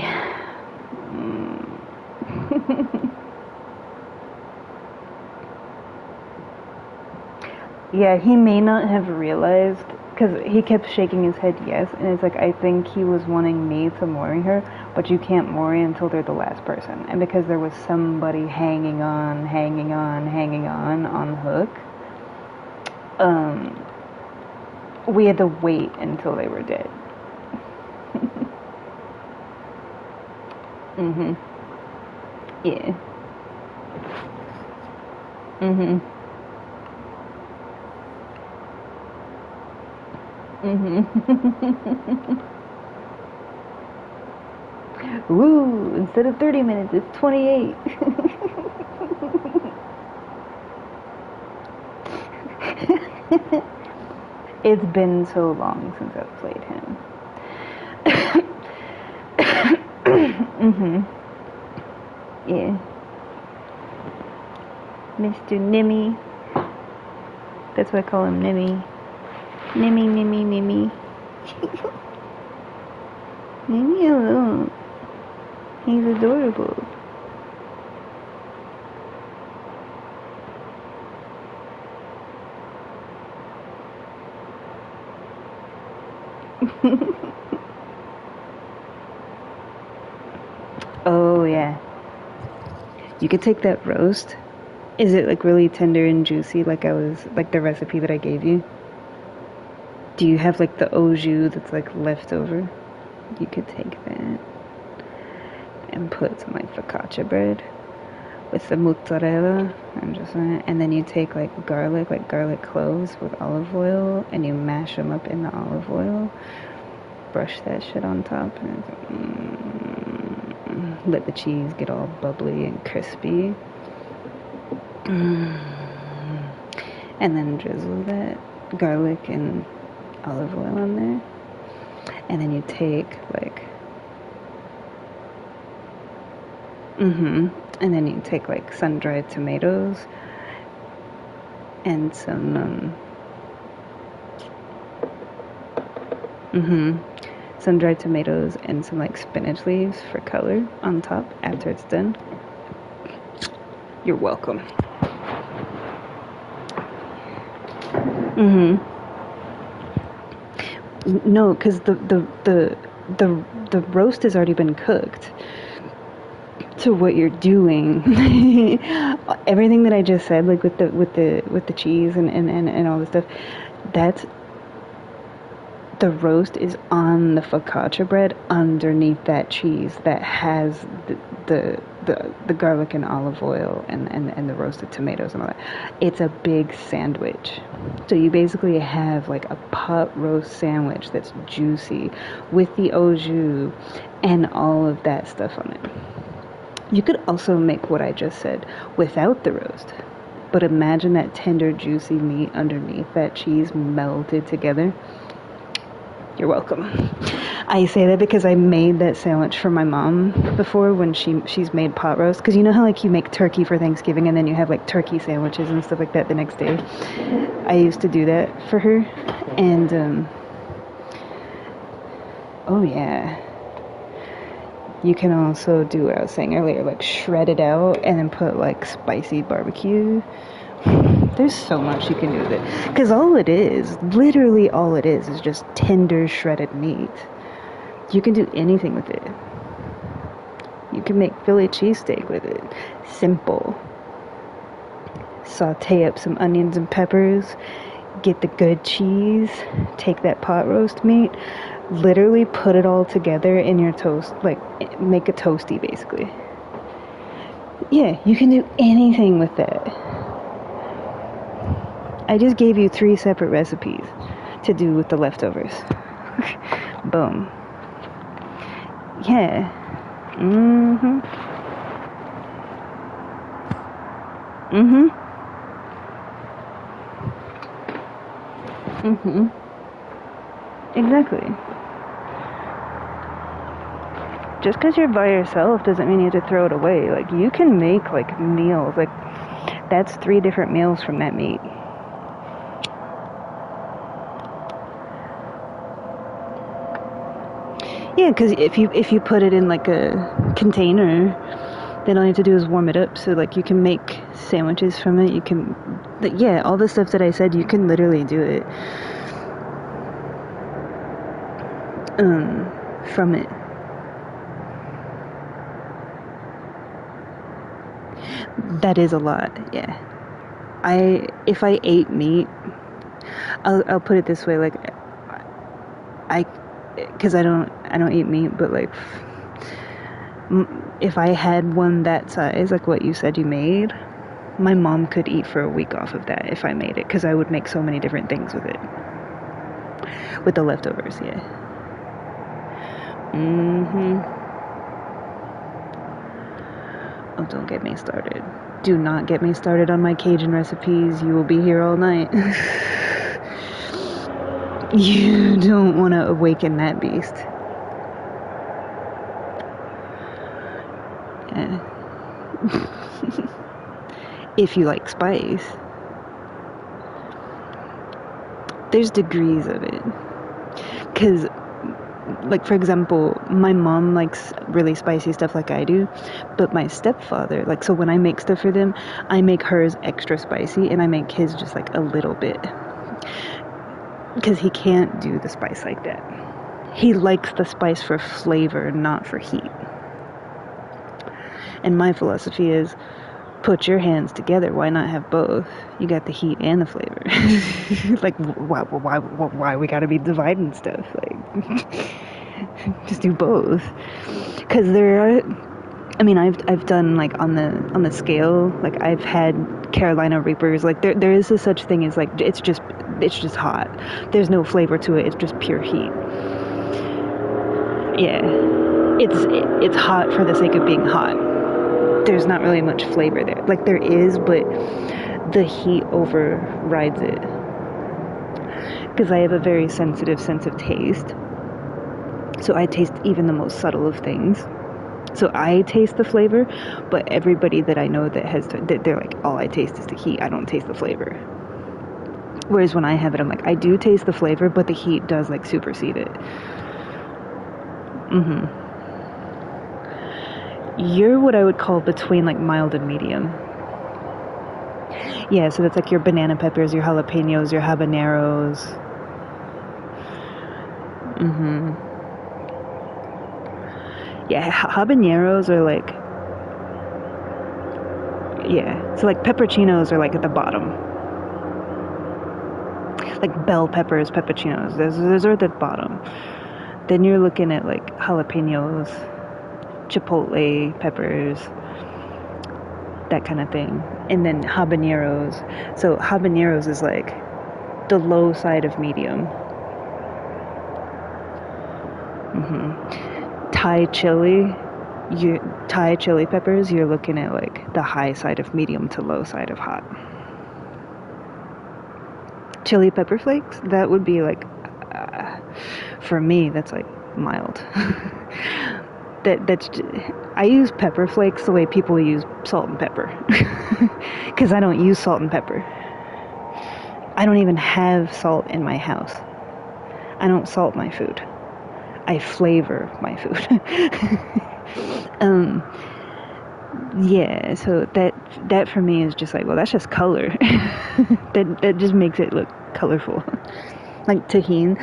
S1: Yeah, he may not have realized Because he kept shaking his head yes, and it's like, I think he was wanting me to mori her, but you can't mori until they're the last person. And because there was somebody hanging on the hook, we had to wait until they were dead. Mhm. Yeah. Mhm. Mhm. Woo! Instead of 30 minutes, it's 28. It's been so long since I've played him. Mhm. Yeah. Mr. Nimmy. That's why I call him Nimmy. Nimmy, Nimmy, Nimmy. Leave me alone. He's adorable. Oh, yeah. You could take that roast. Is it like really tender and juicy like like the recipe that I gave you? Do you have like the au jus that's like left over? You could take that and put some like focaccia bread with the mozzarella. I'm just saying. And then you take like garlic cloves with olive oil, and you mash them up in the olive oil. Brush that shit on top, and let the cheese get all bubbly and crispy. And then drizzle that garlic and olive oil on there. And then you take like and then you take like sun-dried tomatoes and some sun-dried tomatoes and some like spinach leaves for color on top after it's done. You're welcome. No, because the roast has already been cooked. To what you're doing, everything that I just said, like with the cheese and all this stuff, that's the roast is on the focaccia bread underneath that cheese that has the garlic and olive oil and the roasted tomatoes and all that. It's a big sandwich. So you basically have like a pot roast sandwich that's juicy with the au jus and all of that stuff on it. You could also make what I just said without the roast. But imagine that tender, juicy meat underneath that cheese melted together. You're welcome. I say that because I made that sandwich for my mom before when she's made pot roast. Because you know how like you make turkey for Thanksgiving and then you have like turkey sandwiches and stuff like that the next day? I used to do that for her. And, oh yeah. You can also do what I was saying earlier, like shred it out and then put like spicy barbecue. There's so much you can do with it. Because literally all it is just tender shredded meat. You can do anything with it. You can make Philly cheesesteak with it. Simple. Saute up some onions and peppers. Get the good cheese. Take that pot roast meat. Literally put it all together in your toast. Like, make a toasty, basically. Yeah, you can do anything with that. I just gave you 3 separate recipes to do with the leftovers. Boom. Yeah. Exactly. Just because you're by yourself doesn't mean you have to throw it away. Like, you can make, like, meals. Like, that's 3 different meals from that meat. Yeah, because if you put it in, like, a container, then all you have to do is warm it up. So, like, you can make sandwiches from it. You can... Yeah, all the stuff that I said, you can literally do it. from it. That is a lot, yeah. If I ate meat, I'll put it this way, like, I, because I don't eat meat, but like, if I had one that size, like what you said you made, my mom could eat for a week off of that if I made it, because I would make so many different things with it, with the leftovers, yeah. Oh, don't get me started. Do not get me started on my Cajun recipes. You will be here all night. You don't want to awaken that beast. Yeah. If you like spice. There's degrees of it. Because, like, for example, my mom likes really spicy stuff like I do, but my stepfather, like, so when I make stuff for them, I make hers extra spicy and I make his just like a little bit. Because he can't do the spice like that. He likes the spice for flavor, not for heat. And my philosophy is, put your hands together. Why not have both? You got the heat and the flavor. Like, why we gotta be dividing stuff? Like, just do both. Because there are, I mean, I've done like on the scale. Like, I've had Carolina Reapers. Like, there is a such thing as like it's just hot. There's no flavor to it. It's just pure heat. Yeah, it's hot for the sake of being hot. There's not really much flavor there. Like, there is, but the heat overrides it. Because I have a very sensitive sense of taste. So I taste even the most subtle of things. So I taste the flavor, but everybody that I know they're like, all I taste is the heat. I don't taste the flavor. Whereas when I have it, I'm like, I do taste the flavor, but the heat does like supersede it. You're what I would call between like mild and medium. Yeah, so that's like your banana peppers, your jalapenos, your habaneros. Yeah, habaneros are like, yeah, so like pepperoncinos are like at the bottom. Like bell peppers, pepperoncinos, those are at the bottom. Then you're looking at like jalapenos, chipotle peppers, that kind of thing. And then habaneros. So habaneros is like the low side of medium. Thai chili peppers, you're looking at like the high side of medium to low side of hot. Chili pepper flakes, that would be like, for me, that's like mild. I use pepper flakes the way people use salt and pepper. Because I don't use salt and pepper. I don't even have salt in my house. I don't salt my food. I flavor my food. Yeah, so that for me is just like, well, that's just color. that just makes it look colorful. Like Tajín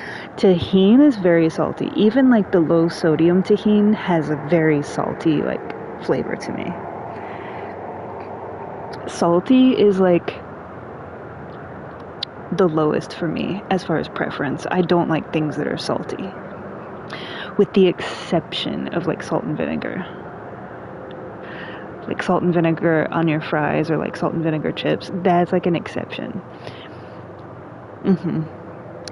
S1: is very salty. Even like the low sodium Tajín has a very salty like flavor to me. Salty is like the lowest for me as far as preference. I don't like things that are salty, with the exception of like salt and vinegar. Like salt and vinegar on your fries, or like salt and vinegar chips, that's like an exception.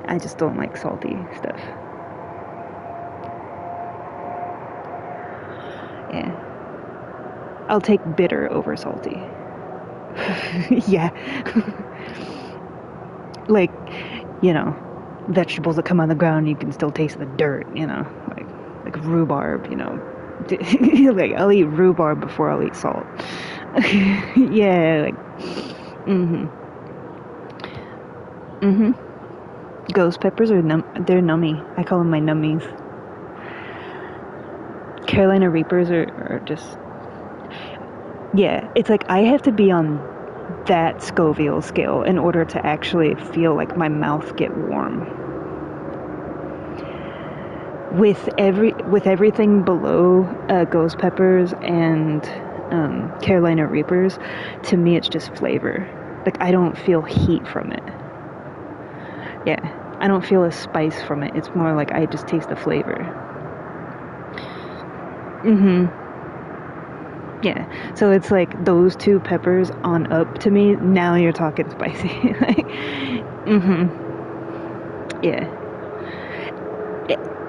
S1: I just don't like salty stuff. Yeah. I'll take bitter over salty. Yeah. Like, you know, vegetables that come on the ground, you can still taste the dirt, you know, like rhubarb, you know. Like, I'll eat rhubarb before I'll eat salt. Yeah, like, ghost peppers are they're nummy. I call them my nummies. Carolina Reapers are just, yeah, it's like I have to be on that Scoville scale in order to actually feel like my mouth get warm. with everything below ghost peppers and Carolina Reapers, to me it's just flavor. Like, I don't feel heat from it. Yeah, I don't feel a spice from it. It's more like I just taste the flavor. Yeah, so it's like those two peppers on up to me. Now you're talking spicy. Like, yeah.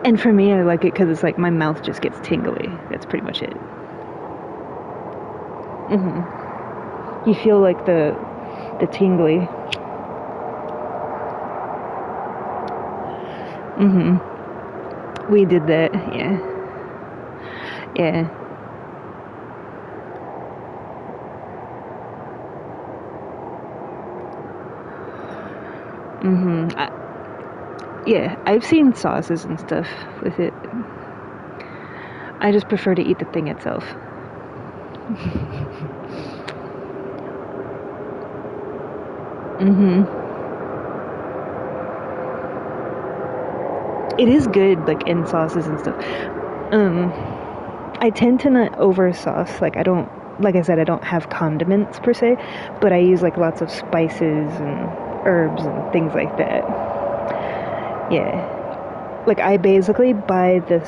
S1: And for me, I like it because it's like my mouth just gets tingly. That's pretty much it. You feel like the tingly. We did that. Yeah. Yeah. Yeah, I've seen sauces and stuff with it. I just prefer to eat the thing itself. It is good, like, in sauces and stuff. I tend to not over sauce. Like, I don't, like I said, I don't have condiments per se, but I use like lots of spices and herbs and things like that. Yeah. Like, I basically buy the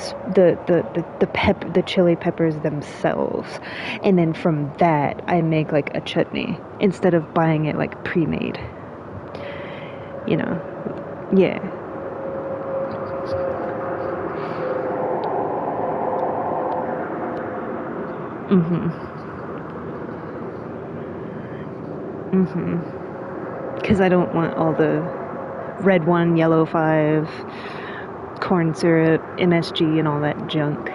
S1: chili peppers themselves, and then from that I make like a chutney instead of buying it like pre-made. You know? Yeah. Because I don't want all the red one, yellow five, corn syrup, MSG, and all that junk.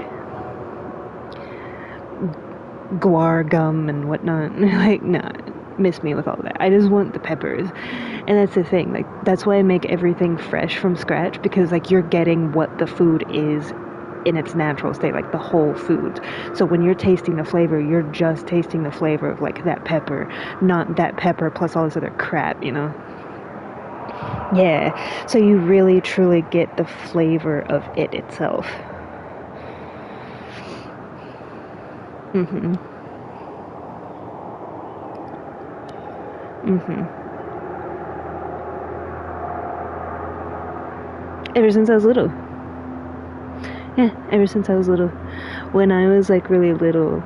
S1: Guar gum and whatnot. Like, nah, miss me with all that. I just want the peppers. And that's the thing. Like, that's why I make everything fresh from scratch, because like you're getting what the food is in its natural state, like the whole food. So when you're tasting the flavor, you're just tasting the flavor of like that pepper, not that pepper plus all this other crap, you know? Yeah. So you really truly get the flavor of it itself. Ever since I was little. Yeah, ever since I was little. When I was like really little,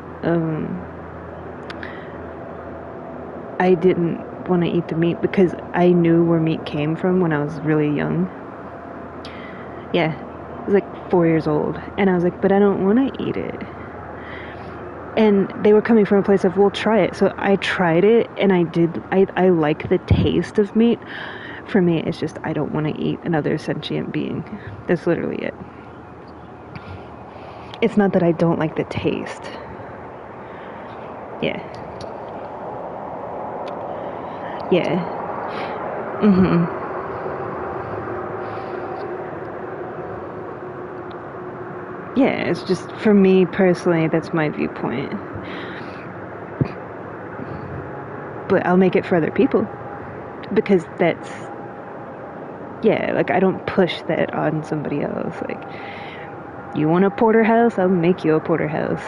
S1: I didn't want to eat the meat because I knew where meat came from when I was really young. Yeah, I was like 4 years old, and I was like, but I don't want to eat it. And they were coming from a place of, well, try it. So I tried it, and I did. I like the taste of meat. For me, it's just I don't want to eat another sentient being. That's literally it. It's not that I don't like the taste. Yeah. Yeah. Yeah, it's just, for me personally, that's my viewpoint. But I'll make it for other people. Because that's, yeah, like I don't push that on somebody else. Like, you want a porterhouse? I'll make you a porterhouse.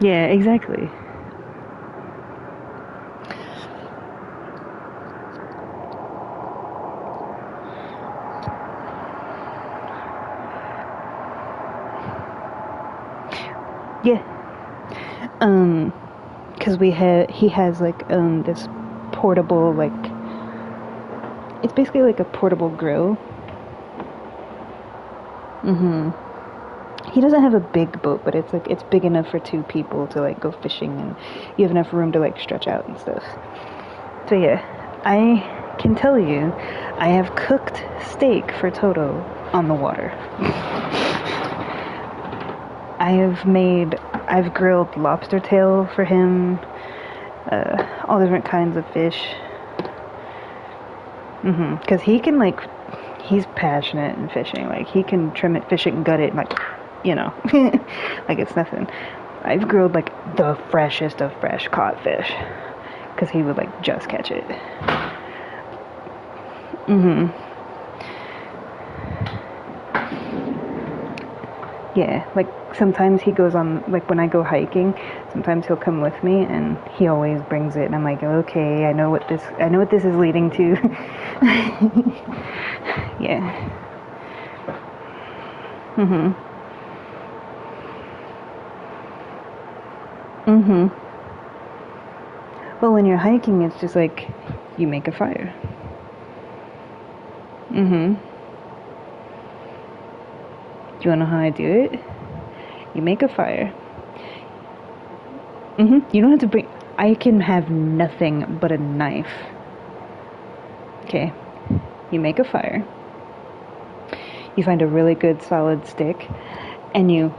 S1: Yeah, exactly. Yeah. Because he has like, this portable, like, it's basically like a portable grill. He doesn't have a big boat, but it's like, it's big enough for two people to like go fishing, and you have enough room to like stretch out and stuff. So yeah, I can tell you, I have cooked steak for Toto on the water. I've grilled lobster tail for him, all different kinds of fish. Because he can, like, he's passionate in fishing. Like, he can trim it, fish it, and gut it, and, like, you know, like it's nothing. I've grilled, like, the freshest of fresh caught fish, because he would, like, just catch it. Yeah, like sometimes he goes on, like when I go hiking, sometimes he'll come with me and he always brings it and I'm like, okay, I know what this is leading to. Yeah. Mhm. Mhm. Well, when you're hiking, it's just like you make a fire. Mhm. Do you want to know how I do it? You make a fire. You don't have to bring. I can have nothing but a knife. Okay. You make a fire. You find a really good solid stick, and you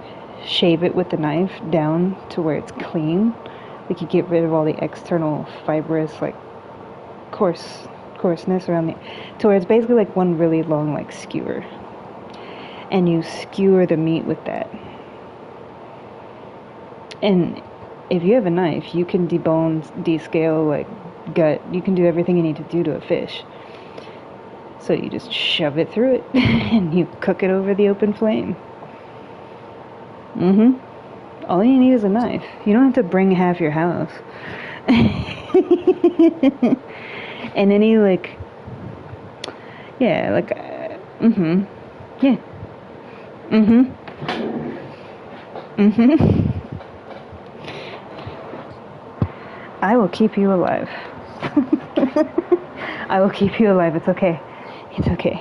S1: shave it with the knife down to where it's clean. Like you get rid of all the external fibrous, like coarseness around the, to where it's basically like one really long like skewer. And you skewer the meat with that. And if you have a knife, you can debone, descale, like gut. You can do everything you need to do to a fish. So you just shove it through it and you cook it over the open flame. All you need is a knife. You don't have to bring half your house. And any like, yeah, like, yeah, I will keep you alive. I will keep you alive. It's okay. It's okay.